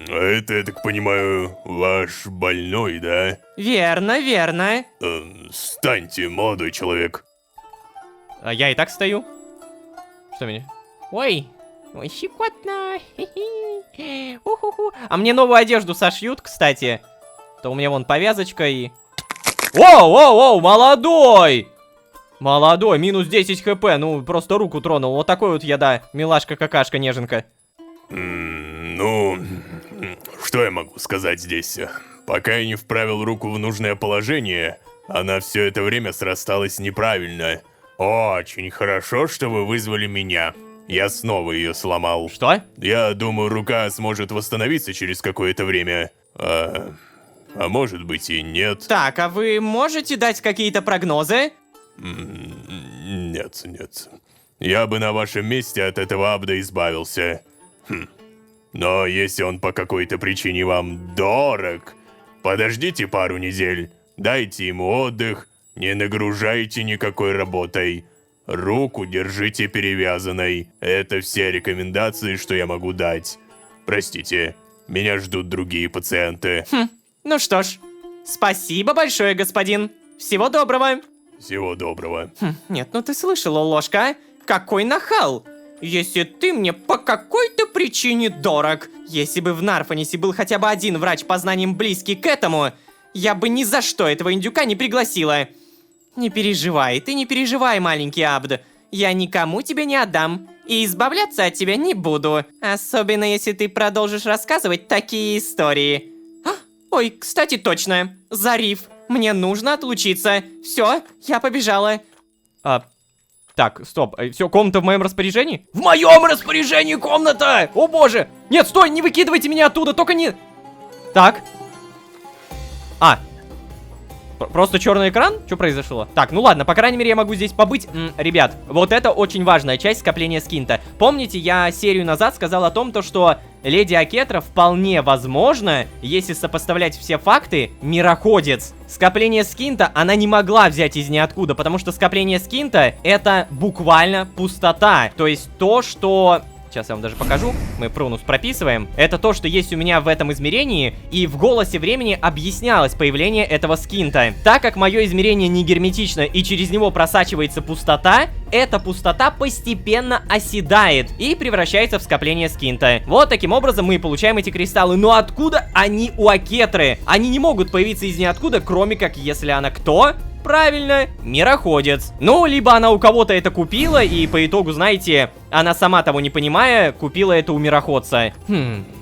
А это, я так понимаю, ваш больной, да? Верно. Встаньте, молодой человек. А я и так стою. Что меня? Ой, щекотно. Уху-ху. А мне новую одежду сошьют, кстати. То у меня вон повязочка и... Воу, молодой! Молодой, минус 10 хп, ну просто руку тронул. Вот такой вот я, да, милашка-какашка, неженка. Ну, что я могу сказать здесь? Пока я не вправил руку в нужное положение, она все это время срасталась неправильно. Очень хорошо, что вы вызвали меня. Я снова ее сломал. Что? Я думаю, рука сможет восстановиться через какое-то время. А может быть и нет. Так, а вы можете дать какие-то прогнозы? Нет. Я бы на вашем месте от этого Абда избавился. Но если он по какой-то причине вам дорог, подождите пару недель, дайте ему отдых, не нагружайте никакой работой. Руку держите перевязанной. Это все рекомендации, что я могу дать. Простите, меня ждут другие пациенты. Ну что ж, спасибо большое, господин. Всего доброго. Всего доброго. Нет, ну ты слышала, ложка, а? Какой нахал! если ты мне по какой-то причине дорог. Если бы в Нарфанисе был хотя бы один врач по знаниям близкий к этому, я бы ни за что этого индюка не пригласила. Не переживай, ты не переживай, маленький Абд. Я никому тебя не отдам. И избавляться от тебя не буду. Особенно, если ты продолжишь рассказывать такие истории. Ой, кстати, точно. Зариф, мне нужно отлучиться. Все, я побежала. Так, стоп. Все, комната в моем распоряжении? В моем распоряжении комната! О боже! Нет, стой, не выкидывайте меня оттуда, только не... Так. Просто черный экран? Что произошло? Так, ну ладно, по крайней мере я могу здесь побыть. Ребят, вот это очень важная часть скопления скинта. Помните, я серию назад сказал о том, что Леди Акетра вполне возможно, если сопоставлять все факты, мироходец. Скопление скинта она не могла взять из ниоткуда, потому что скопление скинта это буквально пустота. То есть то, что... Сейчас я вам даже покажу. Мы прунус прописываем. Это то, что есть у меня в этом измерении. И в голосе времени объяснялось появление этого скинта. Так как мое измерение не герметично и через него просачивается пустота, эта пустота постепенно оседает и превращается в скопление скинта. Вот таким образом мы получаем эти кристаллы. Но откуда они у Акетры? Они не могут появиться из ниоткуда, кроме как если она кто? Правильно, мироходец. Ну, либо она у кого-то это купила, и по итогу, знаете, она сама того не понимая, купила это у мироходца.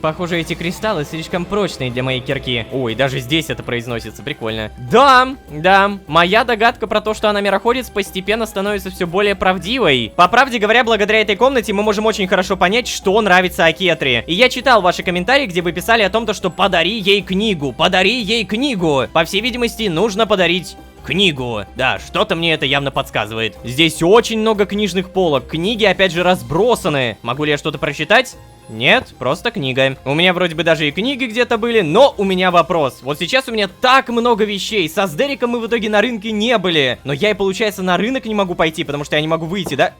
Похоже, эти кристаллы слишком прочные для моей кирки. Ой, даже здесь это произносится, прикольно. Да, моя догадка про то, что она мироходец, постепенно становится все более правдивой. По правде говоря, благодаря этой комнате мы можем очень хорошо понять, что нравится Акетре. И я читал ваши комментарии, где вы писали о том, что подари ей книгу, подари ей книгу. По всей видимости, нужно подарить... книгу. Да, что-то мне это явно подсказывает. Здесь очень много книжных полок. Книги, опять же, разбросаны. Могу ли я что-то прочитать? Нет, просто книга. У меня вроде бы даже и книги где-то были, но у меня вопрос. Вот сейчас у меня так много вещей. Со Сдериком мы в итоге на рынке не были. Но я и, получается, на рынок не могу пойти, потому что я не могу выйти, да?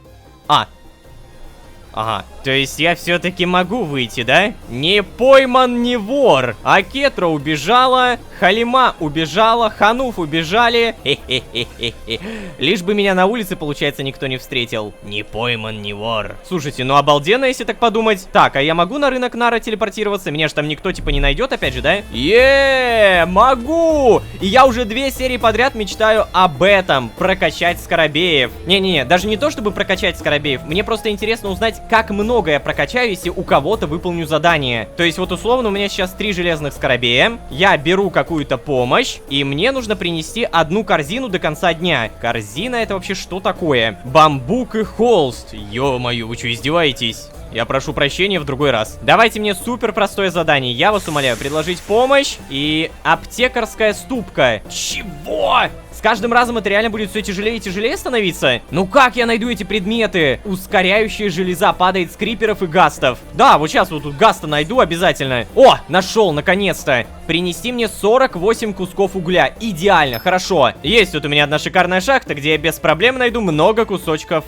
Ага, то есть я все-таки могу выйти, да? Не пойман, не вор. Акетра убежала, Халима убежала, Хануф убежали. Хе-хе-хе-хе. Лишь бы меня на улице, получается, никто не встретил. Не пойман, не вор. Слушайте, ну обалденно, если так подумать. Так, а я могу на рынок Нара телепортироваться? Меня же там никто типа не найдет, опять же, да? Могу! И я уже 2 серии подряд мечтаю об этом. Прокачать скоробеев. Не-не-не, даже не то, чтобы прокачать скоробеев. Мне просто интересно узнать, как много я прокачаю, если у кого-то выполню задание. То есть вот условно у меня сейчас 3 железных скоробея. Я беру какую-то помощь, и мне нужно принести 1 корзину до конца дня. Корзина это вообще что такое? Бамбук и холст. Ё-моё, вы что, издеваетесь? Я прошу прощения в другой раз. Давайте мне супер простое задание. Я вас умоляю предложить помощь и аптекарская ступка. Чего? С каждым разом это реально будет все тяжелее и тяжелее становиться? Ну как я найду эти предметы? Ускоряющая железа падает с криперов и гастов. Да, вот сейчас вот тут гаста найду обязательно. О, нашел, наконец-то. Принести мне 48 кусков угля. Идеально, хорошо. Есть тут у меня одна шикарная шахта, где я без проблем найду много кусочков.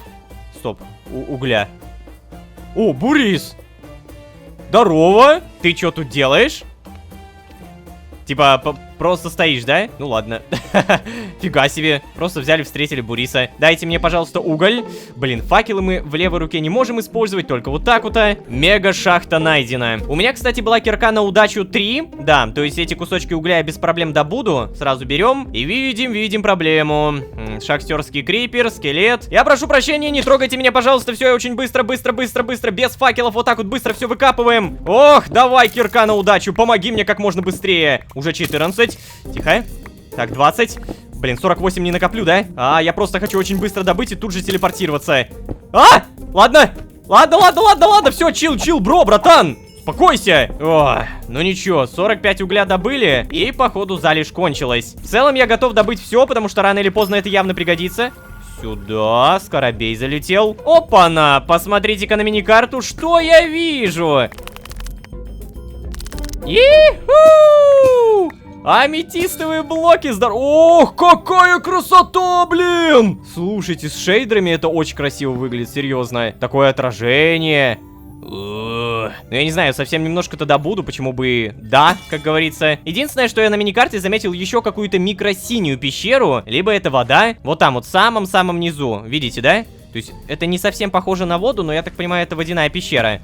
Стоп, угля. О, Бурис! Здорово! Ты что тут делаешь? Типа, просто стоишь, да? Ну ладно. Фига себе. Просто взяли, встретили Буриса. Дайте мне, пожалуйста, уголь. Блин, факелы мы в левой руке не можем использовать, только вот так вот. Мега шахта найдена. У меня, кстати, была кирка на удачу 3. Да, то есть эти кусочки угля я без проблем добуду. Сразу берем и видим проблему. Шахтерский крипер, скелет. Я прошу прощения, не трогайте меня, пожалуйста. Все, я очень быстро, без факелов, вот так вот быстро все выкапываем. Ох, давай, кирка на удачу, помоги мне как можно быстрее. Уже 14. Тихо. Так, 20. Блин, 48 не накоплю, да? Я просто хочу очень быстро добыть и тут же телепортироваться. Ладно. Ладно. Все, чил, бро, братан. Успокойся. Ну ничего, 45 угля добыли, и походу залежь кончилась. В целом я готов добыть все, потому что рано или поздно это явно пригодится. Сюда, скоробей залетел. Опа-на, посмотрите-ка на миникарту, что я вижу. Иху! Аметистовые блоки, Ох, какая красота, блин! Слушайте, с шейдерами это очень красиво выглядит, серьезно. Такое отражение. Ну, я не знаю, совсем немножко-то добуду, почему бы да, как говорится. Единственное, что я на миникарте заметил еще какую-то микросинюю пещеру. Либо это вода, вот там вот, в самом-самом низу. Видите, да? То есть это не совсем похоже на воду, но я так понимаю, это водяная пещера.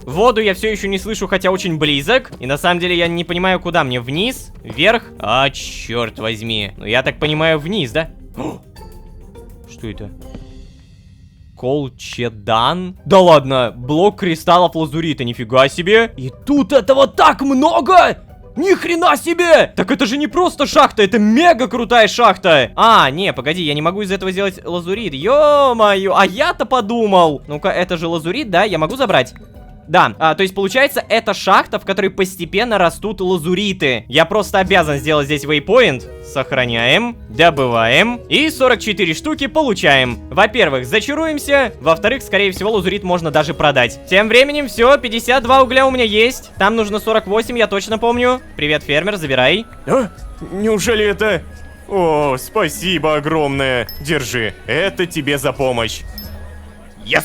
Воду я все еще не слышу, хотя очень близок. И на самом деле я не понимаю, куда мне. Вниз? Вверх? А, черт возьми. Ну я так понимаю, вниз, да? Что это? Колчедан? Да ладно, блок кристаллов лазурита, нифига себе. И тут этого так много! Ни хрена себе! Так это же не просто шахта, это мега крутая шахта. А, не, погоди, я не могу из этого сделать лазурит. Ё-моё, а я-то подумал. Ну-ка, это же лазурит, да? Я могу забрать? Да, то есть получается, это шахта, в которой постепенно растут лазуриты. Я просто обязан сделать здесь вейпоинт. Сохраняем, добываем. И 44 штуки получаем. Во-первых, зачаруемся. Во-вторых, скорее всего, лазурит можно даже продать. Тем временем, все, 52 угля у меня есть. Там нужно 48, я точно помню. Привет, фермер, забирай. А? Неужели это... О, спасибо огромное. Держи, это тебе за помощь. Yes!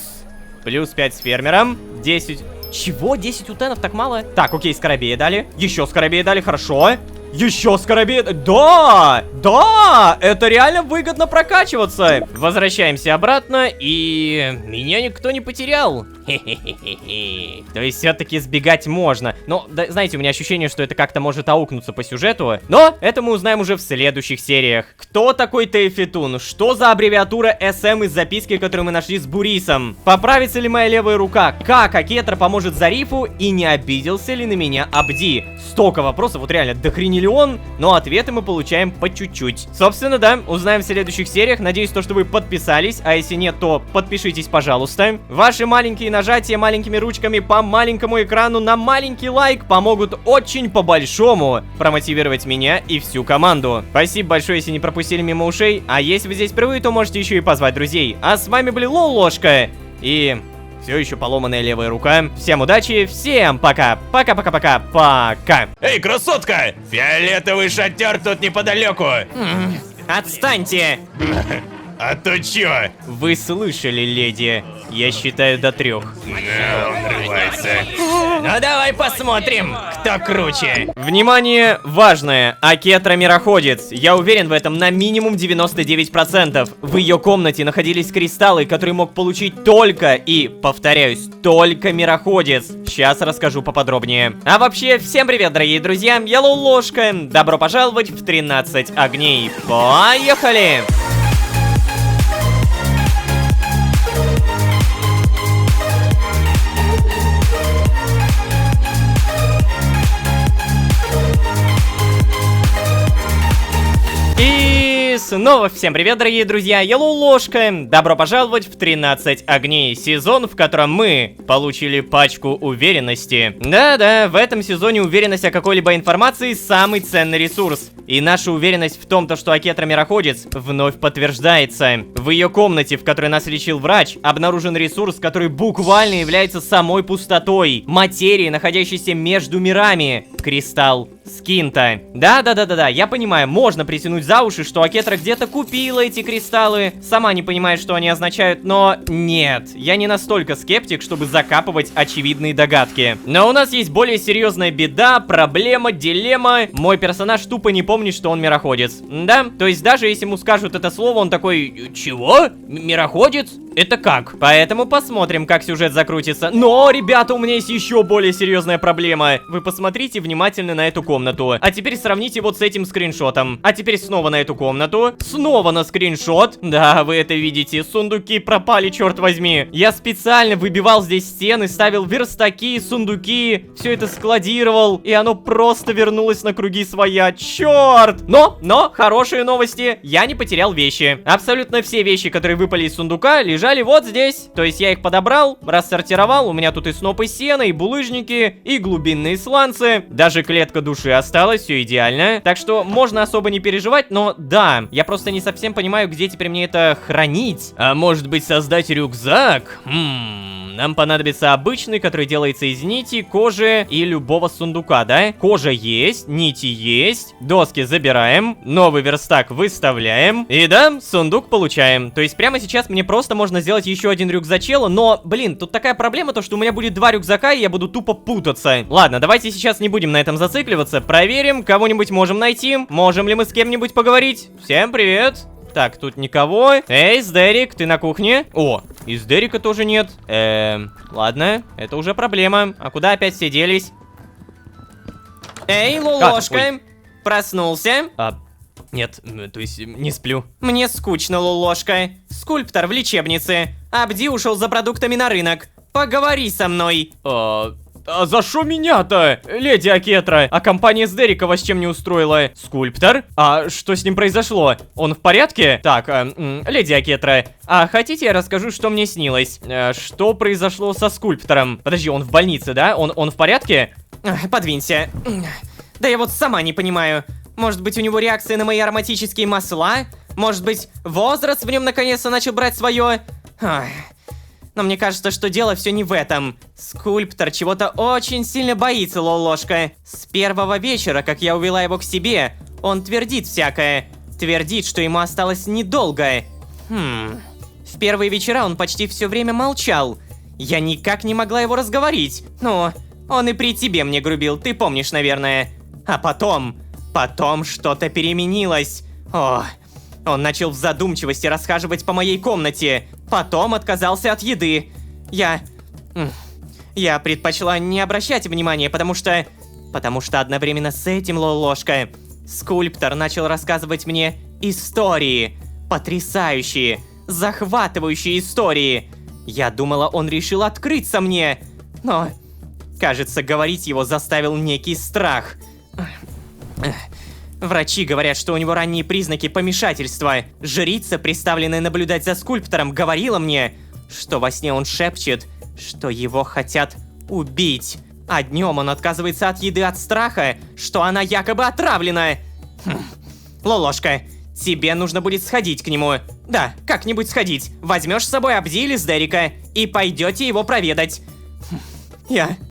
Плюс 5 с фермером. 10... Чего? 10 утенов так мало? Так, окей, скоробея дали. Еще скоробея дали, хорошо. Еще скоробея... Да! Да! Это реально выгодно прокачиваться. Возвращаемся обратно, и... Меня никто не потерял. Хе-хе-хе-хе. То есть все-таки сбегать можно. Но, да, знаете, у меня ощущение, что это как-то может аукнуться по сюжету. Но это мы узнаем уже в следующих сериях. Кто такой Тейфетун? Что за аббревиатура SM из записки, которую мы нашли с Бурисом? Поправится ли моя левая рука? Как Акетра поможет Зарифу? И не обиделся ли на меня Абди? Столько вопросов, вот реально, дохрениллион. Но ответы мы получаем по чуть-чуть. Собственно, да, узнаем в следующих сериях. Надеюсь, что вы подписались. А если нет, то подпишитесь, пожалуйста. Ваши маленькие нажатия маленькими ручками по маленькому экрану на маленький лайк помогут очень по-большому промотивировать меня и всю команду. Спасибо большое, если не пропустили мимо ушей. А если вы здесь впервые, то можете еще и позвать друзей. А с вами были Лолошка и... все еще поломанная левая рука. Всем удачи, всем пока. Пока-пока-пока. Пока. Эй, красотка! Фиолетовый шатер тут неподалеку! Отстаньте! А то чё? Вы слышали, леди? Я считаю до 3. Он рывается. Ну давай посмотрим, кто круче. Внимание, важное. Акетра мироходец. Я уверен в этом на минимум 99%. В ее комнате находились кристаллы, которые мог получить только, и, повторяюсь, только мироходец. Сейчас расскажу поподробнее. А вообще, всем привет, дорогие друзья. Я Лолошка. Добро пожаловать в 13 огней. Поехали! И снова всем привет, дорогие друзья, я Лолошка. Добро пожаловать в 13 огней, сезон, в котором мы получили пачку уверенности. Да-да, в этом сезоне уверенность о какой-либо информации самый ценный ресурс. И наша уверенность в том, что Акетра мироходец вновь подтверждается. В ее комнате, в которой нас лечил врач, обнаружен ресурс, который буквально является самой пустотой. Материи, находящейся между мирами. Кристалл Скинта. Да, я понимаю, можно притянуть за уши, что Акетра где-то купила эти кристаллы, сама не понимает, что они означают, но нет, я не настолько скептик, чтобы закапывать очевидные догадки. Но у нас есть более серьезная беда, проблема, дилемма. Мой персонаж тупо не помнит, что он мироходец. Да, то есть даже если ему скажут это слово, он такой: чего? Мироходец? Это как? Поэтому посмотрим, как сюжет закрутится. Но, ребята, у меня есть еще более серьезная проблема. Вы посмотрите внимательно на эту комнату. А теперь сравните вот с этим скриншотом. А теперь снова на эту комнату. Снова на скриншот. Да, вы это видите. Сундуки пропали, черт возьми. Я специально выбивал здесь стены, ставил верстаки, сундуки. Все это складировал. И оно просто вернулось на круги своя. Черт! Но, хорошие новости. Я не потерял вещи. Абсолютно все вещи, которые выпали из сундука, лежали вот здесь. То есть я их подобрал, рассортировал. У меня тут и снопы сена, и булыжники, и глубинные сланцы. Даже клетка души осталась, все идеально. Так что можно особо не переживать, но да, я просто не совсем понимаю, где теперь мне это хранить. А может быть, создать рюкзак? Нам понадобится обычный, который делается из нити, кожи и любого сундука, да? Кожа есть, нити есть, доски забираем, новый верстак выставляем. И да, сундук получаем. То есть прямо сейчас мне просто можно сделать еще один рюкзачел, но, блин, тут такая проблема, то что у меня будет 2 рюкзака, и я буду тупо путаться. Ладно, давайте сейчас не будем на этом зацикливаться. Проверим, кого-нибудь можем найти. Можем ли мы с кем-нибудь поговорить? Всем привет. Так, тут никого. Эй, Сдерик, ты на кухне? О, и Сдерика тоже нет. Ладно, это уже проблема. А куда опять все делись? Эй, Лолошка, ой. проснулся? Нет, то есть не сплю. Мне скучно, Лолошка. Скульптор в лечебнице. Абди ушел за продуктами на рынок. Поговори со мной. А за что меня-то, леди Акетра? А компания Сдерика вас чем не устроила? Скульптор? А что с ним произошло? Он в порядке? Так, леди Акетра, а хотите я расскажу, что мне снилось? Что произошло со скульптором? Подожди, он в больнице, да? Он в порядке? Подвинься. Да я вот сама не понимаю. Может быть, у него реакция на мои ароматические масла? Может быть, возраст в нем наконец-то начал брать свое? Но мне кажется, что дело все не в этом. Скульптор чего-то очень сильно боится, Лолошка. С первого вечера, как я увела его к себе, он твердит всякое. Твердит, что ему осталось недолго. В первые вечера он почти все время молчал. Я никак не могла его разговорить. Ну, он и при тебе мне грубил, ты помнишь, наверное. А потом что-то переменилось. Он начал в задумчивости расхаживать по моей комнате. Потом отказался от еды. Я предпочла не обращать внимания, потому что одновременно с этим, Лолошка, скульптор начал рассказывать мне истории. Потрясающие, захватывающие истории. Я думала, он решил открыться мне. Но, кажется, говорить его заставил некий страх. Врачи говорят, что у него ранние признаки помешательства. Жрица, представленная наблюдать за скульптором, говорила мне, что во сне он шепчет, что его хотят убить. А днем он отказывается от еды от страха, что она якобы отравлена. Лолошка, тебе нужно будет сходить к нему. Да, как-нибудь сходить. Возьмешь с собой Абди или Сдерика и пойдете его проведать.